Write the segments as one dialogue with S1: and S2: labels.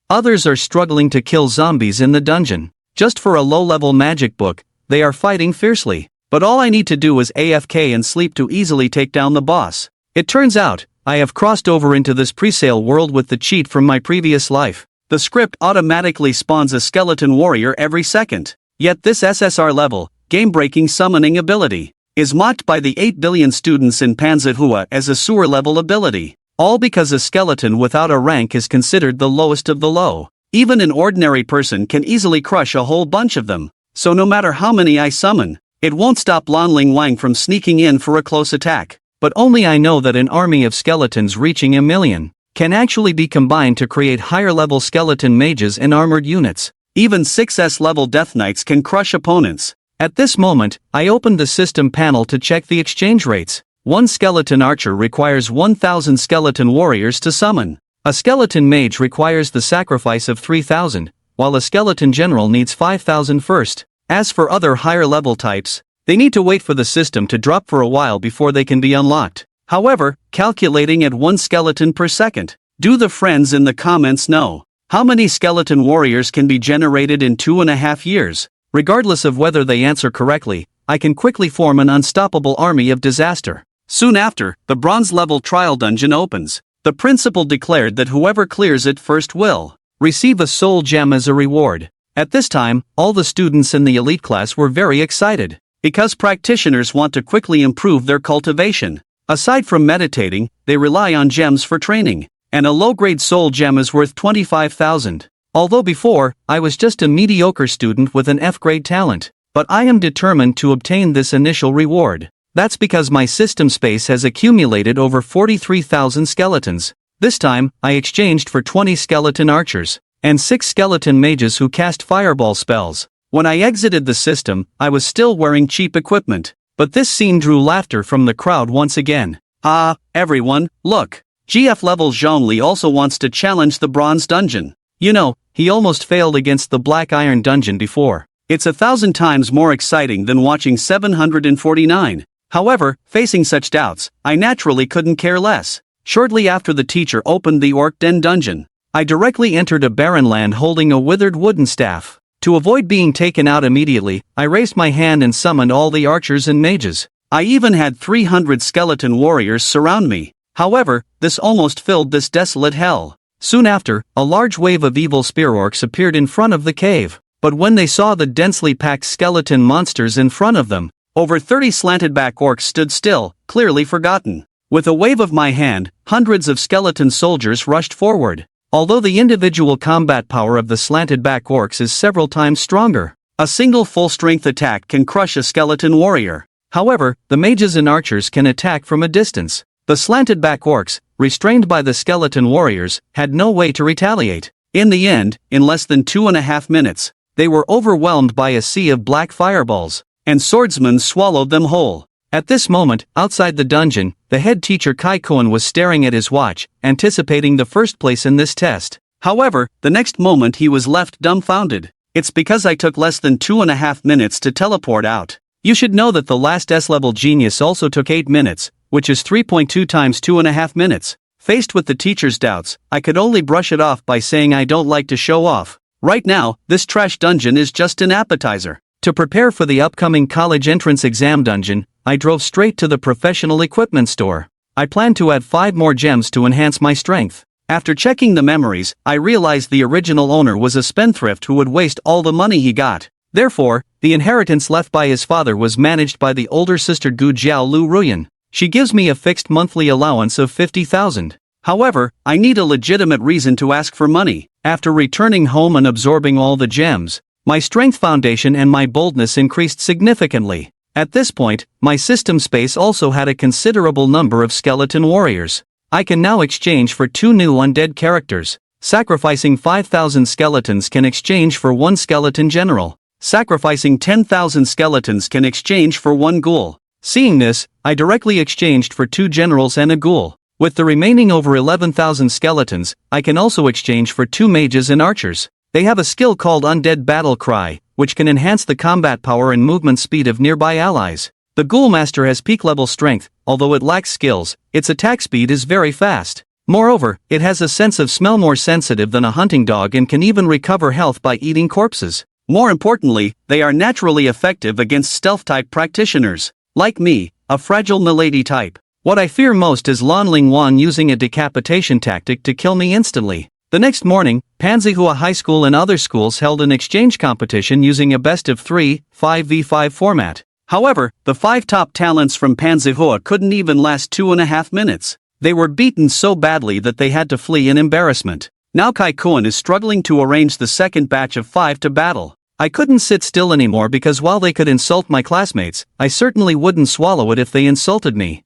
S1: Others are struggling to kill zombies in the dungeon. Just for a low-level magic book, they are fighting fiercely. But all I need to do is AFK and sleep to easily take down the boss. It turns out, I have crossed over into this presale world with the cheat from my previous life. The script automatically spawns a skeleton warrior every second. Yet this SSR level, game-breaking summoning ability, is mocked by the 8 billion students in Manhwa as a sewer-level ability. All because a skeleton without a rank is considered the lowest of the low. Even an ordinary person can easily crush a whole bunch of them. So no matter how many I summon, it won't stop Lan Ling Wang from sneaking in for a close attack. But only I know that an army of skeletons reaching 1 million can actually be combined to create higher-level skeleton mages and armored units. Even 6S level Death Knights can crush opponents. At this moment, I opened the system panel to check the exchange rates. One skeleton archer requires 1,000 skeleton warriors to summon. A skeleton mage requires the sacrifice of 3,000, while a skeleton general needs 5,000 first. As for other higher-level types, they need to wait for the system to drop for a while before they can be unlocked. However, calculating at 1 skeleton per second. Do the friends in the comments know how many skeleton warriors can be generated in 2.5 years? Regardless of whether they answer correctly, I can quickly form an unstoppable army of disaster. Soon after, the bronze level trial dungeon opens. The principal declared that whoever clears it first will receive a soul gem as a reward. At this time, all the students in the elite class were very excited, because practitioners want to quickly improve their cultivation. Aside from meditating, they rely on gems for training, and a low-grade soul gem is worth 25,000. Although before, I was just a mediocre student with an F-grade talent, but I am determined to obtain this initial reward. That's because my system space has accumulated over 43,000 skeletons. This time, I exchanged for 20 skeleton archers, and 6 skeleton mages who cast fireball spells. When I exited the system, I was still wearing cheap equipment, but this scene drew laughter from the crowd once again. Ah, everyone, look! GF level Zhongli also wants to challenge the bronze dungeon. You know, he almost failed against the black iron dungeon before. It's 1,000 times more exciting than watching 749. However, facing such doubts, I naturally couldn't care less. Shortly after the teacher opened the Orc Den dungeon, I directly entered a barren land holding a withered wooden staff. To avoid being taken out immediately, I raised my hand and summoned all the archers and mages. I even had 300 skeleton warriors surround me. However, this almost filled this desolate hell. Soon after, a large wave of evil spear orcs appeared in front of the cave. But when they saw the densely packed skeleton monsters in front of them, over 30 slanted-back orcs stood still, clearly forgotten. With a wave of my hand, hundreds of skeleton soldiers rushed forward. Although the individual combat power of the slanted-back orcs is several times stronger, a single full-strength attack can crush a skeleton warrior. However, the mages and archers can attack from a distance. The slanted-back orcs, restrained by the skeleton warriors, had no way to retaliate. In the end, in less than 2.5 minutes, they were overwhelmed by a sea of black fireballs, and swordsmen swallowed them whole. At this moment, outside the dungeon, the head teacher Kai Koen was staring at his watch, anticipating the first place in this test. However, the next moment he was left dumbfounded. It's because I took less than 2.5 minutes to teleport out. You should know that the last S-level genius also took 8 minutes, which is 3.2 times 2.5 minutes. Faced with the teacher's doubts, I could only brush it off by saying I don't like to show off. Right now, this trash dungeon is just an appetizer. To prepare for the upcoming college entrance exam dungeon, I drove straight to the professional equipment store. I planned to add 5 more gems to enhance my strength. After checking the memories, I realized the original owner was a spendthrift who would waste all the money he got. Therefore, the inheritance left by his father was managed by the older sister Gu Jiao Lu Ruyan. She gives me a fixed monthly allowance of 50,000. However, I need a legitimate reason to ask for money. After returning home and absorbing all the gems, my strength foundation and my boldness increased significantly. At this point, my system space also had a considerable number of skeleton warriors. I can now exchange for 2 new undead characters. Sacrificing 5,000 skeletons can exchange for 1 skeleton general. Sacrificing 10,000 skeletons can exchange for 1 ghoul. Seeing this, I directly exchanged for 2 generals and a ghoul. With the remaining over 11,000 skeletons, I can also exchange for 2 mages and archers. They have a skill called Undead Battle Cry, which can enhance the combat power and movement speed of nearby allies. The Ghoul Master has peak level strength, although it lacks skills, its attack speed is very fast. Moreover, it has a sense of smell more sensitive than a hunting dog and can even recover health by eating corpses. More importantly, they are naturally effective against stealth-type practitioners. Like me, a fragile milady type. What I fear most is Lan Ling Wan using a decapitation tactic to kill me instantly. The next morning, Panzihua High School and other schools held an exchange competition using a best-of-3, 5v5 format. However, the 5 top talents from Panzihua couldn't even last 2.5 minutes. They were beaten so badly that they had to flee in embarrassment. Now Kai-kun is struggling to arrange the second batch of 5 to battle. I couldn't sit still anymore because while they could insult my classmates, I certainly wouldn't swallow it if they insulted me.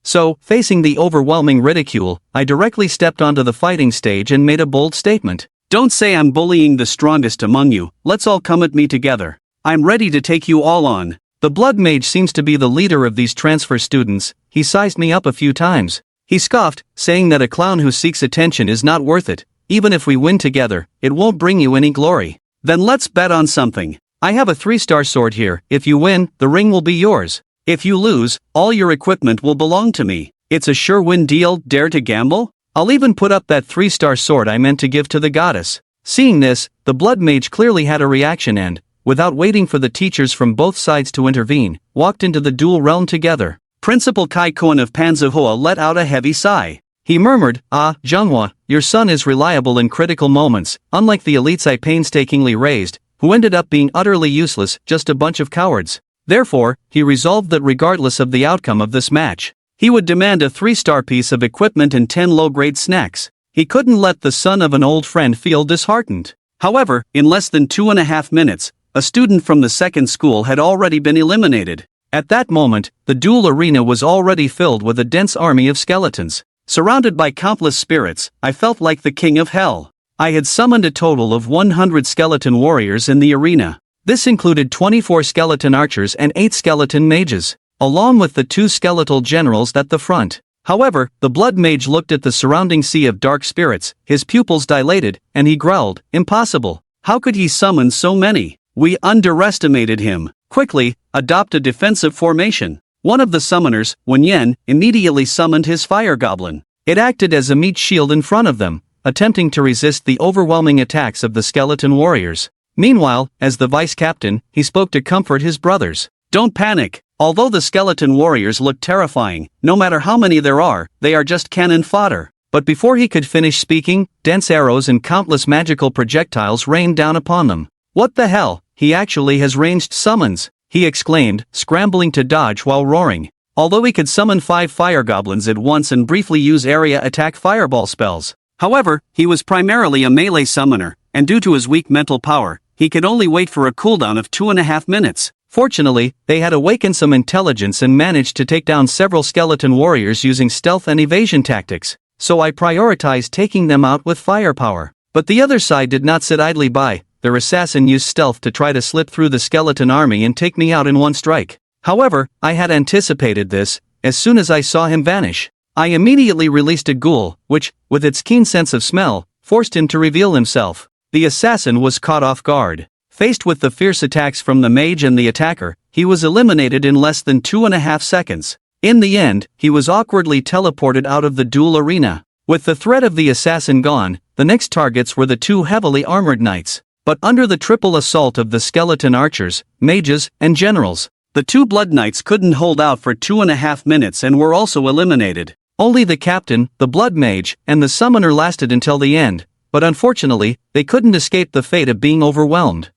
S1: So, facing the overwhelming ridicule, I directly stepped onto the fighting stage and made a bold statement. Don't say I'm bullying the strongest among you, let's all come at me together. I'm ready to take you all on. The blood mage seems to be the leader of these transfer students. He sized me up a few times. He scoffed, saying that a clown who seeks attention is not worth it. Even if we win together, it won't bring you any glory. Then let's bet on something. I have a 3-star sword here. If you win, the ring will be yours. If you lose, all your equipment will belong to me. It's a sure win deal. Dare to gamble? I'll even put up that 3-star sword I meant to give to the goddess. Seeing this, the blood mage clearly had a reaction and, without waiting for the teachers from both sides to intervene, walked into the duel realm together. Principal Kai-kun of Panzihua let out a heavy sigh. He murmured, Junghwa, your son is reliable in critical moments, unlike the elites I painstakingly raised, who ended up being utterly useless, just a bunch of cowards. Therefore, he resolved that regardless of the outcome of this match, he would demand a 3-star piece of equipment and 10 low-grade snacks. He couldn't let the son of an old friend feel disheartened. However, in less than 2.5 minutes, a student from the second school had already been eliminated. At that moment, the duel arena was already filled with a dense army of skeletons. Surrounded by countless spirits, I felt like the king of hell. I had summoned a total of 100 skeleton warriors in the arena. This included 24 skeleton archers and 8 skeleton mages, along with the 2 skeletal generals at the front. However, the blood mage looked at the surrounding sea of dark spirits, his pupils dilated, and he growled, "Impossible! How could he summon so many? We underestimated him. Quickly, adopt a defensive formation." One of the summoners, Wen Yen, immediately summoned his fire goblin. It acted as a meat shield in front of them, attempting to resist the overwhelming attacks of the skeleton warriors. Meanwhile, as the vice captain, he spoke to comfort his brothers. Don't panic. Although the skeleton warriors look terrifying, no matter how many there are, they are just cannon fodder. But before he could finish speaking, dense arrows and countless magical projectiles rained down upon them. What the hell? He actually has ranged summons, he exclaimed, scrambling to dodge while roaring. Although he could summon 5 fire goblins at once and briefly use area attack fireball spells. However, he was primarily a melee summoner, and due to his weak mental power, he could only wait for a cooldown of 2.5 minutes. Fortunately, they had awakened some intelligence and managed to take down several skeleton warriors using stealth and evasion tactics, so I prioritized taking them out with firepower. But the other side did not sit idly by. Their assassin used stealth to try to slip through the skeleton army and take me out in one strike. However, I had anticipated this. As soon as I saw him vanish, I immediately released a ghoul, which, with its keen sense of smell, forced him to reveal himself. The assassin was caught off guard. Faced with the fierce attacks from the mage and the attacker, he was eliminated in less than 2.5 seconds. In the end, he was awkwardly teleported out of the duel arena. With the threat of the assassin gone, the next targets were the 2 heavily armored knights. But under the triple assault of the skeleton archers, mages, and generals, the 2 blood knights couldn't hold out for 2.5 minutes and were also eliminated. Only the captain, the blood mage, and the summoner lasted until the end, but unfortunately, they couldn't escape the fate of being overwhelmed.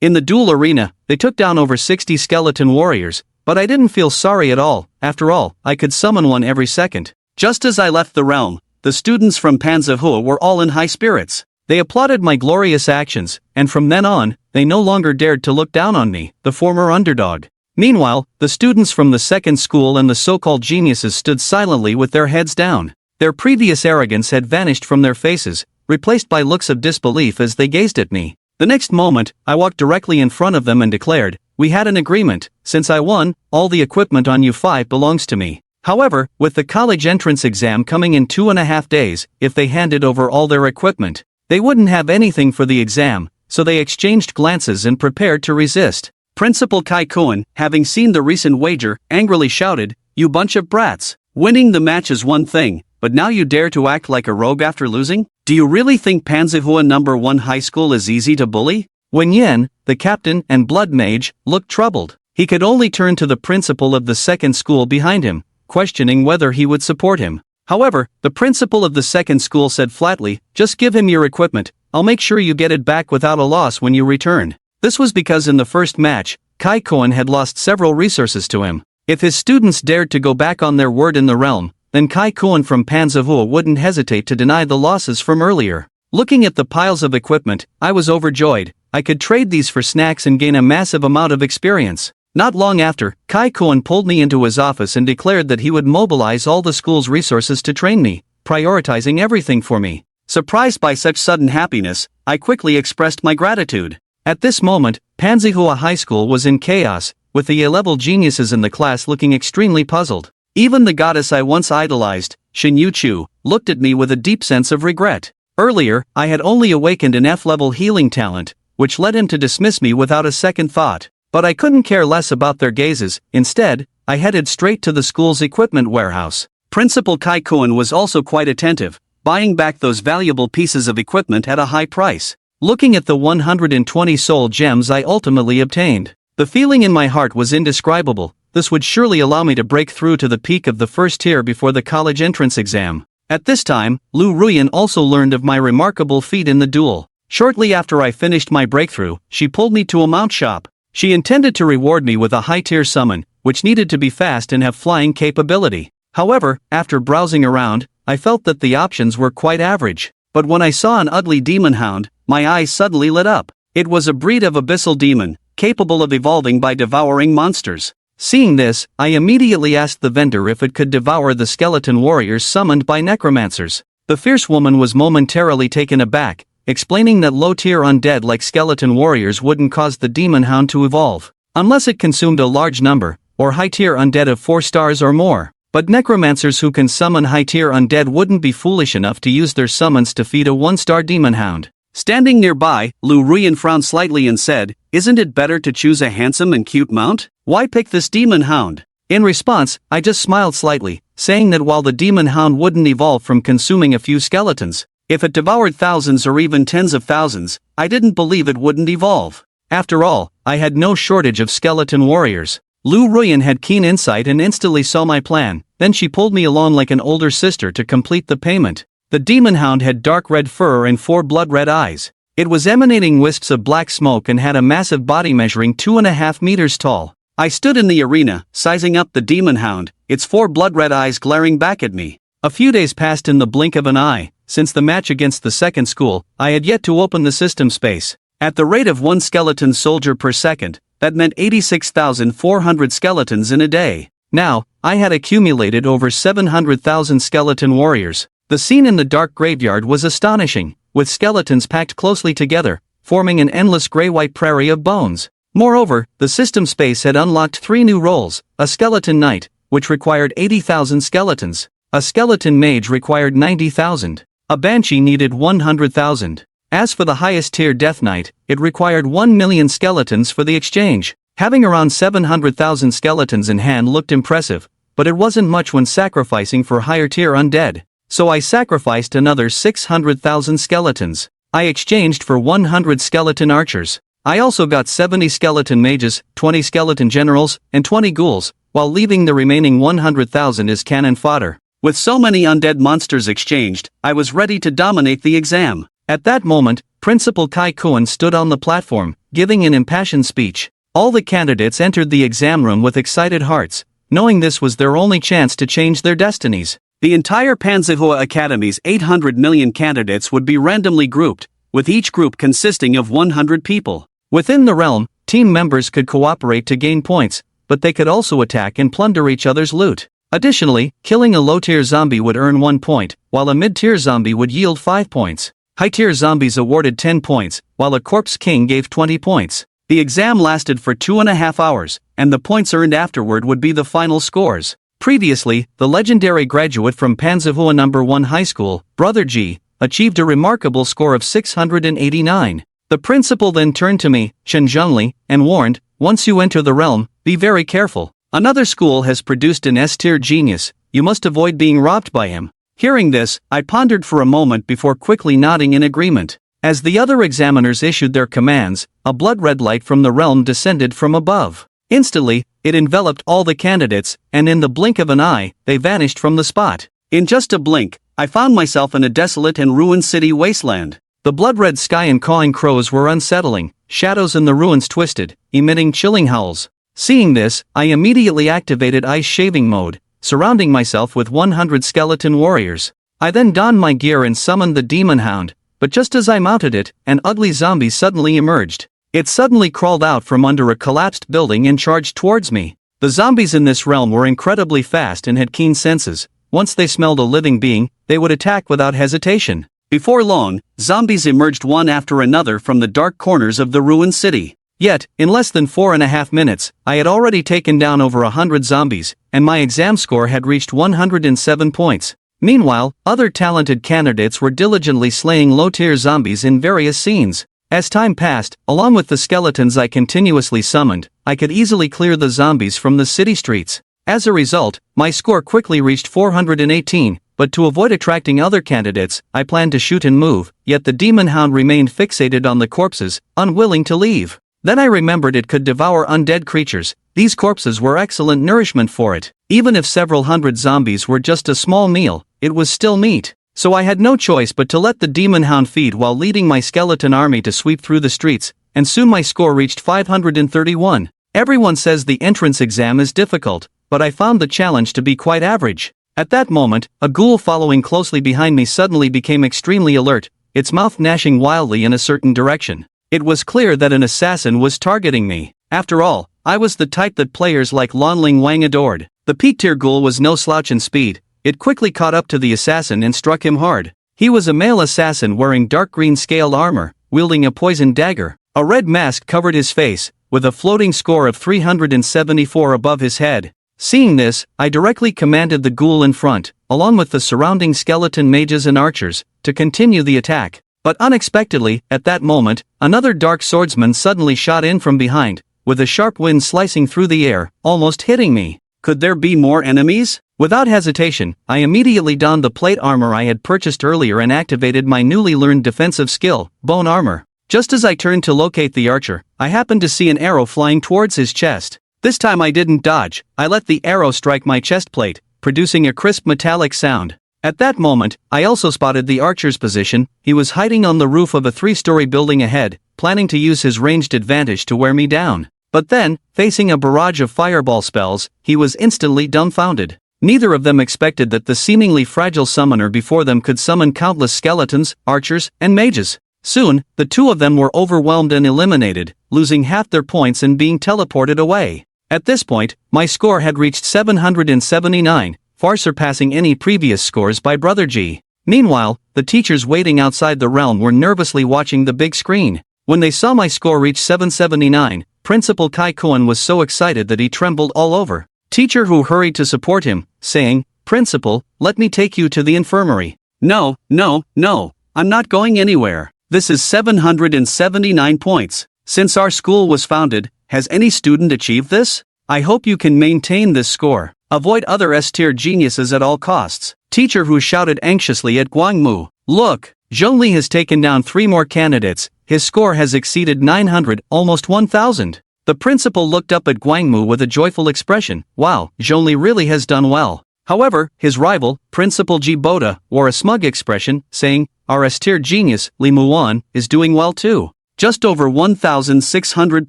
S1: In the duel arena, they took down over 60 skeleton warriors, but I didn't feel sorry at all. After all, I could summon one every second. Just as I left the realm, the students from Panzihua were all in high spirits. They applauded my glorious actions, and from then on, they no longer dared to look down on me, the former underdog. Meanwhile, the students from the second school and the so-called geniuses stood silently with their heads down. Their previous arrogance had vanished from their faces, replaced by looks of disbelief as they gazed at me. The next moment, I walked directly in front of them and declared, "We had an agreement. Since I won, all the equipment on U5 belongs to me. However, with the college entrance exam coming in 2.5 days, if they handed over all their equipment, they wouldn't have anything for the exam," so they exchanged glances and prepared to resist. Principal Kai-kun, having seen the recent wager, angrily shouted, "You bunch of brats! Winning the match is one thing, but now you dare to act like a rogue after losing? Do you really think Panzerhua number 1 high school is easy to bully? Wen Yen, the captain and blood mage, looked troubled. He could only turn to the principal of the second school behind him, questioning whether he would support him. However, the principal of the second school said flatly, "Just give him your equipment, I'll make sure you get it back without a loss when you return." This was because in the first match, Kai Koen had lost several resources to him. If his students dared to go back on their word in the realm, then Kai Koen from Panzerhua wouldn't hesitate to deny the losses from earlier. Looking at the piles of equipment, I was overjoyed. I could trade these for snacks and gain a massive amount of experience. Not long after, Kai Koen pulled me into his office and declared that he would mobilize all the school's resources to train me, prioritizing everything for me. Surprised by such sudden happiness, I quickly expressed my gratitude. At this moment, Panzerhua High School was in chaos, with the A-level geniuses in the class looking extremely puzzled. Even the goddess I once idolized, Shin Yu-Chu, looked at me with a deep sense of regret. Earlier, I had only awakened an F-level healing talent, which led him to dismiss me without a second thought. But I couldn't care less about their gazes. Instead, I headed straight to the school's equipment warehouse. Principal Kai Koen was also quite attentive, buying back those valuable pieces of equipment at a high price. Looking at the 120 soul gems I ultimately obtained, the feeling in my heart was indescribable. This would surely allow me to break through to the peak of the first tier before the college entrance exam. At this time, Lu Ruyan also learned of my remarkable feat in the duel. Shortly after I finished my breakthrough, she pulled me to a mount shop. She intended to reward me with a high-tier summon, which needed to be fast and have flying capability. However, after browsing around, I felt that the options were quite average. But when I saw an ugly demon hound, my eyes suddenly lit up. It was a breed of abyssal demon, capable of evolving by devouring monsters. Seeing this, I immediately asked the vendor if it could devour the skeleton warriors summoned by necromancers. The fierce woman was momentarily taken aback, explaining that low-tier undead like skeleton warriors wouldn't cause the demon hound to evolve, unless it consumed a large number, or high-tier undead of 4 stars or more. But necromancers who can summon high-tier undead wouldn't be foolish enough to use their summons to feed a 1-star demon hound. Standing nearby, Lu Ruyan frowned slightly and said, "Isn't it better to choose a handsome and cute mount? Why pick this demon hound?" In response, I just smiled slightly, saying that while the demon hound wouldn't evolve from consuming a few skeletons, if it devoured thousands or even tens of thousands, I didn't believe it wouldn't evolve. After all, I had no shortage of skeleton warriors. Lu Ruyan had keen insight and instantly saw my plan. Then she pulled me along like an older sister to complete the payment. The demon hound had dark red fur and 4 blood-red eyes. It was emanating wisps of black smoke and had a massive body measuring 2.5 meters tall. I stood in the arena, sizing up the demon hound, its 4 blood-red eyes glaring back at me. A few days passed in the blink of an eye. Since the match against the second school, I had yet to open the system space. At the rate of 1 skeleton soldier per second, that meant 86,400 skeletons in a day. Now, I had accumulated over 700,000 skeleton warriors. The scene in the dark graveyard was astonishing, with skeletons packed closely together, forming an endless gray-white prairie of bones. Moreover, the system space had unlocked 3 new roles: a skeleton knight, which required 80,000 skeletons, a skeleton mage required 90,000, a banshee needed 100,000. As for the highest tier death knight, it required 1 million skeletons for the exchange. Having around 700,000 skeletons in hand looked impressive, but it wasn't much when sacrificing for higher tier undead. So I sacrificed another 600,000 skeletons. I exchanged for 100 skeleton archers. I also got 70 skeleton mages, 20 skeleton generals, and 20 ghouls, while leaving the remaining 100,000 as cannon fodder. With so many undead monsters exchanged, I was ready to dominate the exam. At that moment, Principal Kai Koen stood on the platform, giving an impassioned speech. All the candidates entered the exam room with excited hearts, knowing this was their only chance to change their destinies. The entire Panzerhua Academy's 800 million candidates would be randomly grouped, with each group consisting of 100 people. Within the realm, team members could cooperate to gain points, but they could also attack and plunder each other's loot. Additionally, killing a low-tier zombie would earn 1 point, while a mid-tier zombie would yield 5 points. High-tier zombies awarded 10 points, while a corpse king gave 20 points. The exam lasted for 2.5 hours, and the points earned afterward would be the final scores. Previously, the legendary graduate from Panzerhua No. 1 High School, Brother G, achieved a remarkable score of 689. The principal then turned to me, Chen Zhongli, and warned, "Once you enter the realm, be very careful. Another school has produced an S-tier genius, you must avoid being robbed by him." Hearing this, I pondered for a moment before quickly nodding in agreement. As the other examiners issued their commands, a blood-red light from the realm descended from above. Instantly, it enveloped all the candidates, and in the blink of an eye, they vanished from the spot. In just a blink, I found myself in a desolate and ruined city wasteland. The blood-red sky and cawing crows were unsettling, shadows in the ruins twisted, emitting chilling howls. Seeing this, I immediately activated ice shaving mode, surrounding myself with 100 skeleton warriors. I then donned my gear and summoned the demon hound, but just as I mounted it, an ugly zombie suddenly emerged. It suddenly crawled out from under a collapsed building and charged towards me. The zombies in this realm were incredibly fast and had keen senses. Once they smelled a living being, they would attack without hesitation. Before long, zombies emerged one after another from the dark corners of the ruined city. Yet, in less than 4.5 minutes, I had already taken down over 100 zombies, and my exam score had reached 107 points. Meanwhile, other talented candidates were diligently slaying low-tier zombies in various scenes. As time passed, along with the skeletons I continuously summoned, I could easily clear the zombies from the city streets. As a result, my score quickly reached 418, but to avoid attracting other candidates, I planned to shoot and move, yet the demon hound remained fixated on the corpses, unwilling to leave. Then I remembered it could devour undead creatures. These corpses were excellent nourishment for it. Even if several hundred zombies were just a small meal, it was still meat. So I had no choice but to let the demon hound feed while leading my skeleton army to sweep through the streets, and soon my score reached 531. Everyone says the entrance exam is difficult, but I found the challenge to be quite average. At that moment, a ghoul following closely behind me suddenly became extremely alert, its mouth gnashing wildly in a certain direction. It was clear that an assassin was targeting me. After all, I was the type that players like Lonling Wang adored. The peak-tier ghoul was no slouch in speed. It quickly caught up to the assassin and struck him hard. He was a male assassin wearing dark green scaled armor, wielding a poisoned dagger. A red mask covered his face, with a floating score of 374 above his head. Seeing this, I directly commanded the ghoul in front, along with the surrounding skeleton mages and archers, to continue the attack. But unexpectedly, at that moment, another dark swordsman suddenly shot in from behind, with a sharp wind slicing through the air, almost hitting me. Could there be more enemies? Without hesitation, I immediately donned the plate armor I had purchased earlier and activated my newly learned defensive skill, bone armor. Just as I turned to locate the archer, I happened to see an arrow flying towards his chest. This time I didn't dodge, I let the arrow strike my chest plate, producing a crisp metallic sound. At that moment, I also spotted the archer's position. He was hiding on the roof of a 3-story building ahead, planning to use his ranged advantage to wear me down. But then, facing a barrage of fireball spells, he was instantly dumbfounded. Neither of them expected that the seemingly fragile summoner before them could summon countless skeletons, archers, and mages. Soon, the two of them were overwhelmed and eliminated, losing half their points and being teleported away. At this point, my score had reached 779, far surpassing any previous scores by Brother G. Meanwhile, the teachers waiting outside the realm were nervously watching the big screen. When they saw my score reach 779, Principal Kai Koen was so excited that he trembled all over. Teacher Hu hurried to support him, saying, "Principal, let me take you to the infirmary." No, I'm not going anywhere. This is 779 points. Since our school was founded, has any student achieved this? I hope you can maintain this score. Avoid other S-tier geniuses at all costs. Teacher Hu shouted anxiously at Guangmu. Look, Zhongli has taken down 3 more candidates. His score has exceeded 900, almost 1,000. The principal looked up at Guangmu with a joyful expression. Wow, Zhongli really has done well. However, his rival, Principal Ji Boda, wore a smug expression, saying, our S-tier genius, Li Muan, is doing well too. Just over 1,600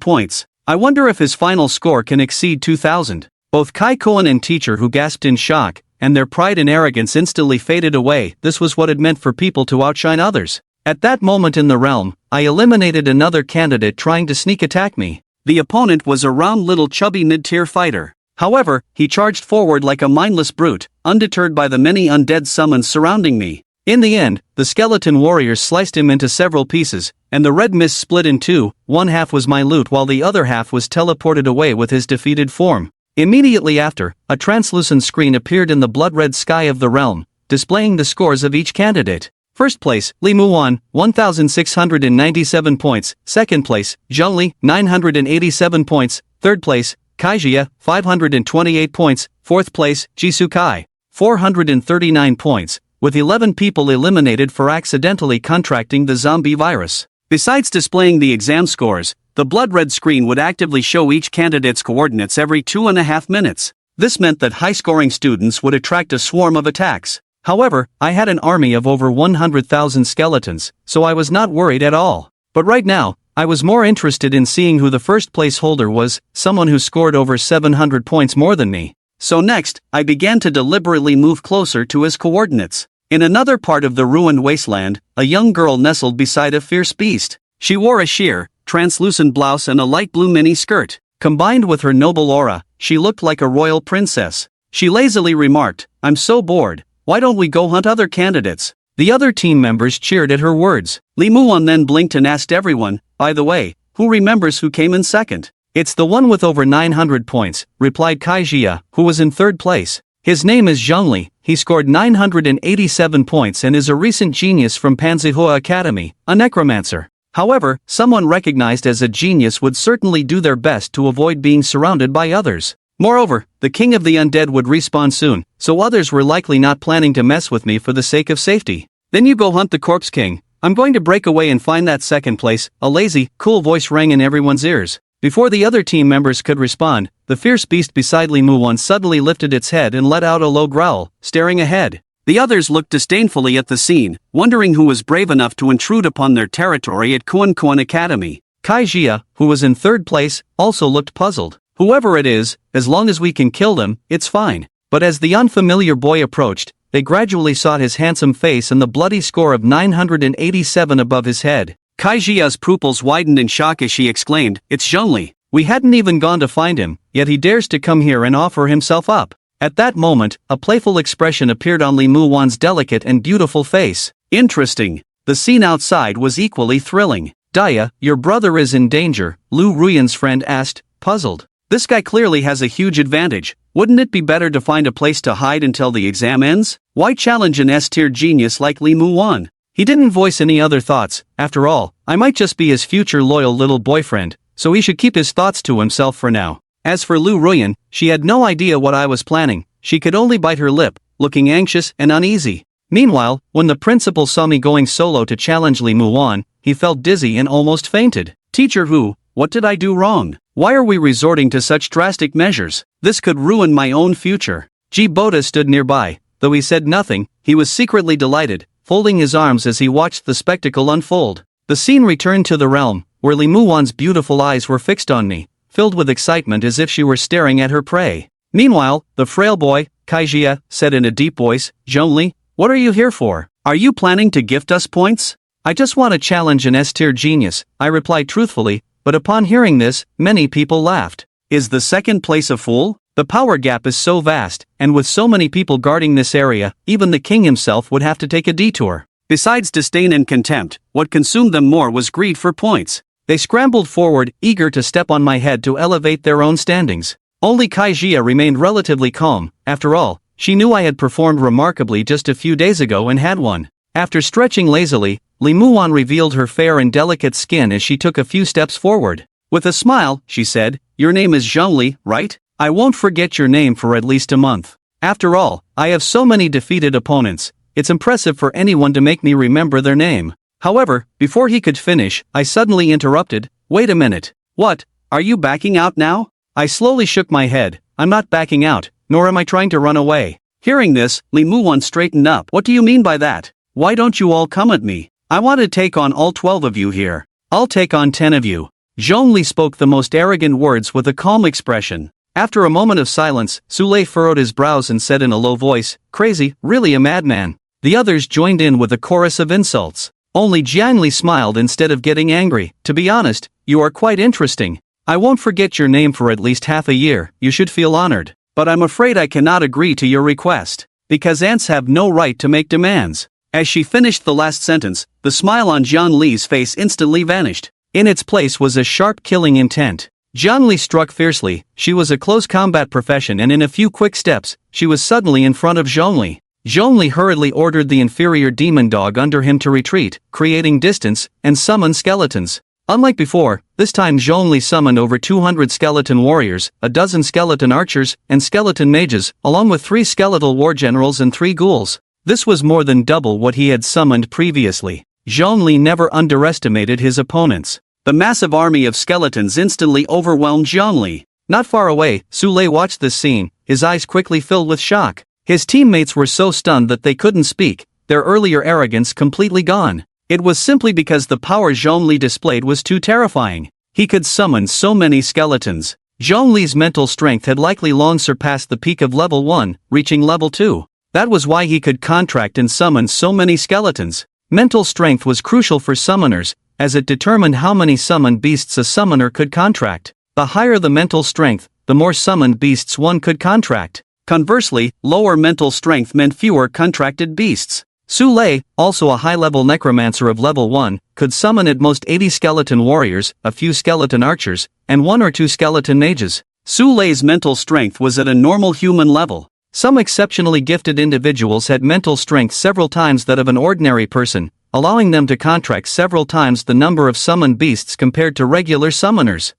S1: points. I wonder if his final score can exceed 2,000. Both Kai Koen and Teacher Hu gasped in shock, and their pride and arrogance instantly faded away. This was what it meant for people to outshine others. At that moment in the realm, I eliminated another candidate trying to sneak attack me. The opponent was a round little chubby mid-tier fighter. However, he charged forward like a mindless brute, undeterred by the many undead summons surrounding me. In the end, the skeleton warriors sliced him into several pieces, and the red mist split in two. One half was my loot while the other half was teleported away with his defeated form. Immediately after, a translucent screen appeared in the blood-red sky of the realm, displaying the scores of each candidate. First place, Li Muan, 1,697 points. Second place, Zhongli, 987 points. Third place, Kaijia, 528 points. Fourth place, Jisukai, 439 points. with 11 people eliminated for accidentally contracting the zombie virus. Besides displaying the exam scores, the blood-red screen would actively show each candidate's coordinates every 2.5 minutes. This meant that high-scoring students would attract a swarm of attacks. However, I had an army of over 100,000 skeletons, so I was not worried at all. But right now, I was more interested in seeing who the first place holder was, someone who scored over 700 points more than me. So next, I began to deliberately move closer to his coordinates. In another part of the ruined wasteland, a young girl nestled beside a fierce beast. She wore a sheer, translucent blouse and a light blue mini skirt. Combined with her noble aura, she looked like a royal princess. She lazily remarked, "I'm so bored, why don't we go hunt other candidates?" The other team members cheered at her words. Li Muon then blinked and asked everyone, "By the way, who remembers who came in second?" "It's the one with over 900 points, replied Kai Jia, who was in third place. "His name is Zhongli, he scored 987 points and is a recent genius from Panzihua Academy, a necromancer." However, someone recognized as a genius would certainly do their best to avoid being surrounded by others. Moreover, the king of the undead would respawn soon, so others were likely not planning to mess with me for the sake of safety. "Then you go hunt the corpse king. I'm going to break away and find that second place," a lazy, cool voice rang in everyone's ears. Before the other team members could respond, the fierce beast beside Li Muon suddenly lifted its head and let out a low growl, staring ahead. The others looked disdainfully at the scene, wondering who was brave enough to intrude upon their territory at Kuan Kuan Academy. Kai Jia, who was in third place, also looked puzzled. "Whoever it is, as long as we can kill them, it's fine." But as the unfamiliar boy approached, they gradually saw his handsome face and the bloody score of 987 above his head. Kai Jia's pupils widened in shock as she exclaimed, "It's Zhongli. We hadn't even gone to find him, yet he dares to come here and offer himself up." At that moment, a playful expression appeared on Li Muon's delicate and beautiful face. Interesting. The scene outside was equally thrilling. "Daya, your brother is in danger," Lu Ruyan's friend asked, puzzled. "This guy clearly has a huge advantage. Wouldn't it be better to find a place to hide until the exam ends? Why challenge an S-tier genius like Li Muon?" He didn't voice any other thoughts. After all, I might just be his future loyal little boyfriend, so he should keep his thoughts to himself for now. As for Lu Ruyan, she had no idea what I was planning. She could only bite her lip, looking anxious and uneasy. Meanwhile, when the principal saw me going solo to challenge Li Muon, he felt dizzy and almost fainted. "Teacher Hu, what did I do wrong? Why are we resorting to such drastic measures? This could ruin my own future." Ji Boda stood nearby. Though he said nothing, he was secretly delighted, folding his arms as he watched the spectacle unfold. The scene returned to the realm, where Li Muon's beautiful eyes were fixed on me, filled with excitement as if she were staring at her prey. Meanwhile, the frail boy, Kai Jia, said in a deep voice, "Zhongli, what are you here for? Are you planning to gift us points?" "I just want to challenge an S-tier genius," I replied truthfully, but upon hearing this, many people laughed. "Is the second place a fool? The power gap is so vast, and with so many people guarding this area, even the king himself would have to take a detour." Besides disdain and contempt, what consumed them more was greed for points. They scrambled forward, eager to step on my head to elevate their own standings. Only Kai Jia remained relatively calm. After all, she knew I had performed remarkably just a few days ago and had won. After stretching lazily, Li Muon revealed her fair and delicate skin as she took a few steps forward. With a smile, she said, "Your name is Zhongli, right? I won't forget your name for at least a month. After all, I have so many defeated opponents. It's impressive for anyone to make me remember their name." However, before he could finish, I suddenly interrupted, "Wait a minute. What, are you backing out now?" I slowly shook my head. "I'm not backing out, nor am I trying to run away." Hearing this, Li Muon straightened up. "What do you mean by that? Why don't you all come at me? I want to take on all 12 of you here. I'll take on 10 of you." Zhongli spoke the most arrogant words with a calm expression. After a moment of silence, Sule furrowed his brows and said in a low voice, "Crazy, really a madman." The others joined in with a chorus of insults. Only Jiangli smiled instead of getting angry. "To be honest, you are quite interesting. I won't forget your name for at least half a year, you should feel honored. But I'm afraid I cannot agree to your request. Because ants have no right to make demands." As she finished the last sentence, the smile on Jiang Li's face instantly vanished. In its place was a sharp killing intent. Jiang Li struck fiercely. She was a close combat profession, and in a few quick steps, she was suddenly in front of Zhongli. Zhongli hurriedly ordered the inferior demon dog under him to retreat, creating distance, and summon skeletons. Unlike before, this time Zhongli summoned over 200 skeleton warriors, a dozen skeleton archers, and skeleton mages, along with 3 skeletal war generals and 3 ghouls. This was more than double what he had summoned previously. Zhongli never underestimated his opponents. The massive army of skeletons instantly overwhelmed Zhongli. Not far away, Su Lei watched this scene, his eyes quickly filled with shock. His teammates were so stunned that they couldn't speak, their earlier arrogance completely gone. It was simply because the power Zhongli displayed was too terrifying. He could summon so many skeletons. Zhongli's mental strength had likely long surpassed the peak of level 1, reaching level 2. That was why he could contract and summon so many skeletons. Mental strength was crucial for summoners, as it determined how many summoned beasts a summoner could contract. The higher the mental strength, the more summoned beasts one could contract. Conversely, lower mental strength meant fewer contracted beasts. Su Lei, also a high-level necromancer of level 1, could summon at most 80 skeleton warriors, a few skeleton archers, and 1 or 2 skeleton mages. Su Lei's mental strength was at a normal human level. Some exceptionally gifted individuals had mental strength several times that of an ordinary person, allowing them to contract several times the number of summoned beasts compared to regular summoners.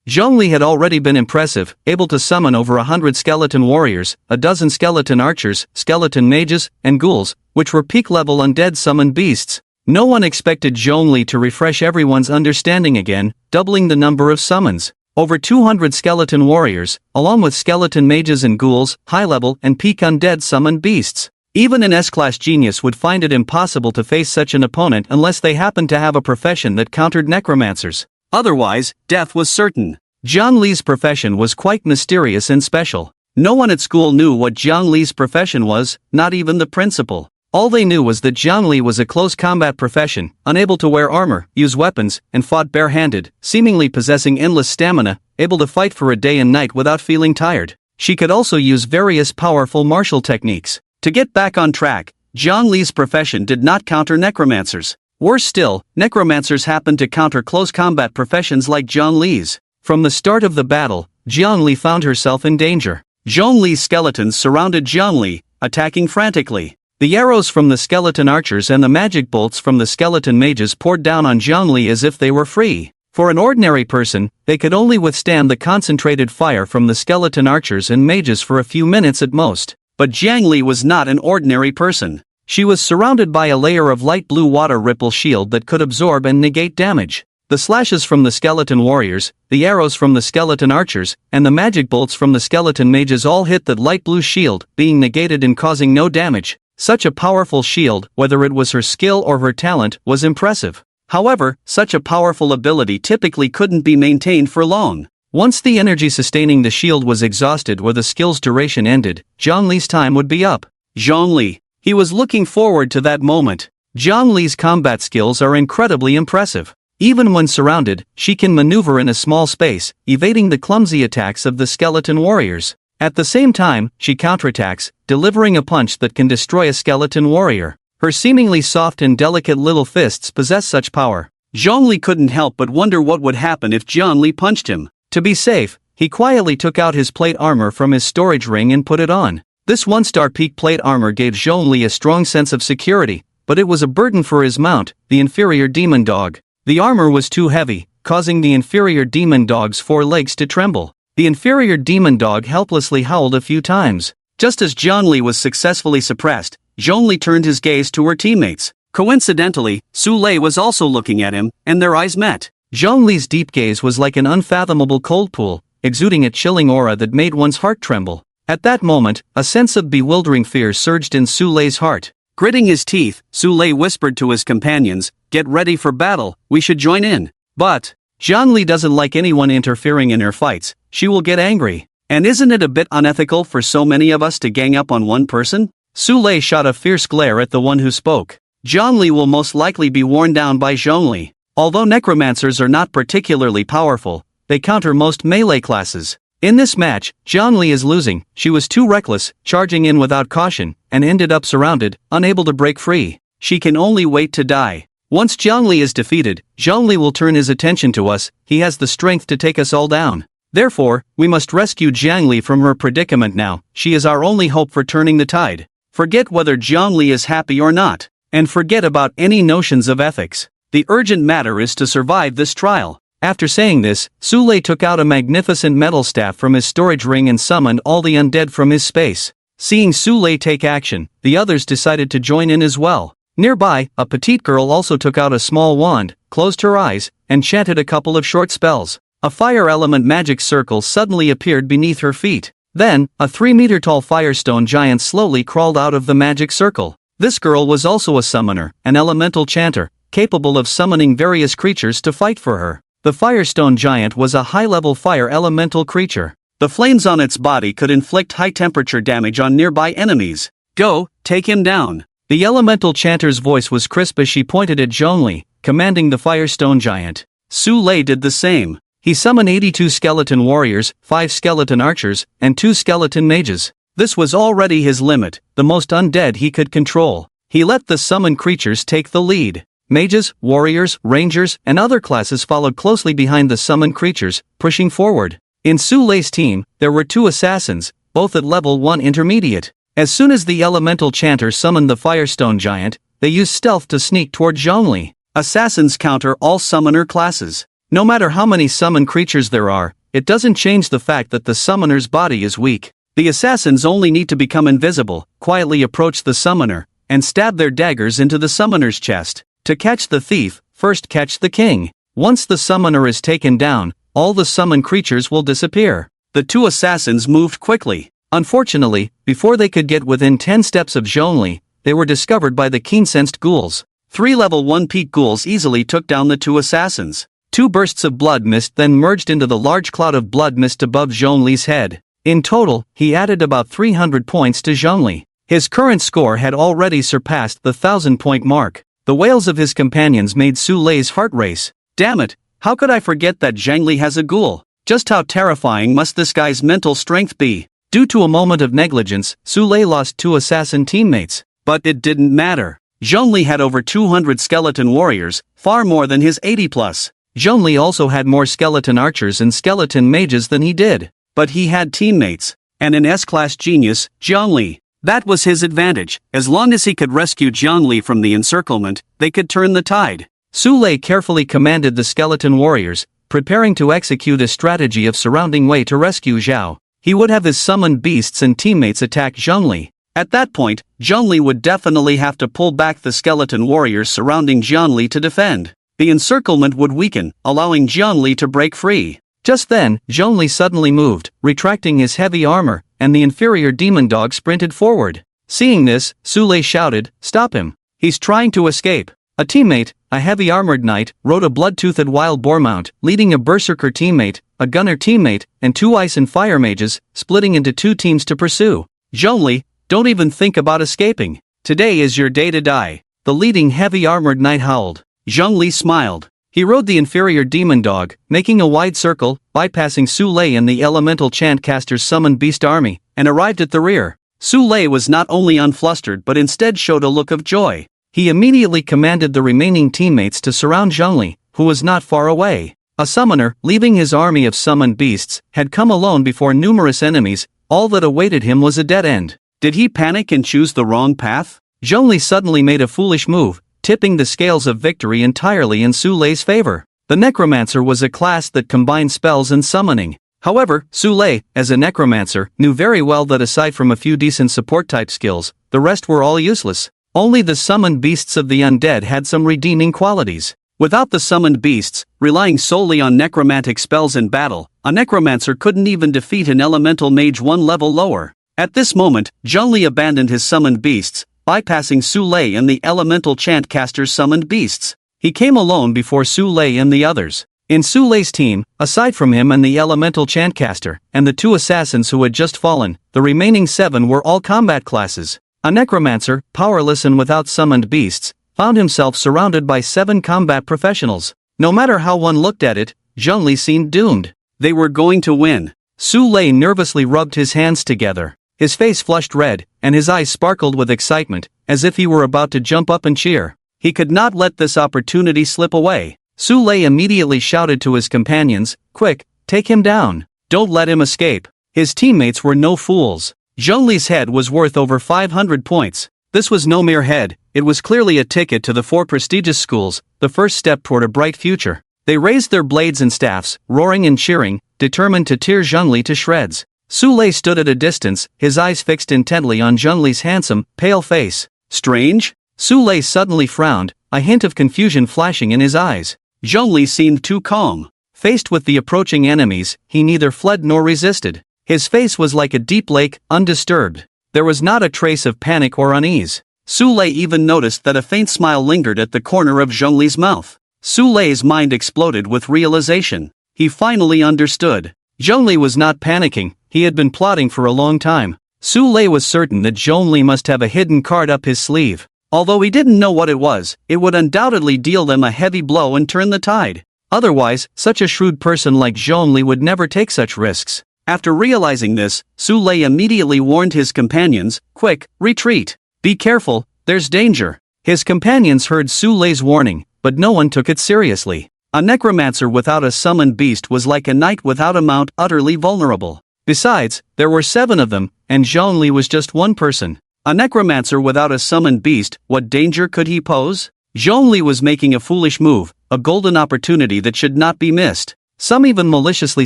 S1: Zhongli had already been impressive, able to summon over 100 skeleton warriors, a dozen skeleton archers, skeleton mages, and ghouls, which were peak-level undead summoned beasts. No one expected Zhongli to refresh everyone's understanding again, doubling the number of summons. Over 200 skeleton warriors, along with skeleton mages and ghouls, high-level and peak undead summoned beasts. Even an S-class genius would find it impossible to face such an opponent unless they happened to have a profession that countered necromancers. Otherwise, death was certain. Zhang Li's profession was quite mysterious and special. No one at school knew what Zhang Li's profession was, not even the principal. All they knew was that Zhang Li was a close combat profession, unable to wear armor, use weapons, and fought barehanded, seemingly possessing endless stamina, able to fight for a day and night without feeling tired. She could also use various powerful martial techniques. To get back on track, Zhang Li's profession did not counter necromancers. Worse still, necromancers happened to counter close combat professions like Zhang Li's. From the start of the battle, Zhang Li found herself in danger. Zhang Li's skeletons surrounded Zhang Li, attacking frantically. The arrows from the skeleton archers and the magic bolts from the skeleton mages poured down on Zhang Li as if they were free. For an ordinary person, they could only withstand the concentrated fire from the skeleton archers and mages for a few minutes at most. But Zhang Li was not an ordinary person. She was surrounded by a layer of light blue water ripple shield that could absorb and negate damage. The slashes from the skeleton warriors, the arrows from the skeleton archers, and the magic bolts from the skeleton mages all hit that light blue shield, being negated and causing no damage. Such a powerful shield, whether it was her skill or her talent, was impressive. However, such a powerful ability typically couldn't be maintained for long. Once the energy sustaining the shield was exhausted or the skill's duration ended, Zhang Li's time would be up. Zhang Li. He was looking forward to that moment. Zhang Li's combat skills are incredibly impressive. Even when surrounded, she can maneuver in a small space, evading the clumsy attacks of the skeleton warriors. At the same time, she counterattacks, delivering a punch that can destroy a skeleton warrior. Her seemingly soft and delicate little fists possess such power. Zhang Li couldn't help but wonder what would happen if Zhang Li punched him. To be safe, he quietly took out his plate armor from his storage ring and put it on. This 1-star peak plate armor gave Zhang Li a strong sense of security, but it was a burden for his mount, the inferior demon dog. The armor was too heavy, causing the inferior demon dog's 4 legs to tremble. The inferior demon dog helplessly howled a few times. Just as Zhang Li was successfully suppressed, Zhang Li turned his gaze to her teammates. Coincidentally, Su Lei was also looking at him, and their eyes met. Zhang Li's deep gaze was like an unfathomable cold pool, exuding a chilling aura that made one's heart tremble. At that moment, a sense of bewildering fear surged in Su Lei's heart. Gritting his teeth, Su Lei whispered to his companions, "Get ready for battle, we should join in." But Zhang Li doesn't like anyone interfering in her fights, she will get angry. And isn't it a bit unethical for so many of us to gang up on one person? Su Lei shot a fierce glare at the one who spoke. Zhang Li will most likely be worn down by Zhang Li. Although necromancers are not particularly powerful, they counter most melee classes. In this match, Zhang Li is losing. She was too reckless, charging in without caution, and ended up surrounded, unable to break free. She can only wait to die. Once Zhang Li is defeated, Zhang Li will turn his attention to us. He has the strength to take us all down. Therefore, we must rescue Zhang Li from her predicament now. She is our only hope for turning the tide. Forget whether Zhang Li is happy or not. And forget about any notions of ethics. The urgent matter is to survive this trial. After saying this, Su Lei took out a magnificent metal staff from his storage ring and summoned all the undead from his space. Seeing Su Lei take action, the others decided to join in as well. Nearby, a petite girl also took out a small wand, closed her eyes, and chanted a couple of short spells. A fire element magic circle suddenly appeared beneath her feet. Then, a 3-meter-tall firestone giant slowly crawled out of the magic circle. This girl was also a summoner, an elemental chanter, capable of summoning various creatures to fight for her. The firestone giant was a high-level fire elemental creature. The flames on its body could inflict high-temperature damage on nearby enemies. Go, take him down. The elemental chanter's voice was crisp as she pointed at Zhongli, commanding the firestone giant. Su Lei did the same. He summoned 82 skeleton warriors, 5 skeleton archers, and 2 skeleton mages. This was already his limit, the most undead he could control. He let the summoned creatures take the lead. Mages, warriors, rangers, and other classes followed closely behind the summoned creatures, pushing forward. In Su Lei's team, there were 2 assassins, both at level 1 intermediate. As soon as the elemental chanter summoned the firestone giant, they used stealth to sneak toward Zhongli. Assassins counter all summoner classes. No matter how many summoned creatures there are, it doesn't change the fact that the summoner's body is weak. The assassins only need to become invisible, quietly approach the summoner, and stab their daggers into the summoner's chest. To catch the thief, first catch the king. Once the summoner is taken down, all the summoned creatures will disappear. The 2 assassins moved quickly. Unfortunately, before they could get within 10 steps of Zhongli, they were discovered by the keen-sensed ghouls. 3 level 1 peak ghouls easily took down the 2 assassins. 2 bursts of blood mist then merged into the large cloud of blood mist above Zhongli's head. In total, he added about 300 points to Zhongli. His current score had already surpassed the 1,000-point mark. The wails of his companions made Su Lei's heart race. Damn it, how could I forget that Zhongli has a ghoul? Just how terrifying must this guy's mental strength be? Due to a moment of negligence, Su Lei lost 2 assassin teammates. But it didn't matter. Zhongli had over 200 skeleton warriors, far more than his 80+. Zhongli also had more skeleton archers and skeleton mages than he did. But he had teammates. And an S-class genius, Zhongli. That was his advantage. As long as he could rescue Zhongli from the encirclement, they could turn the tide. Su Lei carefully commanded the skeleton warriors, preparing to execute a strategy of surrounding Wei to rescue Zhao. He would have his summoned beasts and teammates attack Zhongli. At that point, Zhongli would definitely have to pull back the skeleton warriors surrounding Zhongli to defend. The encirclement would weaken, allowing Zhongli to break free. Just then, Zhongli suddenly moved, retracting his heavy armor, and the inferior demon dog sprinted forward. Seeing this, Su Lei shouted, "Stop him! He's trying to escape!" A teammate, a heavy-armored knight, rode a blood-toothed wild boar mount, leading a berserker teammate, a gunner teammate, and 2 ice and fire mages, splitting into 2 teams to pursue. Zhongli, don't even think about escaping. Today is your day to die. The leading heavy-armored knight howled. Zhongli smiled. He rode the inferior demon dog, making a wide circle, bypassing Su Lei and the elemental chant caster's summoned beast army, and arrived at the rear. Su Lei was not only unflustered but instead showed a look of joy. He immediately commanded the remaining teammates to surround Zhongli, who was not far away. A summoner, leaving his army of summoned beasts, had come alone before numerous enemies. All that awaited him was a dead end. Did he panic and choose the wrong path? Zhongli suddenly made a foolish move, tipping the scales of victory entirely in Su Lei's favor. The necromancer was a class that combined spells and summoning. However, Su Lei, as a necromancer, knew very well that aside from a few decent support-type skills, the rest were all useless. Only the summoned beasts of the undead had some redeeming qualities. Without the summoned beasts, relying solely on necromantic spells in battle, a necromancer couldn't even defeat an elemental mage 1 level lower. At this moment, Zhongli abandoned his summoned beasts, bypassing Su Lei and the elemental chant caster's summoned beasts. He came alone before Su Lei and the others. In Su Lei's team, aside from him and the elemental chant caster, and the 2 assassins who had just fallen, the remaining 7 were all combat classes. A necromancer, powerless and without summoned beasts, found himself surrounded by 7 combat professionals. No matter how one looked at it, Zhongli seemed doomed. They were going to win. Su Lei nervously rubbed his hands together. His face flushed red, and his eyes sparkled with excitement, as if he were about to jump up and cheer. He could not let this opportunity slip away. Su Lei immediately shouted to his companions, "Quick, take him down. Don't let him escape." His teammates were no fools. Zhongli's head was worth over 500 points. This was no mere head, it was clearly a ticket to the 4 prestigious schools, the first step toward a bright future. They raised their blades and staffs, roaring and cheering, determined to tear Zhongli to shreds. Su-lei stood at a distance, his eyes fixed intently on Zhongli's handsome, pale face. Strange? Su-lei suddenly frowned, a hint of confusion flashing in his eyes. Zhongli seemed too calm. Faced with the approaching enemies, he neither fled nor resisted. His face was like a deep lake, undisturbed. There was not a trace of panic or unease. Su-lei even noticed that a faint smile lingered at the corner of Zhongli's mouth. Su-lei's mind exploded with realization. He finally understood. Zhongli was not panicking, he had been plotting for a long time. Su-lei was certain that Zhongli must have a hidden card up his sleeve. Although he didn't know what it was, it would undoubtedly deal them a heavy blow and turn the tide. Otherwise, such a shrewd person like Zhongli would never take such risks. After realizing this, Su-lei immediately warned his companions, "Quick, retreat. Be careful, there's danger." His companions heard Su-lei's warning, but no one took it seriously. A necromancer without a summoned beast was like a knight without a mount, utterly vulnerable. Besides, there were 7 of them, and Zhongli was just one person. A necromancer without a summoned beast, what danger could he pose? Zhongli was making a foolish move, a golden opportunity that should not be missed. Some even maliciously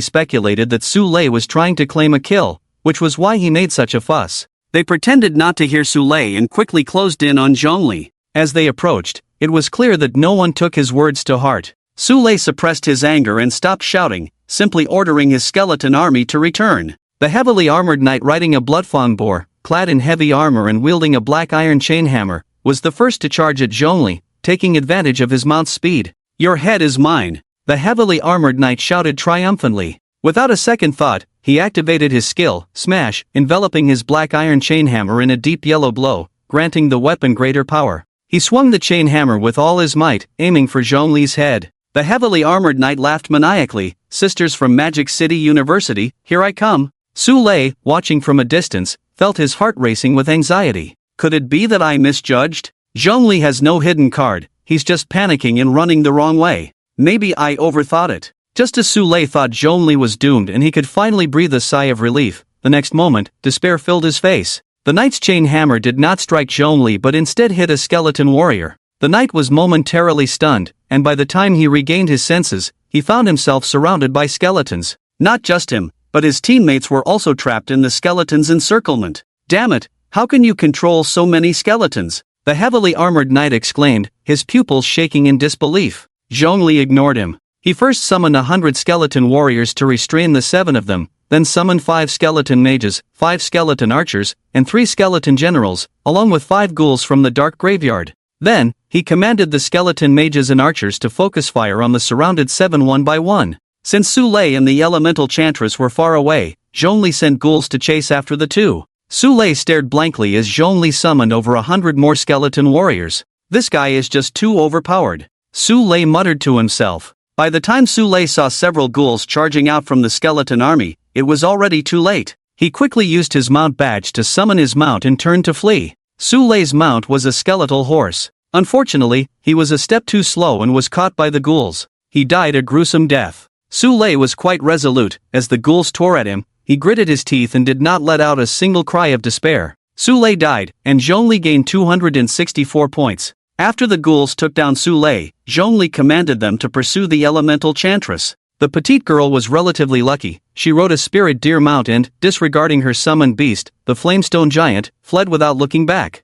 S1: speculated that Su-lei was trying to claim a kill, which was why he made such a fuss. They pretended not to hear Su-lei and quickly closed in on Zhongli. As they approached, it was clear that no one took his words to heart. Su-lei suppressed his anger and stopped shouting, simply ordering his skeleton army to return. The heavily armored knight riding a bloodfawn boar, clad in heavy armor and wielding a black iron chain hammer, was the first to charge at Zhongli, taking advantage of his mount's speed. "Your head is mine," the heavily armored knight shouted triumphantly. Without a second thought, he activated his skill, Smash, enveloping his black iron chain hammer in a deep yellow blow, granting the weapon greater power. He swung the chain hammer with all his might, aiming for Zhongli's head. The heavily armored knight laughed maniacally. "Sisters from Magic City University, here I come." Su-lei, watching from a distance, felt his heart racing with anxiety. Could it be that I misjudged? Zhongli has no hidden card, he's just panicking and running the wrong way. Maybe I overthought it. Just as Su-lei thought Zhongli was doomed and he could finally breathe a sigh of relief, the next moment, despair filled his face. The knight's chain hammer did not strike Zhongli but instead hit a skeleton warrior. The knight was momentarily stunned, and by the time he regained his senses, he found himself surrounded by skeletons. Not just him, but his teammates were also trapped in the skeleton's encirclement. "Damn it, how can you control so many skeletons?" the heavily armored knight exclaimed, his pupils shaking in disbelief. Zhongli ignored him. He first summoned 100 skeleton warriors to restrain the 7 of them, then summoned 5 skeleton mages, 5 skeleton archers, and 3 skeleton generals, along with 5 ghouls from the dark graveyard. Then, he commanded the skeleton mages and archers to focus fire on the surrounded 7 one by one. Since Su-lei and the elemental chantress were far away, Zhongli sent ghouls to chase after the 2. Su-lei stared blankly as Zhongli summoned over 100 more skeleton warriors. "This guy is just too overpowered," Su-lei muttered to himself. By the time Su-lei saw several ghouls charging out from the skeleton army, it was already too late. He quickly used his mount badge to summon his mount and turned to flee. Su-lei's mount was a skeletal horse. Unfortunately, he was a step too slow and was caught by the ghouls. He died a gruesome death. Su-lei was quite resolute. As the ghouls tore at him, he gritted his teeth and did not let out a single cry of despair. Su-lei died, and Zhongli gained 264 points. After the ghouls took down Su-lei, Zhongli commanded them to pursue the elemental chantress. The petite girl was relatively lucky. She rode a spirit deer mount and, disregarding her summoned beast, the flamestone giant, fled without looking back.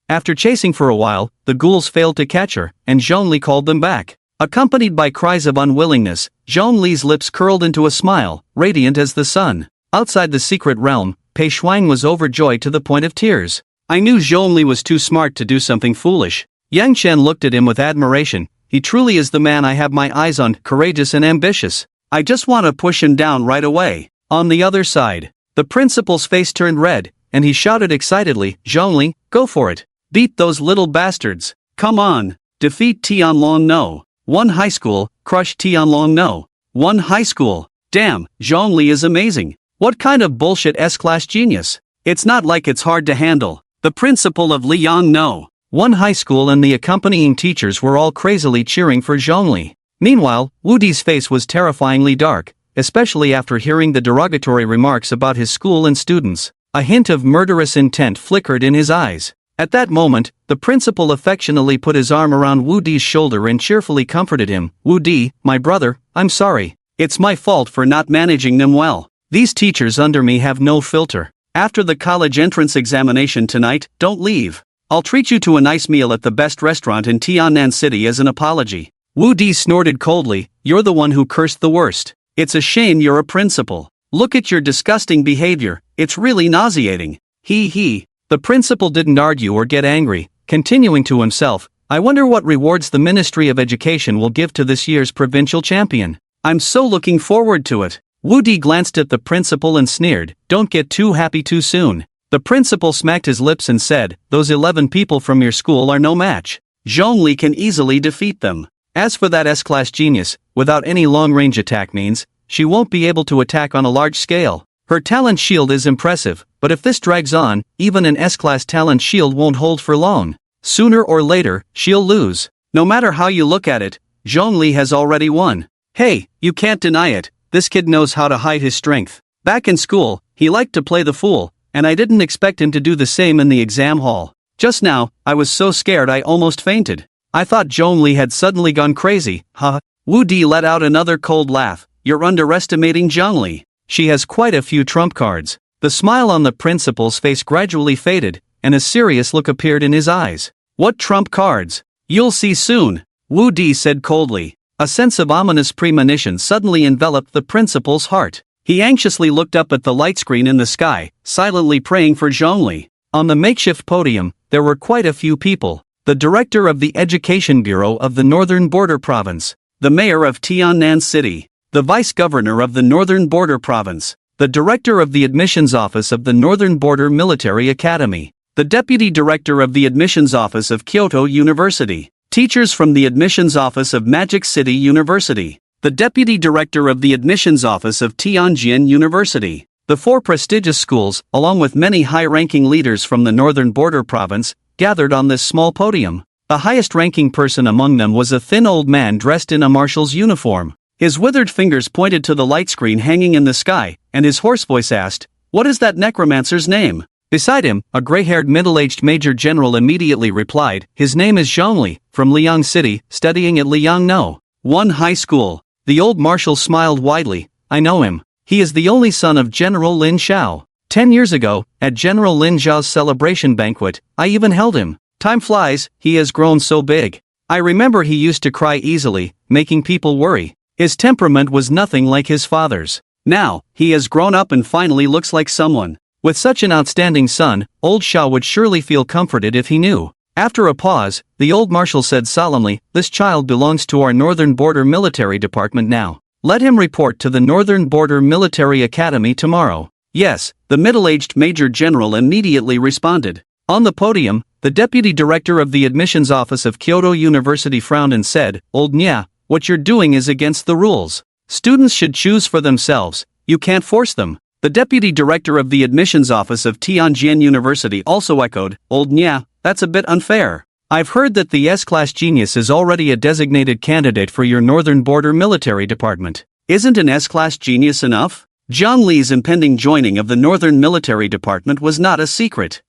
S1: After chasing for a while, the ghouls failed to catch her, and Zhongli called them back. Accompanied by cries of unwillingness, Zhongli's lips curled into a smile, radiant as the sun. Outside the secret realm, Pei Shuang was overjoyed to the point of tears. "I knew Zhongli was too smart to do something foolish." Yang Chen looked at him with admiration. "He truly is the man I have my eyes on, courageous and ambitious. I just want to push him down right away." On the other side, the principal's face turned red, and he shouted excitedly, "Zhongli, go for it. Beat those little bastards. Come on. Defeat Tianlong No. 1 high school, crush Tianlong No. 1 high school. Damn, Zhongli is amazing. What kind of bullshit S-class genius? It's not like it's hard to handle." The principal of Liang No. 1 high school and the accompanying teachers were all crazily cheering for Zhongli. Meanwhile, Wu Di's face was terrifyingly dark, especially after hearing the derogatory remarks about his school and students. A hint of murderous intent flickered in his eyes. At that moment, the principal affectionately put his arm around Wu Di's shoulder and cheerfully comforted him. "Wu Di, my brother, I'm sorry. It's my fault for not managing them well. These teachers under me have no filter. After the college entrance examination tonight, don't leave. I'll treat you to a nice meal at the best restaurant in Tiannan City as an apology. Wu Di snorted coldly, you're the one who cursed the worst. It's a shame you're a principal. Look at your disgusting behavior, it's really nauseating. He. The principal didn't argue or get angry, continuing to himself, I wonder what rewards the Ministry of Education will give to this year's provincial champion. I'm so looking forward to it. Wu Di glanced at the principal and sneered, don't get too happy too soon. The principal smacked his lips and said, those 11 people from your school are no match. Zhongli can easily defeat them. As for that S-class genius, without any long-range attack means, she won't be able to attack on a large scale. Her talent shield is impressive, but if this drags on, even an S-class talent shield won't hold for long. Sooner or later, she'll lose. No matter how you look at it, Zhongli has already won. Hey, you can't deny it, this kid knows how to hide his strength. Back in school, he liked to play the fool, and I didn't expect him to do the same in the exam hall. Just now, I was so scared I almost fainted. I thought Zhongli had suddenly gone crazy, huh? Wu Di let out another cold laugh, you're underestimating Zhongli. She has quite a few trump cards. The smile on the principal's face gradually faded, and a serious look appeared in his eyes. What trump cards? You'll see soon, Wu Di said coldly. A sense of ominous premonition suddenly enveloped the principal's heart. He anxiously looked up at the light screen in the sky, silently praying for Zhongli. On the makeshift podium, there were quite a few people. The director of the Education Bureau of the Northern Border Province, the mayor of Tiannan City, the vice-governor of the Northern Border Province, the director of the admissions office of the Northern Border Military Academy, the deputy director of the admissions office of Kyoto University, teachers from the admissions office of Magic City University, the deputy director of the admissions office of Tianjin University. The 4 prestigious schools, along with many high-ranking leaders from the Northern Border Province, gathered on this small podium. The highest-ranking person among them was a thin old man dressed in a marshal's uniform. His withered fingers pointed to the light screen hanging in the sky, and his hoarse voice asked, what is that necromancer's name? Beside him, a gray-haired middle-aged major general immediately replied, his name is Zhongli, from Liang City, studying at Liangno 1 High School. The old marshal smiled widely, I know him. He is the only son of General Lin Xiao. 10 years ago, at General Lin Xiao's celebration banquet, I even held him. Time flies, he has grown so big. I remember he used to cry easily, making people worry. His temperament was nothing like his father's. Now, he has grown up and finally looks like someone. With such an outstanding son, old Xiao would surely feel comforted if he knew. After a pause, the old marshal said solemnly, this child belongs to our Northern Border Military Department now. Let him report to the Northern Border Military Academy tomorrow. Yes, the middle-aged major general immediately responded. On the podium, the deputy director of the admissions office of Kyoto University frowned and said, Old Nya, what you're doing is against the rules. Students should choose for themselves, you can't force them. The deputy director of the admissions office of Tianjin University also echoed, Old Nya, that's a bit unfair. I've heard that the S-class genius is already a designated candidate for your Northern Border Military Department. Isn't an S-class genius enough? Zhang Li's impending joining of the Northern Military Department was not a secret.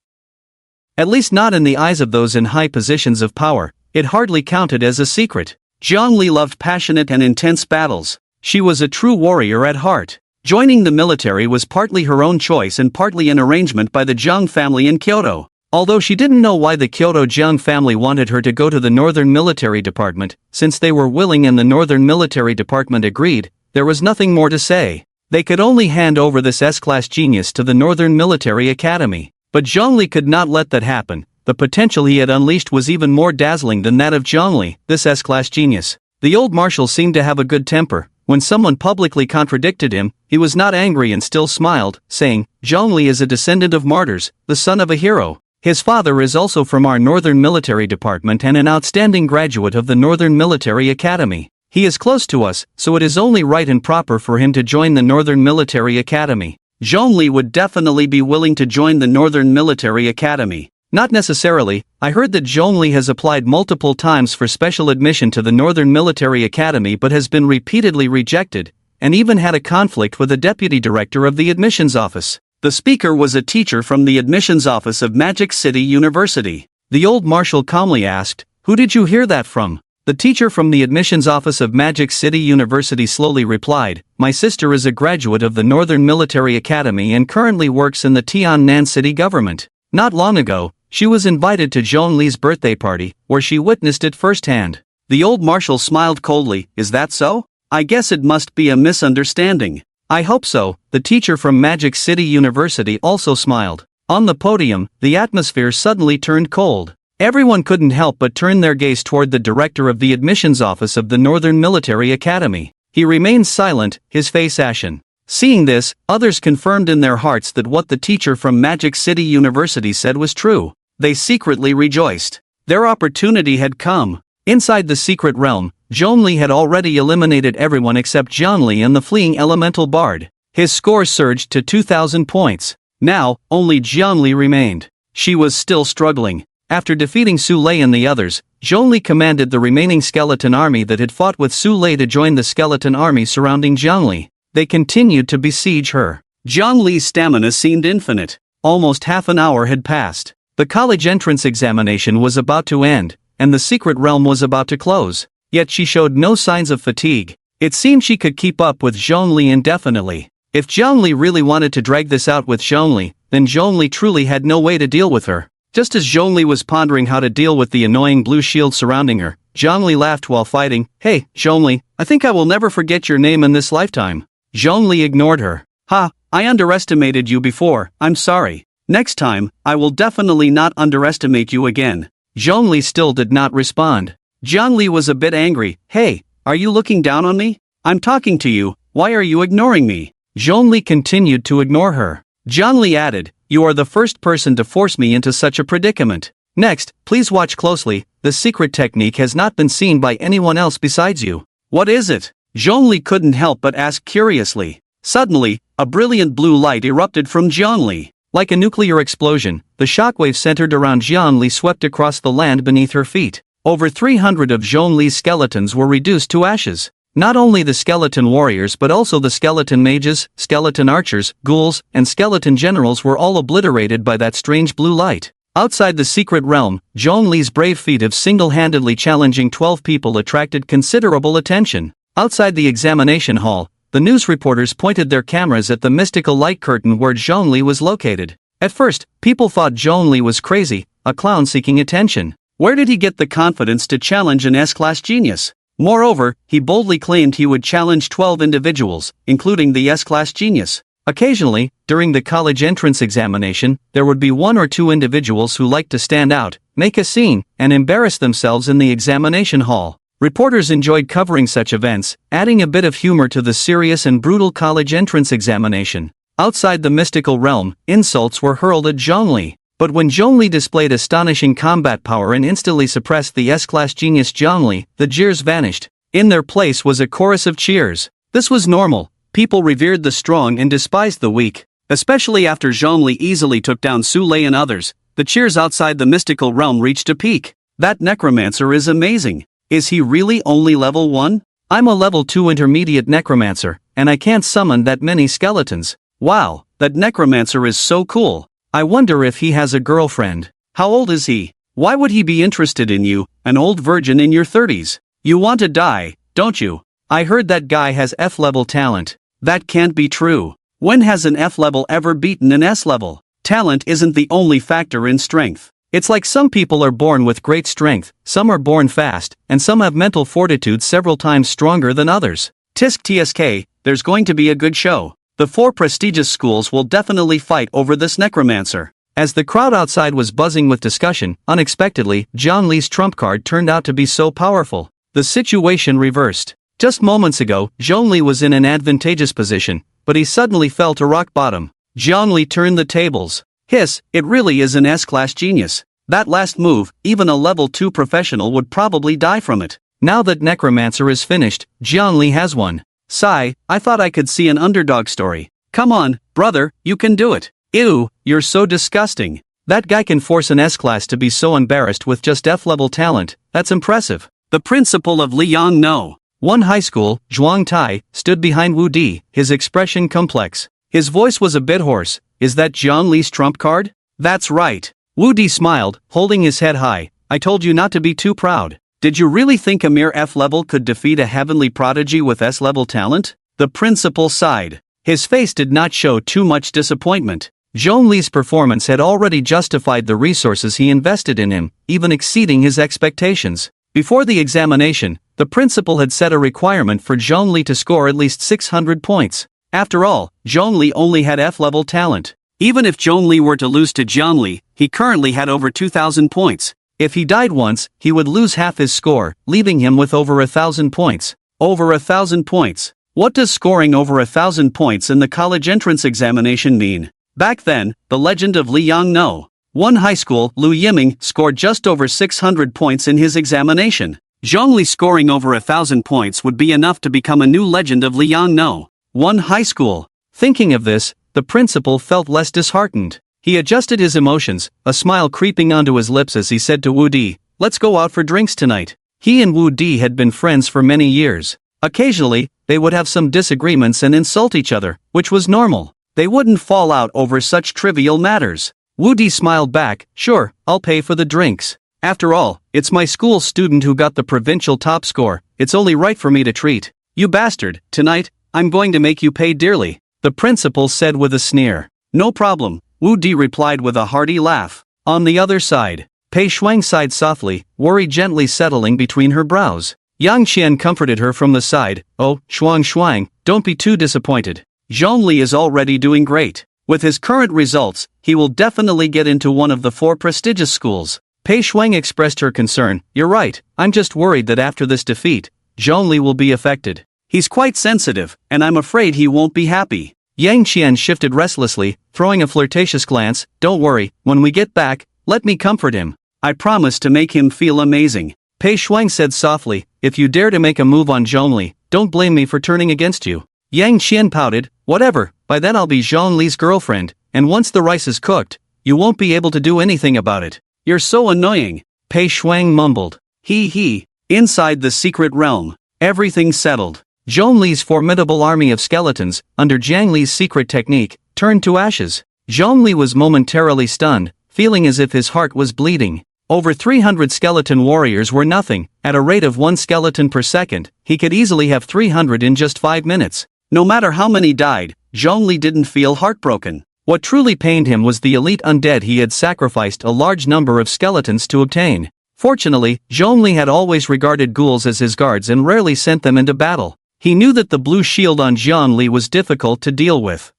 S1: At least not in the eyes of those in high positions of power, it hardly counted as a secret. Zhang Li loved passionate and intense battles. She was a true warrior at heart. Joining the military was partly her own choice and partly an arrangement by the Zhang family in Kyoto. Although she didn't know why the Kyoto Zhang family wanted her to go to the Northern Military Department, since they were willing and the Northern Military Department agreed, there was nothing more to say. They could only hand over this S-class genius to the Northern Military Academy. But Zhongli could not let that happen. The potential he had unleashed was even more dazzling than that of Zhongli, this S-class genius. The old marshal seemed to have a good temper. When someone publicly contradicted him, he was not angry and still smiled, saying, Zhongli is a descendant of martyrs, the son of a hero. His father is also from our Northern Military Department and an outstanding graduate of the Northern Military Academy. He is close to us, so it is only right and proper for him to join the Northern Military Academy. Zhongli would definitely be willing to join the Northern Military Academy. Not necessarily. I heard that Zhongli has applied multiple times for special admission to the Northern Military Academy but has been repeatedly rejected, and even had a conflict with the deputy director of the admissions office. The speaker was a teacher from the admissions office of Magic City University. The old marshal calmly asked, Who did you hear that from? The teacher from the admissions office of Magic City University slowly replied, "My sister is a graduate of the Northern Military Academy and currently works in the Tiannan City government. Not long ago, she was invited to Zhongli's birthday party, where she witnessed it firsthand." The old marshal smiled coldly. "Is that so? I guess it must be a misunderstanding." "I hope so." The teacher from Magic City University also smiled. On the podium, the atmosphere suddenly turned cold. Everyone couldn't help but turn their gaze toward the director of the admissions office of the Northern Military Academy. He remained silent, his face ashen. Seeing this, others confirmed in their hearts that what the teacher from Magic City University said was true. They secretly rejoiced. Their opportunity had come. Inside the secret realm, Zhongli had already eliminated everyone except Zhongli and the fleeing elemental bard. His score surged to 2,000 points. Now, only Zhongli remained. She was still struggling. After defeating Su Lei and the others, Zhongli commanded the remaining skeleton army that had fought with Su Lei to join the skeleton army surrounding Zhongli. They continued to besiege her. Zhongli's stamina seemed infinite. Almost half an hour had passed. The college entrance examination was about to end, and the secret realm was about to close. Yet she showed no signs of fatigue. It seemed she could keep up with Zhongli indefinitely. If Zhongli really wanted to drag this out with Zhongli, then Zhongli truly had no way to deal with her. Just as Zhongli was pondering how to deal with the annoying blue shield surrounding her, Zhongli laughed while fighting. "Hey, Zhongli, I think I will never forget your name in this lifetime." Zhongli ignored her. "Ha, I underestimated you before, I'm sorry. Next time, I will definitely not underestimate you again." Zhongli still did not respond. Zhongli was a bit angry. "Hey, are you looking down on me? I'm talking to you, why are you ignoring me?" Zhongli continued to ignore her. Zhongli added, "You are the first person to force me into such a predicament. Next, please watch closely, the secret technique has not been seen by anyone else besides you." "What is it?" Zhongli couldn't help but ask curiously. Suddenly, a brilliant blue light erupted from Zhongli. Like a nuclear explosion, the shockwave centered around Zhongli swept across the land beneath her feet. Over 300 of Zhongli's skeletons were reduced to ashes. Not only the skeleton warriors but also the skeleton mages, skeleton archers, ghouls, and skeleton generals were all obliterated by that strange blue light. Outside the secret realm, Zhongli's brave feat of single-handedly challenging 12 people attracted considerable attention. Outside the examination hall, the news reporters pointed their cameras at the mystical light curtain where Zhongli was located. At first, people thought Zhongli was crazy, a clown seeking attention. Where did he get the confidence to challenge an S-class genius? Moreover, he boldly claimed he would challenge 12 individuals, including the S-class genius. Occasionally, during the college entrance examination, there would be one or two individuals who liked to stand out, make a scene, and embarrass themselves in the examination hall. Reporters enjoyed covering such events, adding a bit of humor to the serious and brutal college entrance examination. Outside the mystical realm, insults were hurled at Zhongli. But when Zhongli displayed astonishing combat power and instantly suppressed the S-class genius Zhongli, the jeers vanished. In their place was a chorus of cheers. This was normal. People revered the strong and despised the weak. Especially after Zhongli easily took down Su Lei and others, the cheers outside the mystical realm reached a peak. "That necromancer is amazing. Is he really only level 1? I'm a level 2 intermediate necromancer, and I can't summon that many skeletons. Wow, that necromancer is so cool. I wonder if he has a girlfriend. How old is he? Why would he be interested in you, an old virgin in your 30s? You want to die, don't you? I heard that guy has F-level talent." That can't be true. When has an F-level ever beaten an S-level? Talent isn't the only factor in strength. It's like some people are born with great strength, some are born fast, and some have mental fortitude several times stronger than others. Tisk TSK, there's going to be a good show. The 4 prestigious schools will definitely fight over this necromancer. As the crowd outside was buzzing with discussion, unexpectedly, Zhongli's trump card turned out to be so powerful. The situation reversed. Just moments ago, Zhongli was in an advantageous position, but he suddenly fell to rock bottom. Zhongli turned the tables. Hiss, it really is an S-class genius. That last move, even a level 2 professional would probably die from it. Now that necromancer is finished, Zhongli has won. Sigh, I thought I could see an underdog story. Come on, brother, you can do it. Ew, you're so disgusting. That guy can force an S-class to be so embarrassed with just F-level talent, that's impressive. The principal of Liang No. One high school, Zhuang Tai, stood behind Wu Di, his expression complex. His voice was a bit hoarse. Is that Zhongli's trump card? That's right. Wu Di smiled, holding his head high. I told you not to be too proud. Did you really think a mere F-level could defeat a heavenly prodigy with S-level talent? The principal sighed. His face did not show too much disappointment. Zhongli's performance had already justified the resources he invested in him, even exceeding his expectations. Before the examination, the principal had set a requirement for Zhongli to score at least 600 points. After all, Zhongli only had F-level talent. Even if Zhongli were to lose to Zhongli, he currently had over 2,000 points. If he died once, he would lose half his score, leaving him with over 1,000 points. Over 1,000 points. What does scoring over 1,000 points in the college entrance examination mean? Back then, the legend of Liang No. One high school, Lu Yiming, scored just over 600 points in his examination. Zhongli scoring over 1,000 points would be enough to become a new legend of Liang No. One high school. Thinking of this, the principal felt less disheartened. He adjusted his emotions, a smile creeping onto his lips as he said to Wu Di, "Let's go out for drinks tonight." He and Wu Di had been friends for many years. Occasionally, they would have some disagreements and insult each other, which was normal. They wouldn't fall out over such trivial matters. Wu Di smiled back, "Sure, I'll pay for the drinks. After all, it's my school student who got the provincial top score, it's only right for me to treat. You bastard, tonight, I'm going to make you pay dearly," the principal said with a sneer. "No problem," Wu Di replied with a hearty laugh. On the other side, Pei Shuang sighed softly, worry gently settling between her brows. Yang Qian comforted her from the side, "Oh, Shuang, don't be too disappointed. Zhongli is already doing great. With his current results, he will definitely get into one of the 4 prestigious schools." Pei Shuang expressed her concern, "You're right, I'm just worried that after this defeat, Zhongli will be affected. He's quite sensitive, and I'm afraid he won't be happy." Yang Qian shifted restlessly, throwing a flirtatious glance, "Don't worry, when we get back, let me comfort him. I promise to make him feel amazing." Pei Shuang said softly, "If you dare to make a move on Zhongli, don't blame me for turning against you." Yang Qian pouted, "Whatever, by then I'll be Zhongli's girlfriend, and once the rice is cooked, you won't be able to do anything about it. You're so annoying," Pei Shuang mumbled. He. Inside the secret realm, everything settled. Zhongli's formidable army of skeletons, under Jiang Li's secret technique, turned to ashes. Zhongli was momentarily stunned, feeling as if his heart was bleeding. Over 300 skeleton warriors were nothing. At a rate of 1 skeleton per second, he could easily have 300 in just 5 minutes. No matter how many died, Zhongli didn't feel heartbroken. What truly pained him was the elite undead he had sacrificed a large number of skeletons to obtain. Fortunately, Zhongli had always regarded ghouls as his guards and rarely sent them into battle. He knew that the blue shield on Zhongli was difficult to deal with.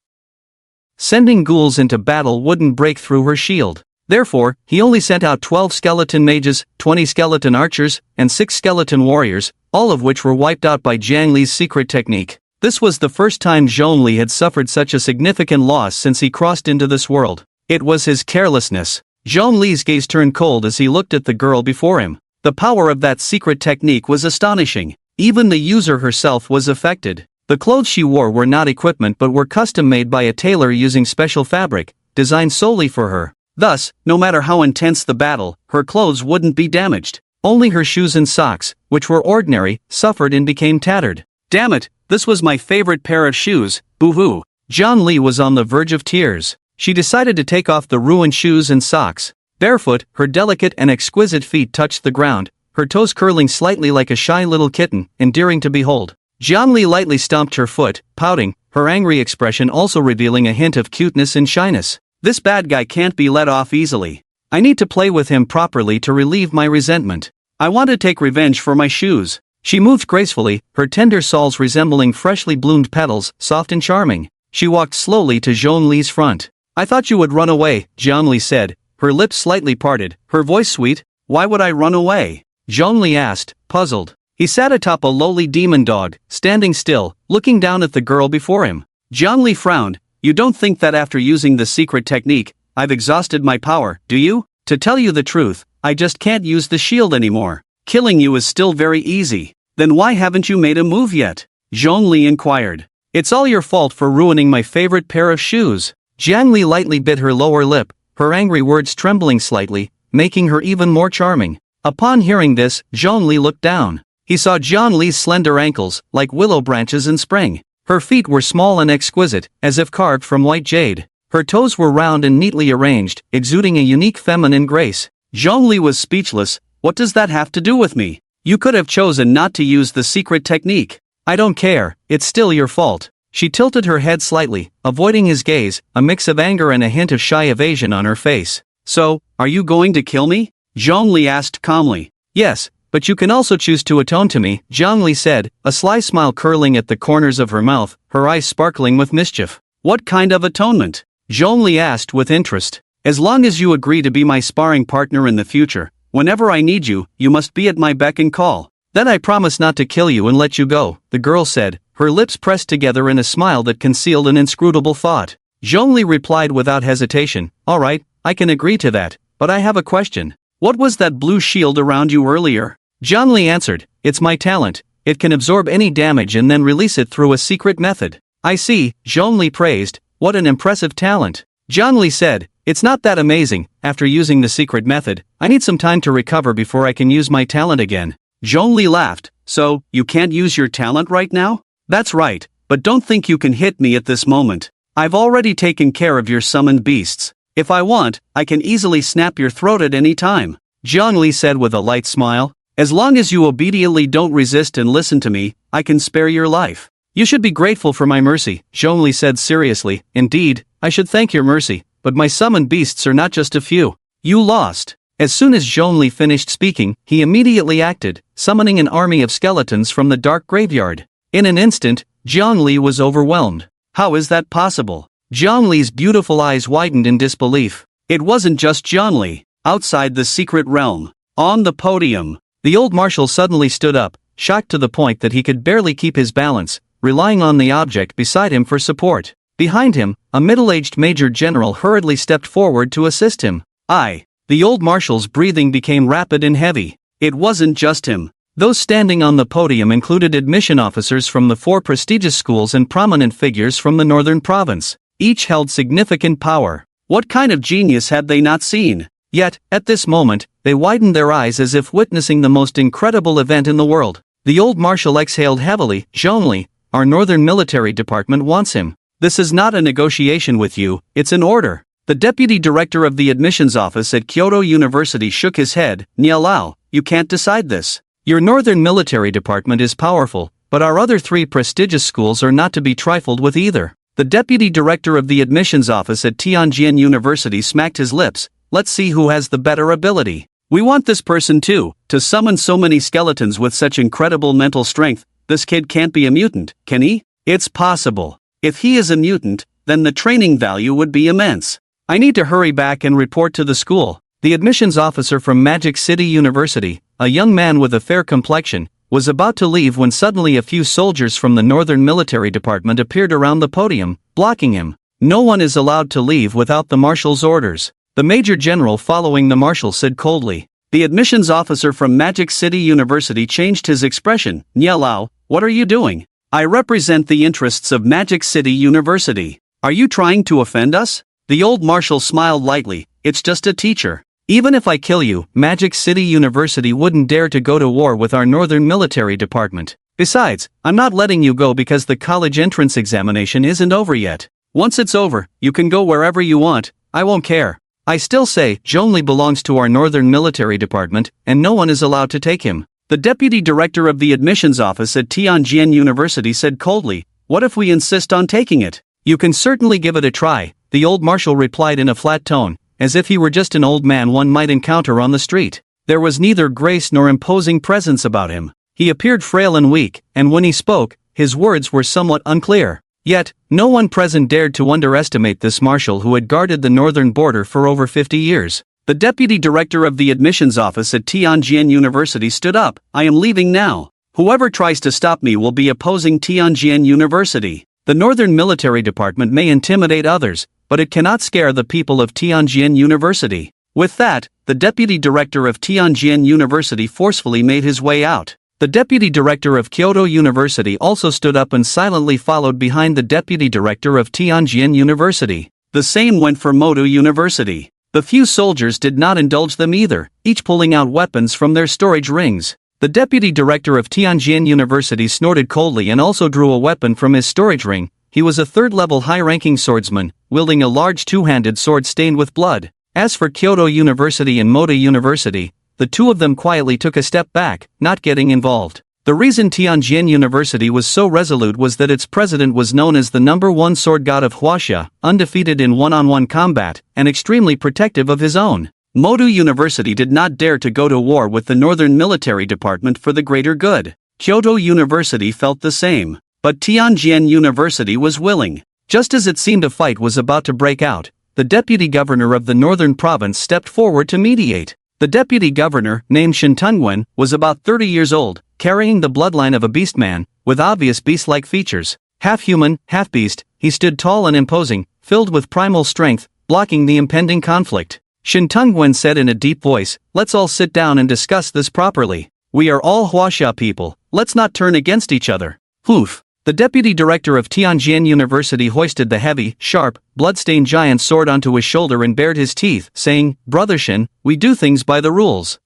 S1: Sending ghouls into battle wouldn't break through her shield. Therefore, he only sent out 12 skeleton mages, 20 skeleton archers, and 6 skeleton warriors, all of which were wiped out by Jiang Li's secret technique. This was the first time Zhongli had suffered such a significant loss since he crossed into this world. It was his carelessness. Zhongli's gaze turned cold as he looked at the girl before him. The power of that secret technique was astonishing. Even the user herself was affected. The clothes she wore were not equipment but were custom made by a tailor using special fabric, designed solely for her. Thus, no matter how intense the battle, her clothes wouldn't be damaged. Only her shoes and socks, which were ordinary, suffered and became tattered. "Damn it, this was my favorite pair of shoes, boo-hoo." Zhongli was on the verge of tears. She decided to take off the ruined shoes and socks. Barefoot, her delicate and exquisite feet touched the ground, her toes curling slightly like a shy little kitten, endearing to behold. Zhongli lightly stomped her foot, pouting, her angry expression also revealing a hint of cuteness and shyness. "This bad guy can't be let off easily. I need to play with him properly to relieve my resentment. I want to take revenge for my shoes." She moved gracefully, her tender soles resembling freshly bloomed petals, soft and charming. She walked slowly to Zhongli's front. "I thought you would run away," Zhongli said, her lips slightly parted, her voice sweet. "Why would I run away?" Zhongli asked, puzzled. He sat atop a lowly demon dog, standing still, looking down at the girl before him. Zhongli frowned. "You don't think that after using the secret technique, I've exhausted my power, do you? To tell you the truth, I just can't use the shield anymore. Killing you is still very easy. Then why haven't you made a move yet?" Zhongli inquired. "It's all your fault for ruining my favorite pair of shoes." Jiang Li lightly bit her lower lip, her angry words trembling slightly, making her even more charming. Upon hearing this, Zhongli looked down. He saw Jiang Li's slender ankles, like willow branches in spring. Her feet were small and exquisite, as if carved from white jade. Her toes were round and neatly arranged, exuding a unique feminine grace. Zhongli was speechless. "What does that have to do with me? You could have chosen not to use the secret technique. I don't care, it's still your fault. She tilted her head slightly, avoiding his gaze, a mix of anger and a hint of shy evasion on her face. So, are you going to kill me? Zhongli asked calmly. Yes, but you can also choose to atone to me, Zhongli said, a sly smile curling at the corners of her mouth, her eyes sparkling with mischief. What kind of atonement? Zhongli asked with interest. As long as you agree to be my sparring partner in the future, whenever I need you, you must be at my beck and call. Then I promise not to kill you and let you go, the girl said, her lips pressed together in a smile that concealed an inscrutable thought. Zhongli replied without hesitation, all right, I can agree to that, but I have a question. What was that blue shield around you earlier? Zhongli answered, it's my talent, it can absorb any damage and then release it through a secret method. I see, Zhongli praised, what an impressive talent. Zhongli said, it's not that amazing, after using the secret method, I need some time to recover before I can use my talent again. Zhongli laughed, so, you can't use your talent right now? That's right, but don't think you can hit me at this moment. I've already taken care of your summoned beasts. If I want, I can easily snap your throat at any time. Zhongli said with a light smile. As long as you obediently don't resist and listen to me, I can spare your life. You should be grateful for my mercy, Zhongli said seriously. Indeed, I should thank your mercy, but my summoned beasts are not just a few. You lost. As soon as Zhongli finished speaking, he immediately acted, summoning an army of skeletons from the dark graveyard. In an instant, Zhongli was overwhelmed. How is that possible? Zhongli's beautiful eyes widened in disbelief. It wasn't just Zhongli. Outside the secret realm, on the podium, the old marshal suddenly stood up, shocked to the point that he could barely keep his balance, relying on the object beside him for support. Behind him, a middle-aged major general hurriedly stepped forward to assist him. The old marshal's breathing became rapid and heavy. It wasn't just him. Those standing on the podium included admission officers from the 4 prestigious schools and prominent figures from the northern province. Each held significant power. What kind of genius had they not seen? Yet, at this moment, they widened their eyes as if witnessing the most incredible event in the world. The old marshal exhaled heavily. Zhongli, our northern military department wants him. This is not a negotiation with you, it's an order. The deputy director of the admissions office at Kyoto University shook his head. Nialao, you can't decide this. Your northern military department is powerful, but our other 3 prestigious schools are not to be trifled with either. The deputy director of the admissions office at Tianjin University smacked his lips. Let's see who has the better ability. We want this person too, to summon so many skeletons with such incredible mental strength. This kid can't be a mutant, can he? It's possible. If he is a mutant, then the training value would be immense. I need to hurry back and report to the school. The admissions officer from Magic City University, a young man with a fair complexion, was about to leave when suddenly a few soldiers from the Northern Military Department appeared around the podium, blocking him. No one is allowed to leave without the marshal's orders. The major general following the marshal said coldly. The admissions officer from Magic City University changed his expression. Nialao, what are you doing? I represent the interests of Magic City University. Are you trying to offend us? The old marshal smiled lightly. It's just a teacher. Even if I kill you, Magic City University wouldn't dare to go to war with our northern military department. Besides, I'm not letting you go because the college entrance examination isn't over yet. Once it's over, you can go wherever you want, I won't care. I still say, Zhongli belongs to our northern military department, and no one is allowed to take him. The deputy director of the admissions office at Tianjin University said coldly, what if we insist on taking it? You can certainly give it a try, the old marshal replied in a flat tone, as if he were just an old man one might encounter on the street. There was neither grace nor imposing presence about him. He appeared frail and weak, and when he spoke, his words were somewhat unclear. Yet, no one present dared to underestimate this marshal who had guarded the northern border for over 50 years. The deputy director of the admissions office at Tianjin University stood up. I am leaving now. Whoever tries to stop me will be opposing Tianjin University. The Northern Military Department may intimidate others, but it cannot scare the people of Tianjin University. With that, the deputy director of Tianjin University forcefully made his way out. The deputy director of Kyoto University also stood up and silently followed behind the deputy director of Tianjin University. The same went for Moto University. The few soldiers did not indulge them either, each pulling out weapons from their storage rings. The deputy director of Tianjin University snorted coldly and also drew a weapon from his storage ring. He was a third-level high-ranking swordsman, wielding a large two-handed sword stained with blood. As for Kyoto University and Moto University, the two of them quietly took a step back, not getting involved. The reason Tianjin University was so resolute was that its president was known as the #1 sword god of Huaxia, undefeated in one-on-one combat, and extremely protective of his own. Modu University did not dare to go to war with the Northern Military Department for the greater good. Kyoto University felt the same, but Tianjin University was willing. Just as it seemed a fight was about to break out, the deputy governor of the northern province stepped forward to mediate. The deputy governor, named Shintungwen, was about 30 years old, carrying the bloodline of a beastman, with obvious beast-like features. Half human, half beast, he stood tall and imposing, filled with primal strength, blocking the impending conflict. Shintungwen said in a deep voice, "Let's all sit down and discuss this properly. We are all Huaxia people, let's not turn against each other." Hoof. The deputy director of Tianjin University hoisted the heavy, sharp, blood-stained giant sword onto his shoulder and bared his teeth, saying, "Brother Shin, we do things by the rules.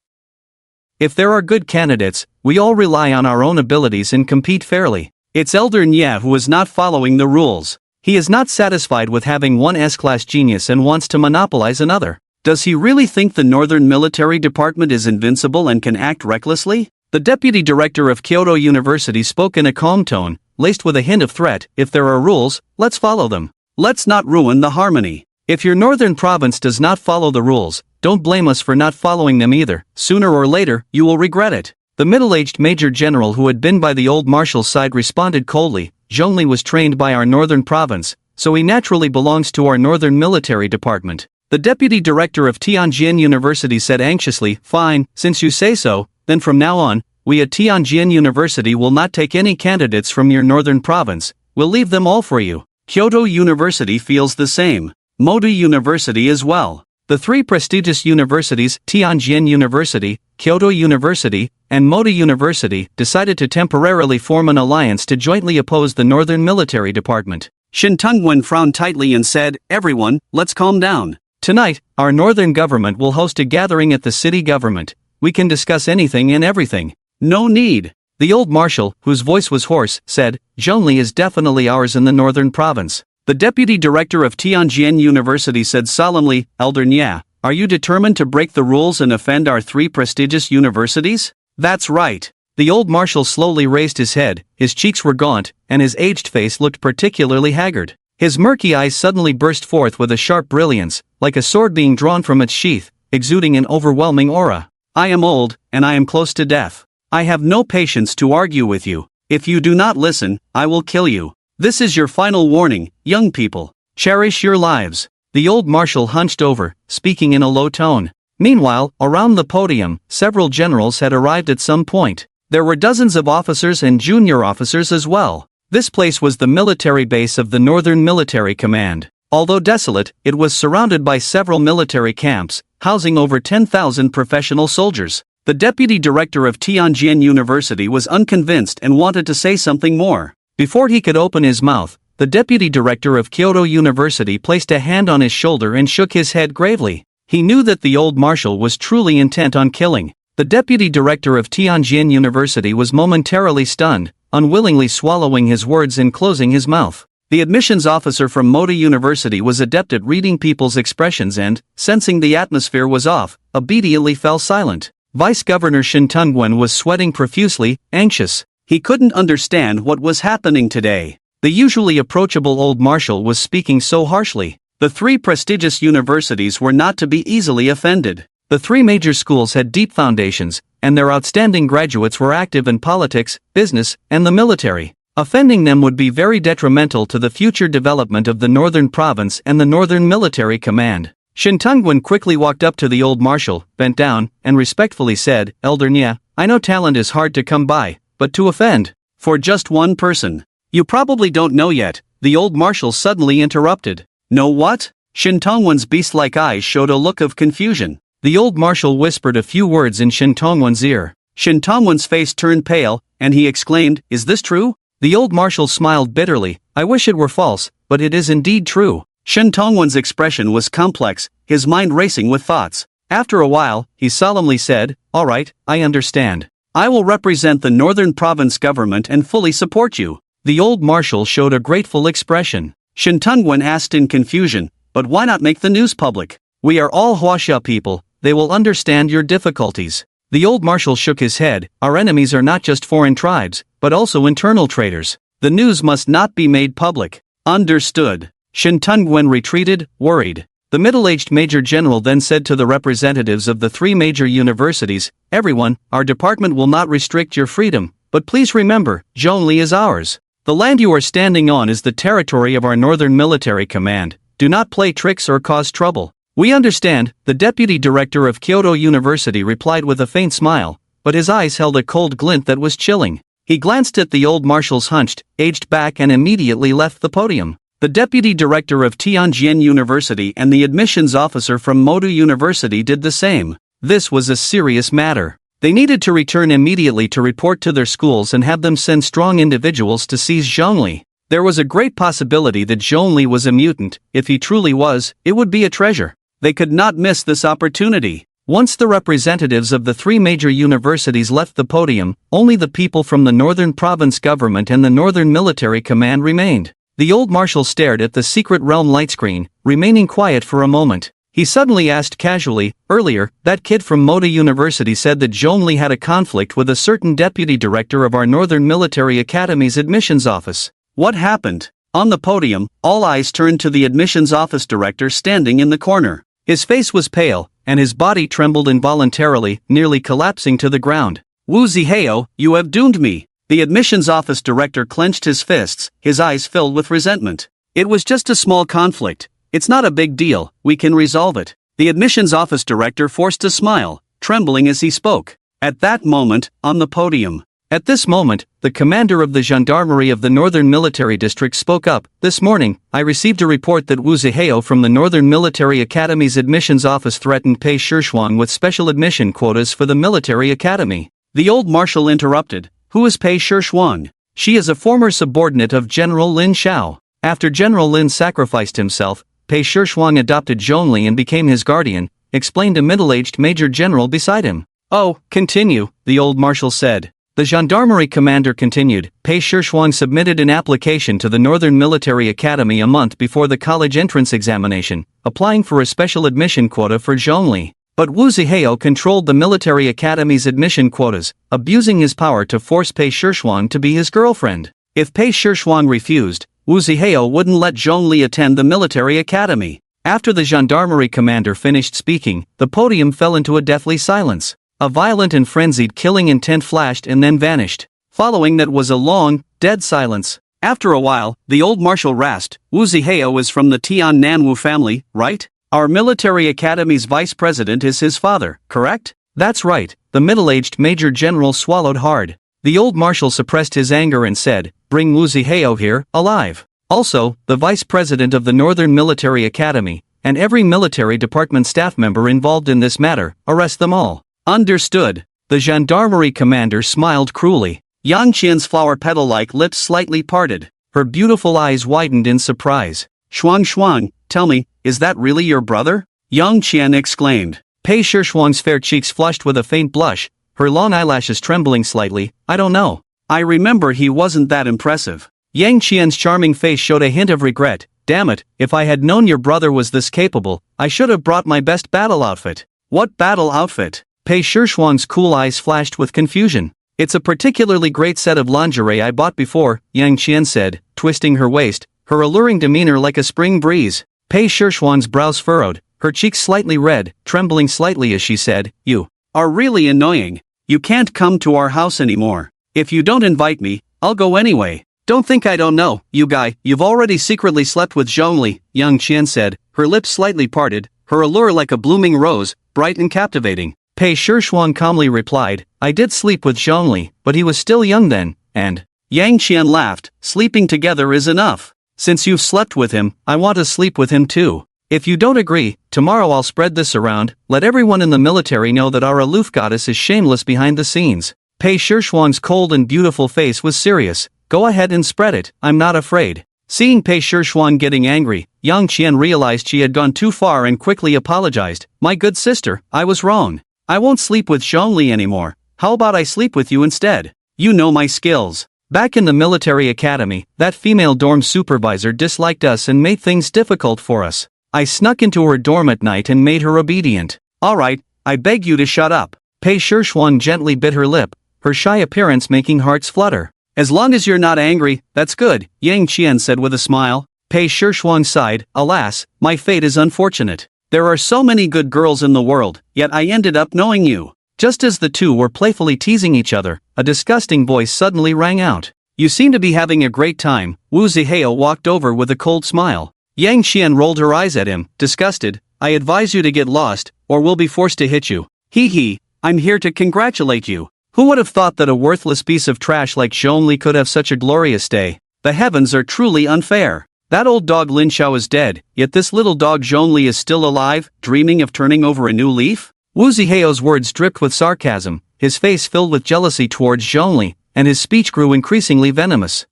S1: If there are good candidates, we all rely on our own abilities and compete fairly. It's Elder Nya who is not following the rules. He is not satisfied with having one S-class genius and wants to monopolize another. Does he really think the Northern Military Department is invincible and can act recklessly?" The deputy director of Kyoto University spoke in a calm tone, laced with a hint of threat. "If there are rules, let's follow them. Let's not ruin the harmony. If your northern province does not follow the rules, don't blame us for not following them either. Sooner or later, you will regret it." The middle-aged major general who had been by the old marshal's side responded coldly, "Zhongli was trained by our northern province, so he naturally belongs to our northern military department." The deputy director of Tianjin University said anxiously, "Fine, since you say so, then from now on, we at Tianjin University will not take any candidates from your northern province, we'll leave them all for you." Kyoto University feels the same. Modu University as well. The three prestigious universities, Tianjin University, Kyoto University, and Modu University, decided to temporarily form an alliance to jointly oppose the Northern Military Department. Shintungwen frowned tightly and said, "Everyone, let's calm down. Tonight, our northern government will host a gathering at the city government. We can discuss anything and everything." "No need." The old marshal, whose voice was hoarse, said, "Zhongli is definitely ours in the northern province." The deputy director of Tianjin University said solemnly, "Elder Nya, are you determined to break the rules and offend our three prestigious universities?" "That's right." The old marshal slowly raised his head, his cheeks were gaunt, and his aged face looked particularly haggard. His murky eyes suddenly burst forth with a sharp brilliance, like a sword being drawn from its sheath, exuding an overwhelming aura. "I am old, and I am close to death. I have no patience to argue with you. If you do not listen, I will kill you. This is your final warning, young people. Cherish your lives." The old marshal hunched over, speaking in a low tone. Meanwhile, around the podium, several generals had arrived at some point. There were dozens of officers and junior officers as well. This place was the military base of the Northern Military Command. Although desolate, it was surrounded by several military camps, housing over 10,000 professional soldiers. The deputy director of Tianjin University was unconvinced and wanted to say something more. Before he could open his mouth, the deputy director of Kyoto University placed a hand on his shoulder and shook his head gravely. He knew that the old marshal was truly intent on killing. The deputy director of Tianjin University was momentarily stunned, unwillingly swallowing his words and closing his mouth. The admissions officer from Moda University was adept at reading people's expressions and, sensing the atmosphere was off, obediently fell silent. Vice Governor Shintungwen was sweating profusely, anxious. He couldn't understand what was happening today. The usually approachable old marshal was speaking so harshly. The three prestigious universities were not to be easily offended. The three major schools had deep foundations, and their outstanding graduates were active in politics, business, and the military. Offending them would be very detrimental to the future development of the Northern Province and the Northern Military Command. Shintungwen quickly walked up to the old marshal, bent down, and respectfully said, "Elder Nya, I know talent is hard to come by, but to offend, for just one person. You probably don't know yet," the old marshal suddenly interrupted. "Know what?" Shintungwen's beast-like eyes showed a look of confusion. The old marshal whispered a few words in Shintungwen's ear. Shintungwen's face turned pale, and he exclaimed, "Is this true?" The old marshal smiled bitterly. "I wish it were false, but it is indeed true." Shintungwen's expression was complex, his mind racing with thoughts. After a while, he solemnly said, "All right, I understand. I will represent the Northern Province government and fully support you." The old marshal showed a grateful expression. Shintungwen asked in confusion, "But why not make the news public? We are all Huaxia people, they will understand your difficulties. The old marshal shook his head. Our enemies are not just foreign tribes, but also internal traitors. The news must not be made public. Understood. Shin Tungwen retreated, worried. The middle-aged major general then said to the representatives of the 3 major universities, "Everyone, our department will not restrict your freedom, but please remember, Zhongli is ours. The land you are standing on is the territory of our Northern Military Command. Do not play tricks or cause trouble." "We understand," the deputy director of Kyoto University replied with a faint smile, but his eyes held a cold glint that was chilling. He glanced at the old marshals hunched, aged back and immediately left the podium. The deputy director of Tianjin University and the admissions officer from Modu University did the same. This was a serious matter. They needed to return immediately to report to their schools and have them send strong individuals to seize Zhongli. There was a great possibility that Zhongli was a mutant. If he truly was, it would be a treasure. They could not miss this opportunity. Once the representatives of the 3 major universities left the podium, only the people from the Northern Province government and the Northern Military Command remained. The old marshal stared at the secret realm light screen, remaining quiet for a moment. He suddenly asked casually, "Earlier, that kid from Moda University said that Zhongli had a conflict with a certain deputy director of our Northern Military Academy's admissions office. What happened?" On the podium, all eyes turned to the admissions office director standing in the corner. His face was pale, and his body trembled involuntarily, nearly collapsing to the ground. "Wu Zihao, you have doomed me." The admissions office director clenched his fists, his eyes filled with resentment. "It was just a small conflict. It's not a big deal, we can resolve it." The admissions office director forced a smile, trembling as he spoke. At that moment, on the podium. At this moment, the commander of the Gendarmerie of the Northern Military District spoke up. "This morning, I received a report that Wu Zihao from the Northern Military Academy's admissions office threatened Pei Shishhuang with special admission quotas for the military academy." The old marshal interrupted. "Who is Pei Shishhuang?" "She is a former subordinate of General Lin Xiao. After General Lin sacrificed himself, Pei Shishhuang adopted Zhongli and became his guardian," explained a middle-aged major general beside him. "Oh, continue," the old marshal said. The gendarmerie commander continued. "Pei Shishhuang submitted an application to the Northern Military Academy a month before the college entrance examination, applying for a special admission quota for Zhongli. But Wu Zihao controlled the military academy's admission quotas, abusing his power to force Pei Shishhuang to be his girlfriend. If Pei Shishhuang refused, Wu Zihao wouldn't let Zhongli attend the military academy." After the gendarmerie commander finished speaking, the podium fell into a deathly silence. A violent and frenzied killing intent flashed and then vanished. Following that was a long, dead silence. After a while, the old marshal rasped, "Wu Zihao is from the Tian Nanwu family, right? Our military academy's vice president is his father, correct?" "That's right." The middle-aged major general swallowed hard. The old marshal suppressed his anger and said, "Bring Wu Zihao here, alive. Also, the vice president of the Northern Military Academy, and every military department staff member involved in this matter, arrest them all." "Understood." The gendarmerie commander smiled cruelly. Yang Qian's flower petal-like lips slightly parted. Her beautiful eyes widened in surprise. Shuang, tell me, is that really your brother?" Yang Qian exclaimed. Pei Shishhuang's fair cheeks flushed with a faint blush, her long eyelashes trembling slightly. "I don't know. I remember he wasn't that impressive." Yang Qian's charming face showed a hint of regret. "Damn it, if I had known your brother was this capable, I should have brought my best battle outfit." "What battle outfit?" Pei Shishhuang's cool eyes flashed with confusion. "It's a particularly great set of lingerie I bought before," Yang Qian said, twisting her waist, her alluring demeanor like a spring breeze. Pei Shishhuang's brows furrowed, her cheeks slightly red, trembling slightly as she said, "You are really annoying. You can't come to our house anymore. If you don't invite me, I'll go anyway." "Don't think I don't know, you guy, you've already secretly slept with Zhongli," Yang Qian said, her lips slightly parted, her allure like a blooming rose, bright and captivating. Pei Shishhuang calmly replied, "I did sleep with Zhongli, but he was still young then, and..." Yang Qian laughed, "Sleeping together is enough. Since you've slept with him, I want to sleep with him too. If you don't agree, tomorrow I'll spread this around, let everyone in the military know that our aloof goddess is shameless behind the scenes." Pei Shishhuang's cold and beautiful face was serious. "Go ahead and spread it, I'm not afraid." Seeing Pei Shishhuang getting angry, Yang Qian realized she had gone too far and quickly apologized. "My good sister, I was wrong. I won't sleep with Zhongli anymore. How about I sleep with you instead? You know my skills." Back in the military academy, that female dorm supervisor disliked us and made things difficult for us. I snuck into her dorm at night and made her obedient. "Alright, I beg you to shut up. Pei Shuang gently bit her lip, her shy appearance making hearts flutter. As long as you're not angry, that's good, Yang Qian said with a smile. Pei Shuang sighed, alas, my fate is unfortunate. There are so many good girls in the world, yet I ended up knowing you. Just as the two were playfully teasing each other, a disgusting voice suddenly rang out. You seem to be having a great time. Wu Zihao walked over with a cold smile. Yang Qian rolled her eyes at him, disgusted. I advise you to get lost, or we'll be forced to hit you. Hee hee, I'm here to congratulate you. Who would have thought that a worthless piece of trash like Zhongli could have such a glorious day? The heavens are truly unfair. That old dog Lin Xiao is dead, yet this little dog Zhongli is still alive, dreaming of turning over a new leaf? Wu Zihao's words dripped with sarcasm, his face filled with jealousy towards Zhongli, and his speech grew increasingly venomous.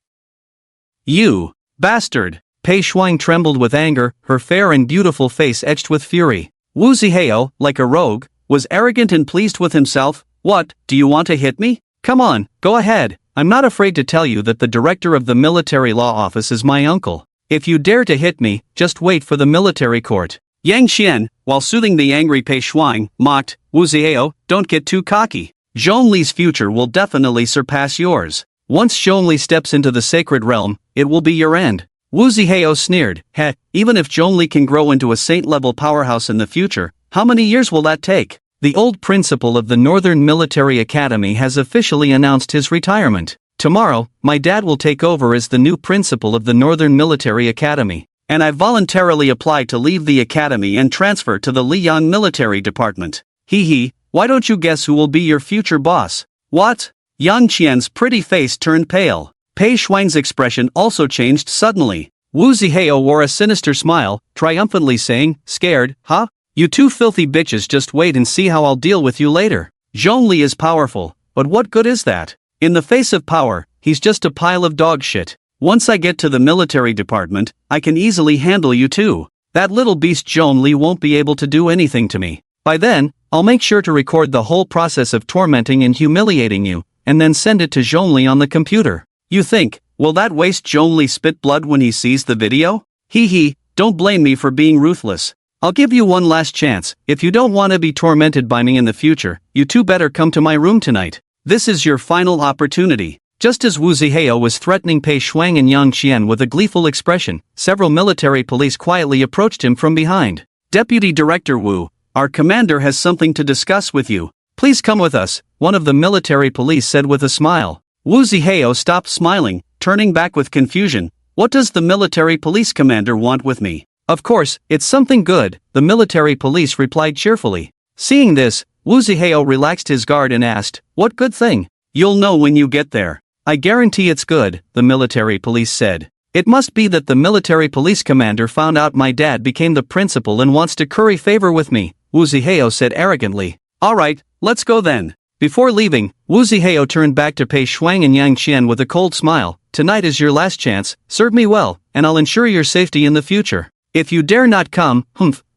S1: You bastard! Pei Shuang trembled with anger, her fair and beautiful face etched with fury. Wu Zihao, like a rogue, was arrogant and pleased with himself. What, do you want to hit me? Come on, go ahead. I'm not afraid to tell you that the director of the military law office is my uncle. If you dare to hit me, just wait for the military court. Yang Qian, while soothing the angry Pei Shuang, mocked, Wu Zihao, don't get too cocky. Zhongli's future will definitely surpass yours. Once Zhongli steps into the sacred realm, it will be your end. Wu Zihao sneered, heh, even if Zhongli can grow into a saint-level powerhouse in the future, how many years will that take? The old principal of the Northern Military Academy has officially announced his retirement. Tomorrow, my dad will take over as the new principal of the Northern Military Academy, and I voluntarily applied to leave the academy and transfer to the Liang Military Department. Hee hee, why don't you guess who will be your future boss? What? Yang Qian's pretty face turned pale. Pei Shuang's expression also changed suddenly. Wu Zihao wore a sinister smile, triumphantly saying, scared, huh? You two filthy bitches, just wait and see how I'll deal with you later. Zhongli is powerful, but what good is that? In the face of power, he's just a pile of dog shit. Once I get to the military department, I can easily handle you too. That little beast Zhongli won't be able to do anything to me. By then, I'll make sure to record the whole process of tormenting and humiliating you, and then send it to Zhongli on the computer. You think, will that waste Zhongli spit blood when he sees the video? Hee hee, don't blame me for being ruthless. I'll give you one last chance. If you don't want to be tormented by me in the future, you two better come to my room tonight. This is your final opportunity. Just as Wu Zihao was threatening Pei Shuang and Yang Qian with a gleeful expression, several military police quietly approached him from behind. Deputy Director Wu, our commander has something to discuss with you. Please come with us, one of the military police said with a smile. Wu Zihao stopped smiling, turning back with confusion. What does the military police commander want with me? Of course, it's something good, the military police replied cheerfully. Seeing this, Wu Zihao relaxed his guard and asked, what good thing? You'll know when you get there. I guarantee it's good, the military police said. It must be that the military police commander found out my dad became the principal and wants to curry favor with me, Wu Zihao said arrogantly. Alright, let's go then. Before leaving, Wu Zihao turned back to Pei Shuang and Yang Qian with a cold smile. Tonight is your last chance, serve me well, and I'll ensure your safety in the future. If you dare not come,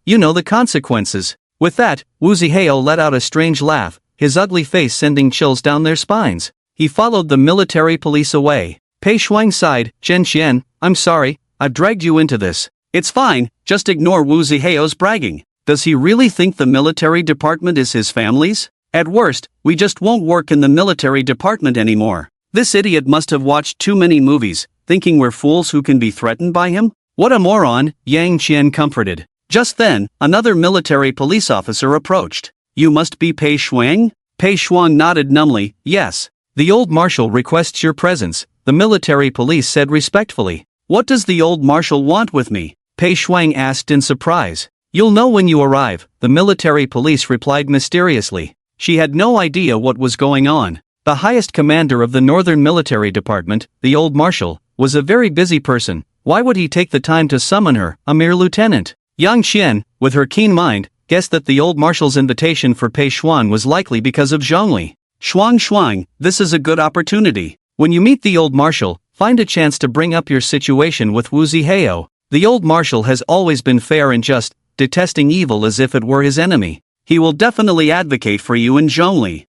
S1: you know the consequences. With that, Wu Zihao let out a strange laugh, his ugly face sending chills down their spines. He followed the military police away. Pei Shuang sighed, Zhen Qian, I'm sorry, I've dragged you into this. It's fine, just ignore Wu Zihao's bragging. Does he really think the military department is his family's? At worst, we just won't work in the military department anymore. This idiot must have watched too many movies, thinking we're fools who can be threatened by him? What a moron, Yang Qian comforted. Just then, another military police officer approached. You must be Pei Shuang? Pei Shuang nodded numbly, yes. The old marshal requests your presence, the military police said respectfully. What does the old marshal want with me? Pei Shuang asked in surprise. You'll know when you arrive, the military police replied mysteriously. She had no idea what was going on. The highest commander of the Northern Military Department, the old marshal, was a very busy person. Why would he take the time to summon her, a mere lieutenant? Yang Qian, with her keen mind, guessed that the old marshal's invitation for Pei Shuang was likely because of Zhongli. Shuang, this is a good opportunity. When you meet the old marshal, find a chance to bring up your situation with Wu Zihao. The old marshal has always been fair and just, detesting evil as if it were his enemy. He will definitely advocate for you and Zhongli.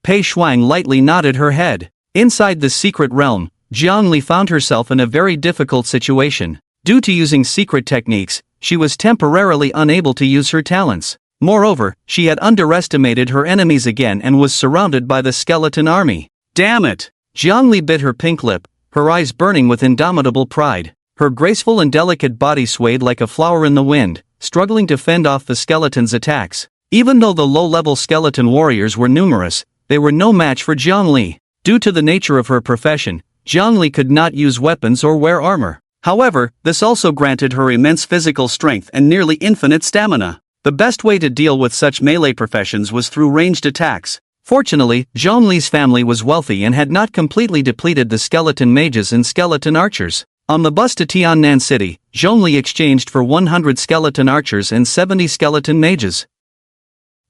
S1: Pei Shuang lightly nodded her head. Inside the secret realm, Zhongli found herself in a very difficult situation. Due to using secret techniques, she was temporarily unable to use her talents. Moreover, she had underestimated her enemies again and was surrounded by the skeleton army. Damn it! Zhongli bit her pink lip, her eyes burning with indomitable pride. Her graceful and delicate body swayed like a flower in the wind, struggling to fend off the skeleton's attacks. Even though the low-level skeleton warriors were numerous, they were no match for Zhongli. Due to the nature of her profession, Zhongli could not use weapons or wear armor. However, this also granted her immense physical strength and nearly infinite stamina. The best way to deal with such melee professions was through ranged attacks. Fortunately, Zhongli's family was wealthy and had not completely depleted the skeleton mages and skeleton archers. On the bus to Tiannan City, Zhongli exchanged for 100 skeleton archers and 70 skeleton mages.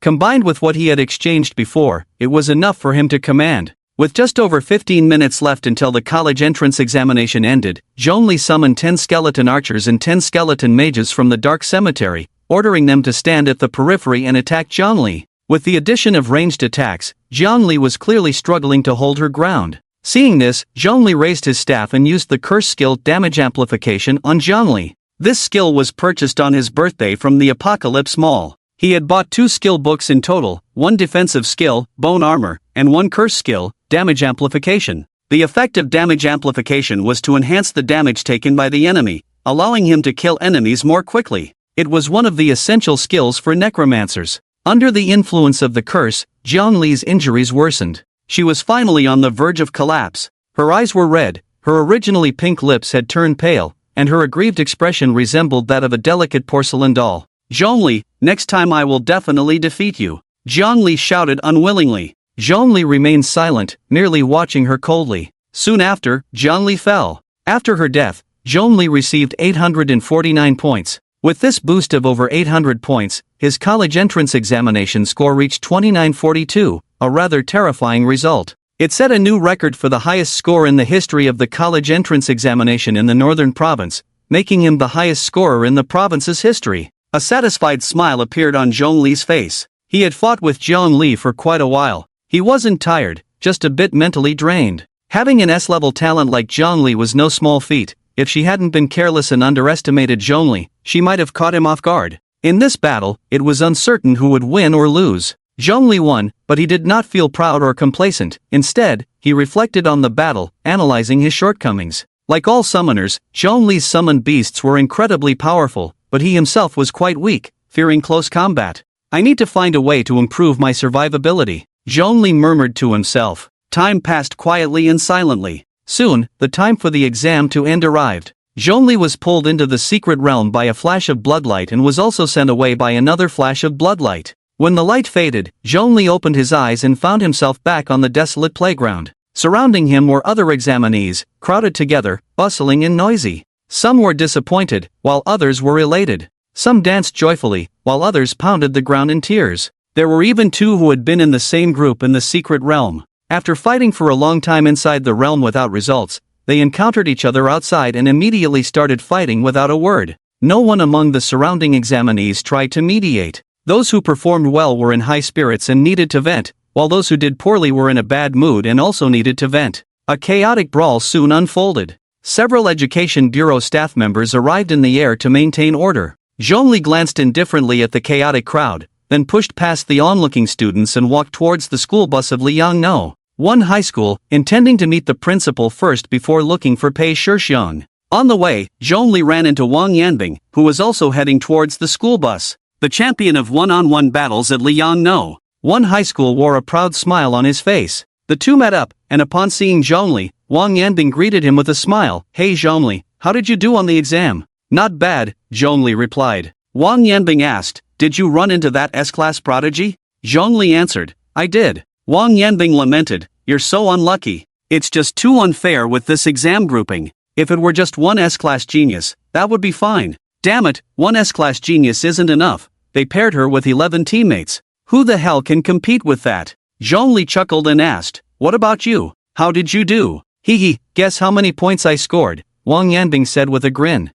S1: Combined with what he had exchanged before, it was enough for him to command. With just over 15 minutes left until the college entrance examination ended, Zhongli summoned 10 skeleton archers and 10 skeleton mages from the dark cemetery, ordering them to stand at the periphery and attack Zhongli. With the addition of ranged attacks, Zhongli was clearly struggling to hold her ground. Seeing this, Zhongli raised his staff and used the curse skill damage amplification on Zhongli. This skill was purchased on his birthday from the Apocalypse Mall. He had bought 2 skill books in total, 1 defensive skill, bone armor, and 1 curse skill, damage amplification. The effect of damage amplification was to enhance the damage taken by the enemy, allowing him to kill enemies more quickly. It was one of the essential skills for necromancers. Under the influence of the curse, Zhongli's injuries worsened. She was finally on the verge of collapse. Her eyes were red, her originally pink lips had turned pale, and her aggrieved expression resembled that of a delicate porcelain doll. Zhongli, next time I will definitely defeat you. Zhongli shouted unwillingly. Zhongli remained silent, merely watching her coldly. Soon after, Zhongli fell. After her death, Zhongli received 849 points. With this boost of over 800 points, his college entrance examination score reached 2942, a rather terrifying result. It set a new record for the highest score in the history of the college entrance examination in the northern province, making him the highest scorer in the province's history. A satisfied smile appeared on Zhongli's face. He had fought with Zhongli for quite a while. He wasn't tired, just a bit mentally drained. Having an S-level talent like Zhongli was no small feat. If she hadn't been careless and underestimated Zhongli, she might have caught him off guard. In this battle, it was uncertain who would win or lose. Zhongli won, but he did not feel proud or complacent. Instead, he reflected on the battle, analyzing his shortcomings. Like all summoners, Zhongli's summoned beasts were incredibly powerful, but he himself was quite weak, fearing close combat. I need to find a way to improve my survivability, Zhongli murmured to himself. Time passed quietly and silently. Soon, the time for the exam to end arrived. Zhongli was pulled into the secret realm by a flash of bloodlight and was also sent away by another flash of bloodlight. When the light faded, Zhongli opened his eyes and found himself back on the desolate playground. Surrounding him were other examinees, crowded together, bustling and noisy. Some were disappointed, while others were elated. Some danced joyfully, while others pounded the ground in tears. There were even 2 who had been in the same group in the secret realm. After fighting for a long time inside the realm without results, they encountered each other outside and immediately started fighting without a word. No one among the surrounding examinees tried to mediate. Those who performed well were in high spirits and needed to vent, while those who did poorly were in a bad mood and also needed to vent. A chaotic brawl soon unfolded. Several Education Bureau staff members arrived in the air to maintain order. Zhongli glanced indifferently at the chaotic crowd, then pushed past the onlooking students and walked towards the school bus of Liangno, one high school, intending to meet the principal first before looking for Pei Shixiang. On the way, Zhongli ran into Wang Yanbing, who was also heading towards the school bus. The champion of one-on-one battles at Liangno. One high school wore a proud smile on his face. The two met up, and upon seeing Zhongli, Wang Yanbing greeted him with a smile. Hey Zhongli, how did you do on the exam? Not bad, Zhongli replied. Wang Yanbing asked, did you run into that S-class prodigy? Zhongli answered, I did. Wang Yanbing lamented, you're so unlucky. It's just too unfair with this exam grouping. If it were just one S-class genius, that would be fine. Damn it, one S-class genius isn't enough. They paired her with 11 teammates. Who the hell can compete with that? Zhongli chuckled and asked, what about you? How did you do? Hee, guess how many points I scored? Wang Yanbing said with a grin.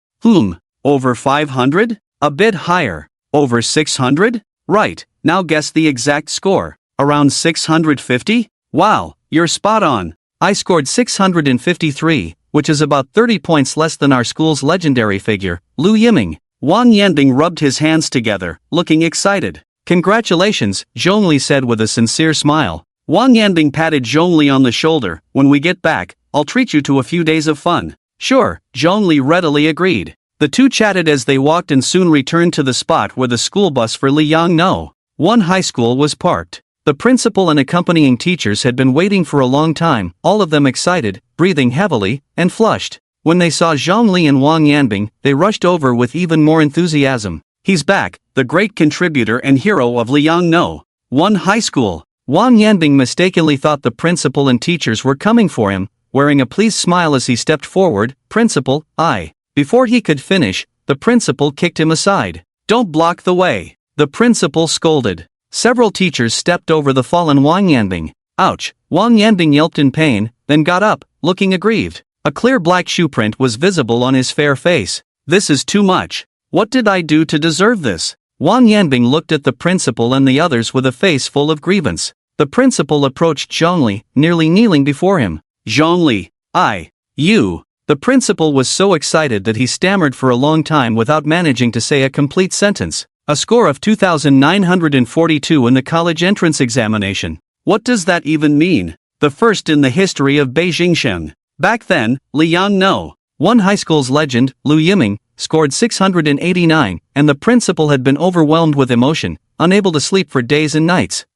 S1: Over 500? A bit higher. Over 600? Right, now guess the exact score. Around 650? Wow, you're spot on. I scored 653, which is about 30 points less than our school's legendary figure, Lu Yiming. Wang Yanbing rubbed his hands together, looking excited. Congratulations, Zhongli said with a sincere smile. Wang Yanbing patted Zhongli on the shoulder. When we get back, I'll treat you to a few days of fun. Sure, Zhongli readily agreed. The two chatted as they walked and soon returned to the spot where the school bus for Liangno One High School was parked. The principal and accompanying teachers had been waiting for a long time, all of them excited, breathing heavily, and flushed. When they saw Zhongli and Wang Yanbing, they rushed over with even more enthusiasm. He's back, the great contributor and hero of Liangno One High School. Wang Yanbing mistakenly thought the principal and teachers were coming for him, wearing a pleased smile as he stepped forward. Principal, I. Before he could finish, the principal kicked him aside. Don't block the way, the principal scolded. Several teachers stepped over the fallen Wang Yanbing. Ouch, Wang Yanbing yelped in pain, then got up, looking aggrieved. A clear black shoe print was visible on his fair face. This is too much. What did I do to deserve this? Wang Yanbing looked at the principal and the others with a face full of grievance. The principal approached Zhongli, nearly kneeling before him. Zhongli, you. The principal was so excited that he stammered for a long time without managing to say a complete sentence. A score of 2,942 in the college entrance examination. What does that even mean? The first in the history of Beijing. Back then, Liangno One High School's legend, Lu Yiming, scored 689, and the principal had been overwhelmed with emotion, unable to sleep for days and nights.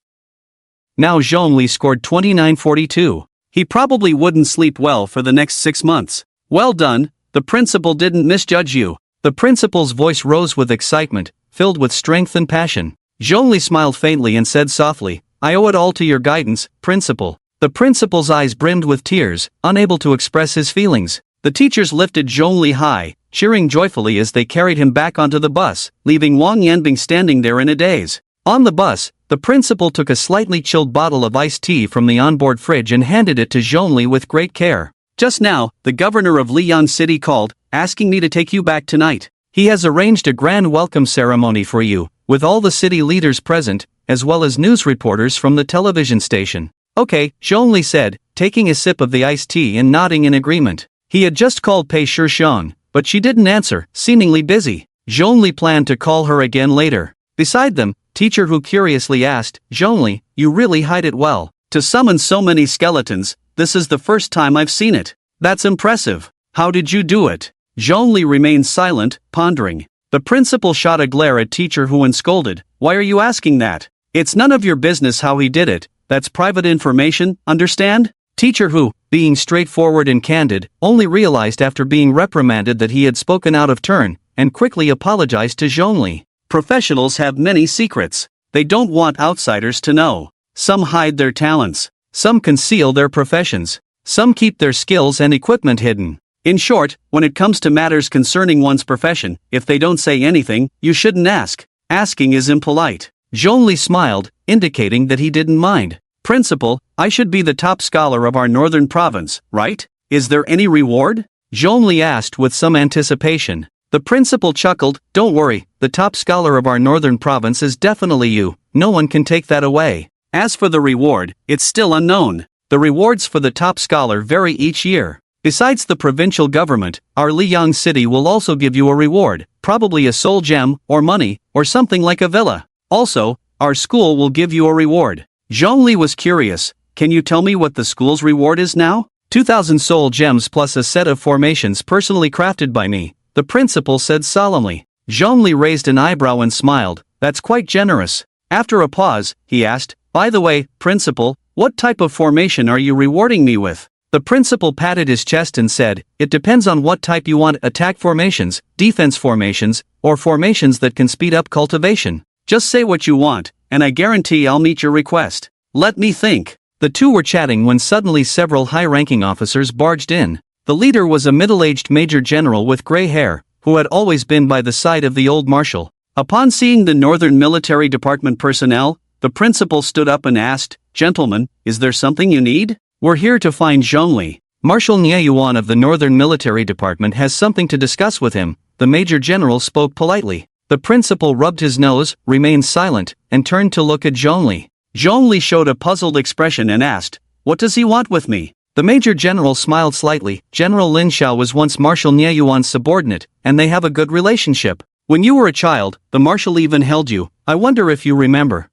S1: Now Zhongli scored 2942. He probably wouldn't sleep well for the next 6 months. Well done, the principal didn't misjudge you. The principal's voice rose with excitement, filled with strength and passion. Zhongli smiled faintly and said softly, I owe it all to your guidance, principal. The principal's eyes brimmed with tears, unable to express his feelings. The teachers lifted Zhongli high, cheering joyfully as they carried him back onto the bus, leaving Wang Yanbing standing there in a daze. On the bus, the principal took a slightly chilled bottle of iced tea from the onboard fridge and handed it to Zhongli with great care. Just now, the governor of Liyan City called, asking me to take you back tonight. He has arranged a grand welcome ceremony for you, with all the city leaders present, as well as news reporters from the television station. Okay, Zhongli said, taking a sip of the iced tea and nodding in agreement. He had just called Pei Shishang, but she didn't answer, seemingly busy. Zhongli planned to call her again later. Beside them, Teacher Hu curiously asked, Zhongli, you really hide it well. To summon so many skeletons, this is the first time I've seen it. That's impressive. How did you do it? Zhongli remained silent, pondering. The principal shot a glare at Teacher Hu and scolded, Why are you asking that? It's none of your business how he did it. That's private information, understand? Teacher Hu, being straightforward and candid, only realized after being reprimanded that he had spoken out of turn, and quickly apologized to Zhongli. Professionals have many secrets. They don't want outsiders to know. Some hide their talents. Some conceal their professions. Some keep their skills and equipment hidden. In short, when it comes to matters concerning one's profession, if they don't say anything, you shouldn't ask. Asking is impolite. Zhongli smiled, indicating that he didn't mind. Principal, I should be the top scholar of our northern province, right? Is there any reward? Zhongli asked with some anticipation. The principal chuckled, Don't worry, the top scholar of our northern province is definitely you. No one can take that away. As for the reward, it's still unknown. The rewards for the top scholar vary each year. Besides the provincial government, our Liyang city will also give you a reward, probably a soul gem, or money, or something like a villa. Also, our school will give you a reward. Zhongli was curious, can you tell me what the school's reward is now? 2,000 soul gems plus a set of formations personally crafted by me, the principal said solemnly. Zhongli raised an eyebrow and smiled, that's quite generous. After a pause, he asked, By the way, principal, what type of formation are you rewarding me with? The principal patted his chest and said, It depends on what type you want, attack formations, defense formations, or formations that can speed up cultivation. Just say what you want, and I guarantee I'll meet your request. Let me think. The two were chatting when suddenly several high-ranking officers barged in. The leader was a middle-aged major general with gray hair, who had always been by the side of the old marshal. Upon seeing the Northern Military Department personnel, the principal stood up and asked, Gentlemen, is there something you need? We're here to find Zhongli. Marshal Nie Yuan of the Northern Military Department has something to discuss with him, the major general spoke politely. The principal rubbed his nose, remained silent, and turned to look at Zhongli. Zhongli showed a puzzled expression and asked, What does he want with me? The major general smiled slightly. General Lin Xiao was once Marshal Nie Yuan's subordinate, and they have a good relationship. When you were a child, the marshal even held you. I wonder if you remember.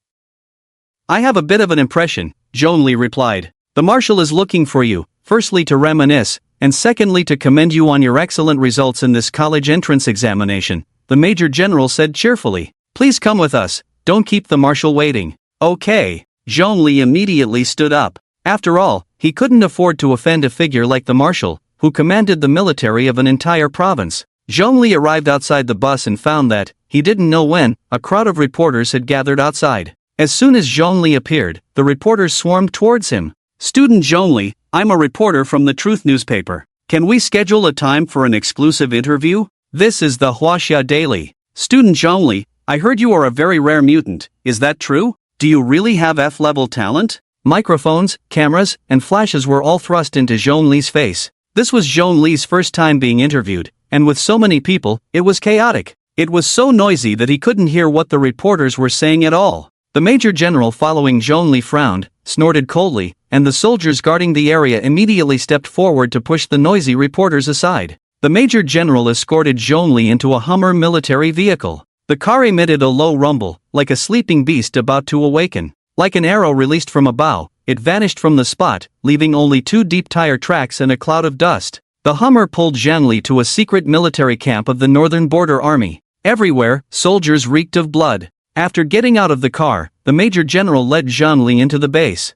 S1: I have a bit of an impression, Zhongli replied. The marshal is looking for you, firstly to reminisce, and secondly to commend you on your excellent results in this college entrance examination, the Major General said cheerfully. Please come with us, don't keep the marshal waiting. Okay. Zhongli immediately stood up. After all, he couldn't afford to offend a figure like the marshal, who commanded the military of an entire province. Zhongli arrived outside the bus and found that, he didn't know when, a crowd of reporters had gathered outside. As soon as Zhongli appeared, the reporters swarmed towards him. Student Zhongli, I'm a reporter from the Truth newspaper. Can we schedule a time for an exclusive interview? This is the Huaxia Daily. Student Zhongli, I heard you are a very rare mutant, is that true? Do you really have F-level talent? Microphones, cameras, and flashes were all thrust into Zhongli's face. This was Zhongli's first time being interviewed, and with so many people, it was chaotic. It was so noisy that he couldn't hear what the reporters were saying at all. The Major General following Zhongli frowned, snorted coldly, and the soldiers guarding the area immediately stepped forward to push the noisy reporters aside. The Major General escorted Zhongli into a Hummer military vehicle. The car emitted a low rumble, like a sleeping beast about to awaken. Like an arrow released from a bow, it vanished from the spot, leaving only 2 deep tire tracks and a cloud of dust. The Hummer pulled Zhongli to a secret military camp of the Northern Border Army. Everywhere, soldiers reeked of blood. After getting out of the car, the Major General led Zhongli into the base.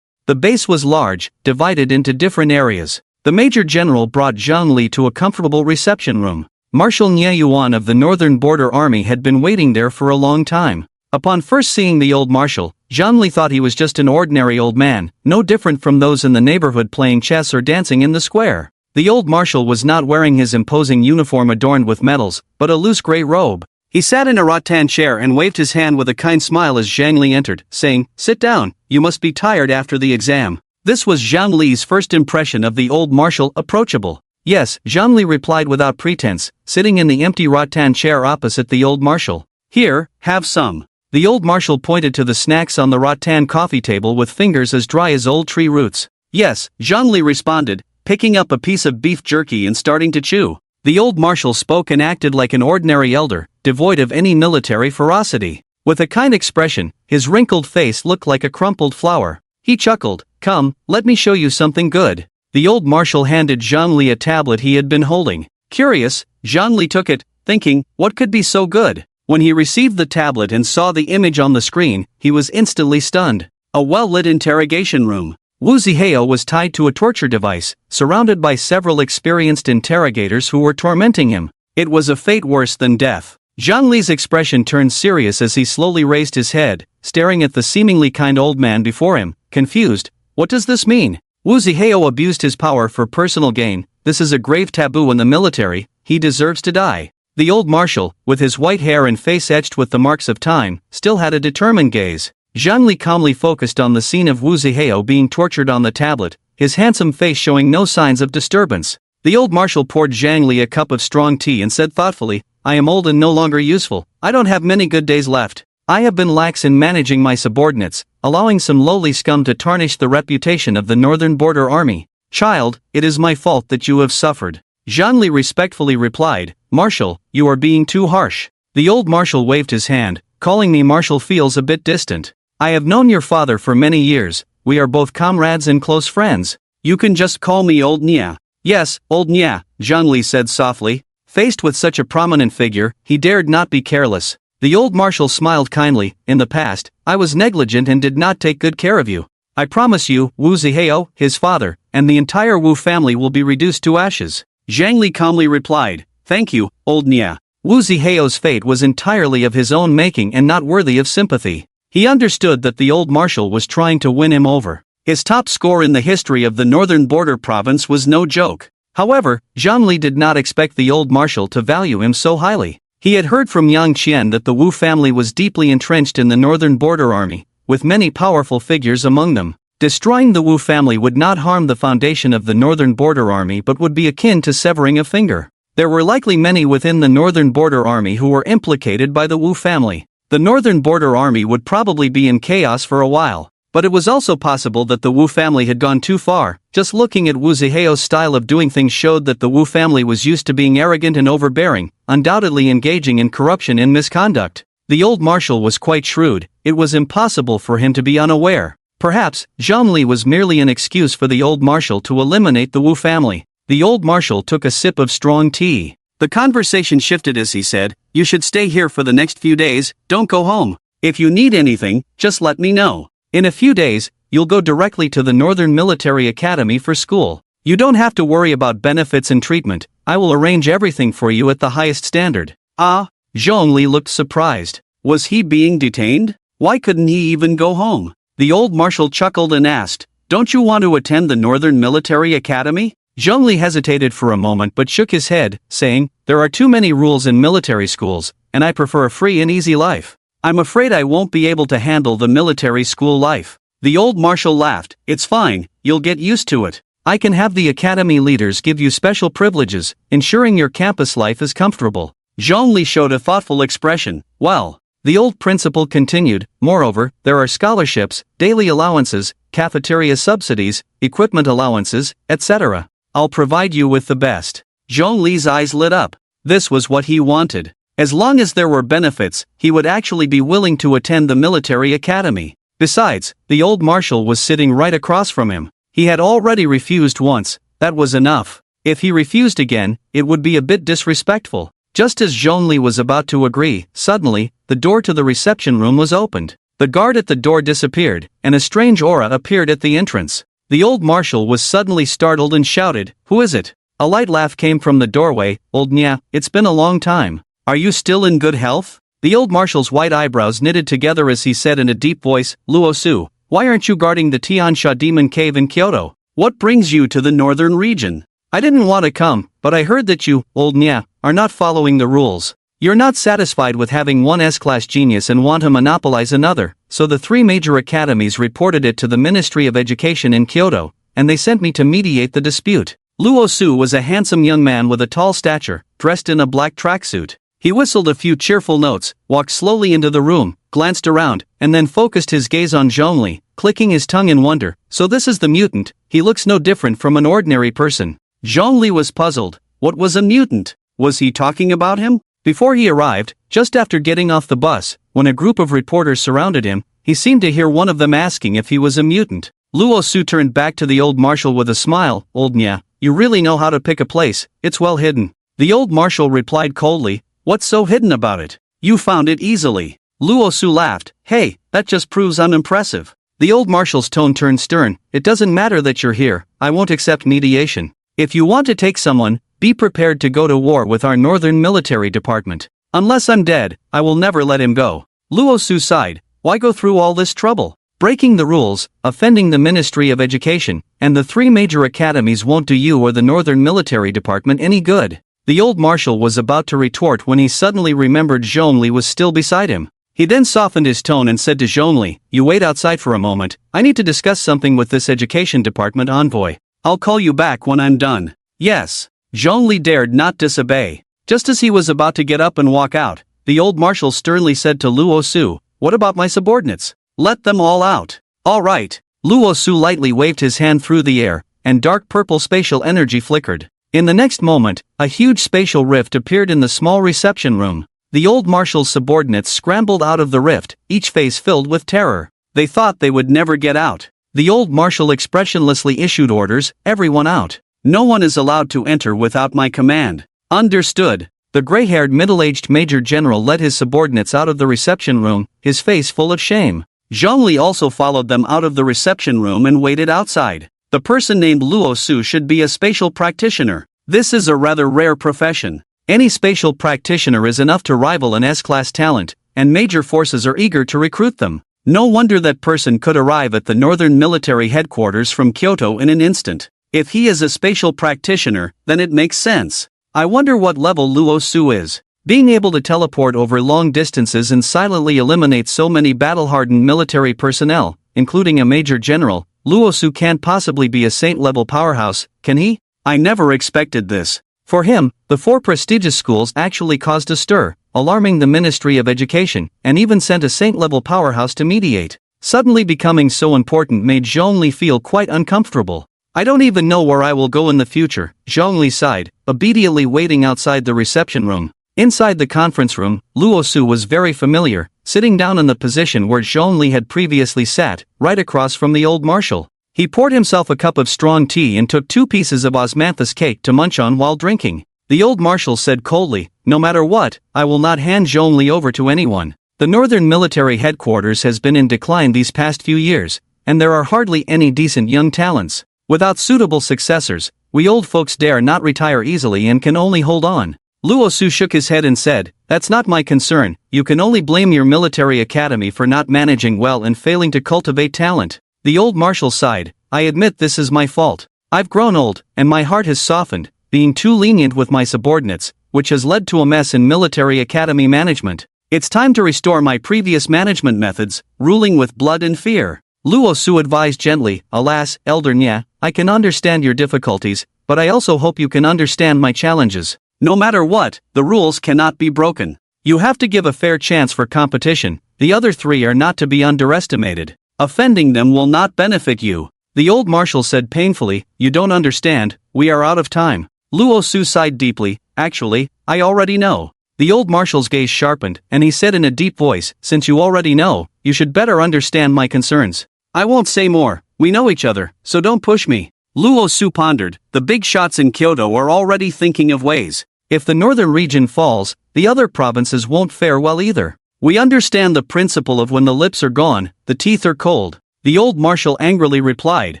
S1: The base was large, divided into different areas. The Major General brought Zhongli to a comfortable reception room. Marshal Nie Yuan of the Northern Border Army had been waiting there for a long time. Upon first seeing the old marshal, Zhongli thought he was just an ordinary old man, no different from those in the neighborhood playing chess or dancing in the square. The old marshal was not wearing his imposing uniform adorned with medals, but a loose gray robe. He sat in a rattan chair and waved his hand with a kind smile as Zhongli entered, saying, "Sit down, you must be tired after the exam." This was Zhongli's first impression of the old marshal, approachable. Yes, Zhongli replied without pretense, sitting in the empty rattan chair opposite the old marshal. "Here, have some." The old marshal pointed to the snacks on the rattan coffee table with fingers as dry as old tree roots. "Yes," Zhongli responded, picking up a piece of beef jerky and starting to chew. The old marshal spoke and acted like an ordinary elder, devoid of any military ferocity. With a kind expression, his wrinkled face looked like a crumpled flower. He chuckled, "Come, let me show you something good." The old marshal handed Zhongli a tablet he had been holding. Curious, Zhongli took it, thinking, what could be so good? When he received the tablet and saw the image on the screen, he was instantly stunned. A well-lit interrogation room. Wu Zihao was tied to a torture device, surrounded by several experienced interrogators who were tormenting him. It was a fate worse than death. Zhongli's expression turned serious as he slowly raised his head, staring at the seemingly kind old man before him, confused. What does this mean? Wu Zihao abused his power for personal gain. This is a grave taboo in the military. He deserves to die. The old marshal, with his white hair and face etched with the marks of time, still had a determined gaze. Zhongli calmly focused on the scene of Wu Zihao being tortured on the tablet, his handsome face showing no signs of disturbance. The old marshal poured Zhongli a cup of strong tea and said thoughtfully, "I am old and no longer useful. I don't have many good days left. I have been lax in managing my subordinates, allowing some lowly scum to tarnish the reputation of the Northern Border Army. Child, it is my fault that you have suffered." Zhongli respectfully replied, "Marshal, you are being too harsh." The old marshal waved his hand, calling me Marshal feels a bit distant. "I have known your father for many years, we are both comrades and close friends. You can just call me Old Nia." "Yes, Old Nia," Zhongli said softly. Faced with such a prominent figure, he dared not be careless. The old marshal smiled kindly. "In the past, I was negligent and did not take good care of you. I promise you, Wu Zihao, his father, and the entire Wu family will be reduced to ashes." Zhongli calmly replied, "Thank you, Old Nia." Wu Zihao's fate was entirely of his own making and not worthy of sympathy. He understood that the old marshal was trying to win him over. His top score in the history of the Northern Border Province was no joke. However, Zhongli did not expect the old marshal to value him so highly. He had heard from Yang Qian that the Wu family was deeply entrenched in the Northern Border Army, with many powerful figures among them. Destroying the Wu family would not harm the foundation of the Northern Border Army but would be akin to severing a finger. There were likely many within the Northern Border Army who were implicated by the Wu family. The Northern Border Army would probably be in chaos for a while. But it was also possible that the Wu family had gone too far. Just looking at Wu Ziheo's style of doing things showed that the Wu family was used to being arrogant and overbearing, undoubtedly engaging in corruption and misconduct. The old marshal was quite shrewd. It was impossible for him to be unaware. Perhaps, Zhongli was merely an excuse for the old marshal to eliminate the Wu family. The old marshal took a sip of strong tea. The conversation shifted as he said, "You should stay here for the next few days, don't go home. If you need anything, just let me know. In a few days, you'll go directly to the Northern Military Academy for school. You don't have to worry about benefits and treatment. I will arrange everything for you at the highest standard." Ah, Zhongli looked surprised. Was he being detained? Why couldn't he even go home? The old marshal chuckled and asked, "Don't you want to attend the Northern Military Academy?" Zhongli hesitated for a moment but shook his head, saying, "There are too many rules in military schools, and I prefer a free and easy life. I'm afraid I won't be able to handle the military school life." The old marshal laughed, "It's fine, you'll get used to it. I can have the academy leaders give you special privileges, ensuring your campus life is comfortable." Zhongli showed a thoughtful expression. "Well," the old principal continued, "moreover, there are scholarships, daily allowances, cafeteria subsidies, equipment allowances, etc. I'll provide you with the best." Zhongli's eyes lit up. This was what he wanted. As long as there were benefits, he would actually be willing to attend the military academy. Besides, the old marshal was sitting right across from him. He had already refused once, that was enough. If he refused again, it would be a bit disrespectful. Just as Zhongli was about to agree, suddenly, the door to the reception room was opened. The guard at the door disappeared, and a strange aura appeared at the entrance. The old marshal was suddenly startled and shouted, "Who is it?" A light laugh came from the doorway. "Old Nya, it's been a long time. Are you still in good health?" The old marshal's white eyebrows knitted together as he said in a deep voice, "Luo Su, why aren't you guarding the Tiansha Demon Cave in Kyoto? What brings you to the northern region?" "I didn't want to come, but I heard that you, old Nya, are not following the rules. You're not satisfied with having one S-class genius and want to monopolize another, so the three major academies reported it to the Ministry of Education in Kyoto, and they sent me to mediate the dispute." Luo Su was a handsome young man with a tall stature, dressed in a black tracksuit. He whistled a few cheerful notes, walked slowly into the room, glanced around, and then focused his gaze on Zhongli, clicking his tongue in wonder. "So this is the mutant, he looks no different from an ordinary person." Zhongli was puzzled. What was a mutant? Was he talking about him? Before he arrived, just after getting off the bus, when a group of reporters surrounded him, he seemed to hear one of them asking if he was a mutant. Luo Su turned back to the old marshal with a smile. "Old Nya, you really know how to pick a place, it's well hidden." The old marshal replied coldly, "What's so hidden about it? You found it easily." Luo Su laughed. "Hey, that just proves I'm impressive." The old marshal's tone turned stern. "It doesn't matter that you're here, I won't accept mediation. If you want to take someone, be prepared to go to war with our Northern Military Department. Unless I'm dead, I will never let him go." Luo Su sighed. Why go through all this trouble? Breaking the rules, offending the Ministry of Education, and the three major academies won't do you or the Northern Military Department any good. The old marshal was about to retort when he suddenly remembered Zhongli was still beside him. He then softened his tone and said to Zhongli, "You wait outside for a moment, I need to discuss something with this Education Department envoy. I'll call you back when I'm done." "Yes." Zhongli dared not disobey. Just as he was about to get up and walk out, the old marshal sternly said to Luo Su, "What about my subordinates? Let them all out." "All right." Luo Su lightly waved his hand through the air, and dark purple spatial energy flickered. In the next moment, a huge spatial rift appeared in the small reception room. The old marshal's subordinates scrambled out of the rift, each face filled with terror. They thought they would never get out. The old marshal expressionlessly issued orders, "Everyone out. No one is allowed to enter without my command." "Understood." The gray-haired middle-aged major general led his subordinates out of the reception room, his face full of shame. Zhongli also followed them out of the reception room and waited outside. The person named Luo Su should be a spatial practitioner. This is a rather rare profession. Any spatial practitioner is enough to rival an S-class talent, and major forces are eager to recruit them. No wonder that person could arrive at the Northern Military Headquarters from Kyoto in an instant. If he is a spatial practitioner, then it makes sense. I wonder what level Luo Su is. Being able to teleport over long distances and silently eliminate so many battle-hardened military personnel, including a major general, Luo Su can't possibly be a saint-level powerhouse, can he? I never expected this. For him, the four prestigious schools actually caused a stir, alarming the Ministry of Education, and even sent a saint-level powerhouse to mediate. Suddenly becoming so important made Zhongli feel quite uncomfortable. I don't even know where I will go in the future, Zhongli sighed, obediently waiting outside the reception room. Inside the conference room, Luo Su was very familiar, sitting down in the position where Zhongli had previously sat, right across from the old marshal. He poured himself a cup of strong tea and took 2 pieces of osmanthus cake to munch on while drinking. The old marshal said coldly, "No matter what, I will not hand Zhongli over to anyone. The northern military headquarters has been in decline these past few years, and there are hardly any decent young talents. Without suitable successors, we old folks dare not retire easily and can only hold on." Luo Su shook his head and said, "That's not my concern. You can only blame your military academy for not managing well and failing to cultivate talent." The old marshal sighed, "I admit this is my fault. I've grown old, and my heart has softened, being too lenient with my subordinates, which has led to a mess in military academy management. It's time to restore my previous management methods, ruling with blood and fear." Luo Su advised gently, "Alas, Elder Nya, I can understand your difficulties, but I also hope you can understand my challenges. No matter what, the rules cannot be broken. You have to give a fair chance for competition. The other 3 are not to be underestimated. Offending them will not benefit you." The old marshal said painfully, "You don't understand, we are out of time." Luo Su sighed deeply, "Actually, I already know." The old marshal's gaze sharpened, and he said in a deep voice, "Since you already know, you should better understand my concerns. I won't say more, we know each other, so don't push me." Luo Su pondered, "The big shots in Kyoto are already thinking of ways. If the northern region falls, the other provinces won't fare well either. We understand the principle of when the lips are gone, the teeth are cold." The old marshal angrily replied,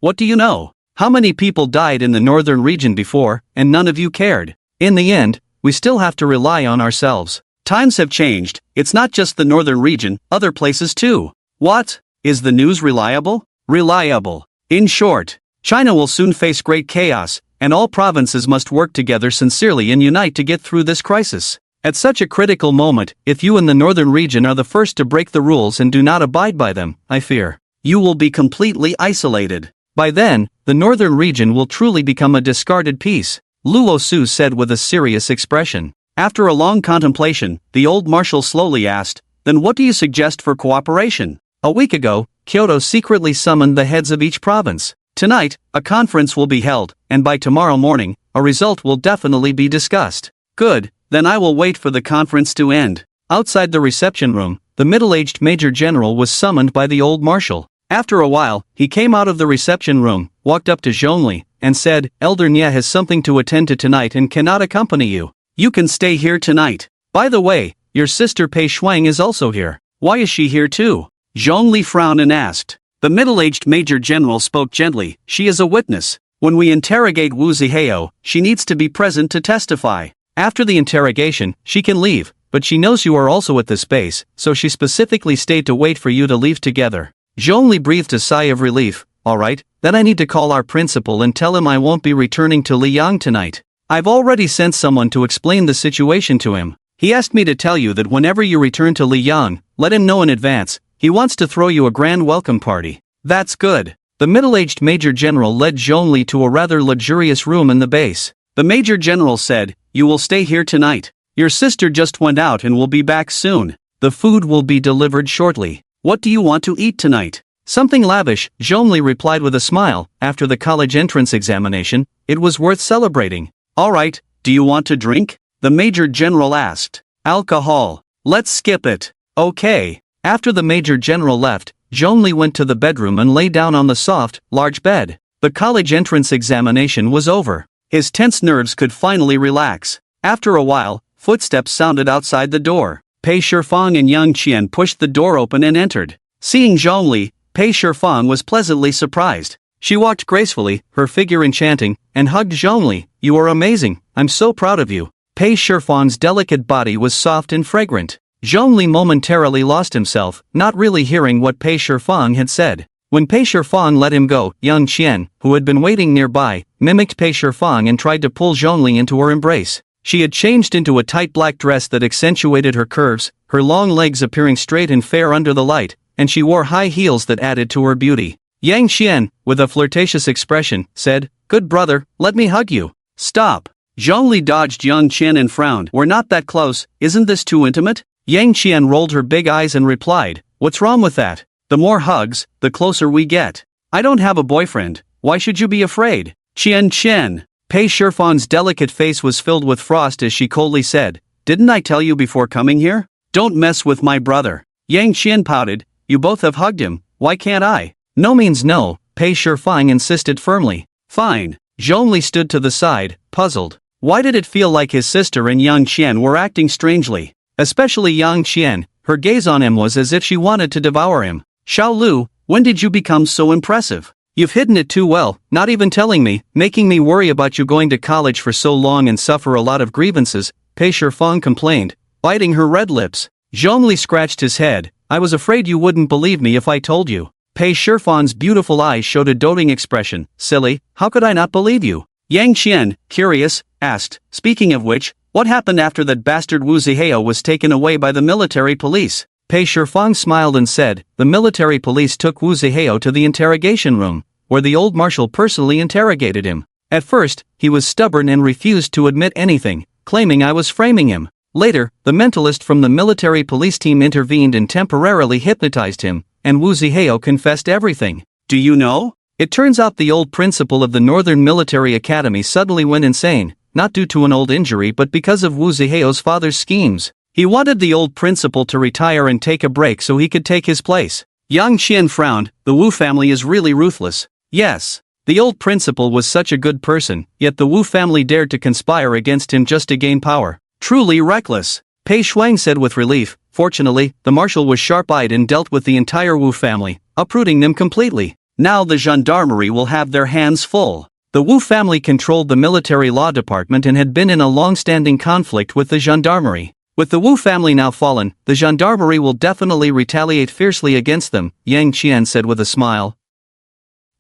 S1: "What do you know? How many people died in the northern region before, and none of you cared? In the end, we still have to rely on ourselves. Times have changed, it's not just the northern region, other places too." What? Is the news reliable? Reliable. In short, China will soon face great chaos, and all provinces must work together sincerely and unite to get through this crisis. At such a critical moment, if you in the northern region are the first to break the rules and do not abide by them, I fear you will be completely isolated. By then, the northern region will truly become a discarded piece," Luo Su said with a serious expression. After a long contemplation, the old marshal slowly asked, "Then what do you suggest for cooperation?" A week ago, Kyoto secretly summoned the heads of each province. Tonight, a conference will be held, and by tomorrow morning, a result will definitely be discussed. Good, then I will wait for the conference to end. Outside the reception room, the middle-aged Major General was summoned by the old marshal. After a while, he came out of the reception room, walked up to Zhongli, and said, "Elder Nya has something to attend to tonight and cannot accompany you. You can stay here tonight. By the way, your sister Pei Shuang is also here. Why is she here too?" Zhongli frowned and asked. The middle-aged Major General spoke gently, "She is a witness. When we interrogate Wu Ziheo, she needs to be present to testify. After the interrogation, she can leave, but she knows you are also at this base, so she specifically stayed to wait for you to leave together." Zhongli breathed a sigh of relief. "Alright, then I need to call our principal and tell him I won't be returning to Liang tonight. I've already sent someone to explain the situation to him. He asked me to tell you that whenever you return to Liang, let him know in advance. He wants to throw you a grand welcome party." "That's good." The middle-aged Major General led Zhongli to a rather luxurious room in the base. The Major General said, "You will stay here tonight. Your sister just went out and will be back soon. The food will be delivered shortly. What do you want to eat tonight?" "Something lavish," Zhongli replied with a smile. After the college entrance examination, it was worth celebrating. "Alright, do you want to drink?" the Major General asked. "Alcohol. Let's skip it." "Okay." After the Major General left, Zhongli went to the bedroom and lay down on the soft, large bed. The college entrance examination was over. His tense nerves could finally relax. After a while, footsteps sounded outside the door. Pei Shifang and Yang Qian pushed the door open and entered. Seeing Zhongli, Pei Shifang was pleasantly surprised. She walked gracefully, her figure enchanting, and hugged Zhongli. "You are amazing, I'm so proud of you." Pei Shifang's delicate body was soft and fragrant. Zhongli momentarily lost himself, not really hearing what Pei Shifang had said. When Pei Shifang let him go, Yang Qian, who had been waiting nearby, mimicked Pei Shifang and tried to pull Zhongli into her embrace. She had changed into a tight black dress that accentuated her curves, her long legs appearing straight and fair under the light, and she wore high heels that added to her beauty. Yang Qian, with a flirtatious expression, said, "Good brother, let me hug you." "Stop." Zhongli dodged Yang Qian and frowned. "We're not that close, isn't this too intimate?" Yang Qian rolled her big eyes and replied, "What's wrong with that? The more hugs, the closer we get. I don't have a boyfriend, why should you be afraid? Chen Chen. Pei Shifan's delicate face was filled with frost as she coldly said, didn't I tell you before coming here? Don't mess with my brother. Yang Qian pouted, you both have hugged him, why can't I? No means no, Pei Shifang insisted firmly. Fine. Zhongli stood to the side, puzzled. Why did it feel like his sister and Yang Qian were acting strangely? Especially Yang Qian, her gaze on him was as if she wanted to devour him. Xiao Lu, when did you become so impressive? You've hidden it too well, not even telling me, making me worry about you going to college for so long and suffer a lot of grievances, Pei Shifang complained, biting her red lips. Zhongli scratched his head, I was afraid you wouldn't believe me if I told you. Pei Shifan's beautiful eyes showed a doting expression, silly, how could I not believe you? Yang Qian, curious, asked, speaking of which, what happened after that bastard Wu Zihao was taken away by the military police? Pei Shifang smiled and said, the military police took Wu Zihao to the interrogation room, where the old marshal personally interrogated him. At first, he was stubborn and refused to admit anything, claiming I was framing him. Later, the mentalist from the military police team intervened and temporarily hypnotized him, and Wu Zihao confessed everything. Do you know? It turns out the old principal of the Northern Military Academy suddenly went insane, not due to an old injury but because of Wu Zihao's father's schemes. He wanted the old principal to retire and take a break so he could take his place. Yang Qian frowned, the Wu family is really ruthless. Yes. The old principal was such a good person, yet the Wu family dared to conspire against him just to gain power. Truly reckless. Pei Shuang said with relief, fortunately, the marshal was sharp-eyed and dealt with the entire Wu family, uprooting them completely. Now the gendarmerie will have their hands full. The Wu family controlled the military law department and had been in a long-standing conflict with the gendarmerie. With the Wu family now fallen, the gendarmerie will definitely retaliate fiercely against them, Yang Qian said with a smile.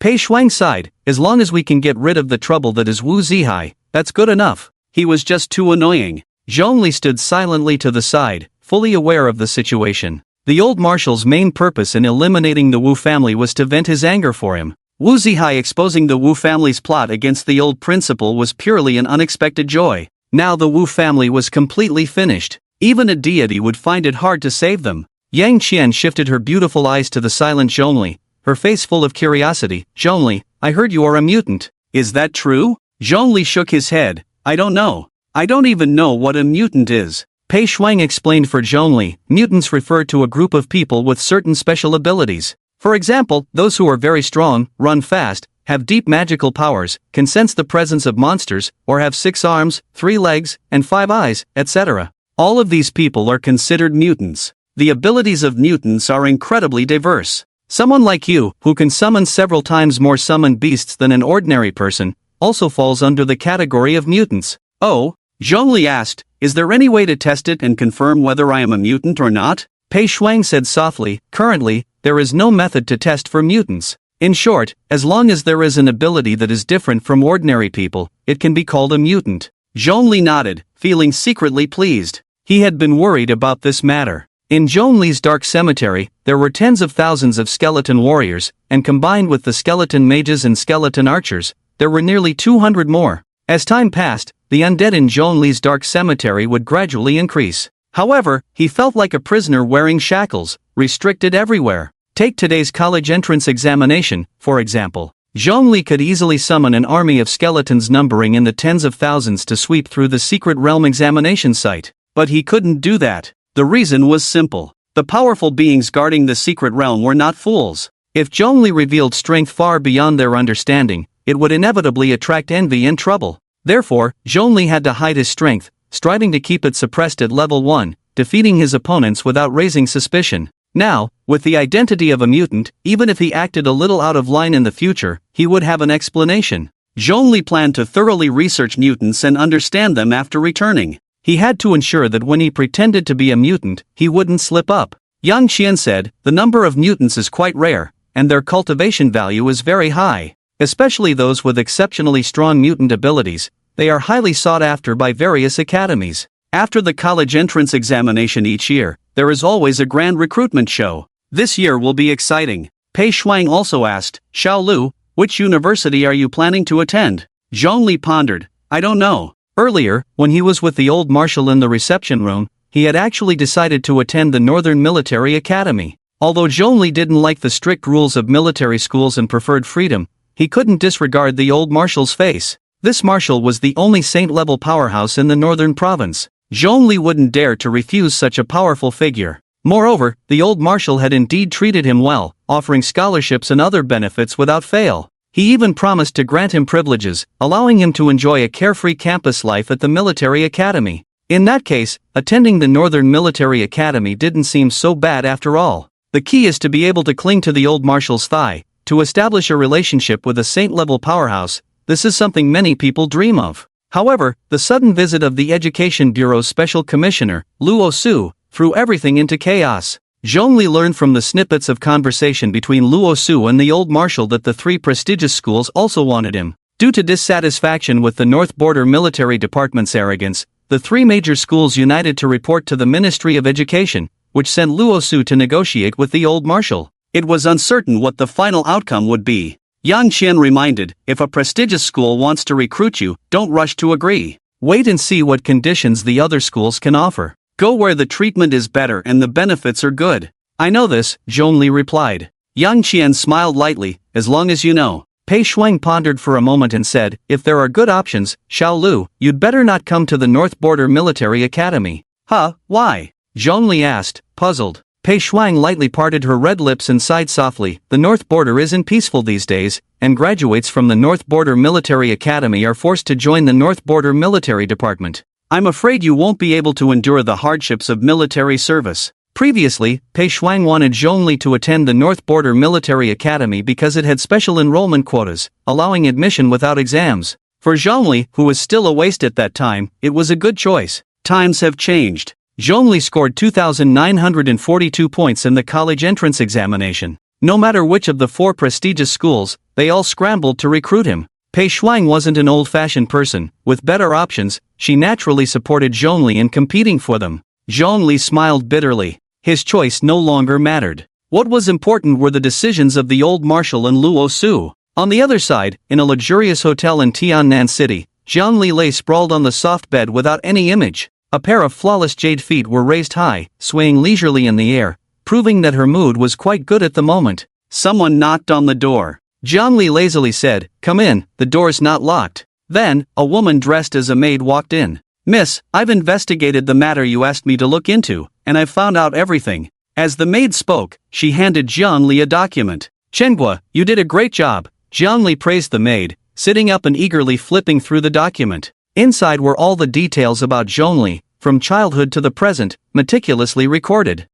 S1: Pei Shuang sighed, as long as we can get rid of the trouble that is Wu Zihai, that's good enough. He was just too annoying. Zhongli stood silently to the side, fully aware of the situation. The old marshal's main purpose in eliminating the Wu family was to vent his anger for him. Wu Zihai exposing the Wu family's plot against the old principal was purely an unexpected joy. Now the Wu family was completely finished. Even a deity would find it hard to save them. Yang Qian shifted her beautiful eyes to the silent Zhongli, her face full of curiosity. Zhongli, I heard you are a mutant. Is that true? Zhongli shook his head. I don't know. I don't even know what a mutant is. Pei Shuang explained for Zhongli, mutants refer to a group of people with certain special abilities. For example, those who are very strong, run fast, have deep magical powers, can sense the presence of monsters, or have 6 arms, 3 legs, and 5 eyes, etc. All of these people are considered mutants. The abilities of mutants are incredibly diverse. Someone like you, who can summon several times more summoned beasts than an ordinary person, also falls under the category of mutants. Oh? Zhongli asked, is there any way to test it and confirm whether I am a mutant or not? Pei Shuang said softly, currently, there is no method to test for mutants. In short, as long as there is an ability that is different from ordinary people, it can be called a mutant. Zhongli nodded, feeling secretly pleased. He had been worried about this matter. In Zhongli's dark cemetery, there were tens of thousands of skeleton warriors, and combined with the skeleton mages and skeleton archers, there were nearly 200 more. As time passed, the undead in Zhongli's dark cemetery would gradually increase. However, he felt like a prisoner wearing shackles, restricted everywhere. Take today's college entrance examination, for example. Zhongli could easily summon an army of skeletons numbering in the tens of thousands to sweep through the secret realm examination site. But he couldn't do that. The reason was simple. The powerful beings guarding the secret realm were not fools. If Zhongli revealed strength far beyond their understanding, it would inevitably attract envy and trouble. Therefore, Zhongli had to hide his strength, striving to keep it suppressed at level 1, defeating his opponents without raising suspicion. Now, with the identity of a mutant, even if he acted a little out of line in the future, he would have an explanation. Zhongli planned to thoroughly research mutants and understand them after returning. He had to ensure that when he pretended to be a mutant, he wouldn't slip up. Yang Qian said, the number of mutants is quite rare, and their cultivation value is very high. Especially those with exceptionally strong mutant abilities, they are highly sought after by various academies. After the college entrance examination each year, there is always a grand recruitment show. This year will be exciting. Pei Shuang also asked, Xiao Lu, which university are you planning to attend? Zhongli pondered, I don't know. Earlier, when he was with the old marshal in the reception room, he had actually decided to attend the Northern Military Academy. Although Zhongli didn't like the strict rules of military schools and preferred freedom, he couldn't disregard the old marshal's face. This marshal was the only saint-level powerhouse in the northern province. Zhongli wouldn't dare to refuse such a powerful figure. Moreover, the old marshal had indeed treated him well, offering scholarships and other benefits without fail. He even promised to grant him privileges, allowing him to enjoy a carefree campus life at the military academy. In that case, attending the Northern Military Academy didn't seem so bad after all. The key is to be able to cling to the old marshal's thigh, to establish a relationship with a saint-level powerhouse. This is something many people dream of. However, the sudden visit of the Education Bureau's Special Commissioner, Luo Su, threw everything into chaos. Zhongli learned from the snippets of conversation between Luo Su and the old marshal that the three prestigious schools also wanted him. Due to dissatisfaction with the North Border Military Department's arrogance, the three major schools united to report to the Ministry of Education, which sent Luo Su to negotiate with the old marshal. It was uncertain what the final outcome would be. Yang Qian reminded, if a prestigious school wants to recruit you, don't rush to agree. Wait and see what conditions the other schools can offer. Go where the treatment is better and the benefits are good. I know this, Zhongli replied. Yang Qian smiled lightly, as long as you know. Pei Shuang pondered for a moment and said, if there are good options, Xiao Lu, you'd better not come to the North Border Military Academy. Huh, why? Zhongli asked, puzzled. Pei Shuang lightly parted her red lips and sighed softly. The North Border isn't peaceful these days, and graduates from the North Border Military Academy are forced to join the North Border Military Department. I'm afraid you won't be able to endure the hardships of military service. Previously, Pei Shuang wanted Zhongli to attend the North Border Military Academy because it had special enrollment quotas, allowing admission without exams. For Zhongli, who was still a waste at that time, it was a good choice. Times have changed. Zhongli scored 2,942 points in the college entrance examination. No matter which of the four prestigious schools, they all scrambled to recruit him. Pei Shuang wasn't an old-fashioned person. With better options, she naturally supported Zhongli in competing for them. Zhongli smiled bitterly. His choice no longer mattered. What was important were the decisions of the old marshal and Luo Su. On the other side, in a luxurious hotel in Tiannan City, Zhongli lay sprawled on the soft bed without any image. A pair of flawless jade feet were raised high, swaying leisurely in the air, proving that her mood was quite good at the moment. Someone knocked on the door. Zhongli lazily said, "Come in, the door's not locked." Then, a woman dressed as a maid walked in. "Miss, I've investigated the matter you asked me to look into, and I've found out everything." As the maid spoke, she handed Zhongli a document. "Chenghua, you did a great job," Zhongli praised the maid, sitting up and eagerly flipping through the document. Inside were all the details about Zhongli, from childhood to the present, meticulously recorded.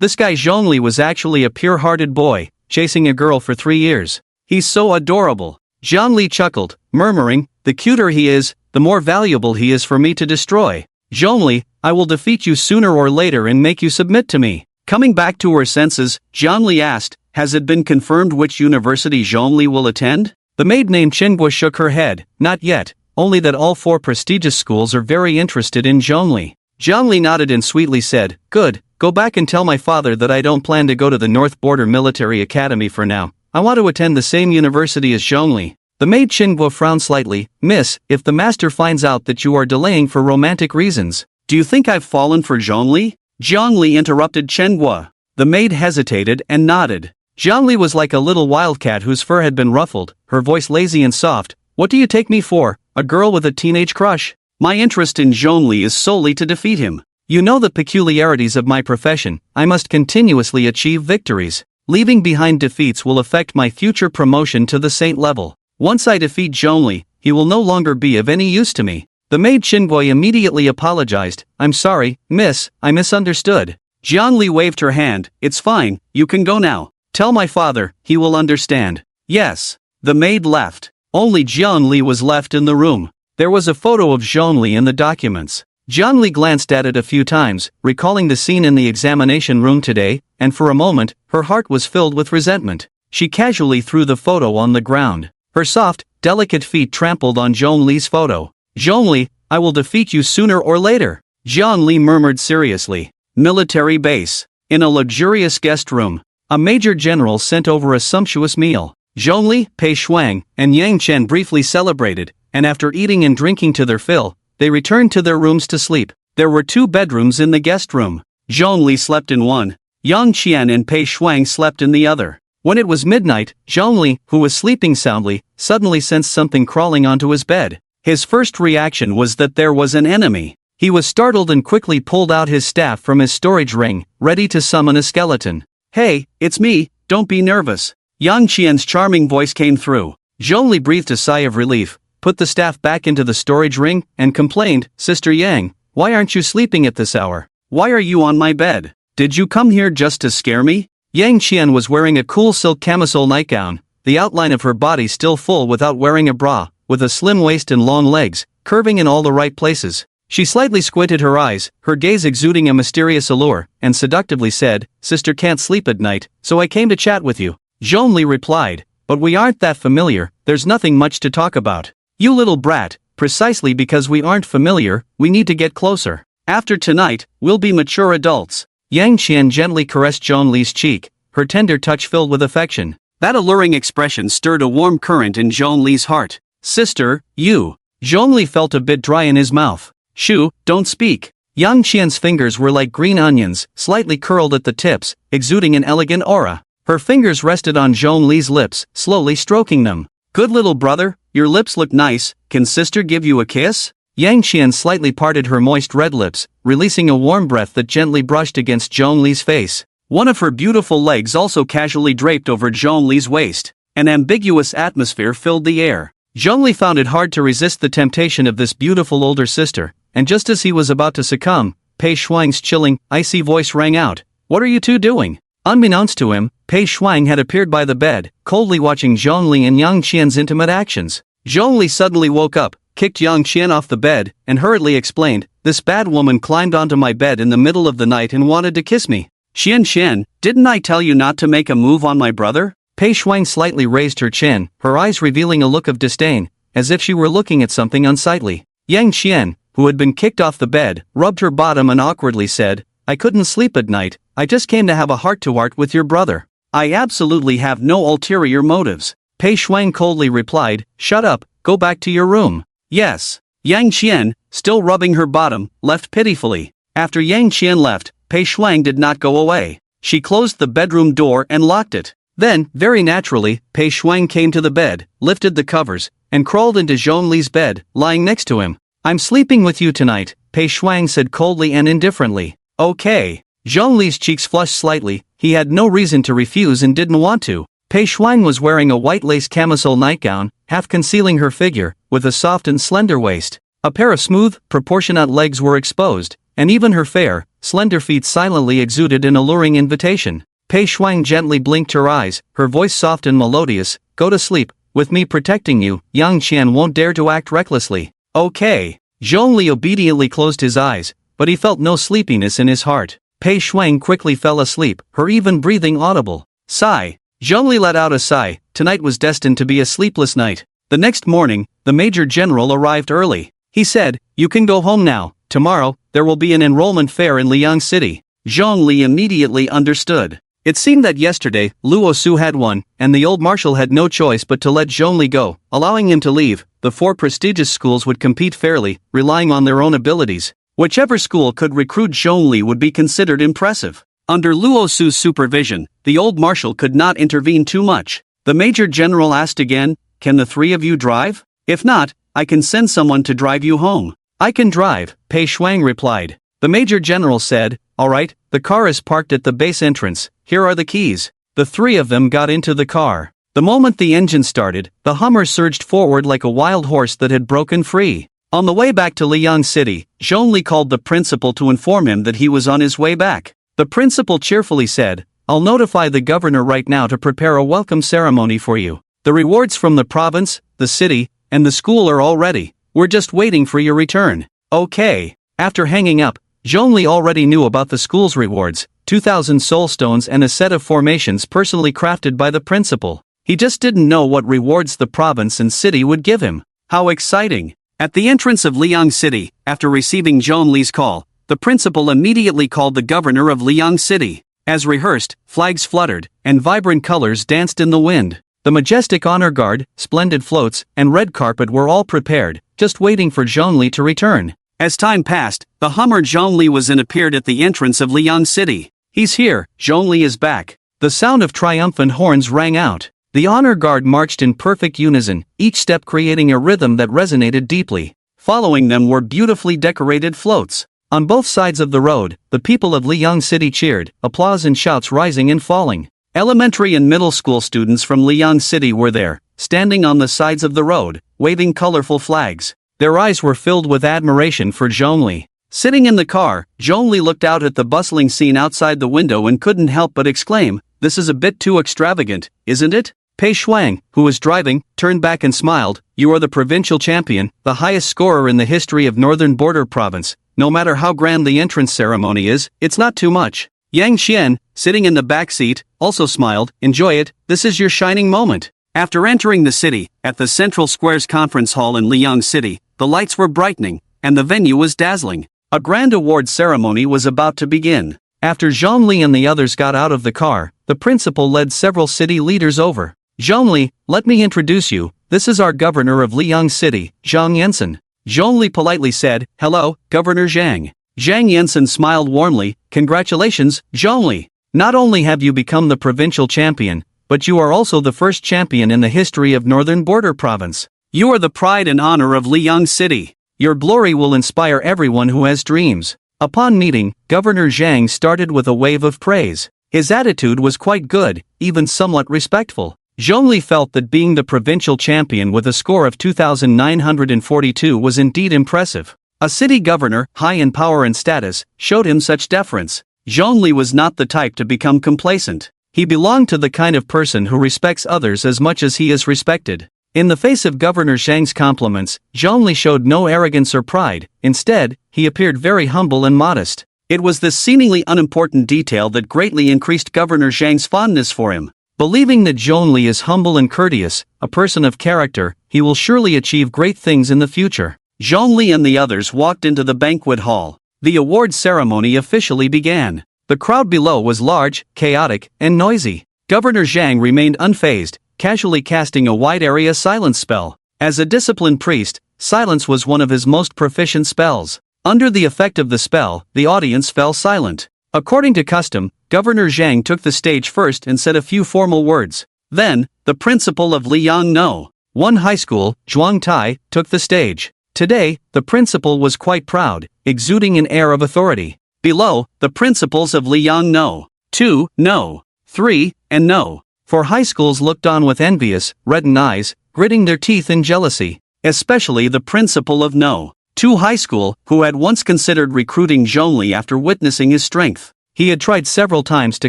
S1: This guy Zhongli was actually a pure-hearted boy, chasing a girl for 3 years. He's so adorable. Zhongli chuckled, murmuring, "The cuter he is, the more valuable he is for me to destroy. Zhongli, I will defeat you sooner or later and make you submit to me." Coming back to her senses, Zhongli asked, "Has it been confirmed which university Zhongli will attend?" The maid named Chenghua shook her head, "Not yet, only that all four prestigious schools are very interested in Zhongli." Zhongli nodded and sweetly said, "Good, go back and tell my father that I don't plan to go to the North Border Military Academy for now. I want to attend the same university as Zhongli." The maid Chenghua frowned slightly. "Miss, if the master finds out that you are delaying for romantic reasons, do you think I've fallen for Zhongli?" Zhongli interrupted Chenghua. The maid hesitated and nodded. Zhongli was like a little wildcat whose fur had been ruffled, her voice lazy and soft. "What do you take me for, a girl with a teenage crush? My interest in Zhongli is solely to defeat him. You know the peculiarities of my profession. I must continuously achieve victories. Leaving behind defeats will affect my future promotion to the saint level. Once I defeat Zhongli, he will no longer be of any use to me." The maid Chenghua immediately apologized. "I'm sorry, miss, I misunderstood." Zhongli waved her hand. "It's fine, you can go now. Tell my father, he will understand." "Yes." The maid left. Only Zhongli was left in the room. There was a photo of Zhongli in the documents. Zhongli glanced at it a few times, recalling the scene in the examination room today, and for a moment, her heart was filled with resentment. She casually threw the photo on the ground. Her soft, delicate feet trampled on Zhongli's photo. "Zhongli, I will defeat you sooner or later," Zhongli murmured seriously. Military base. In a luxurious guest room, a major general sent over a sumptuous meal. Zhongli, Pei Shuang, and Yang Chen briefly celebrated, and after eating and drinking to their fill, they returned to their rooms to sleep. There were 2 bedrooms in the guest room. Zhongli slept in one. Yang Qian and Pei Shuang slept in the other. When it was midnight, Zhongli, who was sleeping soundly, suddenly sensed something crawling onto his bed. His first reaction was that there was an enemy. He was startled and quickly pulled out his staff from his storage ring, ready to summon a skeleton. "Hey, it's me, don't be nervous." Yang Qian's charming voice came through. Zhongli breathed a sigh of relief, put the staff back into the storage ring, and complained, "Sister Yang, why aren't you sleeping at this hour? Why are you on my bed? Did you come here just to scare me?" Yang Qian was wearing a cool silk camisole nightgown, the outline of her body still full without wearing a bra, with a slim waist and long legs, curving in all the right places. She slightly squinted her eyes, her gaze exuding a mysterious allure, and seductively said, "Sister can't sleep at night, so I came to chat with you." Zhongli replied, "But we aren't that familiar, there's nothing much to talk about." "You little brat, precisely because we aren't familiar, we need to get closer. After tonight, we'll be mature adults." Yang Qian gently caressed Zhongli's cheek, her tender touch filled with affection. That alluring expression stirred a warm current in Zhongli's heart. "Sister, you." Zhongli felt a bit dry in his mouth. "Shoo, don't speak." Yang Qian's fingers were like green onions, slightly curled at the tips, exuding an elegant aura. Her fingers rested on Zhongli's lips, slowly stroking them. "Good little brother, your lips look nice, can sister give you a kiss?" Yang Qian slightly parted her moist red lips, releasing a warm breath that gently brushed against Zhongli's face. One of her beautiful legs also casually draped over Zhongli's waist. An ambiguous atmosphere filled the air. Zhongli found it hard to resist the temptation of this beautiful older sister, and just as he was about to succumb, Pei Shuang's chilling, icy voice rang out. "What are you two doing?" Unbeknownst to him, Pei Shuang had appeared by the bed, coldly watching Zhongli and Yang Qian's intimate actions. Zhongli suddenly woke up, kicked Yang Qian off the bed, and hurriedly explained, "This bad woman climbed onto my bed in the middle of the night and wanted to kiss me." "Qian, didn't I tell you not to make a move on my brother?" Pei Shuang slightly raised her chin, her eyes revealing a look of disdain, as if she were looking at something unsightly. Yang Qian, who had been kicked off the bed, rubbed her bottom and awkwardly said, "I couldn't sleep at night, I just came to have a heart-to-heart with your brother. I absolutely have no ulterior motives." Pei Shuang coldly replied, "Shut up, go back to your room." "Yes." Yang Qian, still rubbing her bottom, left pitifully. After Yang Qian left, Pei Shuang did not go away. She closed the bedroom door and locked it. Then, very naturally, Pei Shuang came to the bed, lifted the covers, and crawled into Zhongli's bed, lying next to him. "I'm sleeping with you tonight," Pei Shuang said coldly and indifferently. "Okay." Zhongli's cheeks flushed slightly, he had no reason to refuse and didn't want to. Pei Shuang was wearing a white lace camisole nightgown, half concealing her figure, with a soft and slender waist. A pair of smooth, proportionate legs were exposed, and even her fair, slender feet silently exuded an alluring invitation. Pei Shuang gently blinked her eyes, her voice soft and melodious, "Go to sleep, with me protecting you, Yang Qian won't dare to act recklessly." "Okay." Zhongli obediently closed his eyes, but he felt no sleepiness in his heart. Pei Shuang quickly fell asleep, her even breathing audible. Sigh. Zhongli let out a sigh, tonight was destined to be a sleepless night. The next morning, the Major General arrived early. He said, "You can go home now, tomorrow, there will be an enrollment fair in Liang City." Zhongli immediately understood. It seemed that yesterday, Luo Su had won, and the old marshal had no choice but to let Zhongli go, allowing him to leave. The 4 prestigious schools would compete fairly, relying on their own abilities. Whichever school could recruit Zhongli would be considered impressive. Under Luo Su's supervision, the old marshal could not intervene too much. The Major General asked again, "Can the 3 of you drive? If not, I can send someone to drive you home." "I can drive," Pei Shuang replied. The Major General said, "All right, the car is parked at the base entrance, here are the keys." The 3 of them got into the car. The moment the engine started, the Hummer surged forward like a wild horse that had broken free. On the way back to Liang City, Zhongli called the principal to inform him that he was on his way back. The principal cheerfully said, "I'll notify the governor right now to prepare a welcome ceremony for you. The rewards from the province, the city, and the school are all ready. We're just waiting for your return." "Okay." After hanging up, Zhongli already knew about the school's rewards, 2,000 soul stones and a set of formations personally crafted by the principal. He just didn't know what rewards the province and city would give him. How exciting! At the entrance of Liang City, after receiving Zhongli's call, the principal immediately called the governor of Liang City. As rehearsed, flags fluttered, and vibrant colors danced in the wind. The majestic honor guard, splendid floats, and red carpet were all prepared, just waiting for Zhongli to return. As time passed, the Hummer Zhongli was in appeared at the entrance of Liang City. He's here, Zhongli is back. The sound of triumphant horns rang out. The honor guard marched in perfect unison, each step creating a rhythm that resonated deeply. Following them were beautifully decorated floats. On both sides of the road, the people of Liang City cheered, applause and shouts rising and falling. Elementary and middle school students from Liang City were there, standing on the sides of the road, waving colorful flags. Their eyes were filled with admiration for Zhongli. Sitting in the car, Zhongli looked out at the bustling scene outside the window and couldn't help but exclaim, "This is a bit too extravagant, isn't it?" Pei Shuang, who was driving, turned back and smiled. "You are the provincial champion, the highest scorer in the history of Northern Border Province. No matter how grand the entrance ceremony is, it's not too much." Yang Xian, sitting in the back seat, also smiled. "Enjoy it, this is your shining moment." After entering the city, at the Central Square's conference hall in Liang City, the lights were brightening, and the venue was dazzling. A grand award ceremony was about to begin. After Zhongli and the others got out of the car, the principal led several city leaders over. "Zhongli, let me introduce you, this is our governor of Liang City, Zhang Yansen." Zhongli politely said, "Hello, Governor Zhang." Zhang Yansen smiled warmly. "Congratulations, Zhongli. Not only have you become the provincial champion, but you are also the first champion in the history of Northern Border Province. You are the pride and honor of Liang City. Your glory will inspire everyone who has dreams." Upon meeting, Governor Zhang started with a wave of praise. His attitude was quite good, even somewhat respectful. Zhongli felt that being the provincial champion with a score of 2,942 was indeed impressive. A city governor, high in power and status, showed him such deference. Zhongli was not the type to become complacent. He belonged to the kind of person who respects others as much as he is respected. In the face of Governor Zhang's compliments, Zhongli showed no arrogance or pride. Instead, he appeared very humble and modest. It was this seemingly unimportant detail that greatly increased Governor Zhang's fondness for him. Believing that Zhongli is humble and courteous, a person of character, he will surely achieve great things in the future. Zhongli and the others walked into the banquet hall. The award ceremony officially began. The crowd below was large, chaotic, and noisy. Governor Zhang remained unfazed, casually casting a wide area silence spell. As a disciplined priest, silence was one of his most proficient spells. Under the effect of the spell, the audience fell silent. According to custom, Governor Zhang took the stage first and said a few formal words. Then, the principal of Liang No. 1 High School, Zhuang Tai, took the stage. Today, the principal was quite proud, exuding an air of authority. Below, the principals of Liang No. 2, No. 3, and No. 4 high schools looked on with envious, reddened eyes, gritting their teeth in jealousy. Especially the principal of No. 2 High School, who had once considered recruiting Zhongli after witnessing his strength. He had tried several times to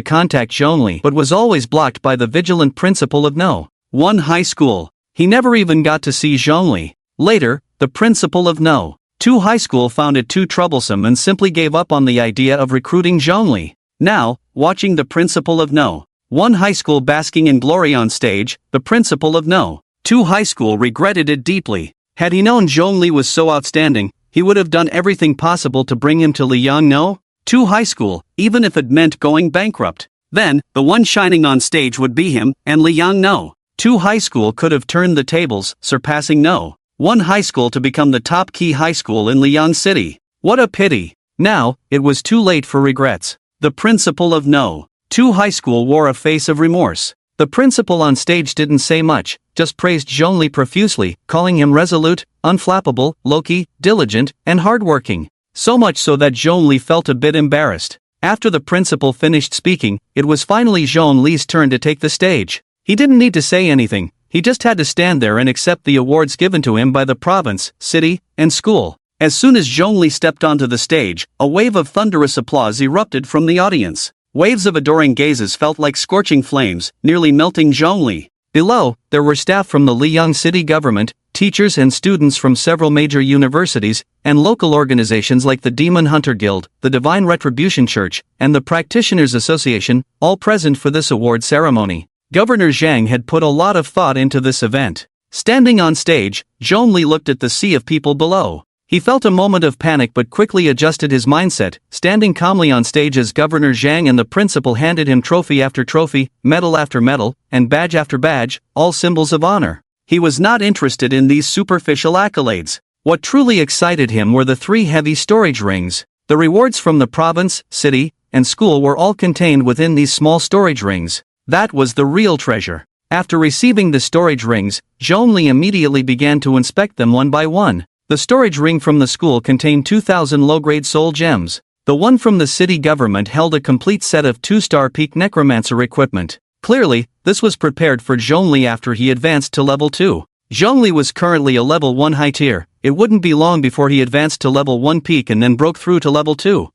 S1: contact Zhongli but was always blocked by the vigilant principal of No. 1 High School. He never even got to see Zhongli. Later, the principal of No. 2 High School found it too troublesome and simply gave up on the idea of recruiting Zhongli. Now, watching the principal of No. 1 High School basking in glory on stage, the principal of No. 2 High School regretted it deeply. Had he known Zhongli was so outstanding, he would have done everything possible to bring him to Liang No. 2 High School, even if it meant going bankrupt. Then, the one shining on stage would be him, and Liang No. 2 High School could have turned the tables, surpassing No. 1 High School to become the top key high school in Liang City. What a pity. Now, it was too late for regrets. The principal of No. 2 High School wore a face of remorse. The principal on stage didn't say much, just praised Zhongli profusely, calling him resolute, unflappable, low-key, diligent, and hardworking. So much so that Zhongli felt a bit embarrassed. After the principal finished speaking, it was finally Zhongli's turn to take the stage. He didn't need to say anything, he just had to stand there and accept the awards given to him by the province, city, and school. As soon as Zhongli stepped onto the stage, a wave of thunderous applause erupted from the audience. Waves of adoring gazes felt like scorching flames, nearly melting Zhongli. Below, there were staff from the Liang City government, teachers and students from several major universities, and local organizations like the Demon Hunter Guild, the Divine Retribution Church, and the Practitioners Association, all present for this award ceremony. Governor Zhang had put a lot of thought into this event. Standing on stage, Zhongli looked at the sea of people below. He felt a moment of panic but quickly adjusted his mindset, standing calmly on stage as Governor Zhang and the principal handed him trophy after trophy, medal after medal, and badge after badge, all symbols of honor. He was not interested in these superficial accolades. What truly excited him were the 3 heavy storage rings. The rewards from the province, city, and school were all contained within these small storage rings. That was the real treasure. After receiving the storage rings, Zhongli immediately began to inspect them one by one. The storage ring from the school contained 2,000 low-grade soul gems. The one from the city government held a complete set of 2-star peak necromancer equipment. Clearly, this was prepared for Zhongli after he advanced to level 2. Zhongli was currently a level 1 high tier. It wouldn't be long before he advanced to level 1 peak and then broke through to level 2.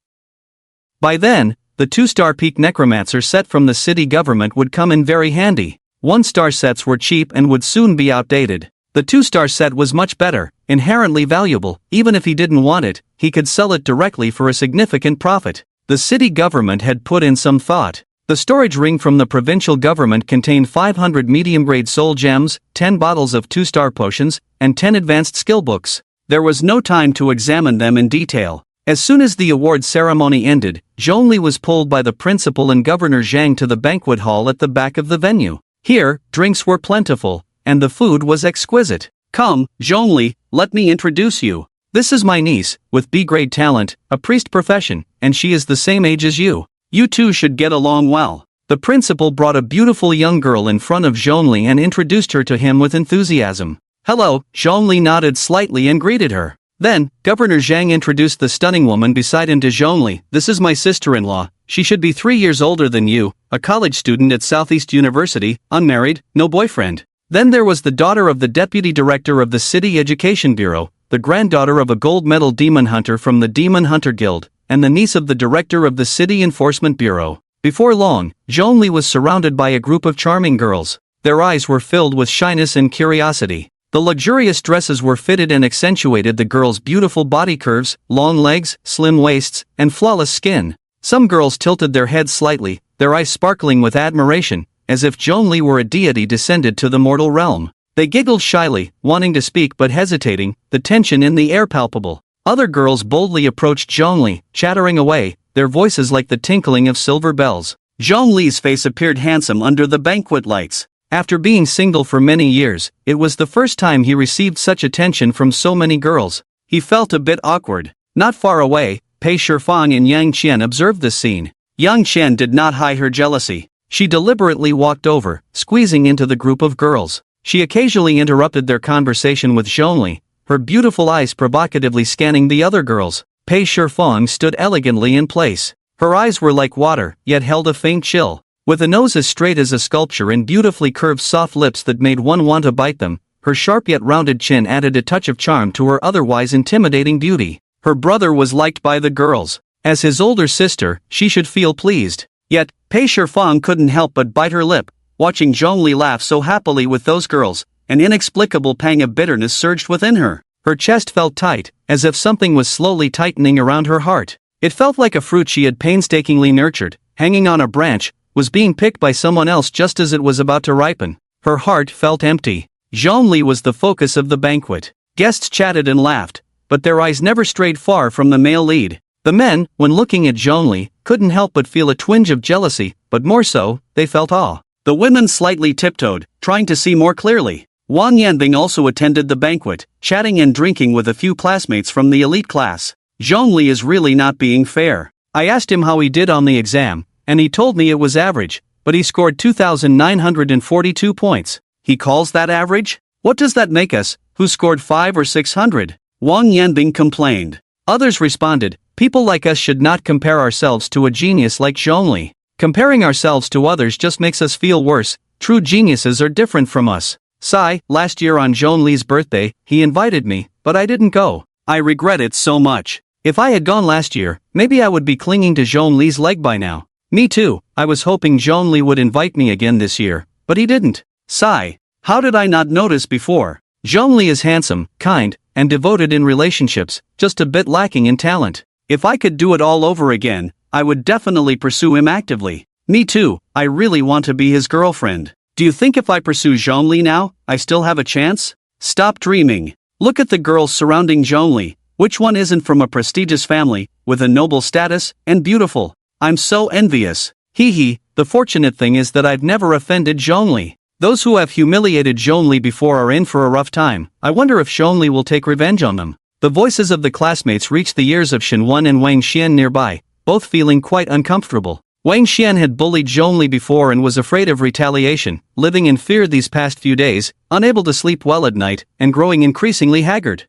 S1: By then, the 2-star peak necromancer set from the city government would come in very handy. 1-star sets were cheap and would soon be outdated. The 2-star set was much better, inherently valuable. Even if he didn't want it, he could sell it directly for a significant profit. The city government had put in some thought. The storage ring from the provincial government contained 500 medium-grade soul gems, 10 bottles of 2-star potions, and 10 advanced skill books. There was no time to examine them in detail. As soon as the award ceremony ended, Zhongli was pulled by the principal and Governor Zhang to the banquet hall at the back of the venue. Here, drinks were plentiful, and the food was exquisite. Come, Zhongli, let me introduce you. This is my niece, with B-grade talent, a priest profession, and she is the same age as you. You two should get along well. The principal brought a beautiful young girl in front of Zhongli and introduced her to him with enthusiasm. Hello, Zhongli nodded slightly and greeted her. Then, Governor Zhang introduced the stunning woman beside him to Zhongli. This is my sister-in-law. She should be 3 years older than you, a college student at Southeast University, unmarried, no boyfriend. Then there was the daughter of the deputy director of the City Education Bureau, the granddaughter of a gold medal demon hunter from the Demon Hunter Guild, and the niece of the director of the City Enforcement Bureau. Before long, Zhongli was surrounded by a group of charming girls. Their eyes were filled with shyness and curiosity. The luxurious dresses were fitted and accentuated the girls' beautiful body curves, long legs, slim waists, and flawless skin. Some girls tilted their heads slightly, their eyes sparkling with admiration, as if Zhongli were a deity descended to the mortal realm. They giggled shyly, wanting to speak but hesitating, the tension in the air palpable. Other girls boldly approached Zhongli, chattering away, their voices like the tinkling of silver bells. Zhongli's face appeared handsome under the banquet lights. After being single for many years, it was the first time he received such attention from so many girls. He felt a bit awkward. Not far away, Pei Shifang and Yang Qian observed this scene. Yang Qian did not hide her jealousy. She deliberately walked over, squeezing into the group of girls. She occasionally interrupted their conversation with Zhongli, her beautiful eyes provocatively scanning the other girls. Pei Shifang stood elegantly in place. Her eyes were like water, yet held a faint chill. With a nose as straight as a sculpture and beautifully curved soft lips that made one want to bite them, her sharp yet rounded chin added a touch of charm to her otherwise intimidating beauty. Her brother was liked by the girls. As his older sister, she should feel pleased. Yet, Pei Shifang couldn't help but bite her lip, watching Zhongli laugh so happily with those girls. An inexplicable pang of bitterness surged within her. Her chest felt tight, as if something was slowly tightening around her heart. It felt like a fruit she had painstakingly nurtured, hanging on a branch, was being picked by someone else just as it was about to ripen. Her heart felt empty. Zhongli was the focus of the banquet. Guests chatted and laughed, but their eyes never strayed far from the male lead. The men, when looking at Zhongli, couldn't help but feel a twinge of jealousy, but more so, they felt awe. The women slightly tiptoed, trying to see more clearly. Wang Yanbing also attended the banquet, chatting and drinking with a few classmates from the elite class. Zhongli is really not being fair. I asked him how he did on the exam, and he told me it was average, but he scored 2,942 points. He calls that average? What does that make us, who scored 500 or 600? Wang Yanbing complained. Others responded, people like us should not compare ourselves to a genius like Zhongli. Comparing ourselves to others just makes us feel worse. True geniuses are different from us. Sigh, last year on Zhongli's birthday, he invited me, but I didn't go. I regret it so much. If I had gone last year, maybe I would be clinging to Zhongli's leg by now. Me too, I was hoping Zhongli would invite me again this year, but he didn't. Sigh. How did I not notice before? Zhongli is handsome, kind, and devoted in relationships, just a bit lacking in talent. If I could do it all over again, I would definitely pursue him actively. Me too, I really want to be his girlfriend. Do you think if I pursue Zhongli now, I still have a chance? Stop dreaming. Look at the girls surrounding Zhongli. Which one isn't from a prestigious family, with a noble status, and beautiful? I'm so envious. Hee hee, the fortunate thing is that I've never offended Zhongli. Those who have humiliated Zhongli before are in for a rough time. I wonder if Zhongli will take revenge on them. The voices of the classmates reached the ears of Shenwan and Wang Xian nearby. both feeling quite uncomfortable. Wang Xian had bullied Zhongli before and was afraid of retaliation, living in fear these past few days, unable to sleep well at night, and growing increasingly haggard.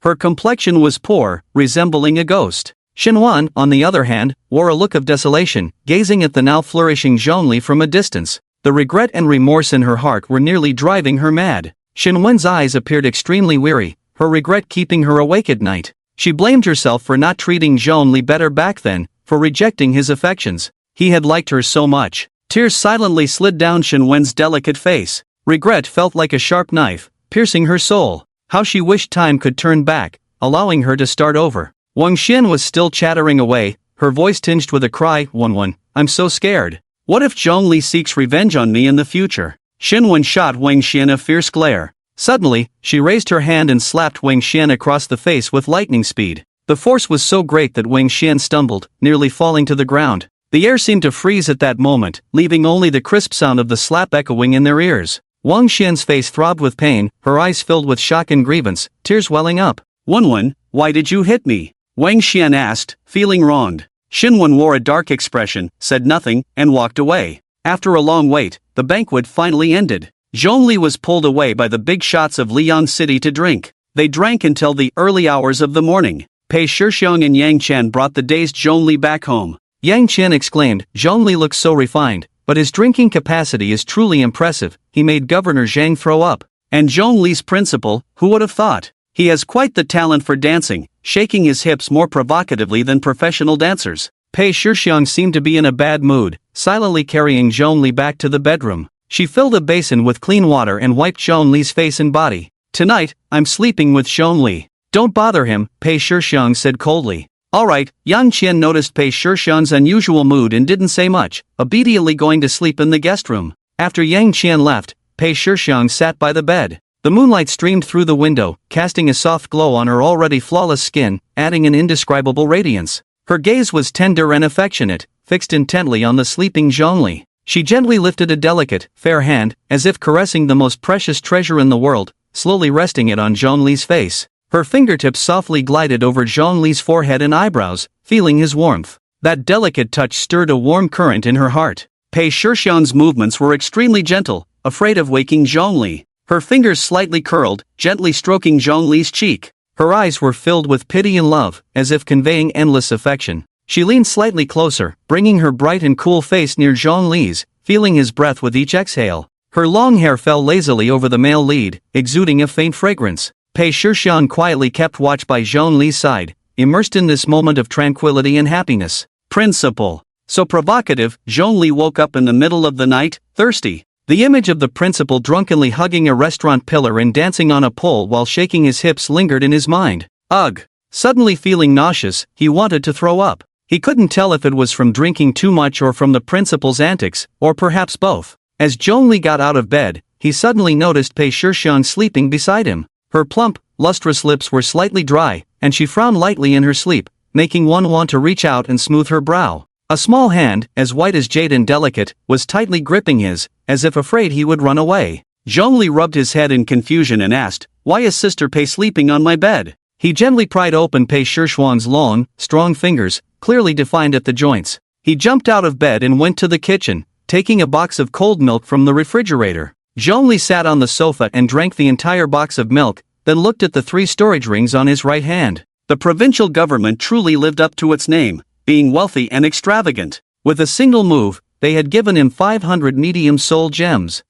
S1: Her complexion was poor, resembling a ghost. Xinwan, on the other hand, wore a look of desolation, gazing at the now flourishing Zhongli from a distance. The regret and remorse in her heart were nearly driving her mad. Xinwan's eyes appeared extremely weary, her regret keeping her awake at night. She blamed herself for not treating Zhongli better back then, for rejecting his affections. He had liked her so much. Tears silently slid down Xinwen's delicate face. Regret felt like a sharp knife, piercing her soul. How she wished time could turn back, allowing her to start over. Wang Xian was still chattering away, her voice tinged with a cry. Wan, I'm so scared. What if Zhongli seeks revenge on me in the future? Xinwen shot Wang Xian a fierce glare. Suddenly, she raised her hand and slapped Wang Xian across the face with lightning speed. The force was so great that Wang Xian stumbled, nearly falling to the ground. The air seemed to freeze at that moment, leaving only the crisp sound of the slap echoing in their ears. Wang Xian's face throbbed with pain, her eyes filled with shock and grievance, tears welling up. Wan, why did you hit me? Wang Xian asked, feeling wronged. Xinwen wore a dark expression, said nothing, and walked away. After a long wait, the banquet finally ended. Zhongli was pulled away by the big shots of Liang City to drink. They drank until the early hours of the morning. Pei Shixiong and Yang Qian brought the dazed Zhongli back home. Yang Qian exclaimed, Zhongli looks so refined, but his drinking capacity is truly impressive. He made Governor Zhang throw up. And Zhongli's principal, who would have thought? He has quite the talent for dancing, shaking his hips more provocatively than professional dancers. Pei Shixiong seemed to be in a bad mood, silently carrying Zhongli back to the bedroom. She filled a basin with clean water and wiped Zhongli's face and body. Tonight, I'm sleeping with Zhongli. Don't bother him, Pei Shixiong said coldly. Alright, Yang Qian noticed Pei Shixiong's unusual mood and didn't say much, obediently going to sleep in the guest room. After Yang Qian left, Pei Shixiong sat by the bed. The moonlight streamed through the window, casting a soft glow on her already flawless skin, adding an indescribable radiance. Her gaze was tender and affectionate, fixed intently on the sleeping Zhongli. She gently lifted a delicate, fair hand, as if caressing the most precious treasure in the world, slowly resting it on Zhongli's face. Her fingertips softly glided over Zhongli's forehead and eyebrows, feeling his warmth. That delicate touch stirred a warm current in her heart. Pei Shixiong's movements were extremely gentle, afraid of waking Zhongli. Her fingers slightly curled, gently stroking Zhongli's cheek. Her eyes were filled with pity and love, as if conveying endless affection. She leaned slightly closer, bringing her bright and cool face near Zhongli's, feeling his breath with each exhale. Her long hair fell lazily over the male lead, exuding a faint fragrance. Pei Shixiong quietly kept watch by Zhongli's side, immersed in this moment of tranquility and happiness. Principal. So provocative, Zhongli woke up in the middle of the night, thirsty. The image of the principal drunkenly hugging a restaurant pillar and dancing on a pole while shaking his hips lingered in his mind. Ugh! Suddenly feeling nauseous, he wanted to throw up. He couldn't tell if it was from drinking too much or from the principal's antics, or perhaps both. As Zhongli got out of bed, he suddenly noticed Pei Shixiong sleeping beside him. Her plump, lustrous lips were slightly dry, and she frowned lightly in her sleep, making one want to reach out and smooth her brow. A small hand, as white as jade and delicate, was tightly gripping his, as if afraid he would run away. Zhongli rubbed his head in confusion and asked, Why is Sister Pei sleeping on my bed? He gently pried open Pei Shixiong's long, strong fingers, clearly defined at the joints. He jumped out of bed and went to the kitchen, taking a box of cold milk from the refrigerator. Zhongli sat on the sofa and drank the entire box of milk, then looked at the 3 storage rings on his right hand. The provincial government truly lived up to its name, being wealthy and extravagant. With a single move, they had given him 500 medium soul gems.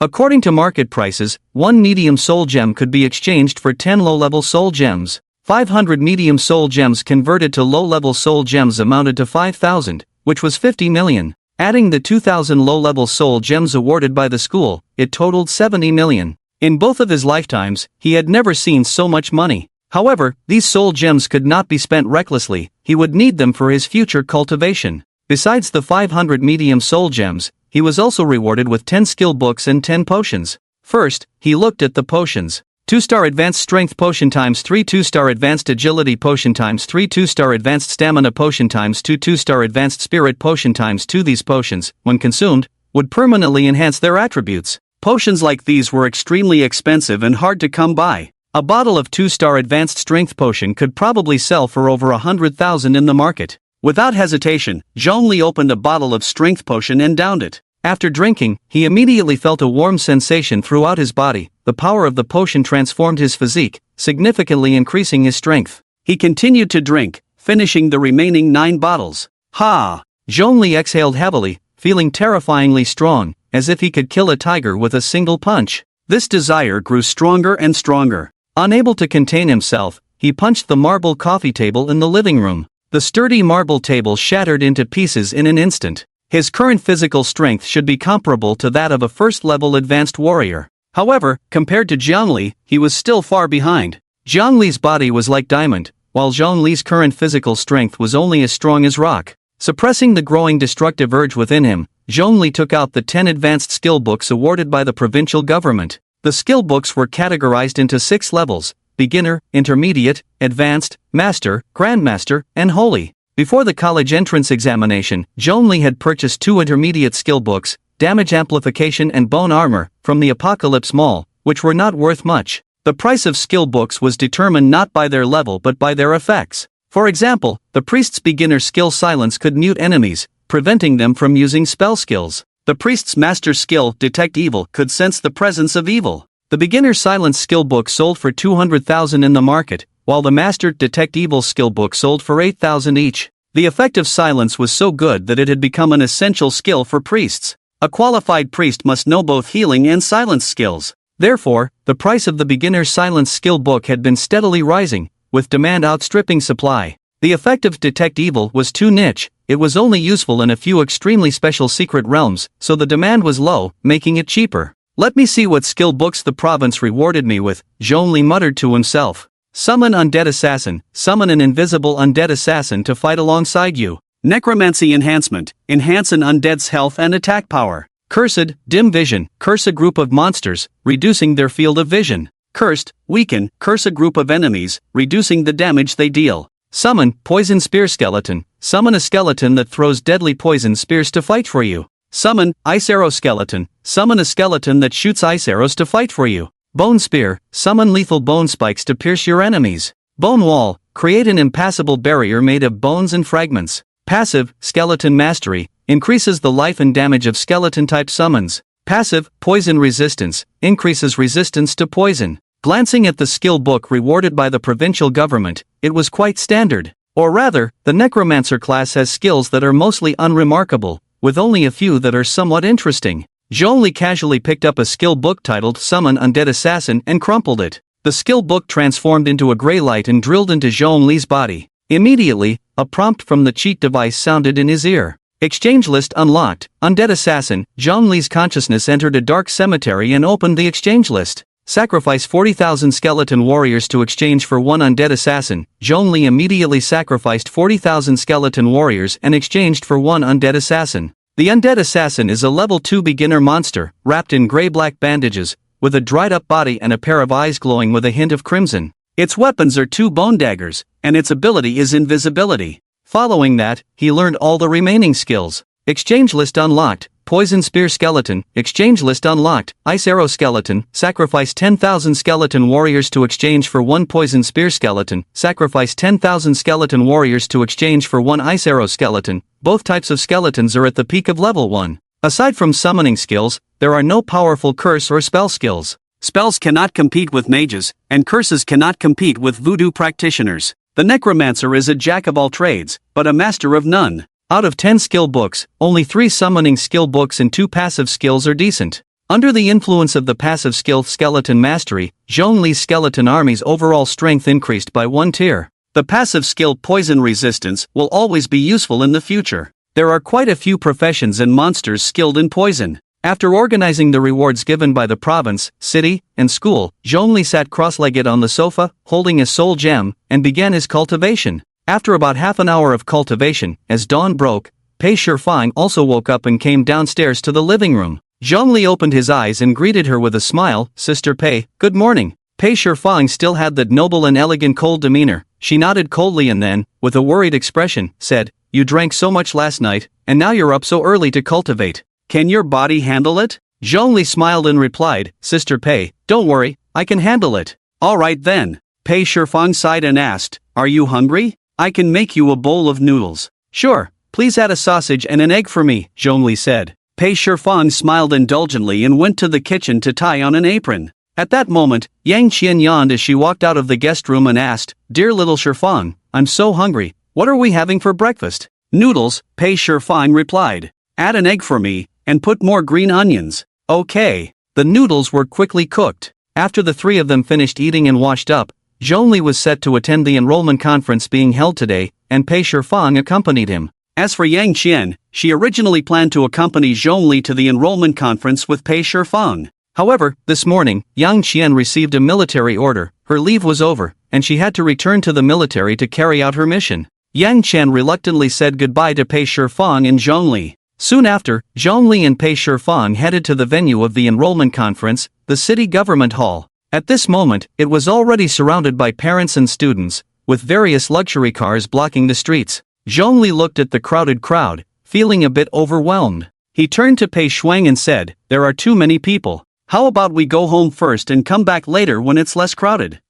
S1: According to market prices, 1 medium soul gem could be exchanged for 10 low-level soul gems. 500 medium soul gems converted to low-level soul gems amounted to 5,000, which was 50 million. Adding the 2,000 low-level soul gems awarded by the school, it totaled 70 million. In both of his lifetimes, he had never seen so much money. However, these soul gems could not be spent recklessly, he would need them for his future cultivation. Besides the 500 medium soul gems, he was also rewarded with 10 skill books and 10 potions. First, he looked at the potions. 2-star Advanced Strength Potion times 3 2-star Advanced Agility Potion times 3 2-star Advanced Stamina Potion times 2 2-star Advanced Spirit Potion times 2 These potions, when consumed, would permanently enhance their attributes. Potions like these were extremely expensive and hard to come by. A bottle of 2-star advanced strength potion could probably sell for over 100,000 in the market. Without hesitation, Zhongli opened a bottle of strength potion and downed it. After drinking, he immediately felt a warm sensation throughout his body. The power of the potion transformed his physique, significantly increasing his strength. He continued to drink, finishing the remaining 9 bottles. Ha! Zhongli exhaled heavily, feeling terrifyingly strong, as if he could kill a tiger with a single punch. This desire grew stronger and stronger. Unable to contain himself, he punched the marble coffee table in the living room. The sturdy marble table shattered into pieces in an instant. His current physical strength should be comparable to that of a first-level advanced warrior. However, compared to Zhongli, he was still far behind. Zhongli's body was like diamond, while Zhongli's current physical strength was only as strong as rock. Suppressing the growing destructive urge within him, Zhongli took out the 10 advanced skill books awarded by the provincial government. The skill books were categorized into 6 levels: beginner, intermediate, advanced, master, grandmaster, and holy. Before the college entrance examination, Zhongli had purchased 2 intermediate skill books, Damage Amplification and Bone Armor, from the Apocalypse Mall, which were not worth much. The price of skill books was determined not by their level but by their effects. For example, the priest's beginner skill Silence could mute enemies, preventing them from using spell skills. The priest's master skill Detect Evil could sense the presence of evil. The beginner Silence skill book sold for 200,000 in the market, while the master Detect Evil skill book sold for 8,000 each. The effect of silence was so good that it had become an essential skill for priests. A qualified priest must know both healing and silence skills. Therefore, the price of the beginner silence skill book had been steadily rising, with demand outstripping supply. The effect of Detect Evil was too niche. It was only useful in a few extremely special secret realms, so the demand was low, making it cheaper. Let me see what skill books the province rewarded me with, Zhongli muttered to himself. Summon Undead Assassin. Summon an invisible undead assassin to fight alongside you. Necromancy Enhancement. Enhance an undead's health and attack power. Cursed, Dim Vision. Curse a group of monsters, reducing their field of vision. Cursed, Weaken. Curse a group of enemies, reducing the damage they deal. Summon Poison Spear Skeleton. Summon a skeleton that throws deadly poison spears to fight for you. Summon Ice Arrow Skeleton. Summon a skeleton that shoots ice arrows to fight for you. Bone Spear. Summon lethal bone spikes to pierce your enemies. Bone Wall. Create an impassable barrier made of bones and fragments. Passive, Skeleton Mastery. Increases the life and damage of skeleton-type summons. Passive, Poison Resistance. Increases resistance to poison. Glancing at the skill book rewarded by the provincial government, it was quite standard. Or rather, the Necromancer class has skills that are mostly unremarkable, with only a few that are somewhat interesting. Zhongli casually picked up a skill book titled Summon Undead Assassin and crumpled it. The skill book transformed into a gray light and drilled into Zhongli's body. Immediately, a prompt from the cheat device sounded in his ear. Exchange list unlocked. Undead Assassin. Zhongli's consciousness entered a dark cemetery and opened the exchange list. Sacrifice 40,000 skeleton warriors to exchange for 1 undead assassin. Zhongli immediately sacrificed 40,000 skeleton warriors and exchanged for 1 undead assassin. The undead assassin is a level 2 beginner monster, wrapped in gray-black bandages, with a dried-up body and a pair of eyes glowing with a hint of crimson. Its weapons are 2 bone daggers, and its ability is invisibility. Following that, he learned all the remaining skills. Exchange list unlocked. Poison Spear Skeleton. Exchange list unlocked. Ice Arrow Skeleton. Sacrifice 10,000 skeleton warriors to exchange for 1 Poison Spear Skeleton. Sacrifice 10,000 skeleton warriors to exchange for 1 Ice Arrow Skeleton. Both types of skeletons are at the peak of level 1. Aside from summoning skills, there are no powerful curse or spell skills. Spells cannot compete with mages, and curses cannot compete with voodoo practitioners. The Necromancer is a jack of all trades, but a master of none. Out of 10 skill books, only 3 summoning skill books and 2 passive skills are decent. Under the influence of the passive skill Skeleton Mastery, Zhongli's skeleton army's overall strength increased by 1 tier. The passive skill Poison Resistance will always be useful in the future. There are quite a few professions and monsters skilled in poison. After organizing the rewards given by the province, city, and school, Zhongli sat cross-legged on the sofa, holding a soul gem, and began his cultivation. After about half an hour of cultivation, as dawn broke, Pei Shifang also woke up and came downstairs to the living room. Zhongli opened his eyes and greeted her with a smile. Sister Pei, good morning. Pei Shifang still had that noble and elegant cold demeanor. She nodded coldly and then, with a worried expression, said, You drank so much last night, and now you're up so early to cultivate. Can your body handle it? Zhongli smiled and replied, Sister Pei, don't worry, I can handle it. Alright then. Pei Shifang sighed and asked, "Are you hungry? I can make you a bowl of noodles." "Sure, please add a sausage and an egg for me," Zhongli said. Pei Shifang smiled indulgently and went to the kitchen to tie on an apron. At that moment, Yang Qian yawned as she walked out of the guest room and asked, "Dear little Shifang, I'm so hungry, what are we having for breakfast?" "Noodles," Pei Shifang replied. "Add an egg for me, and put more green onions." "Okay." The noodles were quickly cooked. After the three of them finished eating and washed up, Zhongli was set to attend the enrollment conference being held today, and Pei Shifang accompanied him. As for Yang Qian, she originally planned to accompany Zhongli to the enrollment conference with Pei Shifang. However, this morning, Yang Qian received a military order, her leave was over, and she had to return to the military to carry out her mission. Yang Qian reluctantly said goodbye to Pei Shifang and Zhongli. Soon after, Zhongli and Pei Shifang headed to the venue of the enrollment conference, the city government hall. At this moment, it was already surrounded by parents and students, with various luxury cars blocking the streets. Zhongli looked at the crowded crowd, feeling a bit overwhelmed. He turned to Pei Shuang and said, "There are too many people. How about we go home first and come back later when it's less crowded?"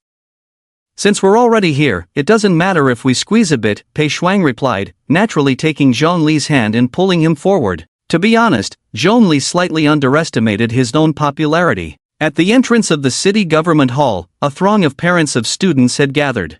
S1: "Since we're already here, it doesn't matter if we squeeze a bit," Pei Shuang replied, naturally taking Zhongli's hand and pulling him forward. To be honest, Zhongli slightly underestimated his own popularity. At the entrance of the city government hall, a throng of parents of students had gathered.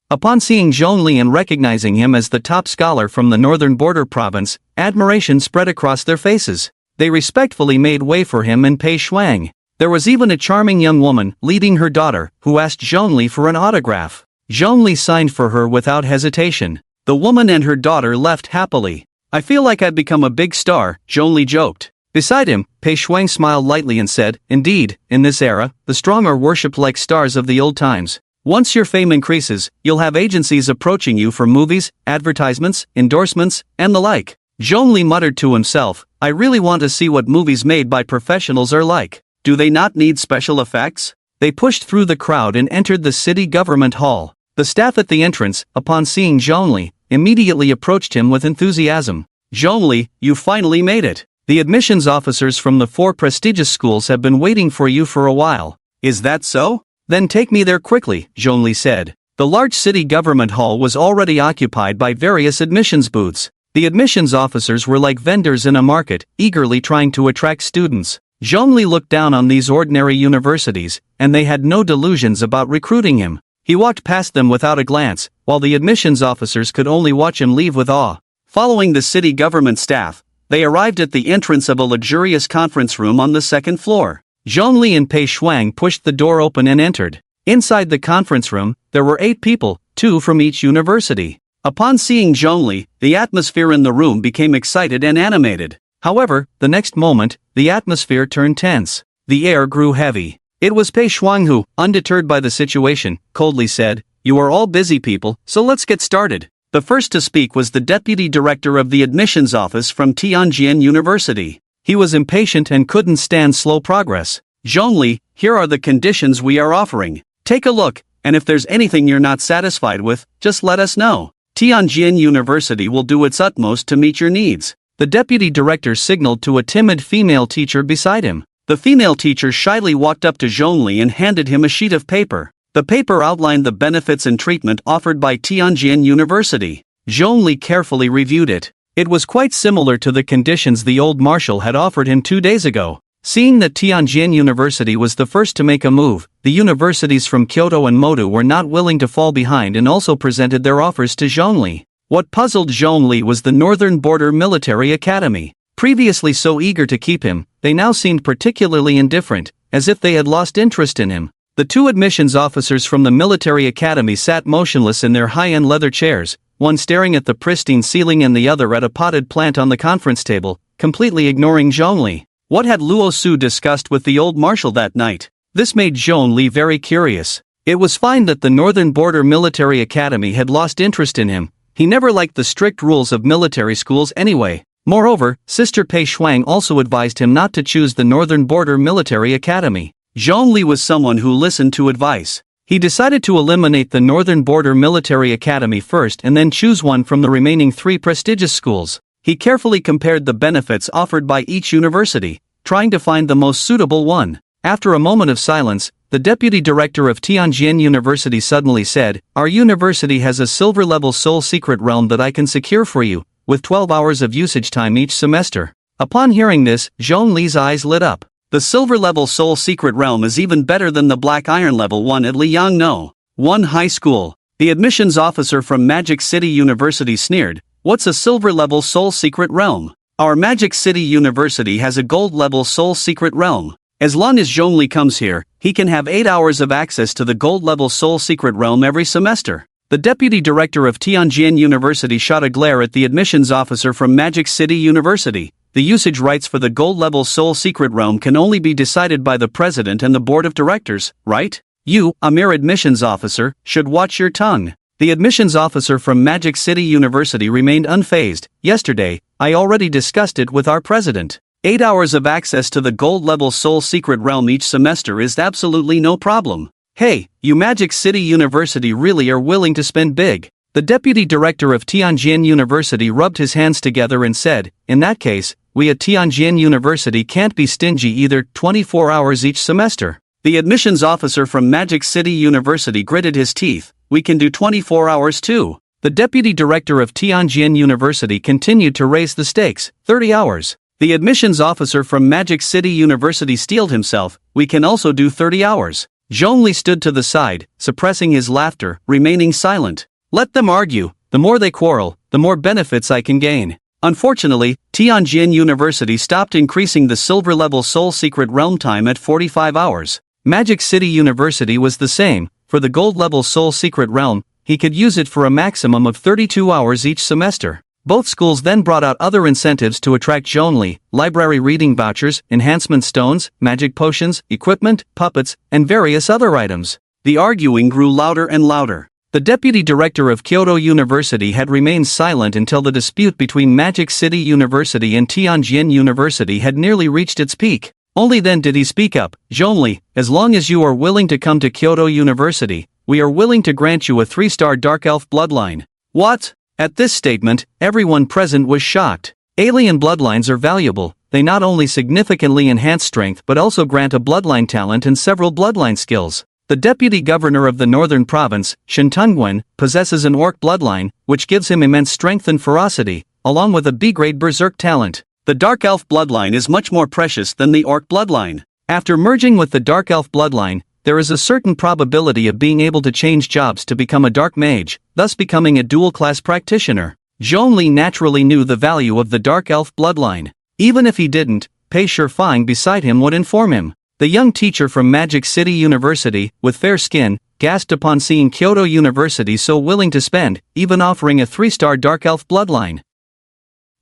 S1: Upon seeing Zhongli and recognizing him as the top scholar from the northern border province, admiration spread across their faces. They respectfully made way for him and Pei Shuang. There was even a charming young woman, leading her daughter, who asked Zhongli for an autograph. Zhongli signed for her without hesitation. The woman and her daughter left happily. "I feel like I've become a big star," Zhongli joked. Beside him, Pei Shuang smiled lightly and said, "Indeed, in this era, the strong are worshipped like stars of the old times. Once your fame increases, you'll have agencies approaching you for movies, advertisements, endorsements, and the like." Zhongli muttered to himself, "I really want to see what movies made by professionals are like. Do they not need special effects?" They pushed through the crowd and entered the city government hall. The staff at the entrance, upon seeing Zhongli, immediately approached him with enthusiasm. "Zhongli, you finally made it. The admissions officers from the 4 prestigious schools have been waiting for you for a while." "Is that so? Then take me there quickly," Zhongli said. The large city government hall was already occupied by various admissions booths. The admissions officers were like vendors in a market, eagerly trying to attract students. Zhongli looked down on these ordinary universities, and they had no delusions about recruiting him. He walked past them without a glance, while the admissions officers could only watch him leave with awe. Following the city government staff, they arrived at the entrance of a luxurious conference room on the second floor. Zhongli and Pei Shuang pushed the door open and entered. Inside the conference room, there were 8 people, 2 from each university. Upon seeing Zhongli, the atmosphere in the room became excited and animated. However, the next moment, the atmosphere turned tense. The air grew heavy. It was Pei Shuang who, undeterred by the situation, coldly said, "You are all busy people, so let's get started." The first to speak was the deputy director of the admissions office from Tianjin University. He was impatient and couldn't stand slow progress. "Zhongli, here are the conditions we are offering. Take a look, and if there's anything you're not satisfied with, just let us know. Tianjin University will do its utmost to meet your needs." The deputy director signaled to a timid female teacher beside him. The female teacher shyly walked up to Zhongli and handed him a sheet of paper. The paper outlined the benefits and treatment offered by Tianjin University. Zhongli carefully reviewed it. It was quite similar to the conditions the old marshal had offered him 2 days ago. Seeing that Tianjin University was the first to make a move, the universities from Kyoto and Modu were not willing to fall behind and also presented their offers to Zhongli. What puzzled Zhongli was the Northern Border Military Academy. Previously so eager to keep him, they now seemed particularly indifferent, as if they had lost interest in him. The 2 admissions officers from the military academy sat motionless in their high-end leather chairs, one staring at the pristine ceiling and the other at a potted plant on the conference table, completely ignoring Zhongli. What had Luo Su discussed with the old marshal that night? This made Zhongli very curious. It was fine that the Northern Border Military Academy had lost interest in him. He never liked the strict rules of military schools anyway. Moreover, Sister Pei Shuang also advised him not to choose the Northern Border Military Academy. Zhongli was someone who listened to advice. He decided to eliminate the Northern Border Military Academy first and then choose one from the remaining 3 prestigious schools. He carefully compared the benefits offered by each university, trying to find the most suitable one. After a moment of silence, the deputy director of Tianjin University suddenly said, "Our university has a silver-level soul secret realm that I can secure for you, with 12 hours of usage time each semester." Upon hearing this, Zhongli's eyes lit up. The silver-level soul secret realm is even better than the black iron level one at Liangno 1 High School. The admissions officer from Magic City University sneered, "What's a silver-level soul secret realm? Our Magic City University has a gold-level soul secret realm. As long as Zhongli comes here, he can have 8 hours of access to the gold-level soul secret realm every semester." The deputy director of Tianjin University shot a glare at the admissions officer from Magic City University. "The usage rights for the gold-level soul secret realm can only be decided by the president and the board of directors, right? You, a mere admissions officer, should watch your tongue." The admissions officer from Magic City University remained unfazed. "Yesterday, I already discussed it with our president. 8 hours of access to the gold-level soul secret realm each semester is absolutely no problem. Hey, you Magic City University really are willing to spend big." The deputy director of Tianjin University rubbed his hands together and said, "In that case, we at Tianjin University can't be stingy either. 24 hours each semester." The admissions officer from Magic City University gritted his teeth. "We can do 24 hours too." The deputy director of Tianjin University continued to raise the stakes. 30 hours. The admissions officer from Magic City University steeled himself. "We can also do 30 hours. Zhongli stood to the side, suppressing his laughter, remaining silent. "Let them argue. The more they quarrel, the more benefits I can gain." Unfortunately, Tianjin University stopped increasing the silver-level soul secret realm time at 45 hours. Magic City University was the same. For the gold-level soul secret realm, he could use it for a maximum of 32 hours each semester. Both schools then brought out other incentives to attract Zhongli: library reading vouchers, enhancement stones, magic potions, equipment, puppets, and various other items. The arguing grew louder and louder. The deputy director of Kyoto University had remained silent until the dispute between Magic City University and Tianjin University had nearly reached its peak. Only then did he speak up. "Zhongli, as long as you are willing to come to Kyoto University, we are willing to grant you a 3-star Dark Elf bloodline." What? At this statement, everyone present was shocked. Alien bloodlines are valuable. They not only significantly enhance strength but also grant a bloodline talent and several bloodline skills. The deputy governor of the northern province, Shintungwen, possesses an orc bloodline, which gives him immense strength and ferocity, along with a B-grade berserk talent. The Dark Elf bloodline is much more precious than the orc bloodline. After merging with the Dark Elf bloodline, there is a certain probability of being able to change jobs to become a dark mage, thus becoming a dual-class practitioner. Zhongli naturally knew the value of the Dark Elf bloodline. Even if he didn't, Pei Shifang beside him would inform him. The young teacher from Magic City University, with fair skin, gasped upon seeing Kyoto University so willing to spend, even offering a 3-star Dark Elf bloodline.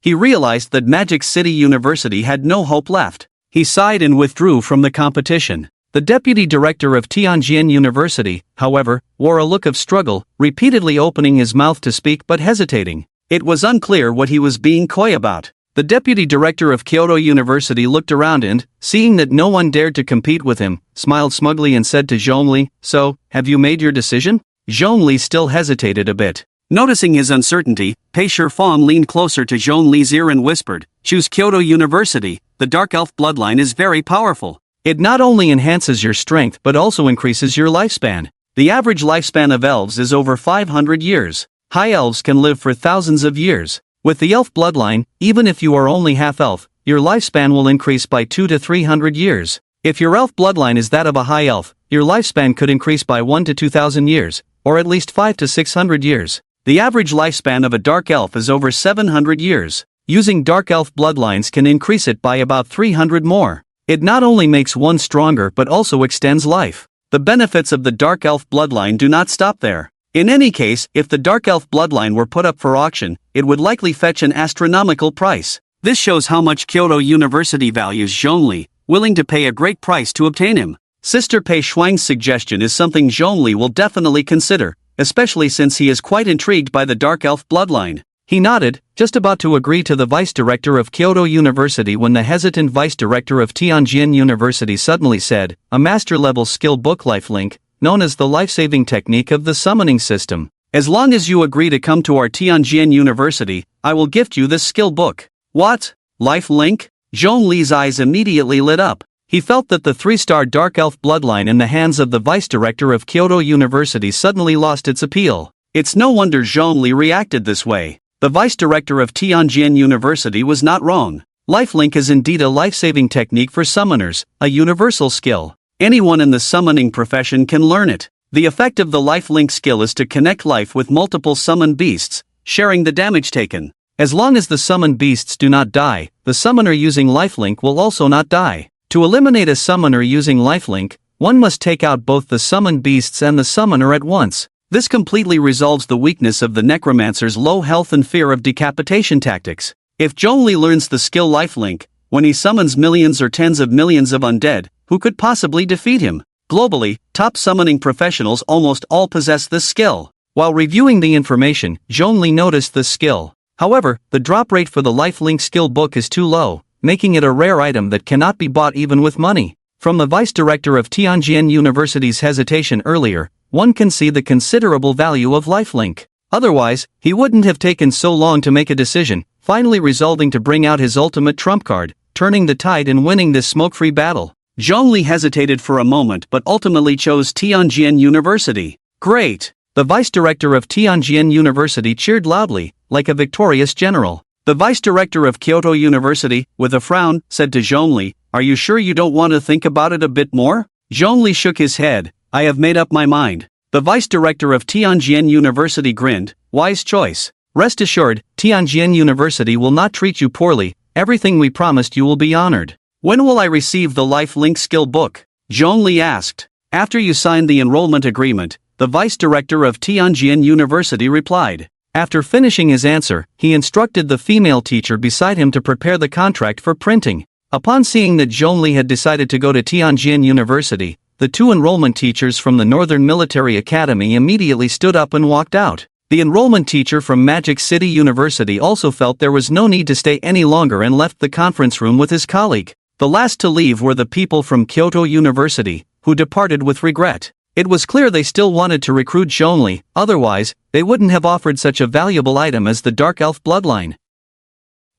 S1: He realized that Magic City University had no hope left. He sighed and withdrew from the competition. The deputy director of Tianjin University, however, wore a look of struggle, repeatedly opening his mouth to speak but hesitating. It was unclear what he was being coy about. The deputy director of Kyoto University looked around and, seeing that no one dared to compete with him, smiled smugly and said to Zhongli, "So, have you made your decision?" Zhongli still hesitated a bit. Noticing his uncertainty, Pei Shifang leaned closer to Zhongli's ear and whispered, "Choose Kyoto University. The Dark Elf bloodline is very powerful. It not only enhances your strength but also increases your lifespan. The average lifespan of elves is over 500 years. High elves can live for thousands of years. With the elf bloodline, even if you are only half elf, your lifespan will increase by 200 to 300 years. If your elf bloodline is that of a high elf, your lifespan could increase by 1 to 2,000 years, or at least 500 to 600 years. The average lifespan of a dark elf is over 700 years. Using dark elf bloodlines can increase it by about 300 more. It not only makes one stronger but also extends life. The benefits of the dark elf bloodline do not stop there. In any case, if the dark elf bloodline were put up for auction, it would likely fetch an astronomical price. This shows how much Kyoto University values Zhongli, willing to pay a great price to obtain him. Sister Pei Shuang's suggestion is something Zhongli will definitely consider, especially since he is quite intrigued by the dark elf bloodline. He nodded, just about to agree to the vice director of Kyoto University when the hesitant vice director of Tianjin University suddenly said, "A master-level skill book lifelink, known as the life-saving technique of the summoning system. As long as you agree to come to our Tianjin University, I will gift you this skill book." What? Life link? Zhongli's eyes immediately lit up. He felt that the 3-star Dark Elf bloodline in the hands of the vice-director of Kyoto University suddenly lost its appeal. It's no wonder Zhongli reacted this way. The vice-director of Tianjin University was not wrong. Lifelink is indeed a life-saving technique for summoners, a universal skill. Anyone in the summoning profession can learn it. The effect of the lifelink skill is to connect life with multiple summoned beasts, sharing the damage taken. As long as the summoned beasts do not die, the summoner using lifelink will also not die. To eliminate a summoner using lifelink, one must take out both the summoned beasts and the summoner at once. This completely resolves the weakness of the necromancer's low health and fear of decapitation tactics. If Zhongli learns the skill lifelink, when he summons millions or tens of millions of undead, who could possibly defeat him? Globally, top summoning professionals almost all possess this skill. While reviewing the information, Zhongli noticed this skill. However, the drop rate for the lifelink skill book is too low, making it a rare item that cannot be bought even with money. From the vice-director of Tianjin University's hesitation earlier, one can see the considerable value of lifelink. Otherwise, he wouldn't have taken so long to make a decision, finally resolving to bring out his ultimate trump card, turning the tide and winning this smoke-free battle. Zhongli hesitated for a moment but ultimately chose Tianjin University. Great! The vice-director of Tianjin University cheered loudly, like a victorious general. The vice-director of Kyoto University, with a frown, said to Zhongli, "Are you sure you don't want to think about it a bit more?" Zhongli shook his head. "I have made up my mind." The vice-director of Tianjin University grinned. "Wise choice. Rest assured, Tianjin University will not treat you poorly. Everything we promised you will be honored." "When will I receive the Life Link skill book?" Zhongli asked. "After you sign the enrollment agreement," the vice-director of Tianjin University replied. After finishing his answer, he instructed the female teacher beside him to prepare the contract for printing. Upon seeing that Zhongli had decided to go to Tianjin University, the two enrollment teachers from the Northern Military Academy immediately stood up and walked out. The enrollment teacher from Magic City University also felt there was no need to stay any longer and left the conference room with his colleague. The last to leave were the people from Kyoto University, who departed with regret. It was clear they still wanted to recruit Zhongli, otherwise, they wouldn't have offered such a valuable item as the Dark Elf bloodline.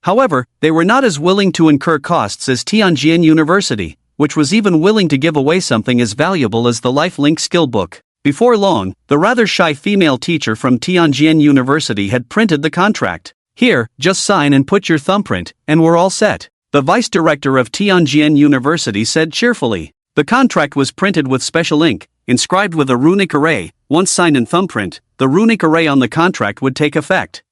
S1: However, they were not as willing to incur costs as Tianjin University, which was even willing to give away something as valuable as the Life Link skill book. Before long, the rather shy female teacher from Tianjin University had printed the contract. "Here, just sign and put your thumbprint, and we're all set," the vice-director of Tianjin University said cheerfully. The contract was printed with special ink, inscribed with a runic array. Once signed and thumbprint, the runic array on the contract would take effect.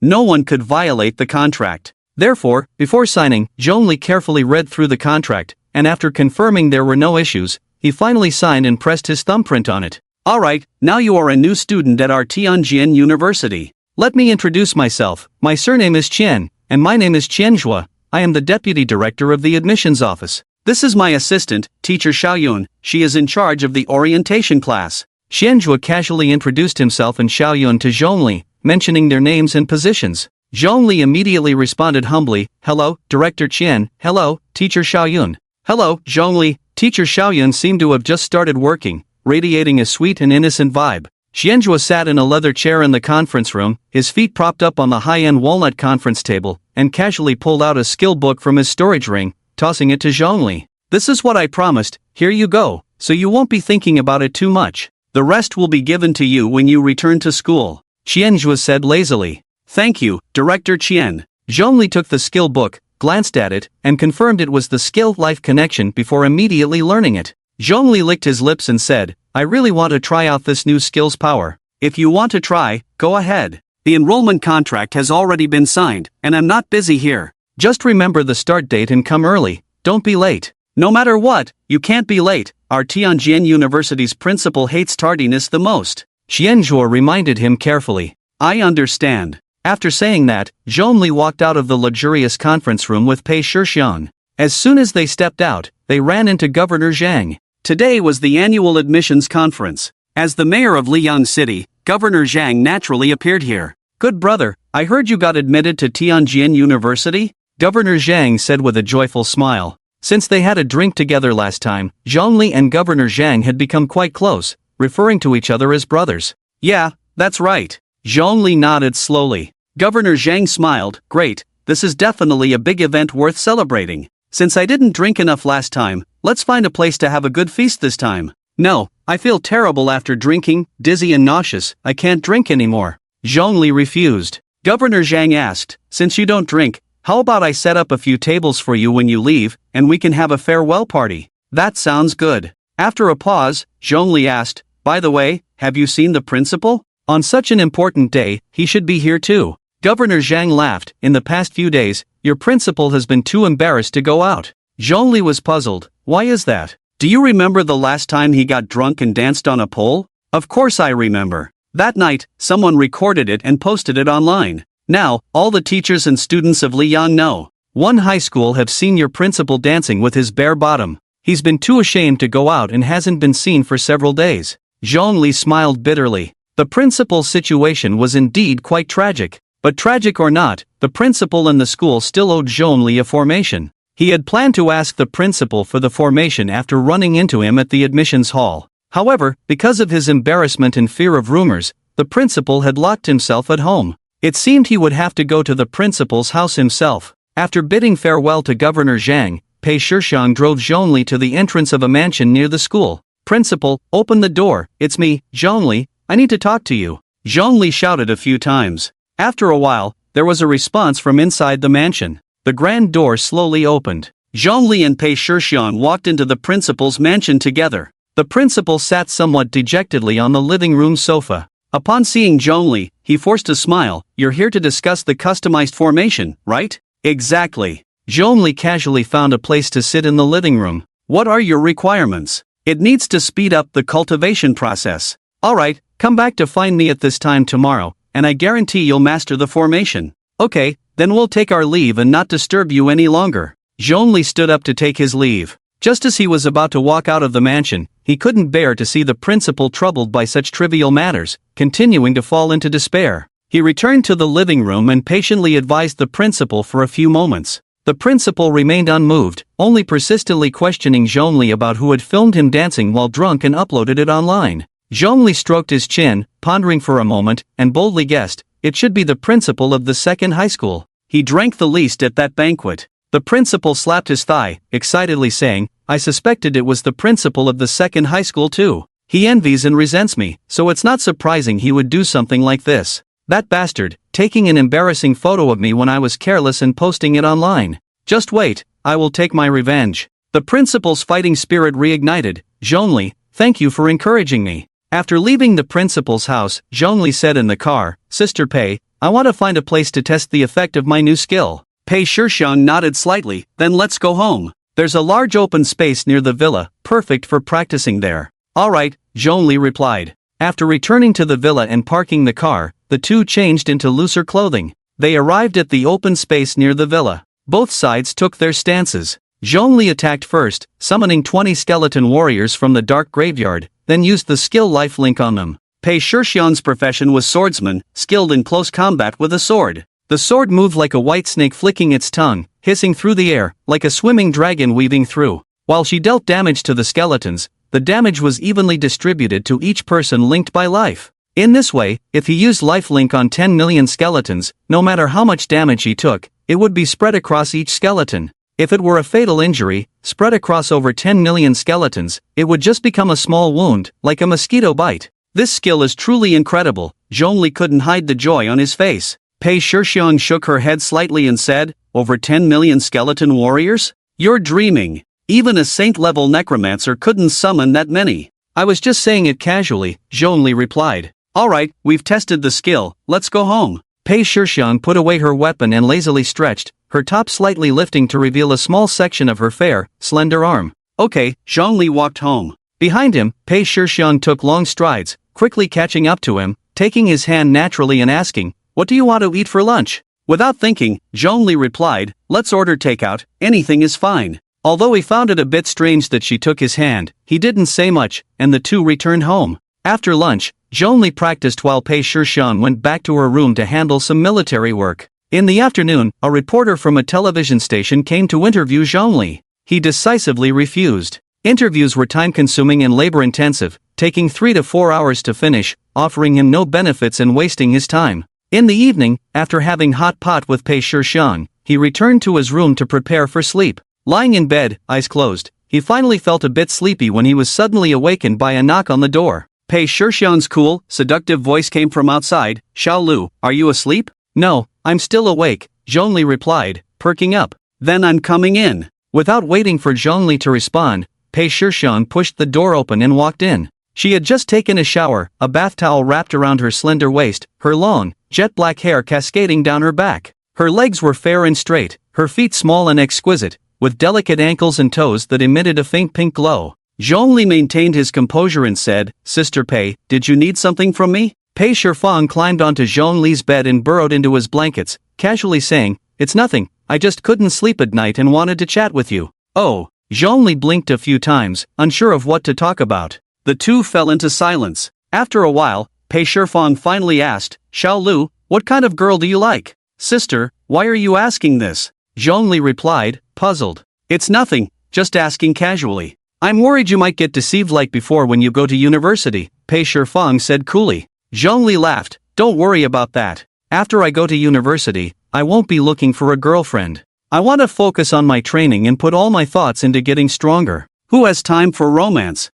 S1: No one could violate the contract. Therefore, before signing, Zhongli carefully read through the contract, and after confirming there were no issues, he finally signed and pressed his thumbprint on it. "Alright, now you are a new student at our Tianjin University. Let me introduce myself. My surname is Qian, and my name is Qianzhua. I am the deputy director of the admissions office. This is my assistant, Teacher Xiaoyun. She is in charge of the orientation class." Qianzhua casually introduced himself and Xiaoyun to Zhongli, mentioning their names and positions. Zhongli immediately responded humbly, "Hello, Director Qian. Hello, Teacher Xiaoyun." "Hello, Zhongli." Teacher Xiaoyun seemed to have just started working, radiating a sweet and innocent vibe. Qianzhua sat in a leather chair in the conference room, his feet propped up on the high-end walnut conference table, and casually pulled out a skill book from his storage ring, tossing it to Zhongli. "This is what I promised, here you go, so you won't be thinking about it too much. The rest will be given to you when you return to school," Qianzhua said lazily. "Thank you, Director Qian." Zhongli took the skill book, glanced at it, and confirmed it was the skill Life Connection before immediately learning it. Zhongli licked his lips and said, "I really want to try out this new skill's power." "If you want to try, go ahead. The enrollment contract has already been signed, and I'm not busy here. Just remember the start date and come early, don't be late." "No matter what, you can't be late. Our Tianjin University's principal hates tardiness the most," Qianzhua reminded him carefully. "I understand." After saying that, Zhongli walked out of the luxurious conference room with Pei Shixian. As soon as they stepped out, they ran into Governor Zhang. Today was the annual admissions conference. As the mayor of Liang City, Governor Zhang naturally appeared here. "Good brother, I heard you got admitted to Tianjin University?" Governor Zhang said with a joyful smile. Since they had a drink together last time, Zhongli and Governor Zhang had become quite close, referring to each other as brothers. "Yeah, that's right." Zhongli nodded slowly. Governor Zhang smiled. "Great, this is definitely a big event worth celebrating. Since I didn't drink enough last time, let's find a place to have a good feast this time. No, I feel terrible after drinking, dizzy and nauseous, I can't drink anymore. Zhongli refused. Governor Zhang asked, since you don't drink, how about I set up a few tables for you when you leave, and we can have a farewell party? That sounds good. After a pause, Zhongli asked, by the way, have you seen the principal? On such an important day, he should be here too. Governor Zhang laughed, in the past few days, your principal has been too embarrassed to go out. Zhongli was puzzled, why is that? Do you remember the last time he got drunk and danced on a pole? Of course I remember. That night, someone recorded it and posted it online. Now, all the teachers and students of Liyang know. One high school have seen your principal dancing with his bare bottom. He's been too ashamed to go out and hasn't been seen for several days. Zhongli smiled bitterly. The principal's situation was indeed quite tragic. But tragic or not, the principal and the school still owed Zhongli a formation. He had planned to ask the principal for the formation after running into him at the admissions hall. However, because of his embarrassment and fear of rumors, the principal had locked himself at home. It seemed he would have to go to the principal's house himself. After bidding farewell to Governor Zhang, Pei Shixiang drove Zhongli to the entrance of a mansion near the school. Principal, open the door, it's me, Zhongli, I need to talk to you. Zhongli shouted a few times. After a while, there was a response from inside the mansion. The grand door slowly opened. Zhongli and Pei Shixiang walked into the principal's mansion together. The principal sat somewhat dejectedly on the living room sofa. Upon seeing Zhongli, he forced a smile. You're here to discuss the customized formation, right? Exactly. Zhongli casually found a place to sit in the living room. What are your requirements? It needs to speed up the cultivation process. Alright, come back to find me at this time tomorrow, and I guarantee you'll master the formation. Okay, then we'll take our leave and not disturb you any longer. Zhongli stood up to take his leave. Just as he was about to walk out of the mansion, he couldn't bear to see the principal troubled by such trivial matters, continuing to fall into despair. He returned to the living room and patiently advised the principal for a few moments. The principal remained unmoved, only persistently questioning Zhongli about who had filmed him dancing while drunk and uploaded it online. Zhongli stroked his chin, pondering for a moment, and boldly guessed, it should be the principal of the second high school. He drank the least at that banquet. The principal slapped his thigh, excitedly saying, I suspected it was the principal of the second high school too. He envies and resents me, so it's not surprising he would do something like this. That bastard, taking an embarrassing photo of me when I was careless and posting it online. Just wait, I will take my revenge. The principal's fighting spirit reignited. Zhongli, thank you for encouraging me. After leaving the principal's house, Zhongli said in the car, Sister Pei, I want to find a place to test the effect of my new skill. Pei Shixiang nodded slightly, then let's go home. There's a large open space near the villa, perfect for practicing there. Alright, Zhongli replied. After returning to the villa and parking the car, the two changed into looser clothing. They arrived at the open space near the villa. Both sides took their stances. Zhongli attacked first, summoning 20 skeleton warriors from the dark graveyard, then used the skill lifelink on them. Pei Shixiang's profession was swordsman, skilled in close combat with a sword. The sword moved like a white snake flicking its tongue, hissing through the air, like a swimming dragon weaving through. While she dealt damage to the skeletons, the damage was evenly distributed to each person linked by life. In this way, if he used lifelink on 10 million skeletons, no matter how much damage he took, it would be spread across each skeleton. If it were a fatal injury, spread across over 10 million skeletons, it would just become a small wound, like a mosquito bite. This skill is truly incredible. Zhongli couldn't hide the joy on his face. Pei Shixiang shook her head slightly and said, over 10 million skeleton warriors? You're dreaming. Even a saint-level necromancer couldn't summon that many. I was just saying it casually, Zhongli replied. Alright, we've tested the skill, let's go home. Pei Shixiang put away her weapon and lazily stretched, her top slightly lifting to reveal a small section of her fair, slender arm. Okay, Zhongli walked home. Behind him, Pei Shixiang took long strides, quickly catching up to him, taking his hand naturally and asking, what do you want to eat for lunch? Without thinking, Zhongli replied, let's order takeout, anything is fine. Although he found it a bit strange that she took his hand, he didn't say much, and the two returned home. After lunch, Zhongli practiced while Pei Shixiang went back to her room to handle some military work. In the afternoon, a reporter from a television station came to interview Zhongli. He decisively refused. Interviews were time-consuming and labor-intensive, taking 3 to 4 hours to finish, offering him no benefits and wasting his time. In the evening, after having hot pot with Pei Shixiang, he returned to his room to prepare for sleep. Lying in bed, eyes closed, he finally felt a bit sleepy when he was suddenly awakened by a knock on the door. Pei Shixian's cool, seductive voice came from outside. "Xiao Lu, are you asleep?" "No, I'm still awake," Zhongli replied, perking up. "Then I'm coming in." Without waiting for Zhongli to respond, Pei Shixian pushed the door open and walked in. She had just taken a shower, a bath towel wrapped around her slender waist, her long, jet-black hair cascading down her back. Her legs were fair and straight, her feet small and exquisite, with delicate ankles and toes that emitted a faint pink glow. Zhongli maintained his composure and said, "Sister Pei, did you need something from me?" Pei Shifang climbed onto Zhongli's bed and burrowed into his blankets, casually saying, "It's nothing, I just couldn't sleep at night and wanted to chat with you." "Oh." Zhongli blinked a few times, unsure of what to talk about. The two fell into silence. After a while, Pei Shifang finally asked, "Xiao Lu, what kind of girl do you like?" "Sister, why are you asking this?" Zhongli replied, puzzled. "It's nothing, just asking casually. I'm worried you might get deceived like before when you go to university," Pei Shifang said coolly. Zhongli laughed, "Don't worry about that. After I go to university, I won't be looking for a girlfriend. I want to focus on my training and put all my thoughts into getting stronger. Who has time for romance?"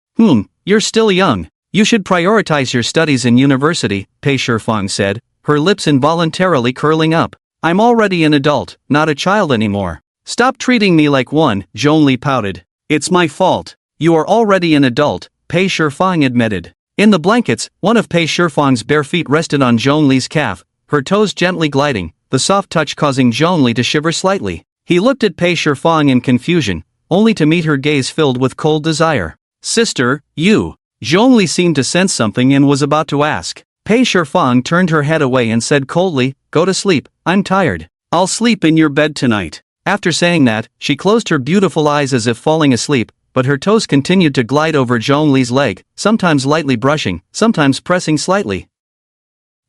S1: You're still young. You should prioritize your studies in university," Pei Shifang said, her lips involuntarily curling up. "I'm already an adult, not a child anymore." "Stop treating me like one," Zhongli pouted. "It's my fault. You are already an adult," Pei Shifang admitted. In the blankets, one of Pei Shifang's bare feet rested on Zhongli's calf, her toes gently gliding, the soft touch causing Zhongli to shiver slightly. He looked at Pei Shifang in confusion, only to meet her gaze filled with cold desire. "Sister, you..." Zhongli seemed to sense something and was about to ask. Pei Shifang turned her head away and said coldly, "Go to sleep, I'm tired. I'll sleep in your bed tonight." After saying that, she closed her beautiful eyes as if falling asleep, but her toes continued to glide over Zhongli's leg, sometimes lightly brushing, sometimes pressing slightly.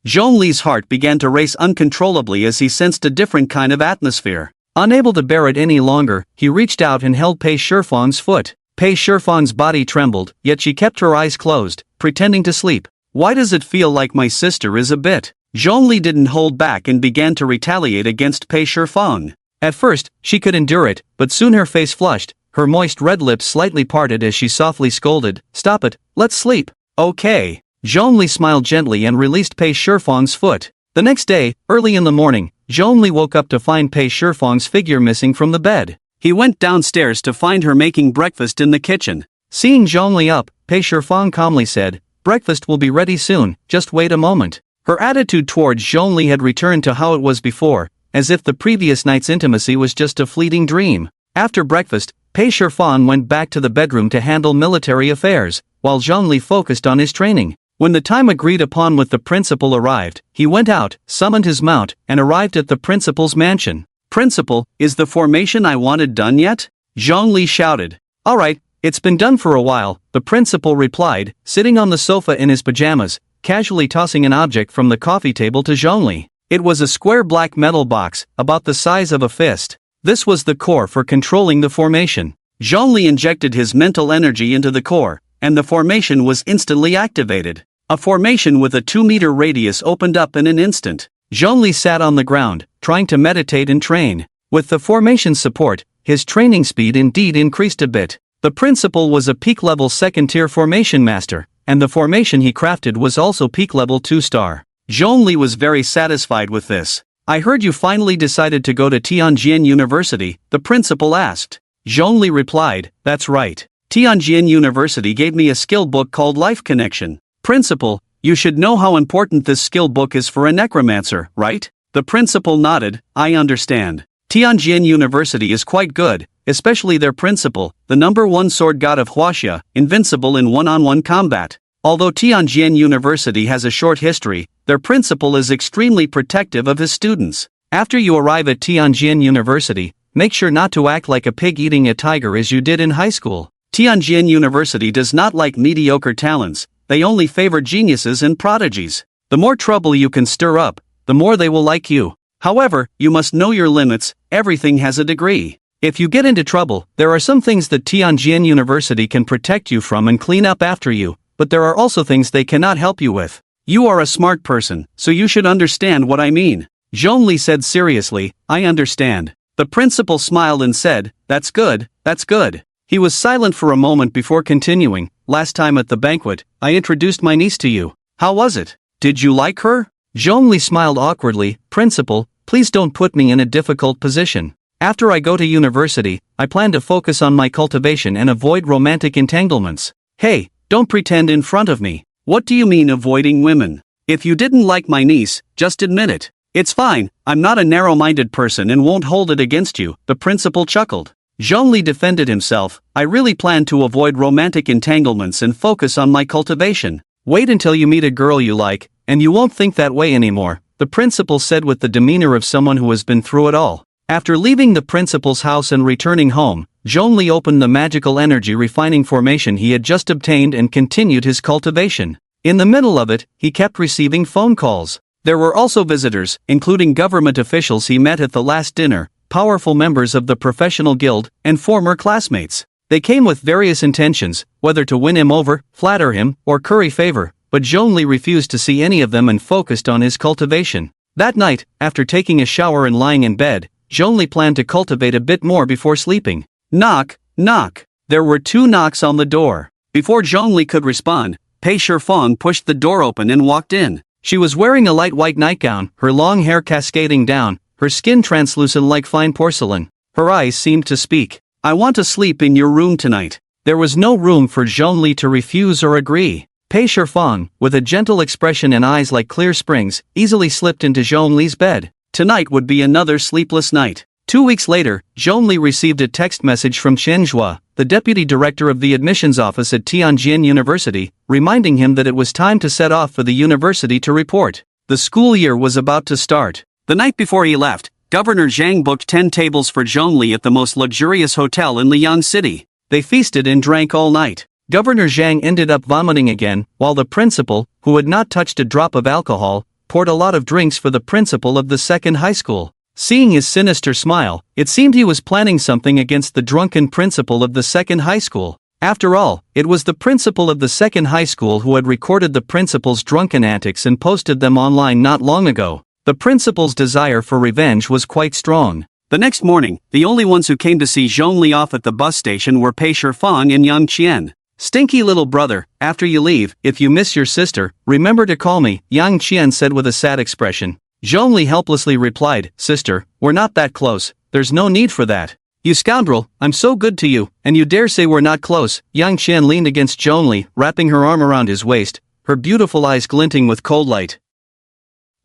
S1: Zhongli's heart began to race uncontrollably as he sensed a different kind of atmosphere. Unable to bear it any longer, he reached out and held Pei Shifang's foot. Pei Shifang's body trembled, yet she kept her eyes closed, pretending to sleep. "Why does it feel like my sister is a bit?" Zhongli didn't hold back and began to retaliate against Pei Shifang. At first, she could endure it, but soon her face flushed, her moist red lips slightly parted as she softly scolded, "Stop it, let's sleep." "Okay." Zhongli smiled gently and released Pei Shifang's foot. The next day, early in the morning, Zhongli woke up to find Pei Shifang's figure missing from the bed. He went downstairs to find her making breakfast in the kitchen. Seeing Zhongli up, Pei Shifang calmly said, "Breakfast will be ready soon, just wait a moment." Her attitude towards Zhongli had returned to how it was before, as if the previous night's intimacy was just a fleeting dream. After breakfast, Pei Shifang went back to the bedroom to handle military affairs, while Zhongli focused on his training. When the time agreed upon with the principal arrived, he went out, summoned his mount, and arrived at the principal's mansion. "Principal, is the formation I wanted done yet?" Zhongli shouted. "All right, it's been done for a while," the principal replied, sitting on the sofa in his pajamas, casually tossing an object from the coffee table to Zhongli. It was a square black metal box, about the size of a fist. This was the core for controlling the formation. Zhongli injected his mental energy into the core, and the formation was instantly activated. A formation with a 2-meter radius opened up in an instant. Zhongli sat on the ground, trying to meditate and train. With the formation's support, his training speed indeed increased a bit. The principal was a peak-level 2nd-tier formation master, and the formation he crafted was also peak-level 2-star. Zhongli was very satisfied with this. "I heard you finally decided to go to Tianjin University," the principal asked. Zhongli replied, "That's right. Tianjin University gave me a skill book called Life Connection." "Principal, you should know how important this skill book is for a necromancer, right?" The principal nodded, "I understand. Tianjin University is quite good, especially their principal, the #1 sword god of Huaxia, invincible in one-on-one combat. Although Tianjin University has a short history, their principal is extremely protective of his students. After you arrive at Tianjin University, make sure not to act like a pig eating a tiger as you did in high school. Tianjin University does not like mediocre talents, they only favor geniuses and prodigies. The more trouble you can stir up, the more they will like you. However, you must know your limits, everything has a degree. If you get into trouble, there are some things that Tianjin University can protect you from and clean up after you, but there are also things they cannot help you with. You are a smart person, so you should understand what I mean." Zhongli said seriously, "I understand. The principal smiled and said, "That's good, that's good." He was silent for a moment before continuing. "Last time at the banquet, I introduced my niece to you. How was it? Did you like her?" Zhongli smiled awkwardly. "Principal, please don't put me in a difficult position. After I go to university, I plan to focus on my cultivation and avoid romantic entanglements." "Hey, don't pretend in front of me. What do you mean avoiding women? If you didn't like my niece, just admit it. It's fine, I'm not a narrow-minded person and won't hold it against you," the principal chuckled. Zhongli defended himself. "I really plan to avoid romantic entanglements and focus on my cultivation." "Wait until you meet a girl you like, and you won't think that way anymore," the principal said with the demeanor of someone who has been through it all. After leaving the principal's house and returning home, Zhongli opened the magical energy refining formation he had just obtained and continued his cultivation. In the middle of it, he kept receiving phone calls. There were also visitors, including government officials he met at the last dinner, powerful members of the professional guild, and former classmates. They came with various intentions, whether to win him over, flatter him, or curry favor, but Zhongli refused to see any of them and focused on his cultivation. That night, after taking a shower and lying in bed, Zhongli planned to cultivate a bit more before sleeping. Knock, knock. There were 2 knocks on the door. Before Zhongli could respond, Pei Shifang pushed the door open and walked in. She was wearing a light white nightgown, her long hair cascading down, her skin translucent like fine porcelain. Her eyes seemed to speak. "I want to sleep in your room tonight." There was no room for Zhongli to refuse or agree. Pei Shifang, with a gentle expression and eyes like clear springs, easily slipped into Zhongli's bed. Tonight would be another sleepless night. 2 weeks later, Zhongli received a text message from Chen Zhua, the deputy director of the admissions office at Tianjin University, reminding him that it was time to set off for the university to report. The school year was about to start. The night before he left, Governor Zhang booked 10 tables for Zhongli at the most luxurious hotel in Liang City. They feasted and drank all night. Governor Zhang ended up vomiting again, while the principal, who had not touched a drop of alcohol, poured a lot of drinks for the principal of the second high school. Seeing his sinister smile, it seemed he was planning something against the drunken principal of the second high school. After all, it was the principal of the second high school who had recorded the principal's drunken antics and posted them online not long ago. The principal's desire for revenge was quite strong. The next morning, the only ones who came to see Zhongli off at the bus station were Pei Shifang and Yang Qian. "Stinky little brother, after you leave, if you miss your sister, remember to call me," Yang Qian said with a sad expression. Zhongli helplessly replied, "Sister, we're not that close, there's no need for that." "You scoundrel, I'm so good to you, and you dare say we're not close." Yang Qian leaned against Zhongli, wrapping her arm around his waist, her beautiful eyes glinting with cold light.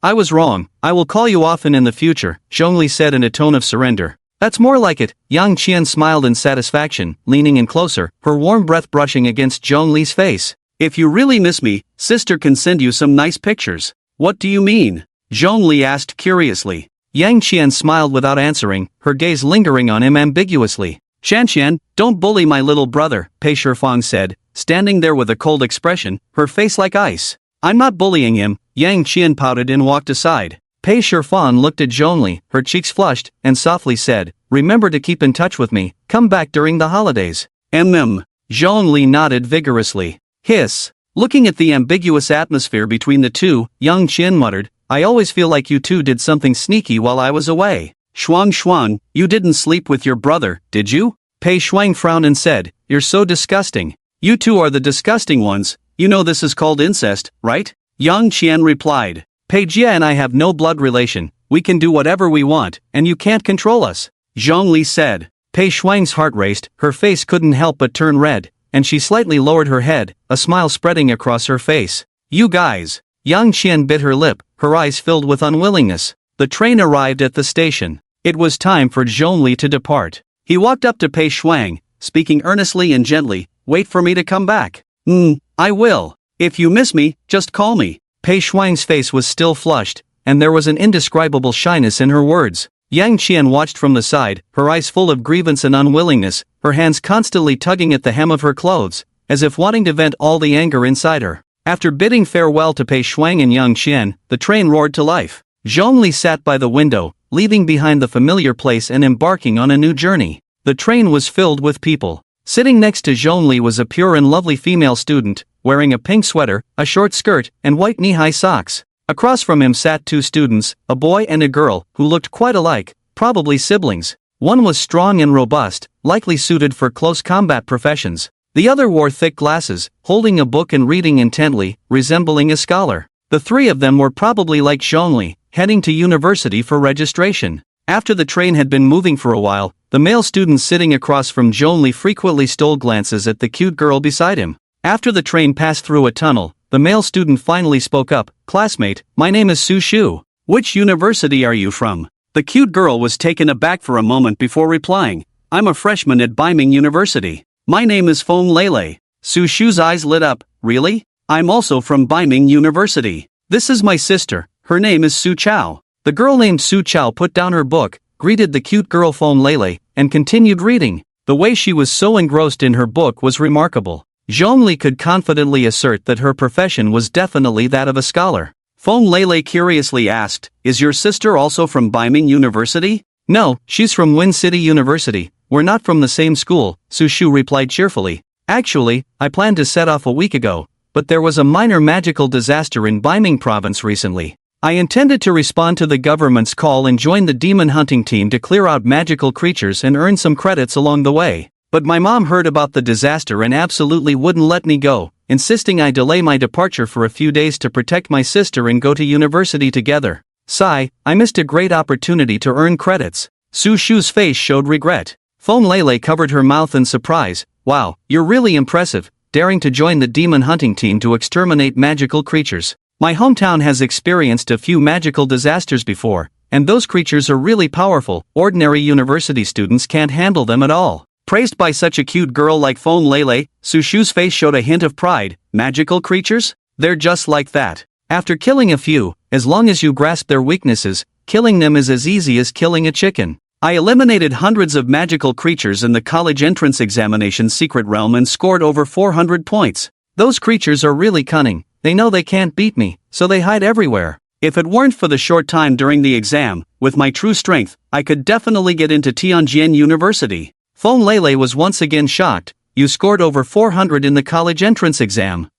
S1: "I was wrong, I will call you often in the future," Zhongli said in a tone of surrender. "That's more like it." Yang Qian smiled in satisfaction, leaning in closer, her warm breath brushing against Zhongli's face. "If you really miss me, sister can send you some nice pictures." "What do you mean?" Zhongli asked curiously. Yang Qian smiled without answering, her gaze lingering on him ambiguously. "Shanshan, don't bully my little brother," Pei Shifang said, standing there with a cold expression, her face like ice. "I'm not bullying him," Yang Qian pouted and walked aside. Pei Shifang looked at Zhongli, her cheeks flushed, and softly said, "Remember to keep in touch with me, come back during the holidays." Zhongli nodded vigorously. Hiss. Looking at the ambiguous atmosphere between the two, Yang Qian muttered, "I always feel like you two did something sneaky while I was away." Shuang, you didn't sleep with your brother, did you?" Pei Shuang frowned and said, "You're so disgusting. You two are the disgusting ones. You know this is called incest, right?" Yang Qian replied, "Pei Jia and I have no blood relation, we can do whatever we want, and you can't control us," Zhongli said. Pei Shuang's heart raced, her face couldn't help but turn red, and she slightly lowered her head, a smile spreading across her face. "You guys." Yang Qian bit her lip, her eyes filled with unwillingness. The train arrived at the station. It was time for Zhongli to depart. He walked up to Pei Shuang, speaking earnestly and gently, "Wait for me to come back." I will. If you miss me, just call me." Pei Shuang's face was still flushed, and there was an indescribable shyness in her words. Yang Qian watched from the side, her eyes full of grievance and unwillingness, her hands constantly tugging at the hem of her clothes, as if wanting to vent all the anger inside her. After bidding farewell to Pei Shuang and Yang Qian, the train roared to life. Zhongli sat by the window, leaving behind the familiar place and embarking on a new journey. The train was filled with people. Sitting next to Zhongli was a pure and lovely female student, wearing a pink sweater, a short skirt, and white knee-high socks. Across from him sat 2 students, a boy and a girl, who looked quite alike, probably siblings. One was strong and robust, likely suited for close combat professions. The other wore thick glasses, holding a book and reading intently, resembling a scholar. The three of them were probably like Zhongli, heading to university for registration. After the train had been moving for a while, the male student sitting across from Zhongli frequently stole glances at the cute girl beside him. After the train passed through a tunnel, the male student finally spoke up, "Classmate, my name is Su Shu. Which university are you from?" The cute girl was taken aback for a moment before replying, "I'm a freshman at Beiming University. My name is Feng Lele." Su Shu's eyes lit up, "Really? I'm also from Beiming University. This is my sister, her name is Su Chao." The girl named Su Chao put down her book, greeted the cute girl Feng Lele, and continued reading. The way she was so engrossed in her book was remarkable. Zhongli could confidently assert that her profession was definitely that of a scholar. Feng Lele curiously asked, "Is your sister also from Beiming University?" "No, she's from Win City University. We're not from the same school," Su Shu replied cheerfully. "Actually, I planned to set off a week ago, but there was a minor magical disaster in Beiming province recently. I intended to respond to the government's call and join the demon hunting team to clear out magical creatures and earn some credits along the way. But my mom heard about the disaster and absolutely wouldn't let me go, insisting I delay my departure for a few days to protect my sister and go to university together. Sigh, I missed a great opportunity to earn credits." Su Shu's face showed regret. Feng Lele covered her mouth in surprise. "Wow, you're really impressive, daring to join the demon hunting team to exterminate magical creatures. My hometown has experienced a few magical disasters before, and those creatures are really powerful. Ordinary university students can't handle them at all." Praised by such a cute girl like Feng Lele, Su Shu's face showed a hint of pride. "Magical creatures? They're just like that. After killing a few, as long as you grasp their weaknesses, killing them is as easy as killing a chicken. I eliminated hundreds of magical creatures in the college entrance examination's secret realm and scored over 400 points. Those creatures are really cunning. They know they can't beat me, so they hide everywhere. If it weren't for the short time during the exam, with my true strength, I could definitely get into Tianjin University." Feng Lele was once again shocked. "You scored over 400 in the college entrance exam.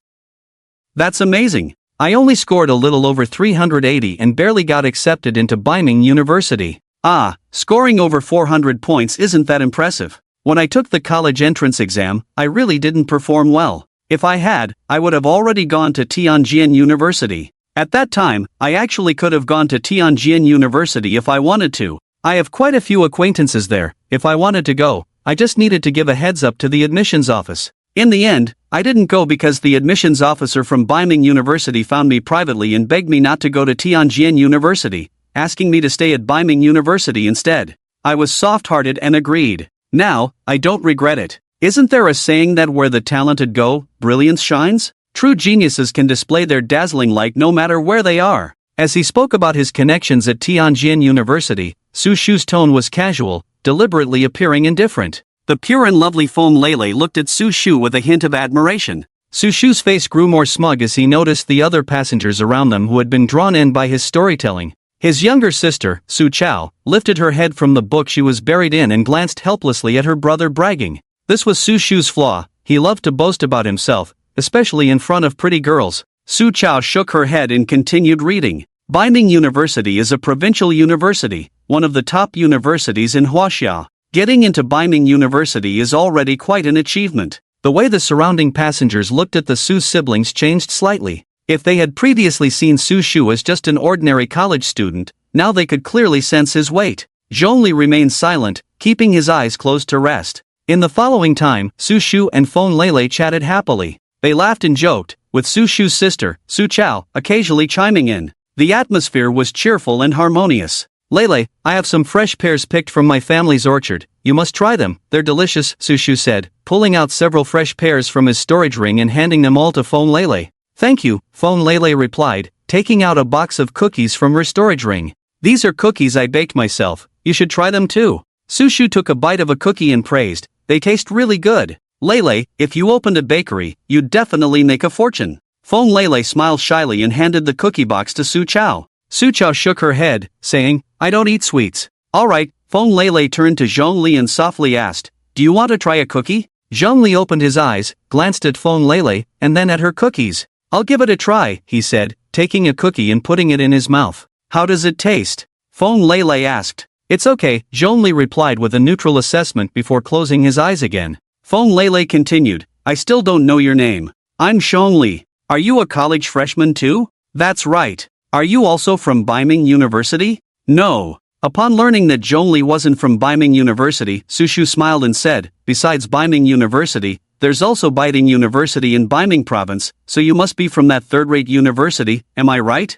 S1: That's amazing. I only scored a little over 380 and barely got accepted into Beiming University." "Ah, scoring over 400 points isn't that impressive. When I took the college entrance exam, I really didn't perform well. If I had, I would have already gone to Tianjin University. At that time, I actually could have gone to Tianjin University if I wanted to. I have quite a few acquaintances there. If I wanted to go, I just needed to give a heads up to the admissions office. In the end, I didn't go because the admissions officer from Beiming University found me privately and begged me not to go to Tianjin University, asking me to stay at Beiming University instead. I was soft-hearted and agreed. Now, I don't regret it. Isn't there a saying that where the talented go, brilliance shines? True geniuses can display their dazzling light no matter where they are." As he spoke about his connections at Tianjin University, Su Shu's tone was casual, deliberately appearing indifferent. The pure and lovely Feng Lele looked at Su Shu with a hint of admiration. Su Shu's face grew more smug as he noticed the other passengers around them who had been drawn in by his storytelling. His younger sister, Su Chao, lifted her head from the book she was buried in and glanced helplessly at her brother, bragging. This was Su Shu's flaw. He loved to boast about himself, especially in front of pretty girls. Su Chao shook her head and continued reading. Beiming University is a provincial university, one of the top universities in Huaxia. Getting into Beiming University is already quite an achievement. The way the surrounding passengers looked at the Su siblings changed slightly. If they had previously seen Su Shu as just an ordinary college student, now they could clearly sense his weight. Zhongli remained silent, keeping his eyes closed to rest. In the following time, Su Shu and Feng Lele chatted happily. They laughed and joked, with Su Shu's sister, Su Chao, occasionally chiming in. The atmosphere was cheerful and harmonious. "Lele, I have some fresh pears picked from my family's orchard. You must try them, they're delicious," Su Shu said, pulling out several fresh pears from his storage ring and handing them all to Feng Lele. "Thank you," Feng Lele replied, taking out a box of cookies from her storage ring. "These are cookies I baked myself, you should try them too." Su Shu took a bite of a cookie and praised, "They taste really good. Lele, if you opened a bakery, you'd definitely make a fortune." Feng Lele smiled shyly and handed the cookie box to Su Chao. Su Chao shook her head, saying, "I don't eat sweets." "Alright." Feng Lele turned to Zhongli and softly asked, "Do you want to try a cookie?" Zhongli opened his eyes, glanced at Feng Lele, and then at her cookies. "I'll give it a try," he said, taking a cookie and putting it in his mouth. "How does it taste?" Feng Lele asked. It's okay, Zhongli replied with a neutral assessment before closing his eyes again. Feng Lele continued, I still don't know your name. I'm Zhongli. Are you a college freshman too? That's right. Are you also from Beiming University? No. Upon learning that Zhongli wasn't from Beiming University, Sushu smiled and said, besides Beiming University, there's also Baiting University in Beiming province, so you must be from that third-rate university, am I right?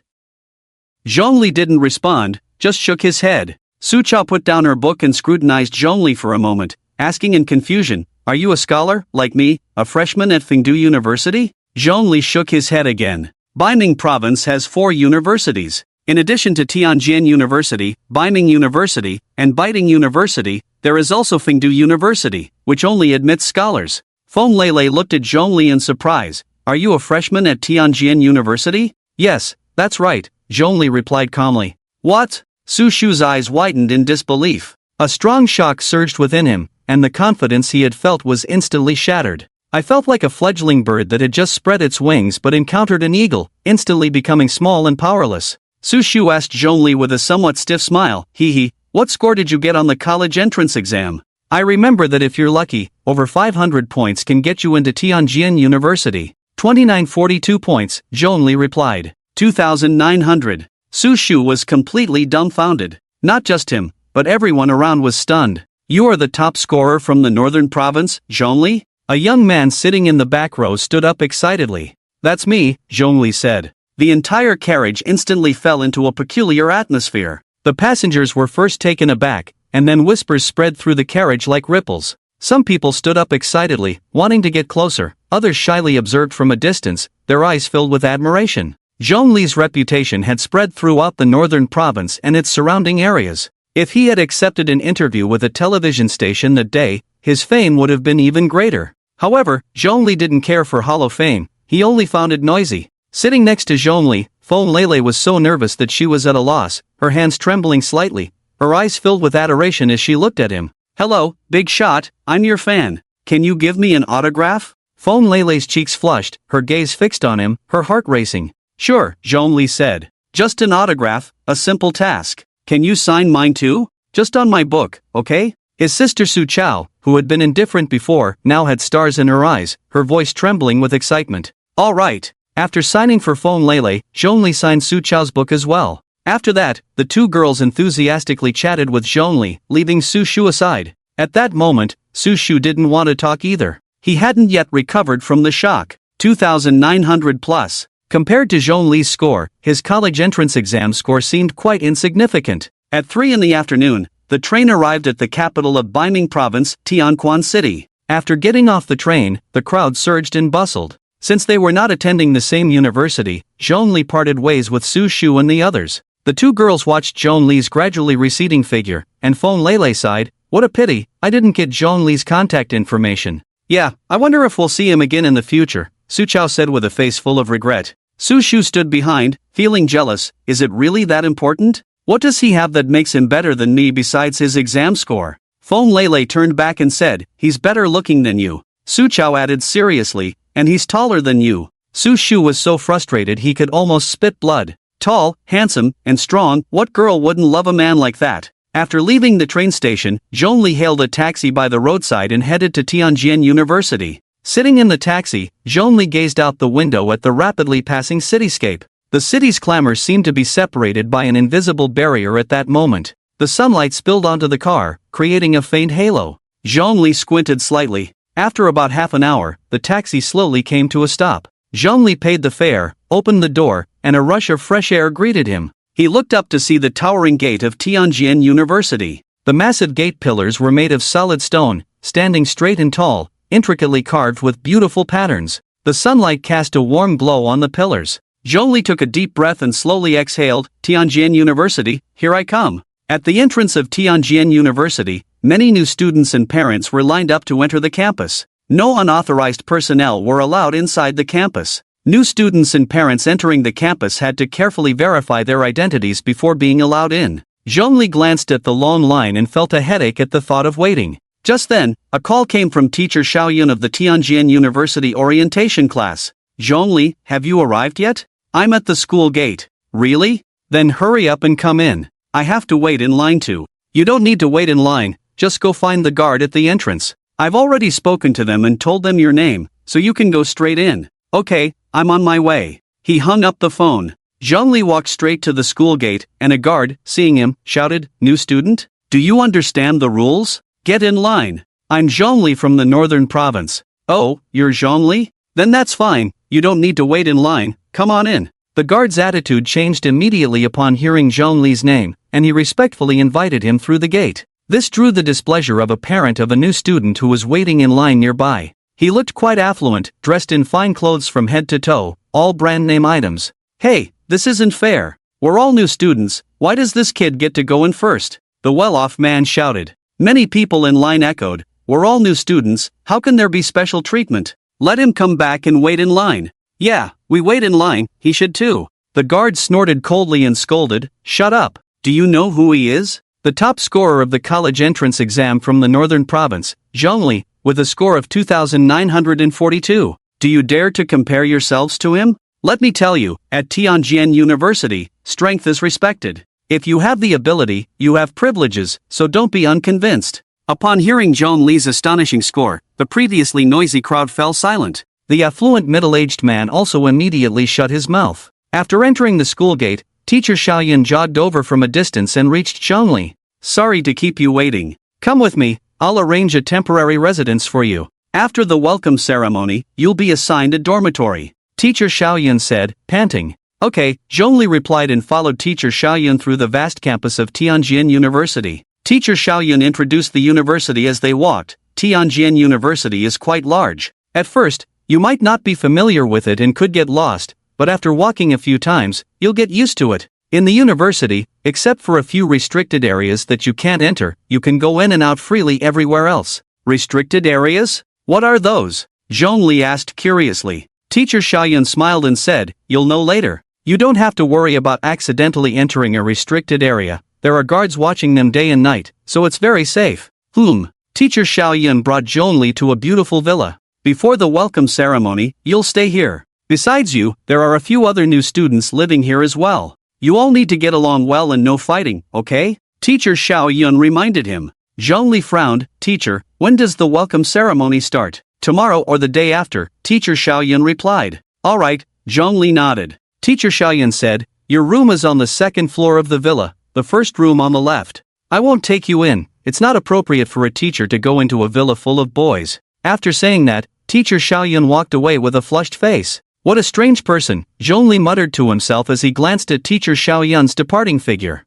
S1: Zhongli didn't respond, just shook his head. Su Chao put down her book and scrutinized Zhongli for a moment, asking in confusion, are you a scholar, like me, a freshman at Fengdu University? Zhongli shook his head again. Beiming province has 4 universities. In addition to Tianjin University, Beiming University, and Baiting University, there is also Fengdu University, which only admits scholars. Feng Lele looked at Zhongli in surprise. Are you a freshman at Tianjin University? Yes, that's right, Zhongli replied calmly. What? Su Shu's eyes widened in disbelief. A strong shock surged within him, and the confidence he had felt was instantly shattered. I felt like a fledgling bird that had just spread its wings but encountered an eagle, instantly becoming small and powerless. Su Shu asked Zhongli with a somewhat stiff smile, hee, what score did you get on the college entrance exam? I remember that if you're lucky, over 500 points can get you into Tianjin University. 2942 points, Zhongli replied. 2,900. Su Shu was completely dumbfounded. Not just him, but everyone around was stunned. You are the top scorer from the northern province, Zhongli? A young man sitting in the back row stood up excitedly. That's me, Zhongli said. The entire carriage instantly fell into a peculiar atmosphere. The passengers were first taken aback, and then whispers spread through the carriage like ripples. Some people stood up excitedly, wanting to get closer, others shyly observed from a distance, their eyes filled with admiration. Zhongli's reputation had spread throughout the northern province and its surrounding areas. If he had accepted an interview with a television station that day, his fame would have been even greater. However, Zhongli didn't care for hollow fame, he only found it noisy. Sitting next to Zhongli, Feng Lele was so nervous that she was at a loss, her hands trembling slightly, her eyes filled with adoration as she looked at him. Hello, big shot, I'm your fan. Can you give me an autograph? Feng Lele's cheeks flushed, her gaze fixed on him, her heart racing. Sure, Zhongli said. Just an autograph, a simple task. Can you sign mine too? Just on my book, okay? His sister Su Chao, who had been indifferent before, now had stars in her eyes, her voice trembling with excitement. All right. After signing for Feng Lele, Zhongli signed Su Chao's book as well. After that, the two girls enthusiastically chatted with Zhongli, leaving Su Shu aside. At that moment, Su Shu didn't want to talk either. He hadn't yet recovered from the shock. 2,900 plus. Compared to Zhongli's score, his college entrance exam score seemed quite insignificant. At 3 in the afternoon, the train arrived at the capital of Beiming Province, Tianquan City. After getting off the train, the crowd surged and bustled. Since they were not attending the same university, Zhongli parted ways with Su Shu and the others. The two girls watched Zhongli's gradually receding figure, and Feng Lele sighed, what a pity, I didn't get Zhongli's contact information. Yeah, I wonder if we'll see him again in the future, Su Chao said with a face full of regret. Su Shu stood behind, feeling jealous. Is it really that important? What does he have that makes him better than me besides his exam score? Feng Lele turned back and said, he's better looking than you. Su Chao added seriously, and he's taller than you. Su Shu was so frustrated he could almost spit blood. Tall, handsome, and strong, what girl wouldn't love a man like that? After leaving the train station, Zhongli hailed a taxi by the roadside and headed to Tianjin University. Sitting in the taxi, Zhongli gazed out the window at the rapidly passing cityscape. The city's clamor seemed to be separated by an invisible barrier at that moment. The sunlight spilled onto the car, creating a faint halo. Zhongli squinted slightly. After about half an hour, the taxi slowly came to a stop. Zhongli paid the fare, opened the door, and a rush of fresh air greeted him. He looked up to see the towering gate of Tianjin University. The massive gate pillars were made of solid stone, standing straight and tall, intricately carved with beautiful patterns. The sunlight cast a warm glow on the pillars. Zhongli took a deep breath and slowly exhaled. Tianjin University, here I come. At the entrance of Tianjin University, many new students and parents were lined up to enter the campus. No unauthorized personnel were allowed inside the campus. New students and parents entering the campus had to carefully verify their identities before being allowed in. Zhongli glanced at the long line and felt a headache at the thought of waiting. Just then, a call came from teacher Xiaoyun of the Tianjin University orientation class. Zhongli, have you arrived yet? I'm at the school gate. Really? Then hurry up and come in. I have to wait in line too. You don't need to wait in line, just go find the guard at the entrance. I've already spoken to them and told them your name, so you can go straight in. Okay, I'm on my way. He hung up the phone. Zhongli walked straight to the school gate, and a guard, seeing him, shouted, "New student? Do you understand the rules? Get in line. I'm Zhongli from the northern province." "Oh, you're Zhongli? Then that's fine, you don't need to wait in line, come on in." The guard's attitude changed immediately upon hearing Zhongli's name, and he respectfully invited him through the gate. This drew the displeasure of a parent of a new student who was waiting in line nearby. He looked quite affluent, dressed in fine clothes from head to toe, all brand name items. "Hey, this isn't fair. We're all new students, why does this kid get to go in first?" The well-off man shouted. Many people in line echoed, "We're all new students, how can there be special treatment? Let him come back and wait in line." "Yeah, we wait in line, he should too." The guard snorted coldly and scolded, "Shut up. Do you know who he is? The top scorer of the college entrance exam from the northern province, Zhongli, with a score of 2,942. Do you dare to compare yourselves to him? Let me tell you, at Tianjin University, strength is respected. If you have the ability, you have privileges, so don't be unconvinced." Upon hearing Zhongli's astonishing score, the previously noisy crowd fell silent. The affluent middle-aged man also immediately shut his mouth. After entering the school gate, Teacher Xiaoyan jogged over from a distance and reached Zhongli. "Sorry to keep you waiting. Come with me, I'll arrange a temporary residence for you. After the welcome ceremony, you'll be assigned a dormitory," Teacher Xiaoyan said, panting. "Okay," Zhongli replied and followed Teacher Xiaoyan through the vast campus of Tianjin University. Teacher Xiaoyan introduced the university as they walked. Tianjin University is quite large. At first, you might not be familiar with it and could get lost, but after walking a few times, you'll get used to it. In the university, except for a few restricted areas that you can't enter, you can go in and out freely everywhere else. Restricted areas? What are those? Zhongli asked curiously. Teacher Xiaoyan smiled and said, "You'll know later. You don't have to worry about accidentally entering a restricted area. There are guards watching them day and night, so it's very safe." Teacher Xiaoyan brought Zhongli to a beautiful villa. "Before the welcome ceremony, you'll stay here. Besides you, there are a few other new students living here as well. You all need to get along well and no fighting, okay?" Teacher Xiaoyan reminded him. Zhongli frowned. "Teacher, when does the welcome ceremony start?" "Tomorrow or the day after," Teacher Xiaoyan replied. "All right," Zhongli nodded. Teacher Xiaoyan said, "Your room is on the second floor of the villa, the first room on the left. I won't take you in, it's not appropriate for a teacher to go into a villa full of boys." After saying that, Teacher Xiaoyan walked away with a flushed face. "What a strange person," Zhongli muttered to himself as he glanced at Teacher Xiaoyan's departing figure.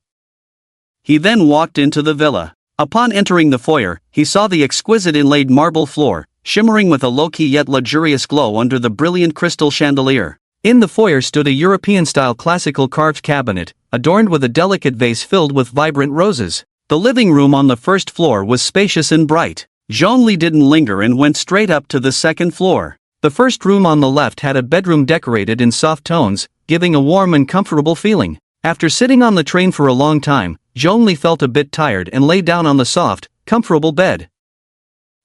S1: He then walked into the villa. Upon entering the foyer, he saw the exquisite inlaid marble floor, shimmering with a low-key yet luxurious glow under the brilliant crystal chandelier. In the foyer stood a European-style classical carved cabinet, adorned with a delicate vase filled with vibrant roses. The living room on the first floor was spacious and bright. Zhongli didn't linger and went straight up to the second floor. The first room on the left had a bedroom decorated in soft tones, giving a warm and comfortable feeling. After sitting on the train for a long time, Zhongli felt a bit tired and lay down on the soft, comfortable bed.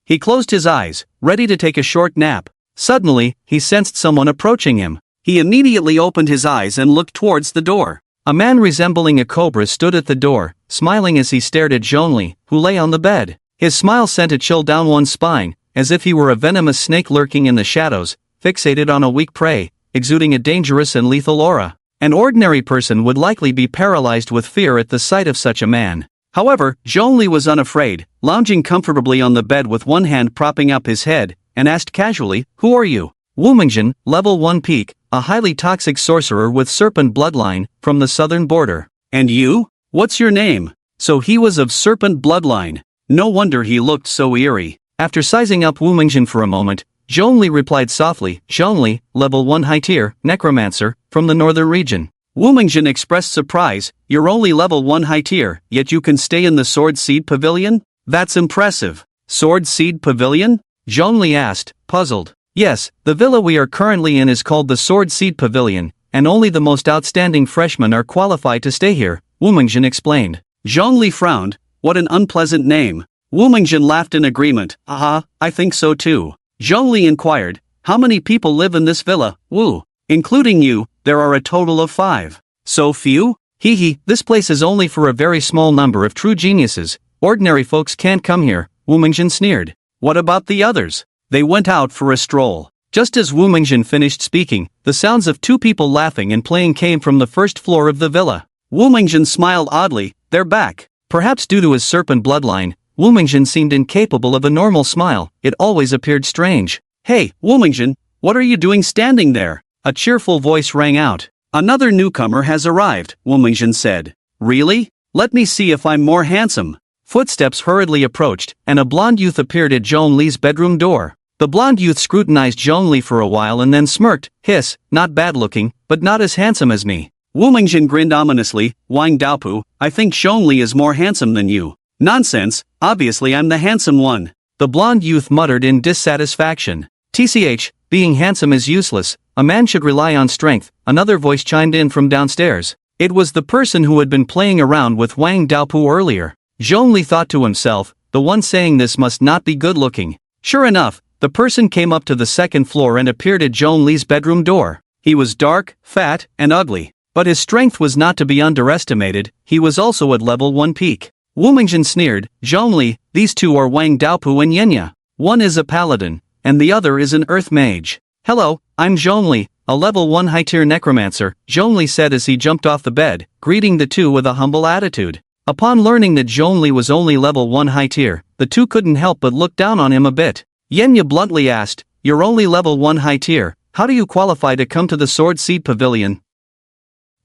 S1: He closed his eyes, ready to take a short nap. Suddenly, he sensed someone approaching him. He immediately opened his eyes and looked towards the door. A man resembling a cobra stood at the door, smiling as he stared at Zhongli, who lay on the bed. His smile sent a chill down one's spine, as if he were a venomous snake lurking in the shadows, fixated on a weak prey, exuding a dangerous and lethal aura. An ordinary person would likely be paralyzed with fear at the sight of such a man. However, Zhongli was unafraid, lounging comfortably on the bed with one hand propping up his head, and asked casually, "Who are you?" "Wu Mingjin, level 1 peak, a highly toxic sorcerer with serpent bloodline, from the southern border." "And you? What's your name?" So he was of serpent bloodline. No wonder he looked so eerie. After sizing up Wu Mingjin for a moment, Zhongli replied softly, "Zhongli, level 1 high tier, necromancer, from the northern region." Wu Mingjin expressed surprise, "You're only level 1 high tier, yet you can stay in the Sword Seed Pavilion? That's impressive." "Sword Seed Pavilion?" Zhongli asked, puzzled. "Yes, the villa we are currently in is called the Sword Seed Pavilion, and only the most outstanding freshmen are qualified to stay here," Wu Mingjin explained. Zhongli frowned. What an unpleasant name. Wu Mingjin laughed in agreement. "Aha, I think so too." Zhongli inquired, "How many people live in this villa, Wu?" "Including you, there are a total of 5. "So few?" Hee, this place is only for a very small number of true geniuses. Ordinary folks can't come here, Wu Mingjin sneered. What about the others? They went out for a stroll. Just as Wu Mingjin finished speaking, the sounds of two people laughing and playing came from the first floor of the villa. Wu Mingjin smiled oddly. They're back. Perhaps due to his serpent bloodline, Wu Mingjin seemed incapable of a normal smile. It always appeared strange. Hey, Wu Mingjin, what are you doing standing there? A cheerful voice rang out. Another newcomer has arrived, Wu Mingjin said. Really? Let me see if I'm more handsome. Footsteps hurriedly approached, and a blonde youth appeared at Zhong Li's bedroom door. The blonde youth scrutinized Zhong Li for a while and then smirked. Hiss, not bad looking, but not as handsome as me. Wu Mingjin grinned ominously. Wang Daopu, I think Zhong Li is more handsome than you. Nonsense, obviously I'm the handsome one. The blonde youth muttered in dissatisfaction. TCH, being handsome is useless, a man should rely on strength, another voice chimed in from downstairs. It was the person who had been playing around with Wang Daopu earlier. Zhong Li thought to himself, the one saying this must not be good looking. Sure enough, the person came up to the second floor and appeared at Zhong Li's bedroom door. He was dark, fat, and ugly. But his strength was not to be underestimated, he was also at level 1 peak. Wu Mingjin sneered, Zhong Li, these two are Wang Daopu and Yenya. One is a paladin, and the other is an earth mage. Hello, I'm Zhong Li, a level 1 high-tier necromancer, Zhong Li said as he jumped off the bed, greeting the two with a humble attitude. Upon learning that Zhong Li was only level 1 high-tier, the two couldn't help but look down on him a bit. Yenya bluntly asked, you're only level 1 high-tier, how do you qualify to come to the Sword Seed Pavilion?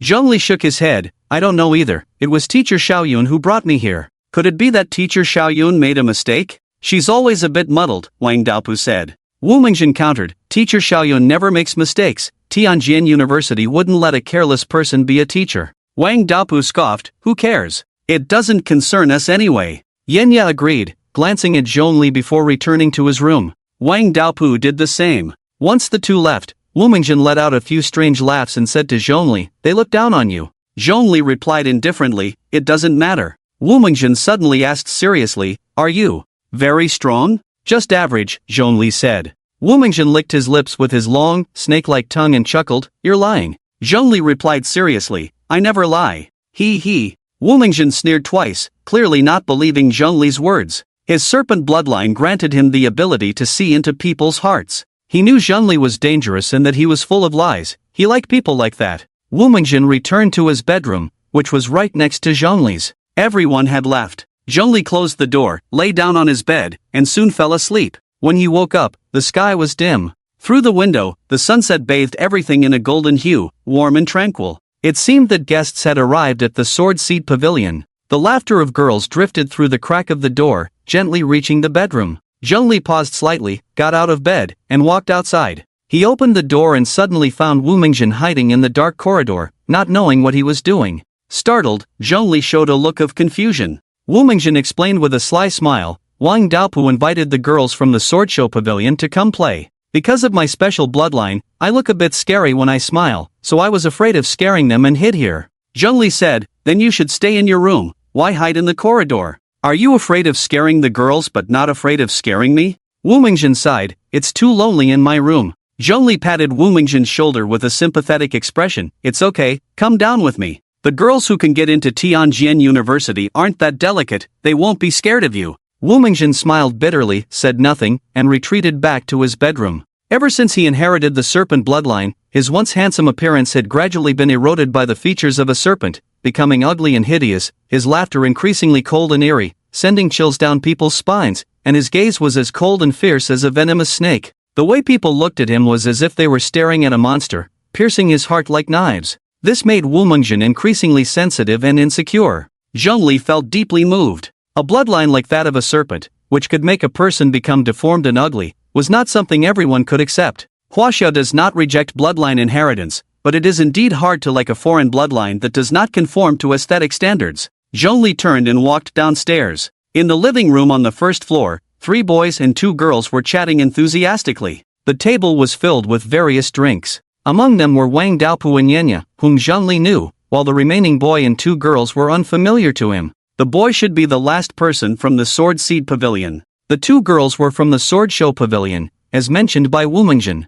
S1: Zhong Li shook his head, I don't know either, it was teacher Xiaoyun who brought me here. Could it be that teacher Xiaoyun made a mistake? She's always a bit muddled, Wang Daopu said. Wu Mingjin countered, teacher Xiaoyun never makes mistakes, Tianjin University wouldn't let a careless person be a teacher. Wang Daopu scoffed, who cares? It doesn't concern us anyway. Yenya agreed, glancing at Zhong Li before returning to his room. Wang Daopu did the same. Once the two left, Wu Mingjin let out a few strange laughs and said to Zhong Li, they look down on you. Zhong Li replied indifferently, it doesn't matter. Wu Mingjin suddenly asked seriously, are you very strong? Just average, Zhong Li said. Wu Mingjin licked his lips with his long, snake-like tongue and chuckled, you're lying. Zhong Li replied seriously, I never lie. He. Wu Mingjin sneered twice, clearly not believing Zhong Li's words. His serpent bloodline granted him the ability to see into people's hearts. He knew Zhong Li was dangerous and that he was full of lies. He liked people like that. Wu Mingjin returned to his bedroom, which was right next to Zhong Li's. Everyone had left. Zhong Li closed the door, lay down on his bed, and soon fell asleep. When he woke up, the sky was dim. Through the window, the sunset bathed everything in a golden hue, warm and tranquil. It seemed that guests had arrived at the Sword Seed Pavilion. The laughter of girls drifted through the crack of the door, gently reaching the bedroom. Zhong Li paused slightly, got out of bed, and walked outside. He opened the door and suddenly found Wu Mingjin hiding in the dark corridor, not knowing what he was doing. Startled, Zhong Li showed a look of confusion. Wu Mingjin explained with a sly smile, Wang Daopu invited the girls from the Sword Show Pavilion to come play. Because of my special bloodline, I look a bit scary when I smile, so I was afraid of scaring them and hid here. Zhong Li said, then you should stay in your room, why hide in the corridor? Are you afraid of scaring the girls but not afraid of scaring me? Wu Mingjin sighed, it's too lonely in my room. Zhong Li patted Wu Mingjin's shoulder with a sympathetic expression, it's okay, come down with me. The girls who can get into Tianjin University aren't that delicate, they won't be scared of you. Wu Mingjin smiled bitterly, said nothing, and retreated back to his bedroom. Ever since he inherited the serpent bloodline, his once handsome appearance had gradually been eroded by the features of a serpent, becoming ugly and hideous, his laughter increasingly cold and eerie, sending chills down people's spines, and his gaze was as cold and fierce as a venomous snake. The way people looked at him was as if they were staring at a monster, piercing his heart like knives. This made Wu Mingjin increasingly sensitive and insecure. Zhong Li felt deeply moved. A bloodline like that of a serpent, which could make a person become deformed and ugly, was not something everyone could accept. Huaxia does not reject bloodline inheritance, but it is indeed hard to like a foreign bloodline that does not conform to aesthetic standards. Zhong Li turned and walked downstairs. In the living room on the first floor, 3 boys and 2 girls were chatting enthusiastically. The table was filled with various drinks. Among them were Wang Daopu and Yenya, whom Zhong Li knew, while the remaining boy and 2 girls were unfamiliar to him. The boy should be the last person from the Sword Seed Pavilion. The 2 girls were from the Sword Show Pavilion, as mentioned by Wu Mingjin.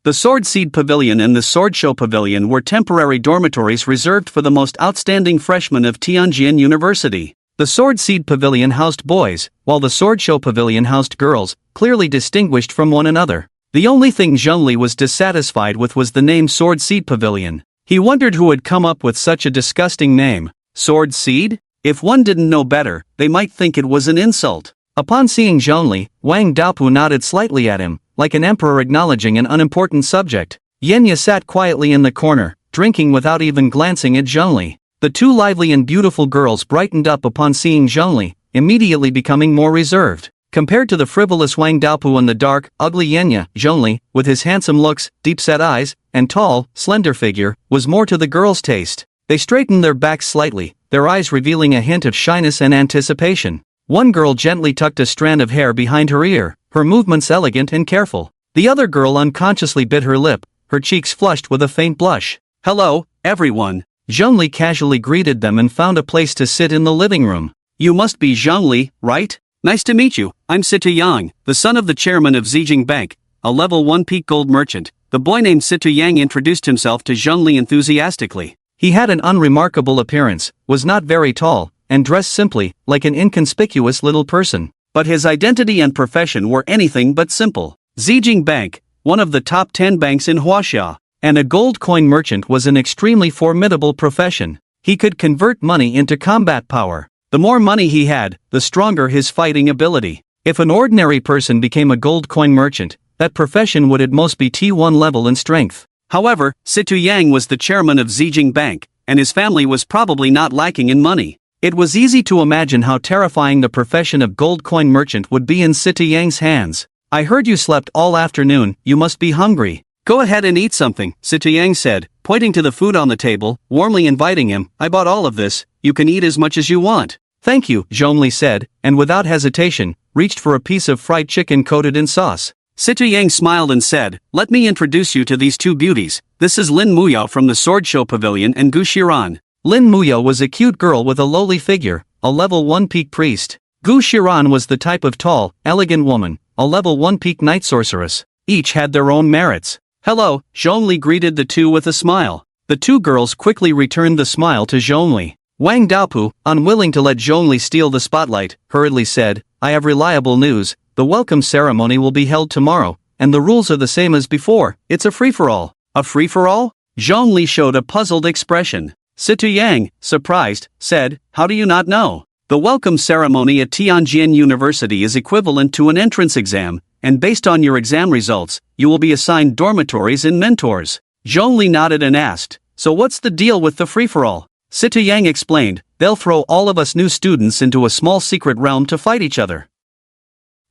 S1: The Sword Seed Pavilion and the Sword Show Pavilion were temporary dormitories reserved for the most outstanding freshmen of Tianjin University. The Sword Seed Pavilion housed boys, while the Sword Show Pavilion housed girls, clearly distinguished from one another. The only thing Zhongli was dissatisfied with was the name Sword Seed Pavilion. He wondered who had come up with such a disgusting name. Sword Seed? If one didn't know better, they might think it was an insult. Upon seeing Zhongli, Wang Daopu nodded slightly at him, like an emperor acknowledging an unimportant subject. Yenya sat quietly in the corner, drinking without even glancing at Zhongli. The two lively and beautiful girls brightened up upon seeing Zhongli, immediately becoming more reserved. Compared to the frivolous Wang Daopu and the dark, ugly Yenya, Zhongli, with his handsome looks, deep-set eyes, and tall, slender figure, was more to the girls' taste. They straightened their backs slightly, their eyes revealing a hint of shyness and anticipation. One girl gently tucked a strand of hair behind her ear, her movements elegant and careful. The other girl unconsciously bit her lip, her cheeks flushed with a faint blush. "Hello, everyone." Zhongli casually greeted them and found a place to sit in the living room. "You must be Zhongli, right? Nice to meet you. I'm Situ Yang, the son of the chairman of Zijing Bank, a level 1 peak gold merchant." The boy named Situ Yang introduced himself to Zhongli enthusiastically. He had an unremarkable appearance, was not very tall, and dressed simply, like an inconspicuous little person. But his identity and profession were anything but simple. Zijing Bank, one of the top 10 banks in Huaxia, and a gold coin merchant was an extremely formidable profession. He could convert money into combat power. The more money he had, the stronger his fighting ability. If an ordinary person became a gold coin merchant, that profession would at most be T1 level in strength. However, Situ Yang was the chairman of Zijing Bank, and his family was probably not lacking in money. It was easy to imagine how terrifying the profession of gold coin merchant would be in Situ Yang's hands. "I heard you slept all afternoon, you must be hungry. Go ahead and eat something," Situ Yang said, pointing to the food on the table, warmly inviting him. "I bought all of this, you can eat as much as you want." "Thank you," Zhongli said, and without hesitation, reached for a piece of fried chicken coated in sauce. Situ Yang smiled and said, "Let me introduce you to these two beauties. This is Lin Muyao from the Sword Show Pavilion and Gu Shiran." Lin Muyao was a cute girl with a lowly figure, a level 1 peak priest. Gu Shiran was the type of tall, elegant woman, a level 1 peak night sorceress. Each had their own merits. "Hello," Zhongli greeted the two with a smile. The two girls quickly returned the smile to Zhongli. Wang Daopu, unwilling to let Zhongli steal the spotlight, hurriedly said, "I have reliable news. The welcome ceremony will be held tomorrow, and the rules are the same as before. It's a free-for-all." "A free-for-all?" Zhongli showed a puzzled expression. Situ Yang, surprised, said, "How do you not know? The welcome ceremony at Tianjin University is equivalent to an entrance exam, and based on your exam results, you will be assigned dormitories and mentors." Zhongli nodded and asked, "So what's the deal with the free-for-all?" Situ Yang explained, "They'll throw all of us new students into a small secret realm to fight each other.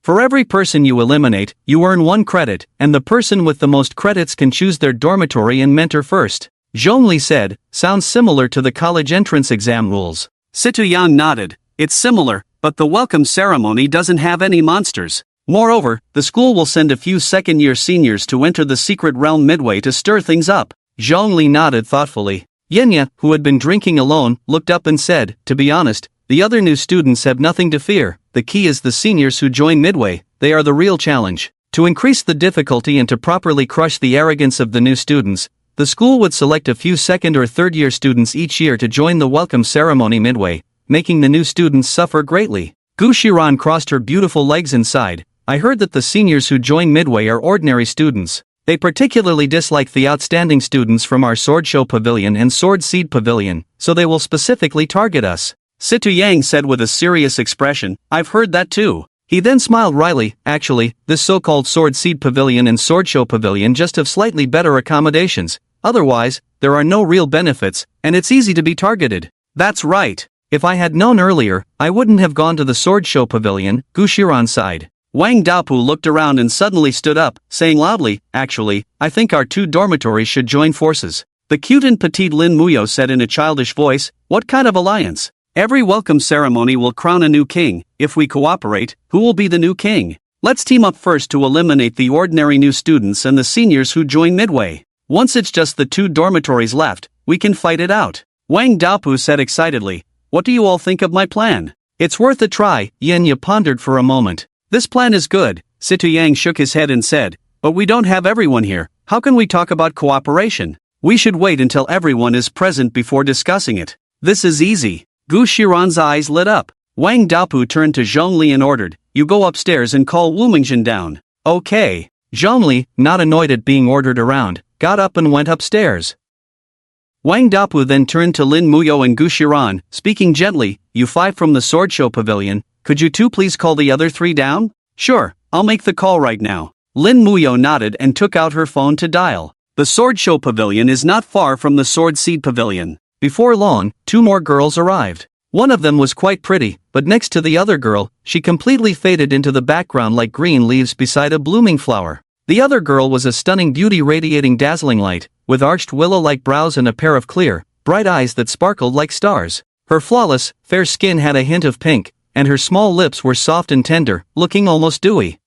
S1: For every person you eliminate, you earn 1 credit, and the person with the most credits can choose their dormitory and mentor first." Zhongli said, "Sounds similar to the college entrance exam rules." Situ Yang nodded, "It's similar, but the welcome ceremony doesn't have any monsters. Moreover, the school will send a few second-year seniors to enter the secret realm midway to stir things up." Zhongli nodded thoughtfully. Yenya, who had been drinking alone, looked up and said, "To be honest, the other new students have nothing to fear. The key is the seniors who join midway. They are the real challenge. To increase the difficulty and to properly crush the arrogance of the new students, the school would select a few second or third-year students each year to join the welcome ceremony midway, making the new students suffer greatly." Gu Shiran crossed her beautiful legs and sighed. "I heard that the seniors who join midway are ordinary students. They particularly dislike the outstanding students from our Sword Show Pavilion and Sword Seed Pavilion, so they will specifically target us." Situ Yang said with a serious expression, "I've heard that too." He then smiled wryly. "Actually, this so-called Sword Seed Pavilion and Sword Show Pavilion just have slightly better accommodations. Otherwise, there are no real benefits, and it's easy to be targeted." "That's right. If I had known earlier, I wouldn't have gone to the Sword Show Pavilion," Gu Shiran sighed. Wang Daopu looked around and suddenly stood up, saying loudly, "Actually, I think our two dormitories should join forces." The cute and petite Lin Muyao said in a childish voice, "What kind of alliance? Every welcome ceremony will crown a new king. If we cooperate, who will be the new king? Let's team up first to eliminate the ordinary new students and the seniors who join midway. Once it's just the two dormitories left, we can fight it out." Wang Daopu said excitedly, "What do you all think of my plan?" "It's worth a try," Yenya pondered for a moment. "This plan is good," Situ Yang shook his head and said, "but we don't have everyone here. How can we talk about cooperation? We should wait until everyone is present before discussing it. This is easy. Gu Shiran's eyes lit up. Wang Daopu turned to Zhongli and ordered, "You go upstairs and call Wu Mingjin down." Okay. Zhongli, not annoyed at being ordered around, got up and went upstairs. Wang Daopu then turned to Lin Muyo and Gu Shiran, speaking gently, "You five from the sword show pavilion, could you two please call the other three down?" "Sure, I'll make the call right now." Lin Muyo nodded and took out her phone to dial. The sword show pavilion is not far from the sword seed pavilion. Before long, two more girls arrived. One of them was quite pretty, but next to the other girl, she completely faded into the background like green leaves beside a blooming flower. The other girl was a stunning beauty radiating dazzling light, with arched willow-like brows and a pair of clear, bright eyes that sparkled like stars. Her flawless, fair skin had a hint of pink, and her small lips were soft and tender, looking almost dewy.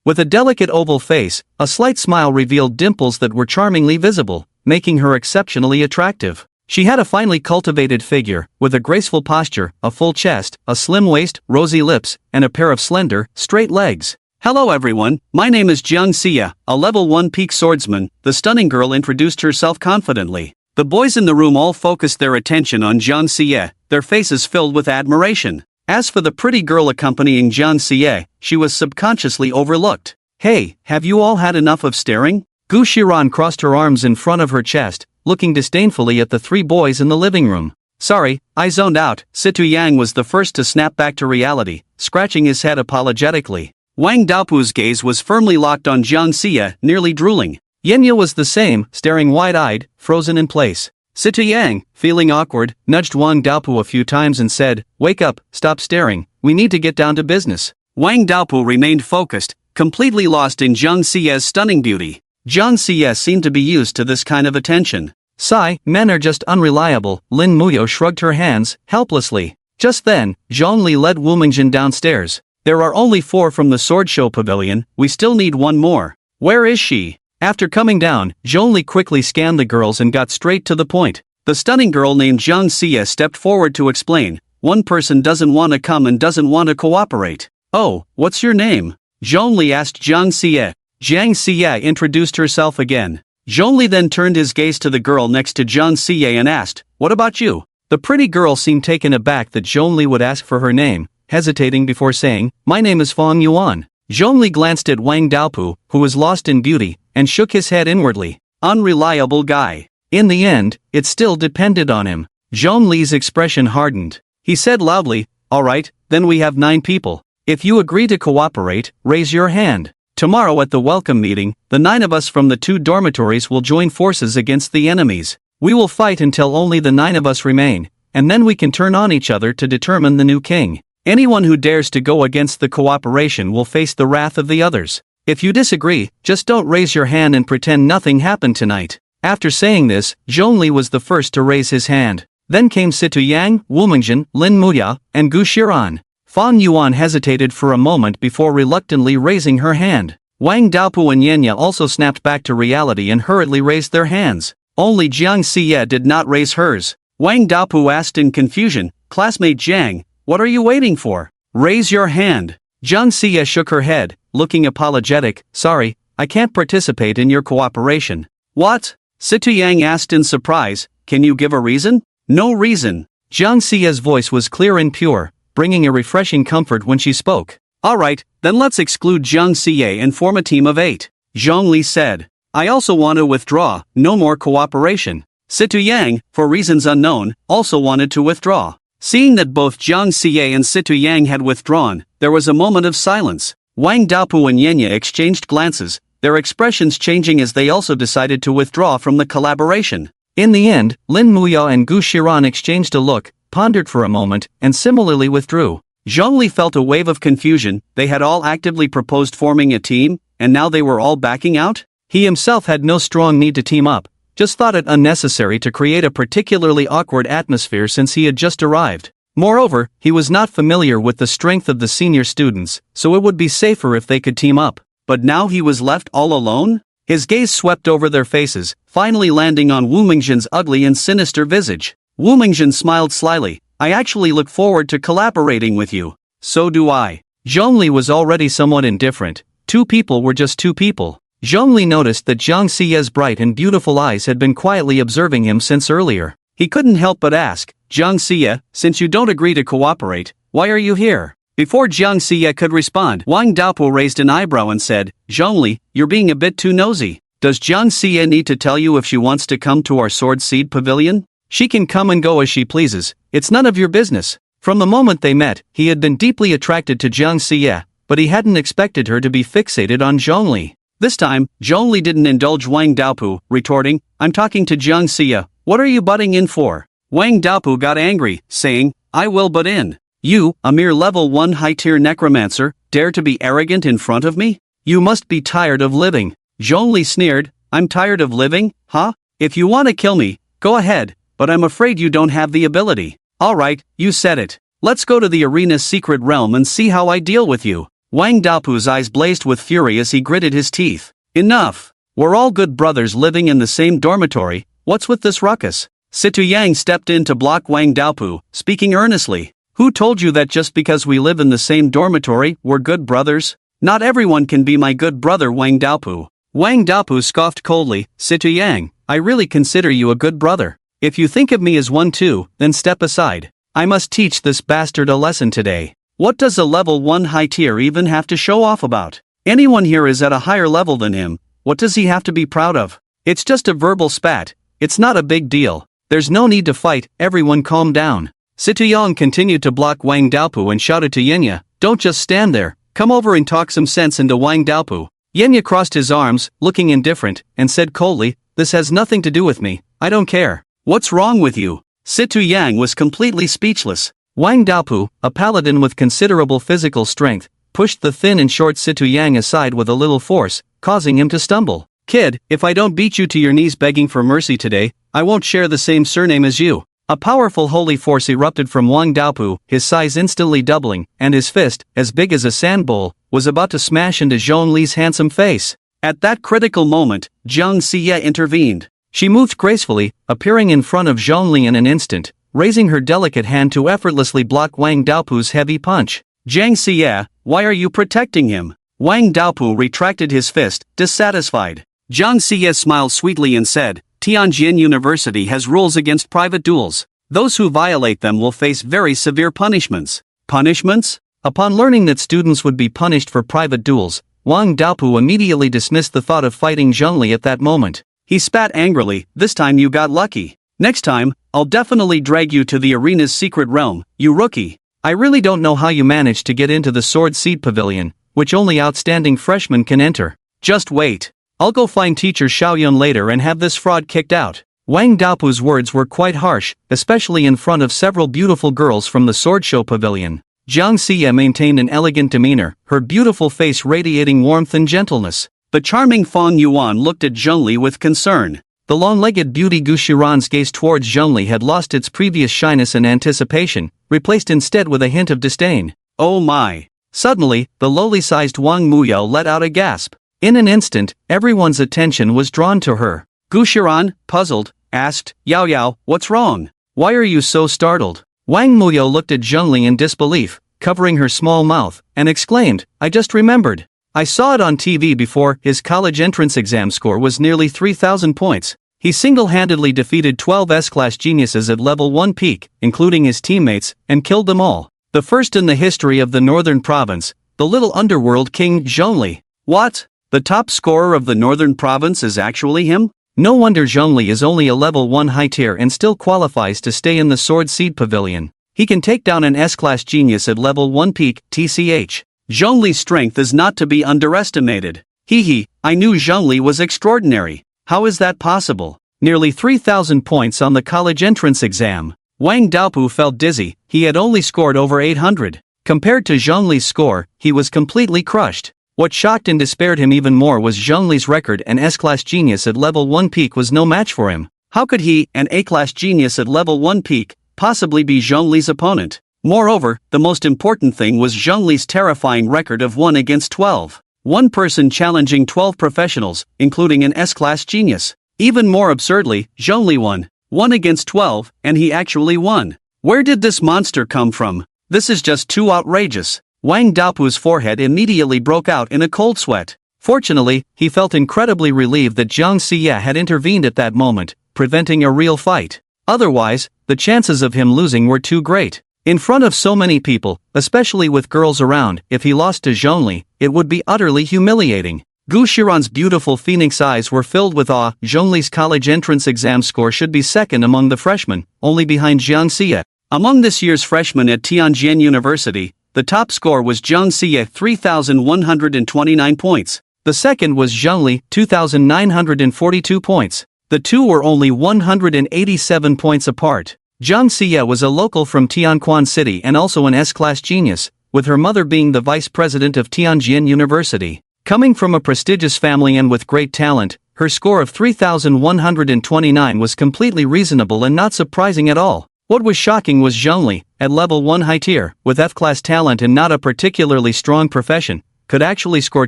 S1: With a delicate oval face, a slight smile revealed dimples that were charmingly visible, making her exceptionally attractive. She had a finely cultivated figure, with a graceful posture, a full chest, a slim waist, rosy lips, and a pair of slender, straight legs. "Hello everyone, my name is Jiang Xia, a level 1 peak swordsman," the stunning girl introduced herself confidently. The boys in the room all focused their attention on Jiang Xia, their faces filled with admiration. As for the pretty girl accompanying Jiang Xia, she was subconsciously overlooked. "Hey, have you all had enough of staring?" Gu Shiran crossed her arms in front of her chest, looking disdainfully at the three boys in the living room. "Sorry, I zoned out." Situ Yang was the first to snap back to reality, scratching his head apologetically. Wang Daopu's gaze was firmly locked on Jiang Xia, nearly drooling. Yenya was the same, staring wide-eyed, frozen in place. Situ Yang, feeling awkward, nudged Wang Daopu a few times and said, "Wake up, stop staring, we need to get down to business." Wang Daopu remained focused, completely lost in Jiang Xia's stunning beauty. Jiang Xia seemed to be used to this kind of attention. "Sigh, men are just unreliable," Lin Muyo shrugged her hands, helplessly. Just then, Zhongli led Wu Mingjin downstairs. "There are only 4 from the sword show pavilion, we still need one more." "Where is she?" After coming down, Zhongli quickly scanned the girls and got straight to the point. The stunning girl named Jiang Xia stepped forward to explain, "One person doesn't want to come and doesn't want to cooperate." "Oh, what's your name?" Zhongli asked Jiang Xia. Jiang Xia introduced herself again. Zhongli then turned his gaze to the girl next to Jiang Xia and asked, "What about you?" The pretty girl seemed taken aback that Zhongli would ask for her name, hesitating before saying, "My name is Fang Yuan." Zhongli glanced at Wang Daopu, who was lost in beauty, and shook his head inwardly. Unreliable guy. In the end, it still depended on him. Zhongli's expression hardened. He said loudly, "All right, then we have 9 people. If you agree to cooperate, raise your hand. Tomorrow at the welcome meeting, the 9 of us from the 2 dormitories will join forces against the enemies. We will fight until only the 9 of us remain, and then we can turn on each other to determine the new king. Anyone who dares to go against the cooperation will face the wrath of the others. If you disagree, just don't raise your hand and pretend nothing happened tonight." After saying this, Zhongli was the first to raise his hand. Then came Situ Yang, Wu Mingjin, Lin Muya, and Gu Shiran. Fang Yuan hesitated for a moment before reluctantly raising her hand. Wang Daopu and Yenya also snapped back to reality and hurriedly raised their hands. Only Jiang Xia did not raise hers. Wang Daopu asked in confusion, "Classmate Jiang, what are you waiting for? Raise your hand." Jiang Xia shook her head, looking apologetic. "Sorry, I can't participate in your cooperation." "What?" Situ Yang asked in surprise, "Can you give a reason?" "No reason." Jiang Xia's voice was clear and pure, bringing a refreshing comfort when she spoke. "Alright, then let's exclude Jiang Xia and form a team of 8. Zhongli said. "I also want to withdraw, no more cooperation." Situ Yang, for reasons unknown, also wanted to withdraw. Seeing that both Jiang Xia and Situ Yang had withdrawn, there was a moment of silence. Wang Daopu and Yenya exchanged glances, their expressions changing as they also decided to withdraw from the collaboration. In the end, Lin Muya and Gu Shiran exchanged a look, pondered for a moment, and similarly withdrew. Zhongli felt a wave of confusion. They had all actively proposed forming a team, and now they were all backing out? He himself had no strong need to team up, just thought it unnecessary to create a particularly awkward atmosphere since he had just arrived. Moreover, he was not familiar with the strength of the senior students, so it would be safer if they could team up. But now he was left all alone? His gaze swept over their faces, finally landing on Wu Mingjin's ugly and sinister visage. Wu Mingjin smiled slyly. "I actually look forward to collaborating with you." "So do I." Zhongli was already somewhat indifferent. 2 people were just 2 people. Zhongli noticed that Jiang Xie's bright and beautiful eyes had been quietly observing him since earlier. He couldn't help but ask, Jiang Xie, since you don't agree to cooperate, why are you here? Before Jiang Xie could respond, Wang Daopu raised an eyebrow and said, Zhongli, you're being a bit too nosy. Does Jiang Xie need to tell you if she wants to come to our Sword Seed Pavilion? She can come and go as she pleases, it's none of your business. From the moment they met, he had been deeply attracted to Jiang Xie, but he hadn't expected her to be fixated on Zhongli. This time, Zhongli didn't indulge Wang Daopu, retorting, I'm talking to Jiang Xie, what are you butting in for? Wang Daopu got angry, saying, I will butt in. You, a mere level 1 high-tier necromancer, dare to be arrogant in front of me? You must be tired of living. Zhongli sneered, I'm tired of living, huh? If you want to kill me, go ahead, but I'm afraid you don't have the ability. Alright, you said it. Let's go to the arena's secret realm and see how I deal with you. Wang Daopu's eyes blazed with fury as he gritted his teeth. Enough! We're all good brothers living in the same dormitory, what's with this ruckus? Situ Yang stepped in to block Wang Daopu, speaking earnestly. Who told you that just because we live in the same dormitory, we're good brothers? Not everyone can be my good brother, Wang Daopu. Wang Daopu scoffed coldly, Situ Yang, I really consider you a good brother. If you think of me as one too, then step aside. I must teach this bastard a lesson today. What does a level 1 high tier even have to show off about? Anyone here is at a higher level than him, what does he have to be proud of? It's just a verbal spat, it's not a big deal. There's no need to fight, everyone calm down. Situ Yang continued to block Wang Daopu and shouted to Yenya, don't just stand there, come over and talk some sense into Wang Daopu. Yenya crossed his arms, looking indifferent, and said coldly, this has nothing to do with me, I don't care. What's wrong with you? Situ Yang was completely speechless. Wang Daopu, a paladin with considerable physical strength, pushed the thin and short Situ Yang aside with a little force, causing him to stumble. Kid, if I don't beat you to your knees begging for mercy today, I won't share the same surname as you. A powerful holy force erupted from Wang Daopu, his size instantly doubling, and his fist, as big as a sand bowl, was about to smash into Zhongli's handsome face. At that critical moment, Jiang Xie intervened. She moved gracefully, appearing in front of Zhongli in an instant, raising her delicate hand to effortlessly block Wang Daopu's heavy punch. Jiang Xie, why are you protecting him? Wang Daopu retracted his fist, dissatisfied. Jiang Xie smiled sweetly and said, Tianjin University has rules against private duels. Those who violate them will face very severe punishments. Punishments? Upon learning that students would be punished for private duels, Wang Daopu immediately dismissed the thought of fighting Zhongli at that moment. He spat angrily, this time you got lucky. Next time, I'll definitely drag you to the arena's secret realm, you rookie. I really don't know how you managed to get into the Sword Seed Pavilion, which only outstanding freshmen can enter. Just wait. I'll go find teacher Xiaoyun later and have this fraud kicked out. Wang Daopu's words were quite harsh, especially in front of several beautiful girls from the Sword Show Pavilion. Jiang Xie maintained an elegant demeanor, her beautiful face radiating warmth and gentleness. The charming Fang Yuan looked at Zhongli with concern. The long-legged beauty Gu Shiran's gaze towards Zhongli had lost its previous shyness and anticipation, replaced instead with a hint of disdain. Oh my! Suddenly, the lowly-sized Wang Muyao let out a gasp. In an instant, everyone's attention was drawn to her. Gu Shiran, puzzled, asked, Yao Yao, what's wrong? Why are you so startled? Wang Muyao looked at Zhongli in disbelief, covering her small mouth, and exclaimed, I just remembered. I saw it on TV before. His college entrance exam score was nearly 3,000 points. He single-handedly defeated 12 S-class geniuses at level 1 peak, including his teammates, and killed them all. The first in the history of the northern province, the little underworld king Zhongli. What? The top scorer of the northern province is actually him? No wonder Zhongli is only a level 1 high tier and still qualifies to stay in the Sword Seed Pavilion. He can take down an S-class genius at level 1 peak, TCH. Zhongli's strength is not to be underestimated. I knew Zhongli was extraordinary. How is that possible? Nearly 3,000 points on the college entrance exam. Wang Daopu felt dizzy, he had only scored over 800. Compared to Zhongli's score, he was completely crushed. What shocked and despaired him even more was Zhongli's record. An S-class genius at level 1 peak was no match for him. How could he, an A-class genius at level 1 peak, possibly be Zhongli's opponent? Moreover, the most important thing was Zhongli's terrifying record of 1 against 12. One person challenging 12 professionals, including an S-class genius. Even more absurdly, Zhongli won. 1 against 12, and he actually won. Where did this monster come from? This is just too outrageous. Wang Daopu's forehead immediately broke out in a cold sweat. Fortunately, he felt incredibly relieved that Jiang Xie had intervened at that moment, preventing a real fight. Otherwise, the chances of him losing were too great. In front of so many people, especially with girls around, if he lost to Zhongli, it would be utterly humiliating. Gu Shiran's beautiful phoenix eyes were filled with awe. Zhongli's college entrance exam score should be second among the freshmen, only behind Jiang Xie. Among this year's freshmen at Tianjin University, the top score was Jiang Xie 3,129 points. The second was Zhongli 2,942 points. The two were only 187 points apart. Jiang Xie was a local from Tianquan City and also an S-class genius, with her mother being the vice president of Tianjin University. Coming from a prestigious family and with great talent, her score of 3,129 was completely reasonable and not surprising at all. What was shocking was Zhongli, at level 1 high tier, with F-class talent and not a particularly strong profession, could actually score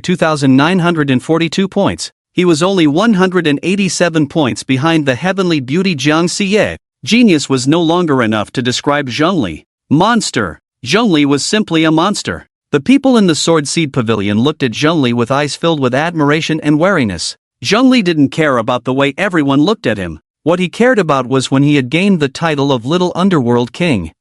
S1: 2,942 points. He was only 187 points behind the heavenly beauty Jiang Xie. Genius was no longer enough to describe Zhongli. Monster. Zhongli was simply a monster. The people in the Sword Seed Pavilion looked at Zhongli with eyes filled with admiration and wariness. Zhongli didn't care about the way everyone looked at him. What he cared about was when he had gained the title of Little Underworld King.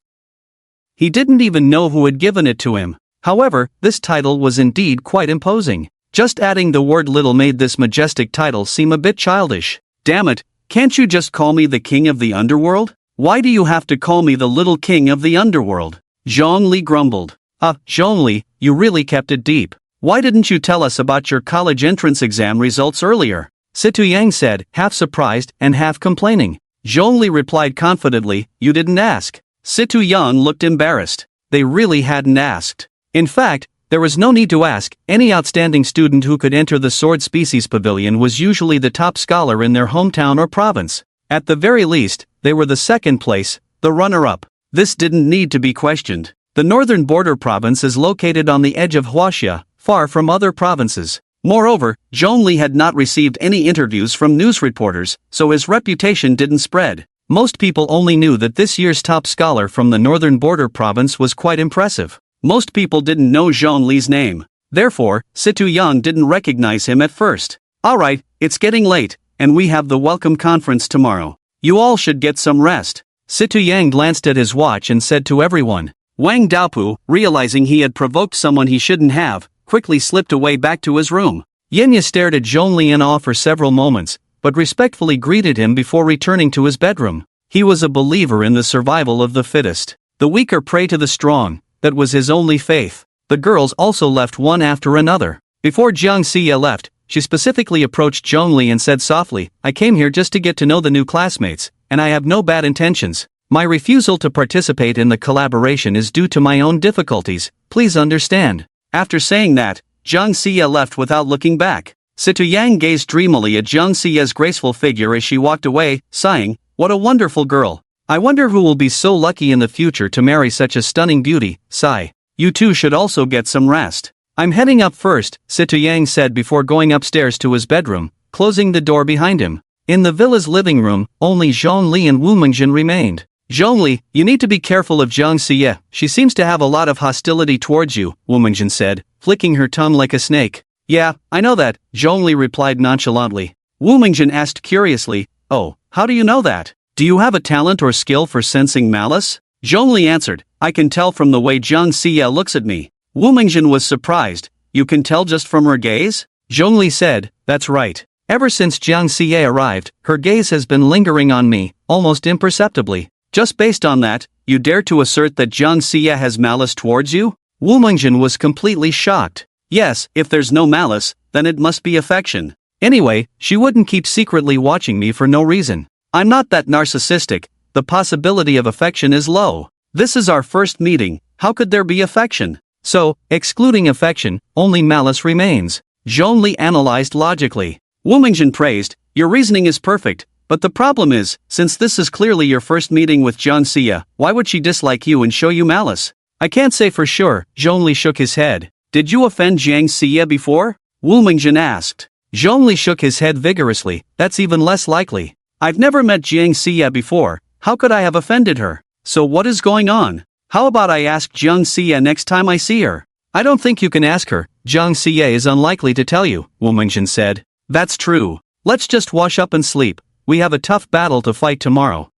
S1: He didn't even know who had given it to him. However, this title was indeed quite imposing. Just adding the word little made this majestic title seem a bit childish. Damn it, can't you just call me the king of the underworld? Why do you have to call me the little king of the underworld? Zhongli grumbled. Zhongli, you really kept it deep. Why didn't you tell us about your college entrance exam results earlier? Situ Yang said, half surprised and half complaining. Zhongli replied confidently, you didn't ask. Situ Yang looked embarrassed. They really hadn't asked. In fact, there was no need to ask. Any outstanding student who could enter the Sword Species Pavilion was usually the top scholar in their hometown or province. At the very least, they were the second place, the runner-up. This didn't need to be questioned. The northern border province is located on the edge of Huaxia, far from other provinces. Moreover, Zhongli had not received any interviews from news reporters, so his reputation didn't spread. Most people only knew that this year's top scholar from the northern border province was quite impressive. Most people didn't know Zhongli's name. Therefore, Situ Yang didn't recognize him at first. Alright, it's getting late, and we have the welcome conference tomorrow. You all should get some rest. Situ Yang glanced at his watch and said to everyone. Wang Daopu, realizing he had provoked someone he shouldn't have, quickly slipped away back to his room. Yenya stared at Zhongli in awe for several moments, but respectfully greeted him before returning to his bedroom. He was a believer in the survival of the fittest. The weak are prey to the strong. That was his only faith. The girls also left one after another. Before Jiang Xie left, she specifically approached Zhongli and said softly, I came here just to get to know the new classmates, and I have no bad intentions. My refusal to participate in the collaboration is due to my own difficulties, please understand. After saying that, Jiang Xie left without looking back. Situ Yang gazed dreamily at Jiang Xie's graceful figure as she walked away, sighing, what a wonderful girl. I wonder who will be so lucky in the future to marry such a stunning beauty. Sigh. You two should also get some rest. I'm heading up first, Situ Yang said before going upstairs to his bedroom, closing the door behind him. In the villa's living room, only Zhongli and Wu Mingjin remained. Zhongli, you need to be careful of Jiang Xie. She seems to have a lot of hostility towards you, Wu Mingjin said, flicking her tongue like a snake. Yeah, I know that, Zhongli replied nonchalantly. Wu Mingjin asked curiously, oh, how do you know that? Do you have a talent or skill for sensing malice? Zhongli answered, I can tell from the way Jiang Xie looks at me. Wu Mingjin was surprised. You can tell just from her gaze? Zhongli said, that's right. Ever since Jiang Xie arrived, her gaze has been lingering on me, almost imperceptibly. Just based on that, you dare to assert that Jiang Xie has malice towards you? Wu Mingjin was completely shocked. Yes, if there's no malice, then it must be affection. Anyway, she wouldn't keep secretly watching me for no reason. I'm not that narcissistic, the possibility of affection is low. This is our first meeting, how could there be affection? So, excluding affection, only malice remains. Zhongli analyzed logically. Wu Mingjin praised, your reasoning is perfect, but the problem is, since this is clearly your first meeting with Jiang Xie, why would she dislike you and show you malice? I can't say for sure, Zhongli shook his head. Did you offend Jiang Xie before? Wu Mingjin asked. Zhongli shook his head vigorously, that's even less likely. I've never met Jiang Xie before, how could I have offended her? So what is going on? How about I ask Jiang Xie next time I see her? I don't think you can ask her, Jiang Xie is unlikely to tell you, Wu Mingjin said. That's true. Let's just wash up and sleep. We have a tough battle to fight tomorrow.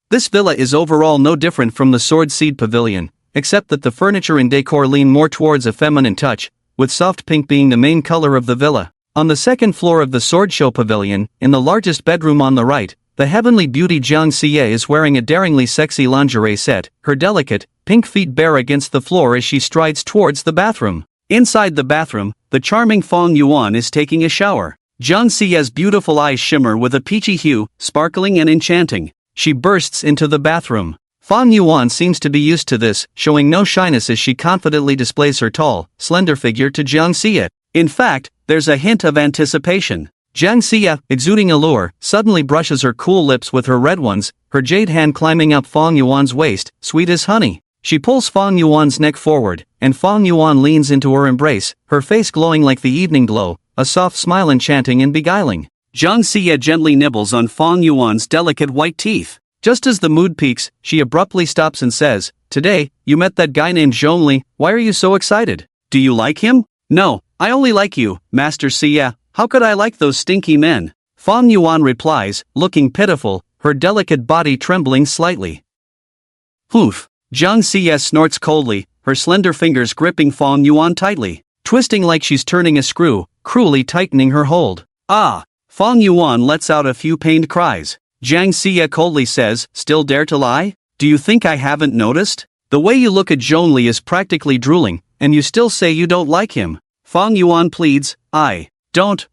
S1: This villa is overall no different from the Sword Seed Pavilion, except that the furniture and decor lean more towards a feminine touch, with soft pink being the main color of the villa. On the second floor of the Sword Show Pavilion, in the largest bedroom on the right, the heavenly beauty Jiang Xie is wearing a daringly sexy lingerie set, her delicate, pink feet bare against the floor as she strides towards the bathroom. Inside the bathroom, the charming Fong Yuan is taking a shower. Jiang Xie's beautiful eyes shimmer with a peachy hue, sparkling and enchanting. She bursts into the bathroom. Fong Yuan seems to be used to this, showing no shyness as she confidently displays her tall, slender figure to Jiang Xie. In fact, there's a hint of anticipation. Jiang Xie, exuding allure, suddenly brushes her cool lips with her red ones, her jade hand climbing up Fong Yuan's waist, sweet as honey. She pulls Fong Yuan's neck forward, and Fong Yuan leans into her embrace, her face glowing like the evening glow, a soft smile enchanting and beguiling. Jiang Xie gently nibbles on Fong Yuan's delicate white teeth. Just as the mood peaks, she abruptly stops and says, "Today, you met that guy named Zhongli, why are you so excited? Do you like him?" "No, I only like you, Master Xie, how could I like those stinky men?" Fong Yuan replies, looking pitiful, her delicate body trembling slightly. Poof! Jiang Xie snorts coldly, her slender fingers gripping Fong Yuan tightly, twisting like she's turning a screw, cruelly tightening her hold. Ah! Fong Yuan lets out a few pained cries. Jiang Xie coldly says, "Still dare to lie? Do you think I haven't noticed? The way you look at Zhongli is practically drooling, and you still say you don't like him." Fong Yuan pleads, "I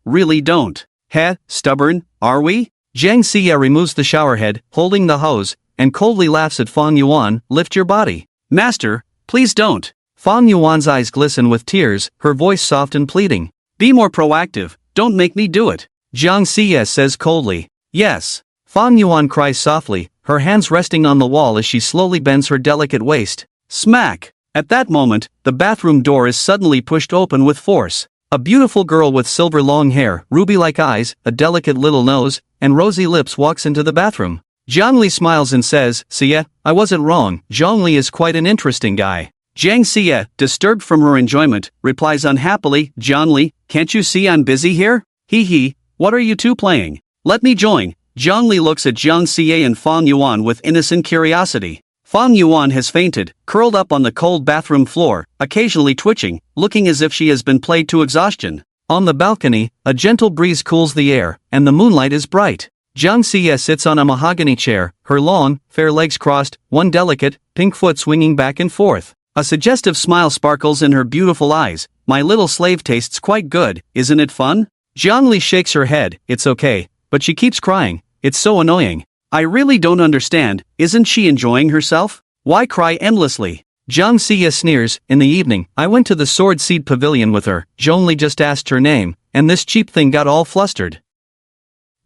S1: really don't." "Heh, stubborn, are we?" Jiang Xie removes the showerhead, holding the hose, and coldly laughs at Fong Yuan, "Lift your body." "Master, please don't." Fong Yuan's eyes glisten with tears, her voice soft and pleading. "Be more proactive, don't make me do it." Jiang Xie says coldly, "Yes." Fong Yuan cries softly, her hands resting on the wall as she slowly bends her delicate waist. Smack! At that moment, the bathroom door is suddenly pushed open with force. A beautiful girl with silver long hair, ruby-like eyes, a delicate little nose, and rosy lips walks into the bathroom. Zhongli smiles and says, "Xie, I wasn't wrong, Zhongli is quite an interesting guy." Jiang Xie, disturbed from her enjoyment, replies unhappily, "Zhongli, can't you see I'm busy here? Hee, what are you two playing? Let me join." Zhongli looks at Jiang Xie and Fong Yuan with innocent curiosity. Fong Yuan has fainted, curled up on the cold bathroom floor, occasionally twitching, looking as if she has been played to exhaustion. On the balcony, a gentle breeze cools the air, and the moonlight is bright. Jiang Xie sits on a mahogany chair, her long, fair legs crossed, one delicate, pink foot swinging back and forth. A suggestive smile sparkles in her beautiful eyes. "My little slave tastes quite good, isn't it fun?" Zhongli shakes her head, "It's okay, but she keeps crying, it's so annoying. I really don't understand, isn't she enjoying herself? Why cry endlessly?" Jiang Xie sneers, "In the evening, I went to the Sword Seed Pavilion with her, Zhongli just asked her name, and this cheap thing got all flustered."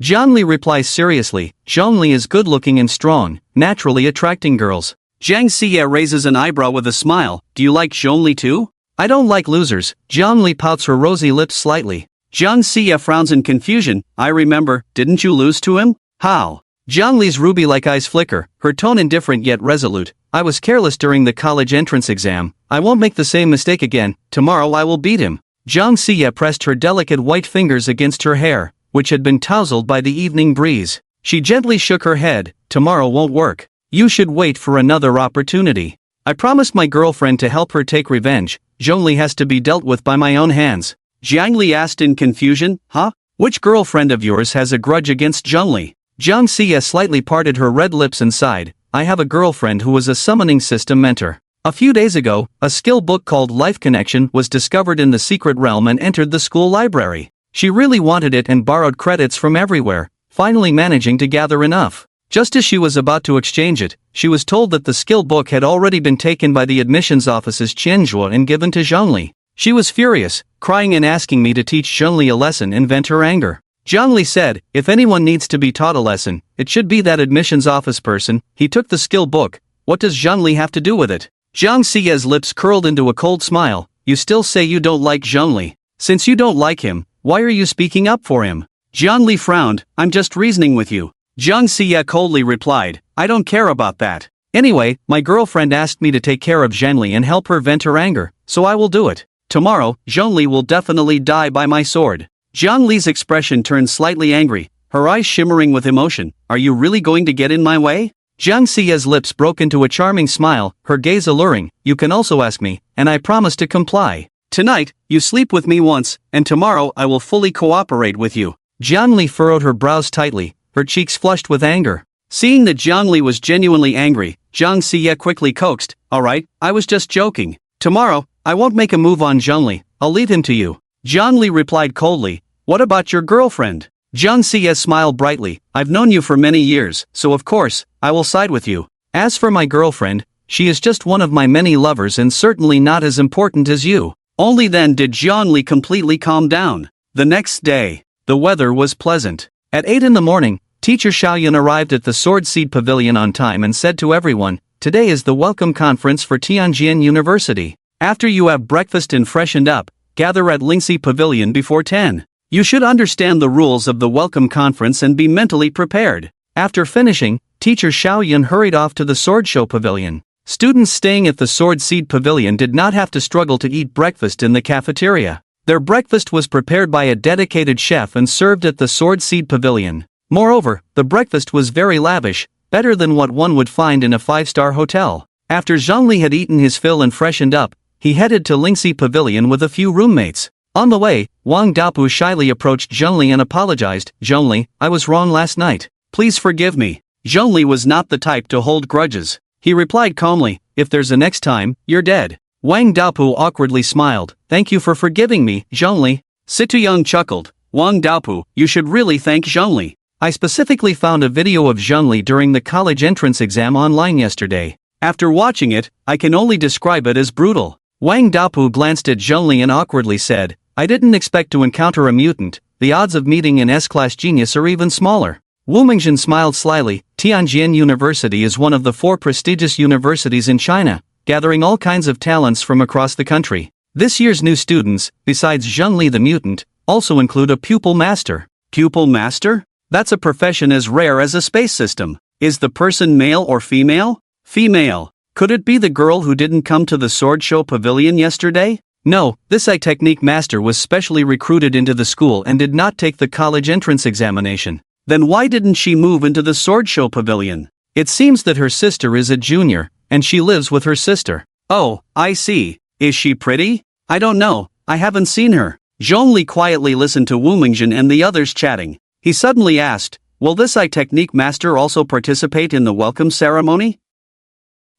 S1: Zhongli replies seriously, "Zhongli is good-looking and strong, naturally attracting girls." Jiang Xie raises an eyebrow with a smile, "Do you like Zhongli too?" "I don't like losers." Zhongli pouts her rosy lips slightly. Jiang Xie frowns in confusion, "I remember, didn't you lose to him? How?" Zhongli's ruby-like eyes flicker, her tone indifferent yet resolute. "I was careless during the college entrance exam. I won't make the same mistake again. Tomorrow I will beat him." Jiang Xie pressed her delicate white fingers against her hair, which had been tousled by the evening breeze. She gently shook her head, "Tomorrow won't work. You should wait for another opportunity. I promised my girlfriend to help her take revenge. Zhongli has to be dealt with by my own hands." Jiang Li asked in confusion, "Huh? Which girlfriend of yours has a grudge against Zhongli?" Jiang Xie slightly parted her red lips and sighed, "I have a girlfriend who was a summoning system mentor. A few days ago, a skill book called Life Connection was discovered in the secret realm and entered the school library. She really wanted it and borrowed credits from everywhere, finally managing to gather enough. Just as she was about to exchange it, she was told that the skill book had already been taken by the admissions office's Qianzhuo and given to Zhongli. She was furious, crying and asking me to teach Zhongli a lesson and vent her anger. Zhongli said, "If anyone needs to be taught a lesson, it should be that admissions office person. He took the skill book. What does Zhongli have to do with it?" Jiang Xie's lips curled into a cold smile. "You still say you don't like Zhongli. Since you don't like him, why are you speaking up for him?" Zhongli frowned, "I'm just reasoning with you." Jiang Xie coldly replied, "I don't care about that. Anyway, my girlfriend asked me to take care of Zhongli and help her vent her anger, so I will do it." Tomorrow, Zhongli will definitely die by my sword. Zhongli's expression turned slightly angry, her eyes shimmering with emotion. Are you really going to get in my way? Jiang Xie's lips broke into a charming smile, her gaze alluring. You can also ask me, and I promise to comply. Tonight, you sleep with me once, and tomorrow I will fully cooperate with you. Zhongli furrowed her brows tightly, her cheeks flushed with anger. Seeing that Zhongli was genuinely angry, Jiang Xie quickly coaxed, Alright, I was just joking. Tomorrow, I won't make a move on Zhongli, I'll leave him to you. Zhongli replied coldly, What about your girlfriend? Jiang Xie smiled brightly, I've known you for many years, so of course, I will side with you. As for my girlfriend, she is just one of my many lovers and certainly not as important as you. Only then did Zhongli completely calm down. The next day, the weather was pleasant. At 8 in the morning, Teacher Xiaoyun arrived at the Sword Seed Pavilion on time and said to everyone, Today is the welcome conference for Tianjin University. After you have breakfast and freshened up, gather at Lingxi Pavilion before 10. You should understand the rules of the welcome conference and be mentally prepared. After finishing, Teacher Xiaoyun hurried off to the Sword Show Pavilion. Students staying at the Sword Seed Pavilion did not have to struggle to eat breakfast in the cafeteria. Their breakfast was prepared by a dedicated chef and served at the Sword Seed Pavilion. Moreover, the breakfast was very lavish, better than what one would find in a 5-star hotel. After Zhongli had eaten his fill and freshened up, he headed to Lingxi Pavilion with a few roommates. On the way, Wang Dapu shyly approached Zhongli and apologized, Zhongli, I was wrong last night. Please forgive me. Zhongli was not the type to hold grudges. He replied calmly, If there's a next time, you're dead. Wang Dapu awkwardly smiled, Thank you for forgiving me, Zhongli. Situyang chuckled, Wang Dapu, you should really thank Zhongli. I specifically found a video of Zhongli during the college entrance exam online yesterday. After watching it, I can only describe it as brutal. Wang Dapu glanced at Zhongli and awkwardly said, I didn't expect to encounter a mutant, the odds of meeting an S-class genius are even smaller. Wu Mingzhen smiled slyly, Tianjin University is one of the 4 prestigious universities in China, gathering all kinds of talents from across the country. This year's new students, besides Zhongli the mutant, also include a pupil master. Pupil master? That's a profession as rare as a space system. Is the person male or female? Female. Could it be the girl who didn't come to the Sword Show Pavilion yesterday? No, this eye technique master was specially recruited into the school and did not take the college entrance examination. Then why didn't she move into the Sword Show Pavilion? It seems that her sister is a junior, and she lives with her sister. Oh, I see. Is she pretty? I don't know, I haven't seen her. Zhongli quietly listened to Wu Mingzhen and the others chatting. He suddenly asked, Will this eye technique master also participate in the welcome ceremony?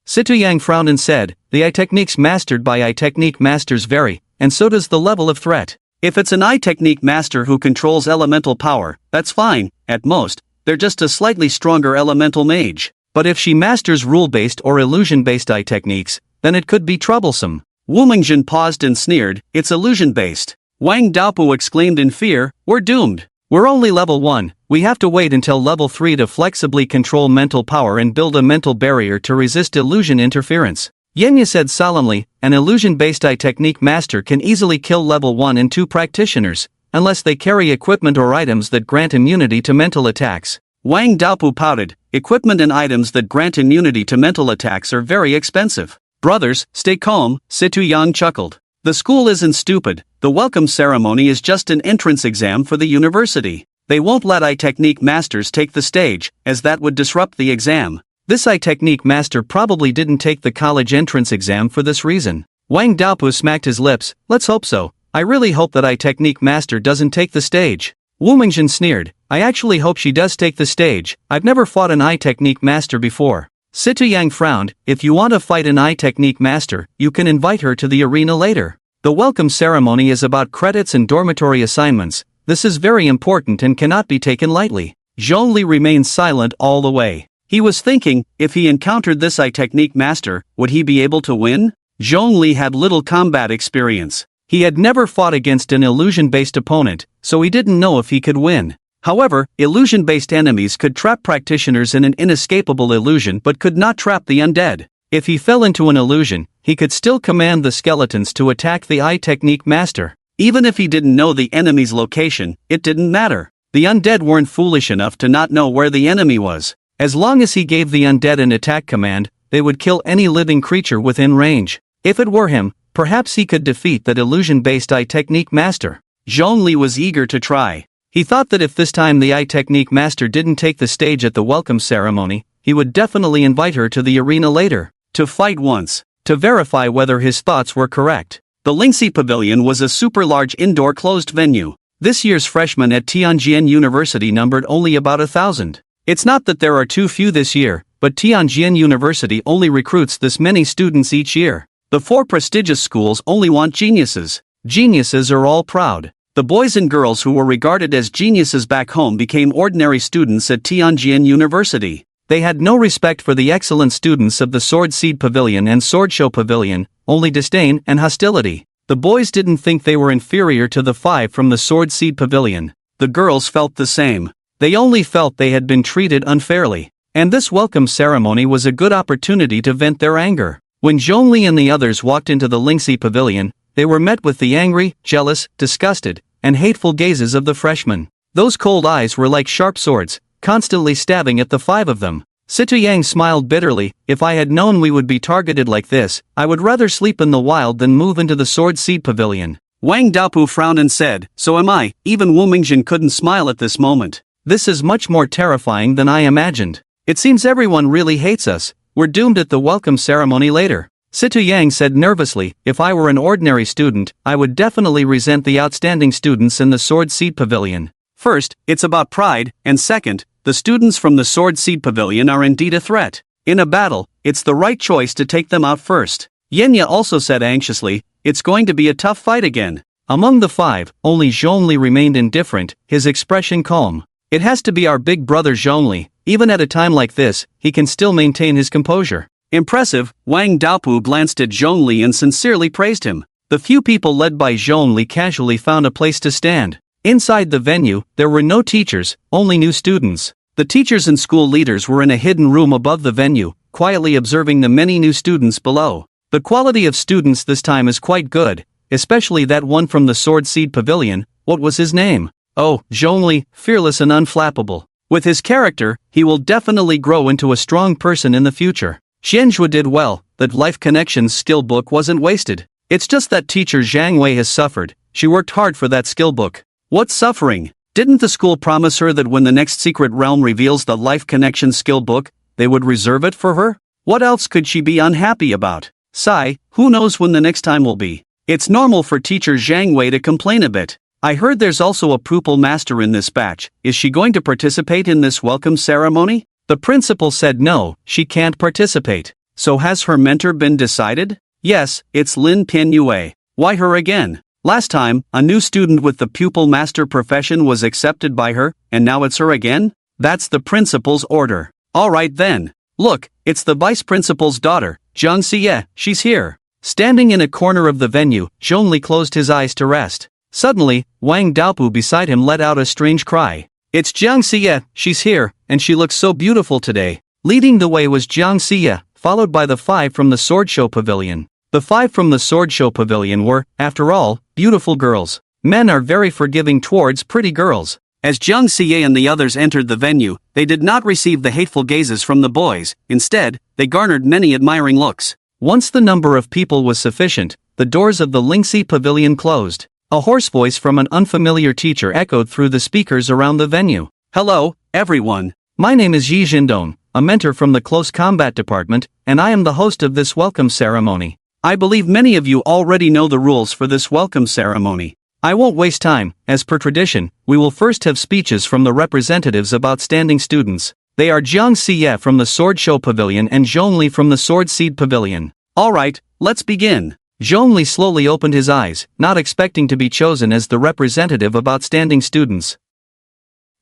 S1: Situyang frowned and said, The eye techniques mastered by eye technique masters vary, and so does the level of threat. If it's an eye technique master who controls elemental power, that's fine, at most, they're just a slightly stronger elemental mage. But if she masters rule-based or illusion-based eye techniques, then it could be troublesome. Wu Mingzhen paused and sneered, It's illusion-based. Wang Dapu exclaimed in fear, We're doomed. We're only level 1, we have to wait until level 3 to flexibly control mental power and build a mental barrier to resist illusion interference. Yenya said solemnly, An illusion-based eye technique master can easily kill level 1 and 2 practitioners, unless they carry equipment or items that grant immunity to mental attacks. Wang Dapu pouted, Equipment and items that grant immunity to mental attacks are very expensive. Brothers, stay calm, Situyang chuckled. The school isn't stupid, the welcome ceremony is just an entrance exam for the university. They won't let eye technique masters take the stage, as that would disrupt the exam. This eye technique master probably didn't take the college entrance exam for this reason. Wang Dapu smacked his lips, Let's hope so. I really hope that eye technique master doesn't take the stage. Wu Mingzhen sneered, I actually hope she does take the stage, I've never fought an eye technique master before. Situyang frowned, If you want to fight an eye technique master, you can invite her to the arena later. The welcome ceremony is about credits and dormitory assignments, this is very important and cannot be taken lightly. Zhongli remained silent all the way. He was thinking, if he encountered this eye technique master, would he be able to win? Zhongli had little combat experience. He had never fought against an illusion-based opponent, so he didn't know if he could win. However, illusion-based enemies could trap practitioners in an inescapable illusion but could not trap the undead. If he fell into an illusion, he could still command the skeletons to attack the eye technique master. Even if he didn't know the enemy's location, it didn't matter. The undead weren't foolish enough to not know where the enemy was. As long as he gave the undead an attack command, they would kill any living creature within range. If it were him, Perhaps he could defeat that illusion-based eye technique master. Zhongli was eager to try. He thought that if this time the eye technique master didn't take the stage at the welcome ceremony, he would definitely invite her to the arena later, to fight once, to verify whether his thoughts were correct. The Lingxi Pavilion was a super-large indoor closed venue. This year's freshmen at Tianjin University numbered only about 1,000. It's not that there are too few this year, but Tianjin University only recruits this many students each year. The 4 prestigious schools only want geniuses. Geniuses are all proud. The boys and girls who were regarded as geniuses back home became ordinary students at Tianjin University. They had no respect for the excellent students of the Sword Seed Pavilion and Sword Show Pavilion, only disdain and hostility. The boys didn't think they were inferior to the 5 from the Sword Seed Pavilion. The girls felt the same. They only felt they had been treated unfairly. And this welcome ceremony was a good opportunity to vent their anger. When Zhongli and the others walked into the Lingxi Pavilion, they were met with the angry, jealous, disgusted, and hateful gazes of the freshmen. Those cold eyes were like sharp swords, constantly stabbing at the 5 of them. Situ Yang smiled bitterly. If I had known we would be targeted like this, I would rather sleep in the wild than move into the Sword Seed Pavilion. Wang Daopu frowned and said, so am I. Even Wu Mingjin couldn't smile at this moment. This is much more terrifying than I imagined. It seems everyone really hates us. We're doomed at the welcome ceremony later. Situ Yang said nervously, if I were an ordinary student, I would definitely resent the outstanding students in the Sword Seed Pavilion. First, it's about pride, and second, the students from the Sword Seed Pavilion are indeed a threat. In a battle, it's the right choice to take them out first. Yenya also said anxiously, it's going to be a tough fight again. Among the 5, only Zhongli remained indifferent, his expression calm. It has to be our big brother Zhongli. Even at a time like this, he can still maintain his composure. Impressive. Wang Daopu glanced at Zhongli and sincerely praised him. The few people led by Zhongli casually found a place to stand. Inside the venue, there were no teachers, only new students. The teachers and school leaders were in a hidden room above the venue, quietly observing the many new students below. The quality of students this time is quite good, especially that one from the Sword Seed Pavilion. What was his name? Oh, Zhongli, fearless and unflappable. With his character, he will definitely grow into a strong person in the future. Xianzhua did well. That Life Connections skill book wasn't wasted. It's just that teacher Zhang Wei has suffered. She worked hard for that skill book. What suffering? Didn't the school promise her that when the next secret realm reveals the Life Connections skill book, they would reserve it for her? What else could she be unhappy about? Sigh, who knows when the next time will be? It's normal for teacher Zhang Wei to complain a bit. I heard there's also a pupil master in this batch. Is she going to participate in this welcome ceremony? The principal said no, she can't participate. So has her mentor been decided? Yes, it's Lin Pianyue. Why her again? Last time, a new student with the pupil master profession was accepted by her, and now it's her again? That's the principal's order. Alright then. Look, it's the vice principal's daughter, Jiang Xie, she's here. Standing in a corner of the venue, Zhongli closed his eyes to rest. Suddenly, Wang Daopu beside him let out a strange cry. It's Jiang Xie, she's here, and she looks so beautiful today. Leading the way was Jiang Xie, followed by the 5 from the Sword Show Pavilion. The 5 from the Sword Show Pavilion were, after all, beautiful girls. Men are very forgiving towards pretty girls. As Jiang Xie and the others entered the venue, they did not receive the hateful gazes from the boys. Instead, they garnered many admiring looks. Once the number of people was sufficient, the doors of the Lingxi Pavilion closed. A hoarse voice from an unfamiliar teacher echoed through the speakers around the venue. Hello, everyone. My name is Yi Jindong, a mentor from the Close Combat Department, and I am the host of this welcome ceremony. I believe many of you already know the rules for this welcome ceremony. I won't waste time. As per tradition, we will first have speeches from the representatives of outstanding students. They are Jiang Xie from the Sword Show Pavilion and Zhongli from the Sword Seed Pavilion. Alright, let's begin. Zhongli slowly opened his eyes, not expecting to be chosen as the representative of outstanding students.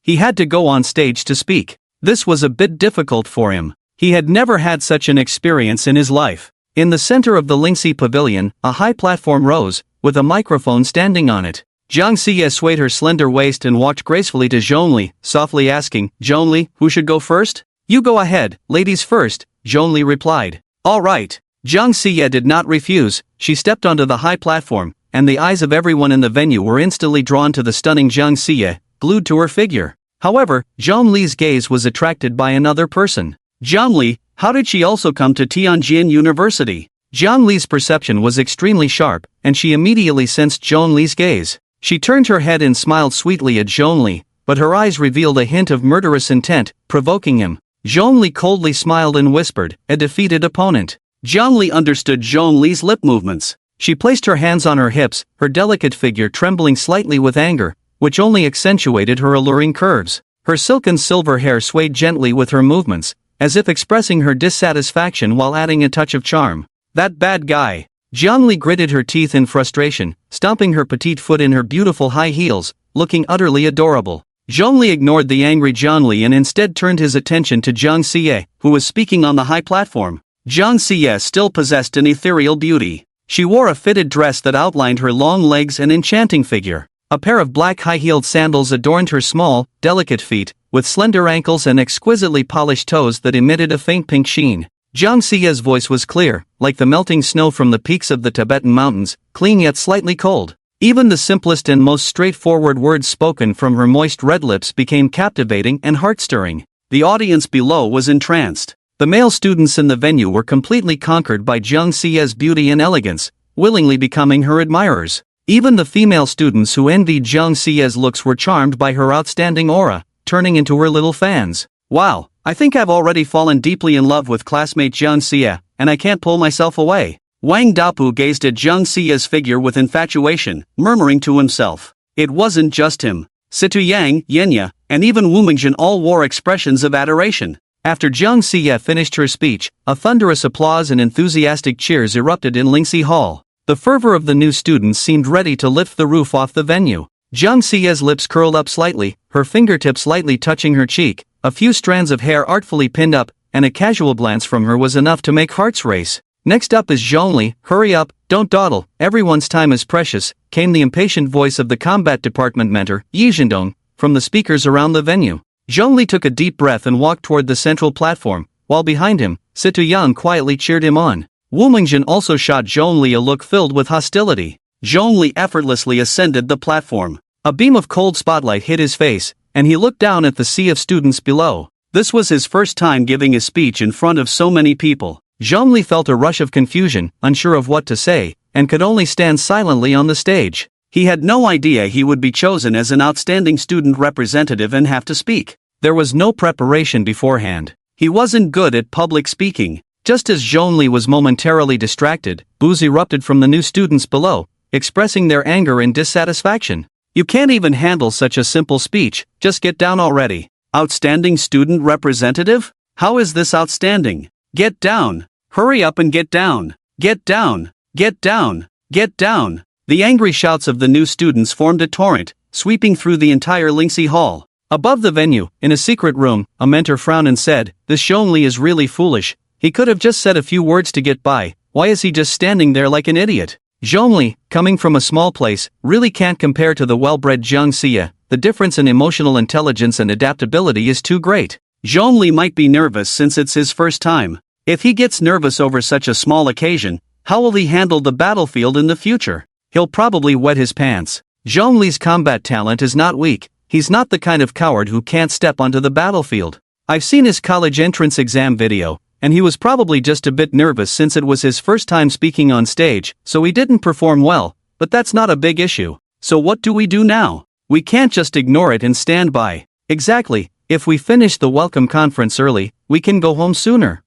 S1: He had to go on stage to speak. This was a bit difficult for him. He had never had such an experience in his life. In the center of the Lingxi Pavilion, a high platform rose, with a microphone standing on it. Jiang Xie swayed her slender waist and walked gracefully to Zhongli, softly asking, Zhongli, who should go first? You go ahead, ladies first, Zhongli replied. All right. Jiang Xie did not refuse. She stepped onto the high platform, and the eyes of everyone in the venue were instantly drawn to the stunning Jiang Xie, glued to her figure. However, Zhang Li's gaze was attracted by another person. Zhang Li, how did she also come to Tianjin University? Zhang Li's perception was extremely sharp, and she immediately sensed Zhang Li's gaze. She turned her head and smiled sweetly at Zhang Li, but her eyes revealed a hint of murderous intent, provoking him. Zhang Li coldly smiled and whispered, "A defeated opponent." Zhang Li understood Zhang Li's lip movements. She placed her hands on her hips, her delicate figure trembling slightly with anger, which only accentuated her alluring curves. Her silken silver hair swayed gently with her movements, as if expressing her dissatisfaction while adding a touch of charm. "That bad guy." Zhang Li gritted her teeth in frustration, stomping her petite foot in her beautiful high heels, looking utterly adorable. Zhang Li ignored the angry Zhang Li and instead turned his attention to Zhang Xie, who was speaking on the high platform. Zhang Xie still possessed an ethereal beauty. She wore a fitted dress that outlined her long legs and enchanting figure. A pair of black high-heeled sandals adorned her small, delicate feet, with slender ankles and exquisitely polished toes that emitted a faint pink sheen. Zhang Xie's voice was clear, like the melting snow from the peaks of the Tibetan mountains, clean yet slightly cold. Even the simplest and most straightforward words spoken from her moist red lips became captivating and heart-stirring. The audience below was entranced. The male students in the venue were completely conquered by Zhang Xie's beauty and elegance, willingly becoming her admirers. Even the female students who envied Zhang Xie's looks were charmed by her outstanding aura, turning into her little fans. "Wow, I think I've already fallen deeply in love with classmate Zhang Xie, and I can't pull myself away." Wang Dapu gazed at Zhang Xie's figure with infatuation, murmuring to himself. It wasn't just him. Situ Yang, Yenya, and even Wu Mingjin all wore expressions of adoration. After Zhang Xie finished her speech, a thunderous applause and enthusiastic cheers erupted in Lingxi Hall. The fervor of the new students seemed ready to lift the roof off the venue. Zhang Xie's lips curled up slightly, her fingertips lightly touching her cheek, a few strands of hair artfully pinned up, and a casual glance from her was enough to make hearts race. "Next up is Zhang Li, hurry up, don't dawdle, everyone's time is precious," came the impatient voice of the combat department mentor, Yi Zhendong, from the speakers around the venue. Zhang Li took a deep breath and walked toward the central platform, while behind him, Situ Yang quietly cheered him on. Wu Mingjin also shot Zhang Li a look filled with hostility. Zhang Li effortlessly ascended the platform. A beam of cold spotlight hit his face, and he looked down at the sea of students below. This was his first time giving a speech in front of so many people. Zhang Li felt a rush of confusion, unsure of what to say, and could only stand silently on the stage. He had no idea he would be chosen as an outstanding student representative and have to speak. There was no preparation beforehand. He wasn't good at public speaking. Just as Zhang Li was momentarily distracted, boos erupted from the new students below, expressing their anger and dissatisfaction. "You can't even handle such a simple speech, just get down already. Outstanding student representative? How is this outstanding? Get down! Hurry up and get down! Get down! Get down! Get down!" The angry shouts of the new students formed a torrent, sweeping through the entire Lingxi Hall. Above the venue, in a secret room, a mentor frowned and said, "This Zhang Li is really foolish. He could have just said a few words to get by. Why is he just standing there like an idiot?" Zhang Li, coming from a small place, really can't compare to the well-bred Zhang Xie. The difference in emotional intelligence and adaptability is too great. Zhang Li might be nervous since it's his first time. If he gets nervous over such a small occasion, how will he handle the battlefield in the future? He'll probably wet his pants. Zhang Li's combat talent is not weak. He's not the kind of coward who can't step onto the battlefield. I've seen his college entrance exam video, and he was probably just a bit nervous since it was his first time speaking on stage, so he didn't perform well, but that's not a big issue. So what do we do now? We can't just ignore it and stand by. Exactly, if we finish the welcome conference early, we can go home sooner.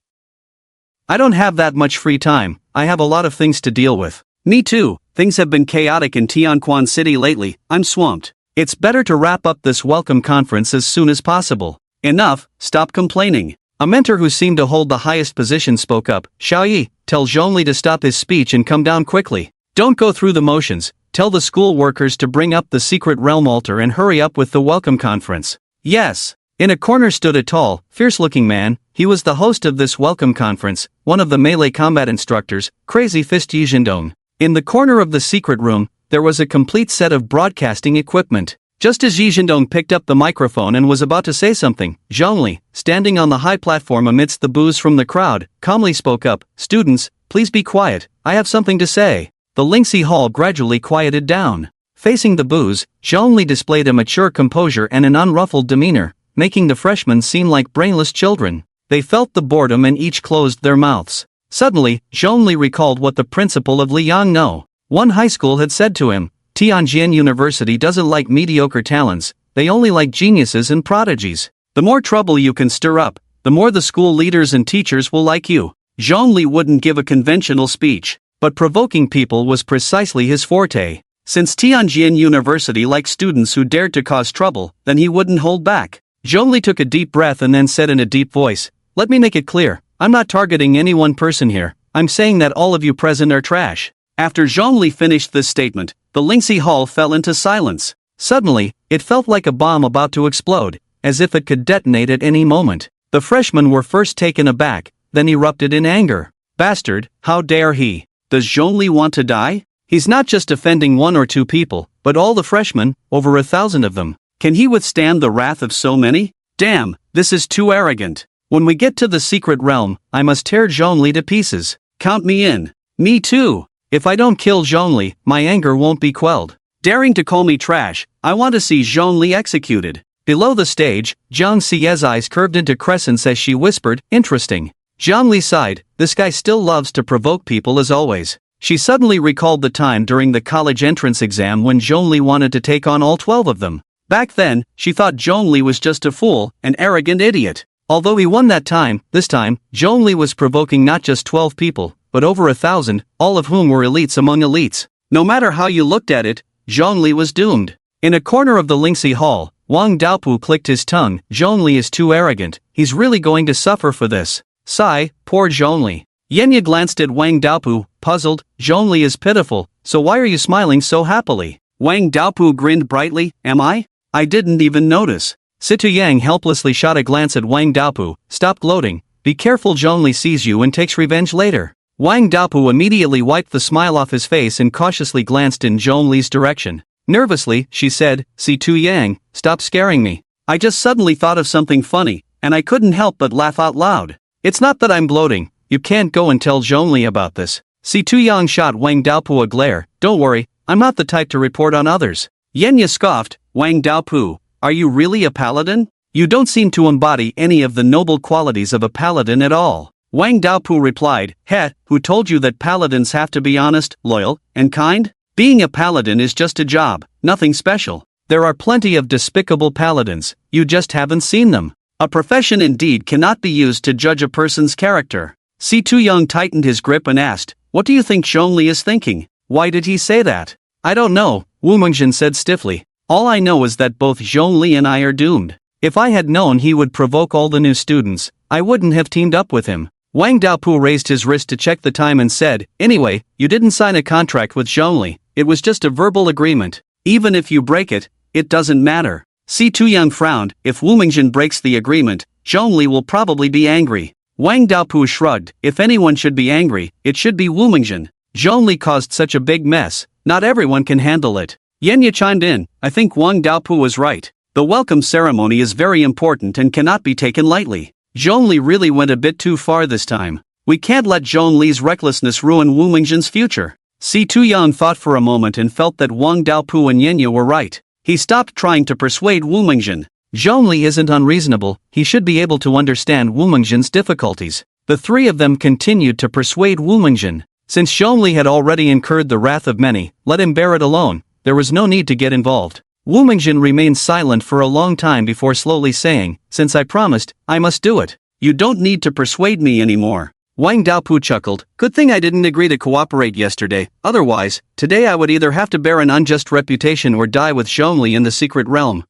S1: I don't have that much free time, I have a lot of things to deal with. Me too, things have been chaotic in Tianquan City lately, I'm swamped. It's better to wrap up this welcome conference as soon as possible. Enough, stop complaining. A mentor who seemed to hold the highest position spoke up. "Xiaoyi, tell Zhang Li to stop his speech and come down quickly. Don't go through the motions, tell the school workers to bring up the secret realm altar and hurry up with the welcome conference." "Yes." In a corner stood a tall, fierce-looking man. He was the host of this welcome conference, one of the melee combat instructors, Crazy Fist Yi Zhendong. In the corner of the secret room, there was a complete set of broadcasting equipment. Just as Yi Zhendong picked up the microphone and was about to say something, Zhang Li, standing on the high platform amidst the boos from the crowd, calmly spoke up. "Students, please be quiet, I have something to say." The Lingxi Hall gradually quieted down. Facing the boos, Zhang Li displayed a mature composure and an unruffled demeanor, making the freshmen seem like brainless children. They felt the boredom and each closed their mouths. Suddenly, Zhongli recalled what the principal of Liangno, one high school had said to him. Tianjin University doesn't like mediocre talents, they only like geniuses and prodigies. The more trouble you can stir up, the more the school leaders and teachers will like you. Zhongli wouldn't give a conventional speech, but provoking people was precisely his forte. Since Tianjin University liked students who dared to cause trouble, then he wouldn't hold back. Zhongli took a deep breath and then said in a deep voice, "Let me make it clear, I'm not targeting any one person here, I'm saying that all of you present are trash." After Zhongli finished this statement, the Lingxi Hall fell into silence. Suddenly, it felt like a bomb about to explode, as if it could detonate at any moment. The freshmen were first taken aback, then erupted in anger. Bastard, how dare he? Does Zhongli want to die? He's not just offending one or two people, but all the freshmen, over 1,000 of them. Can he withstand the wrath of so many? Damn, this is too arrogant. When we get to the secret realm, I must tear Zhongli to pieces. Count me in. Me too. If I don't kill Zhongli, my anger won't be quelled. Daring to call me trash, I want to see Zhongli executed. Below the stage, Zhang Xie's eyes curved into crescents as she whispered, "Interesting." Zhongli sighed, this guy still loves to provoke people as always. She suddenly recalled the time during the college entrance exam when Zhongli wanted to take on all 12 of them. Back then, she thought Zhongli was just a fool, an arrogant idiot. Although he won that time, this time, Zhongli was provoking not just 12 people, but over 1,000, all of whom were elites among elites. No matter how you looked at it, Zhongli was doomed. In a corner of the Lingxi Hall, Wang Daopu clicked his tongue. Zhongli is too arrogant, he's really going to suffer for this. Sigh, poor Zhongli. Yenya glanced at Wang Daopu, puzzled. Zhongli is pitiful, so why are you smiling so happily? Wang Daopu grinned brightly, am I? I didn't even notice. Situ Yang helplessly shot a glance at Wang Daopu, stop gloating, be careful Zhongli sees you and takes revenge later. Wang Daopu immediately wiped the smile off his face and cautiously glanced in Zhongli's direction. Nervously, she said, Situ Yang, stop scaring me. I just suddenly thought of something funny, and I couldn't help but laugh out loud. It's not that I'm gloating, you can't go and tell Zhongli about this. Situ Yang shot Wang Daopu a glare, don't worry, I'm not the type to report on others. Yenya scoffed, Wang Daopu, are you really a paladin? You don't seem to embody any of the noble qualities of a paladin at all. Wang Daopu replied, Heh, who told you that paladins have to be honest, loyal, and kind? Being a paladin is just a job, nothing special. There are plenty of despicable paladins, you just haven't seen them. A profession indeed cannot be used to judge a person's character. Situ Yang tightened his grip and asked, what do you think Zhongli is thinking? Why did he say that? I don't know, Wu Mengjin said stiffly. All I know is that both Zhongli and I are doomed. If I had known he would provoke all the new students, I wouldn't have teamed up with him. Wang Daopu raised his wrist to check the time and said, anyway, you didn't sign a contract with Zhongli, it was just a verbal agreement. Even if you break it, it doesn't matter. Situ Yang frowned, if Wu Mengjin breaks the agreement, Zhongli will probably be angry. Wang Daopu shrugged, if anyone should be angry, it should be Wu Mengjin. Zhongli caused such a big mess, not everyone can handle it. Yenya chimed in, I think Wang Daopu was right. The welcome ceremony is very important and cannot be taken lightly. Zhongli really went a bit too far this time. We can't let Zhongli's recklessness ruin Wu Mengjin's future. Situ Yang thought for a moment and felt that Wang Daopu and Yenya were right. He stopped trying to persuade Wu Mengjin. Zhongli isn't unreasonable, he should be able to understand Wu Mengjin's difficulties. The three of them continued to persuade Wu Mengjin. Since Zhongli had already incurred the wrath of many, let him bear it alone, there was no need to get involved. Wu Mengjin remained silent for a long time before slowly saying, since I promised, I must do it. You don't need to persuade me anymore. Wang Daopu chuckled, good thing I didn't agree to cooperate yesterday, otherwise, today I would either have to bear an unjust reputation or die with Zhongli in the secret realm.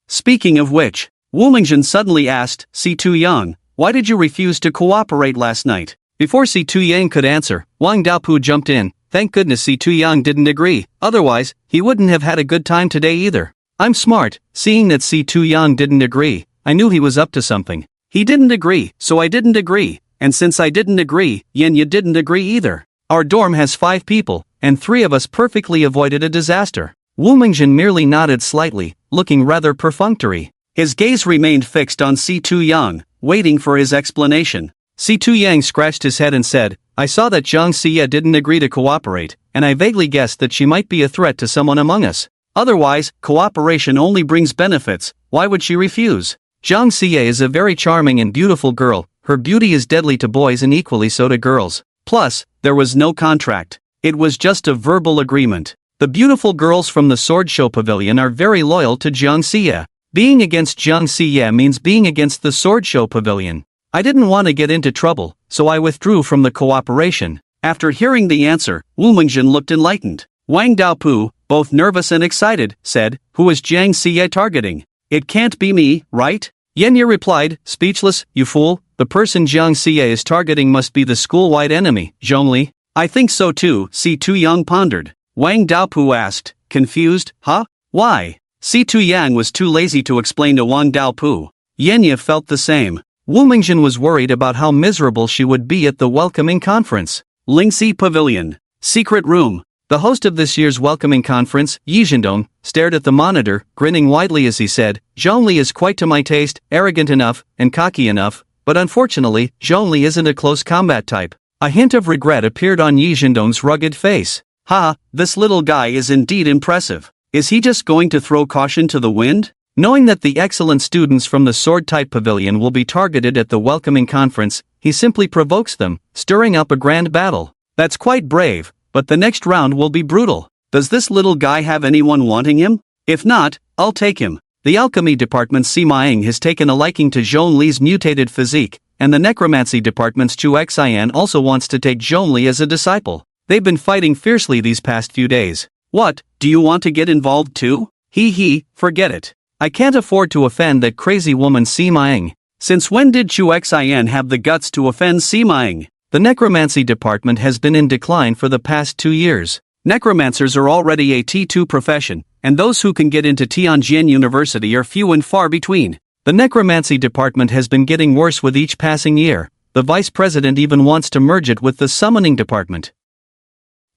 S1: Speaking of which, Wu Mengjin suddenly asked, Situ Yang, why did you refuse to cooperate last night? Before Situ Yang could answer, Wang Daopu jumped in, thank goodness Situ Yang didn't agree, otherwise, he wouldn't have had a good time today either. I'm smart, seeing that Situ Yang didn't agree, I knew he was up to something. He didn't agree, so I didn't agree. And since I didn't agree, Yenya didn't agree either. Our dorm has 5 people, and 3 of us perfectly avoided a disaster. Wu Mengjin merely nodded slightly, looking rather perfunctory. His gaze remained fixed on Situ Yang, waiting for his explanation. Situ Yang scratched his head and said, I saw that Zhang Xie didn't agree to cooperate, and I vaguely guessed that she might be a threat to someone among us. Otherwise, cooperation only brings benefits, why would she refuse? Zhang Xie is a very charming and beautiful girl, her beauty is deadly to boys and equally so to girls. Plus, there was no contract. It was just a verbal agreement. The beautiful girls from the Sword Show Pavilion are very loyal to Jiang Xie. Being against Jiang Xie means being against the Sword Show Pavilion. I didn't want to get into trouble, so I withdrew from the cooperation. After hearing the answer, Wu Mingjin looked enlightened. Wang Daopu, both nervous and excited, said, "Who is Jiang Xie targeting? It can't be me, right?" Yenya replied, speechless, "You fool, the person Jiang Xie is targeting must be the school-wide enemy, Zhongli." "I think so too," Si Tuyang pondered. Wang Daopu asked, confused, "Huh? Why?" Si Tuyang was too lazy to explain to Wang Daopu. Yenya felt the same. Wu Mingjin was worried about how miserable she would be at the welcoming conference. Lingxi Pavilion. Secret room. The host of this year's welcoming conference, Yi Zhendong, stared at the monitor, grinning widely as he said, "Zhongli is quite to my taste, arrogant enough, and cocky enough, but unfortunately, Zhongli isn't a close combat type." A hint of regret appeared on Yi Zhendong's rugged face. This little guy is indeed impressive. Is he just going to throw caution to the wind? Knowing that the excellent students from the sword-type pavilion will be targeted at the welcoming conference, he simply provokes them, stirring up a grand battle. That's quite brave, but the next round will be brutal. Does this little guy have anyone wanting him? If not, I'll take him. The alchemy department's Sima Ying has taken a liking to Zhong Li's mutated physique, and the necromancy department's Chu Xian also wants to take Zhong Li as a disciple. They've been fighting fiercely these past few days. What, do you want to get involved too? Forget it. I can't afford to offend that crazy woman Sima Ying. Since when did Chu Xian have the guts to offend Sima Ying? The necromancy department has been in decline for the past 2 years. Necromancers are already a T2 profession, and those who can get into Tianjin University are few and far between. The necromancy department has been getting worse with each passing year. The vice president even wants to merge it with the summoning department.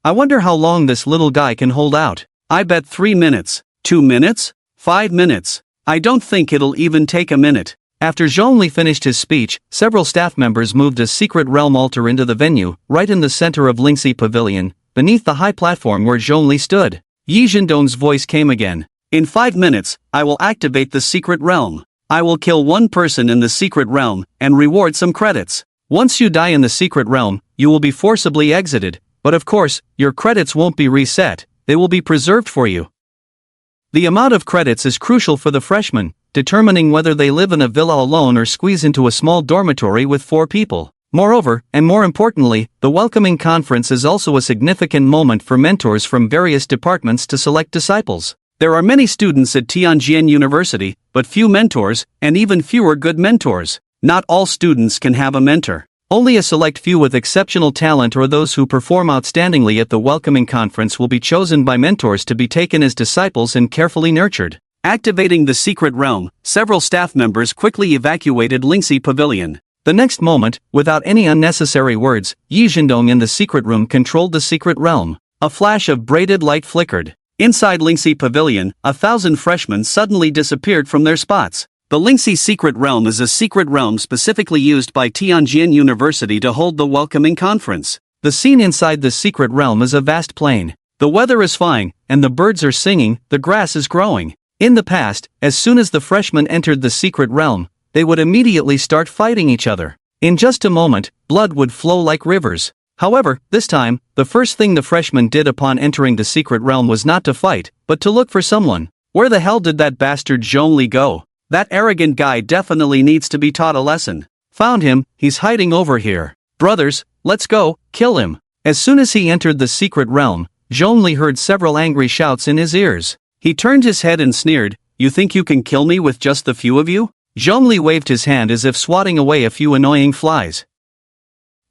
S1: I wonder how long this little guy can hold out. I bet 3 minutes. 2 minutes? 5 minutes. I don't think it'll even take a minute. After Zhongli finished his speech, several staff members moved a secret realm altar into the venue, right in the center of Lingxi Pavilion, beneath the high platform where Zhongli stood. Yi Zhendong's voice came again. "In 5 minutes, I will activate the secret realm. I will kill one person in the secret realm, and reward some credits. Once you die in the secret realm, you will be forcibly exited, but of course, your credits won't be reset, they will be preserved for you." The amount of credits is crucial for the freshmen, determining whether they live in a villa alone or squeeze into a small dormitory with 4 people. Moreover, and more importantly, the welcoming conference is also a significant moment for mentors from various departments to select disciples. There are many students at Tianjin University, but few mentors, and even fewer good mentors. Not all students can have a mentor. Only a select few with exceptional talent or those who perform outstandingly at the welcoming conference will be chosen by mentors to be taken as disciples and carefully nurtured. Activating the secret realm, several staff members quickly evacuated Lingxi Pavilion. The next moment, without any unnecessary words, Yi Zhendong in the secret room controlled the secret realm. A flash of braided light flickered. Inside Lingxi Pavilion, 1,000 freshmen suddenly disappeared from their spots. The Lingxi Secret Realm is a secret realm specifically used by Tianjin University to hold the welcoming conference. The scene inside the secret realm is a vast plain. The weather is fine, and the birds are singing, the grass is growing. In the past, as soon as the freshmen entered the secret realm, they would immediately start fighting each other. In just a moment, blood would flow like rivers. However, this time, the first thing the freshmen did upon entering the secret realm was not to fight, but to look for someone. Where the hell did that bastard Zhongli go? That arrogant guy definitely needs to be taught a lesson. Found him, he's hiding over here. Brothers, let's go, kill him. As soon as he entered the secret realm, Zhongli heard several angry shouts in his ears. He turned his head and sneered, "You think you can kill me with just the few of you?" Zhongli waved his hand as if swatting away a few annoying flies.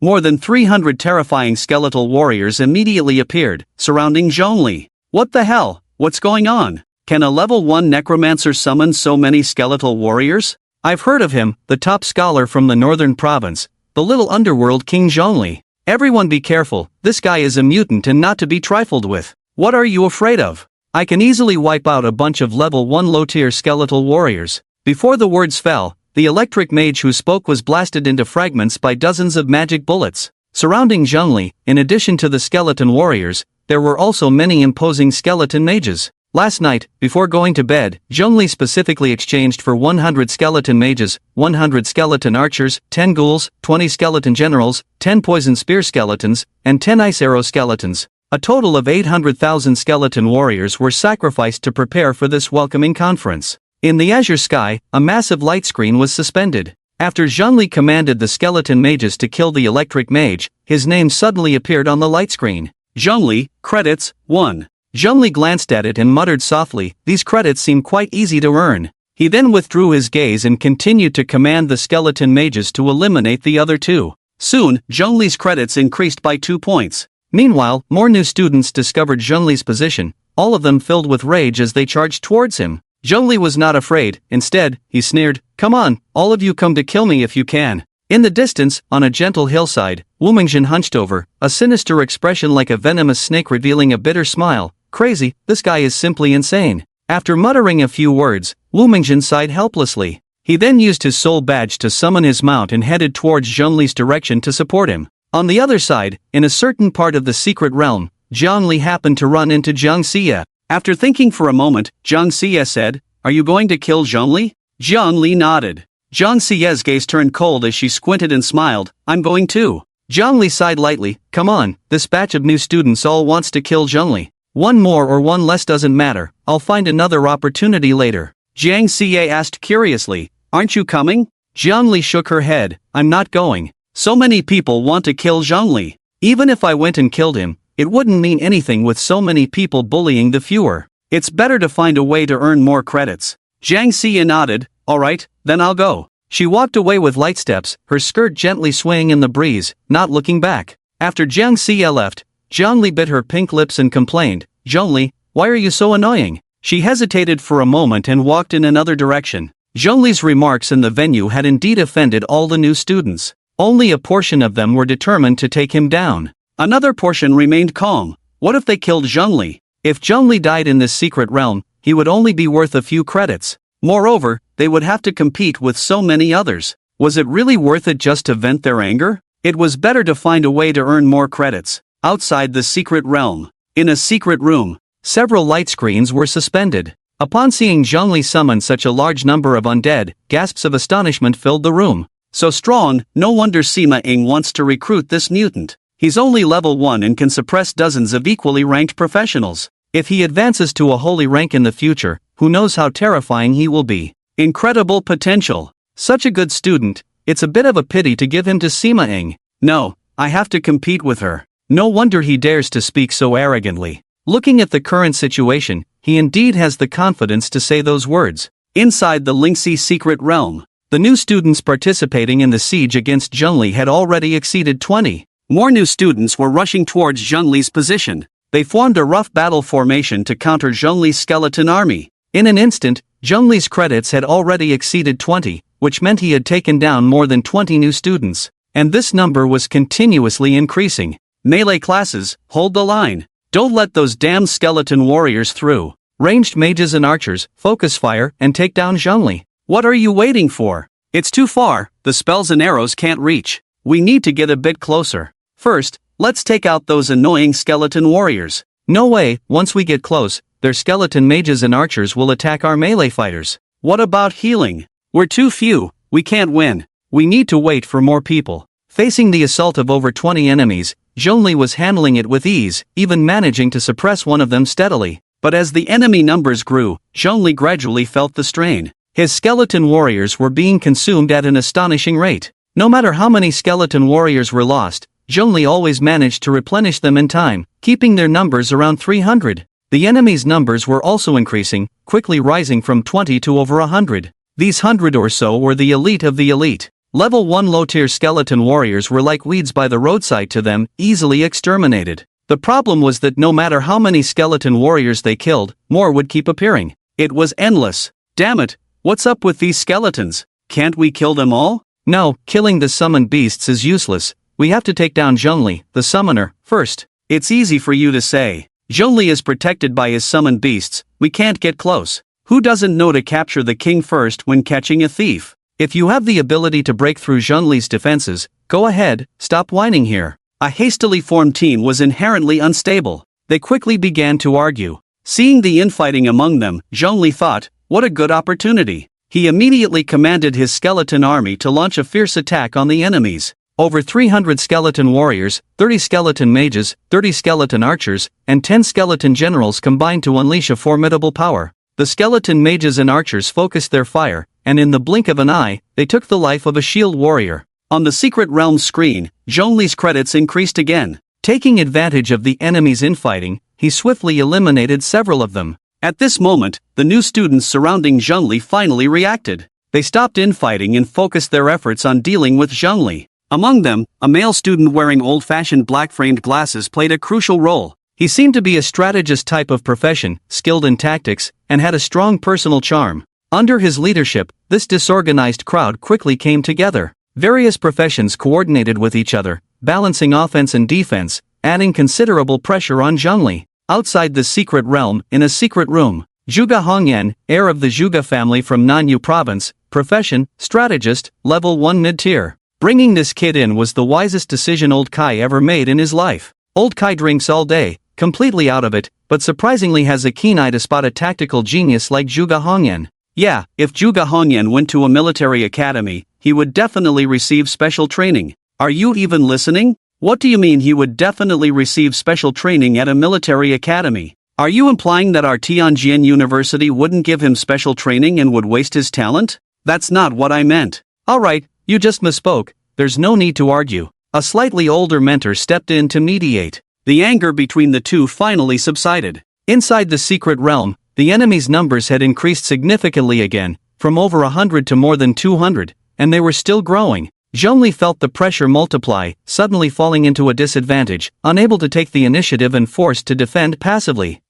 S1: More than 300 terrifying skeletal warriors immediately appeared, surrounding Zhongli. What the hell? What's going on? Can a level 1 necromancer summon so many skeletal warriors? I've heard of him, the top scholar from the northern province, the little underworld king Zhongli. Everyone be careful, this guy is a mutant and not to be trifled with. What are you afraid of? I can easily wipe out a bunch of level 1 low-tier skeletal warriors. Before the words fell, the electric mage who spoke was blasted into fragments by dozens of magic bullets. Surrounding Zhongli, in addition to the skeleton warriors, there were also many imposing skeleton mages. Last night, before going to bed, Zhongli specifically exchanged for 100 skeleton mages, 100 skeleton archers, 10 ghouls, 20 skeleton generals, 10 poison spear skeletons, and 10 ice arrow skeletons. A total of 800,000 skeleton warriors were sacrificed to prepare for this welcoming conference. In the azure sky, a massive light screen was suspended. After Zhongli commanded the skeleton mages to kill the electric mage, his name suddenly appeared on the light screen. Zhongli, credits, 1. Zhongli glanced at it and muttered softly, "These credits seem quite easy to earn." He then withdrew his gaze and continued to command the skeleton mages to eliminate the other two. Soon, Zhongli's credits increased by 2 points. Meanwhile, more new students discovered Zhongli's position, all of them filled with rage as they charged towards him. Zhongli was not afraid. Instead, he sneered, "Come on, all of you come to kill me if you can." In the distance, on a gentle hillside, Wu Mingjin hunched over, a sinister expression like a venomous snake revealing a bitter smile. "Crazy, this guy is simply insane." After muttering a few words, Wu Mingjin sighed helplessly. He then used his soul badge to summon his mount and headed towards Zhongli's direction to support him. On the other side, in a certain part of the secret realm, Jiang Li happened to run into Jiang Xie. After thinking for a moment, Jiang Xie said, "Are you going to kill Zhongli?" Jiang Li nodded. Jiang Xie's gaze turned cold as she squinted and smiled, "I'm going too." Jiang Li sighed lightly, "Come on, this batch of new students all wants to kill Zhongli. One more or one less doesn't matter, I'll find another opportunity later." Jiang Xie asked curiously, "Aren't you coming?" Jiang Li shook her head, "I'm not going. So many people want to kill Zhongli. Even if I went and killed him, it wouldn't mean anything with so many people bullying the fewer. It's better to find a way to earn more credits." Jiang Xie nodded, "Alright, then I'll go." She walked away with light steps, her skirt gently swaying in the breeze, not looking back. After Jiang Xie left, Jiang Li bit her pink lips and complained, "Zhongli, why are you so annoying?" She hesitated for a moment and walked in another direction. Zhongli's remarks in the venue had indeed offended all the new students. Only a portion of them were determined to take him down. Another portion remained calm. What if they killed Zhongli? If Zhongli died in this secret realm, he would only be worth a few credits. Moreover, they would have to compete with so many others. Was it really worth it just to vent their anger? It was better to find a way to earn more credits. Outside the secret realm, in a secret room, several light screens were suspended. Upon seeing Zhongli summon such a large number of undead, gasps of astonishment filled the room. So strong, no wonder Sima Ying wants to recruit this mutant. He's only level 1 and can suppress dozens of equally ranked professionals. If he advances to a holy rank in the future, who knows how terrifying he will be. Incredible potential. Such a good student, it's a bit of a pity to give him to Sima Ying. No, I have to compete with her. No wonder he dares to speak so arrogantly. Looking at the current situation, he indeed has the confidence to say those words. Inside the Lingxi secret realm, the new students participating in the siege against Zhongli had already exceeded 20. More new students were rushing towards Zhongli's position. They formed a rough battle formation to counter Zhongli's skeleton army. In an instant, Zhongli's credits had already exceeded 20, which meant he had taken down more than 20 new students. And this number was continuously increasing. Melee classes, hold the line. Don't let those damn skeleton warriors through. Ranged mages and archers, focus fire and take down Zhongli. What are you waiting for? It's too far, the spells and arrows can't reach. We need to get a bit closer. First, let's take out those annoying skeleton warriors. No way, once we get close, their skeleton mages and archers will attack our melee fighters. What about healing? We're too few, we can't win. We need to wait for more people. Facing the assault of over 20 enemies, Zhongli was handling it with ease, even managing to suppress one of them steadily. But as the enemy numbers grew, Zhongli gradually felt the strain. His skeleton warriors were being consumed at an astonishing rate. No matter how many skeleton warriors were lost, Zhongli always managed to replenish them in time, keeping their numbers around 300. The enemy's numbers were also increasing, quickly rising from 20 to over 100. These 100 or so were the elite of the elite. Level 1 low-tier skeleton warriors were like weeds by the roadside to them, easily exterminated. The problem was that no matter how many skeleton warriors they killed, more would keep appearing. It was endless. Damn it, what's up with these skeletons? Can't we kill them all? No, killing the summoned beasts is useless. We have to take down Zhongli, the summoner, first. It's easy for you to say. Zhongli is protected by his summoned beasts, we can't get close. Who doesn't know to capture the king first when catching a thief? If you have the ability to break through Zhongli's defenses, go ahead, stop whining here. A hastily formed team was inherently unstable. They quickly began to argue. Seeing the infighting among them, Zhongli thought, what a good opportunity. He immediately commanded his skeleton army to launch a fierce attack on the enemies. Over 300 skeleton warriors, 30 skeleton mages, 30 skeleton archers, and 10 skeleton generals combined to unleash a formidable power. The skeleton mages and archers focused their fire, and in the blink of an eye, they took the life of a shield warrior. On the Secret Realm screen, Zhongli's credits increased again. Taking advantage of the enemy's infighting, he swiftly eliminated several of them. At this moment, the new students surrounding Zhongli finally reacted. They stopped infighting and focused their efforts on dealing with Zhongli. Among them, a male student wearing old-fashioned black-framed glasses played a crucial role. He seemed to be a strategist type of profession, skilled in tactics, and had a strong personal charm. Under his leadership, this disorganized crowd quickly came together. Various professions coordinated with each other, balancing offense and defense, adding considerable pressure on Zhongli. Outside the secret realm, in a secret room, Zhuge Hongyan, heir of the Zhuge family from Nanyu province, profession, strategist, level 1 mid-tier. Bringing this kid in was the wisest decision Old Kai ever made in his life. Old Kai drinks all day, completely out of it, but surprisingly has a keen eye to spot a tactical genius like Zhuge Hongyan. Yeah, if Zhuge Hongyan went to a military academy, he would definitely receive special training. Are you even listening? What do you mean he would definitely receive special training at a military academy? Are you implying that our Tianjin University wouldn't give him special training and would waste his talent? That's not what I meant. Alright, you just misspoke, there's no need to argue. A slightly older mentor stepped in to mediate. The anger between the two finally subsided. Inside the secret realm, the enemy's numbers had increased significantly again, from over 100 to more than 200, and they were still growing. Zhongli felt the pressure multiply, suddenly falling into a disadvantage, unable to take the initiative and forced to defend passively.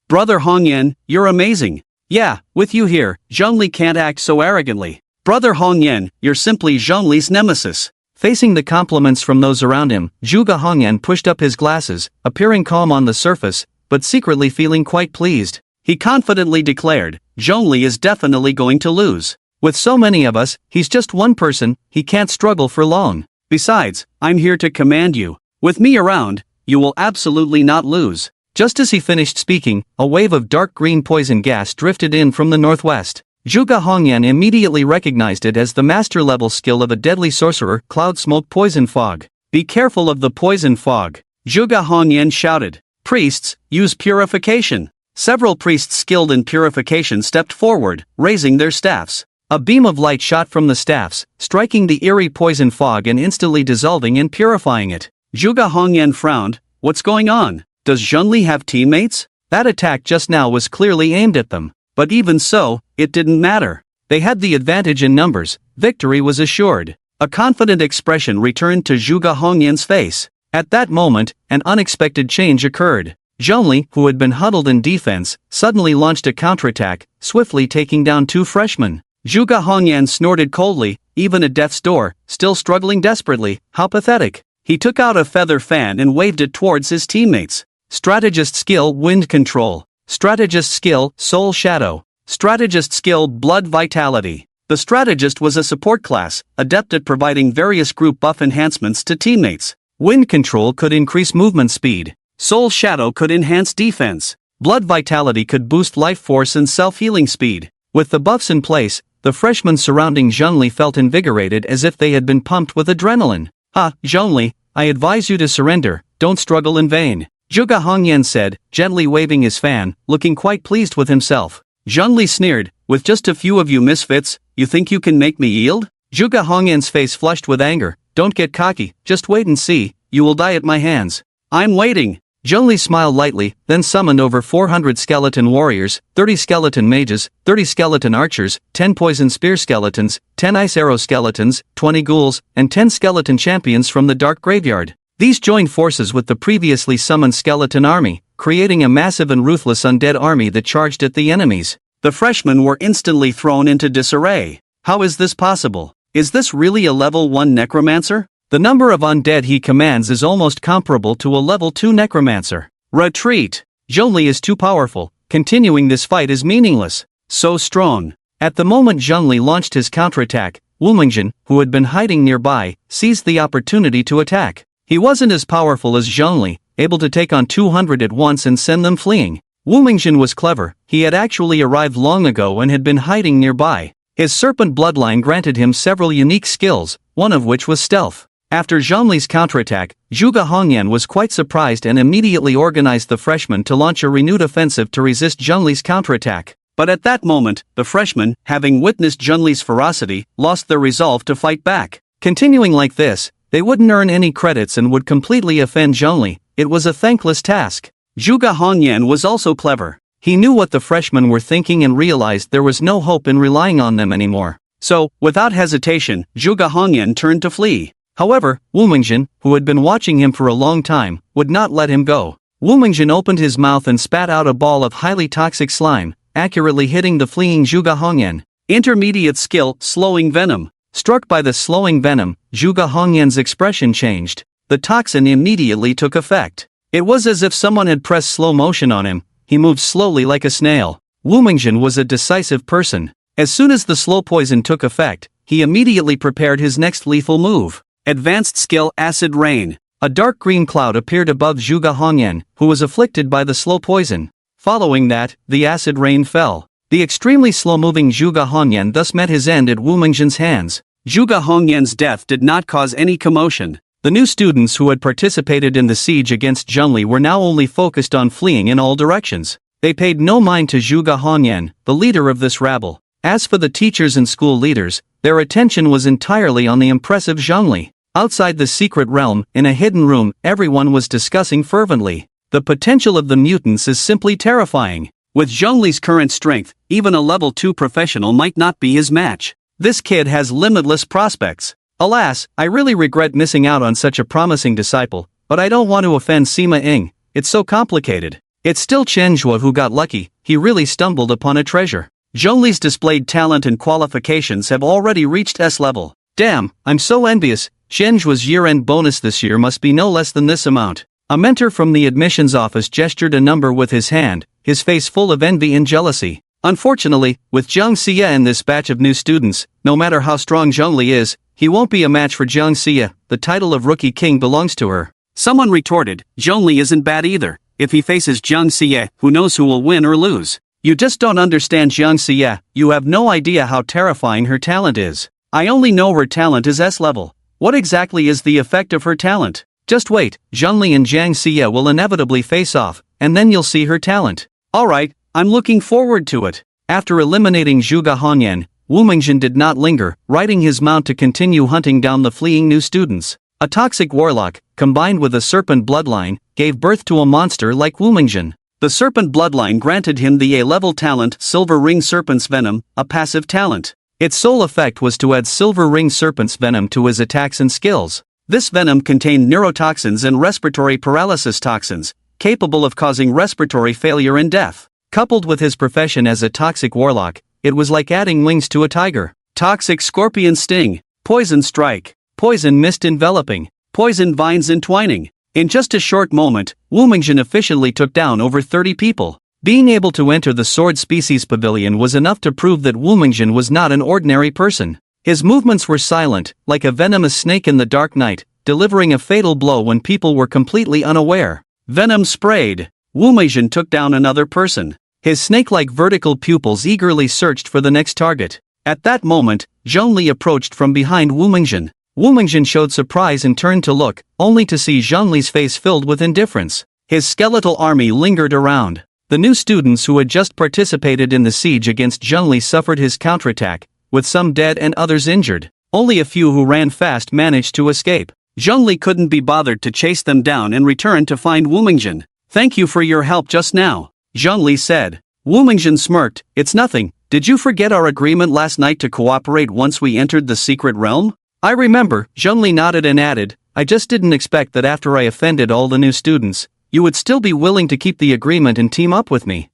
S1: Brother Hongyan, you're amazing. Yeah, with you here, Zhongli can't act so arrogantly. Brother Hongyan, you're simply Zhongli's nemesis. Facing the compliments from those around him, Zhuge Hongyan pushed up his glasses, appearing calm on the surface, but secretly feeling quite pleased. He confidently declared, Zhongli is definitely going to lose. With so many of us, he's just one person, he can't struggle for long. Besides, I'm here to command you. With me around, you will absolutely not lose. Just as he finished speaking, a wave of dark green poison gas drifted in from the northwest. Zhuge Hongyan immediately recognized it as the master-level skill of a deadly sorcerer, Cloud Smoke Poison Fog. Be careful of the poison fog. Zhuge Hongyan shouted. Priests, use purification. Several priests skilled in purification stepped forward, raising their staffs. A beam of light shot from the staffs, striking the eerie poison fog and instantly dissolving and purifying it. Zhuge Hongyan frowned. What's going on? Does Zhongli have teammates? That attack just now was clearly aimed at them. But even so, it didn't matter. They had the advantage in numbers, victory was assured. A confident expression returned to Zhuge Hongyan's face. At that moment, an unexpected change occurred. Zhongli, who had been huddled in defense, suddenly launched a counterattack, swiftly taking down two freshmen. Zhuge Hongyan snorted coldly, even at death's door, still struggling desperately, how pathetic. He took out a feather fan and waved it towards his teammates. Strategist skill, Wind Control. Strategist skill, Soul Shadow. Strategist skill, Blood Vitality. The strategist was a support class, adept at providing various group buff enhancements to teammates. Wind Control could increase movement speed. Soul Shadow could enhance defense. Blood Vitality could boost life force and self-healing speed. With the buffs in place, the freshmen surrounding Zhongli felt invigorated as if they had been pumped with adrenaline. Zhongli, I advise you to surrender, don't struggle in vain. Zhuge Hongyan said, gently waving his fan, looking quite pleased with himself. Zhongli sneered, with just a few of you misfits, you think you can make me yield? Zhuge Hongyan's face flushed with anger, don't get cocky, just wait and see, you will die at my hands. I'm waiting. Zhongli smiled lightly, then summoned over 400 skeleton warriors, 30 skeleton mages, 30 skeleton archers, 10 poison spear skeletons, 10 ice arrow skeletons, 20 ghouls, and 10 skeleton champions from the dark graveyard. These joined forces with the previously summoned skeleton army, creating a massive and ruthless undead army that charged at the enemies. The freshmen were instantly thrown into disarray. How is this possible? Is this really a level 1 necromancer? The number of undead he commands is almost comparable to a level 2 necromancer. Retreat! Zhongli is too powerful, continuing this fight is meaningless. So strong. At the moment Zhongli launched his counterattack, Wumingjian, who had been hiding nearby, seized the opportunity to attack. He wasn't as powerful as Zhongli, able to take on 200 at once and send them fleeing. Wu Mingjin was clever, he had actually arrived long ago and had been hiding nearby. His serpent bloodline granted him several unique skills, one of which was stealth. After Zhongli's counterattack, Zhuge Hongyan was quite surprised and immediately organized the freshmen to launch a renewed offensive to resist Zhongli's counterattack. But at that moment, the freshmen, having witnessed Zhongli's ferocity, lost their resolve to fight back. Continuing like this, they wouldn't earn any credits and would completely offend Zhongli. It was a thankless task. Zhuge Hongyan was also clever. He knew what the freshmen were thinking and realized there was no hope in relying on them anymore. So, without hesitation, Zhuge Hongyan turned to flee. However, Wu Mingjin, who had been watching him for a long time, would not let him go. Wu Mingjin opened his mouth and spat out a ball of highly toxic slime, accurately hitting the fleeing Zhuge Hongyan. Intermediate skill, Slowing Venom. Struck by the slowing venom, Zhuge Hongyan's expression changed. The toxin immediately took effect. It was as if someone had pressed slow motion on him. He moved slowly like a snail. Wu Mingjin was a decisive person. As soon as the slow poison took effect, he immediately prepared his next lethal move. Advanced skill, Acid Rain. A dark green cloud appeared above Zhuge Hongyan, who was afflicted by the slow poison. Following that, the acid rain fell. The extremely slow-moving Zhuge Hongyan thus met his end at Wu Mingjin's hands. Zhuge Hongyan's death did not cause any commotion. The new students who had participated in the siege against Zhongli were now only focused on fleeing in all directions. They paid no mind to Zhuge Hongyan, the leader of this rabble. As for the teachers and school leaders, their attention was entirely on the impressive Zhongli. Outside the secret realm, in a hidden room, everyone was discussing fervently. The potential of the mutants is simply terrifying. With Zhongli's current strength, even a level 2 professional might not be his match. This kid has limitless prospects. Alas, I really regret missing out on such a promising disciple, but I don't want to offend Sima Ying. It's so complicated. It's still Chen Zhuo who got lucky. He really stumbled upon a treasure. Zhongli's displayed talent and qualifications have already reached S level. Damn, I'm so envious. Chen Zhuo's year-end bonus this year must be no less than this amount. A mentor from the admissions office gestured a number with his hand, his face full of envy and jealousy. Unfortunately, with Jiang Xie and this batch of new students, no matter how strong Zhongli is, he won't be a match for Jiang Xie. The title of Rookie King belongs to her. Someone retorted, Zhongli isn't bad either. If he faces Jiang Xie, who knows who will win or lose? You just don't understand Jiang Xie. You have no idea how terrifying her talent is. I only know her talent is S level. What exactly is the effect of her talent? Just wait, Zhongli and Jiang Xie will inevitably face off, and then you'll see her talent. Alright, I'm looking forward to it. After eliminating Zhuge Hongyan, Wu Mingjin did not linger, riding his mount to continue hunting down the fleeing new students. A toxic warlock, combined with a serpent bloodline, gave birth to a monster like Wu Mingjin. The serpent bloodline granted him the A-level talent Silver Ring Serpent's Venom, a passive talent. Its sole effect was to add Silver Ring Serpent's Venom to his attacks and skills. This venom contained neurotoxins and respiratory paralysis toxins, capable of causing respiratory failure and death. Coupled with his profession as a toxic warlock, it was like adding wings to a tiger. Toxic Scorpion Sting, Poison Strike, Poison Mist Enveloping, Poison Vines Entwining. In just a short moment, Wu Mingjin efficiently took down over 30 people. Being able to enter the Sword Species Pavilion was enough to prove that Wu Mingjin was not an ordinary person. His movements were silent, like a venomous snake in the dark night, delivering a fatal blow when people were completely unaware. Venom sprayed. Wu Mingjin took down another person. His snake-like vertical pupils eagerly searched for the next target. At that moment, Zhongli approached from behind Wu Mingjin. Wu Mingjin showed surprise and turned to look, only to see Zhongli's face filled with indifference. His skeletal army lingered around. The new students who had just participated in the siege against Zhongli suffered his counterattack, with some dead and others injured. Only a few who ran fast managed to escape. Zhongli couldn't be bothered to chase them down and returned to find Wu Mingjin. Thank you for your help just now, Zhongli said. Wu Mingjin smirked, it's nothing. Did you forget our agreement last night to cooperate once we entered the secret realm? I remember, Zhongli nodded and added, I just didn't expect that after I offended all the new students, you would still be willing to keep the agreement and team up with me.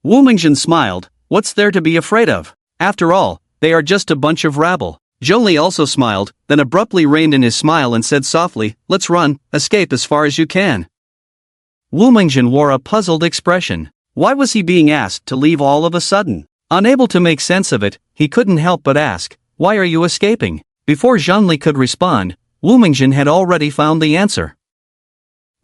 S1: Wu Mingjin smiled, what's there to be afraid of? After all, they are just a bunch of rabble. Zhongli also smiled, then abruptly reined in his smile and said softly, let's run, escape as far as you can. Wu Mingjin wore a puzzled expression. Why was he being asked to leave all of a sudden? Unable to make sense of it, he couldn't help but ask, why are you escaping? Before Zhongli could respond, Wu Mingjin had already found the answer.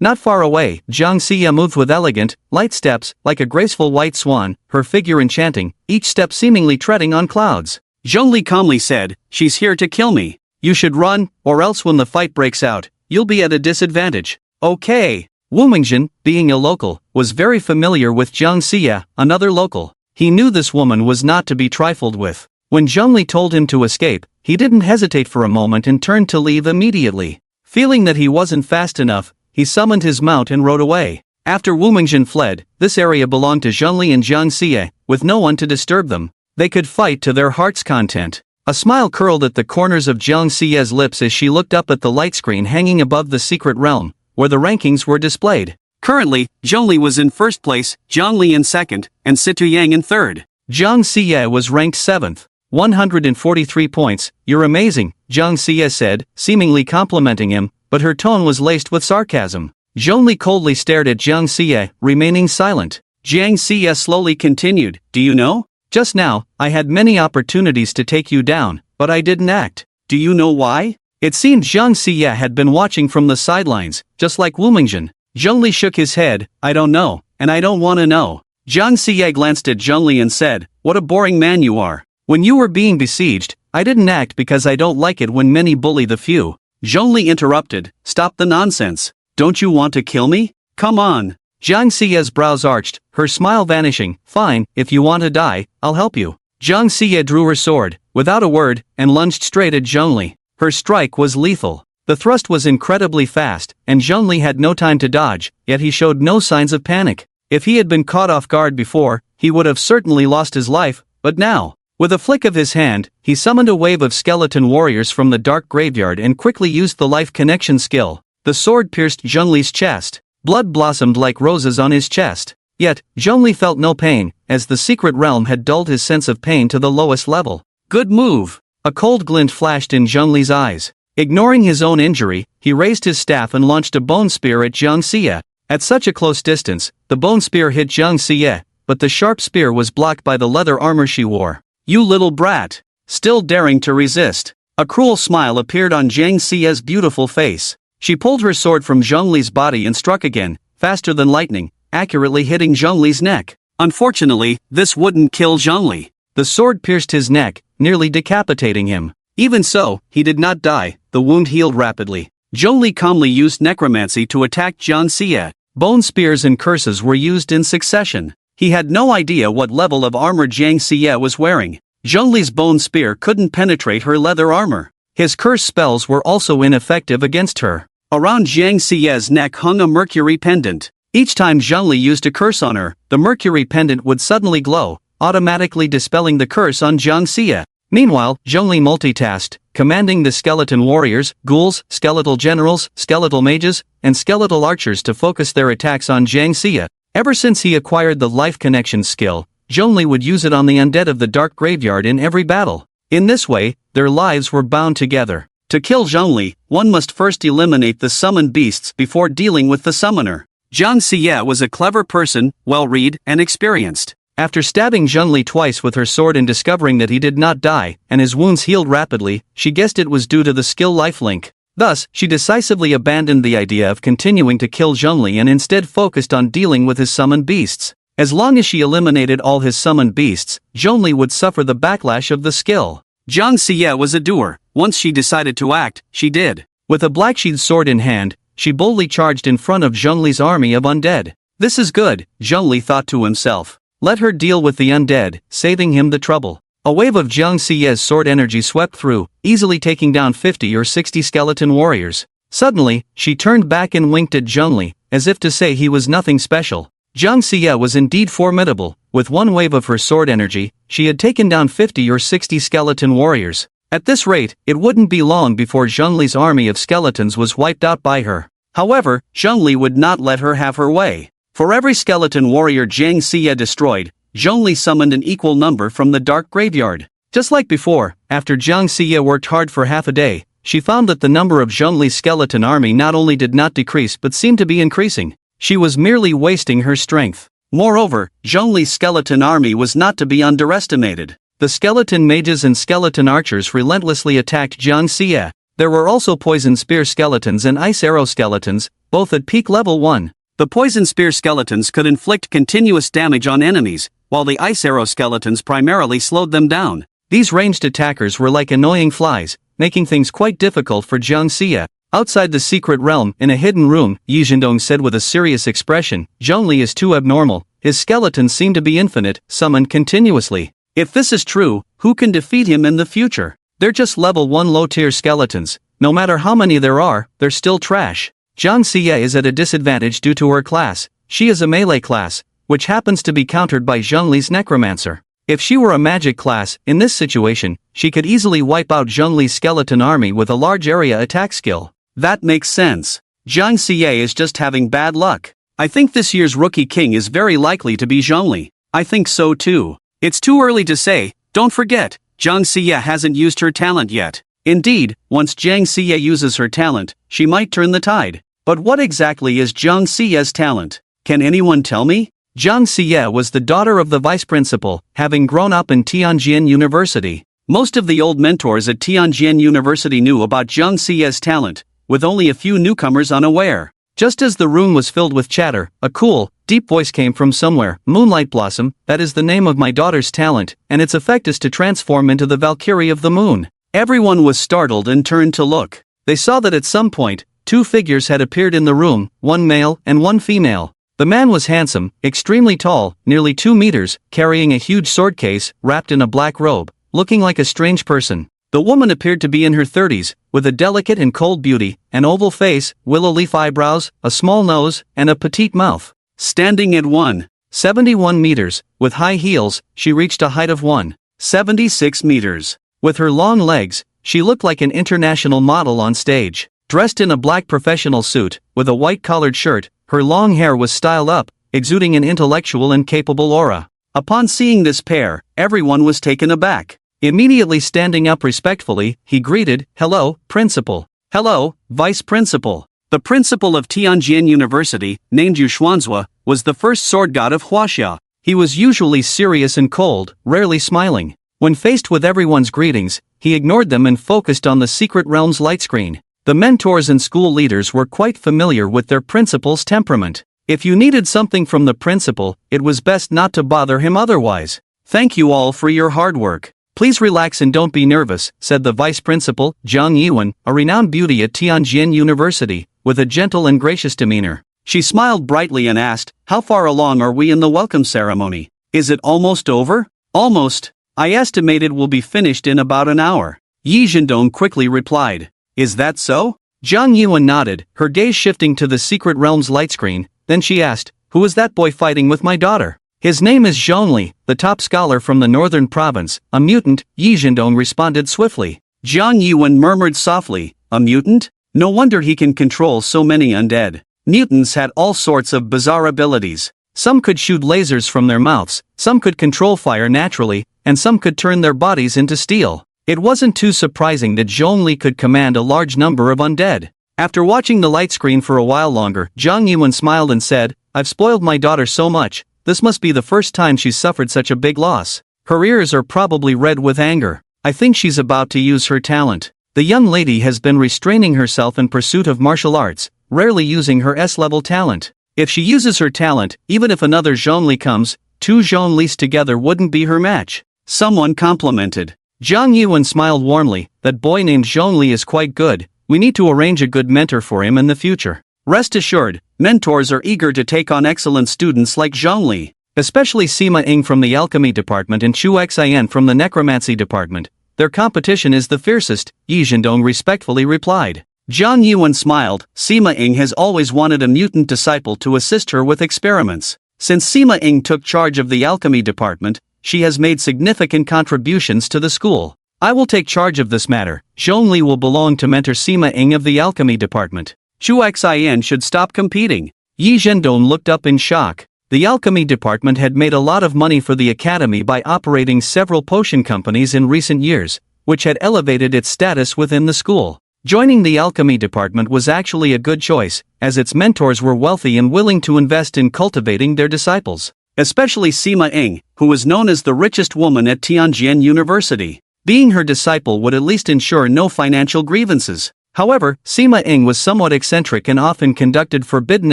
S1: Not far away, Jiang Xia moved with elegant, light steps, like a graceful white swan, her figure enchanting, each step seemingly treading on clouds. Zhongli calmly said, "She's here to kill me. You should run, or else when the fight breaks out, you'll be at a disadvantage." Okay. Wu Mingjin, being a local, was very familiar with Jiang Xia, another local. He knew this woman was not to be trifled with. When Zhongli told him to escape, he didn't hesitate for a moment and turned to leave immediately. Feeling that he wasn't fast enough, he summoned his mount and rode away. After Wu Mingjin fled, this area belonged to Zhongli and Jiang Xia, with no one to disturb them. They could fight to their heart's content. A smile curled at the corners of Jiang Xia's lips as she looked up at the light screen hanging above the secret realm, where the rankings were displayed. Currently, Zhongli was in first place, Zhongli in second, and Situ Yang in third. Jiang Xia was ranked 7th. 143 points. "You're amazing," Jiang Xia said, seemingly complimenting him, but her tone was laced with sarcasm. Zhongli coldly stared at Jiang Xia, remaining silent. Jiang Xia slowly continued, "Do you know? Just now, I had many opportunities to take you down, but I didn't act. Do you know why?" It seemed Jiang Xia had been watching from the sidelines, just like Wu Mingjin. Zhongli shook his head, "I don't know, and I don't want to know." Jiang Xia glanced at Zhongli and said, "What a boring man you are. When you were being besieged, I didn't act because I don't like it when many bully the few." Zhongli interrupted, "Stop the nonsense. Don't you want to kill me? Come on." Jiang Xia's brows arched, her smile vanishing. "Fine, if you want to die, I'll help you." Jiang Xia drew her sword, without a word, and lunged straight at Zhongli. Her strike was lethal. The thrust was incredibly fast, and Zhongli had no time to dodge, yet he showed no signs of panic. If he had been caught off guard before, he would have certainly lost his life, but now, with a flick of his hand, he summoned a wave of skeleton warriors from the dark graveyard and quickly used the life connection skill. The sword pierced Zhongli's chest. Blood blossomed like roses on his chest. Yet, Zhongli felt no pain, as the secret realm had dulled his sense of pain to the lowest level. "Good move." A cold glint flashed in Zhongli's eyes. Ignoring his own injury, he raised his staff and launched a bone spear at Jiang Xia. At such a close distance, the bone spear hit Jiang Xia, but the sharp spear was blocked by the leather armor she wore. "You little brat! Still daring to resist." A cruel smile appeared on Jiang Xia's beautiful face. She pulled her sword from Zhongli's body and struck again, faster than lightning, accurately hitting Zhongli's neck. Unfortunately, this wouldn't kill Zhongli. The sword pierced his neck, nearly decapitating him. Even so, he did not die, the wound healed rapidly. Zhongli calmly used necromancy to attack Jiang Xia. Bone spears and curses were used in succession. He had no idea what level of armor Jiang Xia was wearing. Zhongli's bone spear couldn't penetrate her leather armor. His curse spells were also ineffective against her. Around Jiang Xia's neck hung a mercury pendant. Each time Zhongli used a curse on her, the mercury pendant would suddenly glow, automatically dispelling the curse on Jiang Xia. Meanwhile, Zhongli multitasked, commanding the skeleton warriors, ghouls, skeletal generals, skeletal mages, and skeletal archers to focus their attacks on Jiang Xia. Ever since he acquired the life connection skill, Zhongli would use it on the undead of the dark graveyard in every battle. In this way, their lives were bound together. To kill Zhongli, one must first eliminate the summoned beasts before dealing with the summoner. Jiang Xia was a clever person, well-read and experienced. After stabbing Zhongli twice with her sword and discovering that he did not die, and his wounds healed rapidly, she guessed it was due to the skill lifelink. Thus, she decisively abandoned the idea of continuing to kill Zhongli and instead focused on dealing with his summoned beasts. As long as she eliminated all his summoned beasts, Zhongli would suffer the backlash of the skill. Jiang Xia was a doer. Once she decided to act, she did. With a black-sheathed sword in hand, she boldly charged in front of Zhongli's army of undead. "This is good," Zhongli thought to himself. "Let her deal with the undead, saving him the trouble." A wave of Jiang Xia's sword energy swept through, easily taking down 50 or 60 skeleton warriors. Suddenly, she turned back and winked at Zhongli, as if to say he was nothing special. Jiang Xia was indeed formidable. With one wave of her sword energy, she had taken down 50 or 60 skeleton warriors. At this rate, it wouldn't be long before Zhongli's army of skeletons was wiped out by her. However, Zhongli would not let her have her way. For every skeleton warrior Jiang Xia destroyed, Zhongli summoned an equal number from the dark graveyard. Just like before, after Jiang Xia worked hard for half a day, she found that the number of Zhongli's skeleton army not only did not decrease but seemed to be increasing. She was merely wasting her strength. Moreover, Zhongli's skeleton army was not to be underestimated. The skeleton mages and skeleton archers relentlessly attacked Jiang Xia. There were also poison spear skeletons and ice arrow skeletons, both at peak level 1. The poison spear skeletons could inflict continuous damage on enemies, while the ice arrow skeletons primarily slowed them down. These ranged attackers were like annoying flies, making things quite difficult for Jiang Xie. Outside the secret realm, in a hidden room, Yi Zhendong said with a serious expression, Zhongli is too abnormal, his skeletons seem to be infinite, summoned continuously. If this is true, who can defeat him in the future? They're just level 1 low-tier skeletons. No matter how many there are, they're still trash. Jiang Xie is at a disadvantage due to her class. She is a melee class, which happens to be countered by Zhongli's necromancer. If she were a magic class, in this situation, she could easily wipe out Zhongli's skeleton army with a large area attack skill. That makes sense. Jiang Xie is just having bad luck. I think this year's rookie king is very likely to be Zhongli. I think so too. It's too early to say. Don't forget, Jiang Xie hasn't used her talent yet. Indeed, once Jiang Xie uses her talent, she might turn the tide. But what exactly is Jiang Xie's talent? Can anyone tell me? Jiang Xie was the daughter of the vice principal, having grown up in Tianjin University. Most of the old mentors at Tianjin University knew about Jiang Xie's talent, with only a few newcomers unaware. Just as the room was filled with chatter, a cool, deep voice came from somewhere. Moonlight Blossom, that is the name of my daughter's talent, and its effect is to transform into the Valkyrie of the moon. Everyone was startled and turned to look. They saw that at some point, 2 figures had appeared in the room, one male and one female. The man was handsome, extremely tall, nearly 2 meters, carrying a huge sword case, wrapped in a black robe, looking like a strange person. The woman appeared to be in her 30s, with a delicate and cold beauty, an oval face, willow leaf eyebrows, a small nose, and a petite mouth. Standing at 1.71 meters, with high heels, she reached a height of 1.76 meters. With her long legs, she looked like an international model on stage. Dressed in a black professional suit, with a white collared shirt, her long hair was styled up, exuding an intellectual and capable aura. Upon seeing this pair, everyone was taken aback. Immediately standing up respectfully, he greeted, "Hello, Principal." "Hello, Vice Principal." The principal of Tianjin University, named Yu Xuanzhua, was the first sword god of Huaxia. He was usually serious and cold, rarely smiling. When faced with everyone's greetings, he ignored them and focused on the secret realm's light screen. The mentors and school leaders were quite familiar with their principal's temperament. If you needed something from the principal, it was best not to bother him otherwise. "Thank you all for your hard work. Please relax and don't be nervous," said the vice principal, Zhang Yiwen, a renowned beauty at Tianjin University, with a gentle and gracious demeanor. She smiled brightly and asked, "How far along are we in the welcome ceremony? Is it almost over?" "Almost. I estimate it will be finished in about an hour." Yi Zhendong quickly replied. "Is that so?" Zhang Yiwen nodded, her gaze shifting to the secret realm's light screen. Then she asked, "Who is that boy fighting with my daughter?" "His name is Zhongli, the top scholar from the northern province, a mutant," Yi Zhendong responded swiftly. Zhang Yiwen murmured softly, "A mutant? No wonder he can control so many undead." Mutants had all sorts of bizarre abilities. Some could shoot lasers from their mouths, some could control fire naturally, and some could turn their bodies into steel. It wasn't too surprising that Zhongli could command a large number of undead. After watching the light screen for a while longer, Zhang Yiwen smiled and said, "I've spoiled my daughter so much. This must be the first time she's suffered such a big loss. Her ears are probably red with anger. I think she's about to use her talent." The young lady has been restraining herself in pursuit of martial arts, rarely using her S-level talent. If she uses her talent, even if another Zhongli comes, 2 Zhonglis together wouldn't be her match. Someone complimented. Zhang Yiwen smiled warmly, "That boy named Zhongli is quite good. We need to arrange a good mentor for him in the future." Rest assured, mentors are eager to take on excellent students like Zhongli. Especially Sima Ying from the Alchemy Department and Chu Xian from the Necromancy Department. Their competition is the fiercest, Yi Zhendong respectfully replied. Zhang Yiwen smiled. Sima Ying has always wanted a mutant disciple to assist her with experiments. Since Sima Ying took charge of the Alchemy Department, she has made significant contributions to the school. I will take charge of this matter. Zhongli will belong to mentor Sima Ying of the Alchemy Department. Chu Xian should stop competing. Yi Zhendong looked up in shock. The Alchemy Department had made a lot of money for the Academy by operating several potion companies in recent years, which had elevated its status within the school. Joining the Alchemy Department was actually a good choice, as its mentors were wealthy and willing to invest in cultivating their disciples. Especially Sima Ying, who was known as the richest woman at Tianjin University. Being her disciple would at least ensure no financial grievances. However, Sima Ying was somewhat eccentric and often conducted forbidden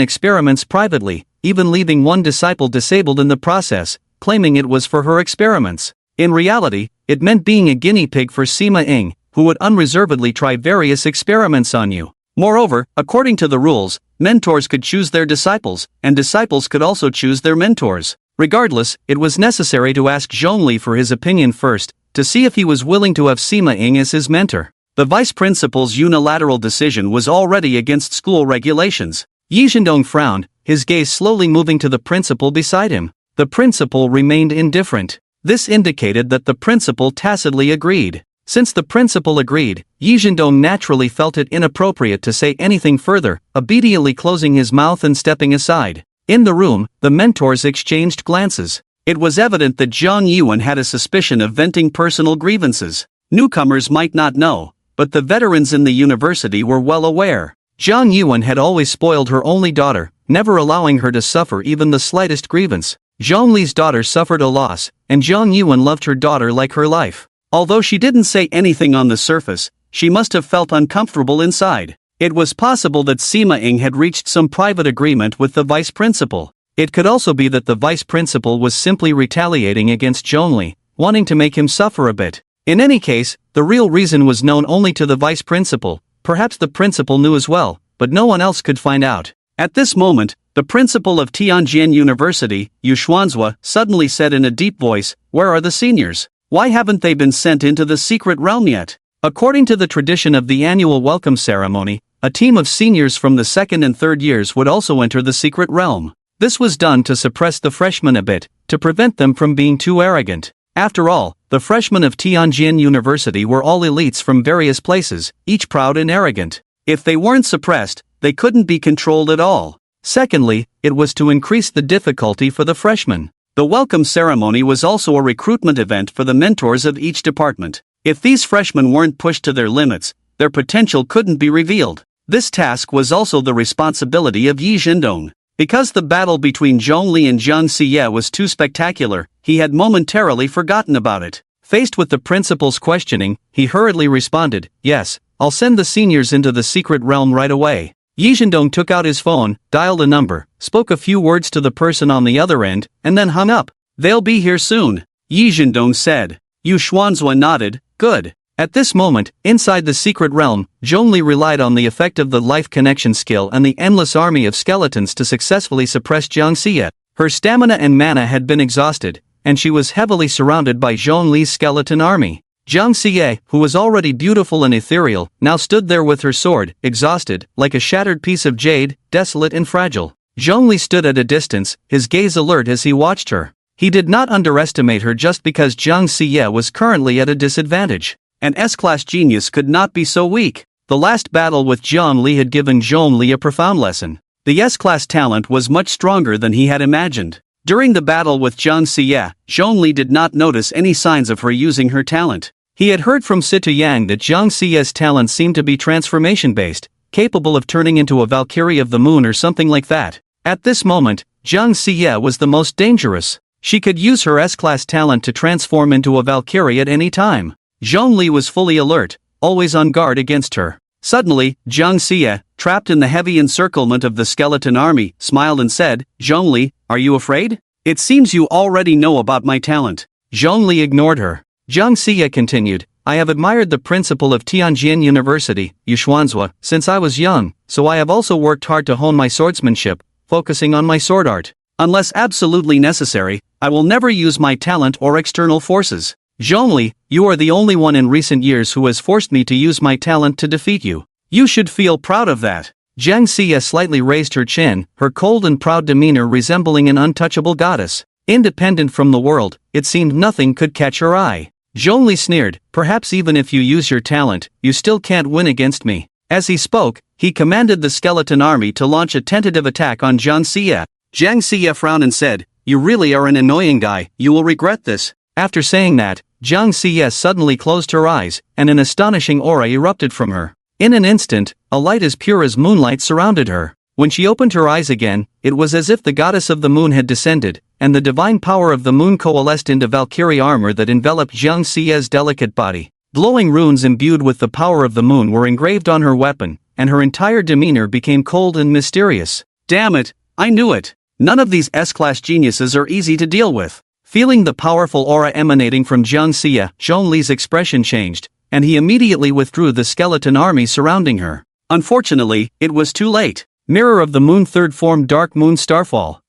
S1: experiments privately, even leaving one disciple disabled in the process, claiming it was for her experiments. In reality, it meant being a guinea pig for Sima Ying, who would unreservedly try various experiments on you. Moreover, according to the rules, mentors could choose their disciples, and disciples could also choose their mentors. Regardless, it was necessary to ask Zhongli for his opinion first, to see if he was willing to have Sima Ying as his mentor. The vice principal's unilateral decision was already against school regulations. Yi Zhendong frowned, his gaze slowly moving to the principal beside him. The principal remained indifferent. This indicated that the principal tacitly agreed. Since the principal agreed, Yi Zhendong naturally felt it inappropriate to say anything further, obediently closing his mouth and stepping aside. In the room, the mentors exchanged glances. It was evident that Zhang Yuan had a suspicion of venting personal grievances. Newcomers might not know, but the veterans in the university were well aware. Zhang Yuan had always spoiled her only daughter, never allowing her to suffer even the slightest grievance. Zhongli's daughter suffered a loss, and Zhang Yuan loved her daughter like her life. Although she didn't say anything on the surface, she must have felt uncomfortable inside. It was possible that Sima Ying had reached some private agreement with the vice principal. It could also be that the vice principal was simply retaliating against Zhongli, wanting to make him suffer a bit. In any case, the real reason was known only to the vice principal. Perhaps the principal knew as well, but no one else could find out. At this moment, the principal of Tianjin University, Yu Xuanzhua, suddenly said in a deep voice, "Where are the seniors? Why haven't they been sent into the secret realm yet?" According to the tradition of the annual welcome ceremony, a team of seniors from the second and third years would also enter the secret realm. This was done to suppress the freshmen a bit, to prevent them from being too arrogant. After all, the freshmen of Tianjin University were all elites from various places, each proud and arrogant. If they weren't suppressed, they couldn't be controlled at all. Secondly, it was to increase the difficulty for the freshmen. The welcome ceremony was also a recruitment event for the mentors of each department. If these freshmen weren't pushed to their limits, their potential couldn't be revealed. This task was also the responsibility of Yi Zhendong. Because the battle between Zhongli and Jiang Xie was too spectacular, he had momentarily forgotten about it. Faced with the principal's questioning, he hurriedly responded, "Yes, I'll send the seniors into the secret realm right away." Yi Zhendong took out his phone, dialed a number, spoke a few words to the person on the other end, and then hung up. "They'll be here soon," Yi Zhendong said. Yu Xuanzhua nodded, "Good." At this moment, inside the secret realm, Zhongli relied on the effect of the life connection skill and the endless army of skeletons to successfully suppress Jiang Xie. Her stamina and mana had been exhausted, and she was heavily surrounded by Zhongli's skeleton army. Jiang Xie, who was already beautiful and ethereal, now stood there with her sword, exhausted, like a shattered piece of jade, desolate and fragile. Zhongli stood at a distance, his gaze alert as he watched her. He did not underestimate her just because Jiang Xie was currently at a disadvantage. An S-class genius could not be so weak. The last battle with Jiang Li had given Zhongli a profound lesson. The S-class talent was much stronger than he had imagined. During the battle with Jiang Xie, Zhongli did not notice any signs of her using her talent. He had heard from Situ Yang that Jiang Xie's talent seemed to be transformation-based, capable of turning into a Valkyrie of the moon or something like that. At this moment, Jiang Xie was the most dangerous. She could use her S-class talent to transform into a Valkyrie at any time. Zhongli was fully alert, always on guard against her. Suddenly, Jiang Xie, trapped in the heavy encirclement of the skeleton army, smiled and said, "Zhongli, are you afraid? It seems you already know about my talent." Zhongli ignored her. Jiang Xie continued, "I have admired the principal of Tianjin University, Yu Xuanzhua, since I was young, so I have also worked hard to hone my swordsmanship, focusing on my sword art. Unless absolutely necessary, I will never use my talent or external forces. Zhongli, you are the only one in recent years who has forced me to use my talent to defeat you. You should feel proud of that." Jiang Xie slightly raised her chin, her cold and proud demeanor resembling an untouchable goddess. Independent from the world, it seemed nothing could catch her eye. Zhongli sneered, "Perhaps even if you use your talent, you still can't win against me." As he spoke, he commanded the skeleton army to launch a tentative attack on Jiang Xie. Jiang Xie frowned and said, "You really are an annoying guy, you will regret this." After saying that, Jiang Xie suddenly closed her eyes, and an astonishing aura erupted from her. In an instant, a light as pure as moonlight surrounded her. When she opened her eyes again, it was as if the goddess of the moon had descended, and the divine power of the moon coalesced into Valkyrie armor that enveloped Jiang Xie's delicate body. Glowing runes imbued with the power of the moon were engraved on her weapon, and her entire demeanor became cold and mysterious. Damn it, I knew it. None of these S-class geniuses are easy to deal with. Feeling the powerful aura emanating from Jiang Xie, Zhongli's expression changed, and he immediately withdrew the skeleton army surrounding her. Unfortunately, it was too late. Mirror of the Moon, third form, Dark Moon Starfall.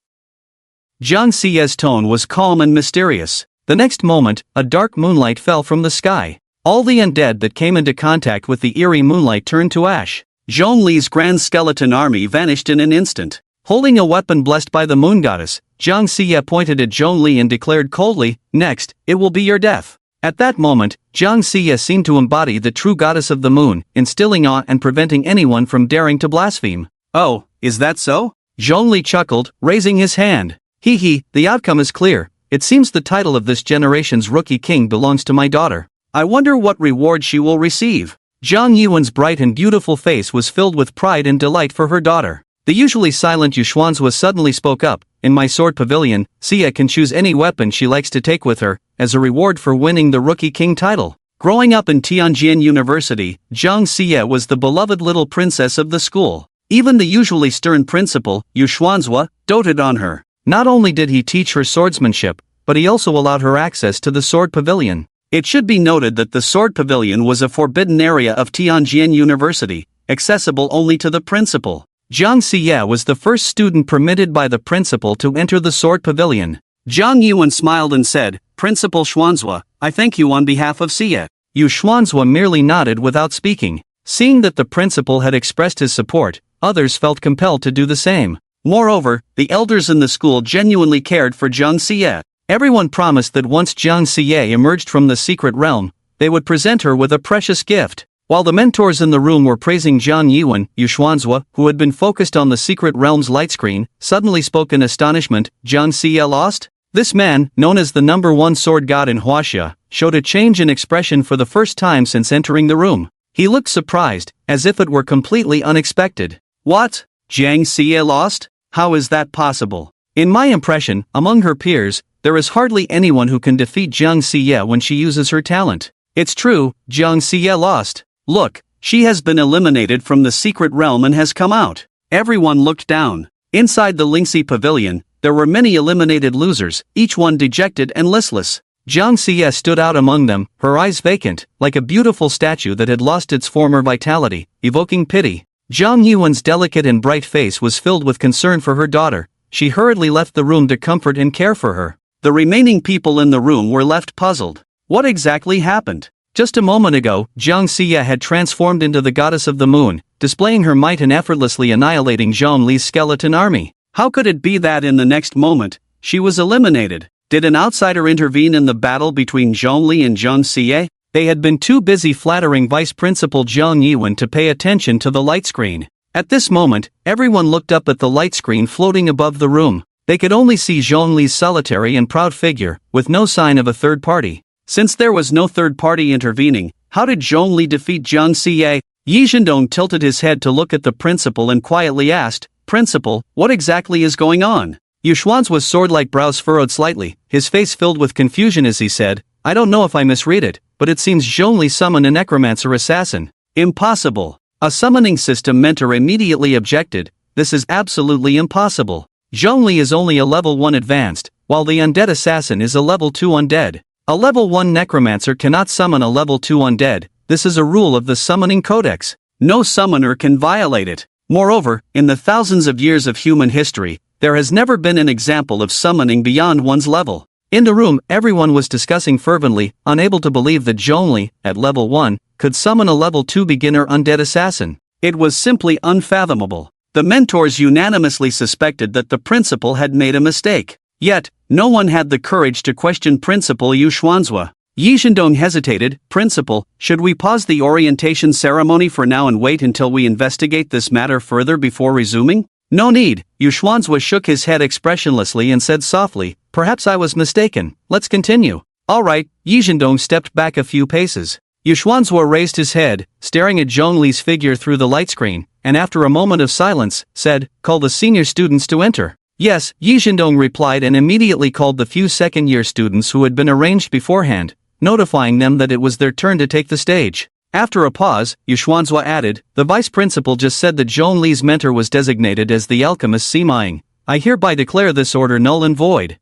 S1: Jiang Xie's tone was calm and mysterious. The next moment, a dark moonlight fell from the sky. All the undead that came into contact with the eerie moonlight turned to ash. Zhongli's grand skeleton army vanished in an instant. Holding a weapon blessed by the moon goddess, Jiang Xie pointed at Zhongli and declared coldly, "Next, it will be your death." At that moment, Jiang Xie seemed to embody the true goddess of the moon, instilling awe and preventing anyone from daring to blaspheme. "Oh, is that so?" Zhongli chuckled, raising his hand. "Hee, the outcome is clear. It seems the title of this generation's rookie king belongs to my daughter. I wonder what reward she will receive." Zhang Yuan's bright and beautiful face was filled with pride and delight for her daughter. The usually silent Yu Xuanzhua suddenly spoke up. "In my sword pavilion, Xie can choose any weapon she likes to take with her, as a reward for winning the Rookie King title." Growing up in Tianjin University, Jiang Xie was the beloved little princess of the school. Even the usually stern principal, Yu Xuanzhua, doted on her. Not only did he teach her swordsmanship, but he also allowed her access to the sword pavilion. It should be noted that the sword pavilion was a forbidden area of Tianjin University, accessible only to the principal. Jiang Xie was the first student permitted by the principal to enter the sword pavilion. Jiang Yuan smiled and said, "Principal Xuanzhua, I thank you on behalf of Xie." Yu Xuanzhua merely nodded without speaking. Seeing that the principal had expressed his support, others felt compelled to do the same. Moreover, the elders in the school genuinely cared for Jiang Xie. Everyone promised that once Jiang Xie emerged from the secret realm, they would present her with a precious gift. While the mentors in the room were praising Jiang Yuan, Yu Xuanzhua, who had been focused on the secret realm's light screen, suddenly spoke in astonishment. "Jiang Xie lost?" This man, known as the #1 sword god in Huaxia, showed a change in expression for the first time since entering the room. He looked surprised, as if it were completely unexpected. "What? Jiang Xie lost? How is that possible? In my impression, among her peers, there is hardly anyone who can defeat Jiang Xie when she uses her talent. It's true, Jiang Xie lost. Look, she has been eliminated from the secret realm and has come out." Everyone looked down. Inside the Lingxi pavilion, there were many eliminated losers, each one dejected and listless. Jiang Xie stood out among them, her eyes vacant, like a beautiful statue that had lost its former vitality, evoking pity. Jiang Yuan's delicate and bright face was filled with concern for her daughter. She hurriedly left the room to comfort and care for her. The remaining people in the room were left puzzled. What exactly happened? Just a moment ago, Jiang Xie had transformed into the goddess of the moon, displaying her might and effortlessly annihilating Zhongli's skeleton army. How could it be that in the next moment, she was eliminated? Did an outsider intervene in the battle between Zhongli and Jiang Xie? They had been too busy flattering Vice Principal Jiang Yuan to pay attention to the light screen. At this moment, everyone looked up at the light screen floating above the room. They could only see Zhongli's solitary and proud figure, with no sign of a third party. Since there was no third party intervening, how did Zhongli defeat Jiang Xie? Yi Zhendong tilted his head to look at the principal and quietly asked, "Principal, what exactly is going on?" Yu Xuanzhua's sword-like brows furrowed slightly, his face filled with confusion as he said, "I don't know if I misread it, but it seems Zhongli summoned a necromancer assassin." "Impossible." A summoning system mentor immediately objected, "This is absolutely impossible. Zhongli is only a level 1 advanced, while the undead assassin is a level 2 undead. A level 1 necromancer cannot summon a level 2 undead, this is a rule of the summoning codex. No summoner can violate it. Moreover, in the thousands of years of human history, there has never been an example of summoning beyond one's level." In the room, everyone was discussing fervently, unable to believe that Zhongli, at level 1, could summon a level 2 beginner undead assassin. It was simply unfathomable. The mentors unanimously suspected that the principal had made a mistake. Yet, no one had the courage to question Principal Yu Xuanzhua. Yi Zhendong hesitated. "Principal, should we pause the orientation ceremony for now and wait until we investigate this matter further before resuming?" "No need." Yu Xuanzhua shook his head expressionlessly and said softly, "Perhaps I was mistaken, let's continue." "All right." Yi Zhendong stepped back a few paces. Yu Xuanzhua raised his head, staring at Zhong Li's figure through the light screen, and after a moment of silence, said, "Call the senior students to enter." "Yes," Yi Zhendong replied and immediately called the few second-year students who had been arranged beforehand, notifying them that it was their turn to take the stage. After a pause, Yu Xuanzhua added, "The vice principal just said that Zhong Li's mentor was designated as the alchemist Sima. I hereby declare this order null and void."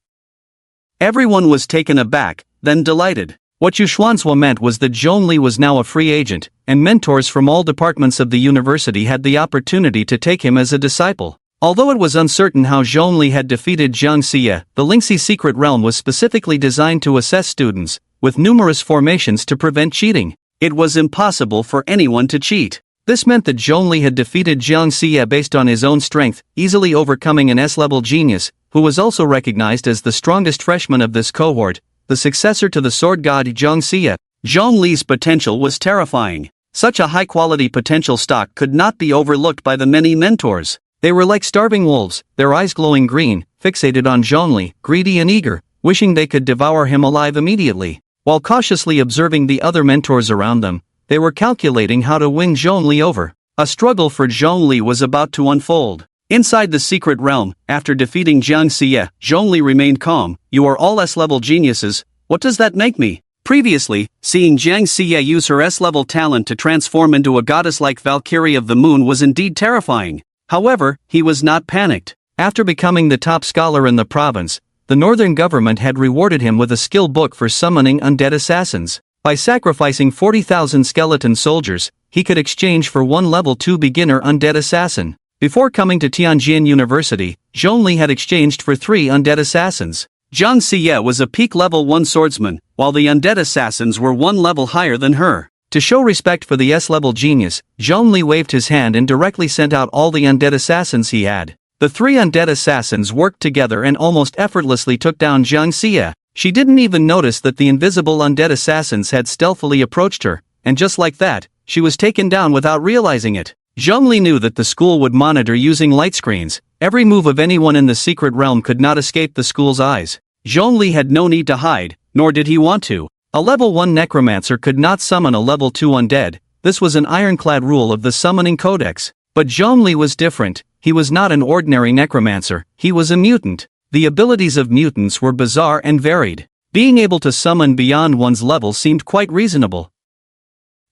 S1: Everyone was taken aback, then delighted. What Yu Xuanzhua meant was that Zhong Li was now a free agent, and mentors from all departments of the university had the opportunity to take him as a disciple. Although it was uncertain how Zhong Li had defeated Jiang Xie, the Lingxi secret realm was specifically designed to assess students, with numerous formations to prevent cheating. It was impossible for anyone to cheat. This meant that Zhong Li had defeated Jiang Xie based on his own strength, easily overcoming an S-level genius, who was also recognized as the strongest freshman of this cohort, the successor to the sword god Jiang Xie. Zhong Li's potential was terrifying. Such a high-quality potential stock could not be overlooked by the many mentors. They were like starving wolves, their eyes glowing green, fixated on Zhong Li, greedy and eager, wishing they could devour him alive immediately. While cautiously observing the other mentors around them, they were calculating how to win Zhong Li over. A struggle for Zhong Li was about to unfold. Inside the secret realm, after defeating Jiang Xie, Zhong Li remained calm. "You are all S-level geniuses, what does that make me?" Previously, seeing Jiang Xie use her S-level talent to transform into a goddess-like Valkyrie of the moon was indeed terrifying. However, he was not panicked. After becoming the top scholar in the province, the northern government had rewarded him with a skill book for summoning undead assassins. By sacrificing 40,000 skeleton soldiers, he could exchange for one level 2 beginner undead assassin. Before coming to Tianjin University, Zhong Li had exchanged for 3 undead assassins. Jiang Xie was a peak level 1 swordsman, while the undead assassins were 1 level higher than her. To show respect for the S-level genius, Zhong Li waved his hand and directly sent out all the undead assassins he had. The 3 undead assassins worked together and almost effortlessly took down Jiang Xie. She didn't even notice that the invisible undead assassins had stealthily approached her, and just like that, she was taken down without realizing it. Zhong Li knew that the school would monitor using light screens. Every move of anyone in the secret realm could not escape the school's eyes. Zhong Li had no need to hide, nor did he want to. A level 1 necromancer could not summon a level 2 undead. This was an ironclad rule of the summoning codex. But Zhong Li was different. He was not an ordinary necromancer, he was a mutant. The abilities of mutants were bizarre and varied. Being able to summon beyond one's level seemed quite reasonable.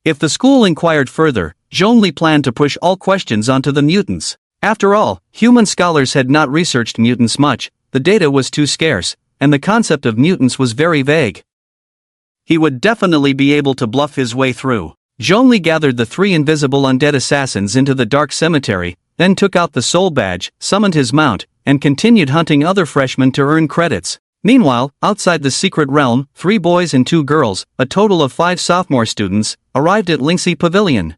S1: If the school inquired further, Zhong Li planned to push all questions onto the mutants. After all, human scholars had not researched mutants much, the data was too scarce, and the concept of mutants was very vague. He would definitely be able to bluff his way through. Zhong Li gathered the 3 invisible undead assassins into the dark cemetery, then took out the soul badge, summoned his mount, and continued hunting other freshmen to earn credits. Meanwhile, outside the secret realm, 3 boys and 2 girls, a total of 5 sophomore students, arrived at Lingxi Pavilion.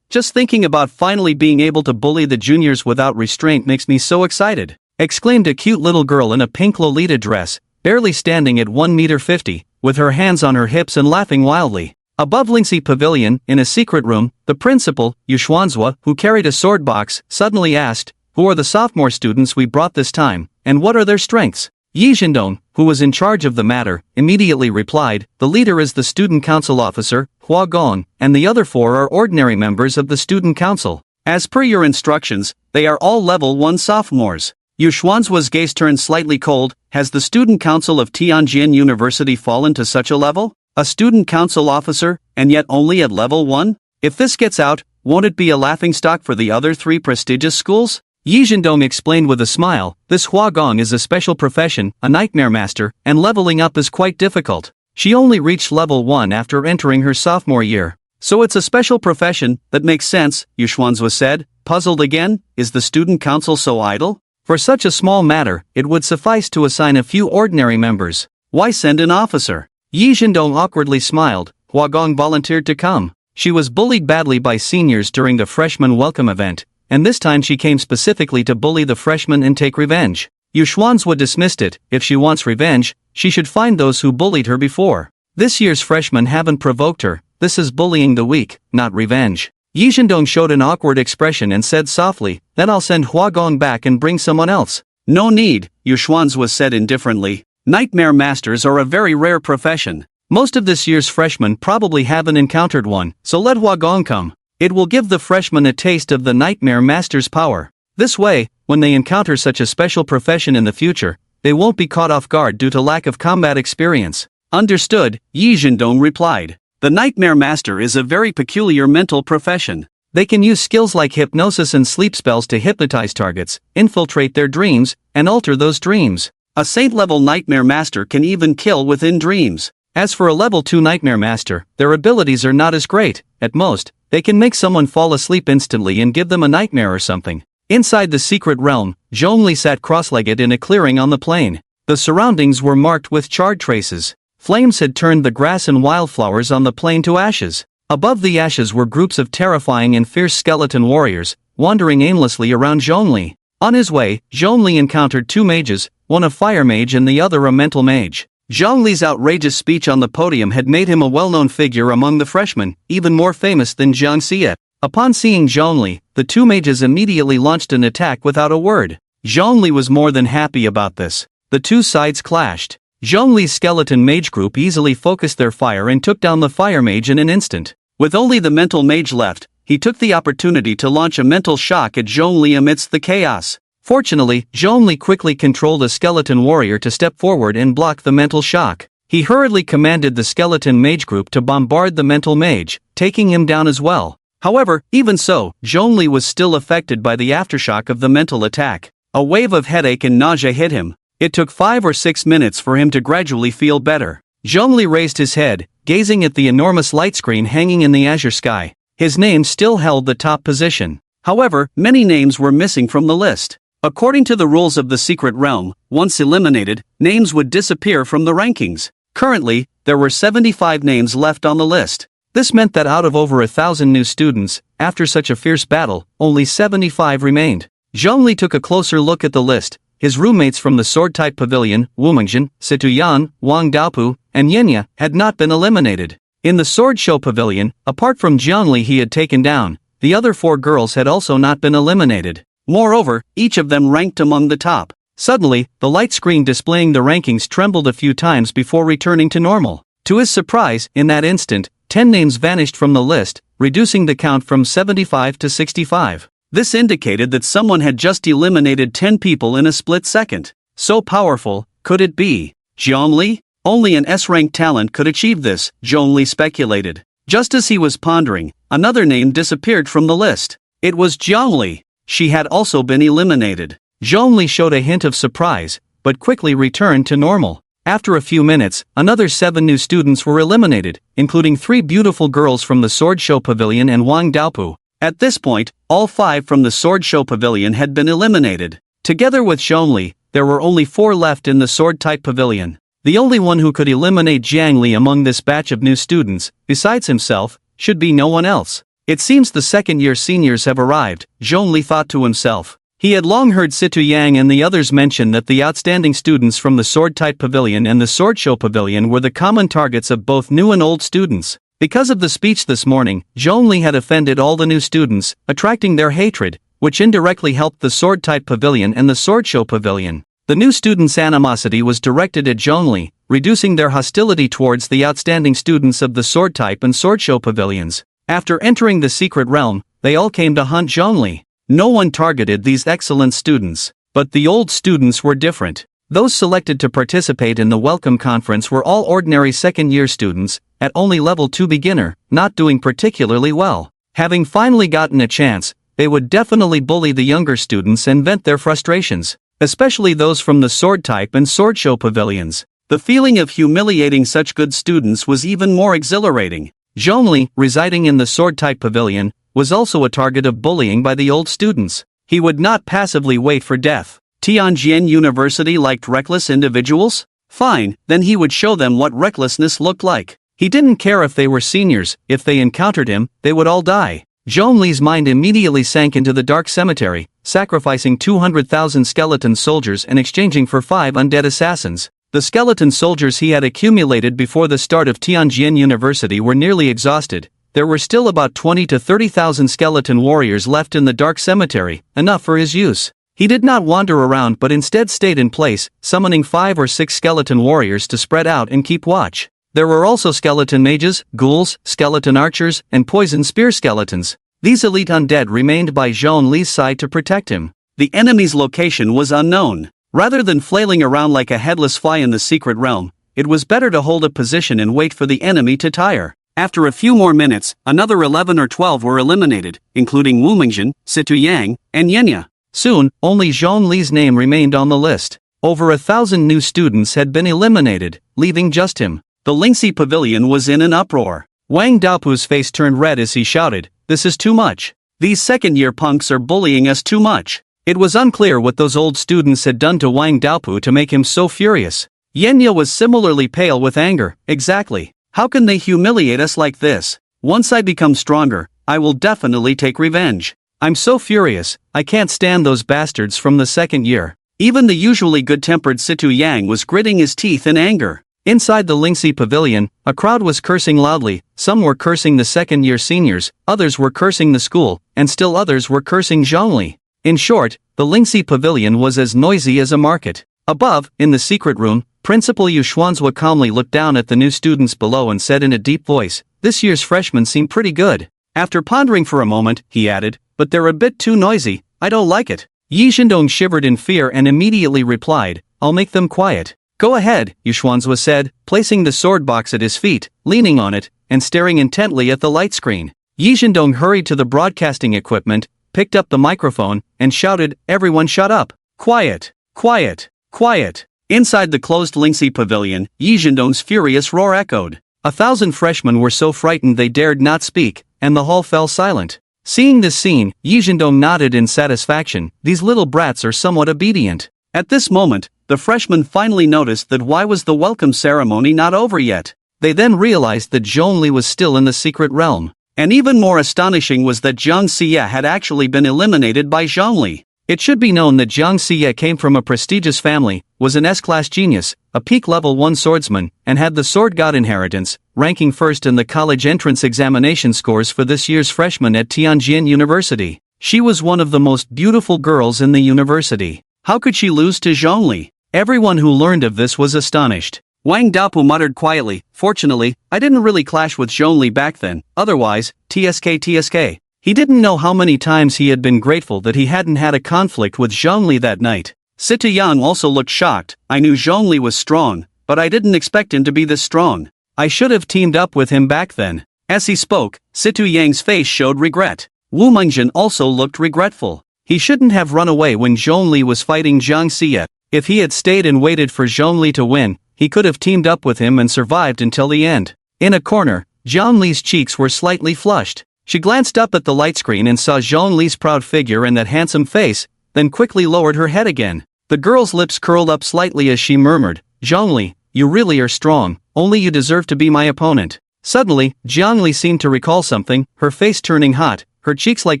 S1: Just thinking about finally being able to bully the juniors without restraint makes me so excited, exclaimed a cute little girl in a pink Lolita dress, barely standing at 1.50 meters, with her hands on her hips and laughing wildly. Above Lingxi Pavilion, in a secret room, the principal, Yu Xuanzhua, who carried a sword box, suddenly asked, "Who are the sophomore students we brought this time, and what are their strengths?" Yi Zhendong, who was in charge of the matter, immediately replied, "The leader is the student council officer, Hua Gong, and the other 4 are ordinary members of the student council. As per your instructions, they are all level 1 sophomores." Yu Xuanzhua's gaze turned slightly cold. Has the student council of Tianjin University fallen to such a level? A student council officer, and yet only at level 1? If this gets out, won't it be a laughingstock for the other 3 prestigious schools? Yi Zhendong explained with a smile, "This Hua Gong is a special profession, a nightmare master, and leveling up is quite difficult. She only reached level 1 after entering her sophomore year. So it's a special profession, that makes sense," Yu Xuanzhua said, puzzled again. Is the student council so idle? For such a small matter, it would suffice to assign a few ordinary members. Why send an officer? Yi Zhendong awkwardly smiled. Hua Gong volunteered to come. She was bullied badly by seniors during the freshman welcome event, and this time she came specifically to bully the freshmen and take revenge. Yu Xuanzhua dismissed it. If she wants revenge, she should find those who bullied her before. This year's freshmen haven't provoked her. This is bullying the weak, not revenge. Yi Zhendong showed an awkward expression and said softly, "Then I'll send Hua Gong back and bring someone else." "No need," Yu Xuanzhua said indifferently. "Nightmare masters are a very rare profession. Most of this year's freshmen probably haven't encountered one, so let Hua Gong come. It will give the freshmen a taste of the Nightmare Master's power. This way, when they encounter such a special profession in the future, they won't be caught off guard due to lack of combat experience. Understood, Yi Zhendong replied. The Nightmare Master is a very peculiar mental profession. They can use skills like hypnosis and sleep spells to hypnotize targets, infiltrate their dreams, and alter those dreams. A saint-level Nightmare Master can even kill within dreams. As for a level 2 Nightmare Master, their abilities are not as great. At most, they can make someone fall asleep instantly and give them a nightmare or something. Inside the secret realm, Zhongli sat cross-legged in a clearing on the plain. The surroundings were marked with charred traces. Flames had turned the grass and wildflowers on the plain to ashes. Above the ashes were groups of terrifying and fierce skeleton warriors, wandering aimlessly around Zhongli. On his way, Zhongli encountered 2 mages, one a fire mage and the other a mental mage. Zhongli's outrageous speech on the podium had made him a well-known figure among the freshmen, even more famous than Jiang Xie. Upon seeing Zhongli, the 2 mages immediately launched an attack without a word. Zhongli was more than happy about this. The 2 sides clashed. Zhongli's skeleton mage group easily focused their fire and took down the fire mage in an instant. With only the mental mage left, he took the opportunity to launch a mental shock at Zhongli amidst the chaos. Fortunately, Zhongli quickly controlled a skeleton warrior to step forward and block the mental shock. He hurriedly commanded the skeleton mage group to bombard the mental mage, taking him down as well. However, even so, Zhongli was still affected by the aftershock of the mental attack. A wave of headache and nausea hit him. It took 5 or 6 minutes for him to gradually feel better. Zhongli raised his head, gazing at the enormous light screen hanging in the azure sky. His name still held the top position. However, many names were missing from the list. According to the rules of the secret realm, once eliminated, names would disappear from the rankings. Currently, there were 75 names left on the list. This meant that out of over 1,000 new students, after such a fierce battle, only 75 remained. Zhongli took a closer look at the list. His roommates from the sword-type pavilion, Wu Mengjin, Situ Yan, Wang Daopu, and Yinya, had not been eliminated. In the sword show pavilion, apart from Jiangli he had taken down, the other 4 girls had also not been eliminated. Moreover, each of them ranked among the top. Suddenly, the light screen displaying the rankings trembled a few times before returning to normal. To his surprise, in that instant, 10 names vanished from the list, reducing the count from 75 to 65. This indicated that someone had just eliminated 10 people in a split second. So powerful, could it be Zhongli? Only an S-rank talent could achieve this, Zhongli speculated. Just as he was pondering, another name disappeared from the list. It was Zhongli. She had also been eliminated. Zhongli showed a hint of surprise, but quickly returned to normal. After a few minutes, another 7 new students were eliminated, including 3 beautiful girls from the Sword Show Pavilion and Wang Daopu. At this point, all 5 from the Sword Show Pavilion had been eliminated. Together with Zhongli, there were only 4 left in the Sword-type Pavilion. The only one who could eliminate Jiang Li among this batch of new students, besides himself, should be no one else. It seems the second-year seniors have arrived, Zhongli thought to himself. He had long heard Situ Yang and the others mention that the outstanding students from the Sword-type Pavilion and the Sword Show Pavilion were the common targets of both new and old students. Because of the speech this morning, Zhongli had offended all the new students, attracting their hatred, which indirectly helped the Sword-type Pavilion and the Sword Show Pavilion. The new students' animosity was directed at Zhongli, reducing their hostility towards the outstanding students of the Sword-type and Sword Show Pavilions. After entering the secret realm, they all came to hunt Zhongli. No one targeted these excellent students, but the old students were different. Those selected to participate in the welcome conference were all ordinary second-year students, at only level 2 beginner, not doing particularly well. Having finally gotten a chance, they would definitely bully the younger students and vent their frustrations, especially those from the Sword-type and Sword Show Pavilions. The feeling of humiliating such good students was even more exhilarating. Zhongli, residing in the Sword-type Pavilion, was also a target of bullying by the old students. He would not passively wait for death. Tianjin University liked reckless individuals? Fine, then he would show them what recklessness looked like. He didn't care if they were seniors, if they encountered him, they would all die. Zhongli's mind immediately sank into the dark cemetery, sacrificing 200,000 skeleton soldiers and exchanging for 5 undead assassins. The skeleton soldiers he had accumulated before the start of Tianjin University were nearly exhausted. There were still about 20 to 30,000 skeleton warriors left in the dark cemetery, enough for his use. He did not wander around but instead stayed in place, summoning 5 or 6 skeleton warriors to spread out and keep watch. There were also skeleton mages, ghouls, skeleton archers, and poison spear skeletons. These elite undead remained by Zhongli's side to protect him. The enemy's location was unknown. Rather than flailing around like a headless fly in the secret realm, it was better to hold a position and wait for the enemy to tire. After a few more minutes, another 11 or 12 were eliminated, including Wu Mingjin, Situ Yang, and Yenya. Soon, only Zhongli's name remained on the list. Over 1,000 new students had been eliminated, leaving just him. The Lingxi Pavilion was in an uproar. Wang Daopu's face turned red as he shouted, "This is too much. These second-year punks are bullying us too much." It was unclear what those old students had done to Wang Daopu to make him so furious. Yenya was similarly pale with anger. Exactly. How can they humiliate us like this? Once I become stronger, I will definitely take revenge. I'm so furious, I can't stand those bastards from the second year. Even the usually good-tempered Situ Yang was gritting his teeth in anger. Inside the Lingxi Pavilion, a crowd was cursing loudly. Some were cursing the second-year seniors, others were cursing the school, and still others were cursing Zhongli. In short, the Lingxi Pavilion was as noisy as a market. Above, in the secret room, Principal Yu Xuanzhua calmly looked down at the new students below and said in a deep voice, "This year's freshmen seem pretty good." After pondering for a moment, he added, "But they're a bit too noisy, I don't like it." Yi Shindong shivered in fear and immediately replied, "I'll make them quiet." "Go ahead," Yu Xuanzhua said, placing the sword box at his feet, leaning on it, and staring intently at the light screen. Yi Shindong hurried to the broadcasting equipment, picked up the microphone, and shouted, "Everyone shut up! Quiet! Quiet! Quiet!" Inside the closed Lingxi Pavilion, Yi Shindong's furious roar echoed. 1,000 freshmen were so frightened they dared not speak, and the hall fell silent. Seeing this scene, Yi Shindong nodded in satisfaction. These little brats are somewhat obedient. At this moment, the freshmen finally noticed that why was the welcome ceremony not over yet? They then realized that Zhongli was still in the secret realm. And even more astonishing was that Jiang Xie had actually been eliminated by Zhongli. It should be known that Jiang Xie came from a prestigious family, was an S-class genius, a peak level 1 swordsman, and had the sword god inheritance, ranking first in the college entrance examination scores for this year's freshman at Tianjin University. She was one of the most beautiful girls in the university. How could she lose to Zhongli? Everyone who learned of this was astonished. Wang Daopu muttered quietly, "Fortunately, I didn't really clash with Zhongli back then, otherwise, TSK. He didn't know how many times he had been grateful that he hadn't had a conflict with Zhongli that night. Situ Yang also looked shocked. "I knew Zhongli was strong, but I didn't expect him to be this strong. I should have teamed up with him back then." As he spoke, Situ Yang's face showed regret. Wu Mingjin also looked regretful. He shouldn't have run away when Zhongli was fighting Jiang Xie. If he had stayed and waited for Zhongli to win, he could have teamed up with him and survived until the end. In a corner, Zhongli's cheeks were slightly flushed. She glanced up at the light screen and saw Zhongli's proud figure and that handsome face, then quickly lowered her head again. The girl's lips curled up slightly as she murmured, "Zhongli, you really are strong, only you deserve to be my opponent." Suddenly, Zhongli seemed to recall something, her face turning hot, her cheeks like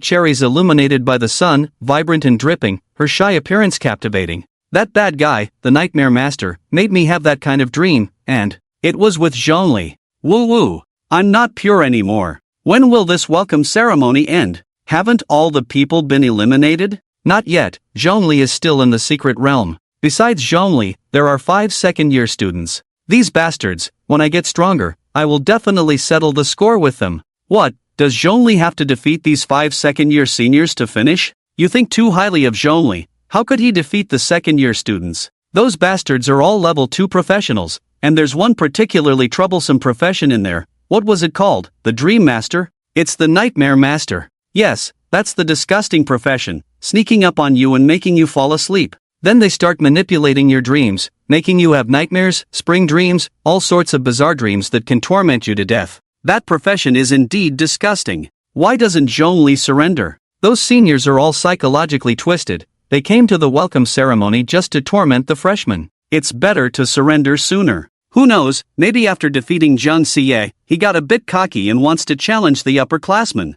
S1: cherries illuminated by the sun, vibrant and dripping, her shy appearance captivating. "That bad guy, the Nightmare Master, made me have that kind of dream, and it was with Zhongli. Woo. I'm not pure anymore. When will this welcome ceremony end? Haven't all the people been eliminated?" "Not yet, Zhongli is still in the secret realm. Besides Zhongli, there are 5 second-year students. These bastards, when I get stronger, I will definitely settle the score with them." "What, does Zhongli have to defeat these 5 second-year seniors to finish? You think too highly of Zhongli. How could he defeat the second-year students? Those bastards are all level 2 professionals, and there's one particularly troublesome profession in there. What was it called? The Dream Master? It's the Nightmare Master. Yes, that's the disgusting profession, sneaking up on you and making you fall asleep. Then they start manipulating your dreams, making you have nightmares, spring dreams, all sorts of bizarre dreams that can torment you to death. That profession is indeed disgusting. Why doesn't Zhongli surrender? Those seniors are all psychologically twisted. They came to the welcome ceremony just to torment the freshmen. It's better to surrender sooner. Who knows, maybe after defeating Jiang Xie, he got a bit cocky and wants to challenge the upperclassmen.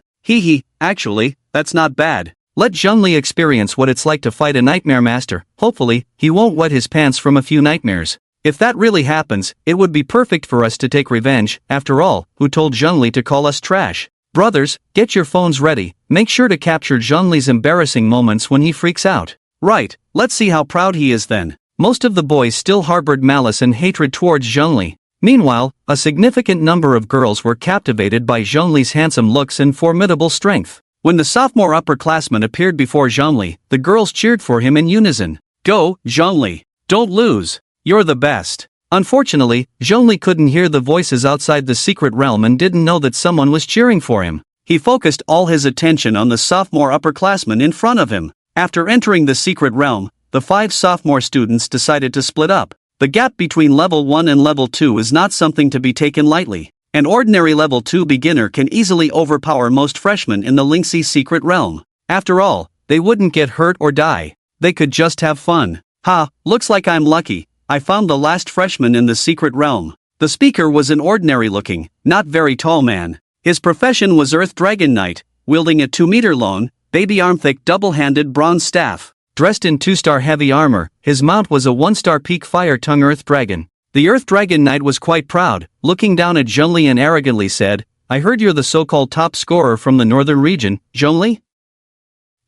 S1: Actually, that's not bad. Let Zhongli experience what it's like to fight a Nightmare Master. Hopefully, he won't wet his pants from a few nightmares. If that really happens, it would be perfect for us to take revenge. After all, who told Zhongli to call us trash? Brothers, get your phones ready. Make sure to capture Zhongli's embarrassing moments when he freaks out. Right, let's see how proud he is then. Most of the boys still harbored malice and hatred towards Zhongli. Meanwhile, a significant number of girls were captivated by Zhongli's handsome looks and formidable strength. When the sophomore upperclassman appeared before Zhongli, the girls cheered for him in unison. Go, Zhongli! Don't lose! You're the best! Unfortunately, Zhongli couldn't hear the voices outside the secret realm and didn't know that someone was cheering for him. He focused all his attention on the sophomore upperclassman in front of him. After entering the secret realm, the 5 sophomore students decided to split up. The gap between level 1 and level 2 is not something to be taken lightly. An ordinary level 2 beginner can easily overpower most freshmen in the Linksy secret realm. After all, they wouldn't get hurt or die. They could just have fun. Ha, looks like I'm lucky. I found the last freshman in the secret realm. The speaker was an ordinary-looking, not very tall man. His profession was Earth Dragon Knight, wielding a 2-meter-long, baby-arm-thick double-handed bronze staff. Dressed in 2-star heavy armor, his mount was a 1-star peak fire tongue Earth Dragon. The Earth Dragon Knight was quite proud, looking down at Zhongli and arrogantly said, I heard you're the so-called top scorer from the northern region, Zhongli?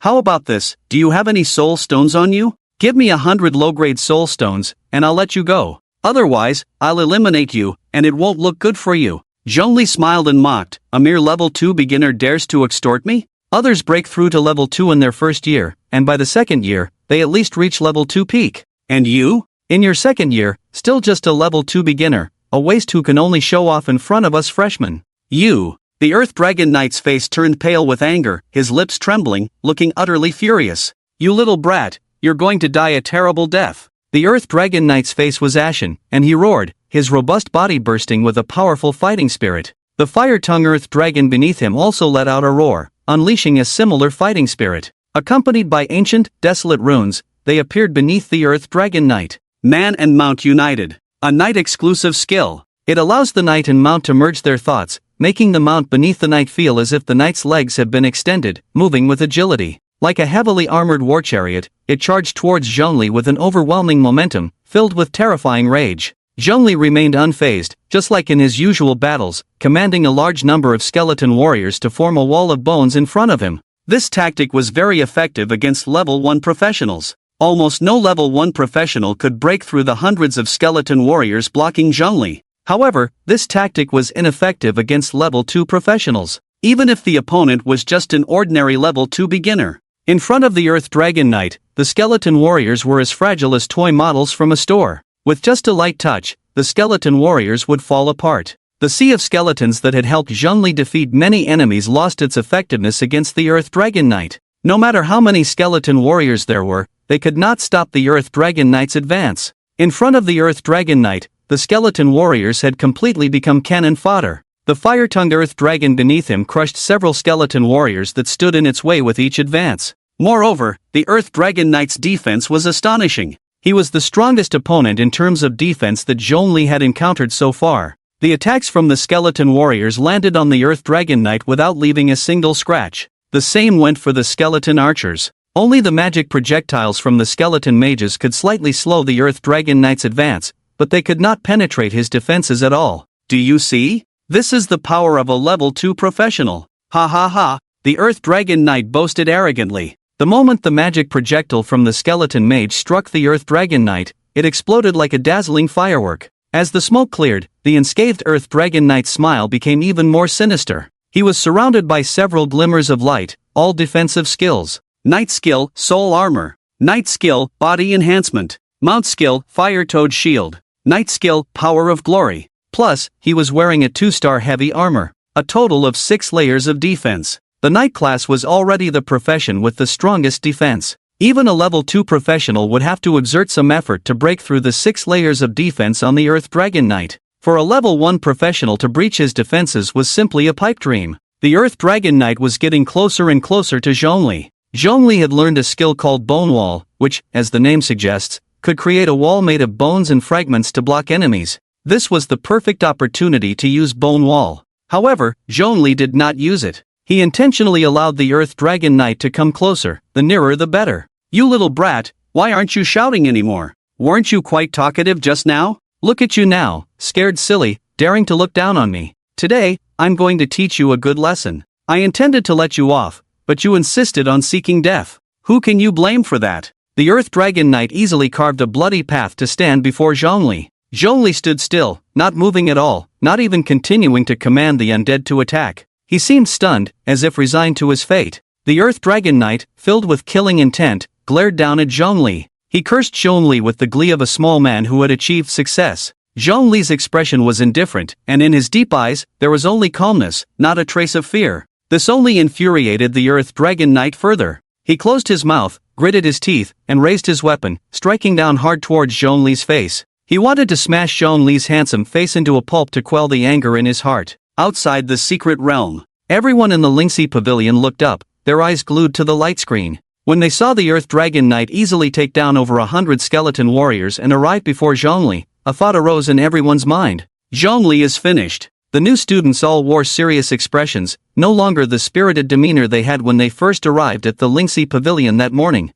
S1: How about this, do you have any soul stones on you? Give me 100 low-grade soul stones, and I'll let you go. Otherwise, I'll eliminate you, and it won't look good for you. Zhongli smiled and mocked, a mere level 2 beginner dares to extort me? Others break through to level 2 in their first year, and by the second year, they at least reach level 2 peak. And you? In your second year, still just a level 2 beginner, a waste who can only show off in front of us freshmen. You! The Earth Dragon Knight's face turned pale with anger, his lips trembling, looking utterly furious. You little brat, you're going to die a terrible death. The Earth Dragon Knight's face was ashen, and he roared, his robust body bursting with a powerful fighting spirit. The fire-tongue Earth Dragon beneath him also let out a roar, unleashing a similar fighting spirit. Accompanied by ancient, desolate runes, they appeared beneath the Earth Dragon Knight. Man and Mount United. A Knight-exclusive skill. It allows the Knight and Mount to merge their thoughts, making the Mount beneath the Knight feel as if the Knight's legs have been extended, moving with agility. Like a heavily armored war chariot, it charged towards Zhongli with an overwhelming momentum, filled with terrifying rage. Zhongli remained unfazed, just like in his usual battles, commanding a large number of skeleton warriors to form a wall of bones in front of him. This tactic was very effective against level 1 professionals. Almost no level 1 professional could break through the hundreds of skeleton warriors blocking Zhongli. However, this tactic was ineffective against level 2 professionals, even if the opponent was just an ordinary level 2 beginner. In front of the Earth Dragon Knight, the skeleton warriors were as fragile as toy models from a store. With just a light touch, the skeleton warriors would fall apart. The sea of skeletons that had helped Zhongli defeat many enemies lost its effectiveness against the Earth Dragon Knight. No matter how many skeleton warriors there were, they could not stop the Earth Dragon Knight's advance. In front of the Earth Dragon Knight, the skeleton warriors had completely become cannon fodder. The fire-tongued Earth Dragon beneath him crushed several skeleton warriors that stood in its way with each advance. Moreover, the Earth Dragon Knight's defense was astonishing. He was the strongest opponent in terms of defense that Zhongli had encountered so far. The attacks from the skeleton warriors landed on the Earth Dragon Knight without leaving a single scratch. The same went for the skeleton archers. Only the magic projectiles from the skeleton mages could slightly slow the Earth Dragon Knight's advance, but they could not penetrate his defenses at all. Do you see? This is the power of a level 2 professional. Ha ha ha, the Earth Dragon Knight boasted arrogantly. The moment the magic projectile from the skeleton mage struck the Earth Dragon Knight, it exploded like a dazzling firework. As the smoke cleared, the unscathed Earth Dragon Knight's smile became even more sinister. He was surrounded by several glimmers of light, all defensive skills. Knight skill, soul armor. Knight skill, body enhancement. Mount skill, fire toad shield. Knight skill, power of glory. Plus, he was wearing a 2-star heavy armor. A total of 6 layers of defense. The Knight class was already the profession with the strongest defense. Even a level 2 professional would have to exert some effort to break through the 6 layers of defense on the Earth Dragon Knight. For a level 1 professional to breach his defenses was simply a pipe dream. The Earth Dragon Knight was getting closer and closer to Zhongli. Zhongli had learned a skill called Bone Wall, which, as the name suggests, could create a wall made of bones and fragments to block enemies. This was the perfect opportunity to use Bone Wall. However, Zhongli did not use it. He intentionally allowed the Earth Dragon Knight to come closer, the nearer the better. You little brat, why aren't you shouting anymore? Weren't you quite talkative just now? Look at you now, scared silly, daring to look down on me. Today, I'm going to teach you a good lesson. I intended to let you off, but you insisted on seeking death. Who can you blame for that? The Earth Dragon Knight easily carved a bloody path to stand before Zhongli. Zhongli stood still, not moving at all, not even continuing to command the undead to attack. He seemed stunned, as if resigned to his fate. The Earth Dragon Knight, filled with killing intent, glared down at Zhongli. He cursed Zhongli with the glee of a small man who had achieved success. Zhongli's expression was indifferent, and in his deep eyes, there was only calmness, not a trace of fear. This only infuriated the Earth Dragon Knight further. He closed his mouth, gritted his teeth, and raised his weapon, striking down hard towards Zhongli's face. He wanted to smash Zhongli's handsome face into a pulp to quell the anger in his heart. Outside the secret realm, everyone in the Lingxi Pavilion looked up, their eyes glued to the light screen. When they saw the Earth Dragon Knight easily take down over 100 skeleton warriors and arrive before Zhongli, a thought arose in everyone's mind. Zhongli is finished. The new students all wore serious expressions, no longer the spirited demeanor they had when they first arrived at the Lingxi Pavilion that morning.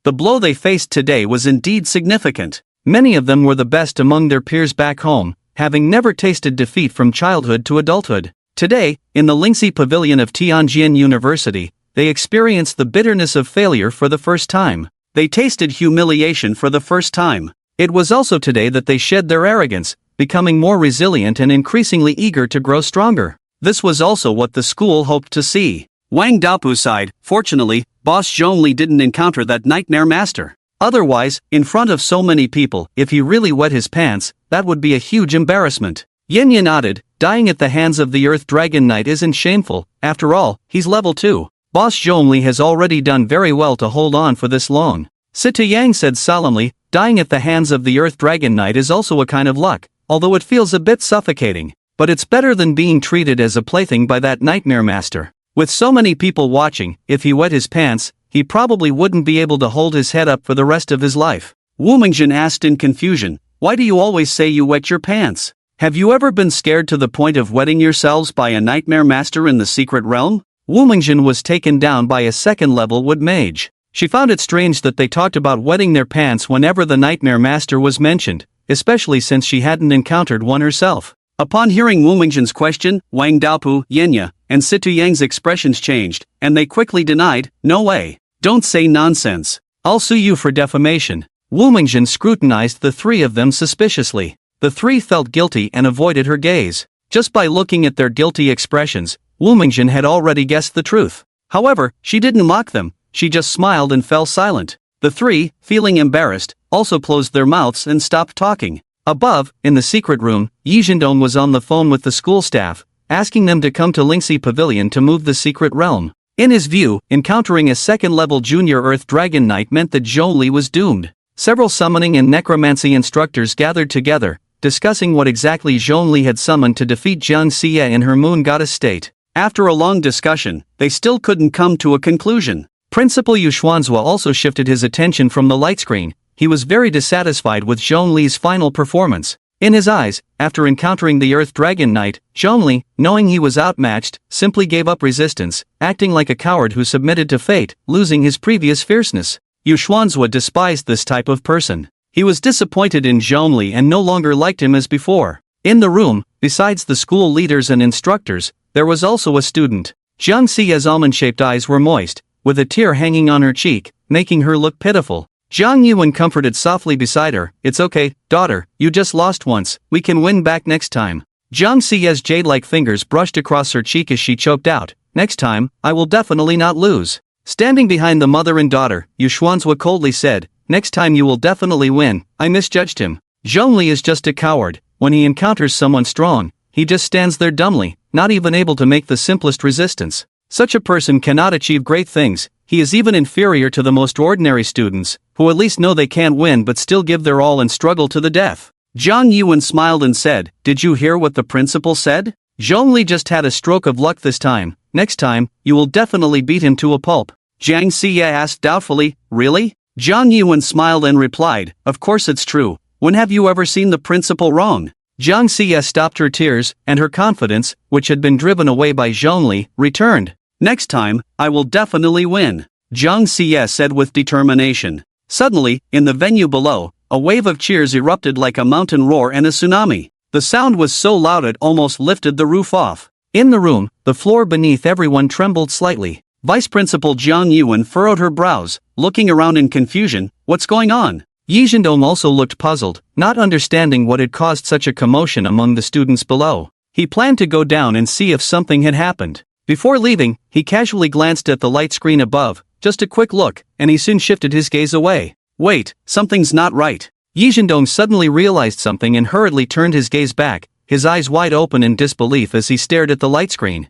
S1: The blow they faced today was indeed significant. Many of them were the best among their peers back home, having never tasted defeat from childhood to adulthood. Today, in the Lingxi Pavilion of Tianjin University, they experienced the bitterness of failure for the first time. They tasted humiliation for the first time. It was also today that they shed their arrogance, becoming more resilient and increasingly eager to grow stronger. This was also what the school hoped to see. Wang Daopu sighed. Fortunately, Boss Zhongli didn't encounter that nightmare master. Otherwise, in front of so many people, if he really wet his pants, that would be a huge embarrassment. Yenya nodded. Dying at the hands of the Earth Dragon Knight isn't shameful. After all, he's level 2. Boss Zhongli has already done very well to hold on for this long. Sita Yang said solemnly. Dying at the hands of the Earth Dragon Knight is also a kind of luck, although it feels a bit suffocating. But it's better than being treated as a plaything by that nightmare master. With so many people watching, if he wet his pants, he probably wouldn't be able to hold his head up for the rest of his life. Wu Mingjin asked in confusion, why do you always say you wet your pants? Have you ever been scared to the point of wetting yourselves by a nightmare master in the secret realm? Wu Mingjin was taken down by a second-level wood mage. She found it strange that they talked about wetting their pants whenever the nightmare master was mentioned, especially since she hadn't encountered one herself. Upon hearing Wu Mingjin's question, Wang Daopu, Yenya, and Situ Yang's expressions changed, and they quickly denied, no way. Don't say nonsense. I'll sue you for defamation. Wu Mingjin scrutinized the three of them suspiciously. The three felt guilty and avoided her gaze. Just by looking at their guilty expressions, Wu Mingjin had already guessed the truth. However, she didn't mock them, she just smiled and fell silent. The three, feeling embarrassed, also closed their mouths and stopped talking. Above, in the secret room, Yi Zhendong was on the phone with the school staff, asking them to come to Lingxi Pavilion to move the secret realm. In his view, encountering a second-level junior Earth Dragon Knight meant that Zhongli was doomed. Several summoning and necromancy instructors gathered together, discussing what exactly Zhongli had summoned to defeat Jiang Xie in her moon goddess state. After a long discussion, they still couldn't come to a conclusion. Principal Yu Xuanzhua also shifted his attention from the light screen. He was very dissatisfied with Zhongli's final performance. In his eyes, after encountering the Earth Dragon Knight, Zhongli, knowing he was outmatched, simply gave up resistance, acting like a coward who submitted to fate, losing his previous fierceness. Yu Xuanzhua despised this type of person. He was disappointed in Zhongli and no longer liked him as before. In the room, besides the school leaders and instructors, there was also a student. Jiang Xie's almond-shaped eyes were moist, with a tear hanging on her cheek, making her look pitiful. Zhang Yuan comforted softly beside her. It's okay, daughter, you just lost once, we can win back next time. Jiang Xie's jade-like fingers brushed across her cheek as she choked out, next time, I will definitely not lose. Standing behind the mother and daughter, Yu Xuanzhua coldly said, next time you will definitely win, I misjudged him. Zhongli is just a coward. When he encounters someone strong, he just stands there dumbly, not even able to make the simplest resistance. Such a person cannot achieve great things. He is even inferior to the most ordinary students, who at least know they can't win but still give their all and struggle to the death. Zhang Yuan smiled and said, did you hear what the principal said? Zhongli just had a stroke of luck this time. Next time, you will definitely beat him to a pulp. Jiang Xie asked doubtfully, really? Zhang Yuan smiled and replied, of course it's true. When have you ever seen the principal wrong? Jiang Xie stopped her tears, and her confidence, which had been driven away by Zhongli, returned. Next time, I will definitely win, Jiang Xie said with determination. Suddenly, in the venue below, a wave of cheers erupted like a mountain roar and a tsunami. The sound was so loud it almost lifted the roof off. In the room, the floor beneath everyone trembled slightly. Vice Principal Jiang Yuan furrowed her brows, looking around in confusion. What's going on? Yi Zhendong also looked puzzled, not understanding what had caused such a commotion among the students below. He planned to go down and see if something had happened. Before leaving, he casually glanced at the light screen above, just a quick look, and he soon shifted his gaze away. Wait, something's not right. Yi Zhendong suddenly realized something and hurriedly turned his gaze back, his eyes wide open in disbelief as he stared at the light screen.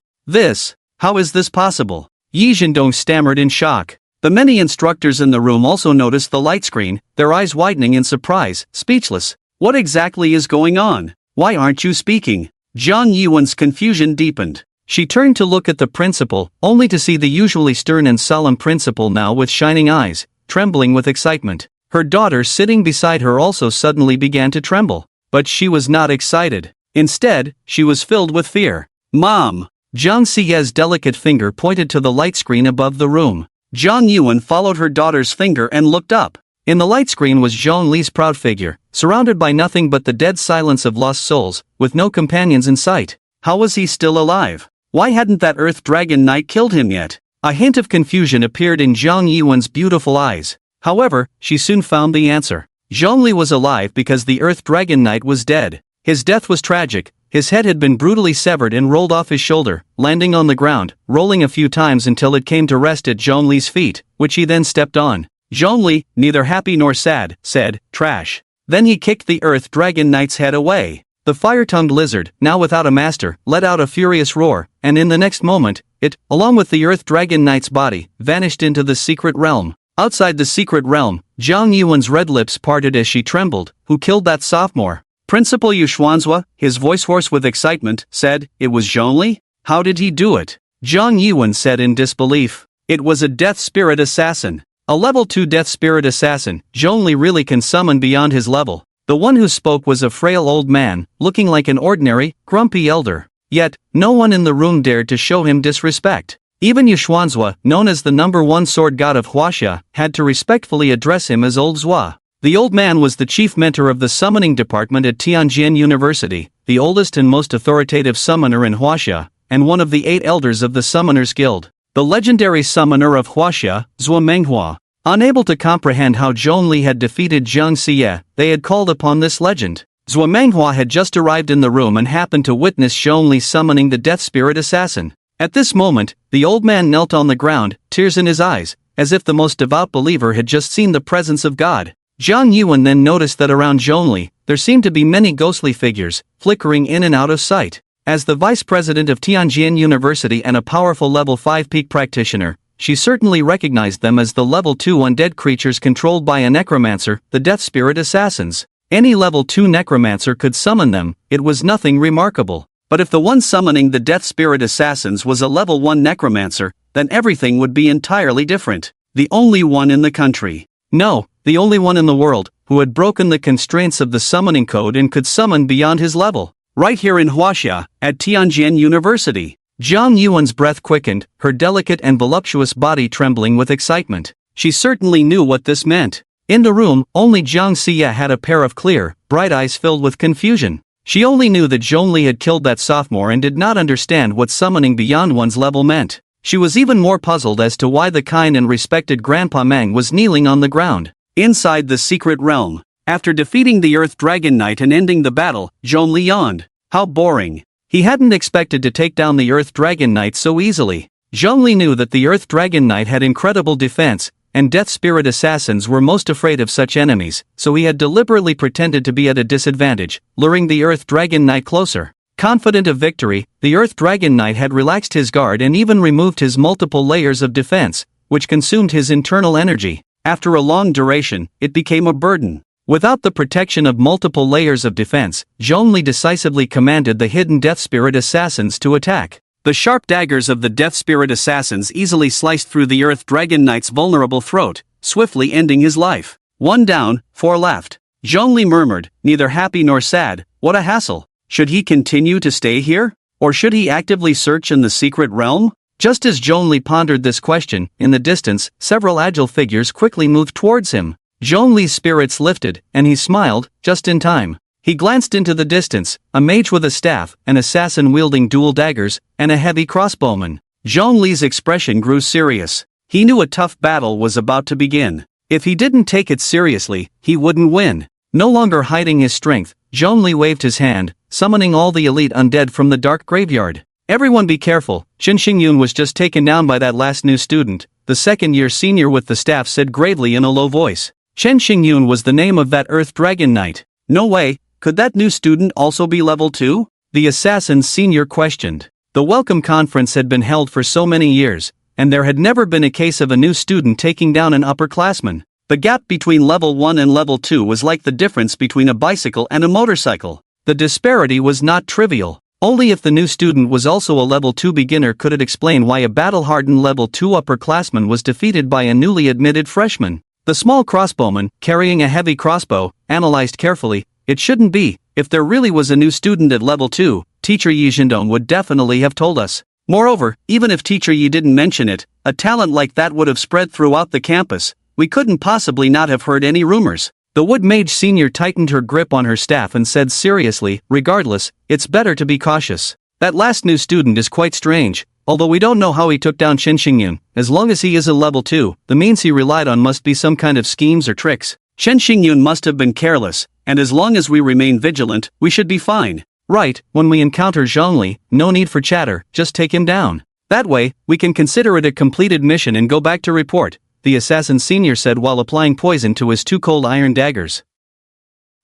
S1: How is this possible? Yi Zhendong stammered in shock. The many instructors in the room also noticed the light screen, their eyes widening in surprise, speechless. What exactly is going on? Why aren't you speaking? Zhang Yiwen's confusion deepened. She turned to look at the principal, only to see the usually stern and solemn principal now with shining eyes, trembling with excitement. Her daughter sitting beside her also suddenly began to tremble. But she was not excited. Instead, she was filled with fear. Mom! Zhang Xie's delicate finger pointed to the light screen above the room. Zhang Yiwen followed her daughter's finger and looked up. In the light screen was Zhong Li's proud figure, surrounded by nothing but the dead silence of lost souls, with no companions in sight. How was he still alive? Why hadn't that Earth Dragon Knight killed him yet? A hint of confusion appeared in Zhang Yiwen's beautiful eyes. However, she soon found the answer. Zhong Li was alive because the Earth Dragon Knight was dead. His death was tragic. His head had been brutally severed and rolled off his shoulder, landing on the ground, rolling a few times until it came to rest at Zhong Li's feet, which he then stepped on. Zhong Li, neither happy nor sad, said, "Trash." Then he kicked the Earth Dragon Knight's head away. The fire-tongued lizard, now without a master, let out a furious roar, and in the next moment, it, along with the Earth Dragon Knight's body, vanished into the secret realm. Outside the secret realm, Zhang Yiwen's red lips parted as she trembled. Who killed that sophomore? Principal Yu Xuanzhua, his voice hoarse with excitement, said, "It was Zhong Li? How did he do it?" Zhang Yiwen said in disbelief. "It was a death spirit assassin. A level 2 death spirit assassin. Zhong Li really can summon beyond his level." The one who spoke was a frail old man, looking like an ordinary, grumpy elder. Yet, no one in the room dared to show him disrespect. Even Yu Xuanzhua, known as the #1 sword god of Huaxia, had to respectfully address him as Old Zhua. The old man was the chief mentor of the summoning department at Tianjin University, the oldest and most authoritative summoner in Huaxia, and one of the 8 elders of the Summoners Guild. The legendary summoner of Huaxia, Zhuo Manhwa. Unable to comprehend how Zhong Li had defeated Zhang Xie, they had called upon this legend. Zhuo Manhua had just arrived in the room and happened to witness Zhong Li summoning the death spirit assassin. At this moment, the old man knelt on the ground, tears in his eyes, as if the most devout believer had just seen the presence of God. Zhang Yiwen then noticed that around Zhong Li, there seemed to be many ghostly figures, flickering in and out of sight. As the vice president of Tianjin University and a powerful level 5 peak practitioner, she certainly recognized them as the level 2 undead creatures controlled by a necromancer, the death spirit assassins. Any level 2 necromancer could summon them, it was nothing remarkable. But if the one summoning the death spirit assassins was a level 1 necromancer, then everything would be entirely different. The only one in the country. No, the only one in the world, who had broken the constraints of the summoning code and could summon beyond his level. Right here in Huaxia, at Tianjin University. Zhang Yuan's breath quickened, her delicate and voluptuous body trembling with excitement. She certainly knew what this meant. In the room, only Zhang Xie had a pair of clear, bright eyes filled with confusion. She only knew that Zhong Li had killed that sophomore and did not understand what summoning beyond one's level meant. She was even more puzzled as to why the kind and respected Grandpa Mang was kneeling on the ground. Inside the secret realm. After defeating the Earth Dragon Knight and ending the battle, Zhong Li yawned. How boring. He hadn't expected to take down the Earth Dragon Knight so easily. Zhong Li knew that the Earth Dragon Knight had incredible defense, and Death Spirit assassins were most afraid of such enemies, so he had deliberately pretended to be at a disadvantage, luring the Earth Dragon Knight closer. Confident of victory, the Earth Dragon Knight had relaxed his guard and even removed his multiple layers of defense, which consumed his internal energy. After a long duration, it became a burden. Without the protection of multiple layers of defense, Zhong Li decisively commanded the hidden Death Spirit assassins to attack. The sharp daggers of the Death Spirit assassins easily sliced through the Earth Dragon Knight's vulnerable throat, swiftly ending his life. 1 down, 4 left. Zhong Li murmured, neither happy nor sad. What a hassle. Should he continue to stay here? Or should he actively search in the secret realm? Just as Zhong Li pondered this question, in the distance, several agile figures quickly moved towards him. Zhong Li's spirits lifted, and he smiled, just in time. He glanced into the distance, a mage with a staff, an assassin wielding dual daggers, and a heavy crossbowman. Zhong Li's expression grew serious. He knew a tough battle was about to begin. If he didn't take it seriously, he wouldn't win. No longer hiding his strength, Zhongli waved his hand, summoning all the elite undead from the dark graveyard. Everyone be careful, Shen Xingyun was just taken down by that last new student, the second-year senior with the staff said gravely in a low voice. Shen Xingyun was the name of that Earth Dragon Knight. No way, could that new student also be level 2? The assassin senior questioned. The welcome conference had been held for so many years, and there had never been a case of a new student taking down an upperclassman. The gap between level 1 and level 2 was like the difference between a bicycle and a motorcycle. The disparity was not trivial. Only if the new student was also a level 2 beginner could it explain why a battle-hardened level 2 upperclassman was defeated by a newly admitted freshman. The small crossbowman, carrying a heavy crossbow, analyzed carefully, it shouldn't be. If there really was a new student at level 2, Teacher Yi Jindong would definitely have told us. Moreover, even if Teacher Yi didn't mention it, a talent like that would have spread throughout the campus. We couldn't possibly not have heard any rumors. The Wood Mage Senior tightened her grip on her staff and said seriously, regardless, it's better to be cautious. That last new student is quite strange, although we don't know how he took down Shen Xingyun. As long as he is a level 2, the means he relied on must be some kind of schemes or tricks. Shen Xingyun must have been careless, and as long as we remain vigilant, we should be fine. Right, when we encounter Zhongli, no need for chatter, just take him down. That way, we can consider it a completed mission and go back to report, the assassin senior said while applying poison to his 2 cold iron daggers.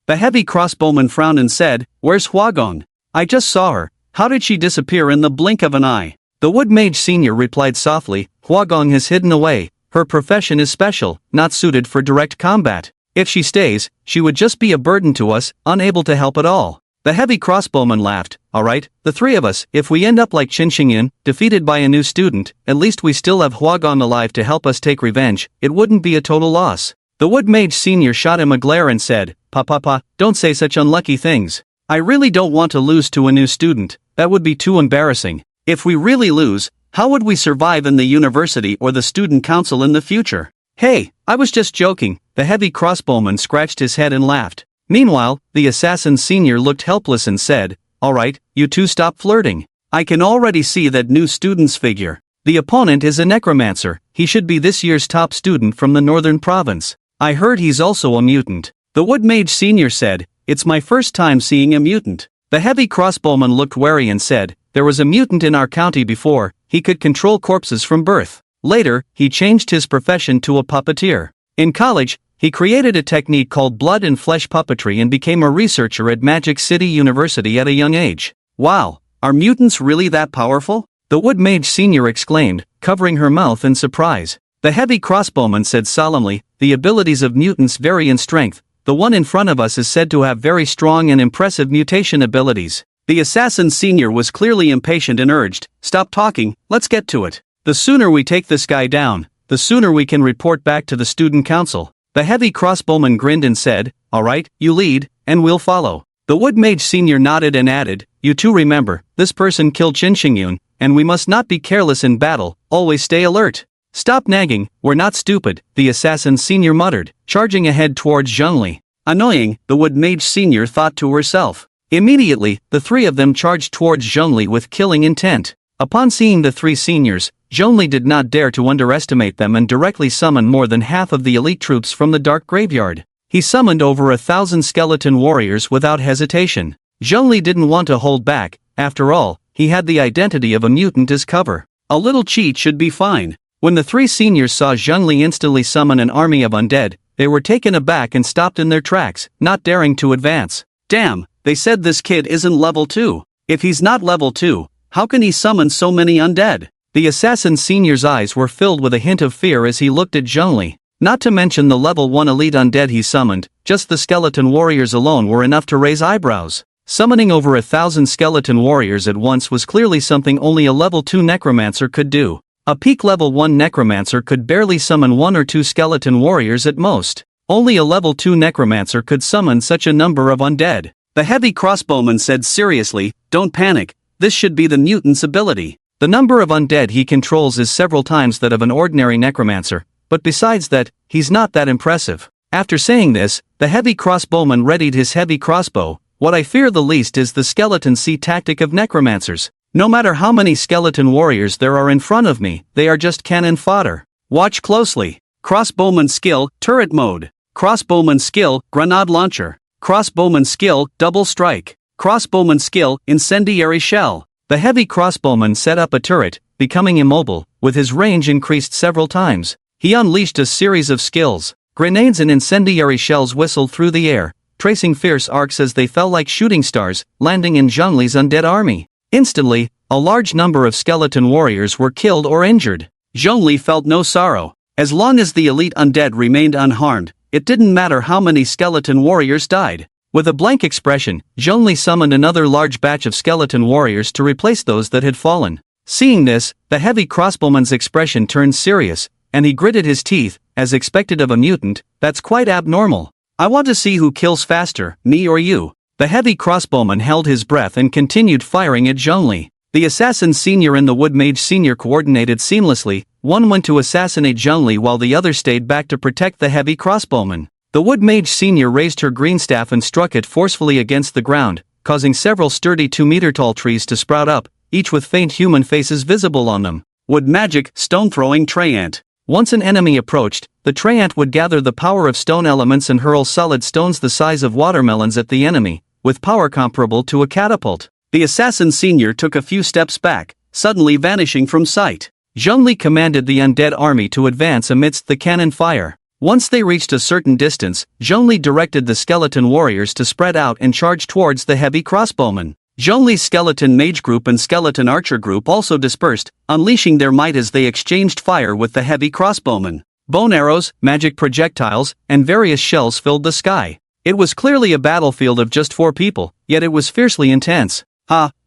S1: The heavy crossbowman frowned and said, "Where's Huagong? I just saw her. How did she disappear in the blink of an eye?" The Wood Mage Senior replied softly, "Huagong has hidden away. Her profession is special, not suited for direct combat. If she stays, she would just be a burden to us, unable to help at all." The heavy crossbowman laughed. "Alright, the 3 of us, if we end up like Shen Xingyun, defeated by a new student, at least we still have Huagong alive to help us take revenge, it wouldn't be a total loss." The Wood Mage Senior shot him a glare and said, "Papa, don't say such unlucky things. I really don't want to lose to a new student, that would be too embarrassing. If we really lose, how would we survive in the university or the student council in the future?" "Hey, I was just joking," the heavy crossbowman scratched his head and laughed. Meanwhile, the assassin senior looked helpless and said, "Alright, you two stop flirting. I can already see that new student's figure. The opponent is a necromancer, he should be this year's top student from the northern province. I heard he's also a mutant." The Wood Mage Senior said, "It's my first time seeing a mutant." The heavy crossbowman looked wary and said, "There was a mutant in our county before, he could control corpses from birth. Later, he changed his profession to a puppeteer. In college, he created a technique called blood and flesh puppetry and became a researcher at Magic City University at a young age." "Wow, are mutants really that powerful?" the Wood Mage Senior exclaimed, covering her mouth in surprise. The heavy crossbowman said solemnly, "The abilities of mutants vary in strength. The one in front of us is said to have very strong and impressive mutation abilities." The assassin senior was clearly impatient and urged, "Stop talking, let's get to it. The sooner we take this guy down, the sooner we can report back to the student council." The heavy crossbowman grinned and said, "Alright, you lead, and we'll follow." The Wood Mage Senior nodded and added, "You two remember, this person killed Shen Xingyun, and we must not be careless in battle, always stay alert." "Stop nagging, we're not stupid," the assassin senior muttered, charging ahead towards Zhongli. "Annoying," the Wood Mage Senior thought to herself. Immediately, the 3 of them charged towards Zhongli with killing intent. Upon seeing the 3 seniors, Zhongli did not dare to underestimate them and directly summoned more than half of the elite troops from the dark graveyard. He summoned over 1,000 skeleton warriors without hesitation. Zhongli didn't want to hold back, after all, he had the identity of a mutant as cover. A little cheat should be fine. When the 3 seniors saw Zhongli instantly summon an army of undead, they were taken aback and stopped in their tracks, not daring to advance. "Damn, they said this kid isn't level 2. If he's not level 2, how can he summon so many undead?" The assassin senior's eyes were filled with a hint of fear as he looked at Zhongli. Not to mention the level 1 elite undead he summoned, just the skeleton warriors alone were enough to raise eyebrows. Summoning over 1,000 skeleton warriors at once was clearly something only a level 2 necromancer could do. A peak level 1 necromancer could barely summon 1 or 2 skeleton warriors at most. Only a level 2 necromancer could summon such a number of undead. The heavy crossbowman said seriously, "Don't panic, this should be the mutant's ability. The number of undead he controls is several times that of an ordinary necromancer, but besides that, he's not that impressive." After saying this, the heavy crossbowman readied his heavy crossbow. "What I fear the least is the skeleton sea tactic of necromancers. No matter how many skeleton warriors there are in front of me, they are just cannon fodder. Watch closely." Crossbowman skill, turret mode. Crossbowman skill, grenade launcher. Crossbowman skill, double strike. Crossbowman skill, incendiary shell. The heavy crossbowman set up a turret, becoming immobile, with his range increased several times. He unleashed a series of skills. Grenades and incendiary shells whistled through the air, tracing fierce arcs as they fell like shooting stars, landing in Zhongli's undead army. Instantly, a large number of skeleton warriors were killed or injured. Zhongli felt no sorrow. As long as the elite undead remained unharmed, it didn't matter how many skeleton warriors died. With a blank expression, Zhongli summoned another large batch of skeleton warriors to replace those that had fallen. Seeing this, the heavy crossbowman's expression turned serious, and he gritted his teeth, as expected of a mutant. That's quite abnormal. I want to see who kills faster, me or you. The heavy crossbowman held his breath and continued firing at Zhongli. The assassin senior and the wood mage senior coordinated seamlessly. One went to assassinate Zhongli while the other stayed back to protect the heavy crossbowman. The wood mage senior raised her green staff and struck it forcefully against the ground, causing several sturdy 2-meter-tall trees to sprout up, each with faint human faces visible on them. Wood magic, stone-throwing Treyant. Once an enemy approached, the Treyant would gather the power of stone elements and hurl solid stones the size of watermelons at the enemy, with power comparable to a catapult. The assassin senior took a few steps back, suddenly vanishing from sight. Zhongli commanded the undead army to advance amidst the cannon fire. Once they reached a certain distance, Zhongli directed the skeleton warriors to spread out and charge towards the heavy crossbowman. Zhongli's skeleton mage group and skeleton archer group also dispersed, unleashing their might as they exchanged fire with the heavy crossbowman. Bone arrows, magic projectiles, and various shells filled the sky. It was clearly a battlefield of just 4 people, yet it was fiercely intense.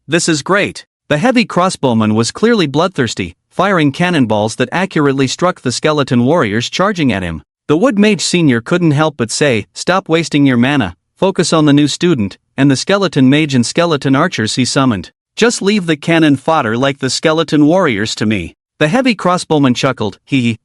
S1: This is great. The heavy crossbowman was clearly bloodthirsty, firing cannonballs that accurately struck the skeleton warriors charging at him. The wood mage senior couldn't help but say, "Stop wasting your mana, focus on the new student," and the skeleton mage and skeleton archers he summoned. "Just leave the cannon fodder like the skeleton warriors to me." The heavy crossbowman chuckled,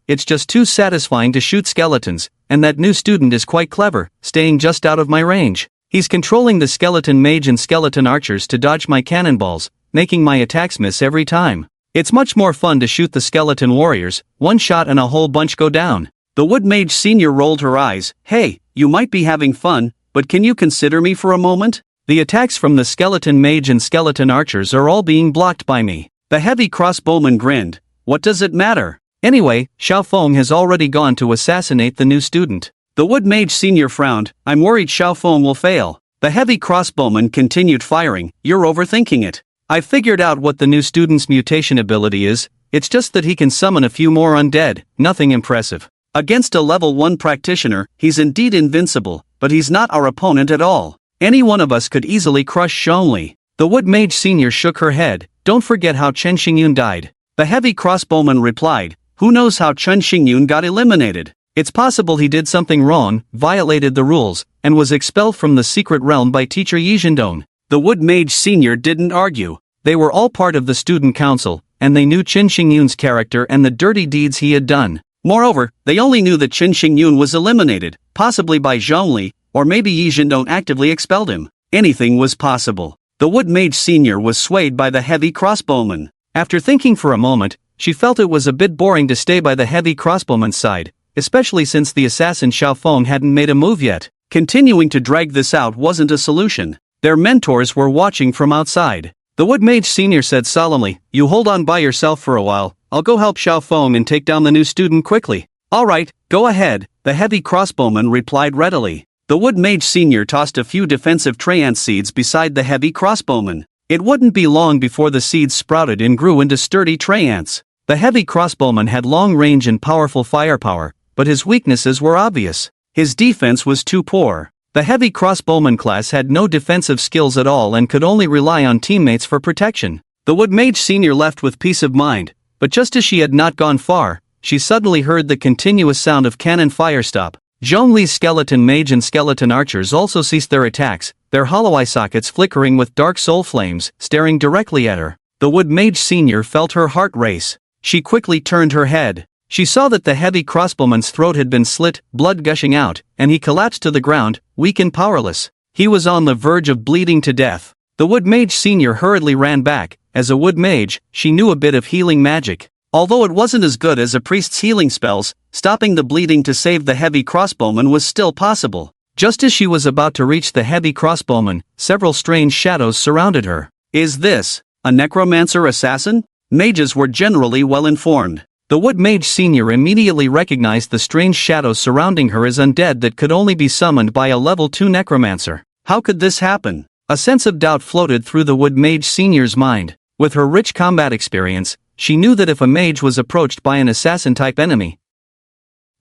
S1: "It's just too satisfying to shoot skeletons, and that new student is quite clever, staying just out of my range. He's controlling the skeleton mage and skeleton archers to dodge my cannonballs, making my attacks miss every time. It's much more fun to shoot the skeleton warriors, one shot and a whole bunch go down." The wood mage senior rolled her eyes. "Hey, you might be having fun, but can you consider me for a moment? The attacks from the skeleton mage and skeleton archers are all being blocked by me." The heavy crossbowman grinned. "What does it matter? Anyway, Xiaofeng has already gone to assassinate the new student." The wood mage senior frowned. "I'm worried Xiaofeng will fail." The heavy crossbowman continued firing. "You're overthinking it. I figured out what the new student's mutation ability is. It's just that he can summon a few more undead, nothing impressive. Against a level 1 practitioner, he's indeed invincible, but he's not our opponent at all. Any one of us could easily crush Zhongli." The wood mage senior shook her head. "Don't forget how Chen Xingyun died." The heavy crossbowman replied. "Who knows how Chen Xingyun got eliminated? It's possible he did something wrong, violated the rules, and was expelled from the secret realm by teacher Yi Zhendong." The wood mage senior didn't argue. They were all part of the student council, and they knew Chen Xingyun's character and the dirty deeds he had done. Moreover, they only knew that Chen Xingyun was eliminated, possibly by Zhongli, or maybe Yi Zhendong actively expelled him. Anything was possible. The wood mage senior was swayed by the heavy crossbowman. After thinking for a moment, she felt it was a bit boring to stay by the heavy crossbowman's side, especially since the assassin Xiaofeng hadn't made a move yet. Continuing to drag this out wasn't a solution. Their mentors were watching from outside. The wood mage senior said solemnly, "You hold on by yourself for a while. I'll go help Xiaofeng and take down the new student quickly." "All right, go ahead," the heavy crossbowman replied readily. The wood mage senior tossed a few defensive Treyant seeds beside the heavy crossbowman. It wouldn't be long before the seeds sprouted and grew into sturdy Treyants. The heavy crossbowman had long range and powerful firepower, but his weaknesses were obvious. His defense was too poor. The heavy crossbowman class had no defensive skills at all and could only rely on teammates for protection. The wood mage senior left with peace of mind, but just as she had not gone far, she suddenly heard the continuous sound of cannon fire stop. Zhongli's skeleton mage and skeleton archers also ceased their attacks, their hollow eye sockets flickering with dark soul flames, staring directly at her. The wood mage senior felt her heart race. She quickly turned her head. She saw that the heavy crossbowman's throat had been slit, blood gushing out, and he collapsed to the ground, weak and powerless. He was on the verge of bleeding to death. The wood mage senior hurriedly ran back. As a wood mage, she knew a bit of healing magic. Although it wasn't as good as a priest's healing spells, stopping the bleeding to save the heavy crossbowman was still possible. Just as she was about to reach the heavy crossbowman, several strange shadows surrounded her. Is this a necromancer assassin? Mages were generally well informed. The Wood Mage Senior immediately recognized the strange shadows surrounding her as undead that could only be summoned by a level 2 necromancer. How could this happen? A sense of doubt floated through the Wood Mage Senior's mind. With her rich combat experience, she knew that if a mage was approached by an assassin-type enemy,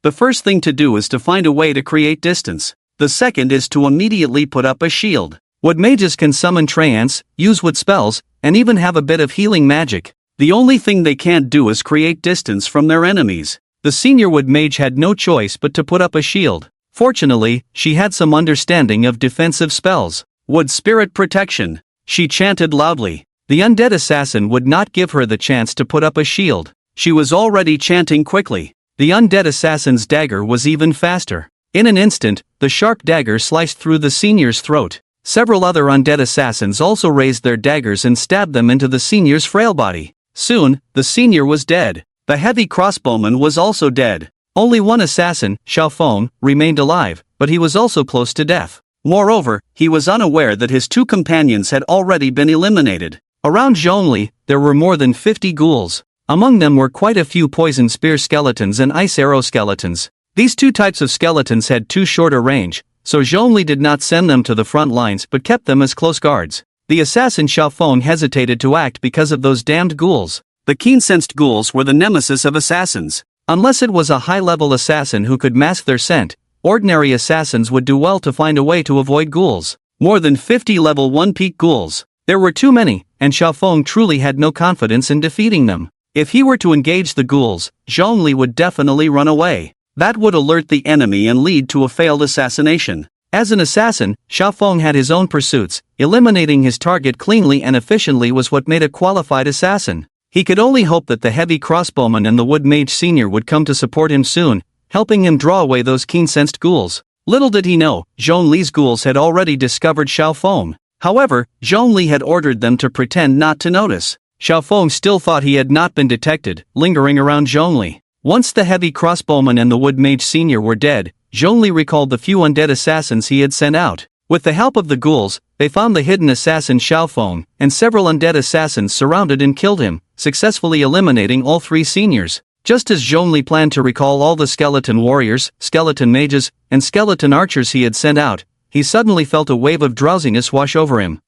S1: the first thing to do is to find a way to create distance. The second is to immediately put up a shield. Wood mages can summon trance, use wood spells, and even have a bit of healing magic. The only thing they can't do is create distance from their enemies. The senior wood mage had no choice but to put up a shield. Fortunately, she had some understanding of defensive spells. Wood spirit protection. She chanted loudly. The undead assassin would not give her the chance to put up a shield. She was already chanting quickly. The undead assassin's dagger was even faster. In an instant, the sharp dagger sliced through the senior's throat. Several other undead assassins also raised their daggers and stabbed them into the senior's frail body. Soon, the senior was dead. The heavy crossbowman was also dead. Only one assassin, Xiaofeng, remained alive, but he was also close to death. Moreover, he was unaware that his two companions had already been eliminated. Around Zhongli, there were more than 50 ghouls. Among them were quite a few poison spear skeletons and ice arrow skeletons. These two types of skeletons had too short a range, so Zhongli did not send them to the front lines but kept them as close guards. The assassin Xiaofeng hesitated to act because of those damned ghouls. The keen-sensed ghouls were the nemesis of assassins. Unless it was a high-level assassin who could mask their scent, ordinary assassins would do well to find a way to avoid ghouls. More than 50 level 1 peak ghouls. There were too many, and Xiaofeng truly had no confidence in defeating them. If he were to engage the ghouls, Zhongli would definitely run away. That would alert the enemy and lead to a failed assassination. As an assassin, Xiaofeng had his own pursuits. Eliminating his target cleanly and efficiently was what made a qualified assassin. He could only hope that the heavy crossbowman and the Wood Mage Senior would come to support him soon, helping him draw away those keen-sensed ghouls. Little did he know, Zhongli's ghouls had already discovered Xiaofeng. However, Zhongli had ordered them to pretend not to notice. Xiaofeng still thought he had not been detected, lingering around Zhongli. Once the heavy crossbowman and the Wood Mage Senior were dead, Zhongli recalled the few undead assassins he had sent out. With the help of the ghouls, they found the hidden assassin Xiaofeng, and several undead assassins surrounded and killed him, successfully eliminating all three seniors. Just as Zhongli planned to recall all the skeleton warriors, skeleton mages, and skeleton archers he had sent out, he suddenly felt a wave of drowsiness wash over him.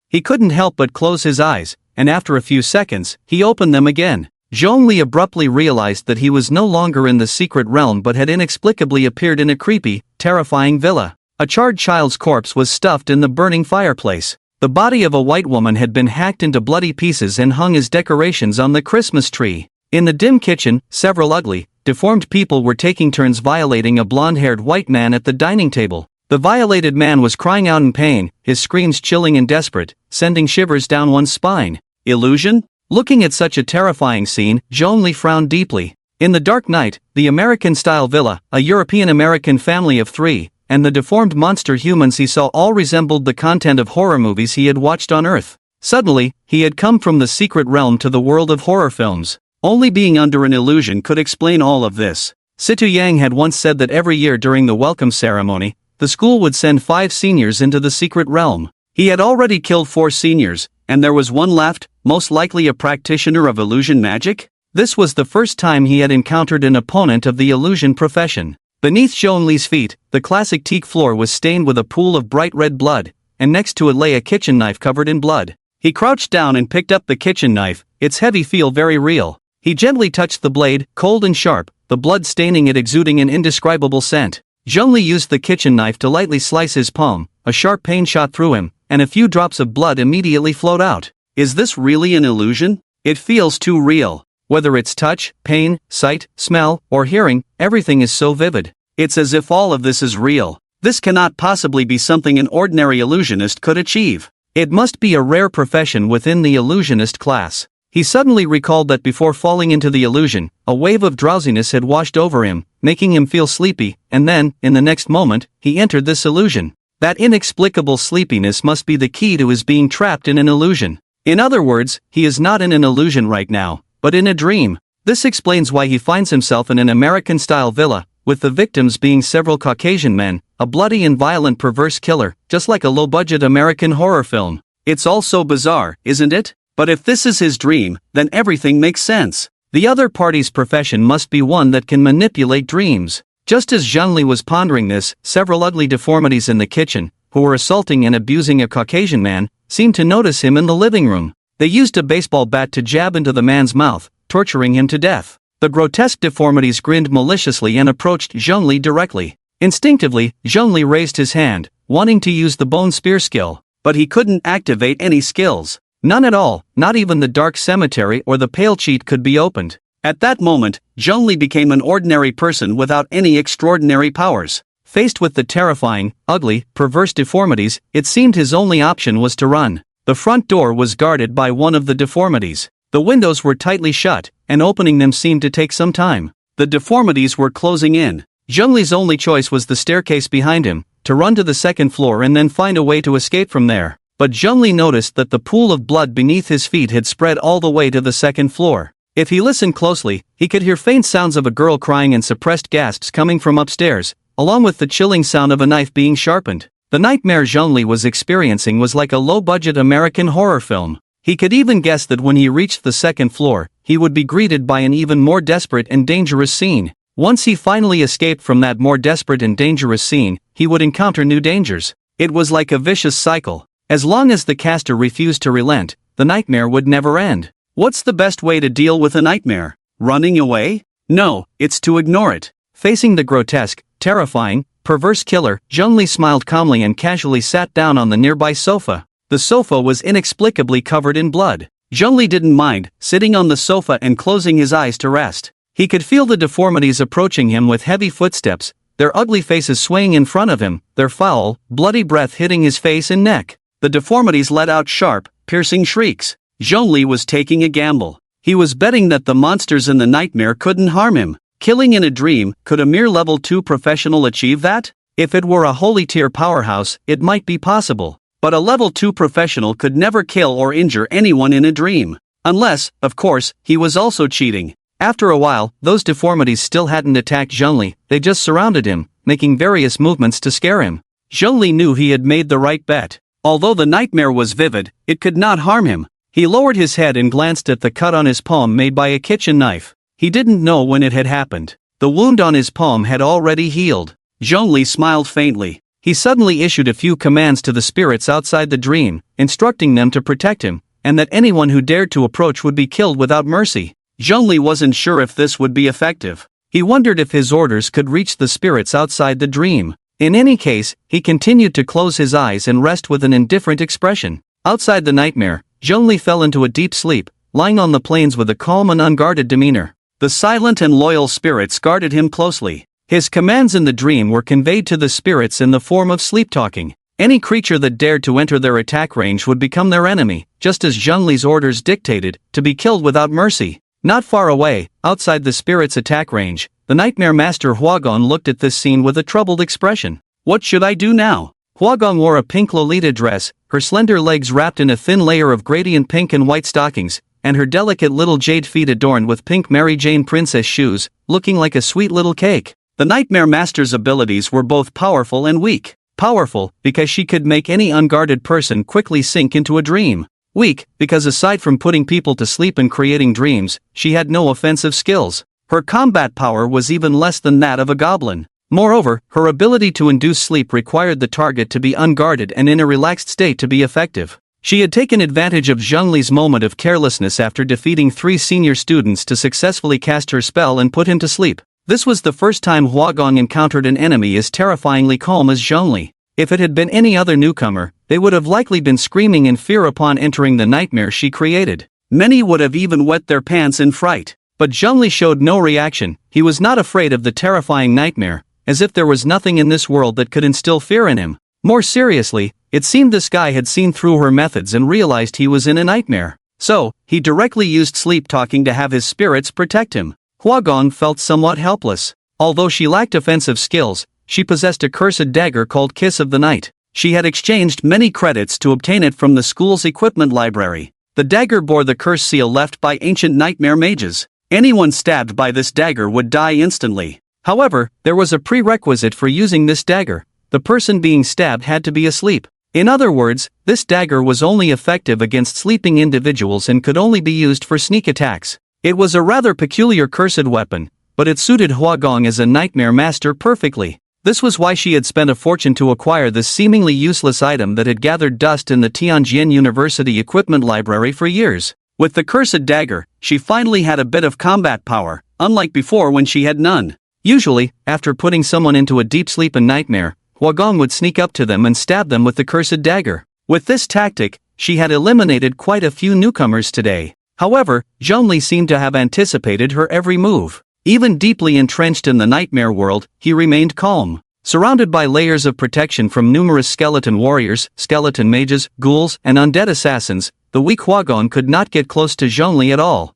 S1: He couldn't help but close his eyes, and after a few seconds, he opened them again. Zhongli abruptly realized that he was no longer in the secret realm but had inexplicably appeared in a creepy, terrifying villa. A charred child's corpse was stuffed in the burning fireplace. The body of a white woman had been hacked into bloody pieces and hung as decorations on the Christmas tree. In the dim kitchen, several ugly, deformed people were taking turns violating a blonde-haired white man at the dining table. The violated man was crying out in pain, his screams chilling and desperate, sending shivers down one's spine. Illusion? Looking at such a terrifying scene, Zhongli frowned deeply. In the dark night, the American-style villa, a European-American family of 3, and the deformed monster humans he saw all resembled the content of horror movies he had watched on Earth. Suddenly, he had come from the secret realm to the world of horror films. Only being under an illusion could explain all of this. Situ Yang had once said that every year during the welcome ceremony, the school would send 5 seniors into the secret realm. He had already killed 4 seniors, and there was one left, most likely a practitioner of illusion magic? This was the first time he had encountered an opponent of the illusion profession. Beneath Zhongli's feet, the classic teak floor was stained with a pool of bright red blood, and next to it lay a kitchen knife covered in blood. He crouched down and picked up the kitchen knife, its heavy feel very real. He gently touched the blade, cold and sharp, the blood staining it exuding an indescribable scent. Zhongli used the kitchen knife to lightly slice his palm, a sharp pain shot through him, and a few drops of blood immediately flowed out. Is this really an illusion? It feels too real. Whether it's touch, pain, sight, smell, or hearing, everything is so vivid. It's as if all of this is real. This cannot possibly be something an ordinary illusionist could achieve. It must be a rare profession within the illusionist class. He suddenly recalled that before falling into the illusion, a wave of drowsiness had washed over him, making him feel sleepy, and then, in the next moment, he entered this illusion. That inexplicable sleepiness must be the key to his being trapped in an illusion. In other words, he is not in an illusion right now, but in a dream. This explains why he finds himself in an American-style villa, with the victims being several Caucasian men, a bloody and violent perverse killer, just like a low-budget American horror film. It's all so bizarre, isn't it? But if this is his dream, then everything makes sense. The other party's profession must be one that can manipulate dreams. Just as Zhengli was pondering this, several ugly deformities in the kitchen, who were assaulting and abusing a Caucasian man, seemed to notice him in the living room. They used a baseball bat to jab into the man's mouth, torturing him to death. The grotesque deformities grinned maliciously and approached Zhengli directly. Instinctively, Zhengli raised his hand, wanting to use the bone spear skill, but he couldn't activate any skills. None at all, not even the dark cemetery or the pale cheat could be opened. At that moment, Zhengli became an ordinary person without any extraordinary powers. Faced with the terrifying, ugly, perverse deformities, it seemed his only option was to run. The front door was guarded by one of the deformities. The windows were tightly shut, and opening them seemed to take some time. The deformities were closing in. Zhengli's only choice was the staircase behind him, to run to the second floor and then find a way to escape from there. But Zhengli noticed that the pool of blood beneath his feet had spread all the way to the second floor. If he listened closely, he could hear faint sounds of a girl crying and suppressed gasps coming from upstairs, along with the chilling sound of a knife being sharpened. The nightmare Zhengli was experiencing was like a low-budget American horror film. He could even guess that when he reached the second floor, he would be greeted by an even more desperate and dangerous scene. Once he finally escaped from that more desperate and dangerous scene, he would encounter new dangers. It was like a vicious cycle. As long as the caster refused to relent, the nightmare would never end. What's the best way to deal with a nightmare? Running away? No, it's to ignore it. Facing the grotesque, terrifying, perverse killer, Zhengli smiled calmly and casually sat down on the nearby sofa. The sofa was inexplicably covered in blood. Zhengli didn't mind, sitting on the sofa and closing his eyes to rest. He could feel the deformities approaching him with heavy footsteps, their ugly faces swaying in front of him, their foul, bloody breath hitting his face and neck. The deformities let out sharp, piercing shrieks. Zhengli was taking a gamble. He was betting that the monsters in the nightmare couldn't harm him. Killing in a dream, could a mere level 2 professional achieve that? If it were a holy tier powerhouse, it might be possible. But a level 2 professional could never kill or injure anyone in a dream. Unless, of course, he was also cheating. After a while, those deformities still hadn't attacked Zhengli, they just surrounded him, making various movements to scare him. Zhengli knew he had made the right bet. Although the nightmare was vivid, it could not harm him. He lowered his head and glanced at the cut on his palm made by a kitchen knife. He didn't know when it had happened. The wound on his palm had already healed. Zhengli smiled faintly. He suddenly issued a few commands to the spirits outside the dream, instructing them to protect him, and that anyone who dared to approach would be killed without mercy. Zhengli wasn't sure if this would be effective. He wondered if his orders could reach the spirits outside the dream. In any case, he continued to close his eyes and rest with an indifferent expression. Outside the nightmare, Zhengli fell into a deep sleep, lying on the plains with a calm and unguarded demeanor. The silent and loyal spirits guarded him closely. His commands in the dream were conveyed to the spirits in the form of sleep-talking. Any creature that dared to enter their attack range would become their enemy, just as Zhengli's orders dictated, to be killed without mercy. Not far away, outside the spirit's attack range, the Nightmare Master Huagong looked at this scene with a troubled expression. What should I do now? Huagong wore a pink Lolita dress, her slender legs wrapped in a thin layer of gradient pink and white stockings, and her delicate little jade feet adorned with pink Mary Jane princess shoes, looking like a sweet little cake. The Nightmare Master's abilities were both powerful and weak. Powerful, because she could make any unguarded person quickly sink into a dream. Weak, because aside from putting people to sleep and creating dreams, she had no offensive skills. Her combat power was even less than that of a goblin. Moreover, her ability to induce sleep required the target to be unguarded and in a relaxed state to be effective. She had taken advantage of Zhengli's moment of carelessness after defeating 3 senior students to successfully cast her spell and put him to sleep. This was the first time Huagong encountered an enemy as terrifyingly calm as Zhengli. If it had been any other newcomer, they would have likely been screaming in fear upon entering the nightmare she created. Many would have even wet their pants in fright. But Zhengli showed no reaction. He was not afraid of the terrifying nightmare, as if there was nothing in this world that could instill fear in him. More seriously, it seemed this guy had seen through her methods and realized he was in a nightmare. So, he directly used sleep-talking to have his spirits protect him. Huagong felt somewhat helpless. Although she lacked offensive skills, she possessed a cursed dagger called Kiss of the Night. She had exchanged many credits to obtain it from the school's equipment library. The dagger bore the curse seal left by ancient nightmare mages. Anyone stabbed by this dagger would die instantly. However, there was a prerequisite for using this dagger. The person being stabbed had to be asleep. In other words, this dagger was only effective against sleeping individuals and could only be used for sneak attacks. It was a rather peculiar cursed weapon, but it suited Huagong as a nightmare master perfectly. This was why she had spent a fortune to acquire this seemingly useless item that had gathered dust in the Tianjin University equipment library for years. With the cursed dagger, she finally had a bit of combat power, unlike before when she had none. Usually, after putting someone into a deep sleep and nightmare, Huagong would sneak up to them and stab them with the cursed dagger. With this tactic, she had eliminated quite a few newcomers today. However, Zhongli seemed to have anticipated her every move. Even deeply entrenched in the nightmare world, he remained calm. Surrounded by layers of protection from numerous skeleton warriors, skeleton mages, ghouls, and undead assassins, the weak Huagong could not get close to Zhongli at all.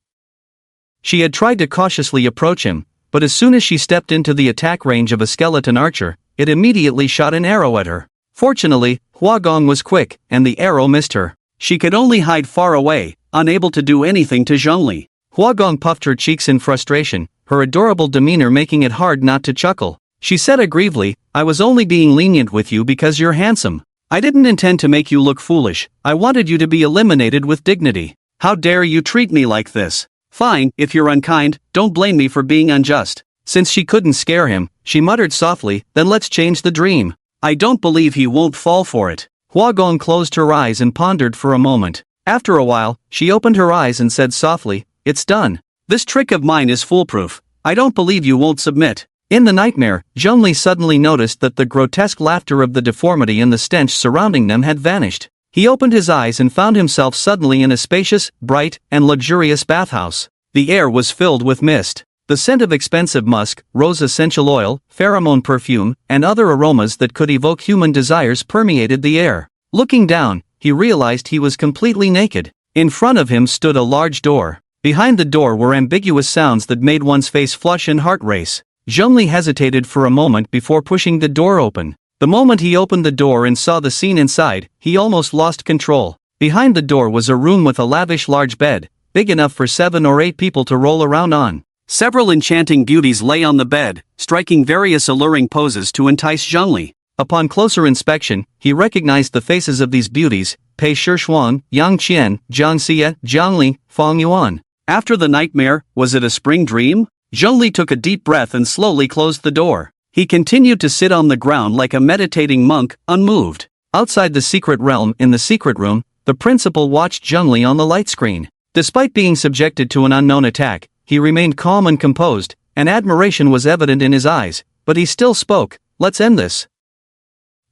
S1: She had tried to cautiously approach him, but as soon as she stepped into the attack range of a skeleton archer, it immediately shot an arrow at her. Fortunately, Huagong was quick, and the arrow missed her. She could only hide far away, unable to do anything to Zhongli. Huagong puffed her cheeks in frustration, her adorable demeanor making it hard not to chuckle. She said aggrievedly, "I was only being lenient with you because you're handsome. I didn't intend to make you look foolish. I wanted you to be eliminated with dignity. How dare you treat me like this? Fine, if you're unkind, don't blame me for being unjust." Since she couldn't scare him, she muttered softly, "Then let's change the dream. I don't believe he won't fall for it." Huagong closed her eyes and pondered for a moment. After a while, she opened her eyes and said softly, "It's done. This trick of mine is foolproof. I don't believe you won't submit." In the nightmare, Zhongli suddenly noticed that the grotesque laughter of the deformity and the stench surrounding them had vanished. He opened his eyes and found himself suddenly in a spacious, bright, and luxurious bathhouse. The air was filled with mist. The scent of expensive musk, rose essential oil, pheromone perfume, and other aromas that could evoke human desires permeated the air. Looking down, he realized he was completely naked. In front of him stood a large door. Behind the door were ambiguous sounds that made one's face flush and heart race. Zhongli hesitated for a moment before pushing the door open. The moment he opened the door and saw the scene inside, he almost lost control. Behind the door was a room with a lavish large bed, big enough for 7 or 8 people to roll around on. Several enchanting beauties lay on the bed, striking various alluring poses to entice Zhongli. Upon closer inspection, he recognized the faces of these beauties: Pei Shixuan, Yang Qian, Jiang Xie, Jiang Li, Fang Yuan. After the nightmare, was it a spring dream? Zhongli took a deep breath and slowly closed the door. He continued to sit on the ground like a meditating monk, unmoved. Outside the secret realm, in the secret room, the principal watched Zhongli on the light screen. Despite being subjected to an unknown attack, he remained calm and composed, and admiration was evident in his eyes, but he still spoke. "Let's end this.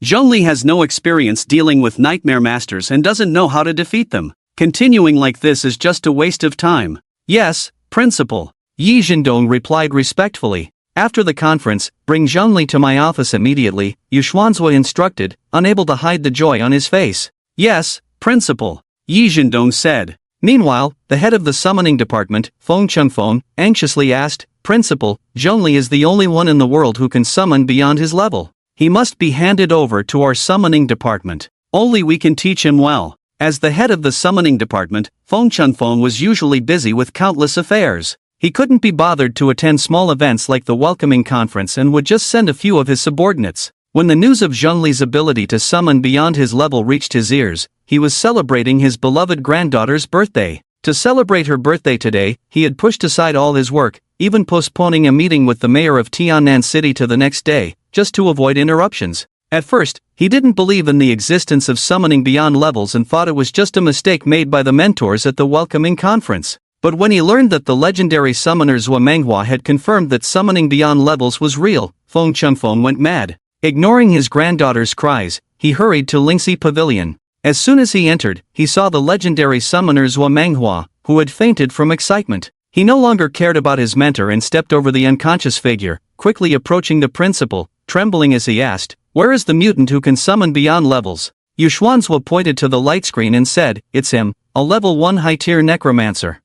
S1: Zhongli has no experience dealing with nightmare masters and doesn't know how to defeat them. Continuing like this is just a waste of time." "Yes, principal," Yi Zhendong replied respectfully. After the conference, "Bring Zhongli to my office immediately," Yu Xuanzui instructed, unable to hide the joy on his face. "Yes, principal," Yi Zhendong said. Meanwhile, the head of the summoning department, Feng Chengfeng, anxiously asked, "Principal, Zhongli is the only one in the world who can summon beyond his level. He must be handed over to our summoning department. Only we can teach him well." As the head of the summoning department, Feng Chengfeng was usually busy with countless affairs. He couldn't be bothered to attend small events like the welcoming conference and would just send a few of his subordinates. When the news of Zhongli's ability to summon beyond his level reached his ears, he was celebrating his beloved granddaughter's birthday. To celebrate her birthday today, he had pushed aside all his work, even postponing a meeting with the mayor of Tiannan City to the next day, just to avoid interruptions. At first, he didn't believe in the existence of summoning beyond levels and thought it was just a mistake made by the mentors at the welcoming conference. But when he learned that the legendary summoner Manhwa had confirmed that summoning beyond levels was real, Feng Chengfeng went mad. Ignoring his granddaughter's cries, he hurried to Lingxi Pavilion. As soon as he entered, he saw the legendary summoner Manhwa, who had fainted from excitement. He no longer cared about his mentor and stepped over the unconscious figure, quickly approaching the principal, trembling as he asked, "Where is the mutant who can summon beyond levels?" Yu Xuanzhua pointed to the light screen and said, "It's him, a level 1 high-tier necromancer.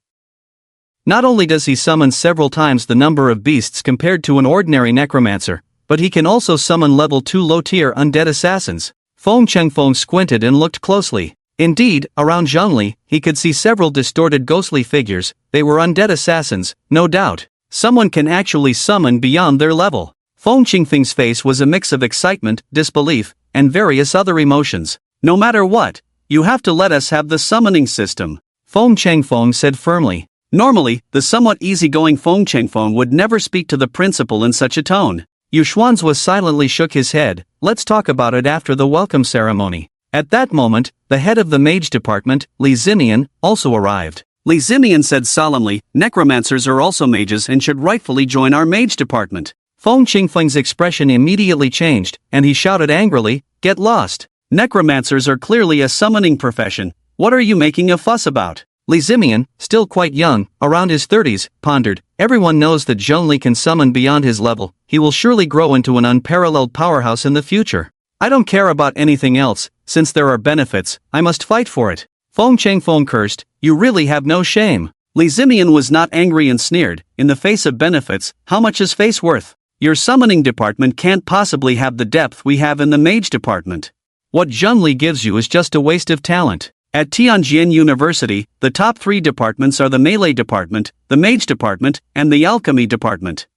S1: Not only does he summon several times the number of beasts compared to an ordinary necromancer, but he can also summon level 2 low-tier undead assassins." Feng Chengfeng squinted and looked closely. Indeed, around Zhongli, he could see several distorted ghostly figures. They were undead assassins, no doubt. Someone can actually summon beyond their level. Feng Qingfeng's face was a mix of excitement, disbelief, and various other emotions. No matter what, you have to let us have the summoning system, Feng Changfeng said firmly. Normally, the somewhat easygoing Feng Changfeng would never speak to the principal in such a tone. Yu Xuanzi silently shook his head. Let's talk about it after the welcome ceremony. At that moment, the head of the mage department, Li Zimian, also arrived. Li Zimian said solemnly, necromancers are also mages and should rightfully join our mage department. Feng Qingfeng's expression immediately changed, and he shouted angrily, get lost. Necromancers are clearly a summoning profession. What are you making a fuss about? Li Zimian, still quite young, around his 30s, pondered. Everyone knows that Zhongli can summon beyond his level. He will surely grow into an unparalleled powerhouse in the future. I don't care about anything else. Since there are benefits, I must fight for it. Feng Changfeng cursed. You really have no shame. Li Zimian was not angry and sneered. In the face of benefits, how much is face worth? Your summoning department can't possibly have the depth we have in the mage department. What Zhongli gives you is just a waste of talent. At Tianjin University, the top 3 departments are the melee department, the mage department, and the alchemy department.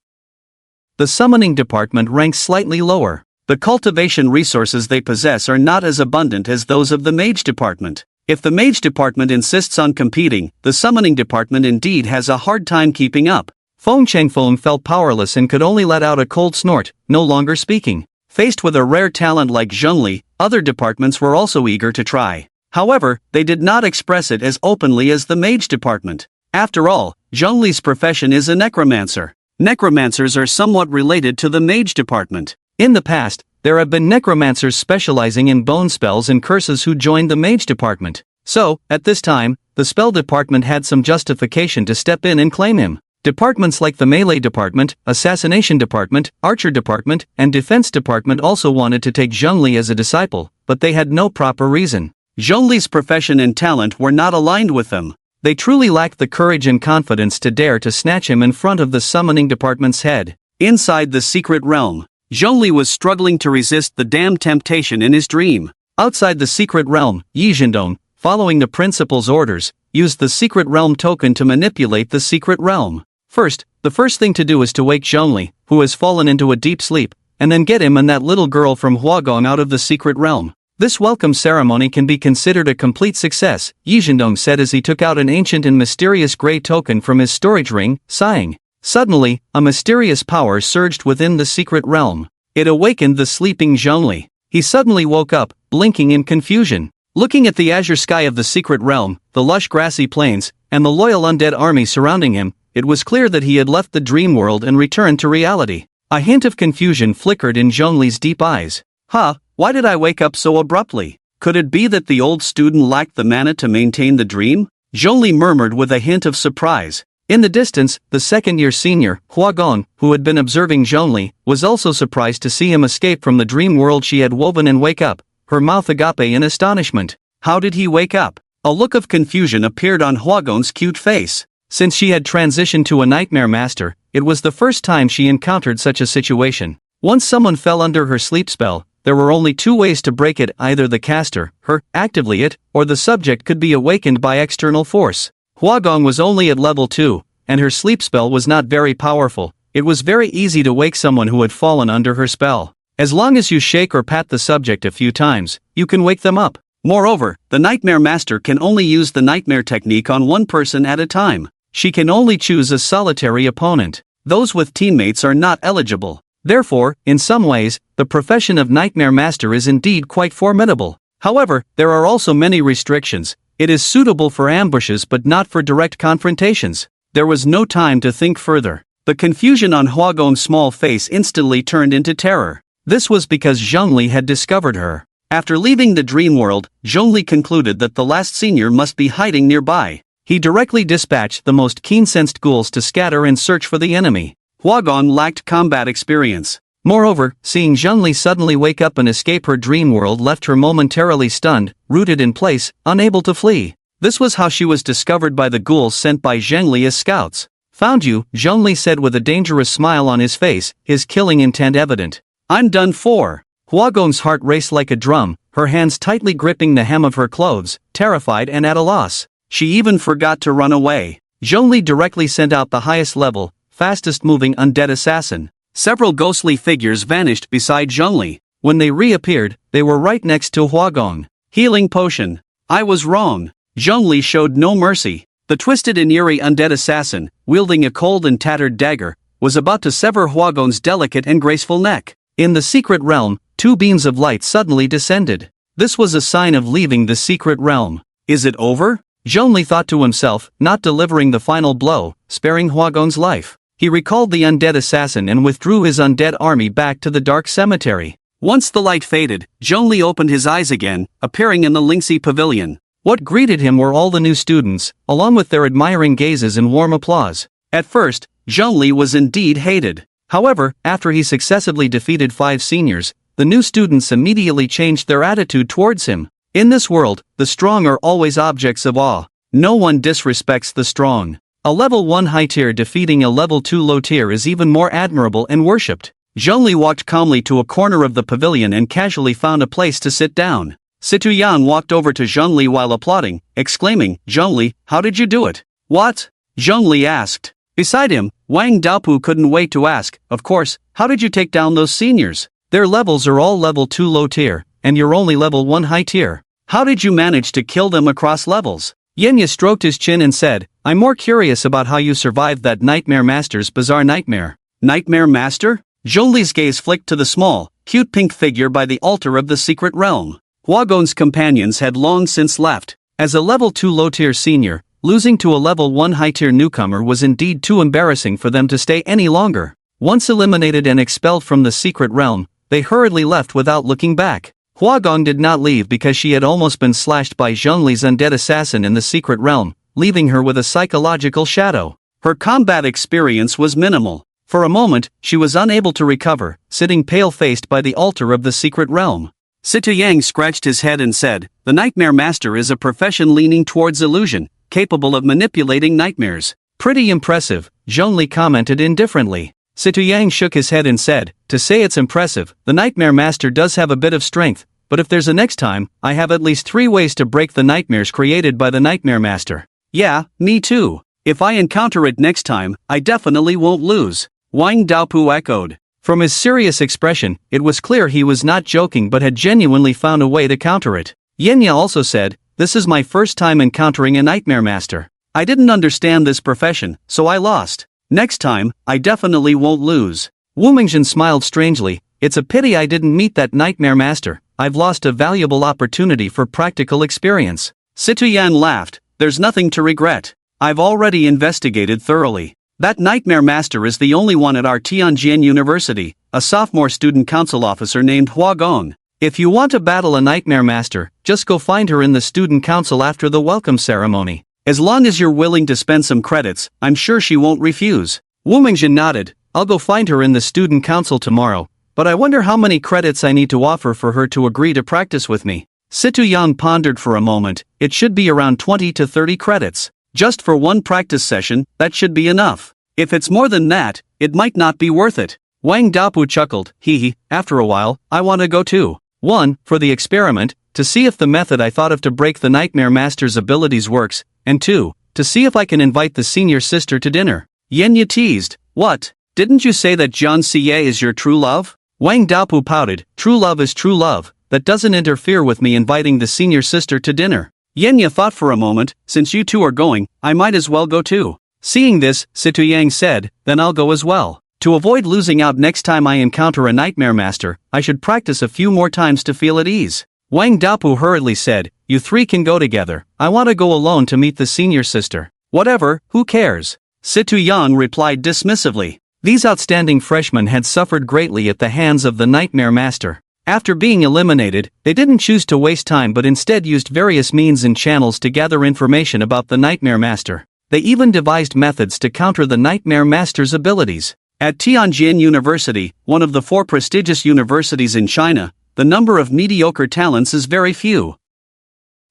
S1: The summoning department ranks slightly lower. The cultivation resources they possess are not as abundant as those of the mage department. If the mage department insists on competing, the summoning department indeed has a hard time keeping up. Feng Changfeng felt powerless and could only let out a cold snort, no longer speaking. Faced with a rare talent like Zhongli, other departments were also eager to try. However, they did not express it as openly as the mage department. After all, Zhongli's profession is a necromancer. Necromancers are somewhat related to the mage department. In the past, there have been necromancers specializing in bone spells and curses who joined the mage department. So, at this time, the spell department had some justification to step in and claim him. Departments like the melee department, assassination department, archer department, and defense department also wanted to take Zhongli as a disciple, but they had no proper reason. Zhongli's profession and talent were not aligned with them. They truly lacked the courage and confidence to dare to snatch him in front of the summoning department's head. Inside the secret realm, Zhongli was struggling to resist the damned temptation in his dream. Outside the secret realm, Yi Zhendong, following the principal's orders, used the secret realm token to manipulate the secret realm. First, the first thing to do is to wake Zhongli, who has fallen into a deep sleep, and then get him and that little girl from Huagong out of the secret realm. This welcome ceremony can be considered a complete success, Yi Zhendong said as he took out an ancient and mysterious gray token from his storage ring, sighing. Suddenly, a mysterious power surged within the secret realm. It awakened the sleeping Zhongli. He suddenly woke up, blinking in confusion. Looking at the azure sky of the secret realm, the lush grassy plains, and the loyal undead army surrounding him, it was clear that he had left the dream world and returned to reality. A hint of confusion flickered in Zhongli's deep eyes. Why did I wake up so abruptly? Could it be that the old student lacked the mana to maintain the dream? Zhongli murmured with a hint of surprise. In the distance, the second-year senior, Huagong, who had been observing Zhongli, was also surprised to see him escape from the dream world she had woven and wake up, her mouth agape in astonishment. How did he wake up? A look of confusion appeared on Huagong's cute face. Since she had transitioned to a nightmare master, it was the first time she encountered such a situation. Once someone fell under her sleep spell, there were only 2 ways to break it: either the caster, her, actively it, or the subject could be awakened by external force. Huagong was only at level 2, and her sleep spell was not very powerful. It was very easy to wake someone who had fallen under her spell. As long as you shake or pat the subject a few times, you can wake them up. Moreover, the Nightmare Master can only use the Nightmare technique on one person at a time. She can only choose a solitary opponent. Those with teammates are not eligible. Therefore, in some ways, the profession of Nightmare Master is indeed quite formidable. However, there are also many restrictions. It is suitable for ambushes but not for direct confrontations. There was no time to think further. The confusion on Huagong's small face instantly turned into terror. This was because Zhongli had discovered her. After leaving the dream world, Zhongli concluded that the last senior must be hiding nearby. He directly dispatched the most keen-sensed ghouls to scatter and search for the enemy. Huagong lacked combat experience. Moreover, seeing Zhongli suddenly wake up and escape her dream world left her momentarily stunned, rooted in place, unable to flee. This was how she was discovered by the ghouls sent by Zhongli as scouts. Found you, Zhongli said with a dangerous smile on his face, his killing intent evident. I'm done for. Huagong's heart raced like a drum, her hands tightly gripping the hem of her clothes, terrified and at a loss. She even forgot to run away. Zhongli directly sent out the highest level, fastest moving undead assassin. Several ghostly figures vanished beside Zhongli. When they reappeared, they were right next to Huagong. Healing potion. I was wrong. Zhongli showed no mercy. The twisted and eerie undead assassin, wielding a cold and tattered dagger, was about to sever Huagong's delicate and graceful neck. In the secret realm, two beams of light suddenly descended. This was a sign of leaving the secret realm. Is it over? Zhongli thought to himself, not delivering the final blow, sparing Huagong's life. He recalled the undead assassin and withdrew his undead army back to the dark cemetery. Once the light faded, Zhongli opened his eyes again, appearing in the Lingxi pavilion. What greeted him were all the new students, along with their admiring gazes and warm applause. At first, Zhongli was indeed hated. However, after he successively defeated 5 seniors, the new students immediately changed their attitude towards him. In this world, the strong are always objects of awe. No one disrespects the strong. A level 1 high tier defeating a level 2 low tier is even more admirable and worshipped. Zhongli walked calmly to a corner of the pavilion and casually found a place to sit down. Situ Yan walked over to Zhongli while applauding, exclaiming, "Zhongli, how did you do it?" "What?" Zhongli asked. Beside him, Wang Daopu couldn't wait to ask, "Of course, how did you take down those seniors? Their levels are all level 2 low tier, and you're only level 1 high tier. How did you manage to kill them across levels?" Yenya stroked his chin and said, "I'm more curious about how you survived that Nightmare Master's bizarre nightmare." Nightmare Master? Zhongli's gaze flicked to the small, cute pink figure by the altar of the secret realm. Huagong's companions had long since left. As a level 2 low-tier senior, losing to a level 1 high-tier newcomer was indeed too embarrassing for them to stay any longer. Once eliminated and expelled from the secret realm, they hurriedly left without looking back. Huagong did not leave because she had almost been slashed by Zhongli's undead assassin in the secret realm, leaving her with a psychological shadow. Her combat experience was minimal. For a moment, she was unable to recover, sitting pale-faced by the altar of the secret realm. Situ Yang scratched his head and said, "The Nightmare Master is a profession leaning towards illusion, capable of manipulating nightmares." "Pretty impressive," Zhongli commented indifferently. Situ Yang shook his head and said, "To say it's impressive, the Nightmare Master does have a bit of strength, but if there's a next time, I have at least 3 ways to break the nightmares created by the Nightmare Master." "Yeah, me too. If I encounter it next time, I definitely won't lose," Wang Daopu echoed. From his serious expression, it was clear he was not joking but had genuinely found a way to counter it. Yenya also said, "This is my first time encountering a Nightmare Master. I didn't understand this profession, so I lost. Next time, I definitely won't lose." Wu Mingzhen smiled strangely, "It's a pity I didn't meet that Nightmare Master. I've lost a valuable opportunity for practical experience." Situ Yan laughed, "There's nothing to regret. I've already investigated thoroughly. That Nightmare Master is the only one at our Tianjin University, a sophomore student council officer named Huagong. If you want to battle a Nightmare Master, just go find her in the student council after the welcome ceremony. As long as you're willing to spend some credits, I'm sure she won't refuse." Wu Mingzhen nodded, "I'll go find her in the student council tomorrow, but I wonder how many credits I need to offer for her to agree to practice with me." Situ Yang pondered for a moment. "It should be around 20 to 30 credits. Just for one practice session, that should be enough. If it's more than that, it might not be worth it." Wang Daopu chuckled, "Hee, after a while, I want to go too. 1, for the experiment, to see if the method I thought of to break the Nightmare Master's abilities works, and 2, to see if I can invite the senior sister to dinner." Yenya teased, "What? Didn't you say that Jian Xie is your true love?" Wang Daopu pouted, "True love is true love, that doesn't interfere with me inviting the senior sister to dinner." Yenya thought for a moment, "Since you two are going, I might as well go too." Seeing this, Situ Yang said, "Then I'll go as well. To avoid losing out next time I encounter a Nightmare Master, I should practice a few more times to feel at ease." Wang Daopu hurriedly said, "You 3 can go together. I want to go alone to meet the senior sister." "Whatever, who cares?" Situ Yang replied dismissively. These outstanding freshmen had suffered greatly at the hands of the Nightmare Master. After being eliminated, they didn't choose to waste time but instead used various means and channels to gather information about the Nightmare Master. They even devised methods to counter the Nightmare Master's abilities. At Tianjin University, one of the 4 prestigious universities in China, the number of mediocre talents is very few.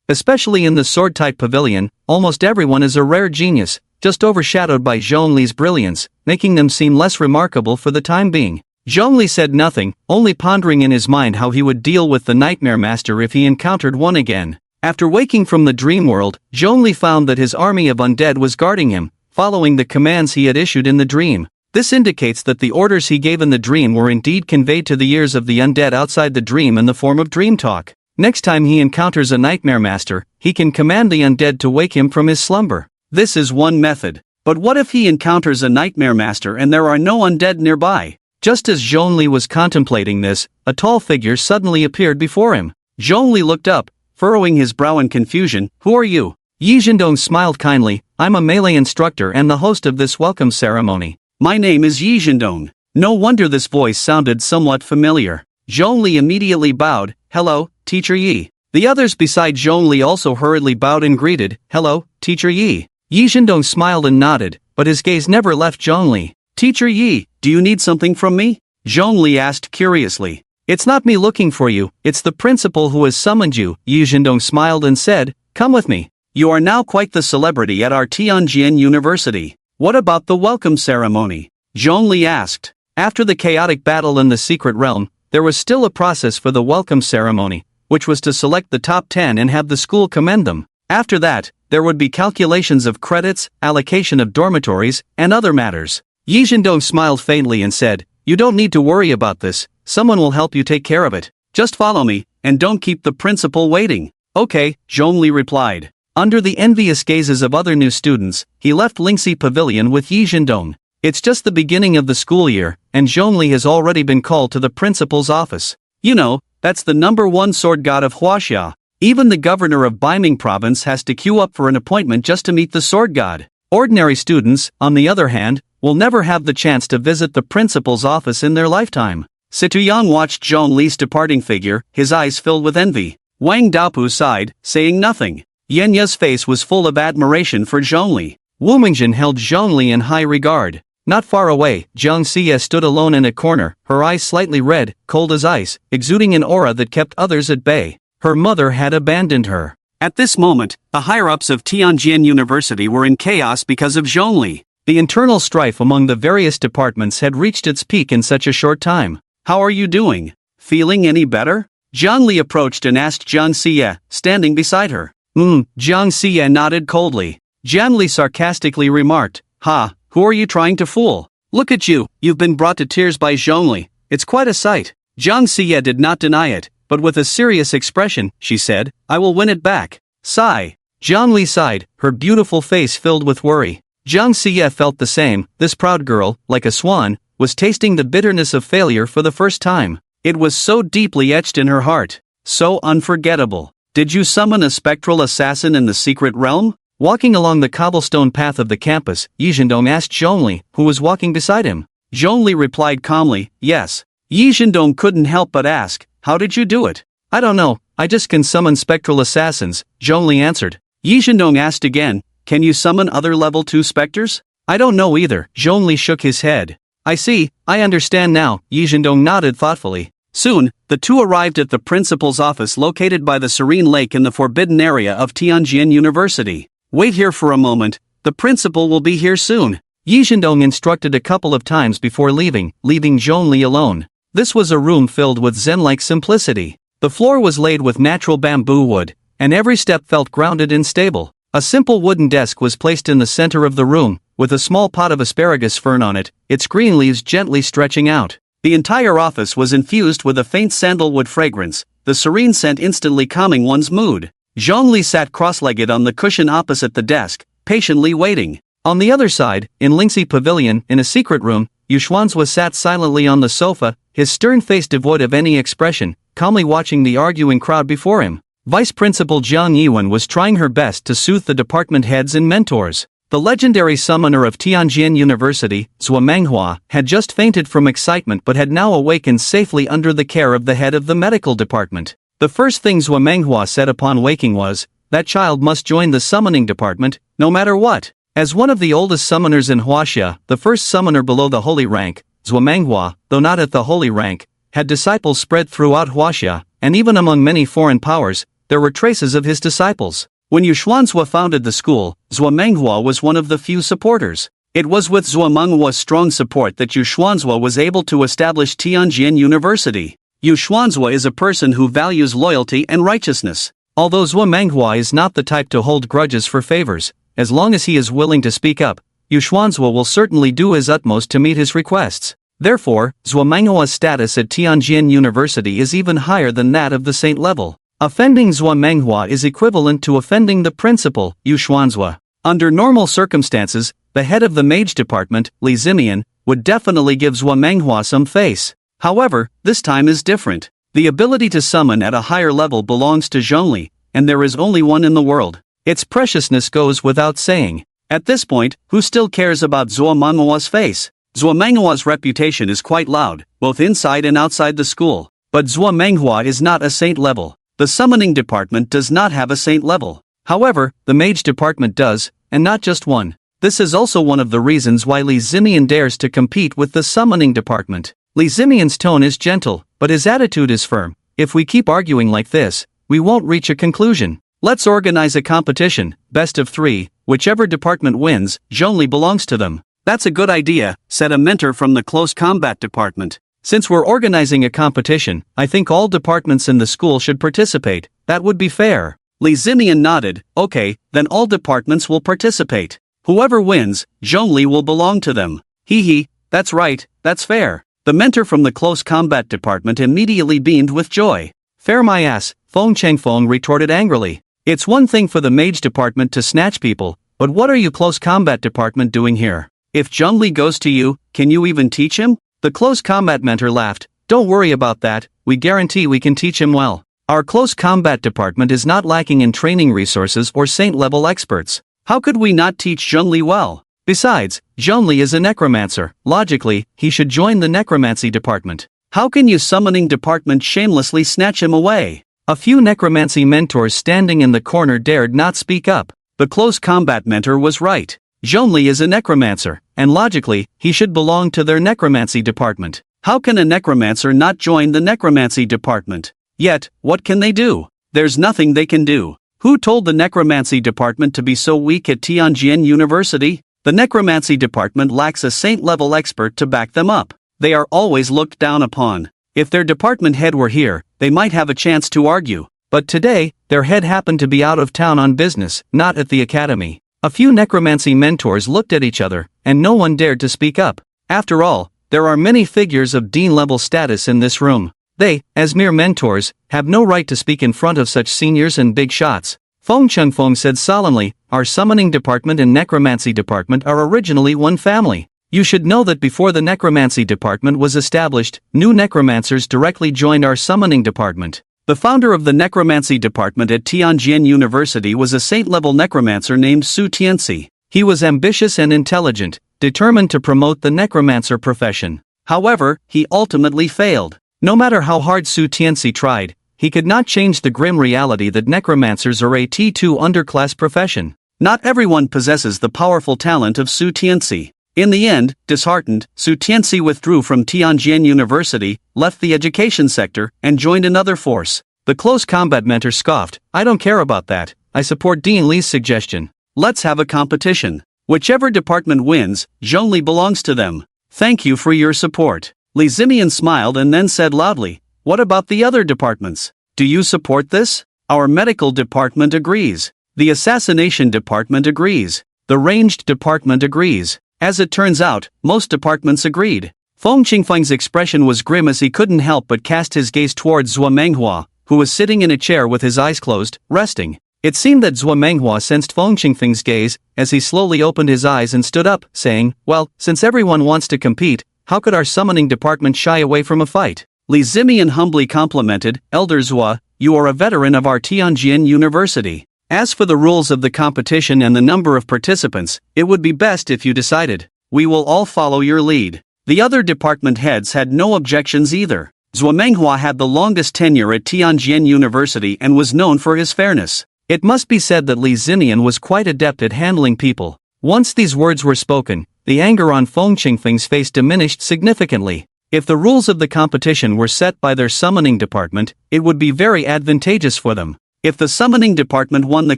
S1: Especially in the sword-type pavilion, almost everyone is a rare genius, just overshadowed by Zhongli's brilliance, making them seem less remarkable for the time being. Zhongli said nothing, only pondering in his mind how he would deal with the Nightmare Master if he encountered one again. After waking from the dream world, Zhongli found that his army of undead was guarding him, following the commands he had issued in the dream. This indicates that the orders he gave in the dream were indeed conveyed to the ears of the undead outside the dream in the form of dream talk. Next time he encounters a Nightmare Master, he can command the undead to wake him from his slumber. This is one method. But what if he encounters a Nightmare Master and there are no undead nearby? Just as Zhongli was contemplating this, a tall figure suddenly appeared before him. Zhongli looked up, furrowing his brow in confusion. Who are you? Yi Zhendong smiled kindly. I'm a melee instructor and the host of this welcome ceremony. My name is Yi Zhendong. No wonder this voice sounded somewhat familiar. Zhongli immediately bowed. Hello, Teacher Yi. The others beside Zhongli also hurriedly bowed and greeted. Hello, Teacher Yi. Yi Zhendong smiled and nodded, but his gaze never left Zhongli. Teacher Yi, do you need something from me? Zhongli asked curiously. It's not me looking for you, it's the principal who has summoned you. Yi Zhendong smiled and said, come with me. You are now quite the celebrity at our Tianjin University. What about the welcome ceremony? Zhongli asked. After the chaotic battle in the secret realm, there was still a process for the welcome ceremony, which was to select the top 10 and have the school commend them. After that, there would be calculations of credits, allocation of dormitories, and other matters. Yi Zhendong smiled faintly and said, you don't need to worry about this, someone will help you take care of it. Just follow me, and don't keep the principal waiting. Okay, Zhongli replied. Under the envious gazes of other new students, he left Lingxi Pavilion with Yi Zhendong. It's just the beginning of the school year, and Zhongli has already been called to the principal's office. You know, that's the #1 sword god of Huaxia. Even the governor of Baiming province has to queue up for an appointment just to meet the sword god. Ordinary students, on the other hand, will never have the chance to visit the principal's office in their lifetime. Situyang watched Zhongli's departing figure, his eyes filled with envy. Wang Daopu sighed, saying nothing. Yanya's face was full of admiration for Zhongli. Wu Mingjin held Zhongli in high regard. Not far away, Zhang Xie stood alone in a corner, her eyes slightly red, cold as ice, exuding an aura that kept others at bay. Her mother had abandoned her. At this moment, the higher-ups of Tianjin University were in chaos because of Zhongli. The internal strife among the various departments had reached its peak in such a short time. How are you doing? Feeling any better? Zhang Li approached and asked Zhang Xie, standing beside her. Zhang Xie nodded coldly. Zhang Li sarcastically remarked, Ha, who are you trying to fool? Look at you, you've been brought to tears by Zhongli. It's quite a sight. Zhang Xie did not deny it, but with a serious expression, she said, I will win it back. Sigh. Zhang Li sighed, her beautiful face filled with worry. Zhang Xie felt the same. This proud girl, like a swan, was tasting the bitterness of failure for the first time. It was so deeply etched in her heart. So unforgettable. Did you summon a spectral assassin in the secret realm? Walking along the cobblestone path of the campus, Yi Zhendong asked Zhongli, who was walking beside him. Zhongli replied calmly, yes. Yi Zhendong couldn't help but ask, how did you do it? I don't know, I just can summon spectral assassins, Zhongli answered. Yi Zhendong asked again, can you summon other level 2 specters? I don't know either, Zhongli shook his head. I see, I understand now, Yi Zhendong nodded thoughtfully. Soon, the two arrived at the principal's office located by the serene lake in the forbidden area of Tianjin University. Wait here for a moment, the principal will be here soon. Yi Zhendong instructed a couple of times before leaving Zhongli alone. This was a room filled with zen-like simplicity. The floor was laid with natural bamboo wood, and every step felt grounded and stable. A simple wooden desk was placed in the center of the room, with a small pot of asparagus fern on it, its green leaves gently stretching out. The entire office was infused with a faint sandalwood fragrance, the serene scent instantly calming one's mood. Zhongli sat cross-legged on the cushion opposite the desk, patiently waiting. On the other side, in Lingxi Pavilion, in a secret room, Yu Xuanzhua sat silently on the sofa, his stern face devoid of any expression, calmly watching the arguing crowd before him. Vice Principal Jiang Yiwen was trying her best to soothe the department heads and mentors. The legendary summoner of Tianjin University, Zhuo Manhwa, had just fainted from excitement but had now awakened safely under the care of the head of the medical department. The first thing Zhuo Manhwa said upon waking was, that child must join the summoning department, no matter what. As one of the oldest summoners in Huaxia, the first summoner below the holy rank, Zhuo Manhwa, though not at the holy rank, had disciples spread throughout Huaxia, and even among many foreign powers, there were traces of his disciples. When Yu Xuanzhua founded the school, Zhuo Manghua was one of the few supporters. It was with Zhuo Menghua's strong support that Yu Xuanzhua was able to establish Tianjin University. Yu Xuanzhua is a person who values loyalty and righteousness. Although Zhuo Menghua is not the type to hold grudges for favors, as long as he is willing to speak up, Yu Xuanzhua will certainly do his utmost to meet his requests. Therefore, Zhuo Menghua's status at Tianjin University is even higher than that of the saint level. Offending Zhuo Menghua is equivalent to offending the principal, Yu Xuanzhua. Under normal circumstances, the head of the mage department, Li Zimian, would definitely give Zhuo Menghua some face. However, this time is different. The ability to summon at a higher level belongs to Zhongli, and there is only one in the world. Its preciousness goes without saying. At this point, who still cares about Zhuo Menghua's face? Zhuo Menghua's reputation is quite loud, both inside and outside the school. But Zhuo Menghua is not a saint level. The summoning department does not have a saint level. However, the mage department does, and not just one. This is also one of the reasons why Li Zimian dares to compete with the summoning department. Li Zimian's tone is gentle, but his attitude is firm. If we keep arguing like this, we won't reach a conclusion. Let's organize a competition, best of 3, whichever department wins, Zhongli belongs to them. That's a good idea, said a mentor from the close combat department. Since we're organizing a competition, I think all departments in the school should participate. That would be fair. Li Zimian nodded. Okay, then all departments will participate. Whoever wins, Zhongli will belong to them. Hee, that's right, that's fair. The mentor from the close combat department immediately beamed with joy. Fair my ass, Feng Chengfeng retorted angrily. It's one thing for the mage department to snatch people, but what are you close combat department doing here? If Zhongli goes to you, can you even teach him? The close combat mentor laughed. Don't worry about that, we guarantee we can teach him well. Our close combat department is not lacking in training resources or saint-level experts. How could we not teach Zhongli well? Besides, Zhongli is a necromancer. Logically, he should join the necromancy department. How can you summoning department shamelessly snatch him away? A few necromancy mentors standing in the corner dared not speak up. The close combat mentor was right. Zhongli is a necromancer, and logically, he should belong to their necromancy department. How can a necromancer not join the necromancy department? Yet, what can they do? There's nothing they can do. Who told the necromancy department to be so weak at Tianjin University? The necromancy department lacks a saint-level expert to back them up. They are always looked down upon. If their department head were here, they might have a chance to argue. But today, their head happened to be out of town on business, not at the academy. A few necromancy mentors looked at each other, and no one dared to speak up. After all, there are many figures of dean-level status in this room. They, as mere mentors, have no right to speak in front of such seniors and big shots. Feng Chengfeng said solemnly, our summoning department and necromancy department are originally one family. You should know that before the necromancy department was established, new necromancers directly joined our summoning department. The founder of the necromancy department at Tianjin University was a saint-level necromancer named Su Tianxi. He was ambitious and intelligent, determined to promote the necromancer profession. However, he ultimately failed. No matter how hard Su Tianxi tried, he could not change the grim reality that necromancers are a T2 underclass profession. Not everyone possesses the powerful talent of Su Tianxi. In the end, disheartened, Su Tianxi withdrew from Tianjin University, left the education sector, and joined another force. The close combat mentor scoffed, I don't care about that, I support Dean Li's suggestion. Let's have a competition. Whichever department wins, Zhongli belongs to them. Thank you for your support. Li Zimian smiled and then said loudly, what about the other departments? Do you support this? Our medical department agrees. The assassination department agrees. The ranged department agrees. As it turns out, most departments agreed. Feng Qingfeng's expression was grim as he couldn't help but cast his gaze towards Zhuo Menghua, who was sitting in a chair with his eyes closed, resting. It seemed that Zhuo Menghua sensed Feng Qingfeng's gaze, as he slowly opened his eyes and stood up, saying, well, since everyone wants to compete, how could our summoning department shy away from a fight? Li Zimian humbly complimented, Elder Zhuo, you are a veteran of our Tianjin University. As for the rules of the competition and the number of participants, it would be best if you decided. We will all follow your lead. The other department heads had no objections either. Zhuo Menghua had the longest tenure at Tianjin University and was known for his fairness. It must be said that Li Zimian was quite adept at handling people. Once these words were spoken, the anger on Feng Qingfeng's face diminished significantly. If the rules of the competition were set by their summoning department, it would be very advantageous for them. If the summoning department won the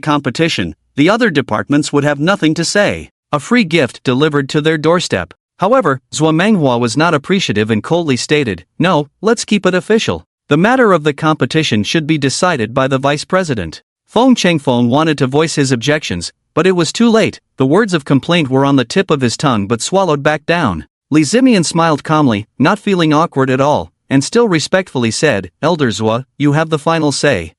S1: competition, the other departments would have nothing to say. A free gift delivered to their doorstep. However, Manhwa was not appreciative and coldly stated, "No, let's keep it official. The matter of the competition should be decided by the vice president." Feng Chengfeng wanted to voice his objections, but it was too late. The words of complaint were on the tip of his tongue but swallowed back down. Li Zimian smiled calmly, not feeling awkward at all, and still respectfully said, "Elder Zhua, you have the final say."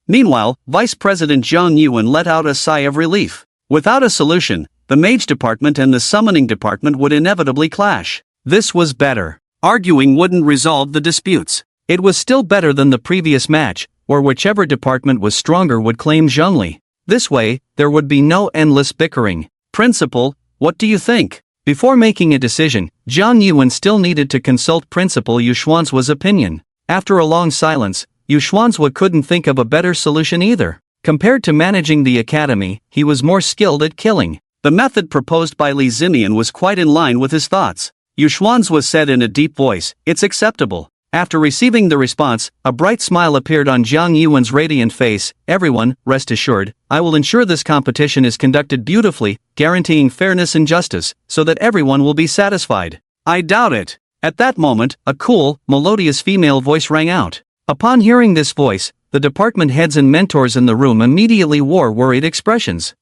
S1: Meanwhile, Vice President Zhang Yuan let out a sigh of relief. Without a solution, the mage department and the summoning department would inevitably clash. This was better. Arguing wouldn't resolve the disputes. It was still better than the previous match, where whichever department was stronger would claim Zhongli. This way, there would be no endless bickering. "Principal, what do you think?" Before making a decision, Zhang Yuan still needed to consult Principal Yu Xuanzuo's opinion. After a long silence, Yu Xuanzue couldn't think of a better solution either. Compared to managing the academy, he was more skilled at killing. The method proposed by Li Zimian was quite in line with his thoughts. Yu Xuanzue said in a deep voice, "It's acceptable." After receiving the response, a bright smile appeared on Zhang Yuan's radiant face. "Everyone, rest assured, I will ensure this competition is conducted beautifully, guaranteeing fairness and justice, so that everyone will be satisfied." "I doubt it." At that moment, a cool, melodious female voice rang out. Upon hearing this voice, the department heads and mentors in the room immediately wore worried expressions.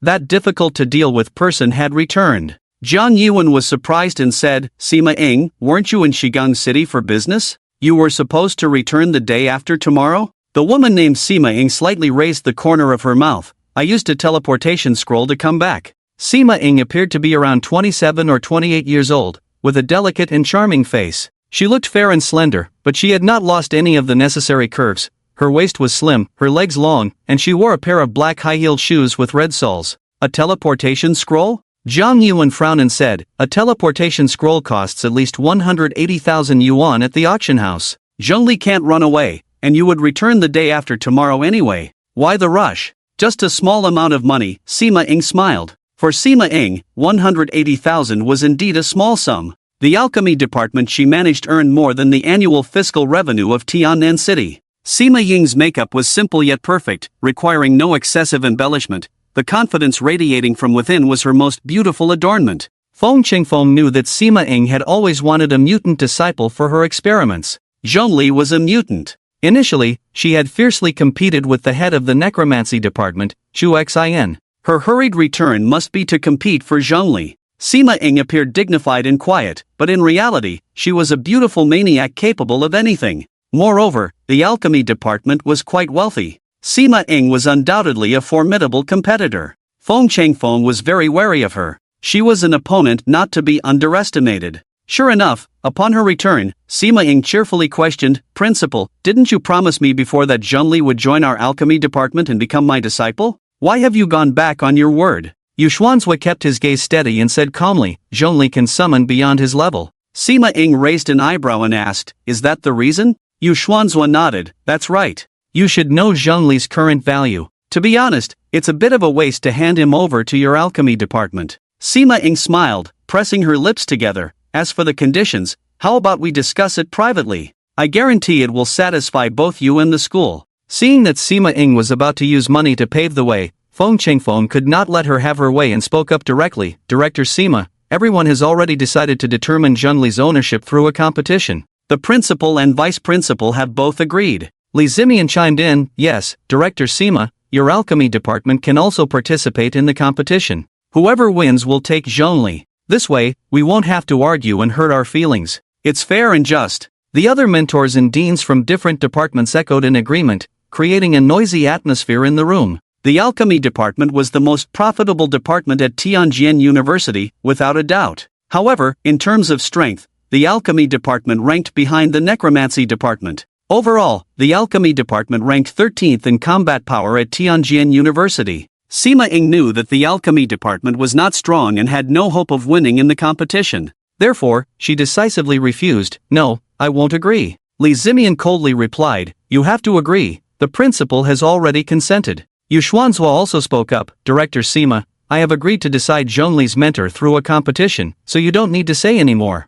S1: That difficult-to-deal-with person had returned. Zhang Yuan was surprised and said, "Sima Ying, weren't you in Shigang City for business? You were supposed to return the day after tomorrow?" The woman named Sima Ying slightly raised the corner of her mouth. "I used a teleportation scroll to come back." Sima Ying appeared to be around 27 or 28 years old, with a delicate and charming face. She looked fair and slender, but she had not lost any of the necessary curves. Her waist was slim, her legs long, and she wore a pair of black high-heeled shoes with red soles. "A teleportation scroll?" Zhang Yuan frowned and said, "A teleportation scroll costs at least 180,000 yuan at the auction house. Zhongli can't run away, and you would return the day after tomorrow anyway. Why the rush?" "Just a small amount of money," Sima Ying smiled. For Sima Ying, 180,000 was indeed a small sum. The alchemy department she managed earned more than the annual fiscal revenue of Tiannan City. Sima Ying's makeup was simple yet perfect, requiring no excessive embellishment. The confidence radiating from within was her most beautiful adornment. Feng Qingfeng knew that Sima Ying had always wanted a mutant disciple for her experiments. Zhongli was a mutant. Initially, she had fiercely competed with the head of the necromancy department, Chu Xin. Her hurried return must be to compete for Zhongli. Sima Ying appeared dignified and quiet, but in reality, she was a beautiful maniac capable of anything. Moreover, the alchemy department was quite wealthy. Sima Ying was undoubtedly a formidable competitor. Feng Chengfeng was very wary of her. She was an opponent not to be underestimated. Sure enough, upon her return, Sima Ying cheerfully questioned, "Principal, didn't you promise me before that Zhongli would join our alchemy department and become my disciple? Why have you gone back on your word?" Yu Xuanzue kept his gaze steady and said calmly, "Zhongli can summon beyond his level." Sima Ying raised an eyebrow and asked, "Is that the reason?" Yu Xuanzue nodded, "That's right. You should know Zhongli's current value. To be honest, it's a bit of a waste to hand him over to your alchemy department." Sima Ying smiled, pressing her lips together. "As for the conditions, how about we discuss it privately? I guarantee it will satisfy both you and the school." Seeing that Sima Ying was about to use money to pave the way, Feng Chengfeng could not let her have her way and spoke up directly, "Director Sima, everyone has already decided to determine Zhongli's ownership through a competition. The principal and vice principal have both agreed." Li Zimian chimed in, "Yes, Director Sima, your alchemy department can also participate in the competition. Whoever wins will take Zhongli. This way, we won't have to argue and hurt our feelings. It's fair and just." The other mentors and deans from different departments echoed in agreement, creating a noisy atmosphere in the room. The alchemy department was the most profitable department at Tianjin University, without a doubt. However, in terms of strength, the alchemy department ranked behind the necromancy department. Overall, the alchemy department ranked 13th in combat power at Tianjin University. Sima Ying knew that the alchemy department was not strong and had no hope of winning in the competition. Therefore, she decisively refused. "No, I won't agree." Li Zimian coldly replied, "You have to agree. The principal has already consented." Yu Xuanzue also spoke up, "Director Sima, I have agreed to decide Zhongli's mentor through a competition, so you don't need to say any more."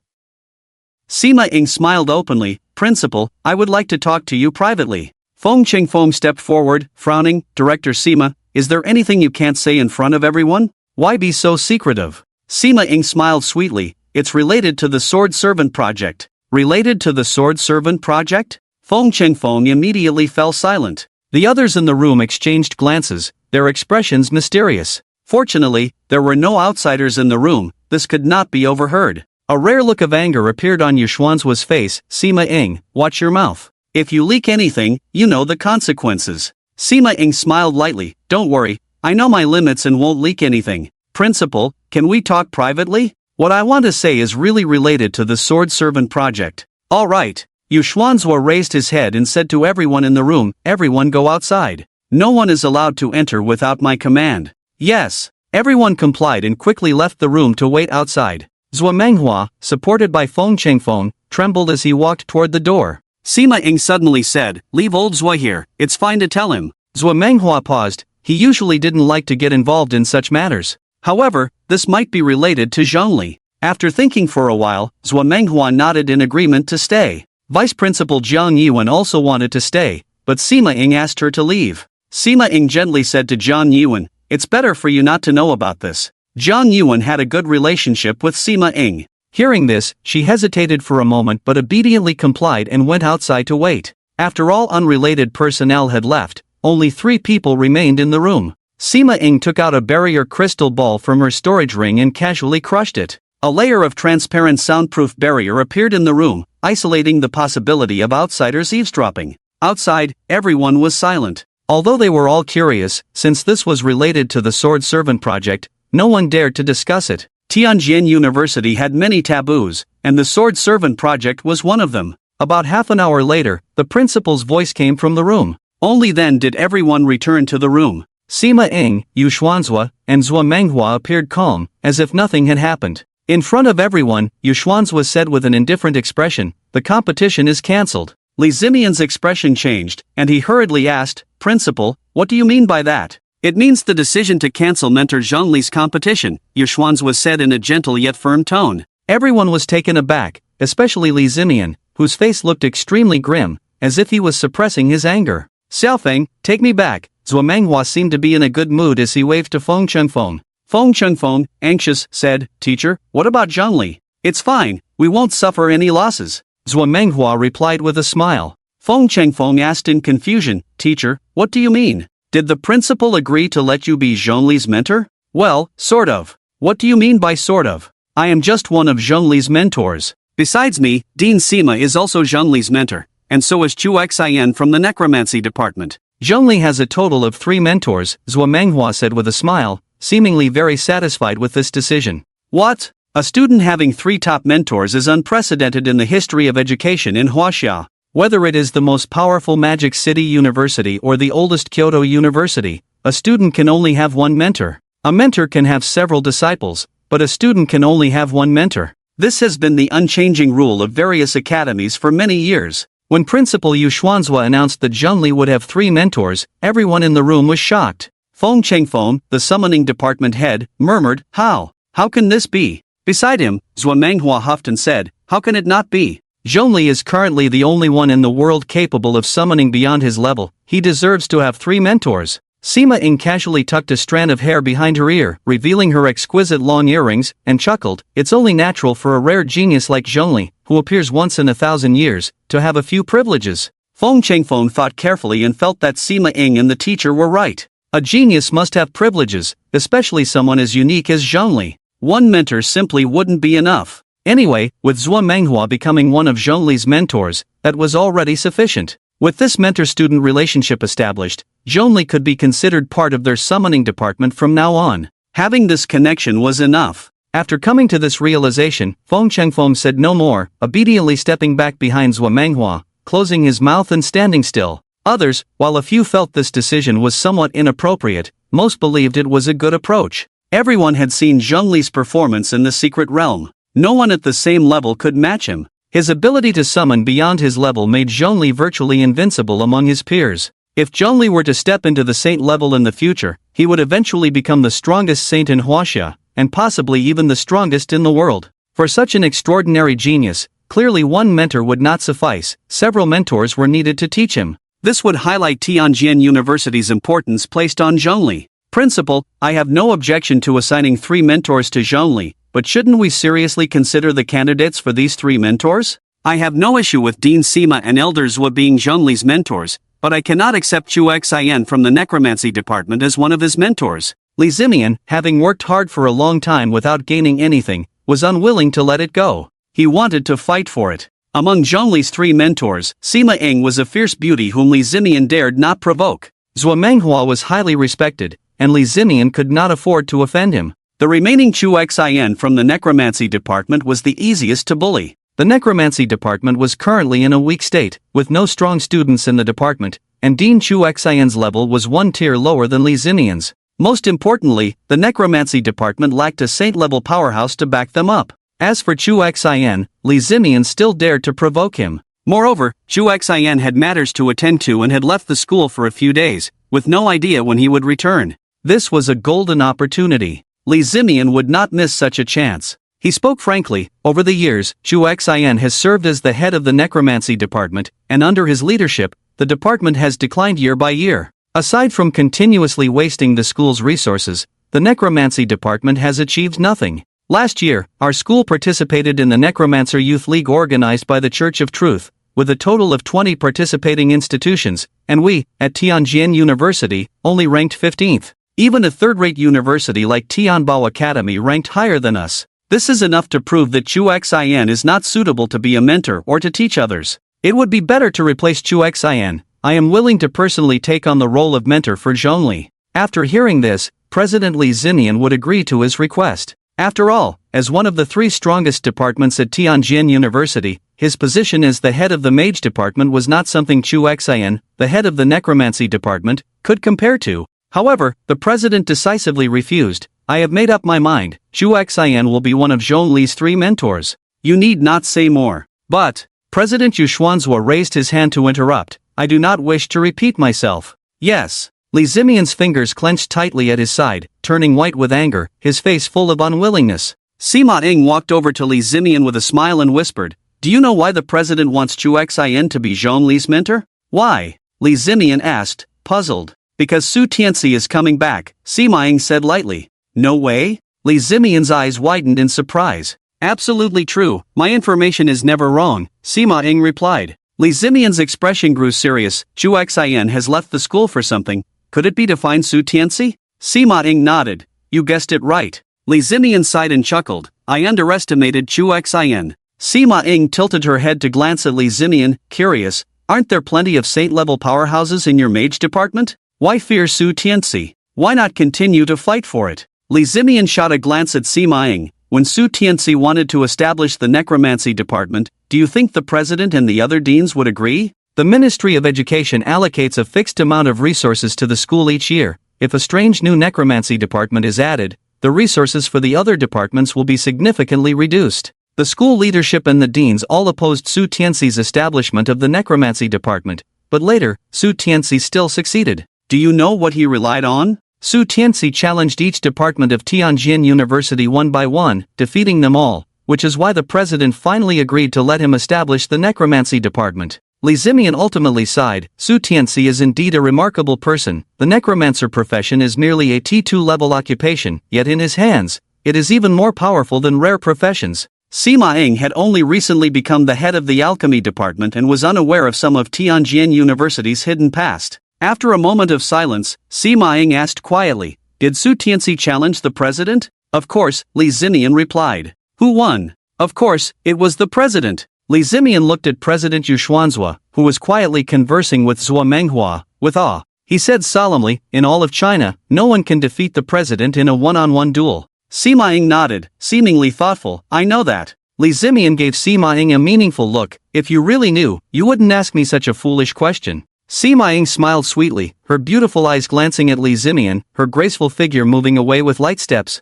S1: Sima Ying smiled openly, "Principal, I would like to talk to you privately." Feng Chengfeng stepped forward, frowning, "Director Sima, is there anything you can't say in front of everyone?" Why be so secretive? Sima Ying smiled sweetly. It's related to the Sword Servant Project. Related to the Sword Servant Project? Feng Chengfeng immediately fell silent. The others in the room exchanged glances, their expressions mysterious. Fortunately, there were no outsiders in the room. This could not be overheard. A rare look of anger appeared on Yuxuan's face. Sima Ying, watch your mouth. If you leak anything, you know the consequences. Sima Ying smiled lightly. Don't worry, I know my limits and won't leak anything. Principal, can we talk privately? What I want to say is really related to the Sword Servant Project. All right. Yuxuanzhua raised his head and said to everyone in the room, everyone go outside. No one is allowed to enter without my command. Yes. Everyone complied and quickly left the room to wait outside. Zhuo Manhwa, supported by Feng Chengfeng, trembled as he walked toward the door. Sima Ying suddenly said, leave old Zhuo here, it's fine to tell him. Zhuo Manhwa paused. He usually didn't like to get involved in such matters. However, this might be related to Zhongli. After thinking for a while, Zhuo Manhua nodded in agreement to stay. Vice Principal Jiang Yuan also wanted to stay, but Sima Ying asked her to leave. Sima Ying gently said to Jiang Yuan, it's better for you not to know about this. Jiang Yuan had a good relationship with Sima Ying. Hearing this, she hesitated for a moment but obediently complied and went outside to wait. After all unrelated personnel had left, only 3 people remained in the room. Sima Ying took out a barrier crystal ball from her storage ring and casually crushed it. A layer of transparent soundproof barrier appeared in the room, isolating the possibility of outsiders eavesdropping. Outside, everyone was silent. Although they were all curious, since this was related to the Sword Servant Project, no one dared to discuss it. Tianjin University had many taboos, and the Sword Servant Project was one of them. About half an hour later, the principal's voice came from the room. Only then did everyone return to the room. Sima Ying, Yuxuanzhua, and Zhuo Manghua appeared calm, as if nothing had happened. In front of everyone, Yuxuanzhua said with an indifferent expression, the competition is cancelled. Li Zimian's expression changed, and he hurriedly asked, Principal, what do you mean by that? It means the decision to cancel Mentor Zhongli's competition, Yuxuanzhua said in a gentle yet firm tone. Everyone was taken aback, especially Li Zimian, whose face looked extremely grim, as if he was suppressing his anger. Xiaofeng, take me back. Zhuo Manghua seemed to be in a good mood as he waved to Feng Chengfeng. Feng Chengfeng, anxious, said, Teacher, what about Zhongli? It's fine, we won't suffer any losses. Zhuo Manghua replied with a smile. Feng Chengfeng asked in confusion, Teacher, what do you mean? Did the principal agree to let you be Zhongli's mentor? Well, sort of. What do you mean by sort of? I am just one of Zhongli's mentors. Besides me, Dean Sima is also Zhongli's mentor, and so is Chu Xian from the necromancy department. Zhongli has a total of 3 mentors, Zhuo Manghua said with a smile, seemingly very satisfied with this decision. What? A student having 3 top mentors is unprecedented in the history of education in Huaxia. Whether it is the most powerful Magic City University or the oldest Kyoto University, a student can only have 1 mentor. A mentor can have several disciples, but a student can only have 1 mentor. This has been the unchanging rule of various academies for many years. When Principal Yuxuanzhua announced that Zhongli would have 3 mentors, everyone in the room was shocked. Feng Chengfeng, the summoning department head, murmured, How? How can this be? Beside him, Zhuo Manghua huffed and said, How can it not be? Zhongli is currently the only one in the world capable of summoning beyond his level. He deserves to have 3 mentors. Sima Ying casually tucked a strand of hair behind her ear, revealing her exquisite long earrings, and chuckled. It's only natural for a rare genius like Zhongli, who appears once in 1,000 years, to have a few privileges. Feng Chengfeng thought carefully and felt that Sima Ying and the teacher were right. A genius must have privileges, especially someone as unique as Zhongli. 1 mentor simply wouldn't be enough. Anyway, with Zhuo Manghua becoming one of Zhongli's mentors, that was already sufficient. With this mentor-student relationship established, Zhongli could be considered part of their summoning department from now on. Having this connection was enough. After coming to this realization, Feng Chengfeng said no more, obediently stepping back behind Zhuo Manghua, closing his mouth and standing still. Others, while a few felt this decision was somewhat inappropriate, most believed it was a good approach. Everyone had seen Zhongli's performance in the secret realm. No one at the same level could match him. His ability to summon beyond his level made Zhongli virtually invincible among his peers. If Zhongli were to step into the saint level in the future, he would eventually become the strongest saint in Huaxia, and possibly even the strongest in the world. For such an extraordinary genius, clearly 1 mentor would not suffice, several mentors were needed to teach him. This would highlight Tianjin University's importance placed on Zhongli. Principal, I have no objection to assigning 3 mentors to Zhongli, but shouldn't we seriously consider the candidates for these 3 mentors? I have no issue with Dean Sima and Elder Zhua being Zhongli's mentors, but I cannot accept Chu Xian from the necromancy department as one of his mentors. Li Zimian, having worked hard for a long time without gaining anything, was unwilling to let it go. He wanted to fight for it. Among Zhongli's 3 mentors, Sima Ying was a fierce beauty whom Li Zimian dared not provoke. Zhua Menghua was highly respected, and Li Zimian could not afford to offend him. The remaining Chu Xian from the necromancy department was the easiest to bully. The necromancy department was currently in a weak state, with no strong students in the department, and Dean Chu Xian's level was 1 tier lower than Li Zimian's. Most importantly, the necromancy department lacked a saint-level powerhouse to back them up. As for Chu Xian, Li Zimian still dared to provoke him. Moreover, Chu Xian had matters to attend to and had left the school for a few days, with no idea when he would return. This was a golden opportunity. Li Zimian would not miss such a chance. He spoke frankly. Over the years, Chu Xian has served as the head of the necromancy department, and under his leadership, the department has declined year by year. Aside from continuously wasting the school's resources, the necromancy department has achieved nothing. Last year, our school participated in the Necromancer Youth League organized by the Church of Truth, with a total of 20 participating institutions, and we, at Tianjin University, only ranked 15th. Even a third-rate university like Tianbao Academy ranked higher than us. This is enough to prove that Chu Xian is not suitable to be a mentor or to teach others. It would be better to replace Chu Xian. I am willing to personally take on the role of mentor for Zhongli. After hearing this, President Li Zimian would agree to his request. After all, as one of the 3 strongest departments at Tianjin University, his position as the head of the mage department was not something Chu Xian, the head of the necromancy department, could compare to. However, the president decisively refused. I have made up my mind. Chu Xian will be one of Zhongli's 3 mentors. You need not say more. But, President Yu Xuanzhua raised his hand to interrupt. I do not wish to repeat myself. Yes. Li Zimian's fingers clenched tightly at his side, turning white with anger, his face full of unwillingness. Sima Ying walked over to Li Zimian with a smile and whispered, "Do you know why the president wants Chu Xian to be Zhongli's mentor?" "Why?" Li Zimian asked, puzzled. "Because Su Tianxi is coming back," Sima Ying said lightly. "No way?" Li Zimian's eyes widened in surprise. "Absolutely true, my information is never wrong," Sima Ying replied. Li Zimian's expression grew serious. Chu Xian has left the school for something. Could it be to find Su Tianxi? Sima Ying nodded. "You guessed it right." Li Zimian sighed and chuckled. "I underestimated Chu Xian." Sima Ying tilted her head to glance at Li Zimian, curious. "Aren't there plenty of saint-level powerhouses in your mage department? Why fear Su Tianxi? Why not continue to fight for it?" Li Zimian shot a glance at Sima Ying. "When Su Tianxi wanted to establish the necromancy department, do you think the president and the other deans would agree? The Ministry of Education allocates a fixed amount of resources to the school each year. If a strange new necromancy department is added, the resources for the other departments will be significantly reduced. The school leadership and the deans all opposed Su Tianxi's establishment of the necromancy department, but later, Su Tianxi still succeeded. Do you know what he relied on? Su Tianxi challenged each department of Tianjin University one by one, defeating them all, which is why the president finally agreed to let him establish the necromancy department." Li Zimian ultimately sighed. Su Tianxi is indeed a remarkable person. The necromancer profession is merely a T2 level occupation, yet in his hands, it is even more powerful than rare professions. Sima Ying had only recently become the head of the alchemy department and was unaware of some of Tianjin University's hidden past. After a moment of silence, Sima Ying asked quietly, "Did Su Tianxi challenge the president?" "Of course," Li Zimian replied. "Who won?" "Of course, it was the president." Li Zimian looked at President Yu Xuanzhua, who was quietly conversing with Zhua Menghua, with awe. He said solemnly, "In all of China, no one can defeat the president in a one-on-one duel." Sima Ying nodded, seemingly thoughtful. "I know that." Li Zimian gave Sima Ying a meaningful look. "If you really knew, you wouldn't ask me such a foolish question." Sima Ying smiled sweetly, her beautiful eyes glancing at Li Zimian, her graceful figure moving away with light steps.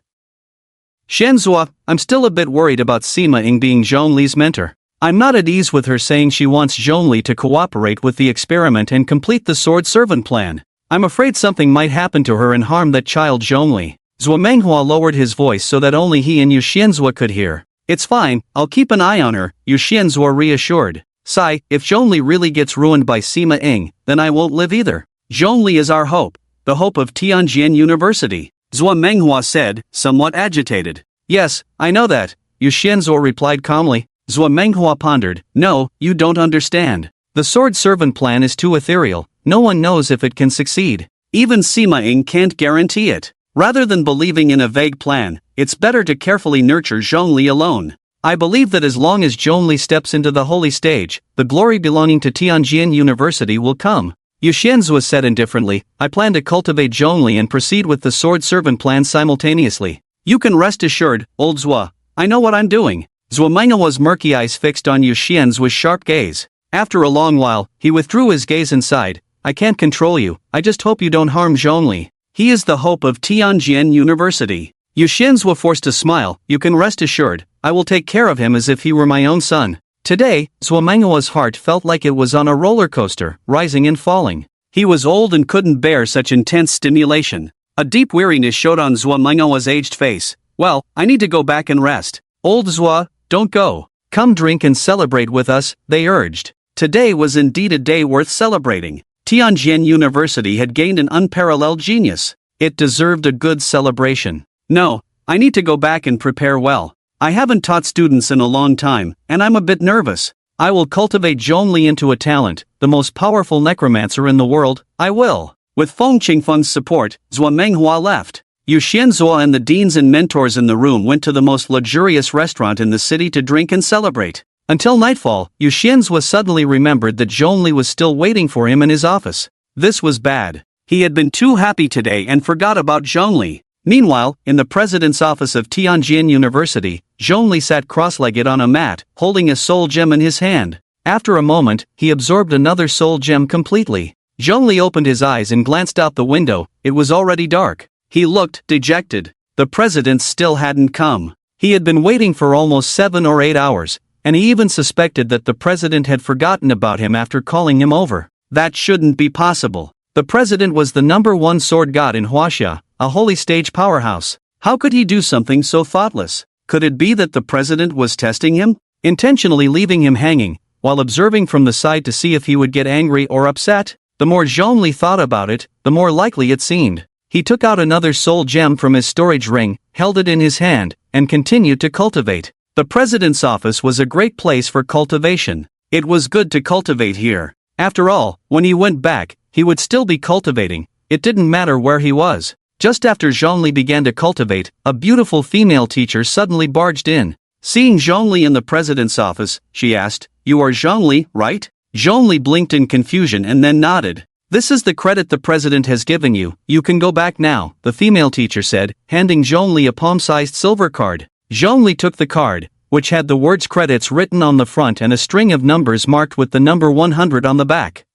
S1: "Shenzhua, I'm still a bit worried about Sima Ying being Zhongli's mentor. I'm not at ease with her saying she wants Zhongli to cooperate with the experiment and complete the sword servant plan. I'm afraid something might happen to her and harm that child Zhongli." Zhua Menghua lowered his voice so that only he and Yu Xianzhua could hear. "It's fine, I'll keep an eye on her," Yu Xianzhua reassured. "Sai, if Zhongli really gets ruined by Sima Ying, then I won't live either. Zhongli is our hope." the hope of Tianjin University, Zhuo Menghua said, somewhat agitated. Yes, I know that, Yu Xianzuo replied calmly. Zhuo Menghua pondered. No, you don't understand. The sword servant plan is too ethereal, no one knows if it can succeed. Even Sima Ying can't guarantee it. Rather than believing in a vague plan, it's better to carefully nurture Zhongli alone. I believe that as long as Zhongli steps into the holy stage, the glory belonging to Tianjin University will come. Yu Xianzuo said indifferently, I plan to cultivate Zhongli and proceed with the sword servant plan simultaneously. You can rest assured, old Zhuo, I know what I'm doing. Zhuo Menghua's murky eyes fixed on Yu Xianzuo's sharp gaze. After a long while, he withdrew his gaze and sighed. I can't control you, I just hope you don't harm Zhongli. He is the hope of Tianjin University. Yu Xianzuo forced a smile. You can rest assured, I will take care of him as if he were my own son. Today, Zhuo Menghua's heart felt like it was on a roller coaster, rising and falling. He was old and couldn't bear such intense stimulation. A deep weariness showed on Zhuo Menghua's aged face. Well, I need to go back and rest. Old Zhuo, don't go. Come drink and celebrate with us, they urged. Today was indeed a day worth celebrating. Tianjin University had gained an unparalleled genius. It deserved a good celebration. No, I need to go back and prepare well. I haven't taught students in a long time, and I'm a bit nervous. I will cultivate Zhongli into a talent, the most powerful necromancer in the world, I will. With Feng Qingfeng's support, Zhuo Menghua left. Yu Xianzuo and the deans and mentors in the room went to the most luxurious restaurant in the city to drink and celebrate. Until nightfall, Yu Xianzuo suddenly remembered that Zhongli was still waiting for him in his office. This was bad. He had been too happy today and forgot about Zhongli. Meanwhile, in the president's office of Tianjin University, Zhongli sat cross-legged on a mat, holding a soul gem in his hand. After a moment, he absorbed another soul gem completely. Zhongli opened his eyes and glanced out the window. It was already dark. He looked dejected. The president still hadn't come. He had been waiting for almost 7 or 8 hours, and he even suspected that the president had forgotten about him after calling him over. That shouldn't be possible. The president was the #1 sword god in Huaxia, a holy stage powerhouse. How could he do something so thoughtless? Could it be that the president was testing him, intentionally leaving him hanging, while observing from the side to see if he would get angry or upset? The more Zhongli thought about it, the more likely it seemed. He took out another soul gem from his storage ring, held it in his hand, and continued to cultivate. The president's office was a great place for cultivation. It was good to cultivate here. After all, when he went back, he would still be cultivating. It didn't matter where he was. Just after Zhongli began to cultivate, a beautiful female teacher suddenly barged in. Seeing Zhongli in the president's office, she asked, "You are Zhongli, right?" Zhongli blinked in confusion and then nodded. "This is the credit the president has given you, you can go back now," the female teacher said, handing Zhongli a palm-sized silver card. Zhongli took the card, which had the words credits written on the front and a string of numbers marked with the number 100 on the back.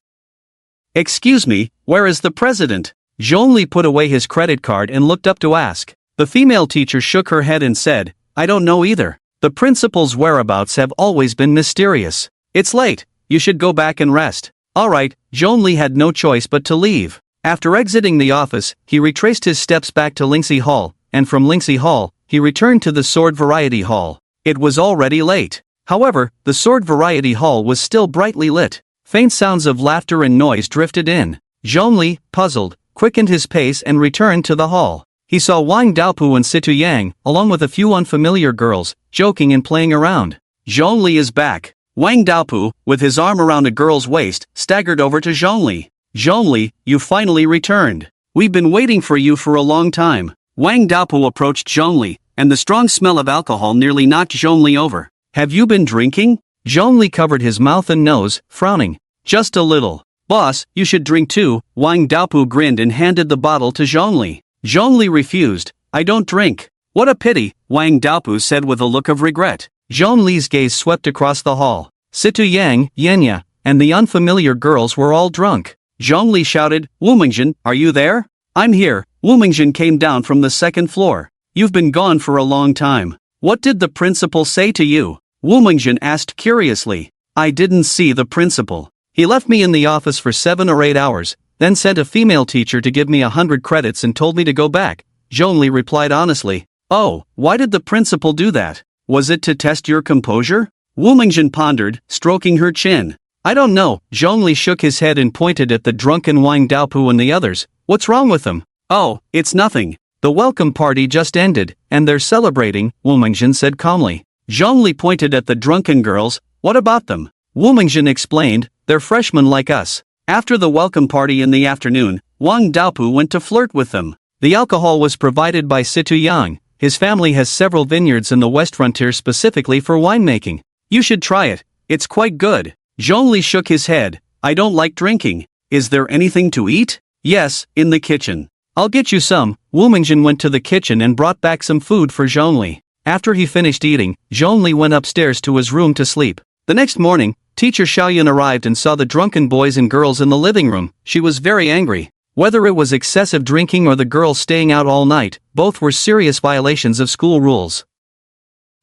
S1: "Excuse me, where is the president?" Zhongli put away his credit card and looked up to ask. The female teacher shook her head and said, "I don't know either. The principal's whereabouts have always been mysterious. It's late, you should go back and rest." Alright, Zhongli had no choice but to leave. After exiting the office, he retraced his steps back to Lingxi Hall, and from Lingxi Hall, he returned to the Sword Variety Hall. It was already late. However, the Sword Variety Hall was still brightly lit. Faint sounds of laughter and noise drifted in. Zhongli, puzzled, quickened his pace and returned to the hall. He saw Wang Daopu and Situ Yang, along with a few unfamiliar girls, joking and playing around. Zhongli is back. Wang Daopu, with his arm around a girl's waist, staggered over to Zhongli. "Zhongli, you finally returned. We've been waiting for you for a long time." Wang Daopu approached Zhongli, and the strong smell of alcohol nearly knocked Zhongli over. "Have you been drinking?" Zhongli covered his mouth and nose, frowning. "Just a little." "Boss, you should drink too." Wang Daopu grinned and handed the bottle to Zhongli. Zhongli refused. "I don't drink." "What a pity," Wang Daopu said with a look of regret. Zhongli's gaze swept across the hall. Situ Yang, Yenya, and the unfamiliar girls were all drunk. Zhongli shouted, "Wu Mingjin, are you there?" "I'm here." Wu Mingjin came down from the second floor. "You've been gone for a long time. What did the principal say to you?" Wu Mingjin asked curiously. "I didn't see the principal. He left me in the office for 7 or 8 hours, then sent a female teacher to give me 100 credits and told me to go back," Zhongli replied honestly. "Oh, why did the principal do that? Was it to test your composure?" Wu Mingjin pondered, stroking her chin. "I don't know." Zhongli shook his head and pointed at the drunken Wang Daopu and the others. What's wrong with them? Oh, it's nothing. The welcome party just ended, and they're celebrating, Wu Mingjin said calmly. Zhongli pointed at the drunken girls. What about them? Wu Mingjin explained, they're freshmen like us. After the welcome party in the afternoon, Wang Daopu went to flirt with them. The alcohol was provided by Situ Yang. His family has several vineyards in the West Frontier specifically for winemaking. You should try it. It's quite good. Zhongli shook his head. I don't like drinking. Is there anything to eat? Yes, in the kitchen. I'll get you some. Wu Mingjin went to the kitchen and brought back some food for Zhongli. After he finished eating, Zhongli went upstairs to his room to sleep. The next morning, teacher Xiaoyan arrived and saw the drunken boys and girls in the living room. She was very angry. Whether it was excessive drinking or the girls staying out all night, both were serious violations of school rules.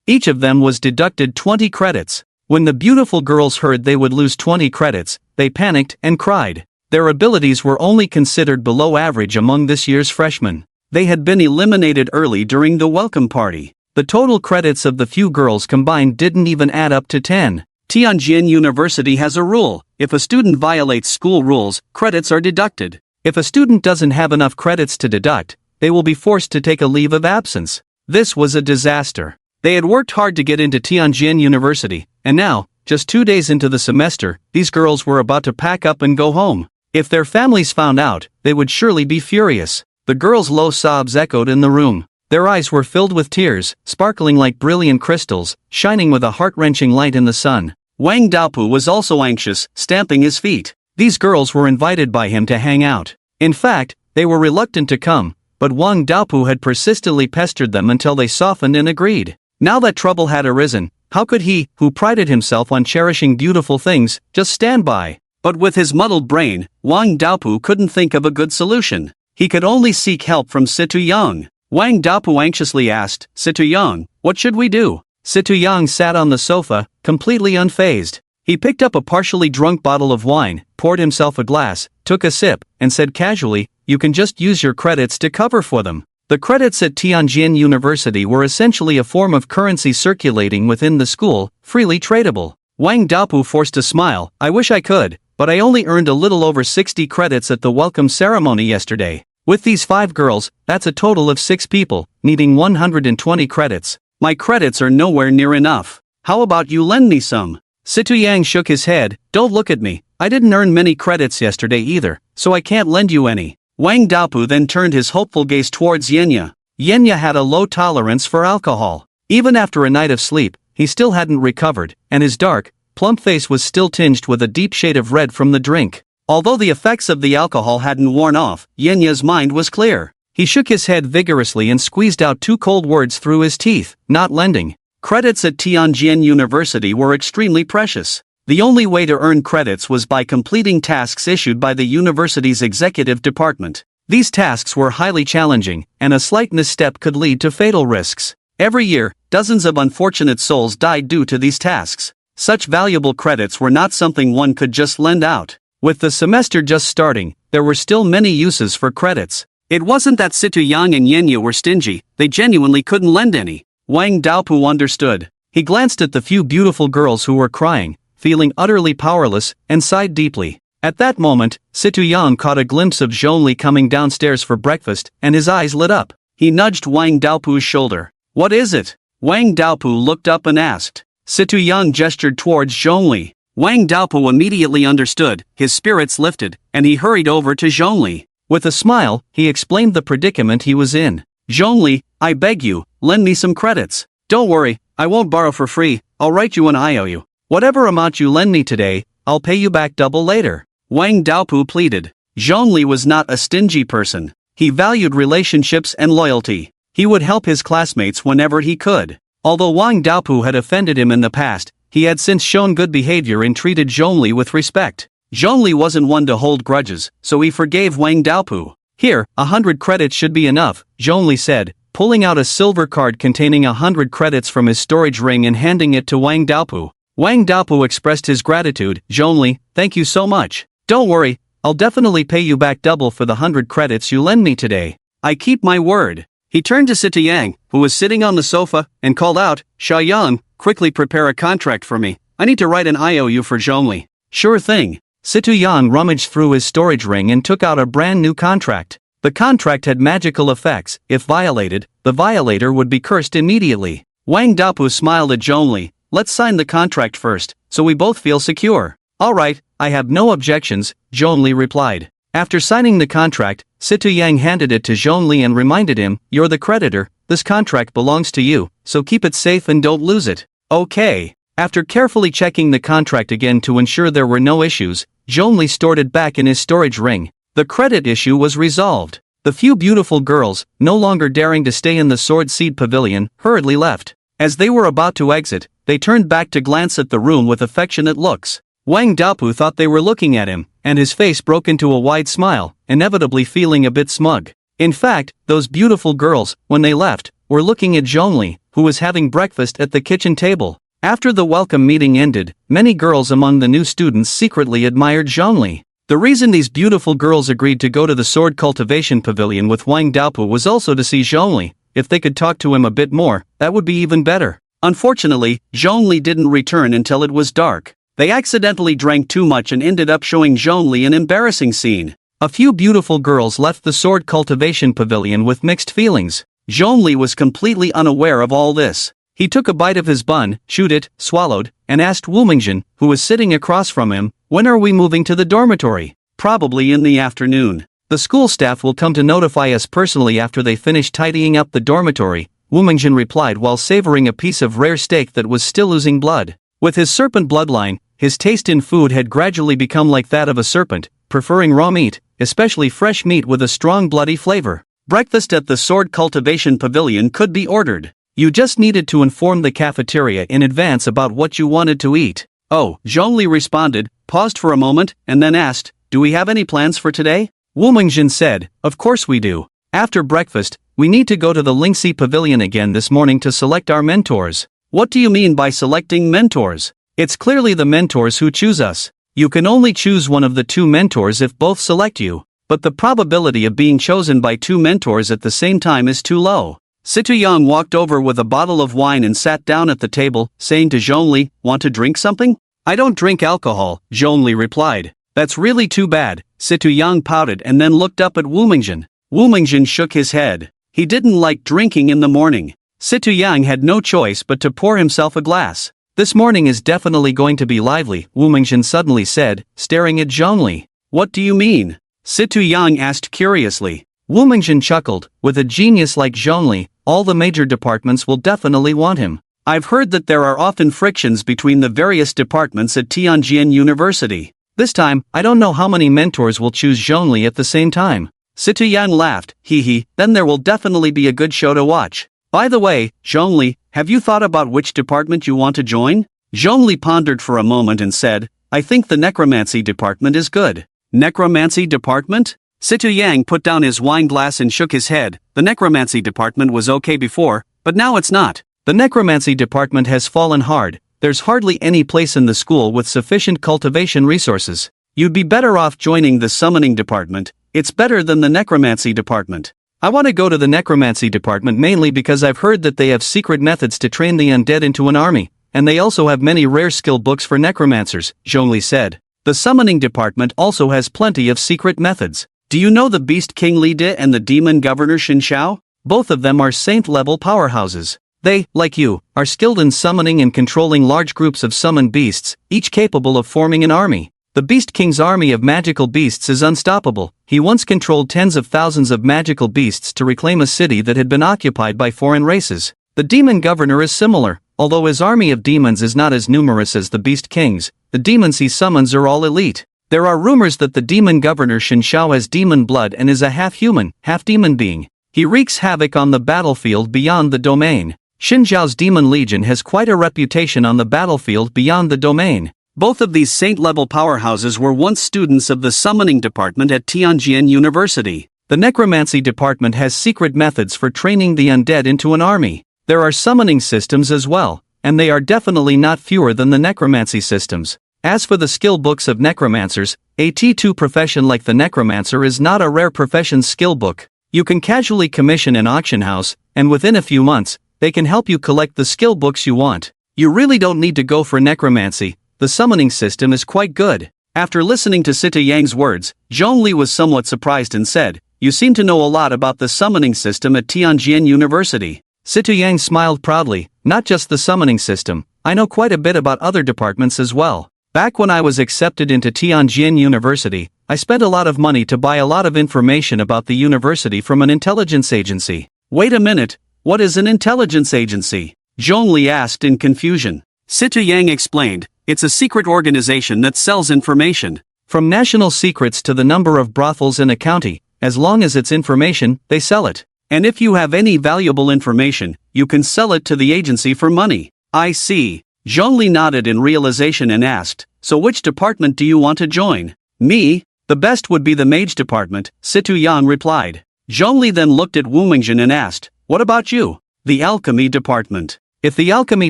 S1: Each of them was deducted 20 credits. When the beautiful girls heard they would lose 20 credits, they panicked and cried. Their abilities were only considered below average among this year's freshmen. They had been eliminated early during the welcome party. The total credits of the few girls combined didn't even add up to 10. Tianjin University has a rule: if a student violates school rules, credits are deducted. If a student doesn't have enough credits to deduct, they will be forced to take a leave of absence. This was a disaster. They had worked hard to get into Tianjin University, and now, just 2 days into the semester, these girls were about to pack up and go home. If their families found out, they would surely be furious. The girls' low sobs echoed in the room. Their eyes were filled with tears, sparkling like brilliant crystals, shining with a heart-wrenching light in the sun. Wang Daopu was also anxious, stamping his feet. These girls were invited by him to hang out. In fact, they were reluctant to come, but Wang Daopu had persistently pestered them until they softened and agreed. Now that trouble had arisen, how could he, who prided himself on cherishing beautiful things, just stand by? But with his muddled brain, Wang Daopu couldn't think of a good solution. He could only seek help from Situ Yang. Wang Daopu anxiously asked, Situ Yang, what should we do? Situ Yang sat on the sofa, completely unfazed. He picked up a partially drunk bottle of wine, poured himself a glass, took a sip, and said casually, you can just use your credits to cover for them. The credits at Tianjin University were essentially a form of currency circulating within the school, freely tradable. Wang Daopu forced a smile. I wish I could, but I only earned a little over 60 credits at the welcome ceremony yesterday. With these 5 girls, that's a total of 6 people, needing 120 credits. My credits are nowhere near enough. How about you lend me some? Situ Yang shook his head. Don't look at me. I didn't earn many credits yesterday either, so I can't lend you any. Wang Daopu then turned his hopeful gaze towards Yenya. Yenya had a low tolerance for alcohol. Even after a night of sleep, he still hadn't recovered, and his dark, plump face was still tinged with a deep shade of red from the drink. Although the effects of the alcohol hadn't worn off, Yenya's mind was clear. He shook his head vigorously and squeezed out 2 cold words through his teeth, not lending. Credits at Tianjin University were extremely precious. The only way to earn credits was by completing tasks issued by the university's executive department. These tasks were highly challenging, and a slight misstep could lead to fatal risks. Every year, dozens of unfortunate souls died due to these tasks. Such valuable credits were not something one could just lend out. With the semester just starting, there were still many uses for credits. It wasn't that Situ Yang and Yenya were stingy, they genuinely couldn't lend any. Wang Daopu understood. He glanced at the few beautiful girls who were crying, feeling utterly powerless, and sighed deeply. At that moment, Situ Yang caught a glimpse of Zhongli coming downstairs for breakfast, and his eyes lit up. He nudged Wang Daopu's shoulder. What is it? Wang Daopu looked up and asked. Situ Yang gestured towards Zhongli. Wang Daopu immediately understood, his spirits lifted, and he hurried over to Zhongli. With a smile, he explained the predicament he was in. Zhongli, I beg you, lend me some credits. Don't worry, I won't borrow for free, I'll write you an IOU. Whatever amount you lend me today, I'll pay you back double later. Wang Daopu pleaded. Zhongli was not a stingy person. He valued relationships and loyalty. He would help his classmates whenever he could. Although Wang Daopu had offended him in the past, he had since shown good behavior and treated Zhongli with respect. Zhongli wasn't one to hold grudges, so he forgave Wang Daopu. Here, 100 credits should be enough, Zhongli said, pulling out a silver card containing 100 credits from his storage ring and handing it to Wang Daopu. Wang Daopu expressed his gratitude. Zhongli, thank you so much. Don't worry, I'll definitely pay you back double for the 100 credits you lend me today. I keep my word. He turned to Situ Yang, who was sitting on the sofa, and called out, Xiaoyan, quickly prepare a contract for me. I need to write an IOU for Zhongli. Sure thing. Situ Yang rummaged through his storage ring and took out a brand new contract. The contract had magical effects. If violated, the violator would be cursed immediately. Wang Dapu smiled at Zhongli. Let's sign the contract first, so we both feel secure. Alright, I have no objections, Zhongli replied. After signing the contract, Situ Yang handed it to Zhongli and reminded him, you're the creditor, this contract belongs to you, so keep it safe and don't lose it. Okay. After carefully checking the contract again to ensure there were no issues, Zhongli stored it back in his storage ring. The credit issue was resolved. The few beautiful girls, no longer daring to stay in the Sword Seed Pavilion, hurriedly left. As they were about to exit, they turned back to glance at the room with affectionate looks. Wang Dapu thought they were looking at him, and his face broke into a wide smile, inevitably feeling a bit smug. In fact, those beautiful girls, when they left, were looking at Zhongli, who was having breakfast at the kitchen table. After the welcome meeting ended, many girls among the new students secretly admired Zhongli. The reason these beautiful girls agreed to go to the Sword Cultivation Pavilion with Wang Dapu was also to see Zhongli. If they could talk to him a bit more, that would be even better. Unfortunately, Zhongli didn't return until it was dark. They accidentally drank too much and ended up showing Zhongli an embarrassing scene. A few beautiful girls left the Sword Cultivation Pavilion with mixed feelings. Zhongli was completely unaware of all this. He took a bite of his bun, chewed it, swallowed, and asked Wu Mingjun, who was sitting across from him, when are we moving to the dormitory? Probably in the afternoon. The school staff will come to notify us personally after they finish tidying up the dormitory, Wu Mingjun replied while savoring a piece of rare steak that was still oozing blood. With his serpent bloodline, his taste in food had gradually become like that of a serpent, preferring raw meat, especially fresh meat with a strong bloody flavor. Breakfast at the Sword Cultivation Pavilion could be ordered. You just needed to inform the cafeteria in advance about what you wanted to eat. Oh, Zhongli responded, paused for a moment, and then asked, do we have any plans for today? Wu Mingjun said, of course we do. After breakfast, we need to go to the Lingxi Pavilion again this morning to select our mentors. What do you mean by selecting mentors? It's clearly the mentors who choose us. You can only choose one of the two mentors if both select you, but the probability of being chosen by two mentors at the same time is too low. Situ Yang walked over with a bottle of wine and sat down at the table, saying to Zhongli, want to drink something? I don't drink alcohol, Zhongli replied. That's really too bad, Situ Yang pouted and then looked up at Wu Mingjun. Wu Mingjun shook his head. He didn't like drinking in the morning. Situ Yang had no choice but to pour himself a glass. This morning is definitely going to be lively, Wu Mingjun suddenly said, staring at Zhongli. What do you mean? Situ Yang asked curiously. Wu Mingjun chuckled, with a genius like Zhongli, all the major departments will definitely want him. I've heard that there are often frictions between the various departments at Tianjin University. This time, I don't know how many mentors will choose Zhongli at the same time. Situ Yang laughed, hee, then there will definitely be a good show to watch. By the way, Zhongli, have you thought about which department you want to join? Zhongli pondered for a moment and said, I think the necromancy department is good. Necromancy department? Situ Yang put down his wine glass and shook his head. The necromancy department was okay before, but now it's not. The necromancy department has fallen hard. There's hardly any place in the school with sufficient cultivation resources. You'd be better off joining the summoning department. It's better than the necromancy department. I want to go to the necromancy department mainly because I've heard that they have secret methods to train the undead into an army, and they also have many rare skill books for necromancers, Zhongli said. The summoning department also has plenty of secret methods. Do you know the Beast King Li De and the Demon Governor Xin Xiao? Both of them are saint-level powerhouses. They, like you, are skilled in summoning and controlling large groups of summoned beasts, each capable of forming an army. The Beast King's army of magical beasts is unstoppable. He once controlled tens of thousands of magical beasts to reclaim a city that had been occupied by foreign races. The Demon Governor is similar. Although his army of demons is not as numerous as the Beast King's, the demons he summons are all elite. There are rumors that the Demon Governor Xin Xiao has demon blood and is a half-human, half-demon being. He wreaks havoc on the battlefield beyond the domain. Xin Xiao's Demon Legion has quite a reputation on the battlefield beyond the domain. Both of these saint-level powerhouses were once students of the summoning department at Tianjin University. The necromancy department has secret methods for training the undead into an army. There are summoning systems as well, and they are definitely not fewer than the necromancy systems. As for the skill books of necromancers, a T2 profession like the necromancer is not a rare profession's skill book. You can casually commission an auction house, and within a few months, they can help you collect the skill books you want. You really don't need to go for necromancy. The summoning system is quite good. After listening to Sita Yang's words, Zhongli was somewhat surprised and said, "You seem to know a lot about the summoning system at Tianjin University." Sita Yang smiled proudly, "Not just the summoning system, I know quite a bit about other departments as well. Back when I was accepted into Tianjin University, I spent a lot of money to buy a lot of information about the university from an intelligence agency." "Wait a minute, what is an intelligence agency?" Zhongli asked in confusion. Sita Yang explained, "It's a secret organization that sells information. From national secrets to the number of brothels in a county, as long as it's information, they sell it. And if you have any valuable information, you can sell it to the agency for money." "I see." Zhongli nodded in realization and asked, "So which department do you want to join?" "Me? The best would be the mage department," Sita Yang replied. Zhongli then looked at Wu Mingjun and asked, "What about you?" "The alchemy department." "If the alchemy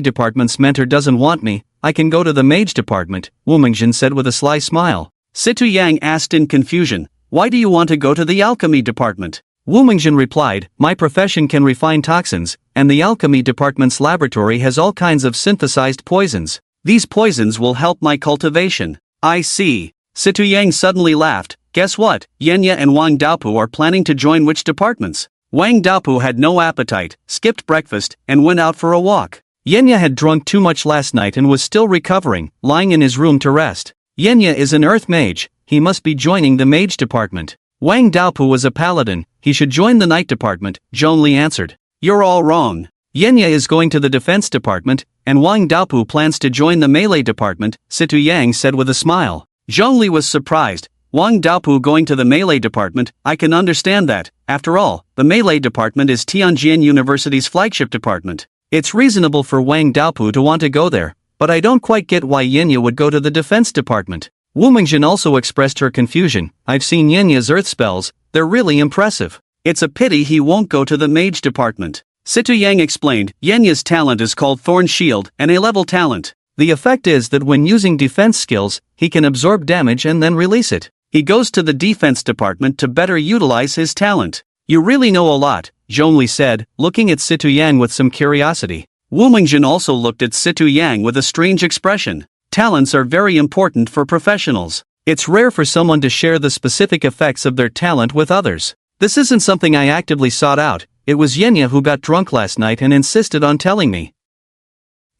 S1: department's mentor doesn't want me, I can go to the mage department," Wu Mingjun said with a sly smile. Sita Yang asked in confusion, "Why do you want to go to the alchemy department?" Wu Mingjun replied, "My profession can refine toxins, and the alchemy department's laboratory has all kinds of synthesized poisons. These poisons will help my cultivation." "I see." Sita Yang suddenly laughed. "Guess what? Yenya and Wang Daopu are planning to join which departments?" Wang Daopu had no appetite, skipped breakfast, and went out for a walk. Yenya had drunk too much last night and was still recovering, lying in his room to rest. Yenya is an earth mage, he must be joining the mage department. Wang Daopu was a paladin, he should join the knight department, Zhongli answered. "You're all wrong. Yenya is going to the defense department, and Wang Daopu plans to join the melee department," Sita Yang said with a smile. Zhongli was surprised. Wang Daopu going to the melee department, I can understand that. After all, the melee department is Tianjin University's flagship department. It's reasonable for Wang Daopu to want to go there, but I don't quite get why Yenya would go to the defense department. Wu Mingjun also expressed her confusion. "I've seen Yenya's earth spells, they're really impressive. It's a pity he won't go to the mage department." Sita Yang explained, "Yenya's talent is called Thorn Shield, an A-level talent. The effect is that when using defense skills, he can absorb damage and then release it. He goes to the defense department to better utilize his talent." "You really know a lot," Zhongli said, looking at Sita Yang with some curiosity. Wu Mingjun also looked at Sita Yang with a strange expression. Talents are very important for professionals. It's rare for someone to share the specific effects of their talent with others. This isn't something I actively sought out, it was Yenya who got drunk last night and insisted on telling me.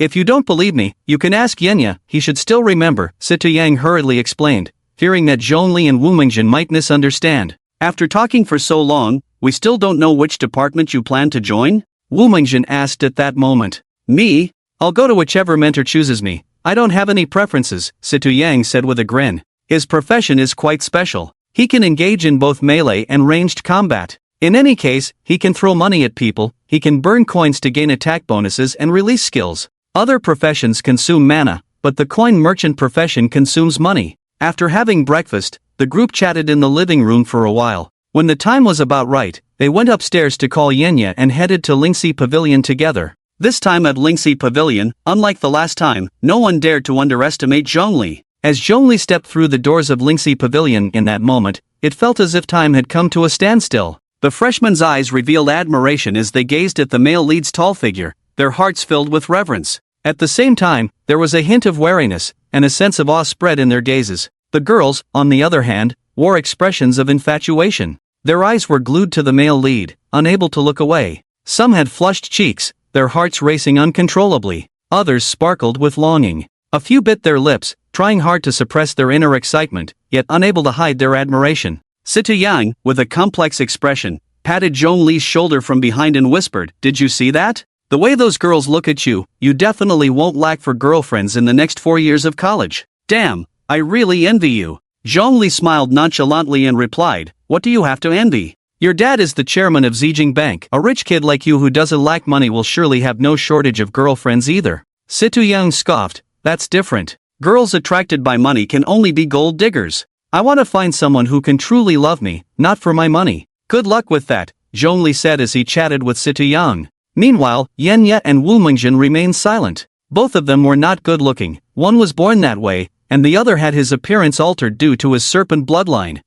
S1: "If you don't believe me, you can ask Yenya, he should still remember," Sita Yang hurriedly explained, fearing that Zhongli and Wu Mingjun might misunderstand. "After talking for so long, we still don't know which department you plan to join?" Wu Mingjun asked at that moment. "Me? I'll go to whichever mentor chooses me. I don't have any preferences," Sita Yang said with a grin. His profession is quite special. He can engage in both melee and ranged combat. In any case, he can throw money at people, he can burn coins to gain attack bonuses and release skills. Other professions consume mana, but the coin merchant profession consumes money. After having breakfast, the group chatted in the living room for a while. When the time was about right, they went upstairs to call Yenya and headed to Lingxi Pavilion together. This time at Lingxi Pavilion, unlike the last time, no one dared to underestimate Zhongli. As Zhongli stepped through the doors of Lingxi Pavilion in that moment, it felt as if time had come to a standstill. The freshmen's eyes revealed admiration as they gazed at the male lead's tall figure, their hearts filled with reverence. At the same time, there was a hint of wariness, and a sense of awe spread in their gazes. The girls, on the other hand, wore expressions of infatuation. Their eyes were glued to the male lead, unable to look away. Some had flushed cheeks, their hearts racing uncontrollably. Others sparkled with longing. A few bit their lips, trying hard to suppress their inner excitement, yet unable to hide their admiration. Sita Yang, with a complex expression, patted Zhongli's shoulder from behind and whispered, "Did you see that? The way those girls look at you, you definitely won't lack for girlfriends in the next 4 years of college. Damn, I really envy you." Zhongli smiled nonchalantly and replied, "What do you have to envy? Your dad is the chairman of Zijing Bank. A rich kid like you who doesn't lack money will surely have no shortage of girlfriends either." Sita Yang scoffed, "That's different. Girls attracted by money can only be gold diggers. I want to find someone who can truly love me, not for my money." "Good luck with that," Zhongli said as he chatted with Sita Yang. Meanwhile, Yenya and Wu Mingjun remained silent. Both of them were not good looking, one was born that way, and the other had his appearance altered due to his serpent bloodline.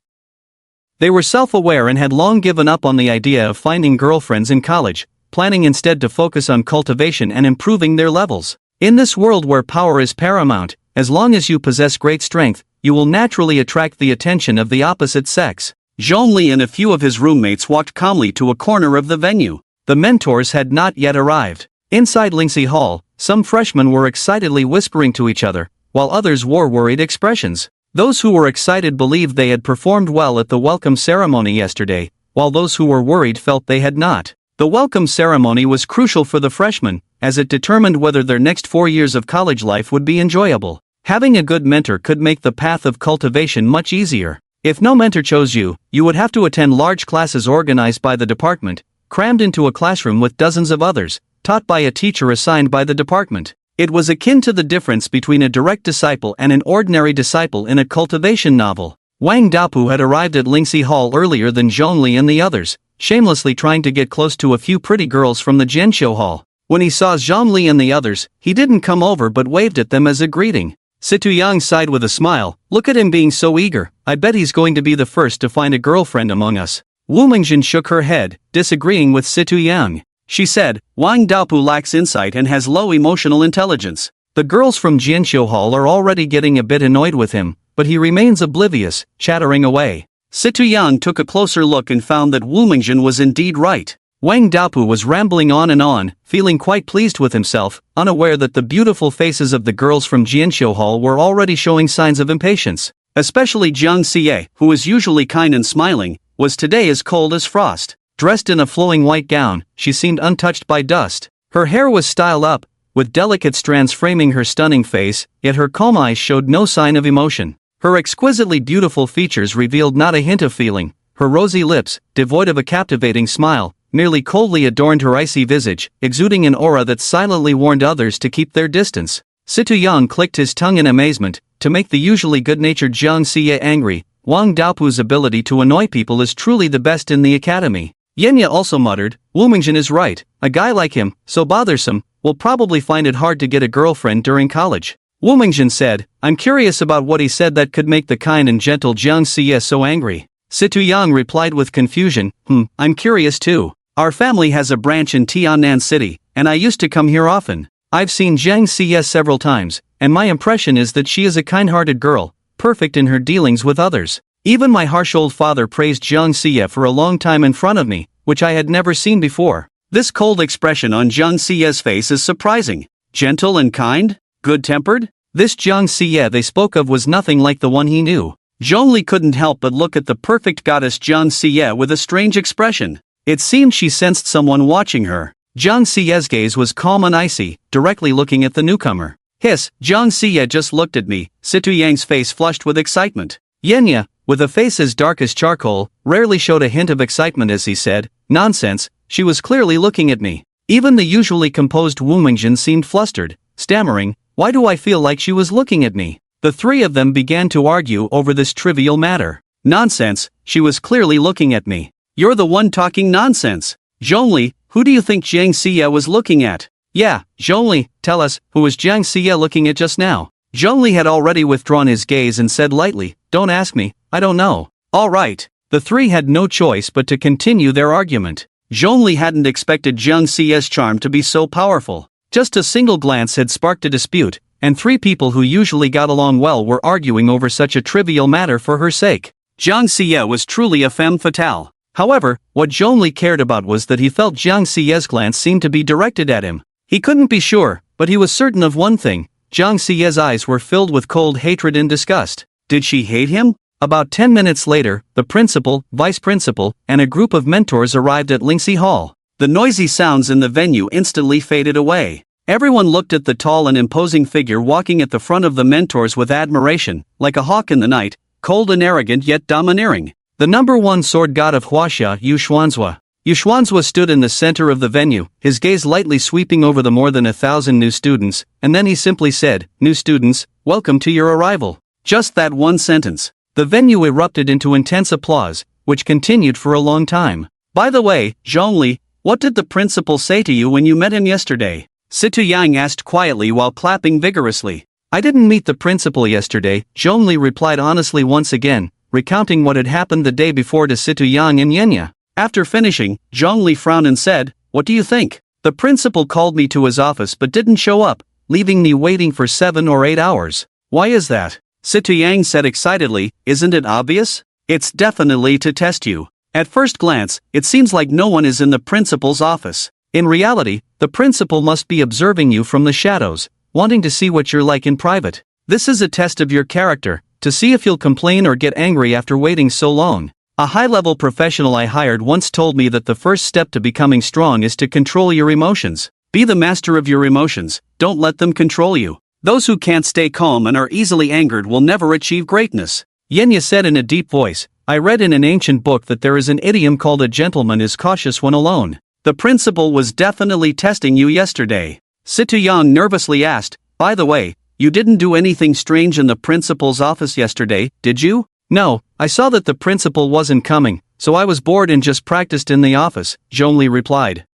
S1: They were self-aware and had long given up on the idea of finding girlfriends in college, planning instead to focus on cultivation and improving their levels. In this world where power is paramount, as long as you possess great strength, you will naturally attract the attention of the opposite sex. Zhongli and a few of his roommates walked calmly to a corner of the venue. The mentors had not yet arrived. Inside Lingxi Hall, some freshmen were excitedly whispering to each other, while others wore worried expressions. Those who were excited believed they had performed well at the welcome ceremony yesterday, while those who were worried felt they had not. The welcome ceremony was crucial for the freshmen, as it determined whether their next 4 years of college life would be enjoyable. Having a good mentor could make the path of cultivation much easier. If no mentor chose you, you would have to attend large classes organized by the department, crammed into a classroom with dozens of others, taught by a teacher assigned by the department. It was akin to the difference between a direct disciple and an ordinary disciple in a cultivation novel. Wang Dapu had arrived at Lingxi Hall earlier than Zhongli and the others, shamelessly trying to get close to a few pretty girls from the Jianqiu Hall. When he saw Zhongli and the others, he didn't come over but waved at them as a greeting. Situ Yang sighed with a smile. Look at him being so eager, I bet he's going to be the first to find a girlfriend among us. Wu Mingjin shook her head, disagreeing with Situ Yang. She said, Wang Daopu lacks insight and has low emotional intelligence. The girls from Jianqiu Hall are already getting a bit annoyed with him, but he remains oblivious, chattering away. Situ Yang took a closer look and found that Wu Mingjin was indeed right. Wang Daopu was rambling on, feeling quite pleased with himself, unaware that the beautiful faces of the girls from Jianqiu Hall were already showing signs of impatience. Especially Jiang Xie, who is usually kind and smiling, was today as cold as frost. Dressed in a flowing white gown, she seemed untouched by dust. Her hair was styled up, with delicate strands framing her stunning face, yet her calm eyes showed no sign of emotion. Her exquisitely beautiful features revealed not a hint of feeling. Her rosy lips, devoid of a captivating smile, merely coldly adorned her icy visage, exuding an aura that silently warned others to keep their distance. Situ Yang clicked his tongue in amazement. To make the usually good-natured Jiang Xie angry, Wang Daopu's ability to annoy people is truly the best in the academy. Yenya also muttered, Wu Mingjin is right, a guy like him, so bothersome, will probably find it hard to get a girlfriend during college. Wu Mingjin said, I'm curious about what he said that could make the kind and gentle Jiang Xie so angry. Situ Yang replied with confusion, I'm curious too. Our family has a branch in Tiannan City, and I used to come here often. I've seen Jiang Xie several times, and my impression is that she is a kind-hearted girl, perfect in her dealings with others. Even my harsh old father praised Jiang Xie for a long time in front of me, which I had never seen before. This cold expression on Jiang Xie's face is surprising. Gentle and kind? Good-tempered? This Jiang Xie they spoke of was nothing like the one he knew. Zhongli couldn't help but look at the perfect goddess Jiang Xie with a strange expression. It seemed she sensed someone watching her. Jiang Xie's gaze was calm and icy, directly looking at the newcomer. Hiss, Jiang Xie just looked at me. Situ Yang's face flushed with excitement. Yenya, with a face as dark as charcoal, rarely showed a hint of excitement as he said, Nonsense, she was clearly looking at me. Even the usually composed Wu Mingjin seemed flustered, stammering, Why do I feel like she was looking at me? The three of them began to argue over this trivial matter. Nonsense, she was clearly looking at me. You're the one talking nonsense. Zhongli, who do you think Jiang Xie was looking at? Yeah, Zhongli, tell us, who was Jiang Xie looking at just now? Zhongli had already withdrawn his gaze and said lightly, Don't ask me, I don't know. All right. The three had no choice but to continue their argument. Zhongli hadn't expected Jiang Xie's charm to be so powerful. Just a single glance had sparked a dispute, and three people who usually got along well were arguing over such a trivial matter for her sake. Jiang Xie was truly a femme fatale. However, what Zhongli cared about was that he felt Jiang Xie's glance seemed to be directed at him. He couldn't be sure, but he was certain of one thing. Jiang Xie's eyes were filled with cold hatred and disgust. Did she hate him? About 10 minutes later, the principal, vice principal, and a group of mentors arrived at Lingxi Hall. The noisy sounds in the venue instantly faded away. Everyone looked at the tall and imposing figure walking at the front of the mentors with admiration, like a hawk in the night, cold and arrogant yet domineering. The number one sword god of Huaxia, Yu Xuanzhua. Yu Xuanzhua stood in the center of the venue, his gaze lightly sweeping over the more than 1,000 new students, and then he simply said, New students, welcome to your arrival. Just that one sentence. The venue erupted into intense applause, which continued for a long time. By the way, Zhongli, what did the principal say to you when you met him yesterday? Situ Yang asked quietly while clapping vigorously. I didn't meet the principal yesterday, Zhongli replied honestly once again, recounting what had happened the day before to Situ Yang and Yenya. After finishing, Zhongli frowned and said, What do you think? The principal called me to his office but didn't show up, leaving me waiting for 7 or 8 hours. Why is that? Situ Yang said excitedly, isn't it obvious? It's definitely to test you. At first glance, it seems like no one is in the principal's office. In reality, the principal must be observing you from the shadows, wanting to see what you're like in private. This is a test of your character, to see if you'll complain or get angry after waiting so long. A high-level professional I hired once told me that the first step to becoming strong is to control your emotions. Be the master of your emotions, don't let them control you. Those who can't stay calm and are easily angered will never achieve greatness. Yenya said in a deep voice, I read in an ancient book that there is an idiom called a gentleman is cautious when alone. The principal was definitely testing you yesterday. Situ Yang nervously asked, by the way, you didn't do anything strange in the principal's office yesterday, did you? No, I saw that the principal wasn't coming, so I was bored and just practiced in the office, Zhongli replied.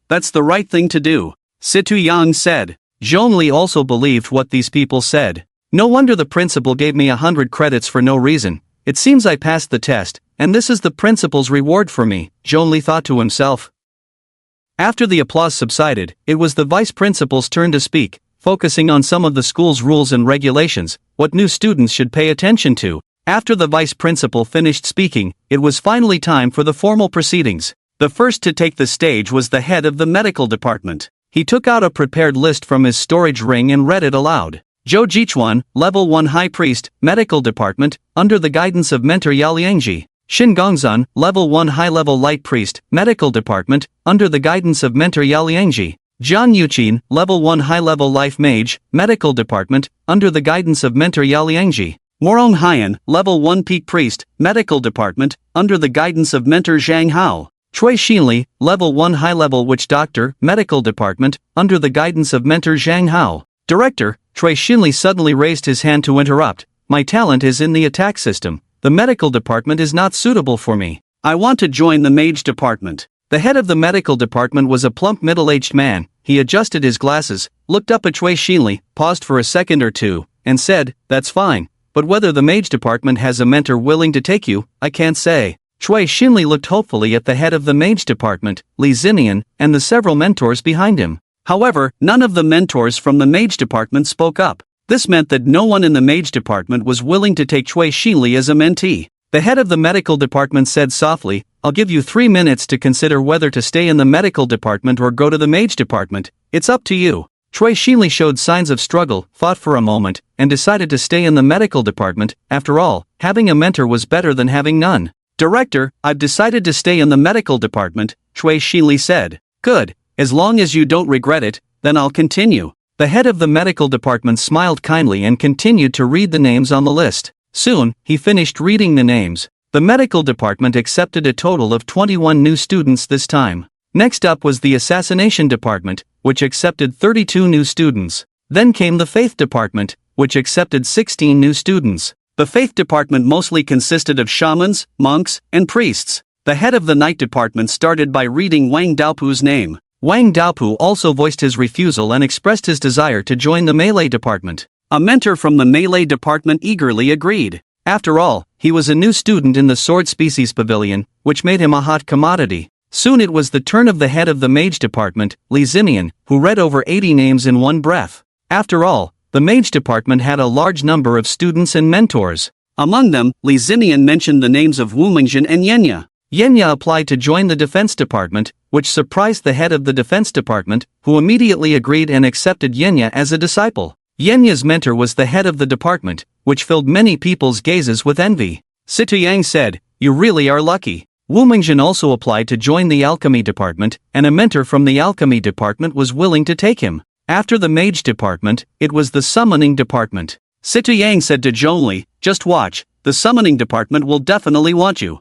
S1: That's the right thing to do, Situ Yang said. Zhongli also believed what these people said. No wonder the principal gave me 100 credits for no reason. It seems I passed the test, and this is the principal's reward for me, Zhongli thought to himself. After the applause subsided, it was the vice principal's turn to speak, focusing on some of the school's rules and regulations, what new students should pay attention to. After the vice principal finished speaking, it was finally time for the formal proceedings. The first to take the stage was the head of the medical department. He took out a prepared list from his storage ring and read it aloud. Zhou Jichuan, Level 1 High Priest, Medical Department, under the guidance of Mentor Yao Liangji. Xin Gongzun, Level 1 High-Level Light Priest, Medical Department, under the guidance of Mentor Yao Liangji. Zhang Yuqin, Level 1 High-Level Life Mage, Medical Department, under the guidance of Mentor Yao Liangji. Morong Haiyan, Level 1 Peak Priest, Medical Department, under the guidance of Mentor Zhang Hao. Cui Xinli, Level 1 High-Level Witch Doctor, Medical Department, under the guidance of Mentor Zhang Hao. Director, Cui Xinli suddenly raised his hand to interrupt. My talent is in the attack system. The medical department is not suitable for me. I want to join the mage department. The head of the medical department was a plump middle-aged man. He adjusted his glasses, looked up at Cui Xinli, paused for a second or two, and said, that's fine. But whether the mage department has a mentor willing to take you, I can't say. Cui Xinli looked hopefully at the head of the mage department, Li Xinian, and the several mentors behind him. However, none of the mentors from the mage department spoke up. This meant that no one in the mage department was willing to take Cui Xinli as a mentee. The head of the medical department said softly, I'll give you 3 minutes to consider whether to stay in the medical department or go to the mage department. It's up to you. Cui Xinli showed signs of struggle, thought for a moment, and decided to stay in the medical department. After all, having a mentor was better than having none. Director, I've decided to stay in the medical department, Cui Xinli said. Good, as long as you don't regret it, then I'll continue. The head of the medical department smiled kindly and continued to read the names on the list. Soon, he finished reading the names. The medical department accepted a total of 21 new students this time. Next up was the assassination department, which accepted 32 new students. Then came the faith department, which accepted 16 new students. The faith department mostly consisted of shamans, monks, and priests. The head of the night department started by reading Wang Daopu's name. Wang Daopu also voiced his refusal and expressed his desire to join the melee department. A mentor from the melee department eagerly agreed. After all, he was a new student in the sword species pavilion, which made him a hot commodity. Soon it was the turn of the head of the mage department, Li Xinian, who read over 80 names in one breath. After all, the mage department had a large number of students and mentors. Among them, Li Xinian mentioned the names of Wu Mingjin and Yenya. Yenya applied to join the defense department, which surprised the head of the defense department, who immediately agreed and accepted Yenya as a disciple. Yenya's mentor was the head of the department, which filled many people's gazes with envy. Situ Yang said, you really are lucky. Wu Mingjin also applied to join the alchemy department, and a mentor from the alchemy department was willing to take him. After the mage department, it was the summoning department. Situ Yang said to Zhongli, just watch, the summoning department will definitely want you.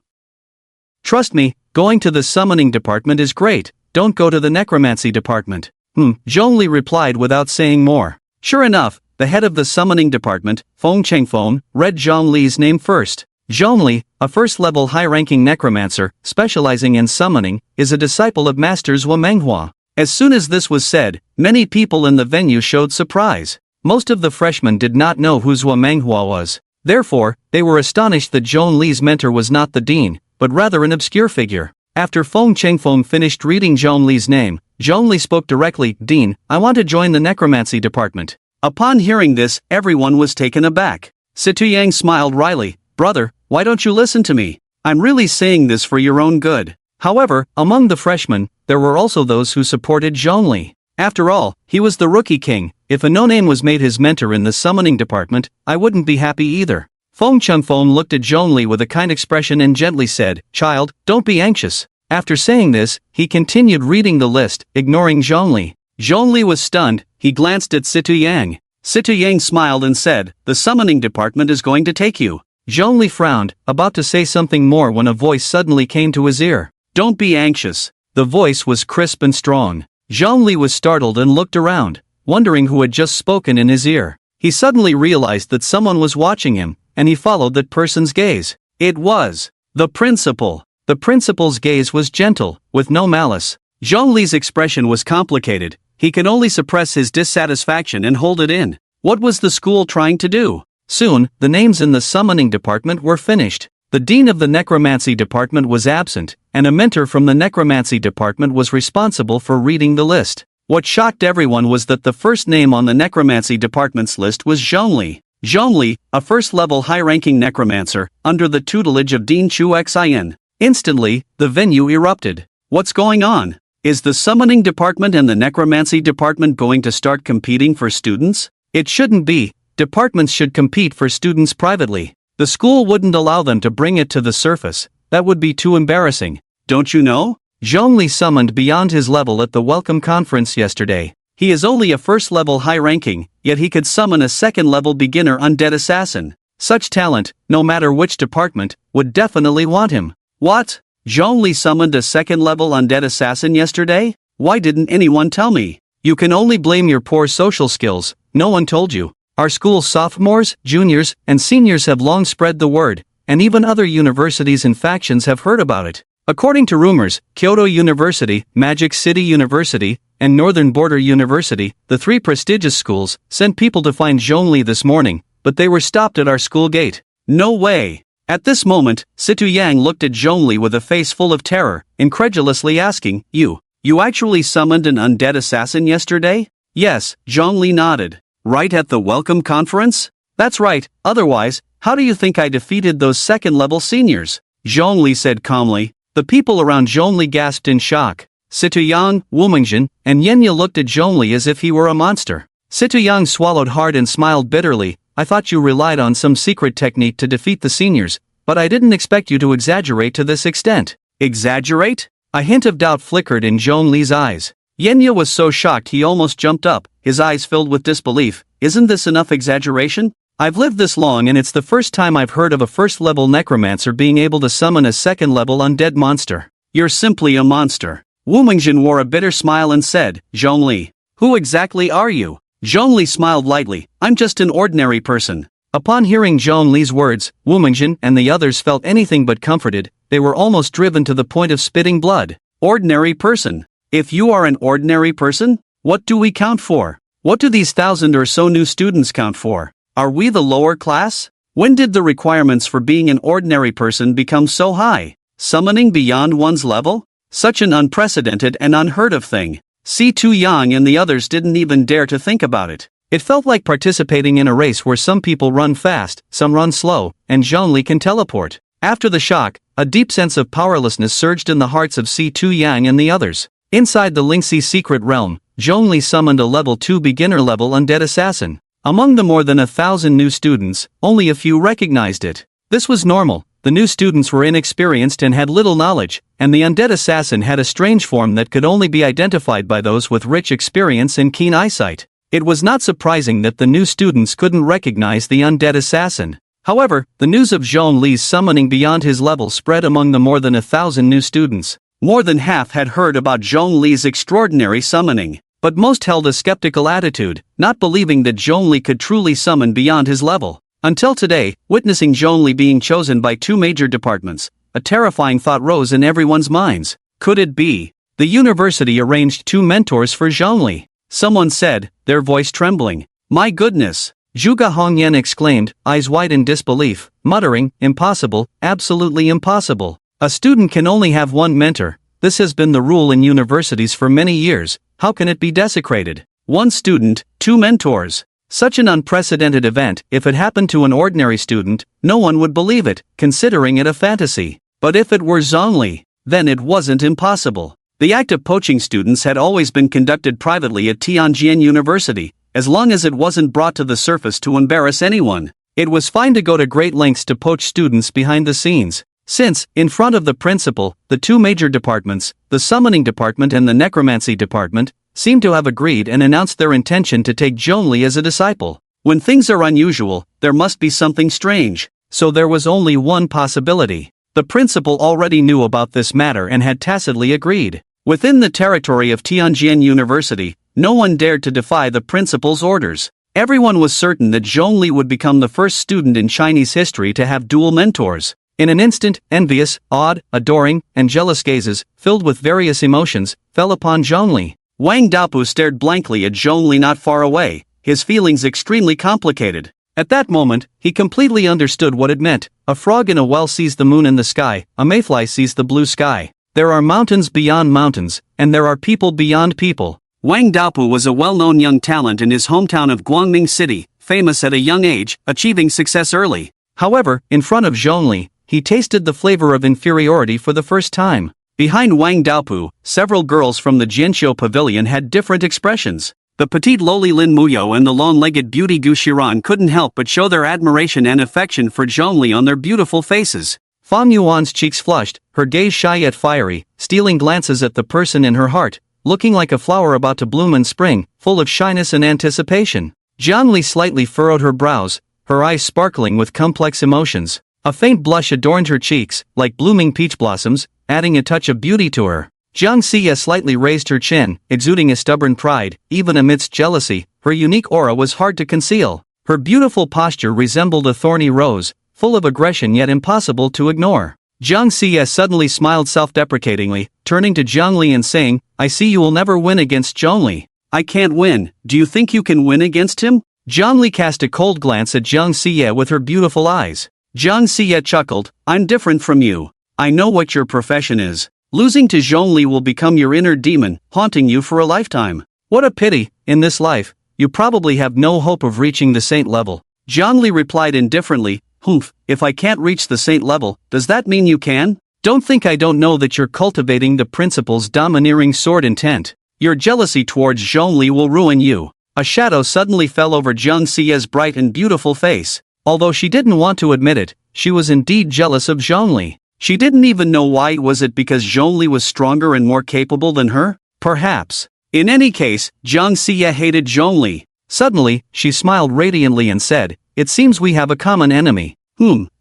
S1: Trust me, going to the summoning department is great, don't go to the necromancy department. Zhongli replied without saying more. Sure enough, the head of the summoning department, Feng Chengfeng, read Zhongli's name first. Zhongli, a first-level high-ranking necromancer, specializing in summoning, is a disciple of Masters Manhwa. As soon as this was said, many people in the venue showed surprise. Most of the freshmen did not know who Zhua Manhwa was. Therefore, they were astonished that Zhongli's mentor was not the dean, but rather an obscure figure. After Feng Chengfeng finished reading Zhongli's name, Zhongli spoke directly, Dean, I want to join the necromancy department. Upon hearing this, everyone was taken aback. Situyang smiled wryly. Brother, why don't you listen to me? I'm really saying this for your own good. However, among the freshmen, there were also those who supported Zhongli. After all, he was the rookie king. If a no-name was made his mentor in the summoning department, I wouldn't be happy either. Feng Chengfeng looked at Zhongli with a kind expression and gently said, Child, don't be anxious. After saying this, he continued reading the list, ignoring Zhongli. Zhongli was stunned. He glanced at Situyang. Situyang smiled and said, the summoning department is going to take you. Zhongli frowned, about to say something more when a voice suddenly came to his ear. Don't be anxious. The voice was crisp and strong. Zhongli was startled and looked around, wondering who had just spoken in his ear. He suddenly realized that someone was watching him, and he followed that person's gaze. It was the principal. The principal's gaze was gentle, with no malice. Zhongli's expression was complicated. He could only suppress his dissatisfaction and hold it in. What was the school trying to do? Soon, the names in the summoning department were finished. The dean of the necromancy department was absent, and a mentor from the necromancy department was responsible for reading the list. What shocked everyone was that the first name on the necromancy department's list was Zhongli. Zhongli, a first-level high-ranking necromancer, under the tutelage of Dean Chu Xin. Instantly, the venue erupted. What's going on? Is the summoning department and the necromancy department going to start competing for students? It shouldn't be. Departments should compete for students privately. The school wouldn't allow them to bring it to the surface. That would be too embarrassing. Don't you know? Zhongli summoned beyond his level at the welcome conference yesterday. He is only a first-level high-ranking, yet he could summon a second-level beginner undead assassin. Such talent, no matter which department, would definitely want him. What? Zhongli summoned a second-level undead assassin yesterday? Why didn't anyone tell me? You can only blame your poor social skills. No one told you. Our school's sophomores, juniors, and seniors have long spread the word, and even other universities and factions have heard about it. According to rumors, Kyoto University, Magic City University, and Northern Border University, the three prestigious schools, sent people to find Zhongli this morning, but they were stopped at our school gate. No way! At this moment, Situyang looked at Zhongli with a face full of terror, incredulously asking, You actually summoned an undead assassin yesterday? Yes, Zhongli nodded. Right at the welcome conference? That's right, otherwise, how do you think I defeated those second-level seniors? Zhongli said calmly. The people around Zhongli gasped in shock. Situyang, Wumingjian, and Yenya looked at Zhongli as if he were a monster. Situyang swallowed hard and smiled bitterly. I thought you relied on some secret technique to defeat the seniors, but I didn't expect you to exaggerate to this extent. Exaggerate? A hint of doubt flickered in Zhongli's eyes. Yenya was so shocked he almost jumped up, his eyes filled with disbelief. Isn't this enough exaggeration? I've lived this long and it's the first time I've heard of a first-level necromancer being able to summon a second-level undead monster. You're simply a monster. Wumingjian wore a bitter smile and said, Zhongli, who exactly are you? Zhongli smiled lightly. I'm just an ordinary person. Upon hearing Zhongli's words, Wumingjian and the others felt anything but comforted. They were almost driven to the point of spitting blood. Ordinary person. If you are an ordinary person, what do we count for? What do these 1,000 or so new students count for? Are we the lower class? When did the requirements for being an ordinary person become so high? Summoning beyond one's level? Such an unprecedented and unheard of thing. Yang and the others didn't even dare to think about it. It felt like participating in a race where some people run fast, some run slow, and Zhongli can teleport. After the shock, a deep sense of powerlessness surged in the hearts of Yang and the others. Inside the Lingxi secret realm, Zhongli summoned a level 2 beginner-level undead assassin. Among the more than 1,000 new students, only a few recognized it. This was normal. The new students were inexperienced and had little knowledge, and the undead assassin had a strange form that could only be identified by those with rich experience and keen eyesight. It was not surprising that the new students couldn't recognize the undead assassin. However, the news of Zhongli's summoning beyond his level spread among the more than 1,000 new students. More than half had heard about Zhongli's extraordinary summoning, but most held a skeptical attitude, not believing that Zhongli could truly summon beyond his level. Until today, witnessing Zhongli being chosen by 2 major departments, a terrifying thought rose in everyone's minds. Could it be? The university arranged 2 mentors for Zhongli. Someone said, their voice trembling. My goodness! Zhuge Hongyan exclaimed, eyes wide in disbelief, muttering, impossible, absolutely impossible. A student can only have one mentor. This has been the rule in universities for many years. How can it be desecrated? 1 student, 2 mentors. Such an unprecedented event, if it happened to an ordinary student, no one would believe it, considering it a fantasy. But if it were Zhongli, then it wasn't impossible. The act of poaching students had always been conducted privately at Tianjin University, as long as it wasn't brought to the surface to embarrass anyone. It was fine to go to great lengths to poach students behind the scenes. Since, in front of the principal, the two major departments, the summoning department and the necromancy department, seemed to have agreed and announced their intention to take Zhongli as a disciple. When things are unusual, there must be something strange. So there was only one possibility. The principal already knew about this matter and had tacitly agreed. Within the territory of Tianjin University, no one dared to defy the principal's orders. Everyone was certain that Zhongli would become the first student in Chinese history to have dual mentors. In an instant, envious, awed, adoring, and jealous gazes, filled with various emotions, fell upon Zhongli. Wang Dapu stared blankly at Zhongli not far away, his feelings extremely complicated. At that moment, he completely understood what it meant. A frog in a well sees the moon in the sky, a mayfly sees the blue sky. There are mountains beyond mountains, and there are people beyond people. Wang Dapu was a well-known young talent in his hometown of Guangming City, famous at a young age, achieving success early. However, in front of Zhongli, he tasted the flavor of inferiority for the first time. Behind Wang Dapu, several girls from the Jianqiu pavilion had different expressions. The petite lowly Lin Muyo and the long-legged beauty Gu Shiran couldn't help but show their admiration and affection for Zhongli on their beautiful faces. Fang Yuan's cheeks flushed, her gaze shy yet fiery, stealing glances at the person in her heart, looking like a flower about to bloom in spring, full of shyness and anticipation. Zhongli slightly furrowed her brows, her eyes sparkling with complex emotions. A faint blush adorned her cheeks, like blooming peach blossoms, adding a touch of beauty to her. Jiang Xie slightly raised her chin, exuding a stubborn pride. Even amidst jealousy, her unique aura was hard to conceal. Her beautiful posture resembled a thorny rose, full of aggression yet impossible to ignore. Jiang Xie suddenly smiled self-deprecatingly, turning to Zhongli and saying, "I see you will never win against Zhongli." "I can't win. Do you think you can win against him?" Zhongli cast a cold glance at Jiang Xie with her beautiful eyes. Jiang Xie chuckled, "I'm different from you. I know what your profession is. Losing to Zhongli will become your inner demon, haunting you for a lifetime. What a pity, in this life, you probably have no hope of reaching the saint level." Zhongli replied indifferently, "Humph, if I can't reach the saint level, does that mean you can? Don't think I don't know that you're cultivating the principal's domineering sword intent. Your jealousy towards Zhongli will ruin you." A shadow suddenly fell over Jiang Xie's bright and beautiful face. Although she didn't want to admit it, she was indeed jealous of Zhongli. She didn't even know why. Was it because Zhongli was stronger and more capable than her? Perhaps. In any case, Jiang Xie hated Zhongli. Suddenly, she smiled radiantly and said, "It seems we have a common enemy."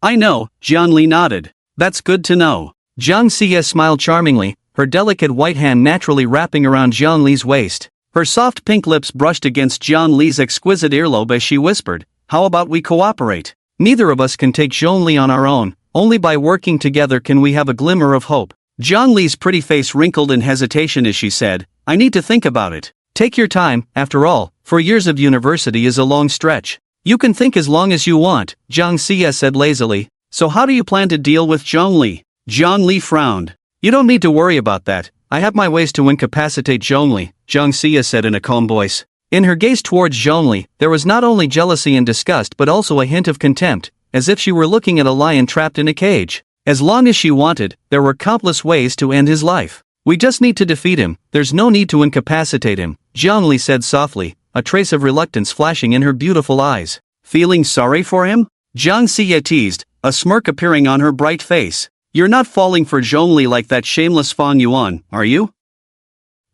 S1: I know," Zhongli nodded. "That's good to know." Jiang Xie smiled charmingly, her delicate white hand naturally wrapping around Zhongli's waist. Her soft pink lips brushed against Zhongli's exquisite earlobe as she whispered, "How about we cooperate? Neither of us can take Zhongli on our own. Only by working together can we have a glimmer of hope." Zhongli's pretty face wrinkled in hesitation as she said, "I need to think about it." "Take your time, after all, 4 years of university is a long stretch. You can think as long as you want," Jiang Xie said lazily. "So how do you plan to deal with Zhongli?" Zhongli frowned. "You don't need to worry about that. I have my ways to incapacitate Zhongli," Jiang Xie said in a calm voice. In her gaze towards Zhongli, there was not only jealousy and disgust but also a hint of contempt, as if she were looking at a lion trapped in a cage. As long as she wanted, there were countless ways to end his life. "We just need to defeat him, there's no need to incapacitate him," Zhongli said softly, a trace of reluctance flashing in her beautiful eyes. "Feeling sorry for him?" Jiang Xie teased, a smirk appearing on her bright face. "You're not falling for Zhongli like that shameless Fang Yuan, are you?"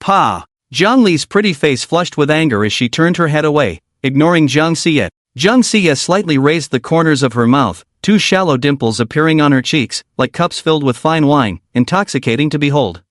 S1: "Pa!" Zhongli's pretty face flushed with anger as she turned her head away, ignoring Jiang Xie. Jiang Xie slightly raised the corners of her mouth, 2 shallow dimples appearing on her cheeks, like cups filled with fine wine, intoxicating to behold.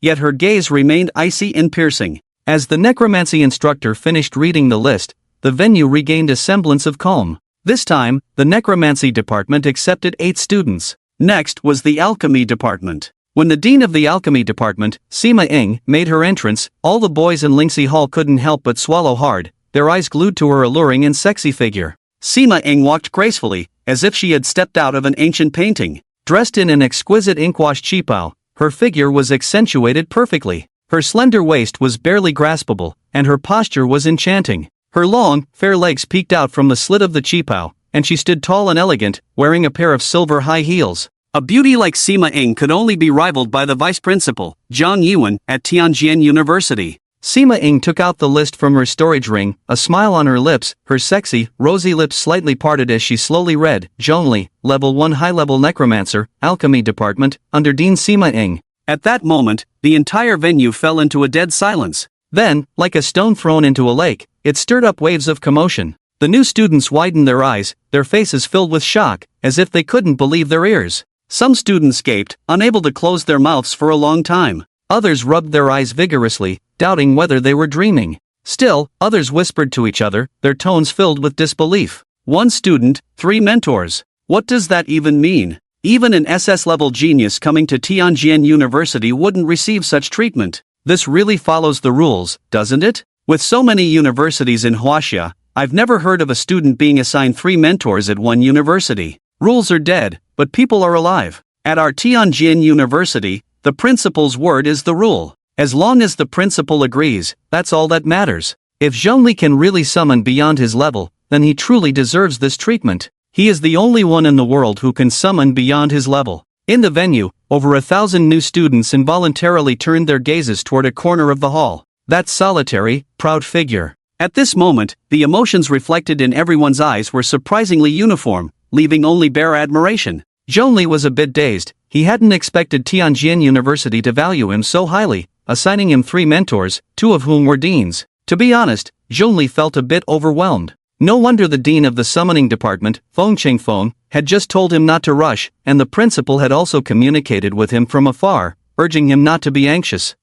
S1: Yet her gaze remained icy and piercing. As the necromancy instructor finished reading the list, the venue regained a semblance of calm. This time, the necromancy department accepted 8 students. Next was the alchemy department. When the dean of the alchemy department, Sima Ying, made her entrance, all the boys in Lingxi Hall couldn't help but swallow hard, their eyes glued to her alluring and sexy figure. Sima Ying walked gracefully, as if she had stepped out of an ancient painting. Dressed in an exquisite inkwash qipao, her figure was accentuated perfectly. Her slender waist was barely graspable, and her posture was enchanting. Her long, fair legs peeked out from the slit of the qipao, and she stood tall and elegant, wearing a pair of silver high heels. A beauty like Sima Ying could only be rivaled by the vice principal, Zhang Yuan, at Tianjin University. Sima Ying took out the list from her storage ring, a smile on her lips, her sexy, rosy lips slightly parted as she slowly read, Zhongli, Level 1 High-Level Necromancer, Alchemy Department, under Dean Sima Ying. At that moment, the entire venue fell into a dead silence. Then, like a stone thrown into a lake, it stirred up waves of commotion. The new students widened their eyes, their faces filled with shock, as if they couldn't believe their ears. Some students gaped, unable to close their mouths for a long time. Others rubbed their eyes vigorously, doubting whether they were dreaming. Still, others whispered to each other, their tones filled with disbelief. One student, 3 mentors. What does that even mean? Even an SS-level genius coming to Tianjin University wouldn't receive such treatment. This really follows the rules, doesn't it? With so many universities in Huaxia, I've never heard of a student being assigned 3 mentors at one university. Rules are dead, but people are alive. At our Tianjin University, the principal's word is the rule. As long as the principal agrees, that's all that matters. If Zhongli can really summon beyond his level, then he truly deserves this treatment. He is the only one in the world who can summon beyond his level. In the venue, over 1,000 new students involuntarily turned their gazes toward a corner of the hall. That solitary, proud figure. At this moment, the emotions reflected in everyone's eyes were surprisingly uniform, leaving only bare admiration. Zhongli was a bit dazed. He hadn't expected Tianjin University to value him so highly, assigning him 3 mentors, 2 of whom were deans. To be honest, Zhongli felt a bit overwhelmed. No wonder the dean of the summoning department, Feng Qingfeng, had just told him not to rush, and the principal had also communicated with him from afar, urging him not to be anxious.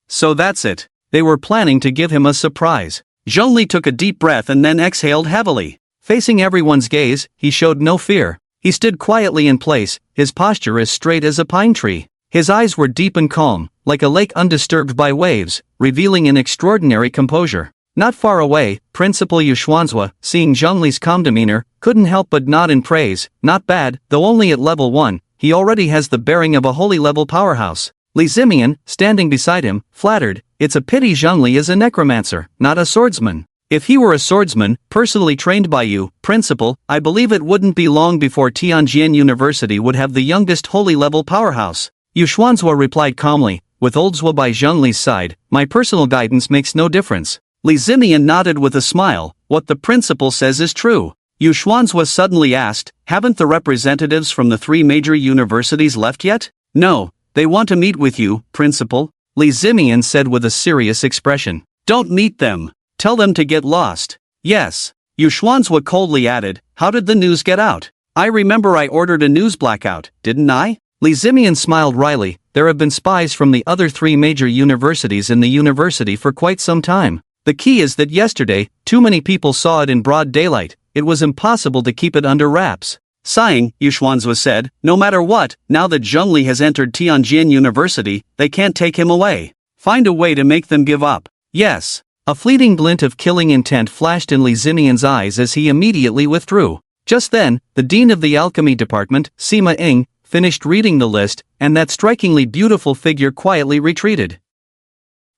S1: So that's it. They were planning to give him a surprise. Zhongli took a deep breath and then exhaled heavily. Facing everyone's gaze, he showed no fear. He stood quietly in place, his posture as straight as a pine tree. His eyes were deep and calm, like a lake undisturbed by waves, revealing an extraordinary composure. Not far away, Principal Yu Xuanzhua, seeing Zhongli's calm demeanor, couldn't help but nod in praise. Not bad, though only at level 1, he already has the bearing of a holy level powerhouse. Li Zimian, standing beside him, flattered, it's a pity Zhongli is a necromancer, not a swordsman. If he were a swordsman, personally trained by you, Principal, I believe it wouldn't be long before Tianjin University would have the youngest holy level powerhouse. Yu Xuanzhua replied calmly, with Oldzhua by Zhongli's side, my personal guidance makes no difference. Li Zimian nodded with a smile, what the principal says is true. Yu Xuanzhua suddenly asked, haven't the representatives from the 3 major universities left yet? No, they want to meet with you, Principal, Li Zimian said with a serious expression. Don't meet them. Tell them to get lost. Yes. Yu Xuanzhua coldly added, how did the news get out? I remember I ordered a news blackout, didn't I? Li Zimian smiled wryly, there have been spies from the other 3 major universities in the university for quite some time. The key is that yesterday, too many people saw it in broad daylight, it was impossible to keep it under wraps. Sighing, Yu Xuanzhua said, no matter what, now that Zhongli has entered Tianjin University, they can't take him away. Find a way to make them give up. Yes. A fleeting glint of killing intent flashed in Li Zimian's eyes as he immediately withdrew. Just then, the dean of the alchemy department, Sima Ying, finished reading the list, and that strikingly beautiful figure quietly retreated.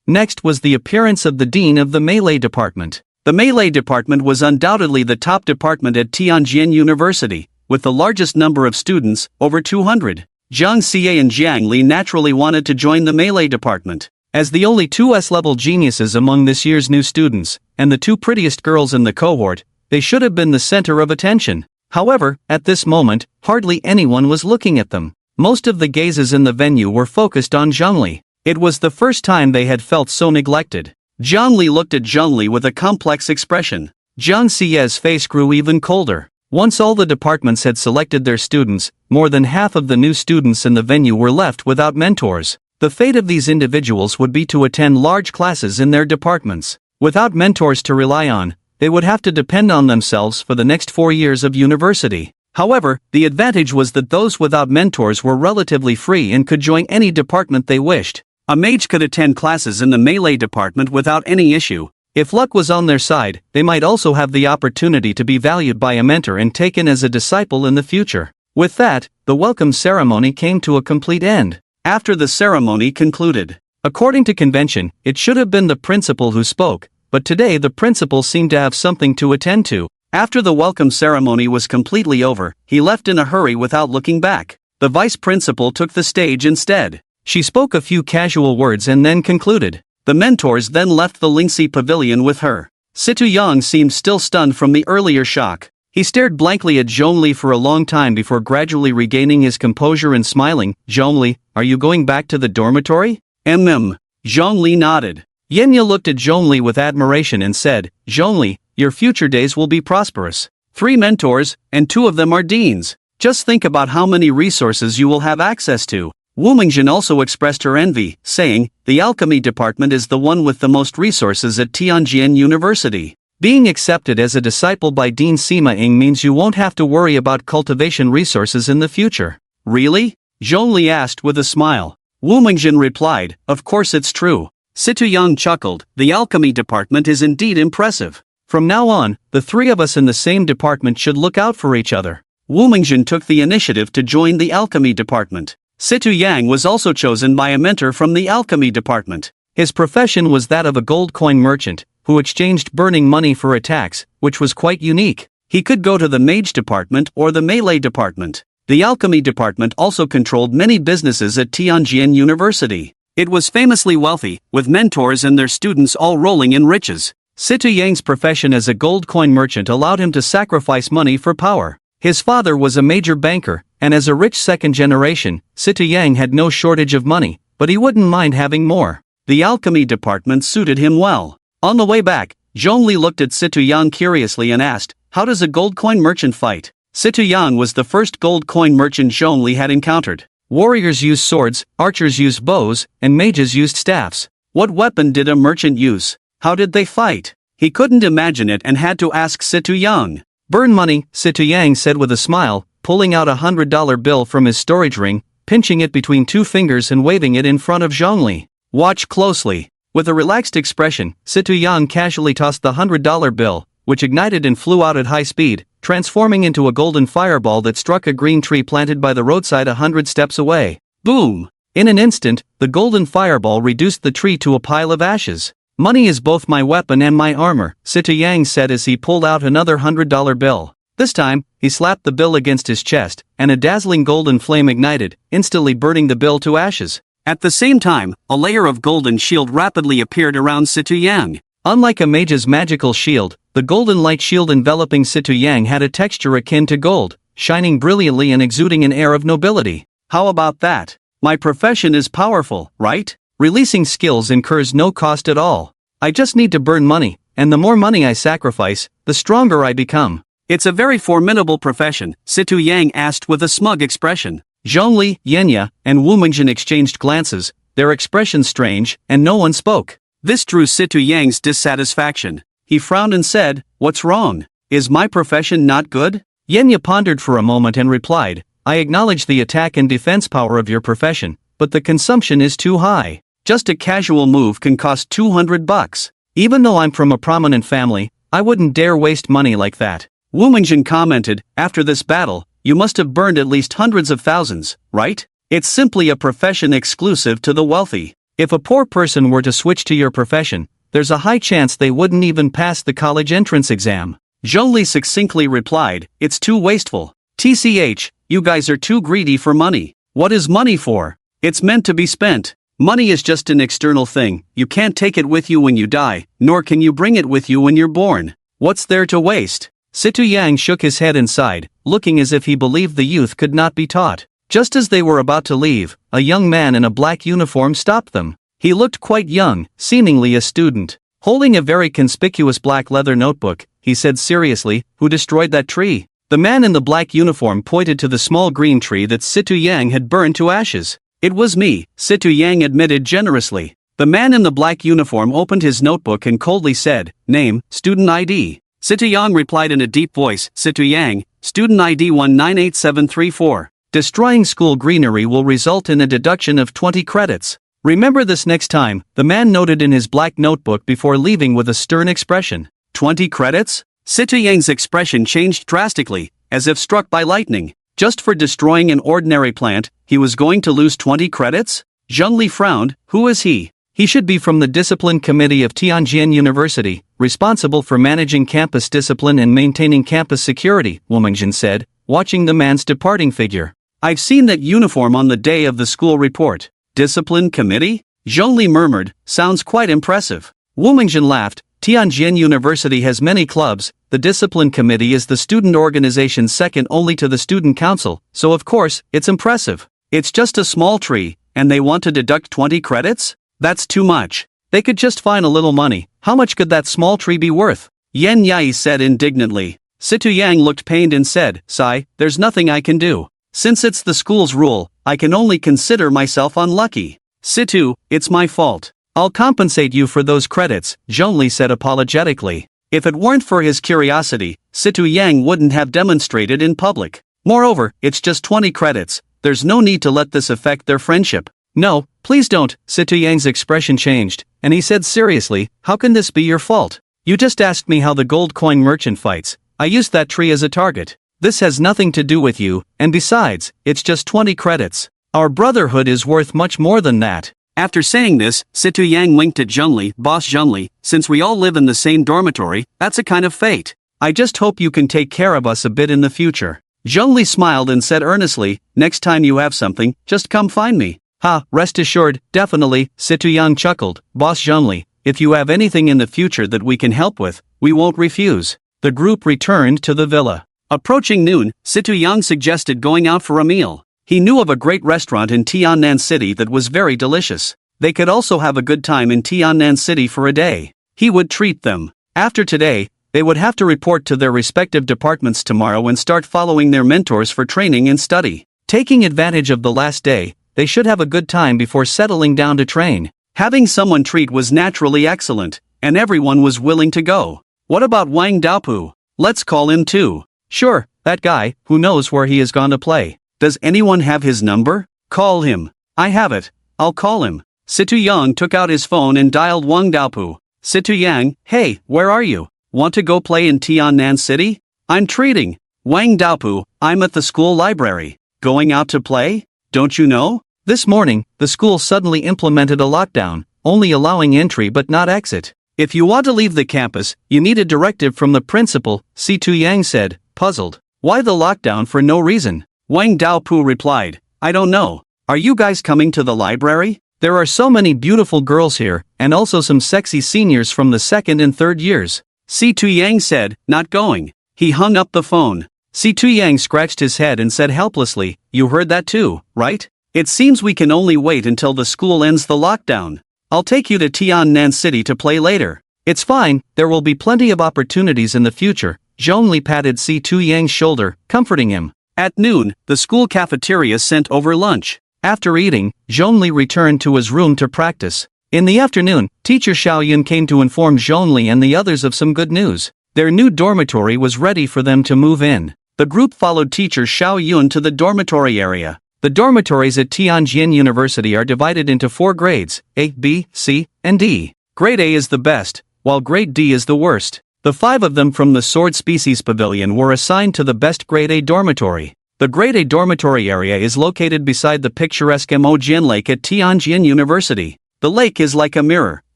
S1: Next was the appearance of the dean of the melee department. The melee department was undoubtedly the top department at Tianjin University, with the largest number of students, over 200. Zhang Xie and Jiang Li naturally wanted to join the melee department. As the only 2 S-level geniuses among this year's new students, and the 2 prettiest girls in the cohort, they should have been the center of attention. However, at this moment, hardly anyone was looking at them. Most of the gazes in the venue were focused on Zhongli. It was the first time they had felt so neglected. Zhongli looked at Zhongli with a complex expression. Zhang Xie's face grew even colder. Once all the departments had selected their students, more than half of the new students in the venue were left without mentors. The fate of these individuals would be to attend large classes in their departments. Without mentors to rely on, they would have to depend on themselves for the next 4 years of university. However, the advantage was that those without mentors were relatively free and could join any department they wished. A mage could attend classes in the melee department without any issue. If luck was on their side, they might also have the opportunity to be valued by a mentor and taken as a disciple in the future. With that, the welcome ceremony came to a complete end. After the ceremony concluded, according to convention, it should have been the principal who spoke, but today the principal seemed to have something to attend to. After the welcome ceremony was completely over, he left in a hurry without looking back. The vice principal took the stage instead. She spoke a few casual words and then concluded. The mentors then left the Lingxi pavilion with her. Situ Yang seemed still stunned from the earlier shock. He stared blankly at Zhongli for a long time before gradually regaining his composure and smiling. Zhongli, are you going back to the dormitory? Zhongli nodded. Yenya looked at Zhongli with admiration and said, Zhongli, your future days will be prosperous. 3 mentors, and 2 of them are deans. Just think about how many resources you will have access to. Wu Mingjin also expressed her envy, saying, the alchemy department is the one with the most resources at Tianjin University. Being accepted as a disciple by Dean Sima Ying means you won't have to worry about cultivation resources in the future. Really? Zhongli asked with a smile. Wu Mingjin replied, of course it's true. Situ Yang chuckled, the alchemy department is indeed impressive. From now on, the 3 of us in the same department should look out for each other. Wu Mingjin took the initiative to join the alchemy department. Situ Yang was also chosen by a mentor from the alchemy department. His profession was that of a gold coin merchant, who exchanged burning money for attacks, which was quite unique. He could go to the mage department or the melee department. The alchemy department also controlled many businesses at Tianjin University. It was famously wealthy, with mentors and their students all rolling in riches. Situ Yang's profession as a gold coin merchant allowed him to sacrifice money for power. His father was a major banker, and as a rich second generation, Situ Yang had no shortage of money, but he wouldn't mind having more. The alchemy department suited him well. On the way back, Zhongli looked at Situ Yang curiously and asked, how does a gold coin merchant fight? Situ Yang was the first gold coin merchant Zhongli had encountered. Warriors used swords, archers used bows, and mages used staffs. What weapon did a merchant use? How did they fight? He couldn't imagine it and had to ask Situ Yang. Burn money, Situ Yang said with a smile, pulling out a $100 bill from his storage ring, pinching it between 2 fingers and waving it in front of Zhongli. Watch closely. With a relaxed expression, Situ Yang casually tossed the $100 bill, which ignited and flew out at high speed, transforming into a golden fireball that struck a green tree planted by the roadside 100 steps away. Boom! In an instant, the golden fireball reduced the tree to a pile of ashes. Money is both my weapon and my armor, Situ Yang said as he pulled out another $100 bill. This time, he slapped the bill against his chest, and a dazzling golden flame ignited, instantly burning the bill to ashes. At the same time, a layer of golden shield rapidly appeared around Situ Yang. Unlike a mage's magical shield, the golden light shield enveloping Situ Yang had a texture akin to gold, shining brilliantly and exuding an air of nobility. How about that? My profession is powerful, right? Releasing skills incurs no cost at all. I just need to burn money, and the more money I sacrifice, the stronger I become. It's a very formidable profession, Situ Yang asked with a smug expression. Zhongli, Yenya, and Wu Mingjin exchanged glances, their expressions strange, and no one spoke. This drew Situ Yang's dissatisfaction. He frowned and said, what's wrong? Is my profession not good? Yenya pondered for a moment and replied, I acknowledge the attack and defense power of your profession, but the consumption is too high. Just a casual move can cost $200. Even though I'm from a prominent family, I wouldn't dare waste money like that. Wu Mingjin commented, after this battle, you must have burned at least hundreds of thousands, right? It's simply a profession exclusive to the wealthy. If a poor person were to switch to your profession, there's a high chance they wouldn't even pass the college entrance exam. Zhongli succinctly replied, it's too wasteful. TCH, you guys are too greedy for money. What is money for? It's meant to be spent. Money is just an external thing. You can't take it with you when you die, nor can you bring it with you when you're born. What's there to waste? Situ Yang shook his head and sighed, looking as if he believed the youth could not be taught. Just as they were about to leave, a young man in a black uniform stopped them. He looked quite young, seemingly a student. Holding a very conspicuous black leather notebook, he said seriously, who destroyed that tree? The man in the black uniform pointed to the small green tree that Situ Yang had burned to ashes. It was me, Situ Yang admitted generously. The man in the black uniform opened his notebook and coldly said, name, student ID. Situ Yang replied in a deep voice, Situ Yang, student ID 198734. Destroying school greenery will result in a deduction of 20 credits. Remember this next time, the man noted in his black notebook before leaving with a stern expression. 20 credits? Situ Yang's expression changed drastically, as if struck by lightning. Just for destroying an ordinary plant, he was going to lose 20 credits? Zhongli frowned, who is he? He should be from the Discipline Committee of Tianjin University, responsible for managing campus discipline and maintaining campus security, Womingjin said, watching the man's departing figure. I've seen that uniform on the day of the school report. Discipline Committee? Zhongli murmured, sounds quite impressive. Womingjin laughed. Tianjin University has many clubs. The Discipline Committee is the student organization second only to the Student Council, so of course, it's impressive. It's just a small tree, and they want to deduct 20 credits? That's too much. They could just fine a little money. How much could that small tree be worth? Yan Yai said indignantly. Situ Yang looked pained and said, Sai, there's nothing I can do. Since it's the school's rule, I can only consider myself unlucky. Situ, it's my fault. I'll compensate you for those credits, Zhongli said apologetically. If it weren't for his curiosity, Situ Yang wouldn't have demonstrated in public. Moreover, it's just 20 credits. There's no need to let this affect their friendship. No, please don't. Situ Yang's expression changed, and he said seriously, how can this be your fault? You just asked me how the gold coin merchant fights. I used that tree as a target. This has nothing to do with you, and besides, it's just 20 credits. Our brotherhood is worth much more than that. After saying this, Situ Yang winked at Zhongli, Boss Zhongli, since we all live in the same dormitory, that's a kind of fate. I just hope you can take care of us a bit in the future. Zhongli smiled and said earnestly, next time you have something, just come find me. Ha, rest assured, definitely, Situ Yang chuckled, Boss Zhongli, if you have anything in the future that we can help with, we won't refuse. The group returned to the villa. Approaching noon, Situ Yang suggested going out for a meal. He knew of a great restaurant in Tiannan City that was very delicious. They could also have a good time in Tiannan City for a day. He would treat them. After today, they would have to report to their respective departments tomorrow and start following their mentors for training and study. Taking advantage of the last day, they should have a good time before settling down to train. Having someone treat was naturally excellent, and everyone was willing to go. What about Wang Daopu? Let's call him too. Sure, that guy, who knows where he has gone to play. Does anyone have his number? Call him. I have it. I'll call him. Situ Yang took out his phone and dialed Wang Daopu. Situ Yang, hey, where are you? Want to go play in Tiannan City? I'm treating. Wang Daopu, I'm at the school library. Going out to play? Don't you know? This morning, the school suddenly implemented a lockdown, only allowing entry but not exit. If you want to leave the campus, you need a directive from the principal, Situ Yang said, puzzled. Why the lockdown for no reason? Wang Daopu replied, I don't know. Are you guys coming to the library? There are so many beautiful girls here, and also some sexy seniors from the second and third years. Situ Yang said, not going. He hung up the phone. Situ Yang scratched his head and said helplessly, you heard that too, right? It seems we can only wait until the school ends the lockdown. I'll take you to Tiannan City to play later. It's fine, there will be plenty of opportunities in the future. Zhongli patted Situ Yang's shoulder, comforting him. At noon, the school cafeteria sent over lunch. After eating, Zhongli returned to his room to practice. In the afternoon, teacher Xiaoyun came to inform Zhongli and the others of some good news. Their new dormitory was ready for them to move in. The group followed teacher Xiaoyun to the dormitory area. The dormitories at Tianjin University are divided into 4 grades, A, B, C, and D. Grade A is the best, while Grade D is the worst. The 5 of them from the Sword Species Pavilion were assigned to the best Grade A dormitory. The Grade A dormitory area is located beside the picturesque Mojian Lake at Tianjin University. The lake is like a mirror,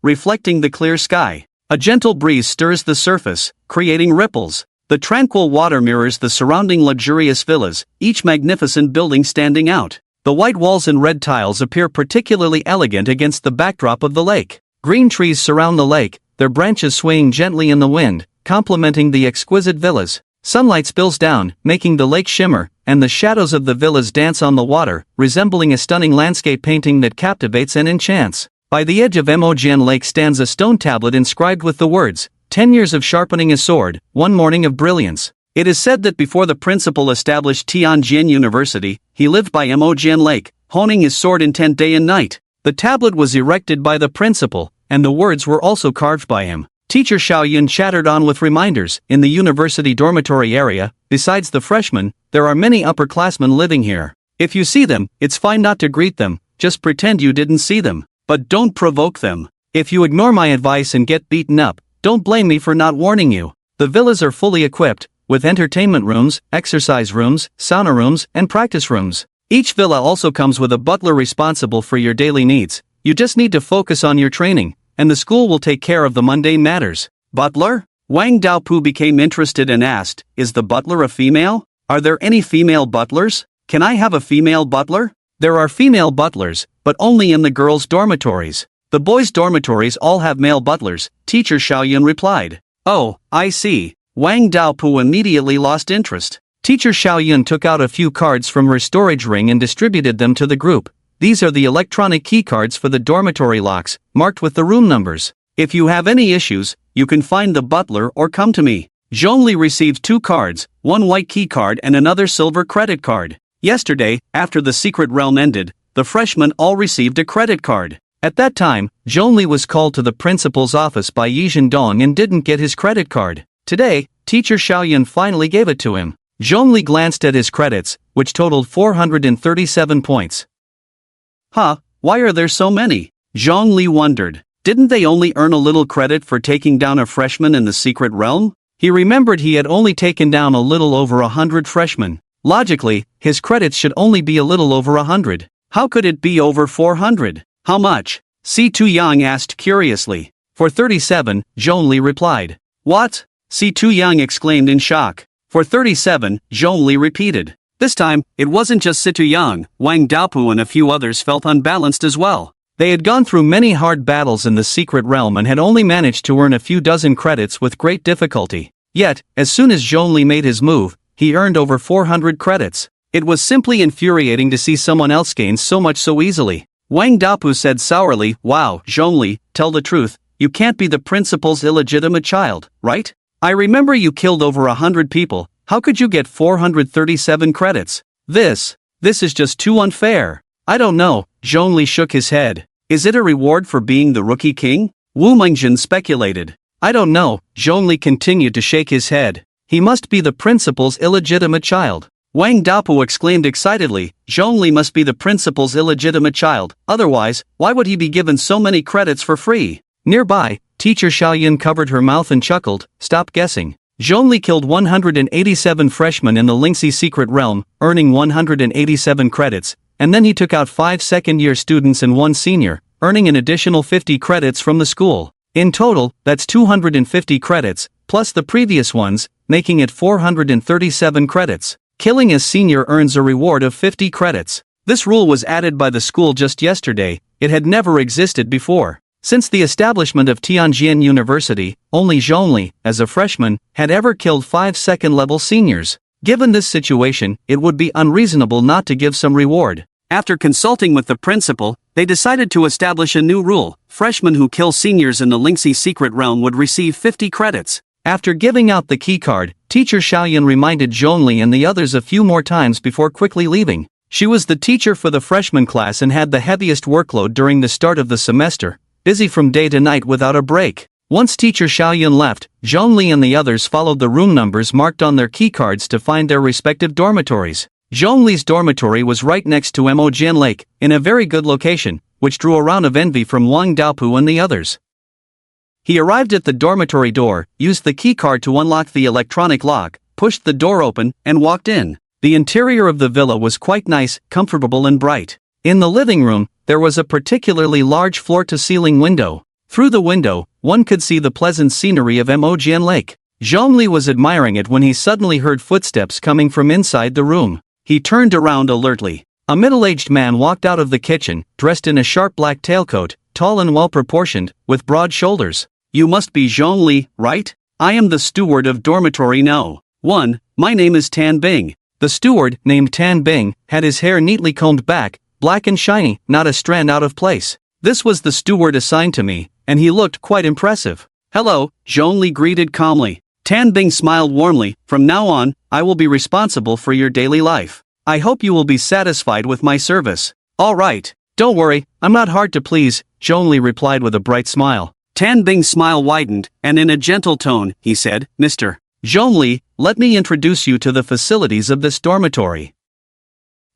S1: reflecting the clear sky. A gentle breeze stirs the surface, creating ripples. The tranquil water mirrors the surrounding luxurious villas, each magnificent building standing out. The white walls and red tiles appear particularly elegant against the backdrop of the lake. Green trees surround the lake, their branches swaying gently in the wind, complementing the exquisite villas. Sunlight spills down, making the lake shimmer, and the shadows of the villas dance on the water, resembling a stunning landscape painting that captivates and enchants. By the edge of Mojian Lake stands a stone tablet inscribed with the words, 10 years of sharpening a sword, 1 morning of brilliance. It is said that before the principal established Tianjin University, he lived by Mojian Lake, honing his sword intent day and night. The tablet was erected by the principal, and the words were also carved by him. Teacher Xiaoyun chattered on with reminders. In the university dormitory area, besides the freshmen, there are many upperclassmen living here. If you see them, it's fine not to greet them, just pretend you didn't see them. But don't provoke them. If you ignore my advice and get beaten up, don't blame me for not warning you. The villas are fully equipped, with entertainment rooms, exercise rooms, sauna rooms, and practice rooms. Each villa also comes with a butler responsible for your daily needs. You just need to focus on your training, and the school will take care of the mundane matters. Butler? Wang Daopu became interested and asked, is the butler a female? Are there any female butlers? Can I have a female butler? There are female butlers, but only in the girls' dormitories. The boys' dormitories all have male butlers, Teacher Xiaoyun replied. Oh, I see. Wang Daopu immediately lost interest. Teacher Xiaoyun took out a few cards from her storage ring and distributed them to the group. These are the electronic key cards for the dormitory locks, marked with the room numbers. If you have any issues, you can find the butler or come to me. Zhongli received 2 cards, one white key card and another silver credit card. Yesterday, after the secret realm ended, the freshmen all received a credit card. At that time, Zhongli was called to the principal's office by Yi Zhendong and didn't get his credit card. Today, Teacher Xiaoyun finally gave it to him. Zhongli glanced at his credits, which totaled 437 points. Huh, why are there so many? Zhongli wondered. Didn't they only earn a little credit for taking down a freshman in the secret realm? He remembered he had only taken down a little over 100 freshmen. Logically, his credits should only be a little over 100. How could it be over 400? How much? Si Tu-yang asked curiously. For 37, Zhongli replied. What? Si Tu-yang exclaimed in shock. For 37, Zhongli repeated. This time, it wasn't just Si Tu-yang, Wang Daopu and a few others felt unbalanced as well. They had gone through many hard battles in the secret realm and had only managed to earn a few dozen credits with great difficulty. Yet, as soon as Zhongli made his move, he earned over 400 credits. It was simply infuriating to see someone else gain so much so easily. Wang Daopu said sourly, Wow, Zhongli, tell the truth, you can't be the principal's illegitimate child, right? I remember you killed over 100 people, how could you get 437 credits? This is just too unfair. I don't know, Zhongli shook his head. Is it a reward for being the rookie king? Wu Mengjin speculated. I don't know, Zhongli continued to shake his head. He must be the principal's illegitimate child. Wang Daopu exclaimed excitedly, Zhongli must be the principal's illegitimate child, otherwise, why would he be given so many credits for free? Nearby, Teacher Xiaoyun covered her mouth and chuckled, stop guessing. Zhongli killed 187 freshmen in the Lingxi secret realm, earning 187 credits, and then he took out 5 second-year students and 1 senior, earning an additional 50 credits from the school. In total, that's 250 credits, plus the previous ones, making it 437 credits. Killing a senior earns a reward of 50 credits. This rule was added by the school just yesterday, it had never existed before. Since the establishment of Tianjin University, only Zhongli, as a freshman, had ever killed 5 second-level seniors. Given this situation, it would be unreasonable not to give some reward. After consulting with the principal, they decided to establish a new rule. Freshmen who kill seniors in the Lingxi secret realm would receive 50 credits. After giving out the key card, Teacher Xiaoyun reminded Zhongli and the others a few more times before quickly leaving. She was the teacher for the freshman class and had the heaviest workload during the start of the semester, busy from day to night without a break. Once Teacher Xiaoyun left, Zhongli and the others followed the room numbers marked on their key cards to find their respective dormitories. Zhongli's dormitory was right next to Mojian Lake, in a very good location, which drew a round of envy from Wang Daopu and the others. He arrived at the dormitory door, used the key card to unlock the electronic lock, pushed the door open, and walked in. The interior of the villa was quite nice, comfortable and bright. In the living room, there was a particularly large floor-to-ceiling window. Through the window, one could see the pleasant scenery of Mojian Lake. Zhongli was admiring it when he suddenly heard footsteps coming from inside the room. He turned around alertly. A middle-aged man walked out of the kitchen, dressed in a sharp black tailcoat, tall and well-proportioned, with broad shoulders. You must be Zhongli, right? I am the steward of dormitory No. 1, my name is Tan Bing. The steward, named Tan Bing, had his hair neatly combed back, black and shiny, not a strand out of place. This was the steward assigned to me, and he looked quite impressive. Hello, Zhongli greeted calmly. Tan Bing smiled warmly, from now on, I will be responsible for your daily life. I hope you will be satisfied with my service. All right, don't worry, I'm not hard to please, Zhongli replied with a bright smile. Tan Bing's smile widened, and in a gentle tone, he said, Mr. Zhongli, let me introduce you to the facilities of this dormitory.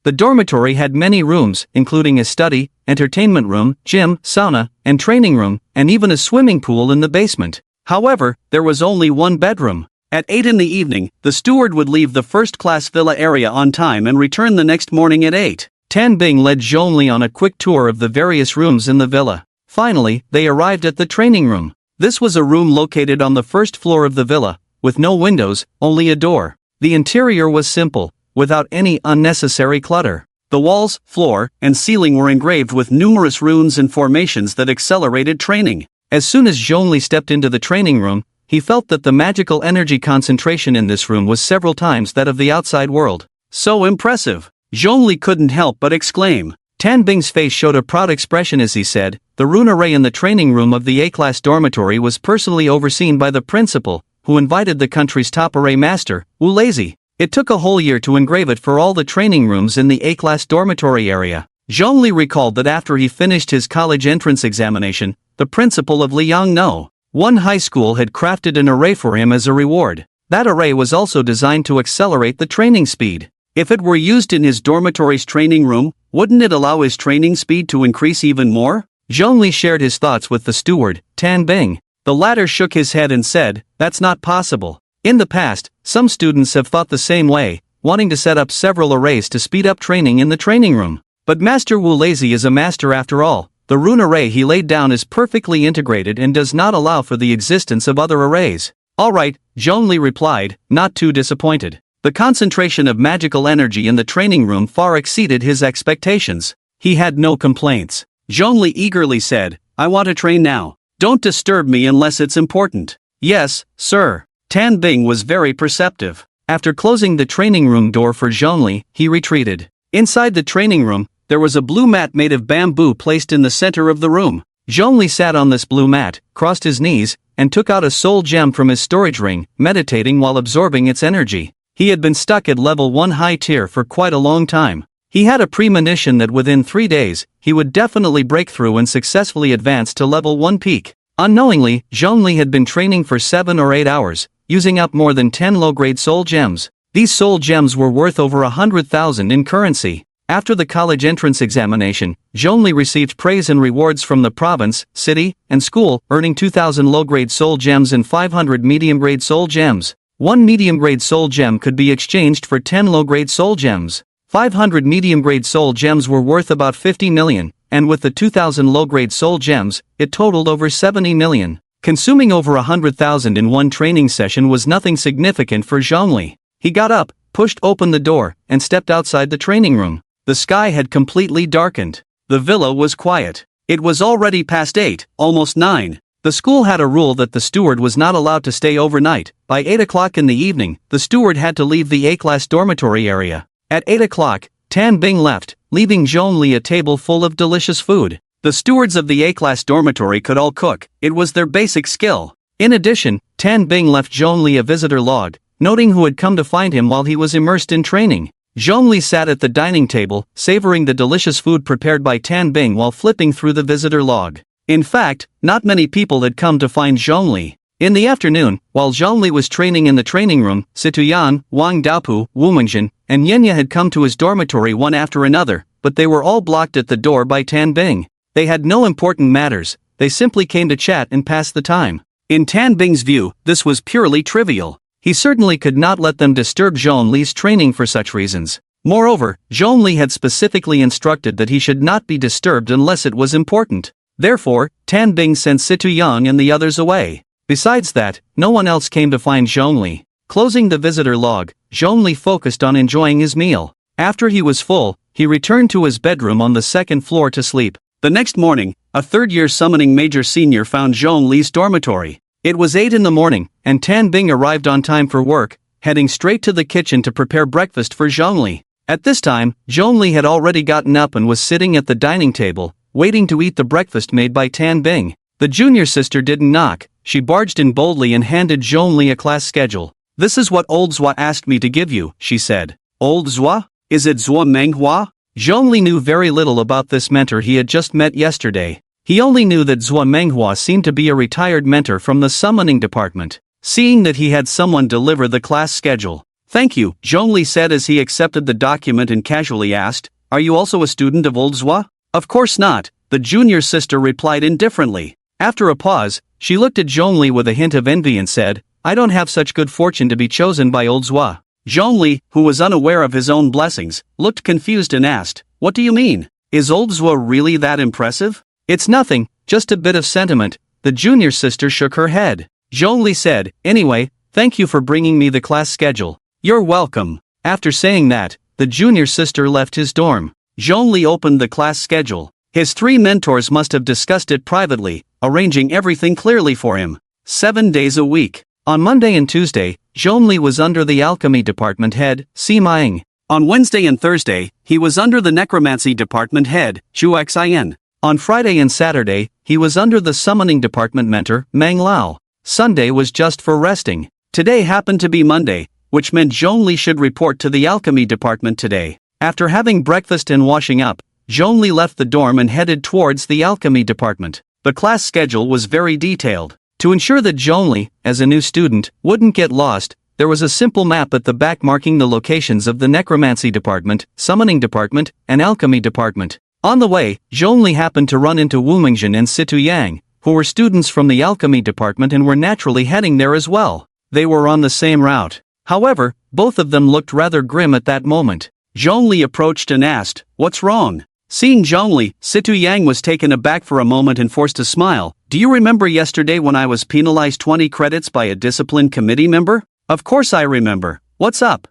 S1: The dormitory had many rooms, including a study, entertainment room, gym, sauna, and training room, and even a swimming pool in the basement. However, there was only one bedroom. At 8 in the evening, the steward would leave the first-class villa area on time and return the next morning at 8. Tan Bing led Zhongli on a quick tour of the various rooms in the villa. Finally, they arrived at the training room. This was a room located on the first floor of the villa, with no windows, only a door. The interior was simple, without any unnecessary clutter. The walls, floor, and ceiling were engraved with numerous runes and formations that accelerated training. As soon as Zhongli stepped into the training room, he felt that the magical energy concentration in this room was several times that of the outside world. So impressive! Zhongli couldn't help but exclaim. Tan Bing's face showed a proud expression as he said, "The rune array in the training room of the A-class dormitory was personally overseen by the principal, who invited the country's top array master, Wu Lazy. It took a whole year to engrave it for all the training rooms in the A-class dormitory area." Zhongli recalled that after he finished his college entrance examination, the principal of Liangno One high school had crafted an array for him as a reward. That array was also designed to accelerate the training speed. If it were used in his dormitory's training room, wouldn't it allow his training speed to increase even more? Zhongli shared his thoughts with the steward, Tan Bing. The latter shook his head and said, "That's not possible. In the past, some students have thought the same way, wanting to set up several arrays to speed up training in the training room. But Master Wu Lazy is a master after all. The rune array he laid down is perfectly integrated and does not allow for the existence of other arrays." "All right," Zhongli replied, not too disappointed. The concentration of magical energy in the training room far exceeded his expectations. He had no complaints. Zhongli eagerly said, "I want to train now. Don't disturb me unless it's important." "Yes, sir." Tan Bing was very perceptive. After closing the training room door for Zhongli, he retreated. Inside the training room, there was a blue mat made of bamboo placed in the center of the room. Zhongli sat on this blue mat, crossed his knees, and took out a soul gem from his storage ring, meditating while absorbing its energy. He had been stuck at level 1 high tier for quite a long time. He had a premonition that within 3 days, he would definitely break through and successfully advance to level 1 peak. Unknowingly, Zhongli had been training for 7 or 8 hours, using up more than 10 low-grade soul gems. These soul gems were worth over 100,000 in currency. After the college entrance examination, Zhongli received praise and rewards from the province, city, and school, earning 2,000 low-grade soul gems and 500 medium-grade soul gems. 1 medium-grade soul gem could be exchanged for 10 low-grade soul gems. 500 medium-grade soul gems were worth about 50 million, and with the 2,000 low-grade soul gems, it totaled over 70 million. Consuming over 100,000 in one training session was nothing significant for Zhongli. He got up, pushed open the door, and stepped outside the training room. The sky had completely darkened. The villa was quiet. It was already past 8, almost 9. The school had a rule that the steward was not allowed to stay overnight. By 8 o'clock in the evening, the steward had to leave the A-class dormitory area. At 8 o'clock, Tan Bing left, leaving Zhongli a table full of delicious food. The stewards of the A-class dormitory could all cook. It was their basic skill. In addition, Tan Bing left Zhongli a visitor log, noting who had come to find him while he was immersed in training. Zhongli sat at the dining table, savoring the delicious food prepared by Tan Bing while flipping through the visitor log. In fact, not many people had come to find Zhongli. In the afternoon, while Zhongli was training in the training room, Situyan, Wang Daopu, Wu Mengjin, and Yenya had come to his dormitory one after another, but they were all blocked at the door by Tan Bing. They had no important matters, they simply came to chat and pass the time. In Tan Bing's view, this was purely trivial. He certainly could not let them disturb Zhongli's training for such reasons. Moreover, Zhongli had specifically instructed that he should not be disturbed unless it was important. Therefore, Tan Bing sent Situyan and the others away. Besides that, no one else came to find Zhongli. Closing the visitor log, Zhongli focused on enjoying his meal. After he was full, he returned to his bedroom on the second floor to sleep. The next morning, a third-year summoning major senior found Zhongli's dormitory. It was 8 in the morning, and Tan Bing arrived on time for work, heading straight to the kitchen to prepare breakfast for Zhongli. At this time, Zhongli had already gotten up and was sitting at the dining table, waiting to eat the breakfast made by Tan Bing. The junior sister didn't knock. She barged in boldly and handed Zhongli a class schedule. "This is what old Zhua asked me to give you," she said. "Old Zhua? Is it Zhua Manhwa?" Zhongli knew very little about this mentor he had just met yesterday. He only knew that Zhua Manhwa seemed to be a retired mentor from the summoning department. Seeing that he had someone deliver the class schedule. "Thank you," Zhongli said as he accepted the document and casually asked, "Are you also a student of old Zhua?" "Of course not," the junior sister replied indifferently. After a pause, she looked at Zhongli with a hint of envy and said, "I don't have such good fortune to be chosen by old Zhua." Zhongli, who was unaware of his own blessings, looked confused and asked, What do you mean? Is Oldzwa really that impressive? It's nothing, just a bit of sentiment. The junior sister shook her head. Zhongli said, anyway, thank you for bringing me the class schedule. You're welcome. After saying that, the junior sister left his dorm. Zhongli opened the class schedule. His 3 mentors must have discussed it privately, arranging everything clearly for him. 7 days a week. On Monday and Tuesday, Zhongli was under the alchemy department head, Sima Ying. On Wednesday and Thursday, he was under the necromancy department head, Zhu Xin. On Friday and Saturday, he was under the summoning department mentor, Meng Lao. Sunday was just for resting. Today happened to be Monday, which meant Zhongli should report to the alchemy department today. After having breakfast and washing up, Zhongli left the dorm and headed towards the alchemy department. The class schedule was very detailed. To ensure that Zhongli, as a new student, wouldn't get lost, there was a simple map at the back marking the locations of the necromancy department, summoning department, and alchemy department. On the way, Zhongli happened to run into Wu Mingjin and Situ Yang, who were students from the alchemy department and were naturally heading there as well. They were on the same route. However, both of them looked rather grim at that moment. Zhongli approached and asked, "What's wrong?" Seeing Zhongli, Situ Yang was taken aback for a moment and forced to smile. "Do you remember yesterday when I was penalized 20 credits by a discipline committee member?" "Of course I remember. What's up?"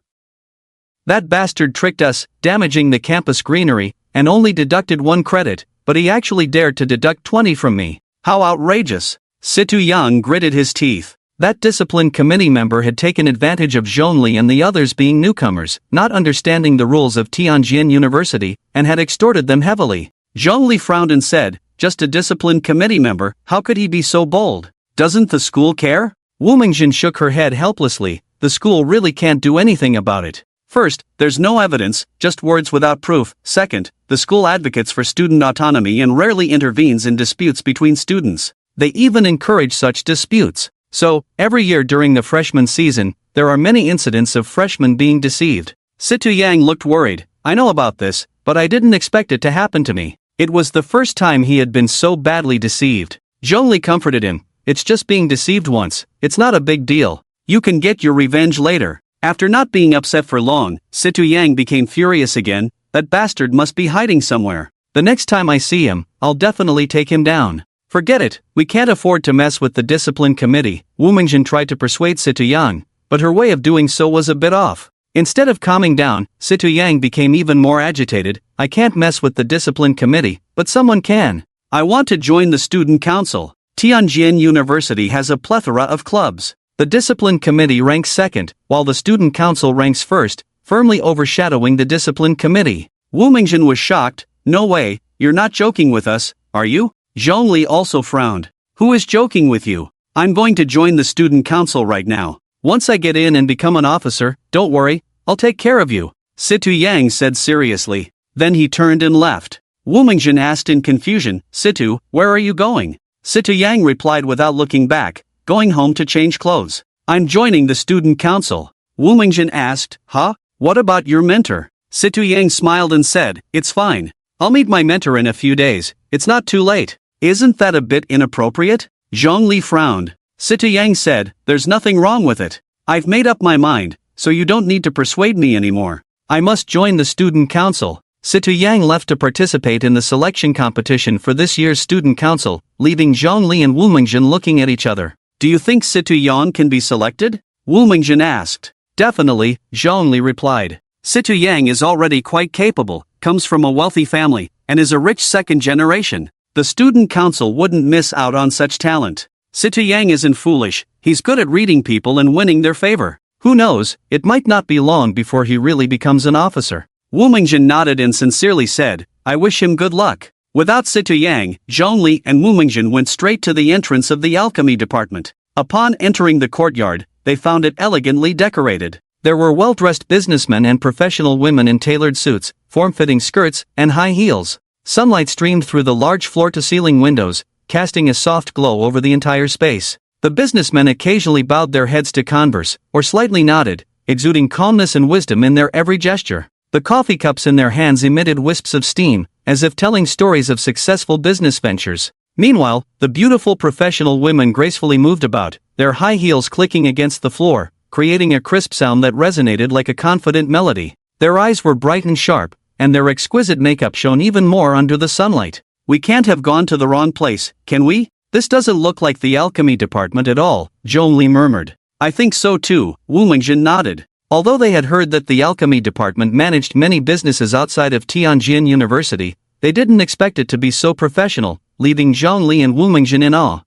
S1: "That bastard tricked us, damaging the campus greenery, and only deducted 1 credit, but he actually dared to deduct 20 from me. How outrageous." Situ Yang gritted his teeth. That discipline committee member had taken advantage of Zhongli and the others being newcomers, not understanding the rules of Tianjin University, and had extorted them heavily. Zhongli frowned and said, "Just a discipline committee member, how could he be so bold? Doesn't the school care?" Wu Mingjin shook her head helplessly. "The school really can't do anything about it. First, there's no evidence, just words without proof. Second, the school advocates for student autonomy and rarely intervenes in disputes between students. They even encourage such disputes. So, every year during the freshman season, there are many incidents of freshmen being deceived." Situ Yang looked worried. "I know about this, but I didn't expect it to happen to me." It was the first time he had been so badly deceived. Zhongli comforted him. "It's just being deceived once, it's not a big deal. You can get your revenge later." After not being upset for long, Situ Yang became furious again. "That bastard must be hiding somewhere. The next time I see him, I'll definitely take him down." "Forget it, we can't afford to mess with the discipline committee," Wu Mingjin tried to persuade Situ Yang, but her way of doing so was a bit off. Instead of calming down, Situ Yang became even more agitated. "I can't mess with the discipline committee, but someone can. I want to join the student council. Tianjin University has a plethora of clubs. The discipline committee ranks second, while the student council ranks first, firmly overshadowing the discipline committee." Wu Mingjin was shocked. "No way, you're not joking with us, are you?" Zhongli also frowned. "Who is joking with you? I'm going to join the student council right now. Once I get in and become an officer, don't worry, I'll take care of you," Situ Yang said seriously. Then he turned and left. Wu Mingjin asked in confusion, "Situ, where are you going?" Situ Yang replied without looking back, "Going home to change clothes. I'm joining the student council." Wu Mingjin asked, "Huh? What about your mentor?" Situ Yang smiled and said, "It's fine. I'll meet my mentor in a few days, it's not too late." "Isn't that a bit inappropriate?" Zhongli frowned. Situ Yang said, "There's nothing wrong with it. I've made up my mind, so you don't need to persuade me anymore. I must join the student council." Situ Yang left to participate in the selection competition for this year's student council, leaving Zhongli and Wu Mingjin looking at each other. "Do you think Situ Yang can be selected?" Wu Mingjin asked. "Definitely," Zhongli replied. "Situ Yang is already quite capable, comes from a wealthy family, and is a rich second generation. The student council wouldn't miss out on such talent. Situ Yang isn't foolish, he's good at reading people and winning their favor. Who knows, it might not be long before he really becomes an officer." Wu Mingjin nodded and sincerely said, "I wish him good luck." Without Situ Yang, Zhongli and Wu Mingjin went straight to the entrance of the alchemy department. Upon entering the courtyard, they found it elegantly decorated. There were well-dressed businessmen and professional women in tailored suits, form-fitting skirts, and high heels. Sunlight streamed through the large floor-to-ceiling windows, casting a soft glow over the entire space. The businessmen occasionally bowed their heads to converse, or slightly nodded, exuding calmness and wisdom in their every gesture. The coffee cups in their hands emitted wisps of steam, as if telling stories of successful business ventures. Meanwhile, the beautiful professional women gracefully moved about, their high heels clicking against the floor, creating a crisp sound that resonated like a confident melody. Their eyes were bright and sharp, and their exquisite makeup shone even more under the sunlight. "We can't have gone to the wrong place, can we? This doesn't look like the alchemy department at all," Zhongli murmured. "I think so too," Wu Mingjin nodded. Although they had heard that the alchemy department managed many businesses outside of Tianjin University, they didn't expect it to be so professional, leaving Zhongli and Wu Mingjin in awe.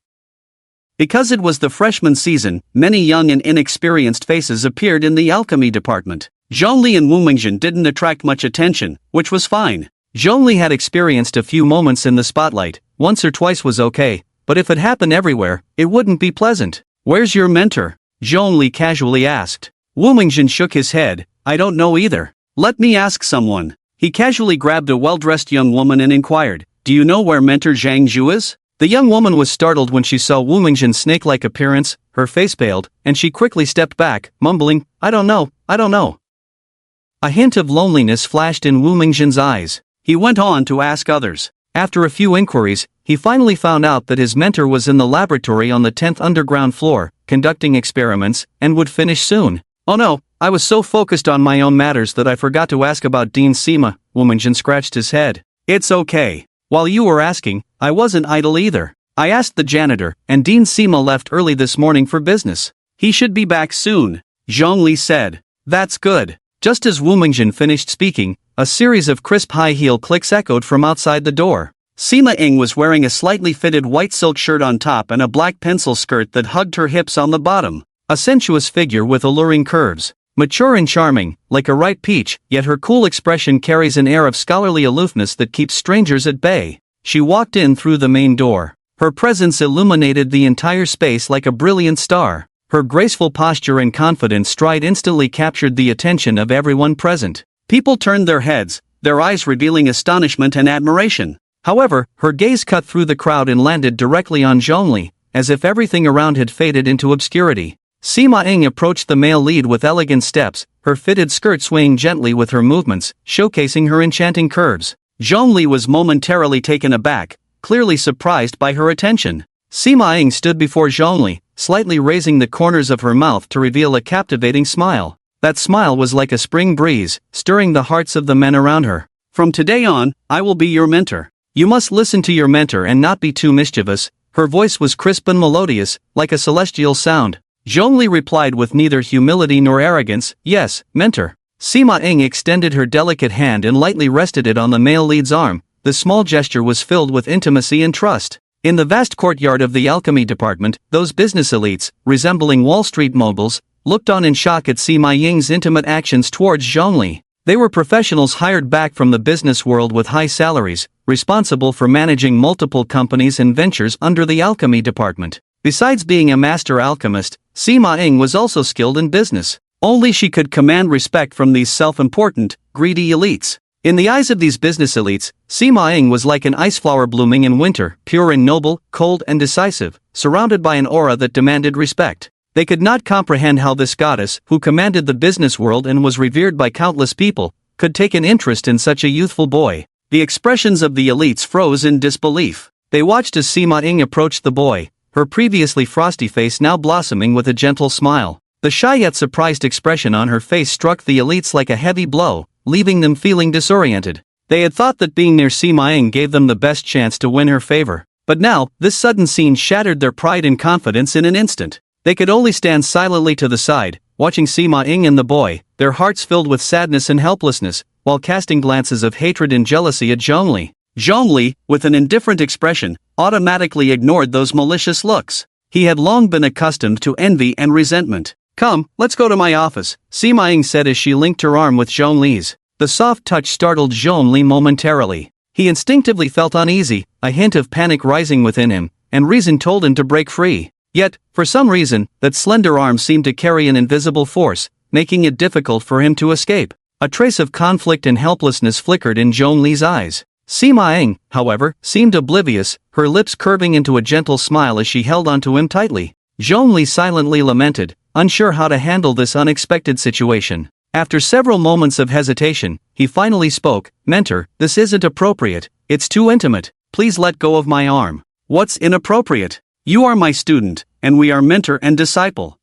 S1: Because it was the freshman season, many young and inexperienced faces appeared in the alchemy department. Zhongli and Wu Mingjin didn't attract much attention, which was fine. Zhongli had experienced a few moments in the spotlight, once or twice was okay, but if it happened everywhere, it wouldn't be pleasant. "Where's your mentor?" Zhongli casually asked. Wu Mingjin shook his head. "I don't know either. Let me ask someone." He casually grabbed a well-dressed young woman and inquired, "Do you know where mentor Zhang Zhu is?" The young woman was startled when she saw Wu Mingjin's snake-like appearance, her face paled, and she quickly stepped back, mumbling, I don't know. A hint of loneliness flashed in Wu Mingjin's eyes. He went on to ask others. After a few inquiries, he finally found out that his mentor was in the laboratory on the 10th underground floor, conducting experiments, and would finish soon. "Oh no, I was so focused on my own matters that I forgot to ask about Dean Sima," Wu Mingjin scratched his head. "It's okay. While you were asking, I wasn't idle either. I asked the janitor, and Dean Sima left early this morning for business. He should be back soon," Zhongli said. "That's good." Just as Wu Mingjin finished speaking, a series of crisp high-heel clicks echoed from outside the door. Sima Ying was wearing a slightly fitted white silk shirt on top and a black pencil skirt that hugged her hips on the bottom. A sensuous figure with alluring curves. Mature and charming, like a ripe peach, yet her cool expression carries an air of scholarly aloofness that keeps strangers at bay. She walked in through the main door. Her presence illuminated the entire space like a brilliant star. Her graceful posture and confident stride instantly captured the attention of everyone present. People turned their heads, their eyes revealing astonishment and admiration. However, her gaze cut through the crowd and landed directly on Zhongli, as if everything around had faded into obscurity. Sima Ying approached the male lead with elegant steps, her fitted skirt swaying gently with her movements, showcasing her enchanting curves. Zhongli was momentarily taken aback, clearly surprised by her attention. Sima Ying stood before Zhongli, slightly raising the corners of her mouth to reveal a captivating smile. That smile was like a spring breeze, stirring the hearts of the men around her. "From today on, I will be your mentor. You must listen to your mentor and not be too mischievous." Her voice was crisp and melodious, like a celestial sound. Zhongli replied with neither humility nor arrogance, "Yes, mentor." Sima Ying extended her delicate hand and lightly rested it on the male lead's arm. The small gesture was filled with intimacy and trust. In the vast courtyard of the alchemy department, those business elites, resembling Wall Street moguls, looked on in shock at Sima Ying's intimate actions towards Zhongli. They were professionals hired back from the business world with high salaries, responsible for managing multiple companies and ventures under the alchemy department. Besides being a master alchemist, Sima Ying was also skilled in business. Only she could command respect from these self-important, greedy elites. In the eyes of these business elites, Sima Ying was like an ice flower blooming in winter, pure and noble, cold and decisive, surrounded by an aura that demanded respect. They could not comprehend how this goddess, who commanded the business world and was revered by countless people, could take an interest in such a youthful boy. The expressions of the elites froze in disbelief. They watched as Sima Ying approached the boy, her previously frosty face now blossoming with a gentle smile. The shy yet surprised expression on her face struck the elites like a heavy blow, leaving them feeling disoriented. They had thought that being near Sima Ying gave them the best chance to win her favor. But now, this sudden scene shattered their pride and confidence in an instant. They could only stand silently to the side, watching Sima Ying and the boy, their hearts filled with sadness and helplessness, while casting glances of hatred and jealousy at Zhongli. Zhongli, with an indifferent expression, automatically ignored those malicious looks. He had long been accustomed to envy and resentment. "Come, let's go to my office," Sima Ying said as she linked her arm with Zhongli's. The soft touch startled Zhongli momentarily. He instinctively felt uneasy, a hint of panic rising within him, and reason told him to break free. Yet, for some reason, that slender arm seemed to carry an invisible force, making it difficult for him to escape. A trace of conflict and helplessness flickered in Zhongli's eyes. Sima Ying, however, seemed oblivious, her lips curving into a gentle smile as she held onto him tightly. Zhongli silently lamented, unsure how to handle this unexpected situation. After several moments of hesitation, he finally spoke, "Mentor, this isn't appropriate, it's too intimate, please let go of my arm." "What's inappropriate? You are my student, and we are mentor and disciple.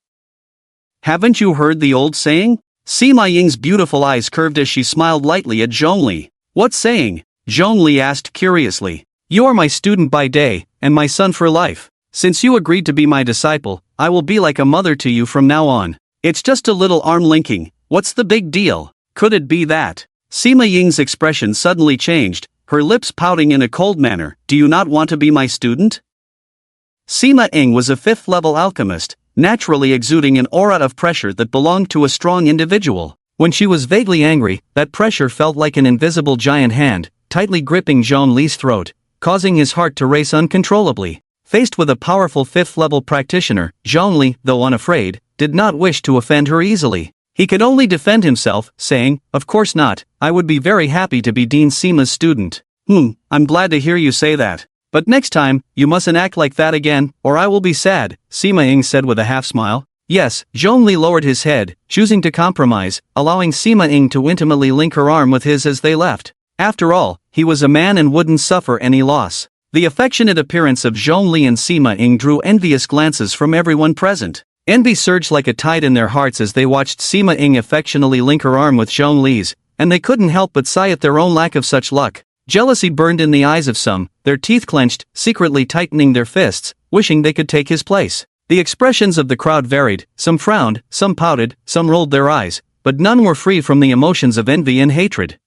S1: Haven't you heard the old saying?" Sima Ying's beautiful eyes curved as she smiled lightly at Zhongli. What's saying? Zhongli asked curiously. You are my student by day, and my son for life. Since you agreed to be my disciple, I will be like a mother to you from now on. It's just a little arm linking, what's the big deal? Could it be that? Sima Ying's expression suddenly changed, her lips pouting in a cold manner. Do you not want to be my student? Sima Ying was a 5th-level alchemist, naturally exuding an aura of pressure that belonged to a strong individual. When she was vaguely angry, that pressure felt like an invisible giant hand, tightly gripping Zhongli's throat, causing his heart to race uncontrollably. Faced with a powerful 5th-level practitioner, Zhongli, though unafraid, did not wish to offend her easily. He could only defend himself, saying, "Of course not, I would be very happy to be Dean Sima's student." I'm glad to hear you say that. But next time, you mustn't act like that again, or I will be sad, Sima Ying said with a half-smile. Yes, Zhongli lowered his head, choosing to compromise, allowing Sima Ying to intimately link her arm with his as they left. After all, he was a man and wouldn't suffer any loss. The affectionate appearance of Zhongli and Sima Ying drew envious glances from everyone present. Envy surged like a tide in their hearts as they watched Sima Ying affectionately link her arm with Zhongli's, and they couldn't help but sigh at their own lack of such luck. Jealousy burned in the eyes of some, their teeth clenched, secretly tightening their fists, wishing they could take his place. The expressions of the crowd varied, some frowned, some pouted, some rolled their eyes, but none were free from the emotions of envy and hatred.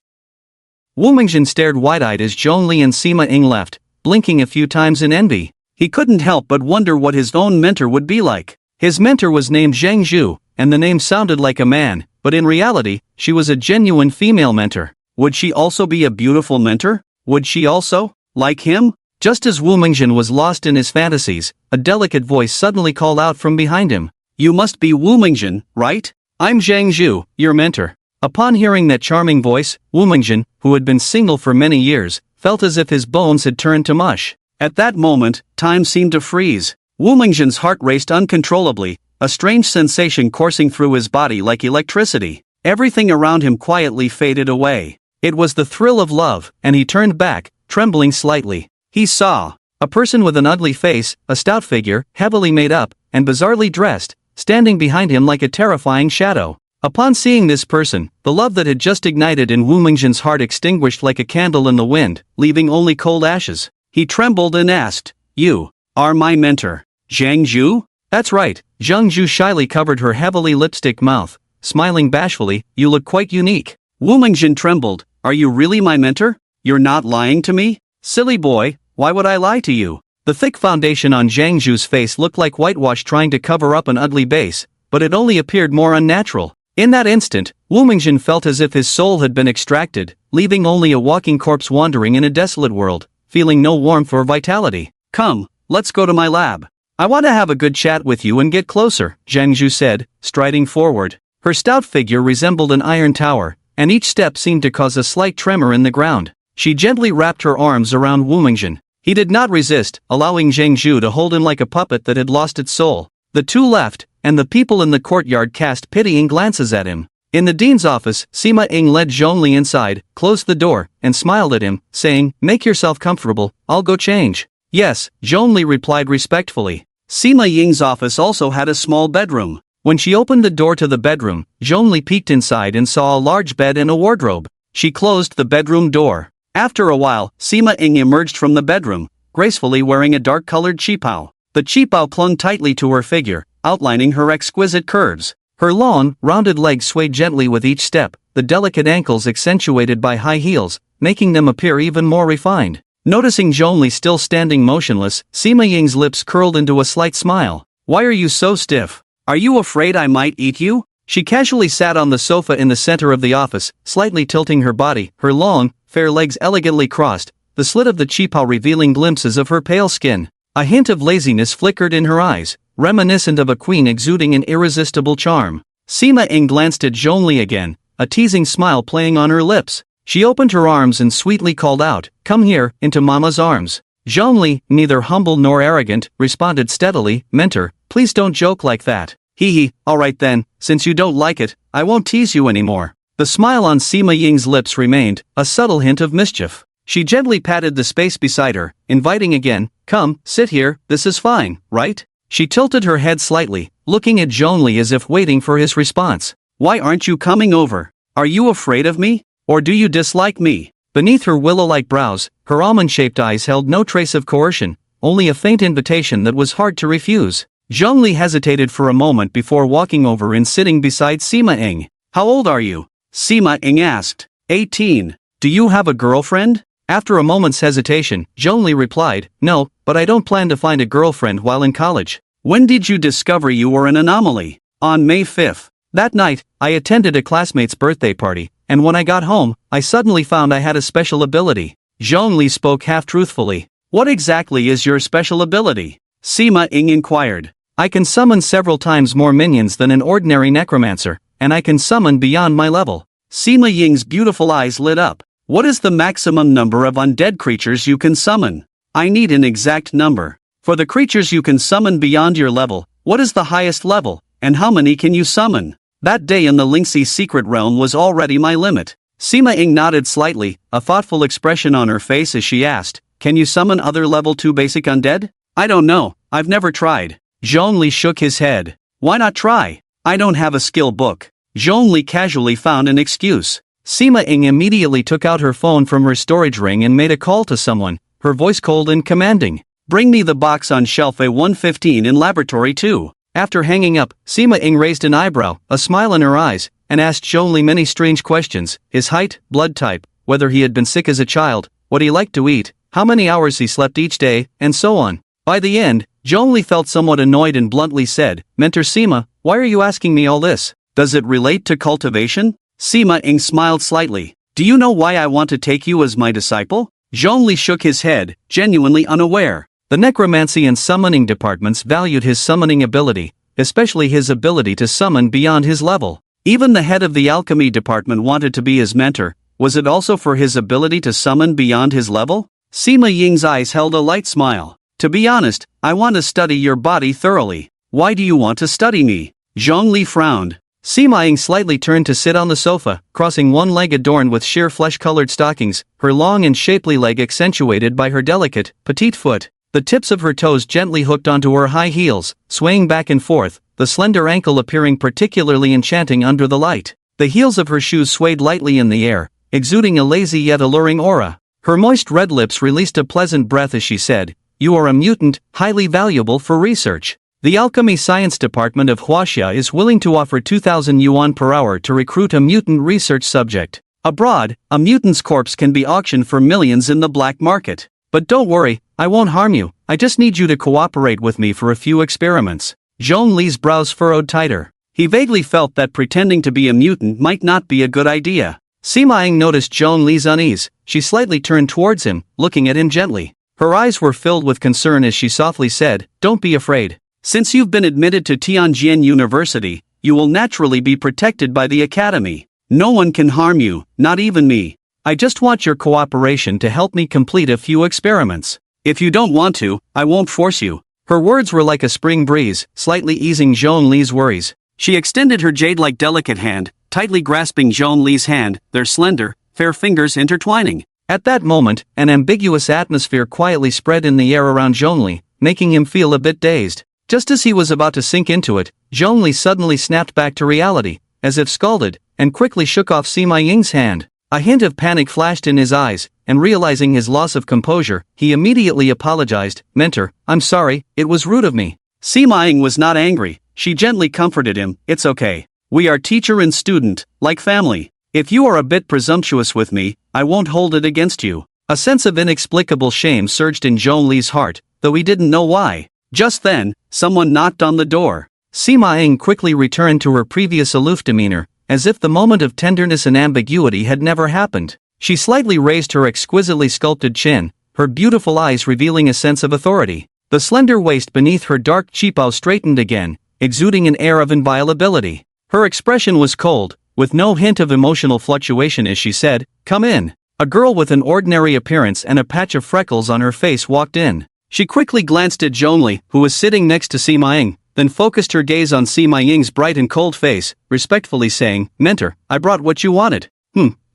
S1: Wu Mingjin stared wide-eyed as Zhongli and Sima Ying left, blinking a few times in envy. He couldn't help but wonder what his own mentor would be like. His mentor was named Zhang Zhu, and the name sounded like a man, but in reality, she was a genuine female mentor. Would she also be a beautiful mentor? Would she also like him? Just as Wu Mingjin was lost in his fantasies, a delicate voice suddenly called out from behind him. You must be Wu Mingjin, right? I'm Zhang Zhu, your mentor. Upon hearing that charming voice, Wu Mingjin, who had been single for many years, felt as if his bones had turned to mush. At that moment, time seemed to freeze. Wu Mingjin's heart raced uncontrollably, a strange sensation coursing through his body like electricity. Everything around him quietly faded away. It was the thrill of love, and he turned back, trembling slightly. He saw a person with an ugly face, a stout figure, heavily made up, and bizarrely dressed, standing behind him like a terrifying shadow. Upon seeing this person, the love that had just ignited in Wu Mingjin's heart extinguished like a candle in the wind, leaving only cold ashes. He trembled and asked, You are my mentor, Zhang Zhu? That's right, Zhang Zhu shyly covered her heavily lipstick mouth, smiling bashfully. You look quite unique. Wu Mingjin trembled. Are you really my mentor? You're not lying to me? Silly boy, why would I lie to you? The thick foundation on Zhang Zhu's face looked like whitewash trying to cover up an ugly base, but it only appeared more unnatural. In that instant, Wu Mingjin felt as if his soul had been extracted, leaving only a walking corpse wandering in a desolate world, feeling no warmth or vitality. Come, let's go to my lab. I want to have a good chat with you and get closer, Zhang Zhu said, striding forward. Her stout figure resembled an iron tower, and each step seemed to cause a slight tremor in the ground. She gently wrapped her arms around Wu Mingjin. He did not resist, allowing Zhang Zhu to hold him like a puppet that had lost its soul. The two left, and the people in the courtyard cast pitying glances at him. In the dean's office, Sima Ying led Zhongli inside, closed the door, and smiled at him, saying, Make yourself comfortable, I'll go change. Yes, Zhongli replied respectfully. Sima Ying's office also had a small bedroom. When she opened the door to the bedroom, Zhongli peeked inside and saw a large bed and a wardrobe. She closed the bedroom door. After a while, Sima Ying emerged from the bedroom, gracefully wearing a dark-colored qipao. The qipao clung tightly to her figure, outlining her exquisite curves. Her long, rounded legs swayed gently with each step, the delicate ankles accentuated by high heels, making them appear even more refined. Noticing Zhongli still standing motionless, Sima Ying's lips curled into a slight smile. Why are you so stiff? Are you afraid I might eat you? She casually sat on the sofa in the center of the office, slightly tilting her body, her long, fair legs elegantly crossed, the slit of the qipao revealing glimpses of her pale skin. A hint of laziness flickered in her eyes, reminiscent of a queen exuding an irresistible charm. Sima Ying glanced at Zhongli again, a teasing smile playing on her lips. She opened her arms and sweetly called out, Come here, into Mama's arms. Zhongli, neither humble nor arrogant, responded steadily, Mentor, please don't joke like that. Hee, alright then, since you don't like it, I won't tease you anymore. The smile on Sima Ying's lips remained, a subtle hint of mischief. She gently patted the space beside her, inviting again, Come, sit here, this is fine, right? She tilted her head slightly, looking at Zhongli as if waiting for his response. Why aren't you coming over? Are you afraid of me? Or do you dislike me? Beneath her willow-like brows, her almond-shaped eyes held no trace of coercion, only a faint invitation that was hard to refuse. Zhongli hesitated for a moment before walking over and sitting beside Sima Ying. "How old are you?" Sima Ying asked. 18. "Do you have a girlfriend?" After a moment's hesitation, Zhongli replied, "No, but I don't plan to find a girlfriend while in college." "When did you discover you were an anomaly?" "On May 5th. That night, I attended a classmate's birthday party, and when I got home, I suddenly found I had a special ability." Zhongli spoke half-truthfully. "What exactly is your special ability?" Sima Ying inquired. "I can summon several times more minions than an ordinary necromancer, and I can summon beyond my level." Sima Ying's beautiful eyes lit up. "What is the maximum number of undead creatures you can summon? I need an exact number. For the creatures you can summon beyond your level, what is the highest level, and how many can you summon?" That day in the Lingxi secret realm was already my limit. Sima Ying nodded slightly, a thoughtful expression on her face as she asked, "Can you summon other level 2 basic undead?" "I don't know, I've never tried." Zhongli shook his head. "Why not try?" "I don't have a skill book." Zhongli casually found an excuse. Sima Ying immediately took out her phone from her storage ring and made a call to someone, her voice cold and commanding. "Bring me the box on shelf A115 in laboratory 2. After hanging up, Sima Ying raised an eyebrow, a smile in her eyes, and asked Zhongli many strange questions: his height, blood type, whether he had been sick as a child, what he liked to eat, how many hours he slept each day, and so on. By the end, Zhongli felt somewhat annoyed and bluntly said, "Mentor Sima, why are you asking me all this? Does it relate to cultivation?" Sima Ying smiled slightly. "Do you know why I want to take you as my disciple?" Zhongli shook his head, genuinely unaware. The necromancy and summoning departments valued his summoning ability, especially his ability to summon beyond his level. Even the head of the alchemy department wanted to be his mentor. Was it also for his ability to summon beyond his level? Sima Ying's eyes held a light smile. "To be honest, I want to study your body thoroughly." "Why do you want to study me?" Zhongli frowned. Sima Ying slightly turned to sit on the sofa, crossing one leg adorned with sheer flesh-colored stockings, her long and shapely leg accentuated by her delicate, petite foot. The tips of her toes gently hooked onto her high heels, swaying back and forth, the slender ankle appearing particularly enchanting under the light. The heels of her shoes swayed lightly in the air, exuding a lazy yet alluring aura. Her moist red lips released a pleasant breath as she said, "You are a mutant, highly valuable for research. The Alchemy Science Department of Huaxia is willing to offer 2,000 yuan per hour to recruit a mutant research subject. Abroad, a mutant's corpse can be auctioned for millions in the black market. But don't worry, I won't harm you, I just need you to cooperate with me for a few experiments." Zhongli's brows furrowed tighter. He vaguely felt that pretending to be a mutant might not be a good idea. Sima Ying noticed Zhongli's unease. She slightly turned towards him, looking at him gently. Her eyes were filled with concern as she softly said, "Don't be afraid. Since you've been admitted to Tianjin University, you will naturally be protected by the academy. No one can harm you, not even me. I just want your cooperation to help me complete a few experiments. If you don't want to, I won't force you." Her words were like a spring breeze, slightly easing Zhongli's worries. She extended her jade-like delicate hand, tightly grasping Zhongli's hand, their slender, fair fingers intertwining. At that moment, an ambiguous atmosphere quietly spread in the air around Zhongli, making him feel a bit dazed. Just as he was about to sink into it, Zhongli suddenly snapped back to reality, as if scalded, and quickly shook off Sima Ying's hand. A hint of panic flashed in his eyes, and realizing his loss of composure, he immediately apologized. "Mentor, I'm sorry, it was rude of me." Sima Ying was not angry. She gently comforted him, "It's okay. We are teacher and student, like family. If you are a bit presumptuous with me, I won't hold it against you." A sense of inexplicable shame surged in Zhongli's heart, though he didn't know why. Just then, someone knocked on the door. Sima Ying quickly returned to her previous aloof demeanor, as if the moment of tenderness and ambiguity had never happened. She slightly raised her exquisitely sculpted chin, her beautiful eyes revealing a sense of authority. The slender waist beneath her dark cheekbow straightened again, exuding an air of inviolability. Her expression was cold, with no hint of emotional fluctuation as she said, "Come in." A girl with an ordinary appearance and a patch of freckles on her face walked in. She quickly glanced at Zhongli, who was sitting next to Sima Ying, then focused her gaze on Sima Ying's bright and cold face, respectfully saying, "Mentor, I brought what you wanted."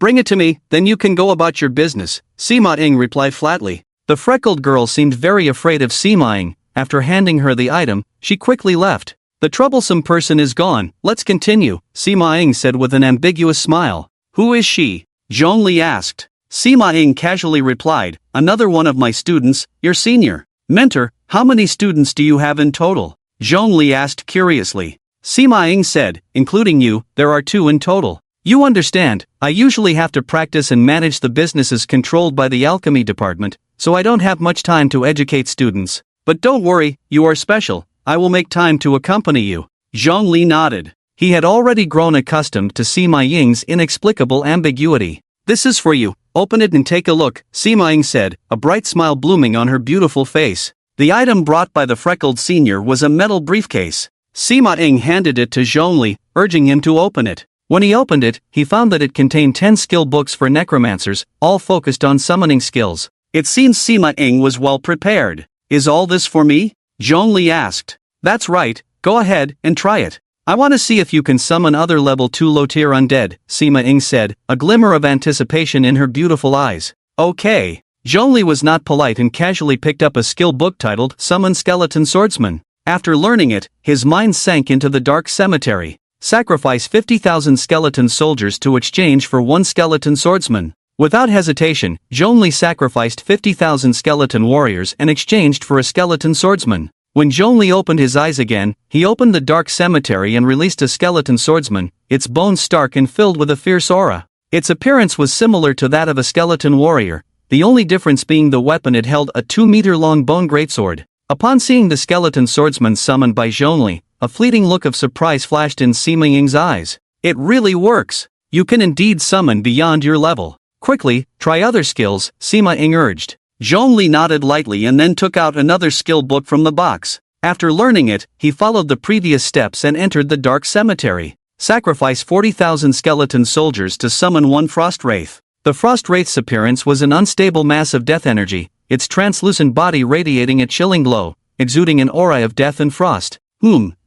S1: Bring it to me, then you can go about your business," Sima Ying replied flatly. The freckled girl seemed very afraid of Sima Ying. After handing her the item, she quickly left. "The troublesome person is gone, let's continue," Sima Ying said with an ambiguous smile. "Who is she?" Zhongli asked. Sima Ying casually replied, another one of my students, your senior. Mentor, how many students do you have in total? Zhongli asked curiously. Sima Ying said, including you, there are 2 in total. You understand, I usually have to practice and manage the businesses controlled by the alchemy department, so I don't have much time to educate students. But don't worry, you are special, I will make time to accompany you. Zhongli nodded. He had already grown accustomed to Sima Ying's inexplicable ambiguity. This is for you, open it and take a look, Sima Ying said, a bright smile blooming on her beautiful face. The item brought by the freckled senior was a metal briefcase. Sima Ying handed it to Zhongli, urging him to open it. When he opened it, he found that it contained 10 skill books for necromancers, all focused on summoning skills. It seems Sima Ying was well prepared. Is all this for me? Zhongli asked. That's right, go ahead and try it. I want to see if you can summon other level 2 low-tier undead, Sima Ying said, a glimmer of anticipation in her beautiful eyes. Okay. Zhongli was not polite and casually picked up a skill book titled Summon Skeleton Swordsman. After learning it, his mind sank into the dark cemetery. Sacrifice 50,000 skeleton soldiers to exchange for 1 skeleton swordsman. Without hesitation, Zhongli sacrificed 50,000 skeleton warriors and exchanged for a skeleton swordsman. When Zhongli opened his eyes again, he opened the dark cemetery and released a skeleton swordsman, its bones stark and filled with a fierce aura. Its appearance was similar to that of a skeleton warrior, the only difference being the weapon it held, a 2-meter-long bone greatsword. Upon seeing the skeleton swordsman summoned by Zhongli, a fleeting look of surprise flashed in Sima Ying's eyes. It really works! You can indeed summon beyond your level. Quickly, try other skills, Sima Ying urged. Zhongli nodded lightly and then took out another skill book from the box. After learning it, he followed the previous steps and entered the dark cemetery. Sacrifice 40,000 skeleton soldiers to summon 1 frost wraith. The frost wraith's appearance was an unstable mass of death energy, its translucent body radiating a chilling glow, exuding an aura of death and frost.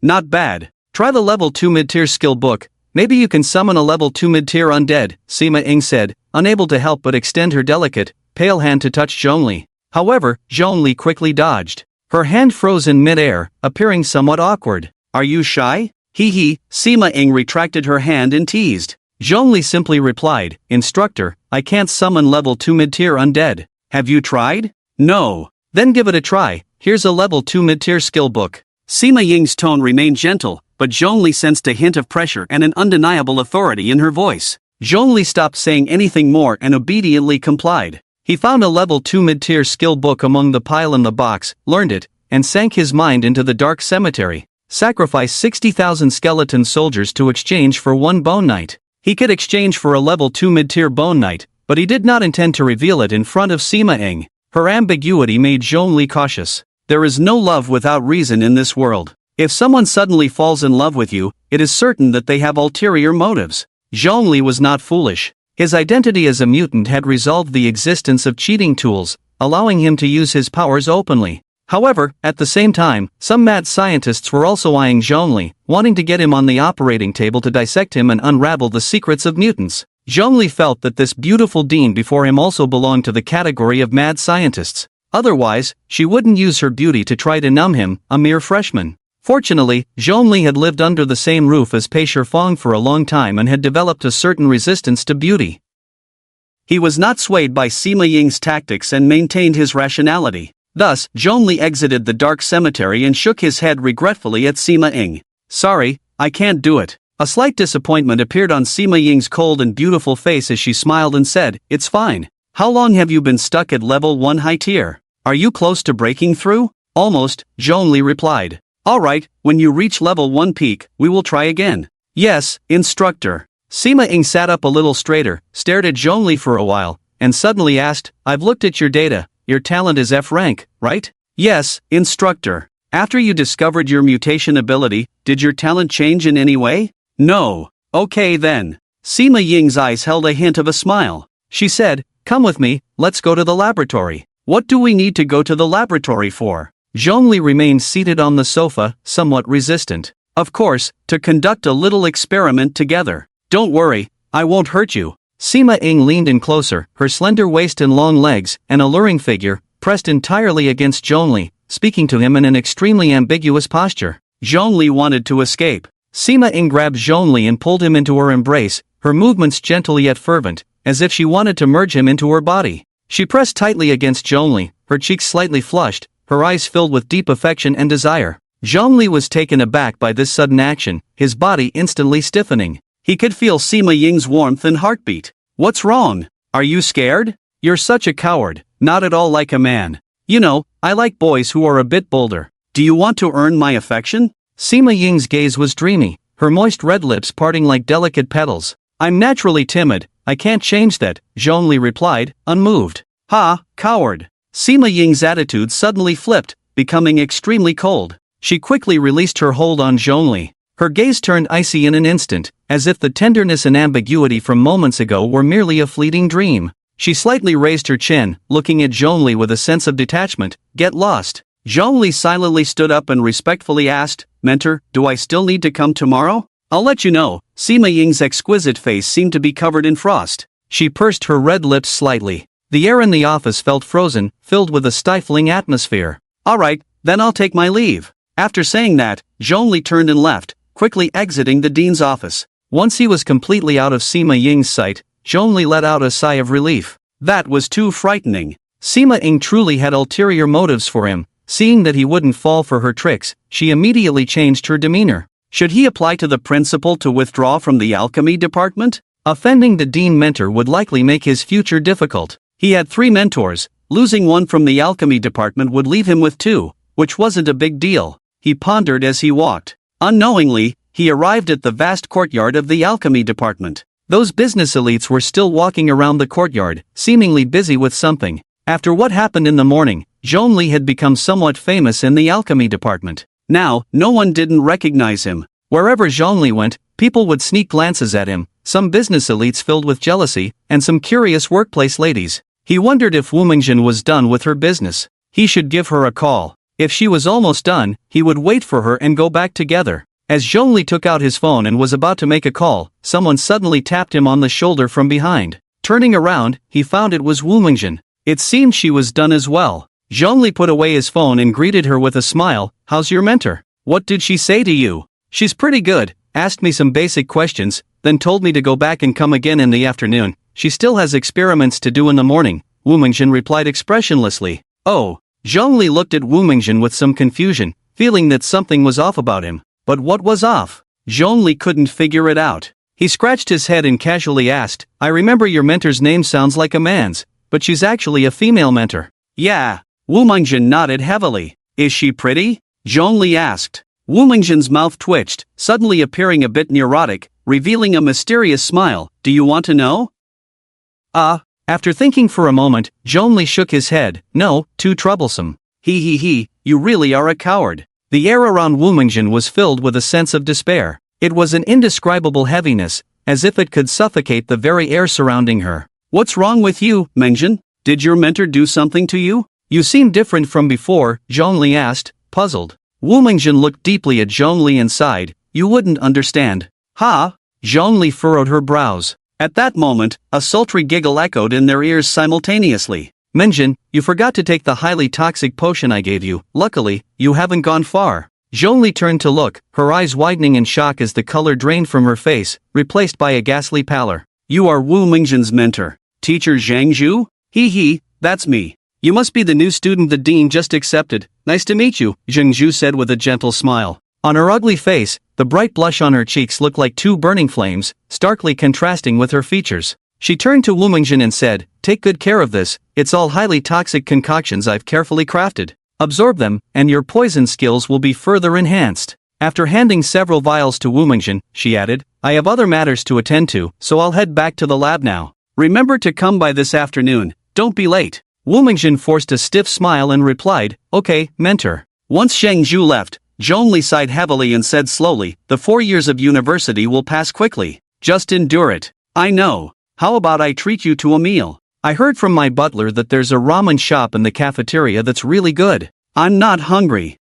S1: Not bad. Try the level 2 mid-tier skill book. Maybe you can summon a level 2 mid-tier undead, Sima Ying said, unable to help but extend her delicate, pale hand to touch Zhongli. However, Zhongli quickly dodged. Her hand froze in mid-air, appearing somewhat awkward. Are you shy? Hee, Sima Ying retracted her hand and teased. Zhongli simply replied, Instructor, I can't summon level 2 mid-tier undead. Have you tried? No. Then give it a try, here's a level 2 mid-tier skill book. Sima Ying's tone remained gentle, but Zhongli sensed a hint of pressure and an undeniable authority in her voice. Zhongli stopped saying anything more and obediently complied. He found a level 2 mid-tier skill book among the pile in the box, learned it, and sank his mind into the dark cemetery. Sacrifice 60,000 skeleton soldiers to exchange for 1 bone knight. He could exchange for a level 2 mid-tier bone knight, but he did not intend to reveal it in front of Sima Ying. Her ambiguity made Zhongli cautious. There is no love without reason in this world. If someone suddenly falls in love with you, it is certain that they have ulterior motives. Zhongli was not foolish. His identity as a mutant had resolved the existence of cheating tools, allowing him to use his powers openly. However, at the same time, some mad scientists were also eyeing Zhongli, wanting to get him on the operating table to dissect him and unravel the secrets of mutants. Zhongli felt that this beautiful dean before him also belonged to the category of mad scientists. Otherwise, she wouldn't use her beauty to try to numb him, a mere freshman. Fortunately, Zhongli had lived under the same roof as Pei Shifeng for a long time and had developed a certain resistance to beauty. He was not swayed by Sima Ying's tactics and maintained his rationality. Thus, Zhongli exited the dark cemetery and shook his head regretfully at Sima Ying. Sorry, I can't do it. A slight disappointment appeared on Sima Ying's cold and beautiful face as she smiled and said, It's fine. How long have you been stuck at level 1 high tier? Are you close to breaking through? Almost, Zhongli replied. Alright, when you reach level 1 peak, we will try again. Yes, instructor. Sima Ying sat up a little straighter, stared at Zhongli for a while, and suddenly asked, I've looked at your data, your talent is F rank, right? Yes, instructor. After you discovered your mutation ability, did your talent change in any way? No. Okay then. Sima Ying's eyes held a hint of a smile. She said, Come with me, let's go to the laboratory. What do we need to go to the laboratory for? Zhongli remained seated on the sofa, somewhat resistant. Of course, to conduct a little experiment together. Don't worry, I won't hurt you. Sima Ying leaned in closer, her slender waist and long legs, an alluring figure, pressed entirely against Zhongli, speaking to him in an extremely ambiguous posture. Zhongli wanted to escape. Sima Ying grabbed Zhongli and pulled him into her embrace, her movements gentle yet fervent, as if she wanted to merge him into her body. She pressed tightly against Zhongli, her cheeks slightly flushed, her eyes filled with deep affection and desire. Zhongli was taken aback by this sudden action, his body instantly stiffening. He could feel Sima Ying's warmth and heartbeat. "What's wrong? Are you scared? You're such a coward, not at all like a man. You know, I like boys who are a bit bolder. Do you want to earn my affection?" Sima Ying's gaze was dreamy, her moist red lips parting like delicate petals. "I'm naturally timid, I can't change that," Zhongli replied, unmoved. "Ha, coward." Sima Ying's attitude suddenly flipped, becoming extremely cold. She quickly released her hold on Zhongli. Her gaze turned icy in an instant, as if the tenderness and ambiguity from moments ago were merely a fleeting dream. She slightly raised her chin, looking at Zhongli with a sense of detachment. "Get lost." Zhongli silently stood up and respectfully asked, "Mentor, do I still need to come tomorrow?" "I'll let you know." Sima Ying's exquisite face seemed to be covered in frost. She pursed her red lips slightly. The air in the office felt frozen, filled with a stifling atmosphere. "All right, then I'll take my leave." After saying that, Zhongli turned and left, quickly exiting the dean's office. Once he was completely out of Sima Ying's sight, Zhongli let out a sigh of relief. That was too frightening. Sima Ying truly had ulterior motives for him. Seeing that he wouldn't fall for her tricks, she immediately changed her demeanor. Should he apply to the principal to withdraw from the alchemy department? Offending the dean mentor would likely make his future difficult. He had 3 mentors, losing one from the alchemy department would leave him with 2, which wasn't a big deal. He pondered as he walked. Unknowingly, he arrived at the vast courtyard of the alchemy department. Those business elites were still walking around the courtyard, seemingly busy with something. After what happened in the morning, Zhongli had become somewhat famous in the alchemy department. Now, no one didn't recognize him. Wherever Zhongli went, people would sneak glances at him, some business elites filled with jealousy, and some curious workplace ladies. He wondered if Wu Mingjin was done with her business. He should give her a call. If she was almost done, he would wait for her and go back together. As Zhongli took out his phone and was about to make a call, someone suddenly tapped him on the shoulder from behind. Turning around, he found it was Wu Mingjin. It seemed she was done as well. Zhongli put away his phone and greeted her with a smile. "How's your mentor? What did she say to you?" "She's pretty good, asked me some basic questions, then told me to go back and come again in the afternoon. She still has experiments to do in the morning," Wu Mingjin replied expressionlessly. "Oh." Zhongli looked at Wu Mingjin with some confusion, feeling that something was off about him. But what was off? Zhongli couldn't figure it out. He scratched his head and casually asked, "I remember your mentor's name sounds like a man's, but she's actually a female mentor." "Yeah." Wu Mingjin nodded heavily. "Is she pretty?" Zhongli asked. Wu Mingjin's mouth twitched, suddenly appearing a bit neurotic, revealing a mysterious smile. "Do you want to know?" After thinking for a moment, Zhongli shook his head. "No, too troublesome." He, you really are a coward." The air around Wu Mingjin was filled with a sense of despair. It was an indescribable heaviness, as if it could suffocate the very air surrounding her. "What's wrong with you, Mingjin? Did your mentor do something to you?" "You seem different from before," Zhongli asked, puzzled. Wu Mingjin looked deeply at Zhongli and sighed. "You wouldn't understand." "Ha?" Zhongli furrowed her brows. At that moment, a sultry giggle echoed in their ears simultaneously. "Mingjin, you forgot to take the highly toxic potion I gave you. Luckily, you haven't gone far." Zhongli turned to look, her eyes widening in shock as the color drained from her face, replaced by a ghastly pallor. "You are Wu Mingjin's mentor, Teacher Zhang Zhu?" That's me. "You must be the new student the dean just accepted. Nice to meet you," Zhang Zhu said with a gentle smile. On her ugly face, the bright blush on her cheeks looked like 2 burning flames, starkly contrasting with her features. She turned to Wu Mingjin and said, "Take good care of this, it's all highly toxic concoctions I've carefully crafted. Absorb them, and your poison skills will be further enhanced." After handing several vials to Wu Mingjin, she added, "I have other matters to attend to, so I'll head back to the lab now. Remember to come by this afternoon, don't be late." Wu Mingjin forced a stiff smile and replied, "Okay, mentor." Once Zhang Zhu left, Zhongli sighed heavily and said slowly, "The 4 years of university will pass quickly. Just endure it." "I know. How about I treat you to a meal? I heard from my butler that there's a ramen shop in the cafeteria that's really good." "I'm not hungry."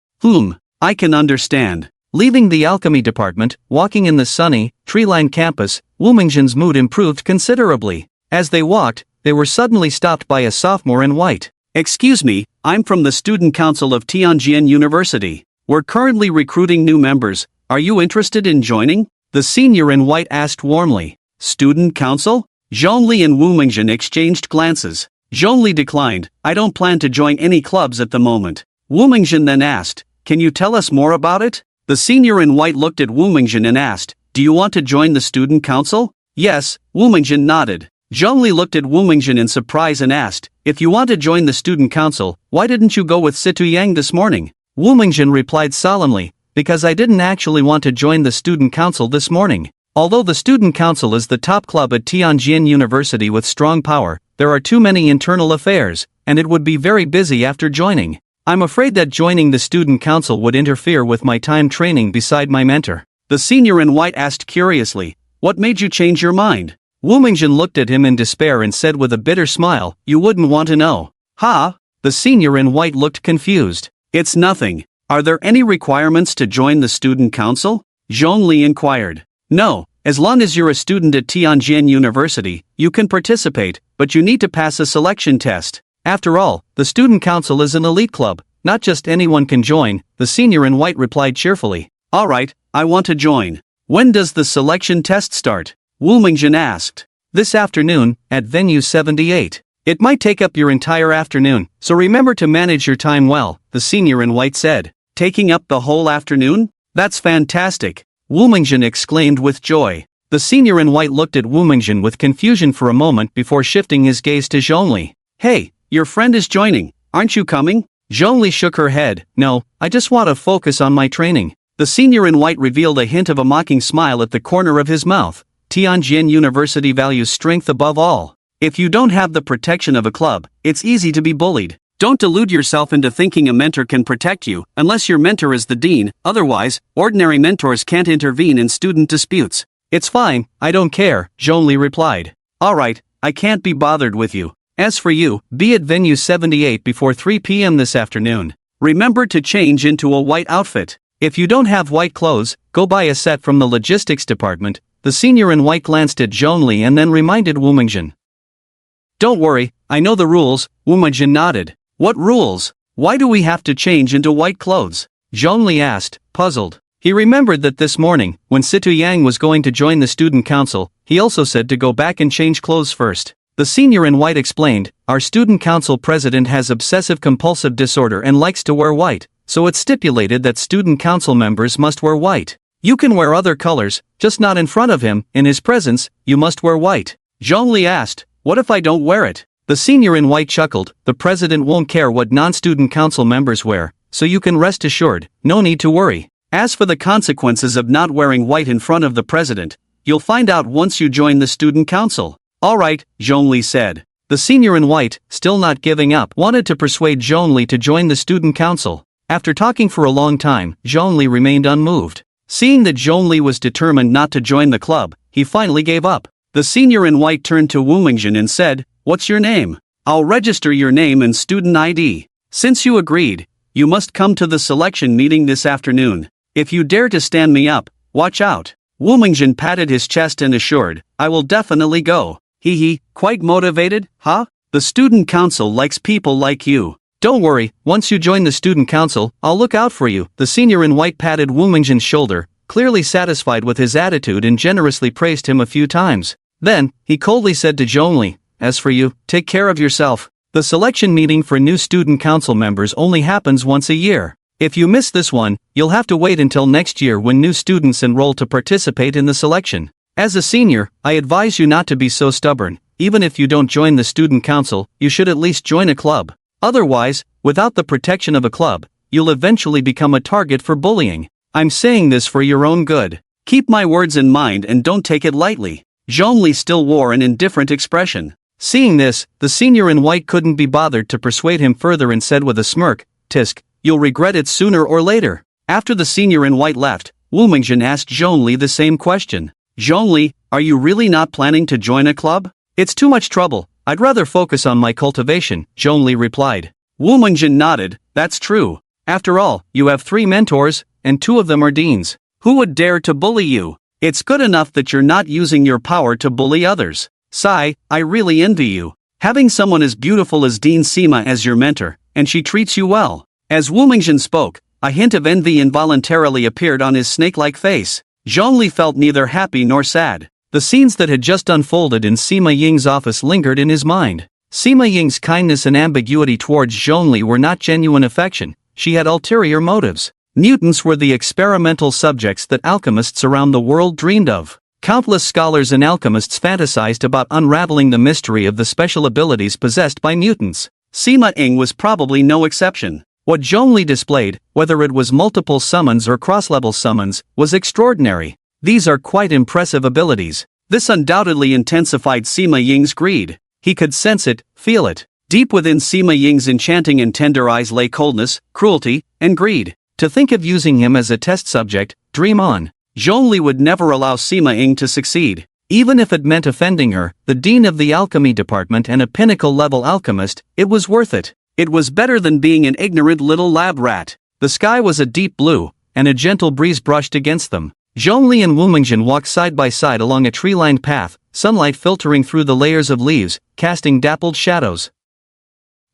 S1: I can understand." Leaving the alchemy department, walking in the sunny, tree-lined campus, Wu Mingjin's mood improved considerably. As they walked, they were suddenly stopped by a sophomore in white. "Excuse me, I'm from the Student Council of Tianjin University. We're currently recruiting new members. Are you interested in joining? The senior in white asked warmly. Student council? Zhongli and Wu Mingjun exchanged glances. Zhongli declined. I don't plan to join any clubs at the moment. Wu Mingjun then asked, can you tell us more about it? The senior in white looked at Wu Mingjun and asked, do you want to join the student council? Yes, Wu Mingjun nodded. Zhongli looked at Wu Mingjun in surprise and asked, if you want to join the student council, why didn't you go with Situ Yang this morning? Wu Mingjun replied solemnly, because I didn't actually want to join the student council this morning. Although the student council is the top club at Tianjin University with strong power, there are too many internal affairs, and it would be very busy after joining. I'm afraid that joining the student council would interfere with my time training beside my mentor. The senior in white asked curiously, what made you change your mind? Wu Mingjun looked at him in despair and said with a bitter smile, you wouldn't want to know. Ha? The senior in white looked confused. It's nothing. Are there any requirements to join the student council? Zhongli inquired. No, as long as you're a student at Tianjin University, you can participate, but you need to pass a selection test. After all, the student council is an elite club, not just anyone can join, the senior in white replied cheerfully. Alright, I want to join. When does the selection test start? Wu Mingjun asked. This afternoon, at venue 78. It might take up your entire afternoon, so remember to manage your time well, the senior in white said. Taking up the whole afternoon? That's fantastic. Wu Mingjun exclaimed with joy. The senior in white looked at Wu Mingjun with confusion for a moment before shifting his gaze to Zhongli. Hey, your friend is joining, aren't you coming? Zhongli shook her head. No, I just want to focus on my training. The senior in white revealed a hint of a mocking smile at the corner of his mouth. Tianjin University values strength above all. If you don't have the protection of a club, it's easy to be bullied. Don't delude yourself into thinking a mentor can protect you, unless your mentor is the dean, otherwise, ordinary mentors can't intervene in student disputes. It's fine, I don't care, Zhongli replied. Alright, I can't be bothered with you. As for you, be at venue 78 before 3 p.m. this afternoon. Remember to change into a white outfit. If you don't have white clothes, go buy a set from the logistics department. The senior in white glanced at Zhongli and then reminded Wu Mingjun. Don't worry, I know the rules, Wu Mingjun nodded. What rules? Why do we have to change into white clothes? Zhongli asked, puzzled. He remembered that this morning, when Situ Yang was going to join the student council, he also said to go back and change clothes first. The senior in white explained, our student council president has obsessive-compulsive disorder and likes to wear white, so it's stipulated that student council members must wear white. You can wear other colors, just not in front of him, in his presence, you must wear white. Zhongli asked, what if I don't wear it? The senior in white chuckled, the president won't care what non-student council members wear, so you can rest assured, no need to worry. As for the consequences of not wearing white in front of the president, you'll find out once you join the student council. Alright, Zhongli said. The senior in white, still not giving up, wanted to persuade Zhongli to join the student council. After talking for a long time, Zhongli remained unmoved. Seeing that Zhongli was determined not to join the club, he finally gave up. The senior in white turned to Wu Mingjun and said, what's your name? I'll register your name and student ID. Since you agreed, you must come to the selection meeting this afternoon. If you dare to stand me up, watch out. Wu Mingjun patted his chest and assured, I will definitely go. Hee, quite motivated, huh? The student council likes people like you. Don't worry, once you join the student council, I'll look out for you. The senior in white patted Wu Mingjun's shoulder, clearly satisfied with his attitude and generously praised him a few times. Then, he coldly said to Zhongli, as for you, take care of yourself. The selection meeting for new student council members only happens once a year. If you miss this one, you'll have to wait until next year when new students enroll to participate in the selection. As a senior, I advise you not to be so stubborn. Even if you don't join the student council, you should at least join a club. Otherwise, without the protection of a club, you'll eventually become a target for bullying. I'm saying this for your own good. Keep my words in mind and don't take it lightly. Zhongli still wore an indifferent expression. Seeing this, the senior in white couldn't be bothered to persuade him further and said with a smirk, Tisk, you'll regret it sooner or later. After the senior in white left, Wu Mingjun asked Zhongli the same question. Zhongli, are you really not planning to join a club? It's too much trouble. I'd rather focus on my cultivation, Zhongli replied. Wu Mingjun nodded, that's true. After all, you have 3 mentors, and 2 of them are deans. Who would dare to bully you? It's good enough that you're not using your power to bully others. Sigh, I really envy you. Having someone as beautiful as Dean Sima as your mentor, and she treats you well. As Wu Mingjun spoke, A hint of envy involuntarily appeared on his snake-like face. Zhongli felt neither happy nor sad. The scenes that had just unfolded in Sima Ying's office lingered in his mind. Sima Ying's kindness and ambiguity towards Zhongli were not genuine affection, she had ulterior motives. Mutants were the experimental subjects that alchemists around the world dreamed of. Countless scholars and alchemists fantasized about unraveling the mystery of the special abilities possessed by mutants. Sima Ying was probably no exception. What Zhongli displayed, whether it was multiple summons or cross-level summons, was extraordinary. These are quite impressive abilities. This undoubtedly intensified Sima Ying's greed. He could sense it, feel it. Deep within Sima Ying's enchanting and tender eyes lay coldness, cruelty, and greed. To think of using him as a test subject, dream on. Zhongli would never allow Sima Ying to succeed. Even if it meant offending her, the dean of the alchemy department and a pinnacle-level alchemist, it was worth it. It was better than being an ignorant little lab rat. The sky was a deep blue, and a gentle breeze brushed against them. Zhongli and Wumingjian walked side by side along a tree-lined path, sunlight filtering through the layers of leaves, casting dappled shadows.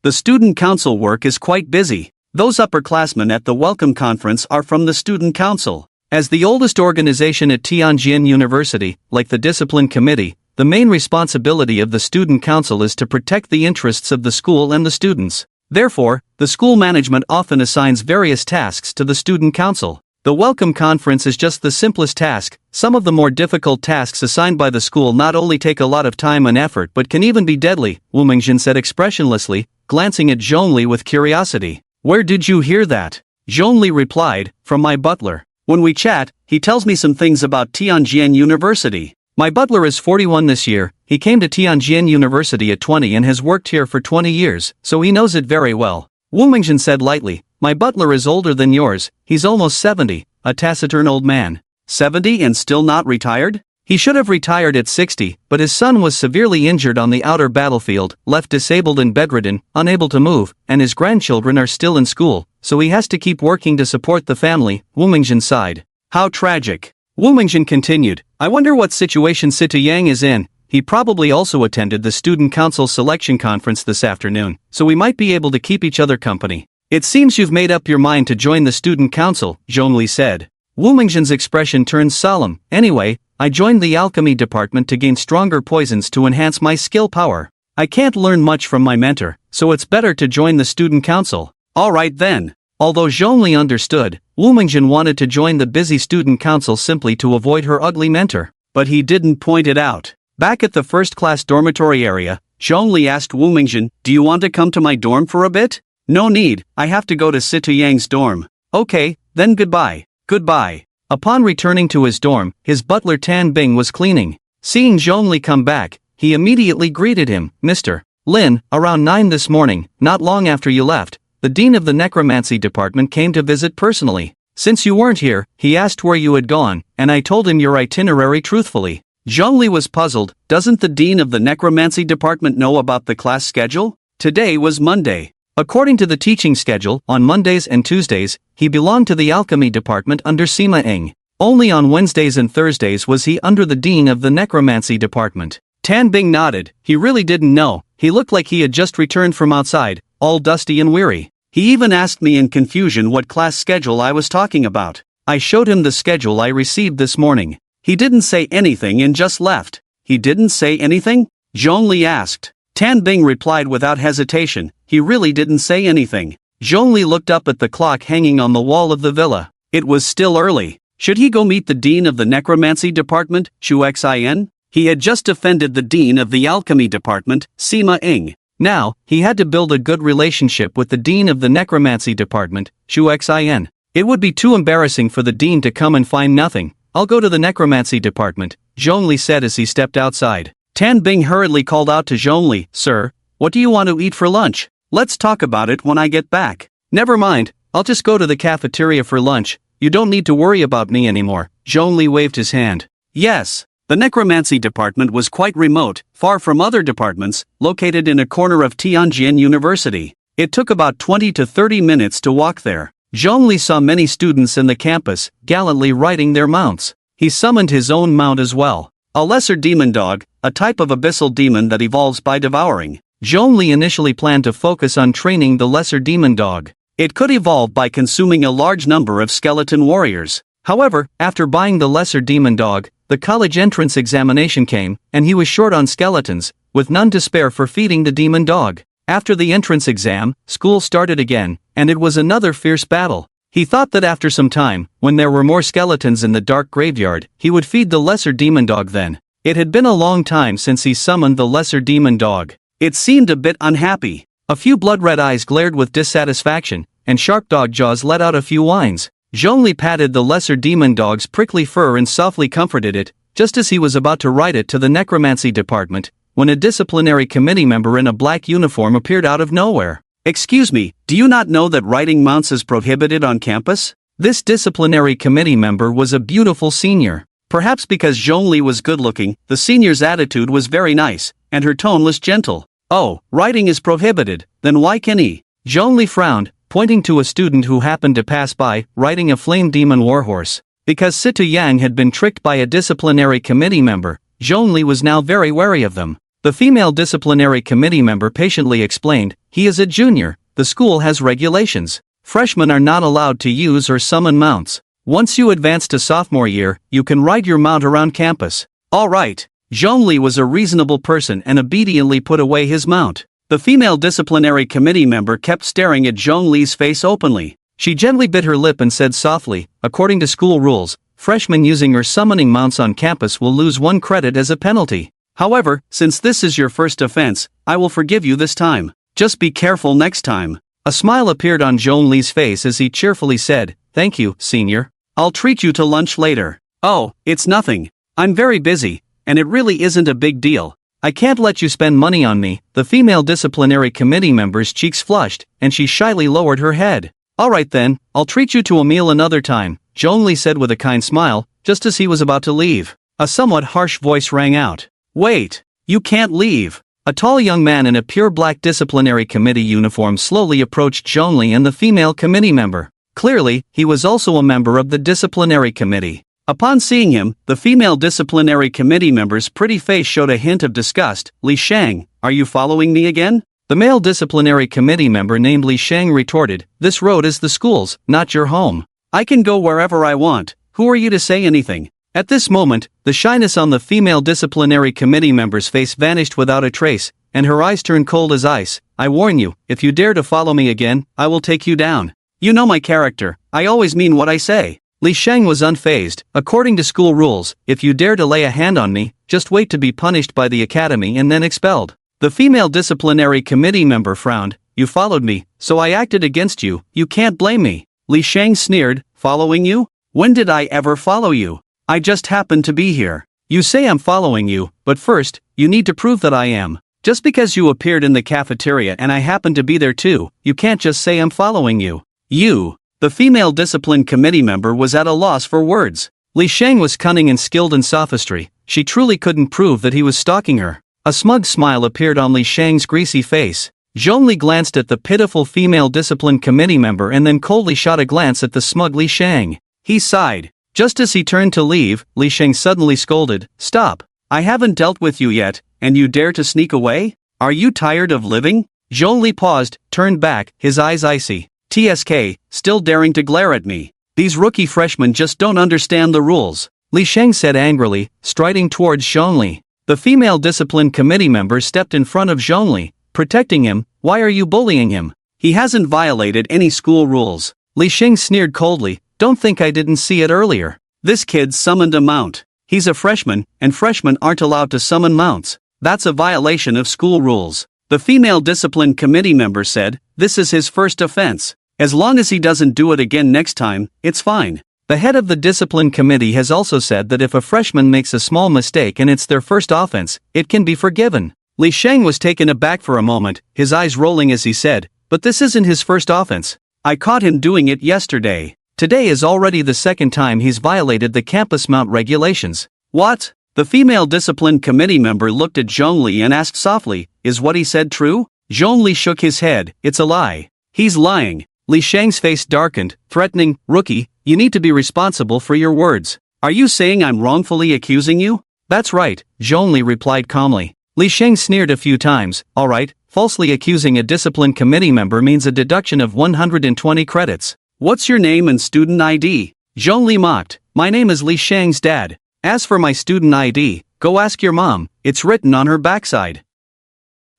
S1: The student council work is quite busy. Those upperclassmen at the welcome conference are from the student council. As the oldest organization at Tianjin University, like the discipline committee, the main responsibility of the student council is to protect the interests of the school and the students. Therefore, the school management often assigns various tasks to the student council. The welcome conference is just the simplest task. Some of the more difficult tasks assigned by the school not only take a lot of time and effort but can even be deadly, Wumingjian said expressionlessly, glancing at Zhongli with curiosity. Where did you hear that? Zhongli replied, from my butler. When we chat, he tells me some things about Tianjin University. My butler is 41 this year. He came to Tianjin University at 20 and has worked here for 20 years, so he knows it very well. Wumingjian said lightly, my butler is older than yours, he's almost 70, a taciturn old man. 70 and still not retired? He should have retired at 60, but his son was severely injured on the outer battlefield, left disabled and bedridden, unable to move, and his grandchildren are still in school, so he has to keep working to support the family, Wumingjian sighed. How tragic. Wumingjian continued, I wonder what situation Sita Yang is in. He probably also attended the student council selection conference this afternoon, so we might be able to keep each other company. It seems you've made up your mind to join the student council, Zhongli said. Wumingjian's expression turned solemn. Anyway, I joined the alchemy department to gain stronger poisons to enhance my skill power. I can't learn much from my mentor, so it's better to join the student council. Alright then. Although Zhongli understood, Wumingjian wanted to join the busy student council simply to avoid her ugly mentor. But he didn't point it out. Back at the first-class dormitory area, Zhongli asked Wumingjian, do you want to come to my dorm for a bit? No need, I have to go to Sita Yang's dorm. Okay, then goodbye. Goodbye. Upon returning to his dorm, his butler Tan Bing was cleaning. Seeing Zhongli come back, he immediately greeted him, Mr. Lin, around 9 this morning, not long after you left, the dean of the necromancy department came to visit personally. Since you weren't here, he asked where you had gone, and I told him your itinerary truthfully. Zhongli was puzzled. Doesn't the dean of the necromancy department know about the class schedule? Today was Monday. According to the teaching schedule, on Mondays and Tuesdays, he belonged to the alchemy department under Sima Ying. Only on Wednesdays and Thursdays was he under the dean of the necromancy department. Tan Bing nodded. He really didn't know. He looked like he had just returned from outside, all dusty and weary. He even asked me in confusion what class schedule I was talking about. I showed him the schedule I received this morning. He didn't say anything and just left. He didn't say anything? Zhongli asked. Tan Bing replied without hesitation, he really didn't say anything. Zhongli looked up at the clock hanging on the wall of the villa. It was still early. Should he go meet the dean of the necromancy department, Xu Xin? He had just offended the dean of the alchemy department, Sima Ying. Now, he had to build a good relationship with the dean of the necromancy department, Xu Xin. It would be too embarrassing for the dean to come and find nothing. I'll go to the necromancy department, Zhongli said as he stepped outside. Tan Bing hurriedly called out to Zhongli, Sir, what do you want to eat for lunch? Let's talk about it when I get back. Never mind, I'll just go to the cafeteria for lunch. You don't need to worry about me anymore. Zhongli waved his hand. Yes. The necromancy department was quite remote, far from other departments, located in a corner of Tianjin University. It took about 20 to 30 minutes to walk there. Zhongli saw many students in the campus, gallantly riding their mounts. He summoned his own mount as well. A lesser demon dog, a type of abyssal demon that evolves by devouring. Zhongli initially planned to focus on training the lesser demon dog. It could evolve by consuming a large number of skeleton warriors. However, after buying the lesser demon dog, the college entrance examination came, and he was short on skeletons, with none to spare for feeding the demon dog. After the entrance exam, school started again, and it was another fierce battle. He thought that after some time, when there were more skeletons in the dark graveyard, he would feed the lesser demon dog then. It had been a long time since he summoned the lesser demon dog. It seemed a bit unhappy. A few blood-red eyes glared with dissatisfaction, and sharp dog jaws let out a few whines. Zhongli patted the lesser demon dog's prickly fur and softly comforted it, just as he was about to ride it to the necromancy department, when a disciplinary committee member in a black uniform appeared out of nowhere. "Excuse me, do you not know that riding mounts is prohibited on campus?" This disciplinary committee member was a beautiful senior. Perhaps because Zhongli was good-looking, the senior's attitude was very nice, and her tone was gentle. "Oh, riding is prohibited, then why can he?" Zhongli frowned, pointing to a student who happened to pass by, riding a flame demon warhorse. Because Situ Yang had been tricked by a disciplinary committee member, Zhongli was now very wary of them. The female disciplinary committee member patiently explained, "He is a junior, the school has regulations. Freshmen are not allowed to use or summon mounts. Once you advance to sophomore year, you can ride your mount around campus." "All right." Zhongli was a reasonable person and obediently put away his mount. The female disciplinary committee member kept staring at Zhongli's face openly. She gently bit her lip and said softly, "According to school rules, freshmen using or summoning mounts on campus will lose 1 credit as a penalty. However, since this is your first offense, I will forgive you this time. Just be careful next time." A smile appeared on Zhongli's face as he cheerfully said, "Thank you, senior. I'll treat you to lunch later." "Oh, it's nothing. I'm very busy, and it really isn't a big deal. I can't let you spend money on me." The female disciplinary committee member's cheeks flushed, and she shyly lowered her head. "All right then, I'll treat you to a meal another time," Zhongli said with a kind smile, just as he was about to leave. A somewhat harsh voice rang out. "Wait, you can't leave." A tall young man in a pure black disciplinary committee uniform slowly approached Zhongli and the female committee member. Clearly, he was also a member of the disciplinary committee. Upon seeing him, the female disciplinary committee member's pretty face showed a hint of disgust. "Li Shang, are you following me again?" The male disciplinary committee member named Li Shang retorted, "This road is the school's, not your home. I can go wherever I want. Who are you to say anything?" At this moment, the shyness on the female disciplinary committee member's face vanished without a trace, and her eyes turned cold as ice. "I warn you, if you dare to follow me again, I will take you down. You know my character, I always mean what I say." Li Shang was unfazed. "According to school rules, if you dare to lay a hand on me, just wait to be punished by the academy and then expelled." The female disciplinary committee member frowned. "You followed me, so I acted against you. You can't blame me." Li Shang sneered, "Following you? When did I ever follow you? I just happened to be here. You say I'm following you, but first, you need to prove that I am. Just because you appeared in the cafeteria and I happened to be there too, you can't just say I'm following you." "You." The female discipline committee member was at a loss for words. Li Shang was cunning and skilled in sophistry. She truly couldn't prove that he was stalking her. A smug smile appeared on Li Shang's greasy face. Zhongli glanced at the pitiful female discipline committee member and then coldly shot a glance at the smug Li Shang. He sighed. Just as he turned to leave, Li Shang suddenly scolded, "Stop! I haven't dealt with you yet, and you dare to sneak away? Are you tired of living?" Zhongli paused, turned back, his eyes icy. "TSK, still daring to glare at me. These rookie freshmen just don't understand the rules," Li Shang said angrily, striding towards Zhongli. The female discipline committee member stepped in front of Zhongli, protecting him. "Why are you bullying him? He hasn't violated any school rules." Li Shang sneered coldly, "Don't think I didn't see it earlier. This kid summoned a mount. He's a freshman, and freshmen aren't allowed to summon mounts. That's a violation of school rules." The female discipline committee member said, "This is his first offense. As long as he doesn't do it again next time, it's fine." The head of the discipline committee has also said that if a freshman makes a small mistake and it's their first offense, it can be forgiven. Li Shang was taken aback for a moment, his eyes rolling as he said, "But this isn't his first offense. I caught him doing it yesterday. Today is already the second time he's violated the campus mount regulations." "What?" The female discipline committee member looked at Zhongli and asked softly, "Is what he said true?" Zhongli shook his head, "It's a lie. He's lying." Li Shang's face darkened, threatening, "Rookie, you need to be responsible for your words. Are you saying I'm wrongfully accusing you?" "That's right," Zhongli replied calmly. Li Shang sneered a few times. "All right, falsely accusing a discipline committee member means a deduction of 120 credits. What's your name and student ID? Zhongli mocked. My name is Li Shang's dad. As for my student ID, go ask your mom, it's written on her backside.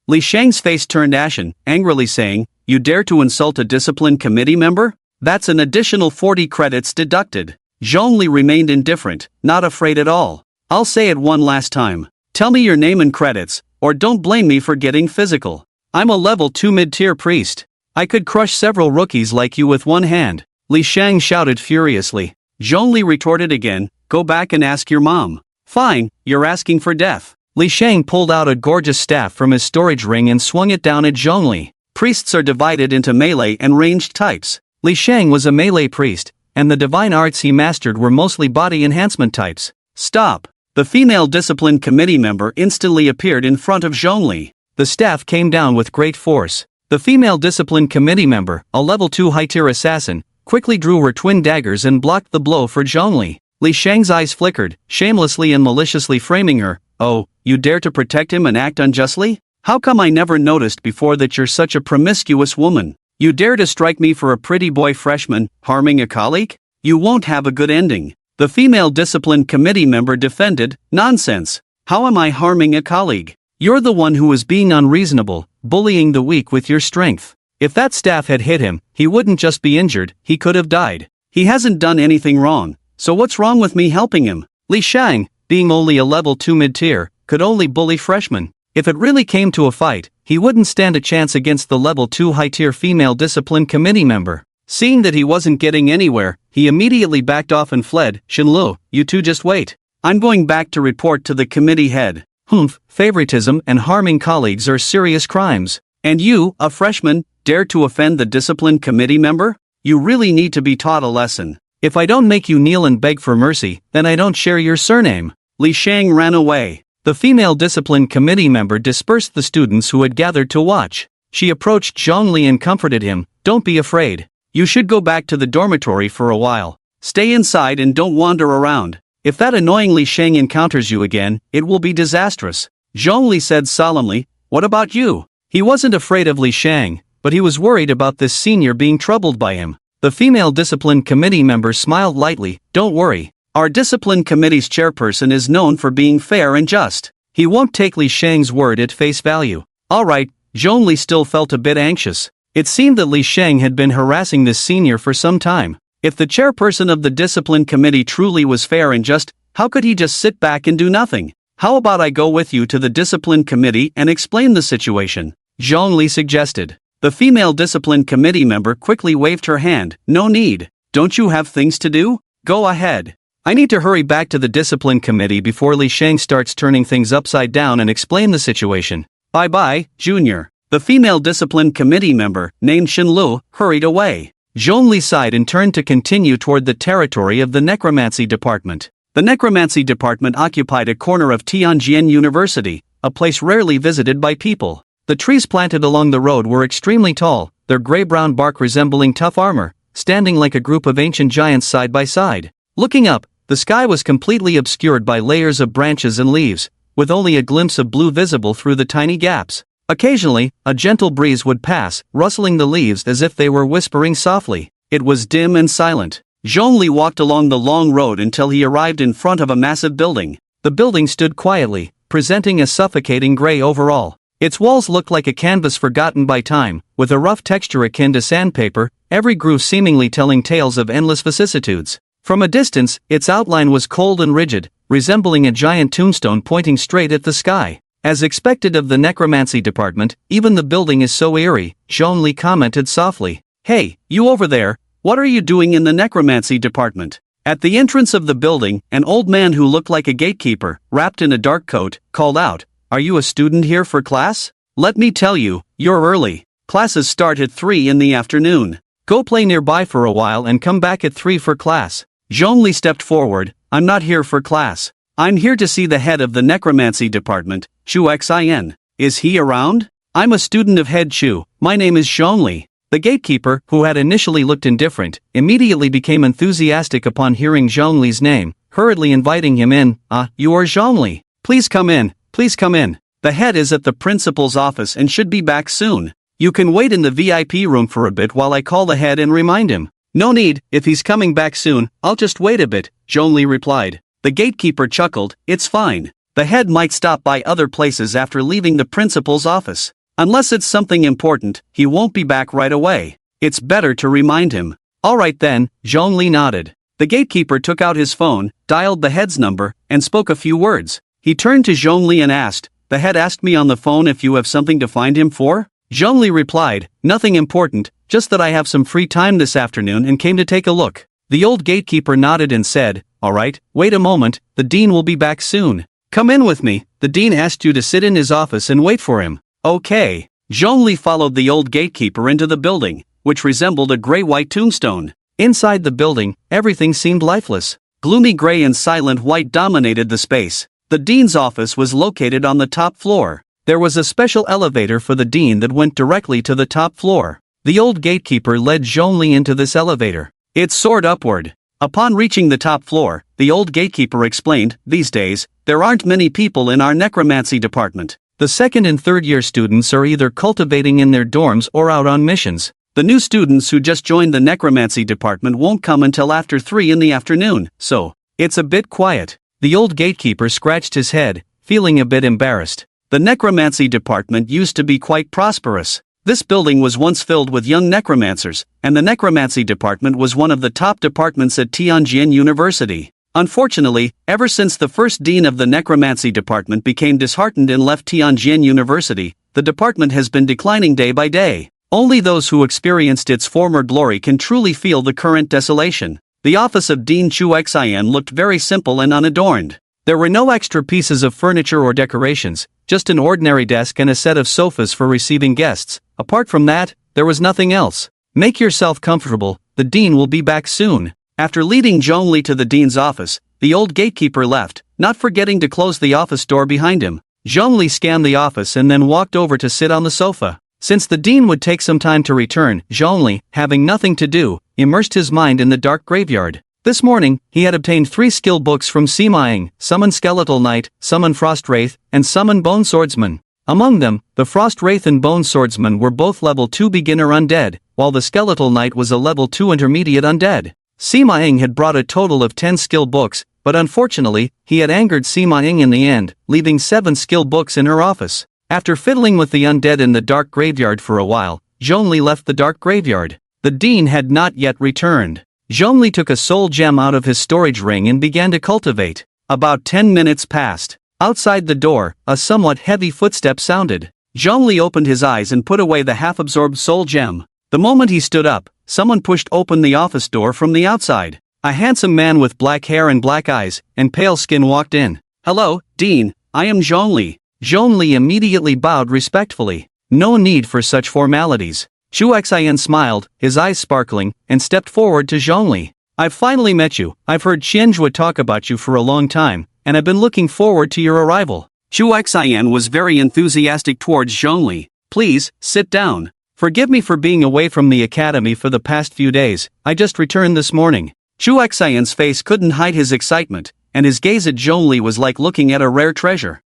S1: Li Shang's face turned ashen, angrily saying, You dare to insult a discipline committee member? That's an additional 40 credits deducted. Zhongli remained indifferent, not afraid at all. I'll say it one last time. Tell me your name and credits, or don't blame me for getting physical. I'm a level 2 mid-tier priest. I could crush several rookies like you with one hand. Li Shang shouted furiously. Zhongli retorted again, Go back and ask your mom. Fine, you're asking for death. Li Shang pulled out a gorgeous staff from his storage ring and swung it down at Zhongli. Priests are divided into melee and ranged types. Li Shang was a melee priest, and the divine arts he mastered were mostly body enhancement types. Stop! The female discipline committee member instantly appeared in front of Zhongli. The staff came down with great force. The female discipline committee member, a level 2 high-tier assassin, quickly drew her twin daggers and blocked the blow for Zhongli. Li Shang's eyes flickered, shamelessly and maliciously framing her. Oh, you dare to protect him and act unjustly? How come I never noticed before that you're such a promiscuous woman? You dare to strike me for a pretty boy freshman, harming a colleague? You won't have a good ending. The female discipline committee member defended, Nonsense. How am I harming a colleague? You're the one who is being unreasonable, bullying the weak with your strength. If that staff had hit him, he wouldn't just be injured, he could have died. He hasn't done anything wrong, so what's wrong with me helping him? Li Shang, being only a level 2 mid-tier, could only bully freshmen. If it really came to a fight, he wouldn't stand a chance against the level 2 high-tier female discipline committee member. Seeing that he wasn't getting anywhere, he immediately backed off and fled. Shinlu, you two just wait. I'm going back to report to the committee head. Humph, favoritism and harming colleagues are serious crimes. And you, a freshman, dare to offend the discipline committee member? You really need to be taught a lesson. If I don't make you kneel and beg for mercy, then I don't share your surname. Li Shang ran away. The female discipline committee member dispersed the students who had gathered to watch. She approached Zhongli and comforted him. Don't be afraid. You should go back to the dormitory for a while. Stay inside and don't wander around. If that annoying Li Shang encounters you again, it will be disastrous. Zhongli said solemnly, What about you? He wasn't afraid of Li Shang, but he was worried about this senior being troubled by him. The female discipline committee member smiled lightly. Don't worry. Our discipline committee's chairperson is known for being fair and just. He won't take Li Shang's word at face value. Alright, Zhongli still felt a bit anxious. It seemed that Li Shang had been harassing this senior for some time. If the chairperson of the discipline committee truly was fair and just, how could he just sit back and do nothing? How about I go with you to the discipline committee and explain the situation? Zhongli suggested. The female discipline committee member quickly waved her hand. No need. Don't you have things to do? Go ahead. I need to hurry back to the discipline committee before Li Shang starts turning things upside down and explain the situation. Bye-bye, Junior. The female discipline committee member, named Shinlu, hurried away. Zhongli sighed and turned to continue toward the territory of the necromancy department. The necromancy department occupied a corner of Tianjin University, a place rarely visited by people. The trees planted along the road were extremely tall, their gray-brown bark resembling tough armor, standing like a group of ancient giants side by side. Looking up, the sky was completely obscured by layers of branches and leaves, with only a glimpse of blue visible through the tiny gaps. Occasionally, a gentle breeze would pass, rustling the leaves as if they were whispering softly. It was dim and silent. Zhongli walked along the long road until he arrived in front of a massive building. The building stood quietly, presenting a suffocating gray overall. Its walls looked like a canvas forgotten by time, with a rough texture akin to sandpaper, every groove seemingly telling tales of endless vicissitudes. From a distance, its outline was cold and rigid, resembling a giant tombstone pointing straight at the sky. As expected of the necromancy department, even the building is so eerie, Zhongli commented softly. Hey, you over there, what are you doing in the necromancy department? At the entrance of the building, an old man who looked like a gatekeeper, wrapped in a dark coat, called out, Are you a student here for class? Let me tell you, you're early. Classes start at 3 in the afternoon. Go play nearby for a while and come back at 3 for class. Zhongli stepped forward. I'm not here for class. I'm here to see the head of the necromancy department, Chu Xin. Is he around? I'm a student of head Chu. My name is Zhongli. The gatekeeper, who had initially looked indifferent, immediately became enthusiastic upon hearing Zhongli's name, hurriedly inviting him in. You are Zhongli. Please come in, please come in. The head is at the principal's office and should be back soon. You can wait in the VIP room for a bit while I call the head and remind him. No need, if he's coming back soon, I'll just wait a bit, Zhongli replied. The gatekeeper chuckled, it's fine. The head might stop by other places after leaving the principal's office. Unless it's something important, he won't be back right away. It's better to remind him. Alright then, Zhongli nodded. The gatekeeper took out his phone, dialed the head's number, and spoke a few words. He turned to Zhongli and asked, the head asked me on the phone if you have something to find him for? Zhongli replied, nothing important, just that I have some free time this afternoon and came to take a look. The old gatekeeper nodded and said, alright, wait a moment, the dean will be back soon. Come in with me, the dean asked you to sit in his office and wait for him. Okay. Zhongli followed the old gatekeeper into the building, which resembled a gray-white tombstone. Inside the building, everything seemed lifeless. Gloomy gray and silent white dominated the space. The dean's office was located on the top floor. There was a special elevator for the dean that went directly to the top floor. The old gatekeeper led Zhongli into this elevator. It soared upward. Upon reaching the top floor, the old gatekeeper explained, these days, there aren't many people in our necromancy department. The second and third year students are either cultivating in their dorms or out on missions. The new students who just joined the necromancy department won't come until after 3 in the afternoon, so it's a bit quiet. The old gatekeeper scratched his head, feeling a bit embarrassed. The necromancy department used to be quite prosperous. This building was once filled with young necromancers, and the necromancy department was one of the top departments at Tianjin University. Unfortunately, ever since the first dean of the necromancy department became disheartened and left Tianjin University, the department has been declining day by day. Only those who experienced its former glory can truly feel the current desolation. The office of Dean Chu Xian looked very simple and unadorned. There were no extra pieces of furniture or decorations, just an ordinary desk and a set of sofas for receiving guests. Apart from that, there was nothing else. Make yourself comfortable, the dean will be back soon. After leading Zhongli to the dean's office, the old gatekeeper left, not forgetting to close the office door behind him. Zhongli scanned the office and then walked over to sit on the sofa. Since the dean would take some time to return, Zhongli, having nothing to do, immersed his mind in the dark graveyard. This morning, he had obtained 3 skill books from Sima Ying, Summon Skeletal Knight, Summon Frost Wraith, and Summon Bone Swordsman. Among them, the Frost Wraith and Bone Swordsman were both level 2 beginner undead, while the Skeletal Knight was a level 2 intermediate undead. Sima Ying had brought a total of 10 skill books, but unfortunately, he had angered Sima Ying in the end, leaving 7 skill books in her office. After fiddling with the undead in the dark graveyard for a while, Zhongli left the dark graveyard. The dean had not yet returned. Zhongli took a soul gem out of his storage ring and began to cultivate. About 10 minutes passed. Outside the door, a somewhat heavy footstep sounded. Zhongli opened his eyes and put away the half-absorbed soul gem. The moment he stood up, someone pushed open the office door from the outside. A handsome man with black hair and black eyes and pale skin walked in. Hello, Dean, I am Zhongli. Zhongli immediately bowed respectfully. No need for such formalities. Chu Xian smiled, his eyes sparkling, and stepped forward to Zhongli. I've finally met you. I've heard Qianzhua talk about you for a long time, and I've been looking forward to your arrival. Chu Xian was very enthusiastic towards Zhongli. Please, sit down. Forgive me for being away from the academy for the past few days. I just returned this morning. Chu Xian's face couldn't hide his excitement, and his gaze at Zhongli was like looking at a rare treasure.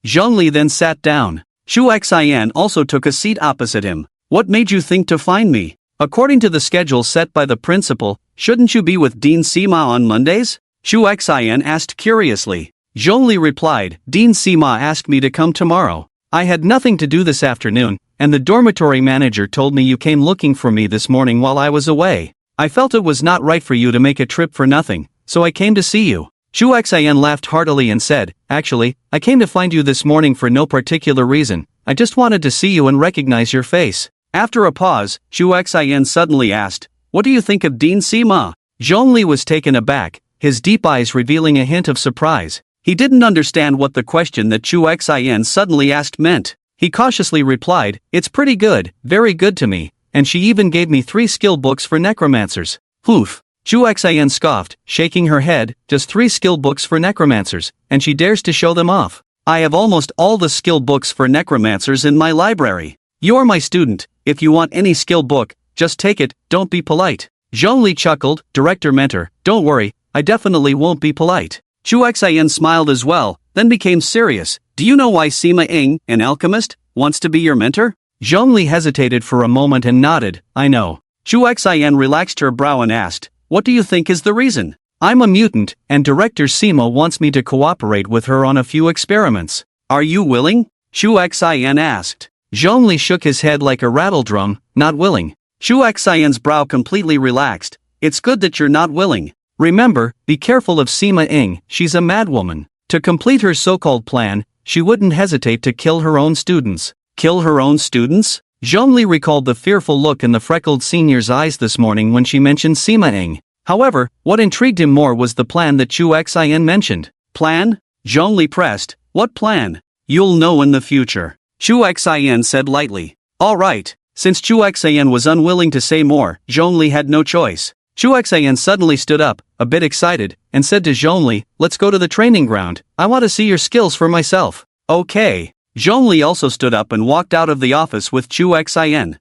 S1: Zhongli then sat down. Chu Xian also took a seat opposite him. What made you think to find me? According to the schedule set by the principal, shouldn't you be with Dean Sima on Mondays? Chu Xian asked curiously. Zhongli replied, Dean Sima asked me to come tomorrow. I had nothing to do this afternoon, and the dormitory manager told me you came looking for me this morning while I was away. I felt it was not right for you to make a trip for nothing, so I came to see you. Chu Xian laughed heartily and said, actually, I came to find you this morning for no particular reason. I just wanted to see you and recognize your face. After a pause, Chu Xian suddenly asked, what do you think of Dean Sima? Zhongli was taken aback, his deep eyes revealing a hint of surprise. He didn't understand what the question that Chu Xian suddenly asked meant. He cautiously replied, it's pretty good, very good to me, and she even gave me 3 skill books for necromancers. Oof. Chu Xian scoffed, shaking her head, just 3 skill books for necromancers, and she dares to show them off. I have almost all the skill books for necromancers in my library. You're my student, if you want any skill book, just take it, don't be polite. Zhongli chuckled, director mentor, don't worry, I definitely won't be polite. Chu Xian smiled as well, then became serious. Do you know why Sima Ing, an alchemist, wants to be your mentor? Zhongli hesitated for a moment and nodded. I know. Chu Xian relaxed her brow and asked, what do you think is the reason? I'm a mutant, and Director Sima wants me to cooperate with her on a few experiments. Are you willing? Chu Xian asked. Zhongli shook his head like a rattledrum, not willing. Chu Xian's brow completely relaxed. It's good that you're not willing. Remember, be careful of Sima Ing, she's a madwoman. To complete her so-called plan, she wouldn't hesitate to kill her own students. Kill her own students? Zhongli recalled the fearful look in the freckled senior's eyes this morning when she mentioned Sima Ing. However, what intrigued him more was the plan that Chu Xian mentioned. Plan? Zhongli pressed. What plan? You'll know in the future. Chu Xian said lightly. All right. Since Chu Xian was unwilling to say more, Zhongli had no choice. Chu Xian suddenly stood up, a bit excited, and said to Zhongli, let's go to the training ground. I want to see your skills for myself. Okay. Zhongli also stood up and walked out of the office with Chu Xian.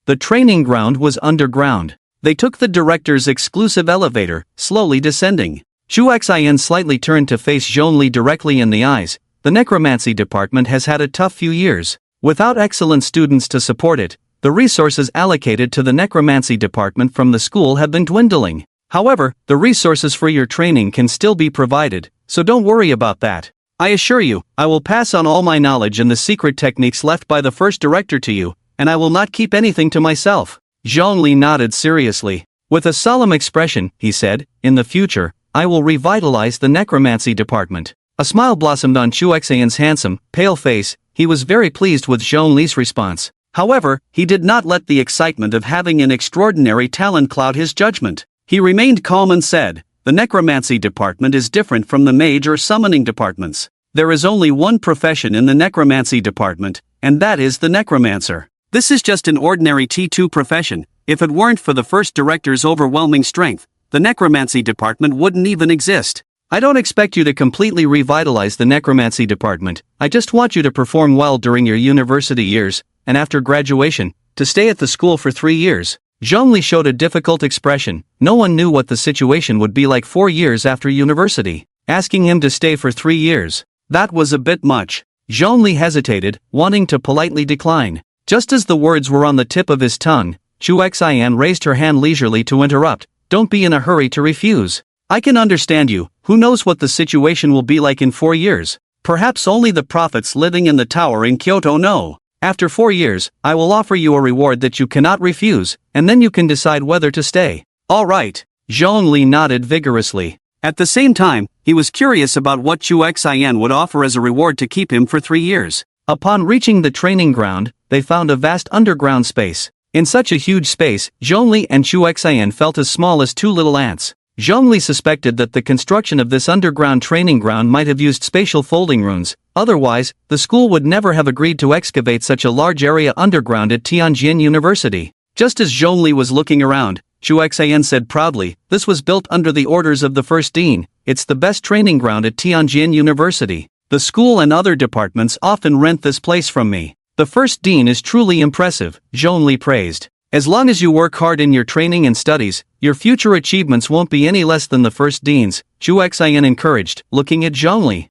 S1: The training ground was underground. They took the director's exclusive elevator, slowly descending. Chu Xian slightly turned to face Zhongli directly in the eyes. The necromancy department has had a tough few years. Without excellent students to support it, the resources allocated to the necromancy department from the school have been dwindling. However, the resources for your training can still be provided, so don't worry about that. I assure you, I will pass on all my knowledge and the secret techniques left by the first director to you, and I will not keep anything to myself. Zhongli nodded seriously. With a solemn expression, he said, in the future, I will revitalize the necromancy department. A smile blossomed on Chu Xian's handsome, pale face. He was very pleased with Zhongli's response. However, he did not let the excitement of having an extraordinary talent cloud his judgment. He remained calm and said, the necromancy department is different from the mage or summoning departments. There is only one profession in the necromancy department, and that is the necromancer. This is just an ordinary T2 profession. If it weren't for the first director's overwhelming strength, the necromancy department wouldn't even exist. I don't expect you to completely revitalize the necromancy department. I just want you to perform well during your university years, and after graduation, to stay at the school for 3 years. Zhongli showed a difficult expression. No one knew what the situation would be like 4 years after university. Asking him to stay for 3 years. That was a bit much. Zhongli hesitated, wanting to politely decline. Just as the words were on the tip of his tongue, Chu Xian raised her hand leisurely to interrupt. Don't be in a hurry to refuse. I can understand you. Who knows what the situation will be like in 4 years? Perhaps only the prophets living in the tower in Kyoto know. After 4 years, I will offer you a reward that you cannot refuse, and then you can decide whether to stay. All right. Zhongli nodded vigorously. At the same time, he was curious about what Chu Xian would offer as a reward to keep him for 3 years. Upon reaching the training ground, they found a vast underground space. In such a huge space, Zhongli and Chu Xian felt as small as 2 little ants. Zhongli suspected that the construction of this underground training ground might have used spatial folding runes. Otherwise, the school would never have agreed to excavate such a large area underground at Tianjin University. Just as Zhongli was looking around, Chu Xian said proudly, this was built under the orders of the first dean. It's the best training ground at Tianjin University. The school and other departments often rent this place from me. The first dean is truly impressive, Zhongli praised. As long as you work hard in your training and studies, your future achievements won't be any less than the first dean's, Chu Xian encouraged, looking at Zhongli.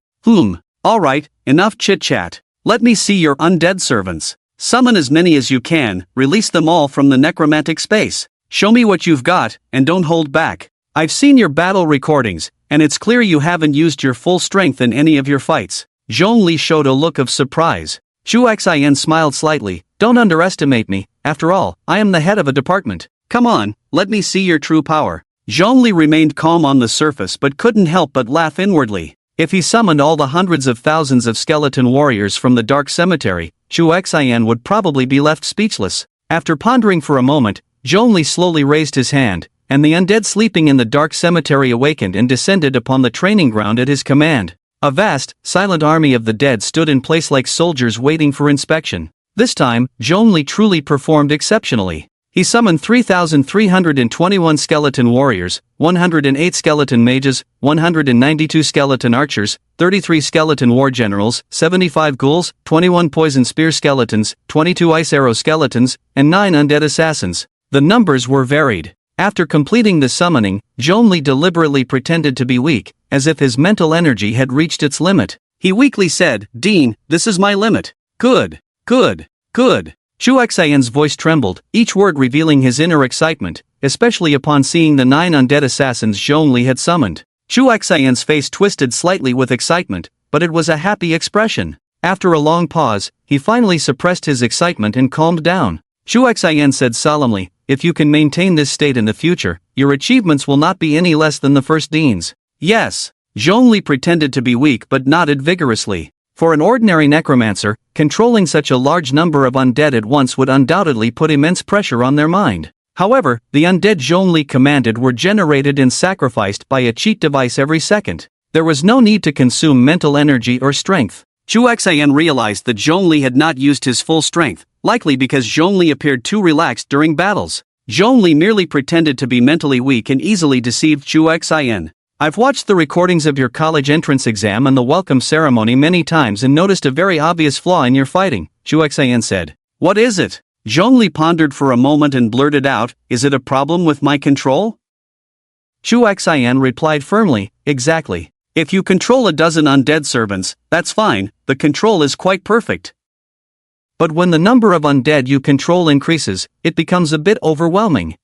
S1: Alright, enough chit-chat. Let me see your undead servants. Summon as many as you can, release them all from the necromantic space. Show me what you've got, and don't hold back. I've seen your battle recordings, and it's clear you haven't used your full strength in any of your fights. Zhongli showed a look of surprise. Chu Xian smiled slightly. Don't underestimate me. After all, I am the head of a department. Come on, let me see your true power. Zhongli remained calm on the surface but couldn't help but laugh inwardly. If he summoned all the hundreds of thousands of skeleton warriors from the dark cemetery, Chu Xian would probably be left speechless. After pondering for a moment, Zhongli slowly raised his hand, and the undead sleeping in the dark cemetery awakened and descended upon the training ground at his command. A vast, silent army of the dead stood in place like soldiers waiting for inspection. This time, Zhongli truly performed exceptionally. He summoned 3,321 skeleton warriors, 108 skeleton mages, 192 skeleton archers, 33 skeleton war generals, 75 ghouls, 21 poison spear skeletons, 22 ice arrow skeletons, and 9 undead assassins. The numbers were varied. After completing the summoning, Zhongli deliberately pretended to be weak, as if his mental energy had reached its limit. He weakly said, "Dean, this is my limit." "Good, good, good." Chu Xian's voice trembled, each word revealing his inner excitement, especially upon seeing the 9 undead assassins Zhongli had summoned. Chu Xian's face twisted slightly with excitement, but it was a happy expression. After a long pause, he finally suppressed his excitement and calmed down. Chu Xian said solemnly, "If you can maintain this state in the future, your achievements will not be any less than the first dean's." "Yes." Zhongli pretended to be weak but nodded vigorously. For an ordinary necromancer, controlling such a large number of undead at once would undoubtedly put immense pressure on their mind. However, the undead Zhongli commanded were generated and sacrificed by a cheat device every second. There was no need to consume mental energy or strength. Chu Xian realized that Zhongli had not used his full strength, likely because Zhongli appeared too relaxed during battles. Zhongli merely pretended to be mentally weak and easily deceived Chu Xian. "I've watched the recordings of your college entrance exam and the welcome ceremony many times and noticed a very obvious flaw in your fighting," Chu Xian said. "What is it?" Zhongli pondered for a moment and blurted out, "Is it a problem with my control?" Chu Xian replied firmly, "Exactly. If you control a dozen undead servants, that's fine, the control is quite perfect. But when the number of undead you control increases, it becomes a bit overwhelming."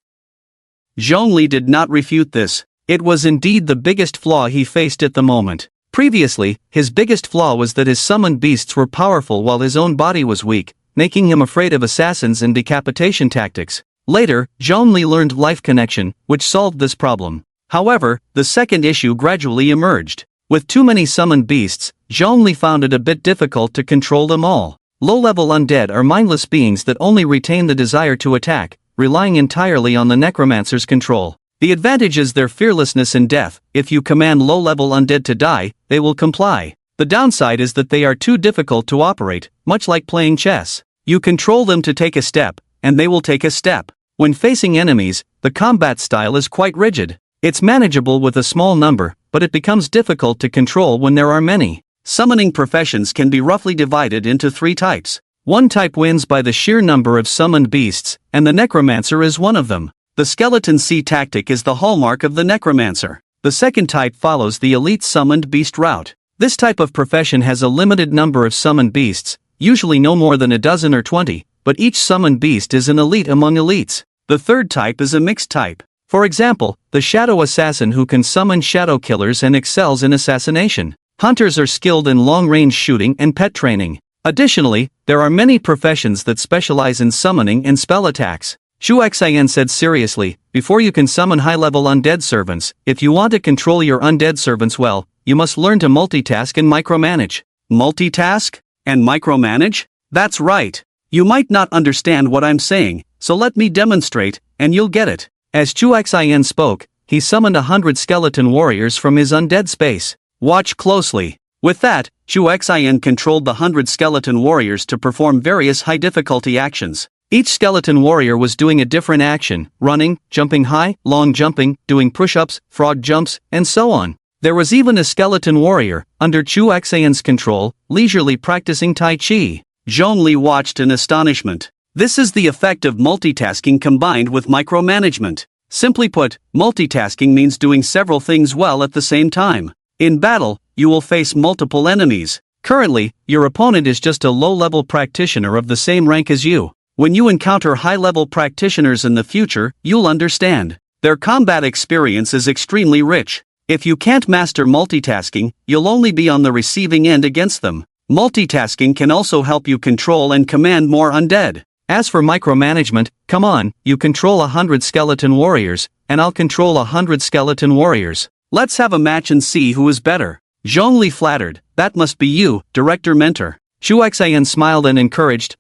S1: Zhongli did not refute this. It was indeed the biggest flaw he faced at the moment. Previously, his biggest flaw was that his summoned beasts were powerful while his own body was weak, making him afraid of assassins and decapitation tactics. Later, Zhongli learned life connection, which solved this problem. However, the second issue gradually emerged. With too many summoned beasts, Zhongli found it a bit difficult to control them all. Low-level undead are mindless beings that only retain the desire to attack, relying entirely on the necromancer's control. The advantage is their fearlessness in death. If you command low-level undead to die, they will comply. The downside is that they are too difficult to operate, much like playing chess. You control them to take a step, and they will take a step. When facing enemies, the combat style is quite rigid. It's manageable with a small number, but it becomes difficult to control when there are many. Summoning professions can be roughly divided into 3 types. One type wins by the sheer number of summoned beasts, and the necromancer is one of them. The skeleton sea tactic is the hallmark of the necromancer. The second type follows the elite summoned beast route. This type of profession has a limited number of summoned beasts, usually no more than a dozen or 20, but each summoned beast is an elite among elites. The third type is a mixed type. For example, the shadow assassin who can summon shadow killers and excels in assassination. Hunters are skilled in long-range shooting and pet training. Additionally, there are many professions that specialize in summoning and spell attacks. Chu Xian said seriously, "Before you can summon high-level undead servants, if you want to control your undead servants well, you must learn to multitask and micromanage." Multitask? And micromanage? That's right. You might not understand what I'm saying, so let me demonstrate, and you'll get it. As Chu Xian spoke, he summoned 100 skeleton warriors from his undead space. Watch closely. With that, Chu Xian controlled the 100 skeleton warriors to perform various high-difficulty actions. Each skeleton warrior was doing a different action, running, jumping high, long jumping, doing push-ups, frog jumps, and so on. There was even a skeleton warrior, under Chu Xian's control, leisurely practicing Tai Chi. Zhongli watched in astonishment. This is the effect of multitasking combined with micromanagement. Simply put, multitasking means doing several things well at the same time. In battle, you will face multiple enemies. Currently, your opponent is just a low-level practitioner of the same rank as you. When you encounter high-level practitioners in the future, you'll understand. Their combat experience is extremely rich. If you can't master multitasking, you'll only be on the receiving end against them. Multitasking can also help you control and command more undead. As for micromanagement, come on, you control 100 skeleton warriors, and I'll control 100 skeleton warriors. Let's have a match and see who is better. Zhongli flattered, "That must be you, Director Mentor." Chu Xian smiled and encouraged,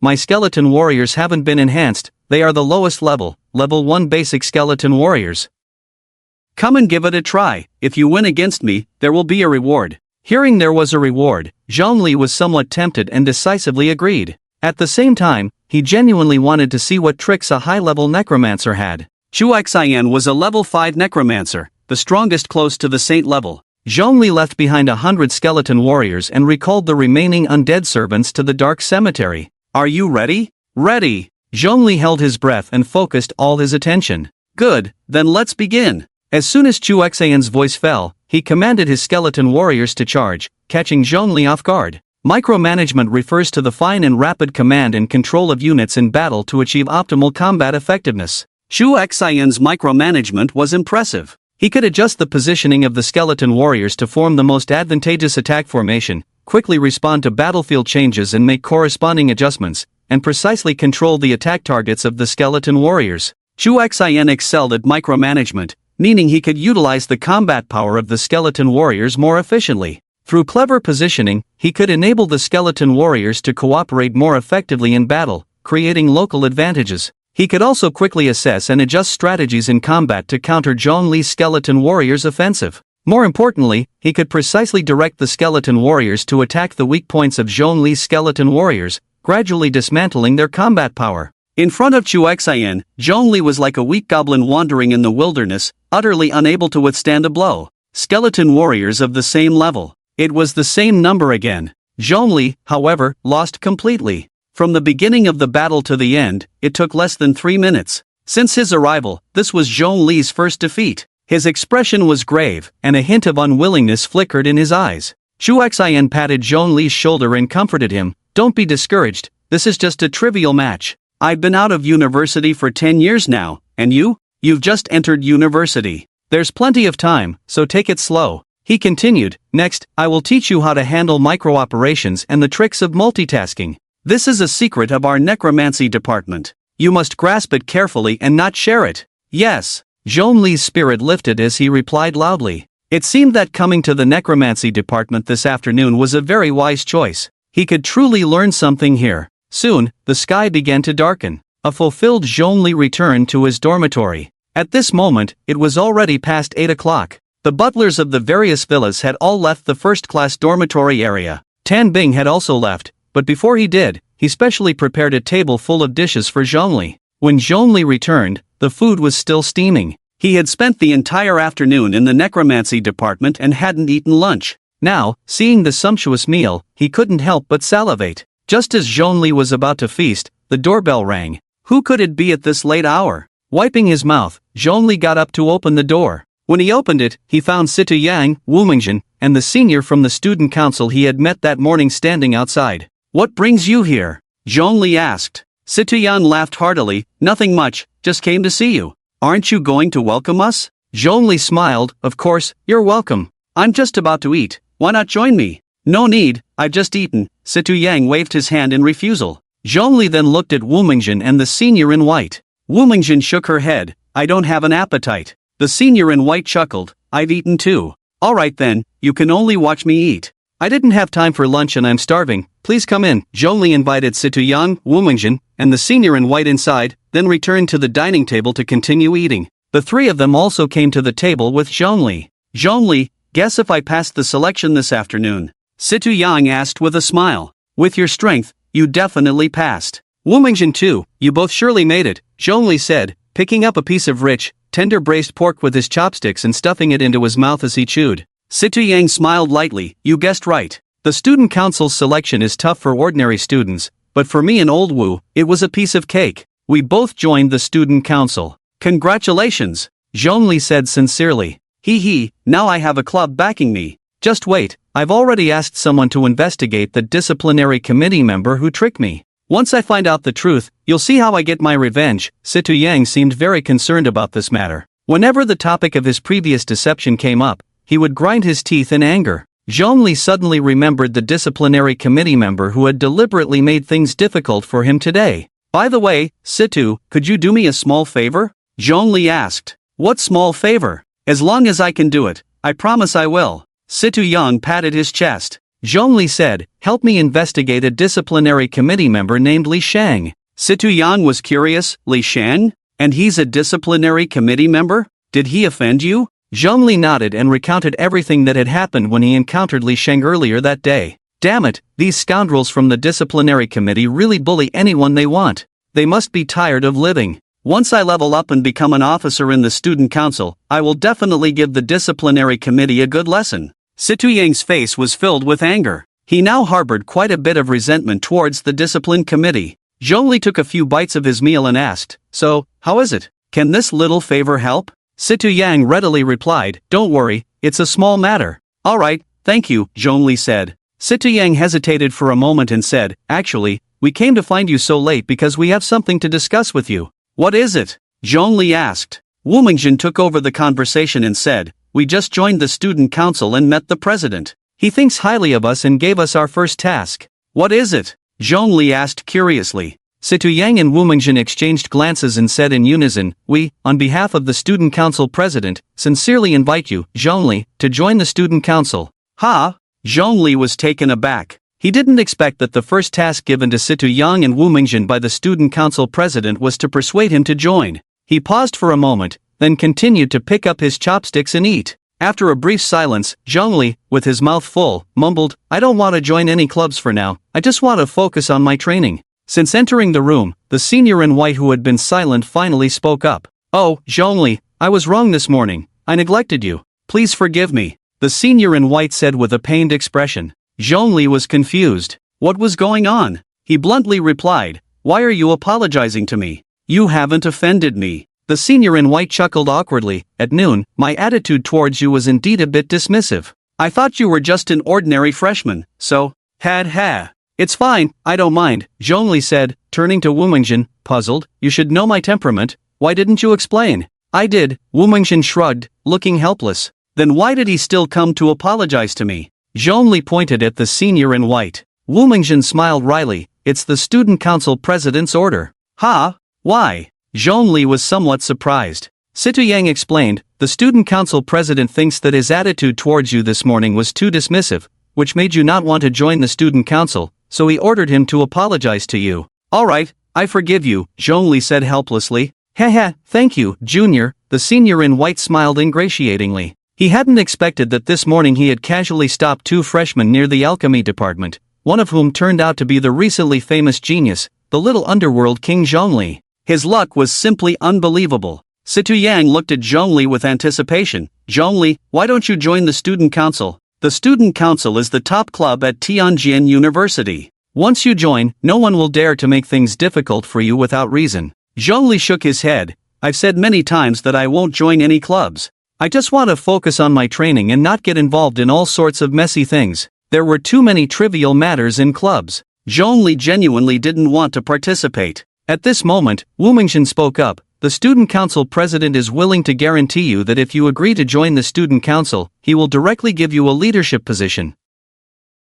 S1: My skeleton warriors haven't been enhanced, they are the lowest level, level 1 basic skeleton warriors. Come and give it a try. If you win against me, there will be a reward." Hearing there was a reward, Zhongli was somewhat tempted and decisively agreed. At the same time, he genuinely wanted to see what tricks a high-level necromancer had. Chu Xian was a level 5 necromancer, the strongest close to the saint level. Zhongli left behind 100 skeleton warriors and recalled the remaining undead servants to the dark cemetery. "Are you ready?" "Ready." Zhongli held his breath and focused all his attention. "Good, then let's begin." As soon as Chu Xian's voice fell, he commanded his skeleton warriors to charge, catching Zhongli off guard. Micromanagement refers to the fine and rapid command and control of units in battle to achieve optimal combat effectiveness. Xu Xian's micromanagement was impressive. He could adjust the positioning of the skeleton warriors to form the most advantageous attack formation, quickly respond to battlefield changes and make corresponding adjustments, and precisely control the attack targets of the skeleton warriors. Xu Xian excelled at micromanagement, meaning he could utilize the combat power of the skeleton warriors more efficiently. Through clever positioning, he could enable the skeleton warriors to cooperate more effectively in battle, creating local advantages. He could also quickly assess and adjust strategies in combat to counter Zhongli's skeleton warriors' offensive. More importantly, he could precisely direct the skeleton warriors to attack the weak points of Zhongli's skeleton warriors, gradually dismantling their combat power. In front of Xu Xian, Zhongli was like a weak goblin wandering in the wilderness, utterly unable to withstand a blow. Skeleton warriors of the same level. It was the same number again. Zhongli, however, lost completely. From the beginning of the battle to the end, it took less than 3 minutes. Since his arrival, this was Zhongli's first defeat. His expression was grave, and a hint of unwillingness flickered in his eyes. Xu Xian patted Zhongli's shoulder and comforted him. Don't be discouraged, this is just a trivial match. I've been out of university for 10 years now, and you? You've just entered university. There's plenty of time, so take it slow. He continued, next, I will teach you how to handle micro-operations and the tricks of multitasking. This is a secret of our necromancy department. You must grasp it carefully and not share it. Yes. Zhongli's spirit lifted as he replied loudly. It seemed that coming to the necromancy department this afternoon was a very wise choice. He could truly learn something here. Soon, the sky began to darken. A fulfilled Zhongli returned to his dormitory. At this moment, it was already past 8 o'clock. The butlers of the various villas had all left the first-class dormitory area. Tan Bing had also left, but before he did, he specially prepared a table full of dishes for Zhongli. When Zhongli returned, the food was still steaming. He had spent the entire afternoon in the necromancy department and hadn't eaten lunch. Now, seeing the sumptuous meal, he couldn't help but salivate. Just as Zhongli was about to feast, the doorbell rang. Who could it be at this late hour? Wiping his mouth, Zhongli got up to open the door. When he opened it, he found Situ Yang, Wu Mingjin, and the senior from the student council he had met that morning standing outside. What brings you here? Zhongli asked. Situ Yang laughed heartily. Nothing much, just came to see you. Aren't you going to welcome us? Zhongli smiled. Of course, you're welcome. I'm just about to eat. Why not join me? No need, I've just eaten. Situ Yang waved his hand in refusal. Zhongli then looked at Wu Mingjin and the senior in white. Wu Mingjin shook her head. I don't have an appetite. The senior in white chuckled. I've eaten too. Alright then, you can only watch me eat. I didn't have time for lunch and I'm starving. Please come in. Zhongli invited Situ Yang, Wu Mingjin, and the senior in white inside, then returned to the dining table to continue eating. The three of them also came to the table with Zhongli. Zhongli, guess if I passed the selection this afternoon? Situ Yang asked with a smile. With your strength, you definitely passed. Wu Mingjin too, you both surely made it, Zhongli said, picking up a piece of rich, tender braised pork with his chopsticks and stuffing it into his mouth as he chewed. Situ Yang smiled lightly. You guessed right. The student council's selection is tough for ordinary students, but for me and old Wu, it was a piece of cake. We both joined the student council. Congratulations, Zhongli said sincerely. Hee, now I have a club backing me. Just wait, I've already asked someone to investigate the disciplinary committee member who tricked me. Once I find out the truth, you'll see how I get my revenge. Situ Yang seemed very concerned about this matter. Whenever the topic of his previous deception came up, he would grind his teeth in anger. Zhongli suddenly remembered the disciplinary committee member who had deliberately made things difficult for him today. By the way, Situ, could you do me a small favor? Zhongli asked. What small favor? As long as I can do it, I promise I will. Situ Yang patted his chest. Zhongli said, help me investigate a disciplinary committee member named Li Shang. Situ Yang was curious. Li Shang? And he's a disciplinary committee member? Did he offend you? Zhongli nodded and recounted everything that had happened when he encountered Li Shang earlier that day. Damn it, these scoundrels from the disciplinary committee really bully anyone they want. They must be tired of living. Once I level up and become an officer in the student council, I will definitely give the disciplinary committee a good lesson. Situ Yang's face was filled with anger. He now harbored quite a bit of resentment towards the discipline committee. Zhongli took a few bites of his meal and asked, so, how is it? Can this little favor help? Situ Yang readily replied, don't worry, it's a small matter. Alright, thank you, Zhongli said. Situ Yang hesitated for a moment and said, actually, we came to find you so late because we have something to discuss with you. What is it? Zhongli asked. Wu Mingjin took over the conversation and said, we just joined the student council and met the president. He thinks highly of us and gave us our first task. What is it? Zhongli asked curiously. Situ Yang and Wu Mingjin exchanged glances and said in unison, we, on behalf of the student council president, sincerely invite you, Zhongli, to join the student council. Ha! Zhongli was taken aback. He didn't expect that the first task given to Situ Yang and Wu Mingjin by the student council president was to persuade him to join. He paused for a moment, then continued to pick up his chopsticks and eat. After a brief silence, Zhongli, with his mouth full, mumbled, I don't want to join any clubs for now, I just want to focus on my training. Since entering the room, the senior in white who had been silent finally spoke up. Oh, Zhongli, I was wrong this morning, I neglected you. Please forgive me. The senior in white said with a pained expression. Zhongli was confused. What was going on? He bluntly replied, why are you apologizing to me? You haven't offended me. The senior in white chuckled awkwardly. At noon, my attitude towards you was indeed a bit dismissive. I thought you were just an ordinary freshman, so, ha. It's fine, I don't mind, Zhongli said, turning to Wu Mingjin, puzzled. You should know my temperament, why didn't you explain? I did, Wu Mingjin shrugged, looking helpless. Then why did he still come to apologize to me? Zhongli pointed at the senior in white. Wu Mingjin smiled wryly, it's the student council president's order. Ha? Why? Zhongli was somewhat surprised. Situ Yang explained, the student council president thinks that his attitude towards you this morning was too dismissive, which made you not want to join the student council, so he ordered him to apologize to you. Alright, I forgive you, Zhongli said helplessly. Haha, thank you, Junior, the senior in white smiled ingratiatingly. He hadn't expected that this morning he had casually stopped two freshmen near the alchemy department, one of whom turned out to be the recently famous genius, the little underworld king Zhongli. His luck was simply unbelievable. Situ Yang looked at Zhongli with anticipation. Zhongli, why don't you join the student council? The student council is the top club at Tianjin University. Once you join, no one will dare to make things difficult for you without reason. Zhongli shook his head. I've said many times that I won't join any clubs. I just want to focus on my training and not get involved in all sorts of messy things. There were too many trivial matters in clubs. Zhongli genuinely didn't want to participate. At this moment, Wu Mingjin spoke up. The student council president is willing to guarantee you that if you agree to join the student council, he will directly give you a leadership position.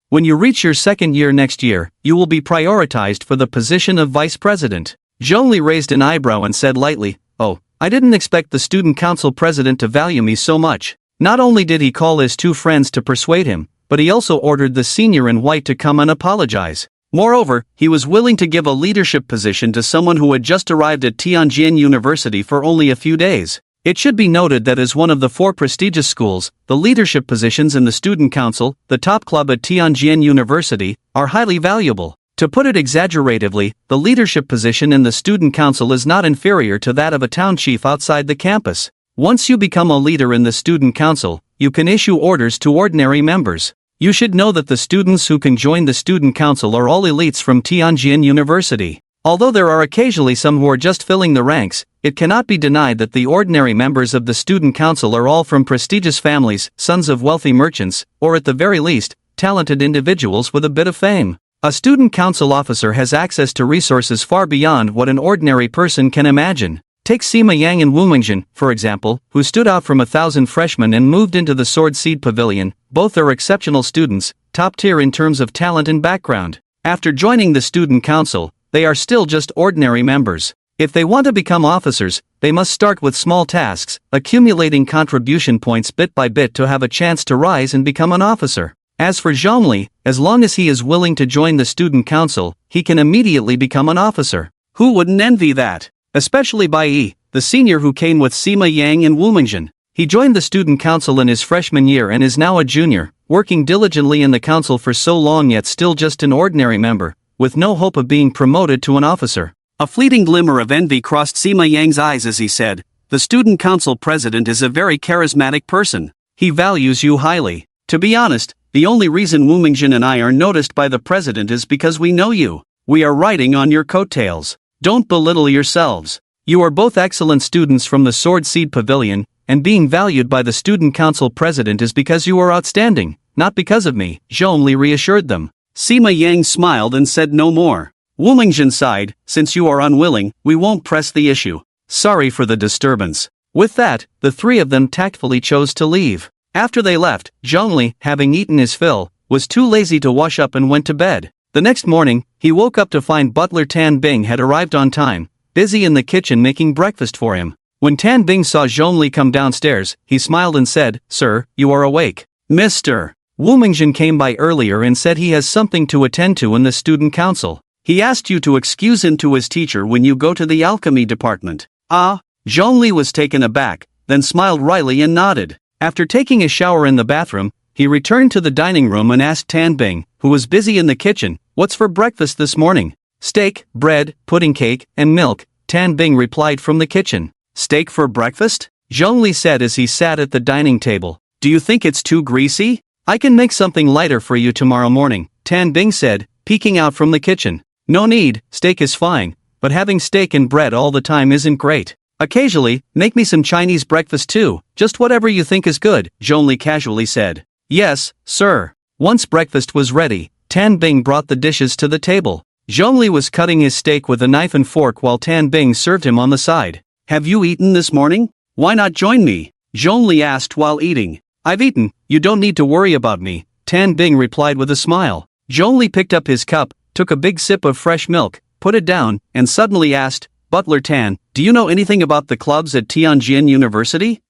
S1: When you reach your second year next year, you will be prioritized for the position of vice president. Zhongli raised an eyebrow and said lightly, oh, I didn't expect the student council president to value me so much. Not only did he call his two friends to persuade him, but he also ordered the senior in white to come and apologize. Moreover, he was willing to give a leadership position to someone who had just arrived at Tianjin University for only a few days. It should be noted that as one of the 4 prestigious schools, the leadership positions in the student council, the top club at Tianjin University, are highly valuable. To put it exaggeratively, the leadership position in the student council is not inferior to that of a town chief outside the campus. Once you become a leader in the student council, you can issue orders to ordinary members. You should know that the students who can join the student council are all elites from Tianjin University. Although there are occasionally some who are just filling the ranks, it cannot be denied that the ordinary members of the student council are all from prestigious families, sons of wealthy merchants, or at the very least, talented individuals with a bit of fame. A student council officer has access to resources far beyond what an ordinary person can imagine. Take Sima Yang and Wu Mingjin, for example, who stood out from 1,000 freshmen and moved into the Sword Seed Pavilion. Both are exceptional students, top tier in terms of talent and background. After joining the student council, they are still just ordinary members. If they want to become officers, they must start with small tasks, accumulating contribution points bit by bit to have a chance to rise and become an officer. As for Zhongli, as long as he is willing to join the student council, he can immediately become an officer. Who wouldn't envy that? Especially Bai Yi, the senior who came with Sima Yang and Wu Mingjin. He joined the student council in his freshman year and is now a junior, working diligently in the council for so long yet still just an ordinary member, with no hope of being promoted to an officer. A fleeting glimmer of envy crossed Sima Yang's eyes as he said, the student council president is a very charismatic person. He values you highly. To be honest, the only reason Wu Mingjin and I are noticed by the president is because we know you. We are riding on your coattails. Don't belittle yourselves. You are both excellent students from the Sword Seed Pavilion, and being valued by the student council president is because you are outstanding, not because of me, Zhongli reassured them. Sima Yang smiled and said no more. Wu Mingjun sighed, since you are unwilling, we won't press the issue. Sorry for the disturbance. With that, the three of them tactfully chose to leave. After they left, Zhongli, having eaten his fill, was too lazy to wash up and went to bed. The next morning, he woke up to find butler Tan Bing had arrived on time, busy in the kitchen making breakfast for him. When Tan Bing saw Zhongli come downstairs, he smiled and said, Sir, you are awake. Mr. Wu Mingjun came by earlier and said he has something to attend to in the student council. He asked you to excuse him to his teacher when you go to the alchemy department. Ah? Zhongli was taken aback, then smiled wryly and nodded. After taking a shower in the bathroom, he returned to the dining room and asked Tan Bing, who was busy in the kitchen, what's for breakfast this morning? Steak, bread, pudding cake, and milk, Tan Bing replied from the kitchen. Steak for breakfast? Zhongli said as he sat at the dining table. Do you think it's too greasy? I can make something lighter for you tomorrow morning, Tan Bing said, peeking out from the kitchen. No need, steak is fine, but having steak and bread all the time isn't great. Occasionally, make me some Chinese breakfast too, just whatever you think is good, Zhongli casually said. Yes, sir. Once breakfast was ready, Tan Bing brought the dishes to the table. Zhongli was cutting his steak with a knife and fork while Tan Bing served him on the side. Have you eaten this morning? Why not join me? Zhongli asked while eating. I've eaten, you don't need to worry about me, Tan Bing replied with a smile. Zhongli picked up his cup, took a big sip of fresh milk, put it down, and suddenly asked, Butler Tan, do you know anything about the clubs at Tianjin University?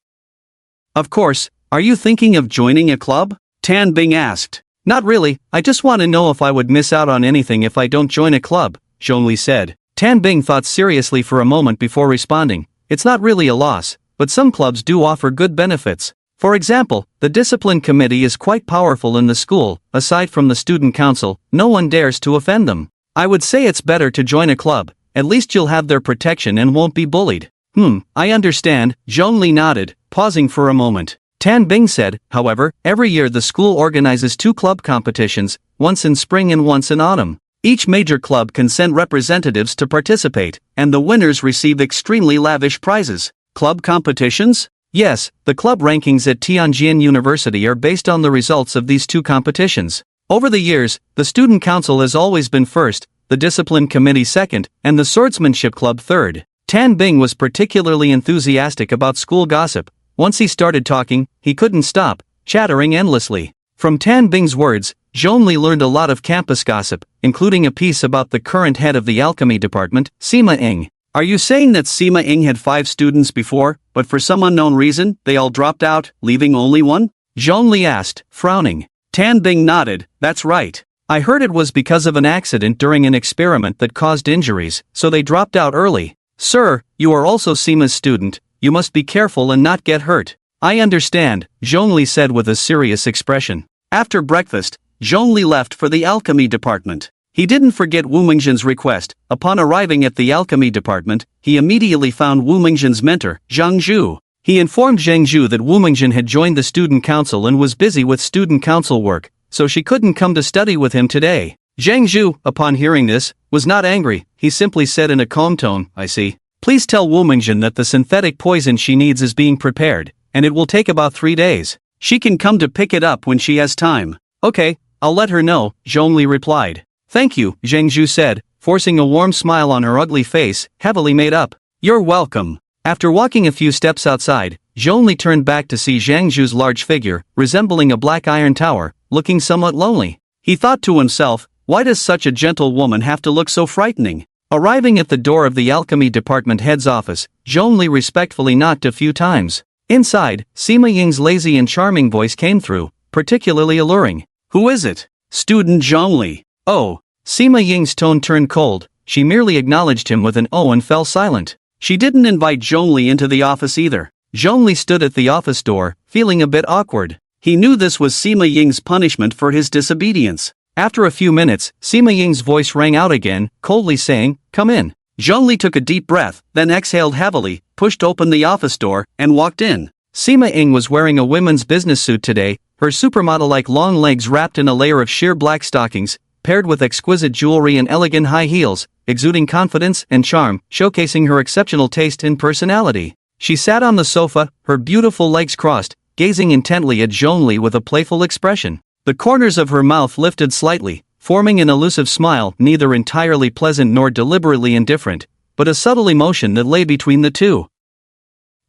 S1: Of course, are you thinking of joining a club? Tan Bing asked. Not really, I just want to know if I would miss out on anything if I don't join a club, Zhongli said. Tan Bing thought seriously for a moment before responding. It's not really a loss, but some clubs do offer good benefits. For example, the discipline committee is quite powerful in the school. Aside from the student council, no one dares to offend them. I would say it's better to join a club, at least you'll have their protection and won't be bullied. I understand, Zhongli nodded, pausing for a moment. Tan Bing said, however, every year the school organizes 2 club competitions, once in spring and once in autumn. Each major club can send representatives to participate, and the winners receive extremely lavish prizes. Club competitions? Yes, the club rankings at Tianjin University are based on the results of these 2 competitions. Over the years, the student council has always been first, the discipline committee second, and the swordsmanship club third. Tan Bing was particularly enthusiastic about school gossip. Once he started talking, he couldn't stop, chattering endlessly. From Tan Bing's words, Zhongli learned a lot of campus gossip, including a piece about the current head of the alchemy department, Sima Ying. Are you saying that Sima Ying had 5 students before, but for some unknown reason, they all dropped out, leaving only one? Zhongli asked, frowning. Tan Bing nodded, that's right. I heard it was because of an accident during an experiment that caused injuries, so they dropped out early. Sir, you are also Sima's student. You must be careful and not get hurt. I understand, Zhongli said with a serious expression. After breakfast, Zhongli left for the alchemy department. He didn't forget Wu Mingjun's request. Upon arriving at the alchemy department, he immediately found Wu Mingjun's mentor, Zhang Zhu. He informed Zhang Zhu that Wu Mingjun had joined the student council and was busy with student council work, so she couldn't come to study with him today. Zhang Zhu, upon hearing this, was not angry. He simply said in a calm tone, I see. Please tell Wu Mingjun that the synthetic poison she needs is being prepared, and it will take about 3 days. She can come to pick it up when she has time. Okay, I'll let her know, Zhongli replied. Thank you, Zhang Zhu said, forcing a warm smile on her ugly face, heavily made up. You're welcome. After walking a few steps outside, Zhongli turned back to see Zhang Zhu's large figure, resembling a black iron tower, looking somewhat lonely. He thought to himself, why does such a gentle woman have to look so frightening? Arriving at the door of the alchemy department head's office, Zhongli respectfully knocked a few times. Inside, Sima Ying's lazy and charming voice came through, particularly alluring. Who is it? Student Zhongli. Oh. Sima Ying's tone turned cold. She merely acknowledged him with an oh and fell silent. She didn't invite Zhongli into the office either. Zhongli stood at the office door, feeling a bit awkward. He knew this was Sima Ying's punishment for his disobedience. After a few minutes, Sima Ying's voice rang out again, coldly saying, come in. Zhongli took a deep breath, then exhaled heavily, pushed open the office door, and walked in. Sima Ying was wearing a women's business suit today, her supermodel-like long legs wrapped in a layer of sheer black stockings, paired with exquisite jewelry and elegant high heels, exuding confidence and charm, showcasing her exceptional taste and personality. She sat on the sofa, her beautiful legs crossed, gazing intently at Zhongli with a playful expression. The corners of her mouth lifted slightly, forming an elusive smile, neither entirely pleasant nor deliberately indifferent, but a subtle emotion that lay between the two.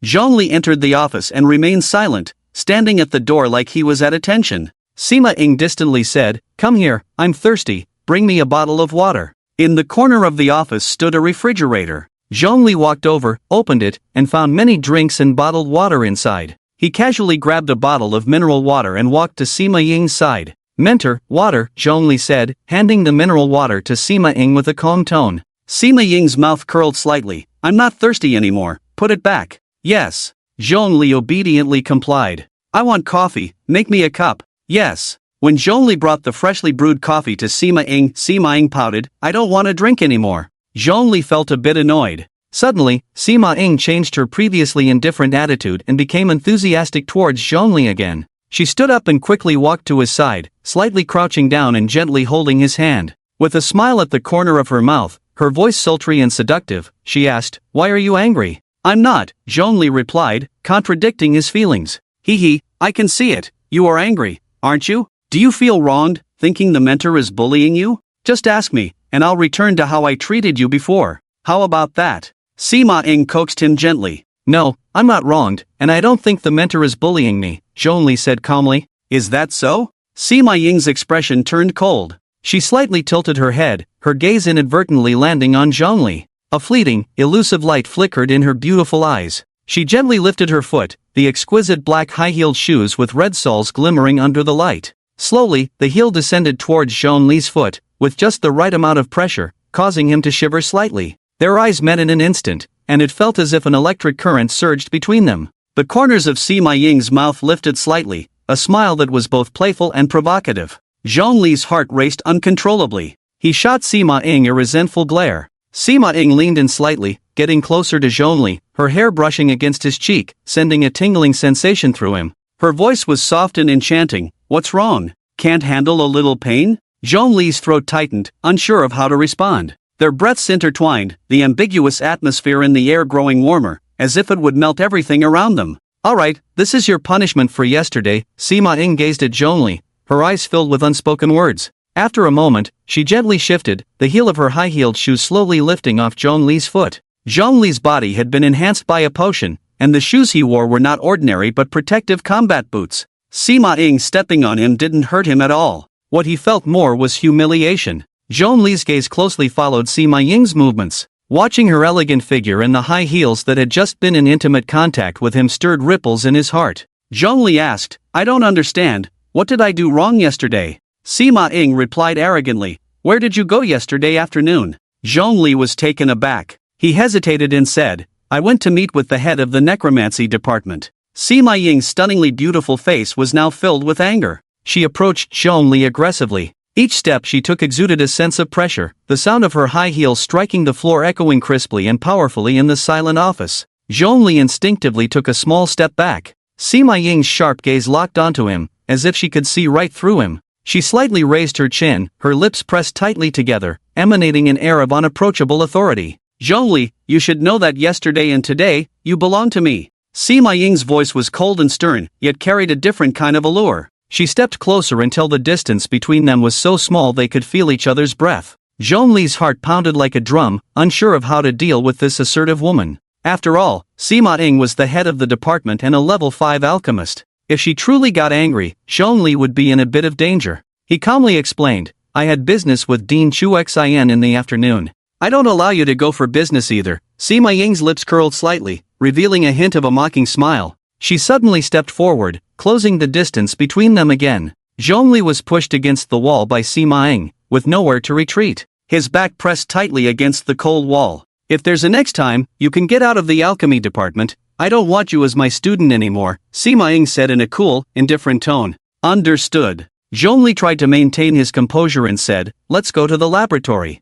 S1: Zhongli entered the office and remained silent, standing at the door like he was at attention. Sima Ying distantly said, "Come here, I'm thirsty, bring me a bottle of water." In the corner of the office stood a refrigerator. Zhongli walked over, opened it, and found many drinks and bottled water inside. He casually grabbed a bottle of mineral water and walked to Sima Ying's side. "Mentor, water," Zhongli said, handing the mineral water to Sima Ying with a calm tone. Sima Ying's mouth curled slightly. "I'm not thirsty anymore, put it back." "Yes." Zhongli obediently complied. "I want coffee, make me a cup." "Yes." When Zhongli brought the freshly brewed coffee to Sima Ying pouted, "I don't want to drink anymore." Zhongli felt a bit annoyed. Suddenly, Sima Ying changed her previously indifferent attitude and became enthusiastic towards Zhongli again. She stood up and quickly walked to his side, slightly crouching down and gently holding his hand. With a smile at the corner of her mouth, her voice sultry and seductive, she asked, "Why are you angry?" "I'm not," Zhongli replied, contradicting his feelings. "Hee, I can see it, you are angry, aren't you? Do you feel wronged, thinking the mentor is bullying you? Just ask me, and I'll return to how I treated you before. How about that?" Sima Ying coaxed him gently. "No, I'm not wronged, and I don't think the mentor is bullying me," Zhongli said calmly. "Is that so?" Sima Ying's expression turned cold. She slightly tilted her head, her gaze inadvertently landing on Zhongli. A fleeting, elusive light flickered in her beautiful eyes. She gently lifted her foot, the exquisite black high-heeled shoes with red soles glimmering under the light. Slowly, the heel descended towards Zhongli's foot, with just the right amount of pressure, causing him to shiver slightly. Their eyes met in an instant, and it felt as if an electric current surged between them. The corners of Sima Ying's mouth lifted slightly, a smile that was both playful and provocative. Zhongli's heart raced uncontrollably. He shot Sima Ying a resentful glare. Sima Ying leaned in slightly, getting closer to Zhongli, her hair brushing against his cheek, sending a tingling sensation through him. Her voice was soft and enchanting. "What's wrong? Can't handle a little pain?" Zhongli's throat tightened, unsure of how to respond. Their breaths intertwined, the ambiguous atmosphere in the air growing warmer, as if it would melt everything around them. "Alright, this is your punishment for yesterday." Sima Ying gazed at Zhongli, her eyes filled with unspoken words. After a moment, she gently shifted, the heel of her high-heeled shoe slowly lifting off Zhongli's foot. Zhongli's body had been enhanced by a potion, and the shoes he wore were not ordinary but protective combat boots. Sima Ying stepping on him didn't hurt him at all. What he felt more was humiliation. Zhongli's gaze closely followed Sima Ying's movements. Watching her elegant figure and the high heels that had just been in intimate contact with him stirred ripples in his heart. Zhongli asked, "I don't understand, what did I do wrong yesterday?" Sima Ying replied arrogantly, "Where did you go yesterday afternoon?" Zhongli was taken aback. He hesitated and said, "I went to meet with the head of the necromancy department." Sima Ying's stunningly beautiful face was now filled with anger. She approached Zhongli aggressively. Each step she took exuded a sense of pressure, the sound of her high heels striking the floor echoing crisply and powerfully in the silent office. Zhongli instinctively took a small step back. Sima Ying's sharp gaze locked onto him, as if she could see right through him. She slightly raised her chin, her lips pressed tightly together, emanating an air of unapproachable authority. "Zhongli, you should know that yesterday and today, you belong to me." Sima Ying's voice was cold and stern, yet carried a different kind of allure. She stepped closer until the distance between them was so small they could feel each other's breath. Zhongli's heart pounded like a drum, unsure of how to deal with this assertive woman. After all, Sima Ying was the head of the department and a level 5 alchemist. If she truly got angry, Zhongli would be in a bit of danger. He calmly explained, "I had business with Dean Chu Xin in the afternoon. I don't allow you to go for business either." Sima Ying's lips curled slightly, revealing a hint of a mocking smile. She suddenly stepped forward, closing the distance between them again. Zhongli was pushed against the wall by Sima Ying, with nowhere to retreat. His back pressed tightly against the cold wall. "If there's a next time, you can get out of the alchemy department. I don't want you as my student anymore," Sima Ying said in a cool, indifferent tone. "Understood." Zhongli tried to maintain his composure and said, "Let's go to the laboratory."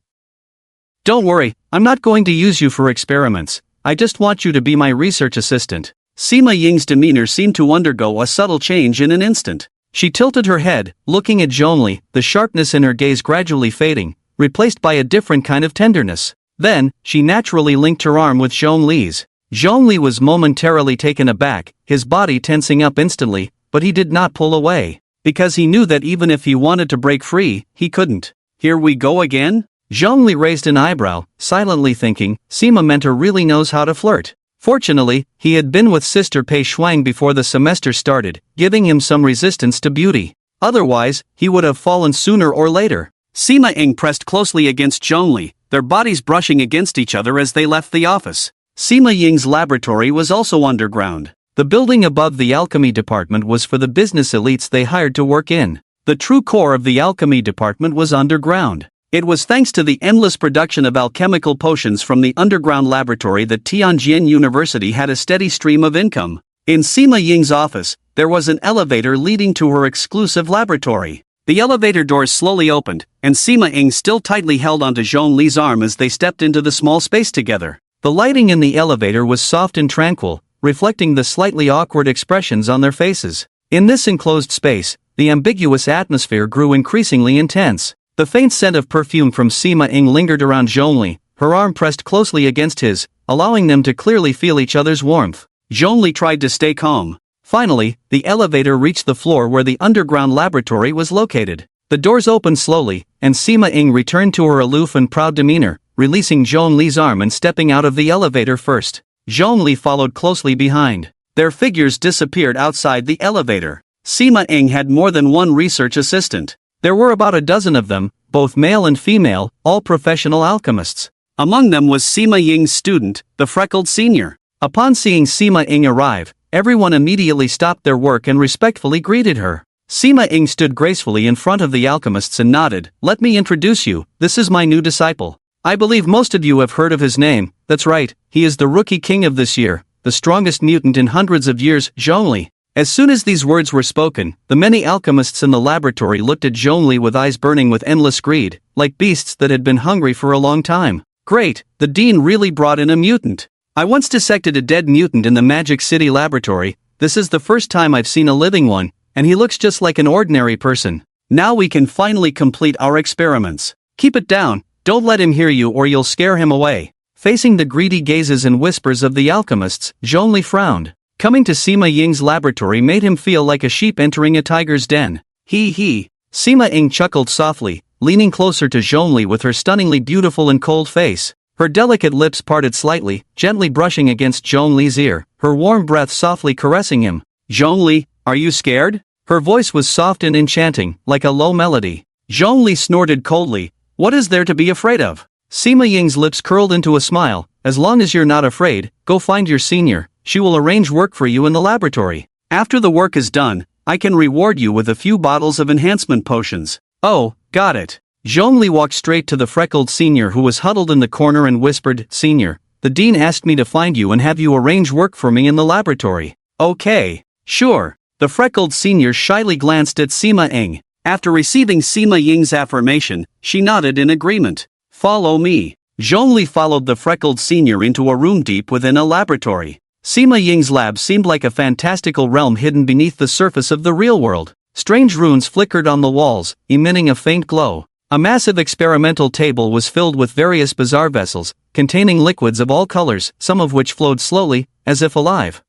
S1: "Don't worry, I'm not going to use you for experiments. I just want you to be my research assistant." Sima Ying's demeanor seemed to undergo a subtle change in an instant. She tilted her head, looking at Zhongli, the sharpness in her gaze gradually fading, replaced by a different kind of tenderness. Then, she naturally linked her arm with Zhongli's. Zhongli was momentarily taken aback, his body tensing up instantly, but he did not pull away. Because he knew that even if he wanted to break free, he couldn't. Here we go again? Zhongli raised an eyebrow, silently thinking, Sima mentor really knows how to flirt. Fortunately, he had been with Sister Pei Shuang before the semester started, giving him some resistance to beauty. Otherwise, he would have fallen sooner or later. Sima Ying pressed closely against Zhongli, their bodies brushing against each other as they left the office. Sima Ying's laboratory was also underground. The building above the alchemy department was for the business elites they hired to work in. The true core of the alchemy department was underground. It was thanks to the endless production of alchemical potions from the underground laboratory that Tianjin University had a steady stream of income. In Sima Ying's office, there was an elevator leading to her exclusive laboratory. The elevator doors slowly opened, and Sima Ying still tightly held onto Zhongli's arm as they stepped into the small space together. The lighting in the elevator was soft and tranquil, reflecting the slightly awkward expressions on their faces. In this enclosed space, the ambiguous atmosphere grew increasingly intense. The faint scent of perfume from Sima Ying lingered around Zhongli, her arm pressed closely against his, allowing them to clearly feel each other's warmth. Zhongli tried to stay calm. Finally, the elevator reached the floor where the underground laboratory was located. The doors opened slowly, and Sima Ying returned to her aloof and proud demeanor, releasing Zhongli's arm and stepping out of the elevator first. Zhongli followed closely behind. Their figures disappeared outside the elevator. Sima Ying had more than one research assistant. There were about a dozen of them, both male and female, all professional alchemists. Among them was Sima Ying's student, the freckled senior. Upon seeing Sima Ying arrive, everyone immediately stopped their work and respectfully greeted her. Sima Ying stood gracefully in front of the alchemists and nodded, "Let me introduce you, this is my new disciple. I believe most of you have heard of his name, that's right, he is the rookie king of this year, the strongest mutant in hundreds of years, Zhongli." As soon as these words were spoken, the many alchemists in the laboratory looked at Zhongli with eyes burning with endless greed, like beasts that had been hungry for a long time. Great, the dean really brought in a mutant. I once dissected a dead mutant in the Magic City laboratory, this is the first time I've seen a living one, and he looks just like an ordinary person. Now we can finally complete our experiments. Keep it down, don't let him hear you or you'll scare him away. Facing the greedy gazes and whispers of the alchemists, Zhongli frowned. Coming to Sima Ying's laboratory made him feel like a sheep entering a tiger's den. He. Sima Ying chuckled softly, leaning closer to Zhongli with her stunningly beautiful and cold face. Her delicate lips parted slightly, gently brushing against Zhongli's ear, her warm breath softly caressing him. "Zhongli, are you scared?" Her voice was soft and enchanting, like a low melody. Zhongli snorted coldly, "What is there to be afraid of?" Sima Ying's lips curled into a smile, "As long as you're not afraid, go find your senior, she will arrange work for you in the laboratory. After the work is done, I can reward you with a few bottles of enhancement potions." "Oh, got it." Zhongli walked straight to the freckled senior who was huddled in the corner and whispered, "Senior, the dean asked me to find you and have you arrange work for me in the laboratory." "Okay, sure." The freckled senior shyly glanced at Sima Ying. After receiving Sima Ying's affirmation, she nodded in agreement. "Follow me." Zhongli followed the freckled senior into a room deep within a laboratory. Sima Ying's lab seemed like a fantastical realm hidden beneath the surface of the real world. Strange runes flickered on the walls, emitting a faint glow. A massive experimental table was filled with various bizarre vessels, containing liquids of all colors, some of which flowed slowly, as if alive.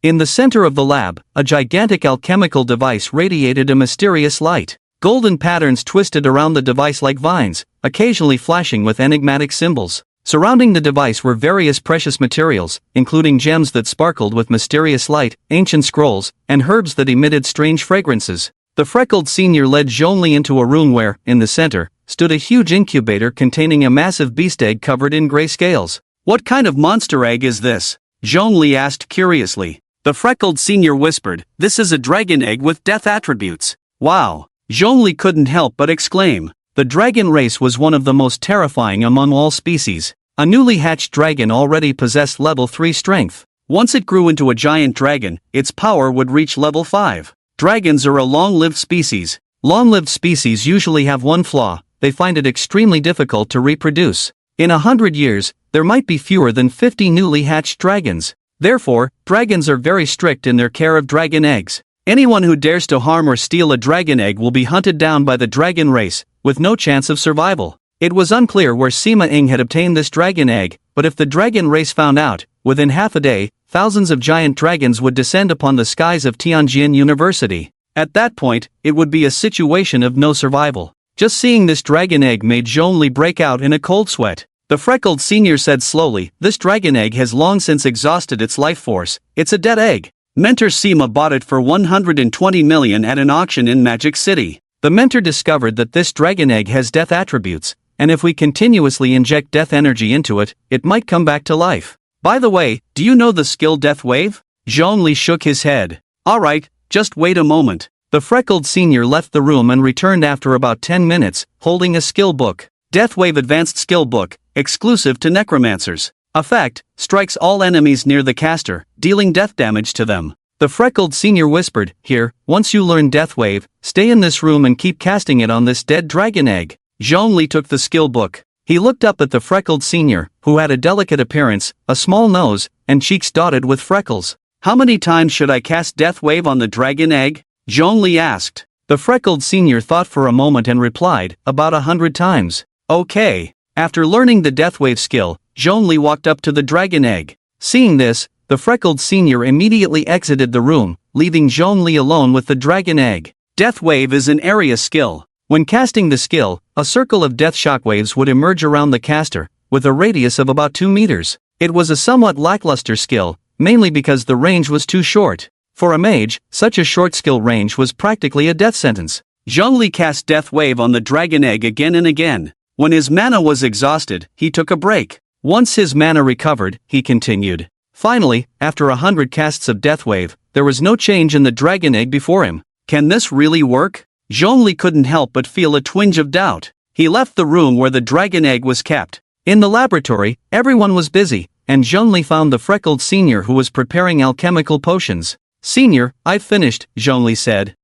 S1: In the center of the lab, a gigantic alchemical device radiated a mysterious light. Golden patterns twisted around the device like vines, occasionally flashing with enigmatic symbols. Surrounding the device were various precious materials, including gems that sparkled with mysterious light, ancient scrolls, and herbs that emitted strange fragrances. The freckled senior led Zhongli into a room where, in the center, stood a huge incubator containing a massive beast egg covered in gray scales. "What kind of monster egg is this?" Zhongli asked curiously. The freckled senior whispered, "This is a dragon egg with death attributes." "Wow!" Zhongli couldn't help but exclaim. The dragon race was one of the most terrifying among all species. A newly hatched dragon already possessed level 3 strength. Once it grew into a giant dragon, its power would reach level 5. Dragons are a long-lived species. Long-lived species usually have one flaw: they find it extremely difficult to reproduce. In 100 years, there might be fewer than 50 newly hatched dragons. Therefore, dragons are very strict in their care of dragon eggs. Anyone who dares to harm or steal a dragon egg will be hunted down by the dragon race, with no chance of survival. It was unclear where Sima Ying had obtained this dragon egg, but if the dragon race found out, within half a day, thousands of giant dragons would descend upon the skies of Tianjin University. At that point, it would be a situation of no survival. Just seeing this dragon egg made Zhongli break out in a cold sweat. The freckled senior said slowly, "This dragon egg has long since exhausted its life force. It's a dead egg. Mentor Sima bought it for 120 million at an auction in Magic City. The mentor discovered that this dragon egg has death attributes, and if we continuously inject death energy into it, it might come back to life. By the way, do you know the skill Death Wave?" Zhongli shook his head. "Alright, just wait a moment." The freckled senior left the room and returned after about 10 minutes, holding a skill book. Death Wave Advanced Skill Book, exclusive to necromancers. Effect, strikes all enemies near the caster, dealing death damage to them. The freckled senior whispered, "Here, once you learn Death Wave, stay in this room and keep casting it on this dead dragon egg." Zhongli took the skill book. He looked up at the freckled senior, who had a delicate appearance, a small nose, and cheeks dotted with freckles. "How many times should I cast Death Wave on the dragon egg?" Zhongli asked. The freckled senior thought for a moment and replied, "About 100 times. Okay." After learning the Death Wave skill, Zhongli walked up to the dragon egg. Seeing this, the freckled senior immediately exited the room, leaving Zhongli alone with the dragon egg. Death Wave is an area skill. When casting the skill, a circle of death shockwaves would emerge around the caster, with a radius of about 2 meters. It was a somewhat lackluster skill, mainly because the range was too short. For a mage, such a short skill range was practically a death sentence. Zhongli cast Death Wave on the dragon egg again and again. When his mana was exhausted, he took a break. Once his mana recovered, he continued. Finally, after 100 casts of Death Wave, there was no change in the dragon egg before him. Can this really work? Zhongli couldn't help but feel a twinge of doubt. He left the room where the dragon egg was kept. In the laboratory, everyone was busy, and Zhongli found the freckled senior who was preparing alchemical potions. "Senior, I've finished," Zhongli said.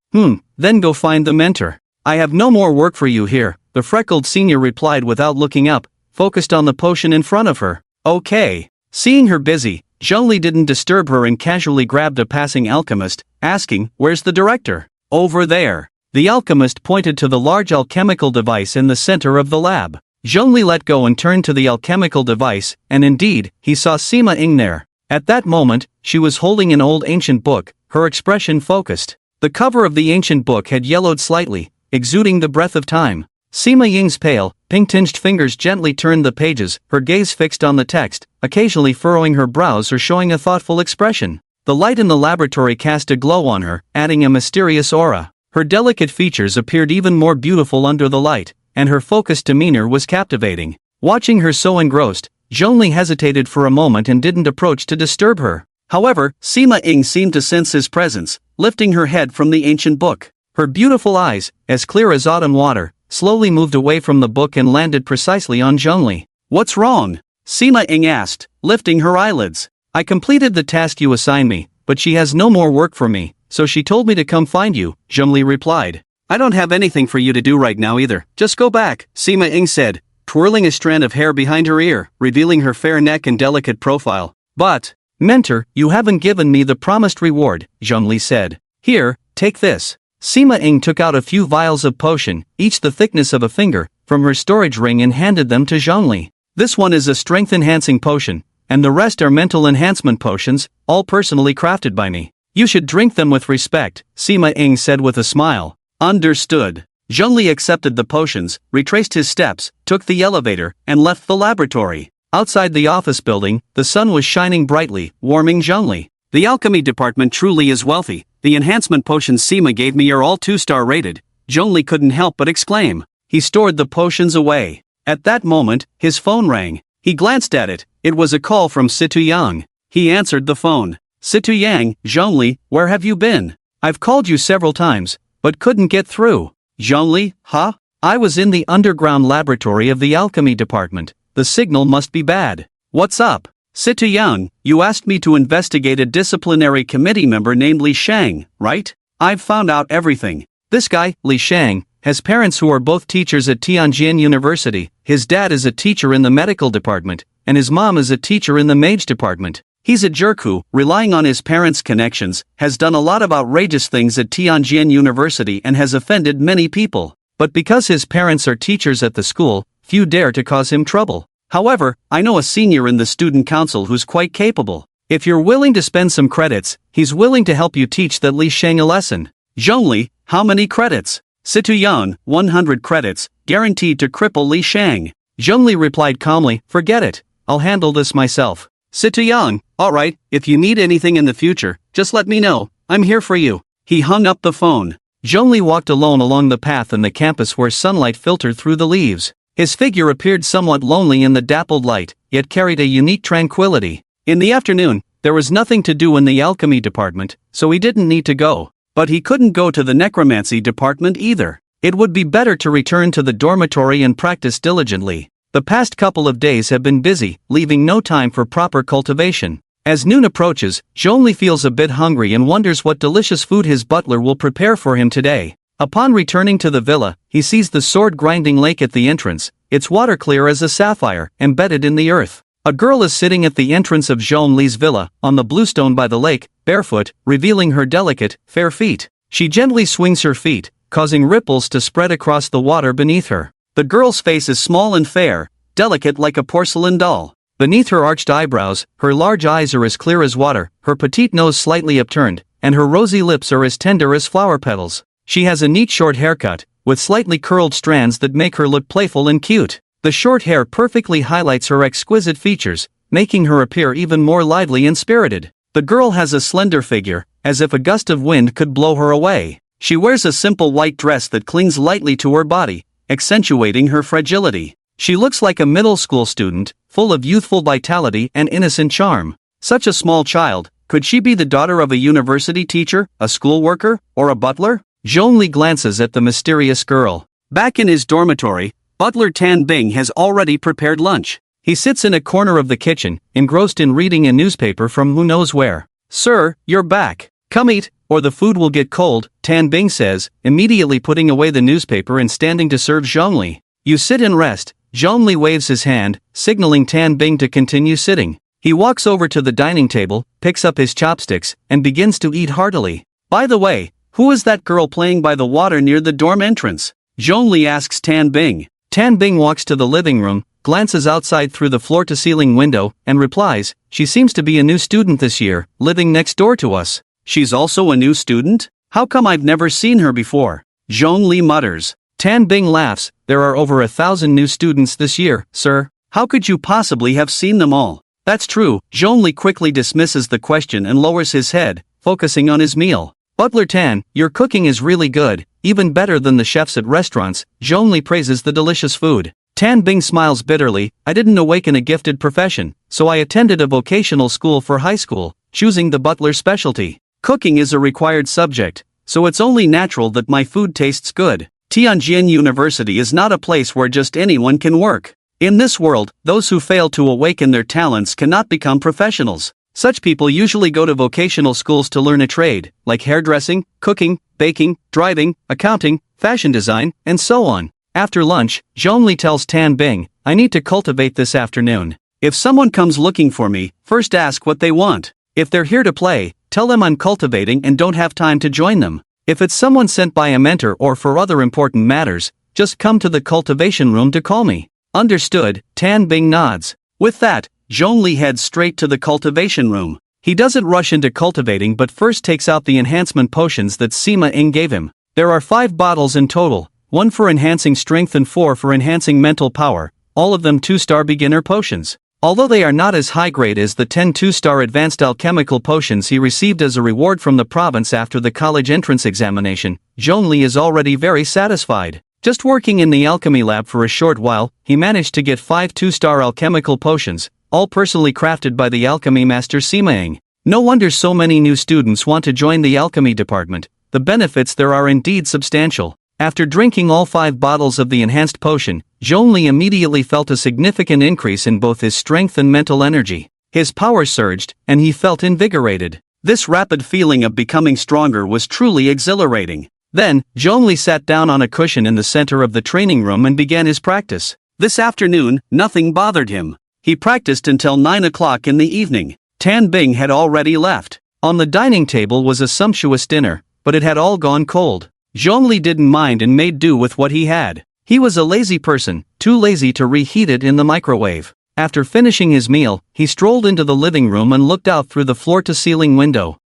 S1: Then go find the mentor. I have no more work for you here," the freckled senior replied without looking up, focused on the potion in front of her. "Okay." Seeing her busy, Zhongli didn't disturb her and casually grabbed a passing alchemist, asking, "Where's the director?" "Over there." The alchemist pointed to the large alchemical device in the center of the lab. Zhongli let go and turned to the alchemical device, and indeed, he saw Sima Ying there. At that moment, she was holding an old ancient book, her expression focused. The cover of the ancient book had yellowed slightly, exuding the breath of time. Sima Ying's pale, pink-tinged fingers gently turned the pages, her gaze fixed on the text, occasionally furrowing her brows or showing a thoughtful expression. The light in the laboratory cast a glow on her, adding a mysterious aura. Her delicate features appeared even more beautiful under the light, and her focused demeanor was captivating. Watching her so engrossed, Zhongli hesitated for a moment and didn't approach to disturb her. However, Sima Ying seemed to sense his presence, lifting her head from the ancient book. Her beautiful eyes, as clear as autumn water, slowly moved away from the book and landed precisely on Zhongli. "What's wrong?" Sima Ying asked, lifting her eyelids. "I completed the task you assigned me, but she has no more work for me, so she told me to come find you," Zhongli replied. "I don't have anything for you to do right now either, just go back," Sima Ying said, twirling a strand of hair behind her ear, revealing her fair neck and delicate profile. "But, mentor, you haven't given me the promised reward," Zhongli said. "Here, take this." Sima Ying took out a few vials of potion, each the thickness of a finger, from her storage ring and handed them to Zhongli. "This one is a strength-enhancing potion, and the rest are mental enhancement potions, all personally crafted by me. You should drink them with respect," Sima Ying said with a smile. "Understood." Zhongli accepted the potions, retraced his steps, took the elevator, and left the laboratory. Outside the office building, the sun was shining brightly, warming Zhongli. "The alchemy department truly is wealthy. The enhancement potions Sima gave me are all 2-star rated," Zhongli couldn't help but exclaim. He stored the potions away. At that moment, his phone rang. He glanced at it. It was a call from Situ Yang. He answered the phone. "Situ Yang, Zhongli, where have you been? I've called you several times, but couldn't get through." "Zhongli, huh? I was in the underground laboratory of the alchemy department. The signal must be bad. What's up?" "Situ Yang, you asked me to investigate a disciplinary committee member named Li Shang, right? I've found out everything. This guy, Li Shang, has parents who are both teachers at Tianjin University. His dad is a teacher in the medical department, and his mom is a teacher in the mage department. He's a jerk who, relying on his parents' connections, has done a lot of outrageous things at Tianjin University and has offended many people. But because his parents are teachers at the school, few dare to cause him trouble. However, I know a senior in the student council who's quite capable. If you're willing to spend some credits, he's willing to help you teach that Li Sheng a lesson. Zhongli, how many credits? Situyang, 100 credits, guaranteed to cripple Li Sheng. Zhongli replied calmly, forget it, I'll handle this myself. Situyang, alright, if you need anything in the future, just let me know, I'm here for you. He hung up the phone. Zhongli walked alone along the path in the campus where sunlight filtered through the leaves. His figure appeared somewhat lonely in the dappled light, yet carried a unique tranquility. In the afternoon, there was nothing to do in the alchemy department, so he didn't need to go. But he couldn't go to the necromancy department either. It would be better to return to the dormitory and practice diligently. The past couple of days have been busy, leaving no time for proper cultivation. As noon approaches, Zhongli feels a bit hungry and wonders what delicious food his butler will prepare for him today. Upon returning to the villa, he sees the sword-grinding lake at the entrance, its water clear as a sapphire, embedded in the earth. A girl is sitting at the entrance of Zhongli's villa, on the bluestone by the lake, barefoot, revealing her delicate, fair feet. She gently swings her feet, causing ripples to spread across the water beneath her. The girl's face is small and fair, delicate like a porcelain doll. Beneath her arched eyebrows, her large eyes are as clear as water, her petite nose slightly upturned, and her rosy lips are as tender as flower petals. She has a neat short haircut, with slightly curled strands that make her look playful and cute. The short hair perfectly highlights her exquisite features, making her appear even more lively and spirited. The girl has a slender figure, as if a gust of wind could blow her away. She wears a simple white dress that clings lightly to her body, accentuating her fragility. She looks like a middle school student, full of youthful vitality and innocent charm. Such a small child, could she be the daughter of a university teacher, a school worker, or a butler? Zhongli glances at the mysterious girl. Back in his dormitory, Butler Tan Bing has already prepared lunch. He sits in a corner of the kitchen, engrossed in reading a newspaper from who knows where. Sir, you're back. Come eat, or the food will get cold, Tan Bing says, immediately putting away the newspaper and standing to serve Zhongli. You sit and rest. Zhongli waves his hand, signaling Tan Bing to continue sitting. He walks over to the dining table, picks up his chopsticks, and begins to eat heartily. By the way, who is that girl playing by the water near the dorm entrance? Zhongli asks Tan Bing. Tan Bing walks to the living room, glances outside through the floor-to-ceiling window, and replies, she seems to be a new student this year, living next door to us. She's also a new student? How come I've never seen her before? Zhongli mutters. Tan Bing laughs, there are over 1,000 new students this year, sir. How could you possibly have seen them all? That's true. Zhongli quickly dismisses the question and lowers his head, focusing on his meal. Butler Tan, your cooking is really good, even better than the chefs at restaurants. Zhongli praises the delicious food. Tan Bing smiles bitterly, I didn't awaken a gifted profession, so I attended a vocational school for high school, choosing the butler's specialty. Cooking is a required subject, so it's only natural that my food tastes good. Tianjin University is not a place where just anyone can work. In this world, those who fail to awaken their talents cannot become professionals. Such people usually go to vocational schools to learn a trade, like hairdressing, cooking, baking, driving, accounting, fashion design, and so on. After lunch, Zhongli tells Tan Bing, I need to cultivate this afternoon. If someone comes looking for me, first ask what they want. If they're here to play, tell them I'm cultivating and don't have time to join them. If it's someone sent by a mentor or for other important matters, just come to the cultivation room to call me. Understood, Tan Bing nods. With that, Zhongli heads straight to the cultivation room. He doesn't rush into cultivating but first takes out the enhancement potions that Sima Ing gave him. There are 5 bottles in total, 1 for enhancing strength and 4 for enhancing mental power, all of them 2-star beginner potions. Although they are not as high grade as the 10 2-star advanced alchemical potions he received as a reward from the province after the college entrance examination, Zhongli is already very satisfied. Just working in the alchemy lab for a short while, he managed to get 5 2-star alchemical potions, all personally crafted by the alchemy master Sima Ing. No wonder so many new students want to join the alchemy department. The benefits there are indeed substantial. After drinking all 5 bottles of the enhanced potion, Zhongli immediately felt a significant increase in both his strength and mental energy. His power surged, and he felt invigorated. This rapid feeling of becoming stronger was truly exhilarating. Then, Zhongli sat down on a cushion in the center of the training room and began his practice. This afternoon, nothing bothered him. He practiced until 9 o'clock in the evening. Tan Bing had already left. On the dining table was a sumptuous dinner, but it had all gone cold. Zhongli didn't mind and made do with what he had. He was a lazy person, too lazy to reheat it in the microwave. After finishing his meal, he strolled into the living room and looked out through the floor-to-ceiling window.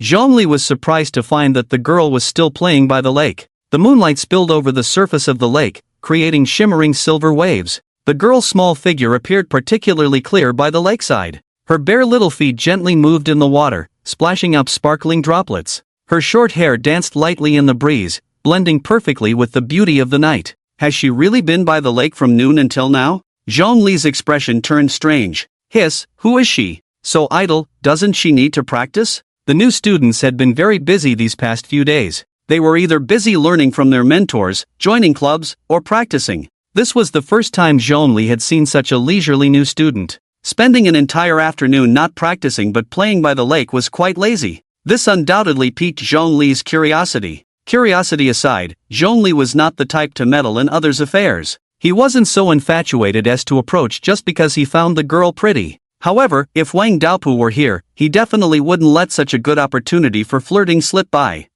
S1: Zhongli was surprised to find that the girl was still playing by the lake. The moonlight spilled over the surface of the lake, creating shimmering silver waves. The girl's small figure appeared particularly clear by the lakeside. Her bare little feet gently moved in the water, splashing up sparkling droplets. Her short hair danced lightly in the breeze, blending perfectly with the beauty of the night. Has she really been by the lake from noon until now? Zhongli's expression turned strange. Hiss, who is she? So idle, doesn't she need to practice? The new students had been very busy these past few days. They were either busy learning from their mentors, joining clubs, or practicing. This was the first time Zhongli had seen such a leisurely new student. Spending an entire afternoon not practicing but playing by the lake was quite lazy. This undoubtedly piqued Zhongli's curiosity. Curiosity aside, Zhongli was not the type to meddle in others' affairs. He wasn't so infatuated as to approach just because he found the girl pretty. However, if Wang Daopu were here, he definitely wouldn't let such a good opportunity for flirting slip by.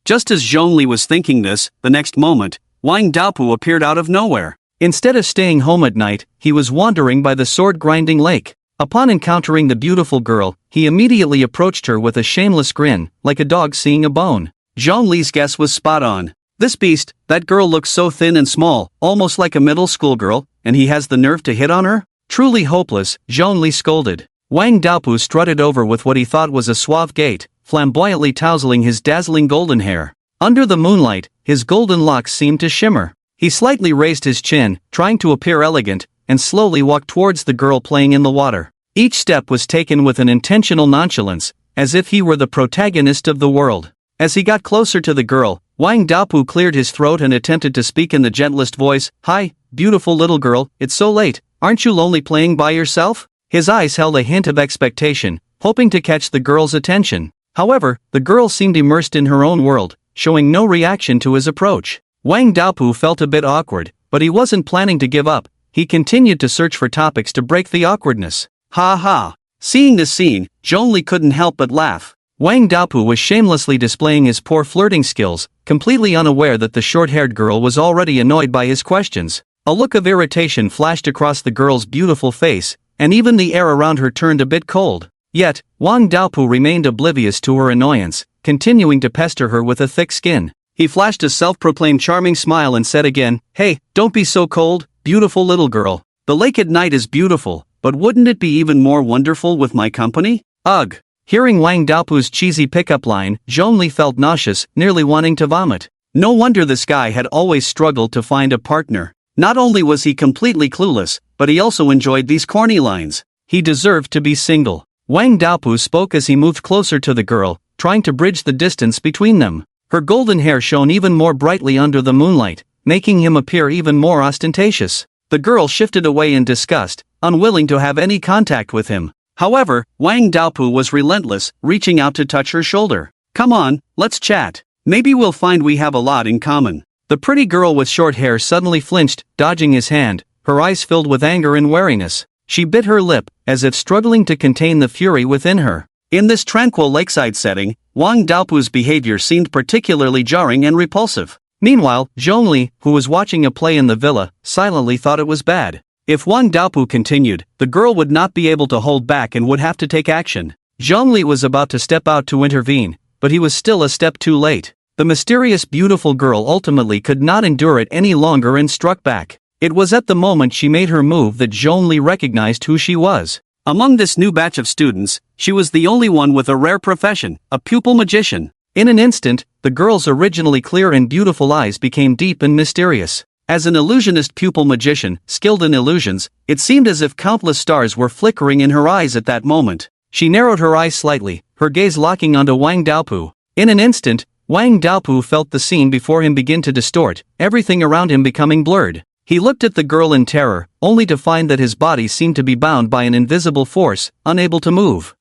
S1: Just as Zhongli was thinking this, the next moment, Wang Daopu appeared out of nowhere. Instead of staying home at night, he was wandering by the sword-grinding lake. Upon encountering the beautiful girl, he immediately approached her with a shameless grin, like a dog seeing a bone. Zhongli's guess was spot on. This beast, that girl looks so thin and small, almost like a middle school girl, and he has the nerve to hit on her? Truly hopeless, Zhongli scolded. Wang Daopu strutted over with what he thought was a suave gait, flamboyantly tousling his dazzling golden hair. Under the moonlight, his golden locks seemed to shimmer. He slightly raised his chin, trying to appear elegant, and slowly walked towards the girl playing in the water. Each step was taken with an intentional nonchalance, as if he were the protagonist of the world. As he got closer to the girl, Wang Daopu cleared his throat and attempted to speak in the gentlest voice. Hi, beautiful little girl, it's so late, aren't you lonely playing by yourself? His eyes held a hint of expectation, hoping to catch the girl's attention. However, the girl seemed immersed in her own world, showing no reaction to his approach. Wang Daopu felt a bit awkward, but he wasn't planning to give up. He continued to search for topics to break the awkwardness. Ha ha! Seeing this scene, Zhongli couldn't help but laugh. Wang Daopu was shamelessly displaying his poor flirting skills, completely unaware that the short-haired girl was already annoyed by his questions. A look of irritation flashed across the girl's beautiful face, and even the air around her turned a bit cold. Yet, Wang Daopu remained oblivious to her annoyance, continuing to pester her with a thick skin. He flashed a self-proclaimed charming smile and said again, Hey, don't be so cold, beautiful little girl. The lake at night is beautiful, but wouldn't it be even more wonderful with my company? Ugh. Hearing Wang Daopu's cheesy pickup line, Zhongli felt nauseous, nearly wanting to vomit. No wonder this guy had always struggled to find a partner. Not only was he completely clueless, but he also enjoyed these corny lines. He deserved to be single. Wang Daopu spoke as he moved closer to the girl, trying to bridge the distance between them. Her golden hair shone even more brightly under the moonlight, making him appear even more ostentatious. The girl shifted away in disgust, unwilling to have any contact with him. However, Wang Daopu was relentless, reaching out to touch her shoulder. Come on, let's chat. Maybe we'll find we have a lot in common. The pretty girl with short hair suddenly flinched, dodging his hand, her eyes filled with anger and wariness. She bit her lip, as if struggling to contain the fury within her. In this tranquil lakeside setting, Wang Daopu's behavior seemed particularly jarring and repulsive. Meanwhile, Zhongli, who was watching a play in the villa, silently thought it was bad. If Wang Daopu continued, the girl would not be able to hold back and would have to take action. Zhongli was about to step out to intervene, but he was still a step too late. The mysterious beautiful girl ultimately could not endure it any longer and struck back. It was at the moment she made her move that Zhongli recognized who she was. Among this new batch of students, she was the only one with a rare profession, a pupil magician. In an instant, the girl's originally clear and beautiful eyes became deep and mysterious. As an illusionist pupil magician, skilled in illusions, it seemed as if countless stars were flickering in her eyes at that moment. She narrowed her eyes slightly, her gaze locking onto Wang Daopu. In an instant, Wang Daopu felt the scene before him begin to distort, everything around him becoming blurred. He looked at the girl in terror, only to find that his body seemed to be bound by an invisible force, unable to move.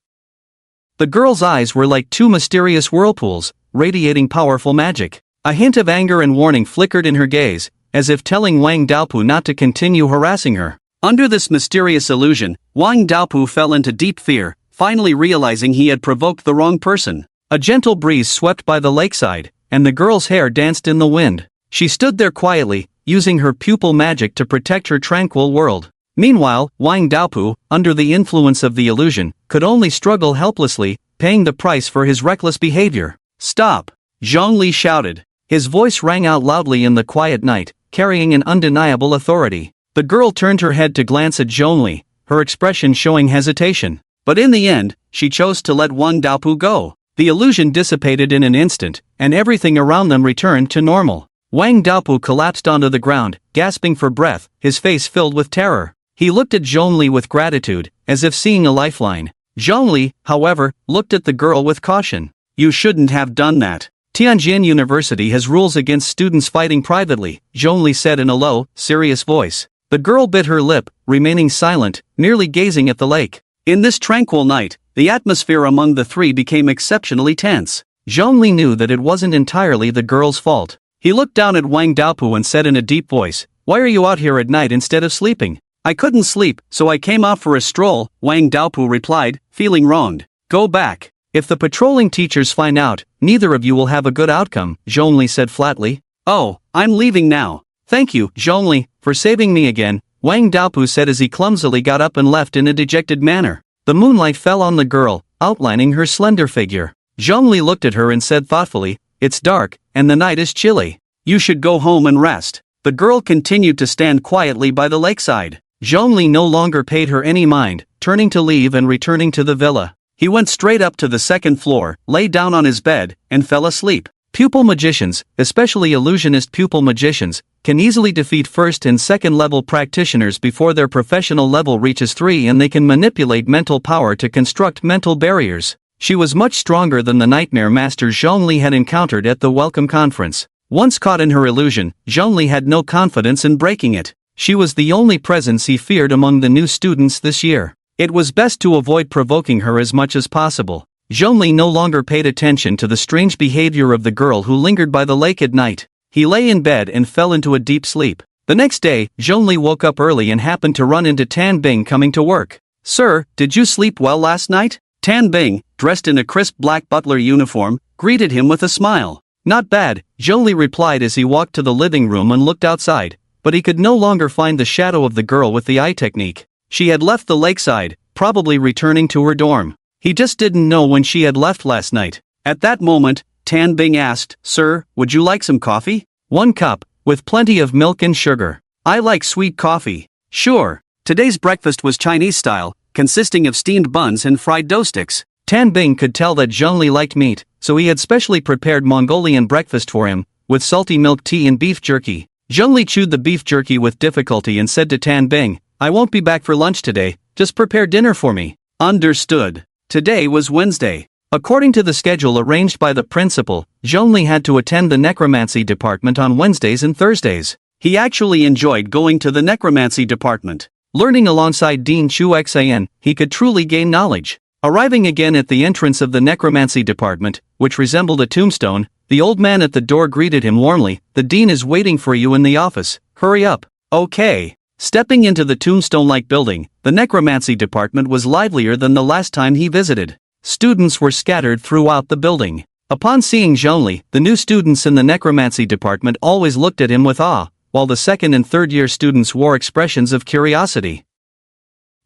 S1: The girl's eyes were like two mysterious whirlpools, radiating powerful magic. A hint of anger and warning flickered in her gaze, as if telling Wang Daopu not to continue harassing her. Under this mysterious illusion, Wang Daopu fell into deep fear, finally realizing he had provoked the wrong person. A gentle breeze swept by the lakeside, and the girl's hair danced in the wind. She stood there quietly, using her pupil magic to protect her tranquil world. Meanwhile, Wang Daopu, under the influence of the illusion, could only struggle helplessly, paying the price for his reckless behavior. "Stop!" Zhongli shouted. His voice rang out loudly in the quiet night, carrying an undeniable authority. The girl turned her head to glance at Zhongli, her expression showing hesitation. But in the end, she chose to let Wang Daopu go. The illusion dissipated in an instant, and everything around them returned to normal. Wang Daopu collapsed onto the ground, gasping for breath, his face filled with terror. He looked at Zhongli with gratitude, as if seeing a lifeline. Zhongli, however, looked at the girl with caution. "You shouldn't have done that. Tianjin University has rules against students fighting privately," Zhongli said in a low, serious voice. The girl bit her lip, remaining silent, merely gazing at the lake. In this tranquil night, the atmosphere among the three became exceptionally tense. Zhongli knew that it wasn't entirely the girl's fault. He looked down at Wang Daopu and said in a deep voice, "Why are you out here at night instead of sleeping?" "I couldn't sleep, so I came out for a stroll," Wang Daopu replied, feeling wronged. "Go back. If the patrolling teachers find out, neither of you will have a good outcome," Zhongli said flatly. "Oh, I'm leaving now. Thank you, Zhongli, for saving me again," Wang Daopu said as he clumsily got up and left in a dejected manner. The moonlight fell on the girl, outlining her slender figure. Zhongli looked at her and said thoughtfully, "It's dark, and the night is chilly. You should go home and rest." The girl continued to stand quietly by the lakeside. Zhongli no longer paid her any mind, turning to leave and returning to the villa. He went straight up to the second floor, lay down on his bed, and fell asleep. Pupil magicians, especially illusionist pupil magicians, can easily defeat first and second level practitioners before their professional level reaches 3, and they can manipulate mental power to construct mental barriers. She was much stronger than the nightmare master Zhongli had encountered at the welcome conference. Once caught in her illusion, Zhongli had no confidence in breaking it. She was the only presence he feared among the new students this year. It was best to avoid provoking her as much as possible. Zhongli no longer paid attention to the strange behavior of the girl who lingered by the lake at night. He lay in bed and fell into a deep sleep. The next day, Zhongli woke up early and happened to run into Tan Bing coming to work. "Sir, did you sleep well last night?" Tan Bing, dressed in a crisp black butler uniform, greeted him with a smile. "Not bad," Zhongli replied as he walked to the living room and looked outside, but he could no longer find the shadow of the girl with the eye technique. She had left the lakeside, probably returning to her dorm. He just didn't know when she had left last night. At that moment, Tan Bing asked, "Sir, would you like some coffee?" "1 cup, with plenty of milk and sugar." "I like sweet coffee." "Sure." Today's breakfast was Chinese style, consisting of steamed buns and fried dough sticks. Tan Bing could tell that Zhongli liked meat, so he had specially prepared Mongolian breakfast for him, with salty milk tea and beef jerky. Zhongli chewed the beef jerky with difficulty and said to Tan Bing, "I won't be back for lunch today, just prepare dinner for me." "Understood." Today was Wednesday. According to the schedule arranged by the principal, Zhongli had to attend the necromancy department on Wednesdays and Thursdays. He actually enjoyed going to the necromancy department. Learning alongside Dean Chu Xian, he could truly gain knowledge. Arriving again at the entrance of the necromancy department, which resembled a tombstone, the old man at the door greeted him warmly. "The dean is waiting for you in the office, hurry up." "Okay." Stepping into the tombstone-like building, the necromancy department was livelier than the last time he visited. Students were scattered throughout the building. Upon seeing Zhongli, the new students in the necromancy department always looked at him with awe, while the second and third year students wore expressions of curiosity.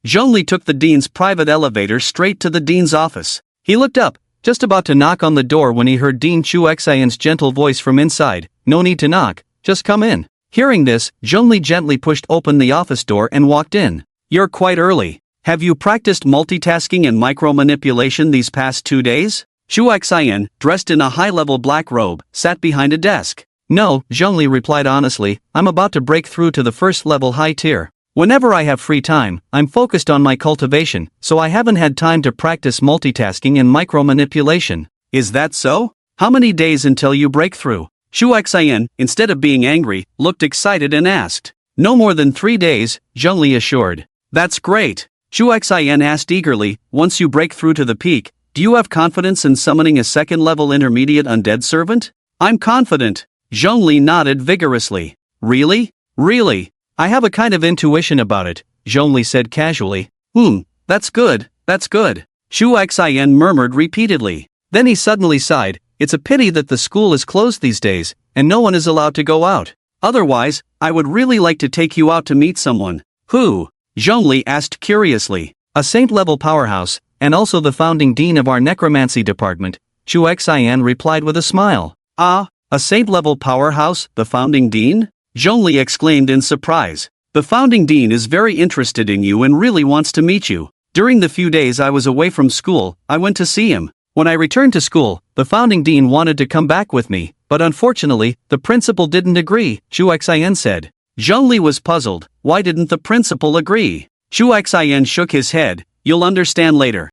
S1: Zhongli took the dean's private elevator straight to the dean's office. He looked up, just about to knock on the door when he heard Dean Chu Xian's gentle voice from inside, "No need to knock, just come in." Hearing this, Zhongli gently pushed open the office door and walked in. "You're quite early. Have you practiced multitasking and micromanipulation these past 2 days?" Chu Xian, dressed in a high-level black robe, sat behind a desk. "No," Zhongli replied honestly, "I'm about to break through to the first-level high tier. Whenever I have free time, I'm focused on my cultivation, so I haven't had time to practice multitasking and micromanipulation." "Is that so? How many days until you break through?" Chu Xian, instead of being angry, looked excited and asked. "No more than 3 days, Zhongli assured. "That's great." Chu Xian asked eagerly, "Once you break through to the peak, do you have confidence in summoning a second-level intermediate undead servant?" "I'm confident." Zhongli nodded vigorously. "Really? Really? I have a kind of intuition about it," Zhongli said casually. That's good, that's good." Chu Xian murmured repeatedly. Then he suddenly sighed. "It's a pity that the school is closed these days. and no one is allowed to go out. Otherwise, I would really like to take you out to meet someone. Who? Zhongli asked curiously. A saint-level powerhouse, and also the founding dean of our necromancy department, Chu Xian replied with a smile. Ah, a saint-level powerhouse, the founding dean? Zhongli exclaimed in surprise. The founding dean is very interested in you and really wants to meet you. During the few days I was away from school, I went to see him. When I returned to school, the founding dean wanted to come back with me, but unfortunately, the principal didn't agree, Chu Xian said. Zhongli was puzzled. Why didn't the principal agree? Chu Xian shook his head. You'll understand later.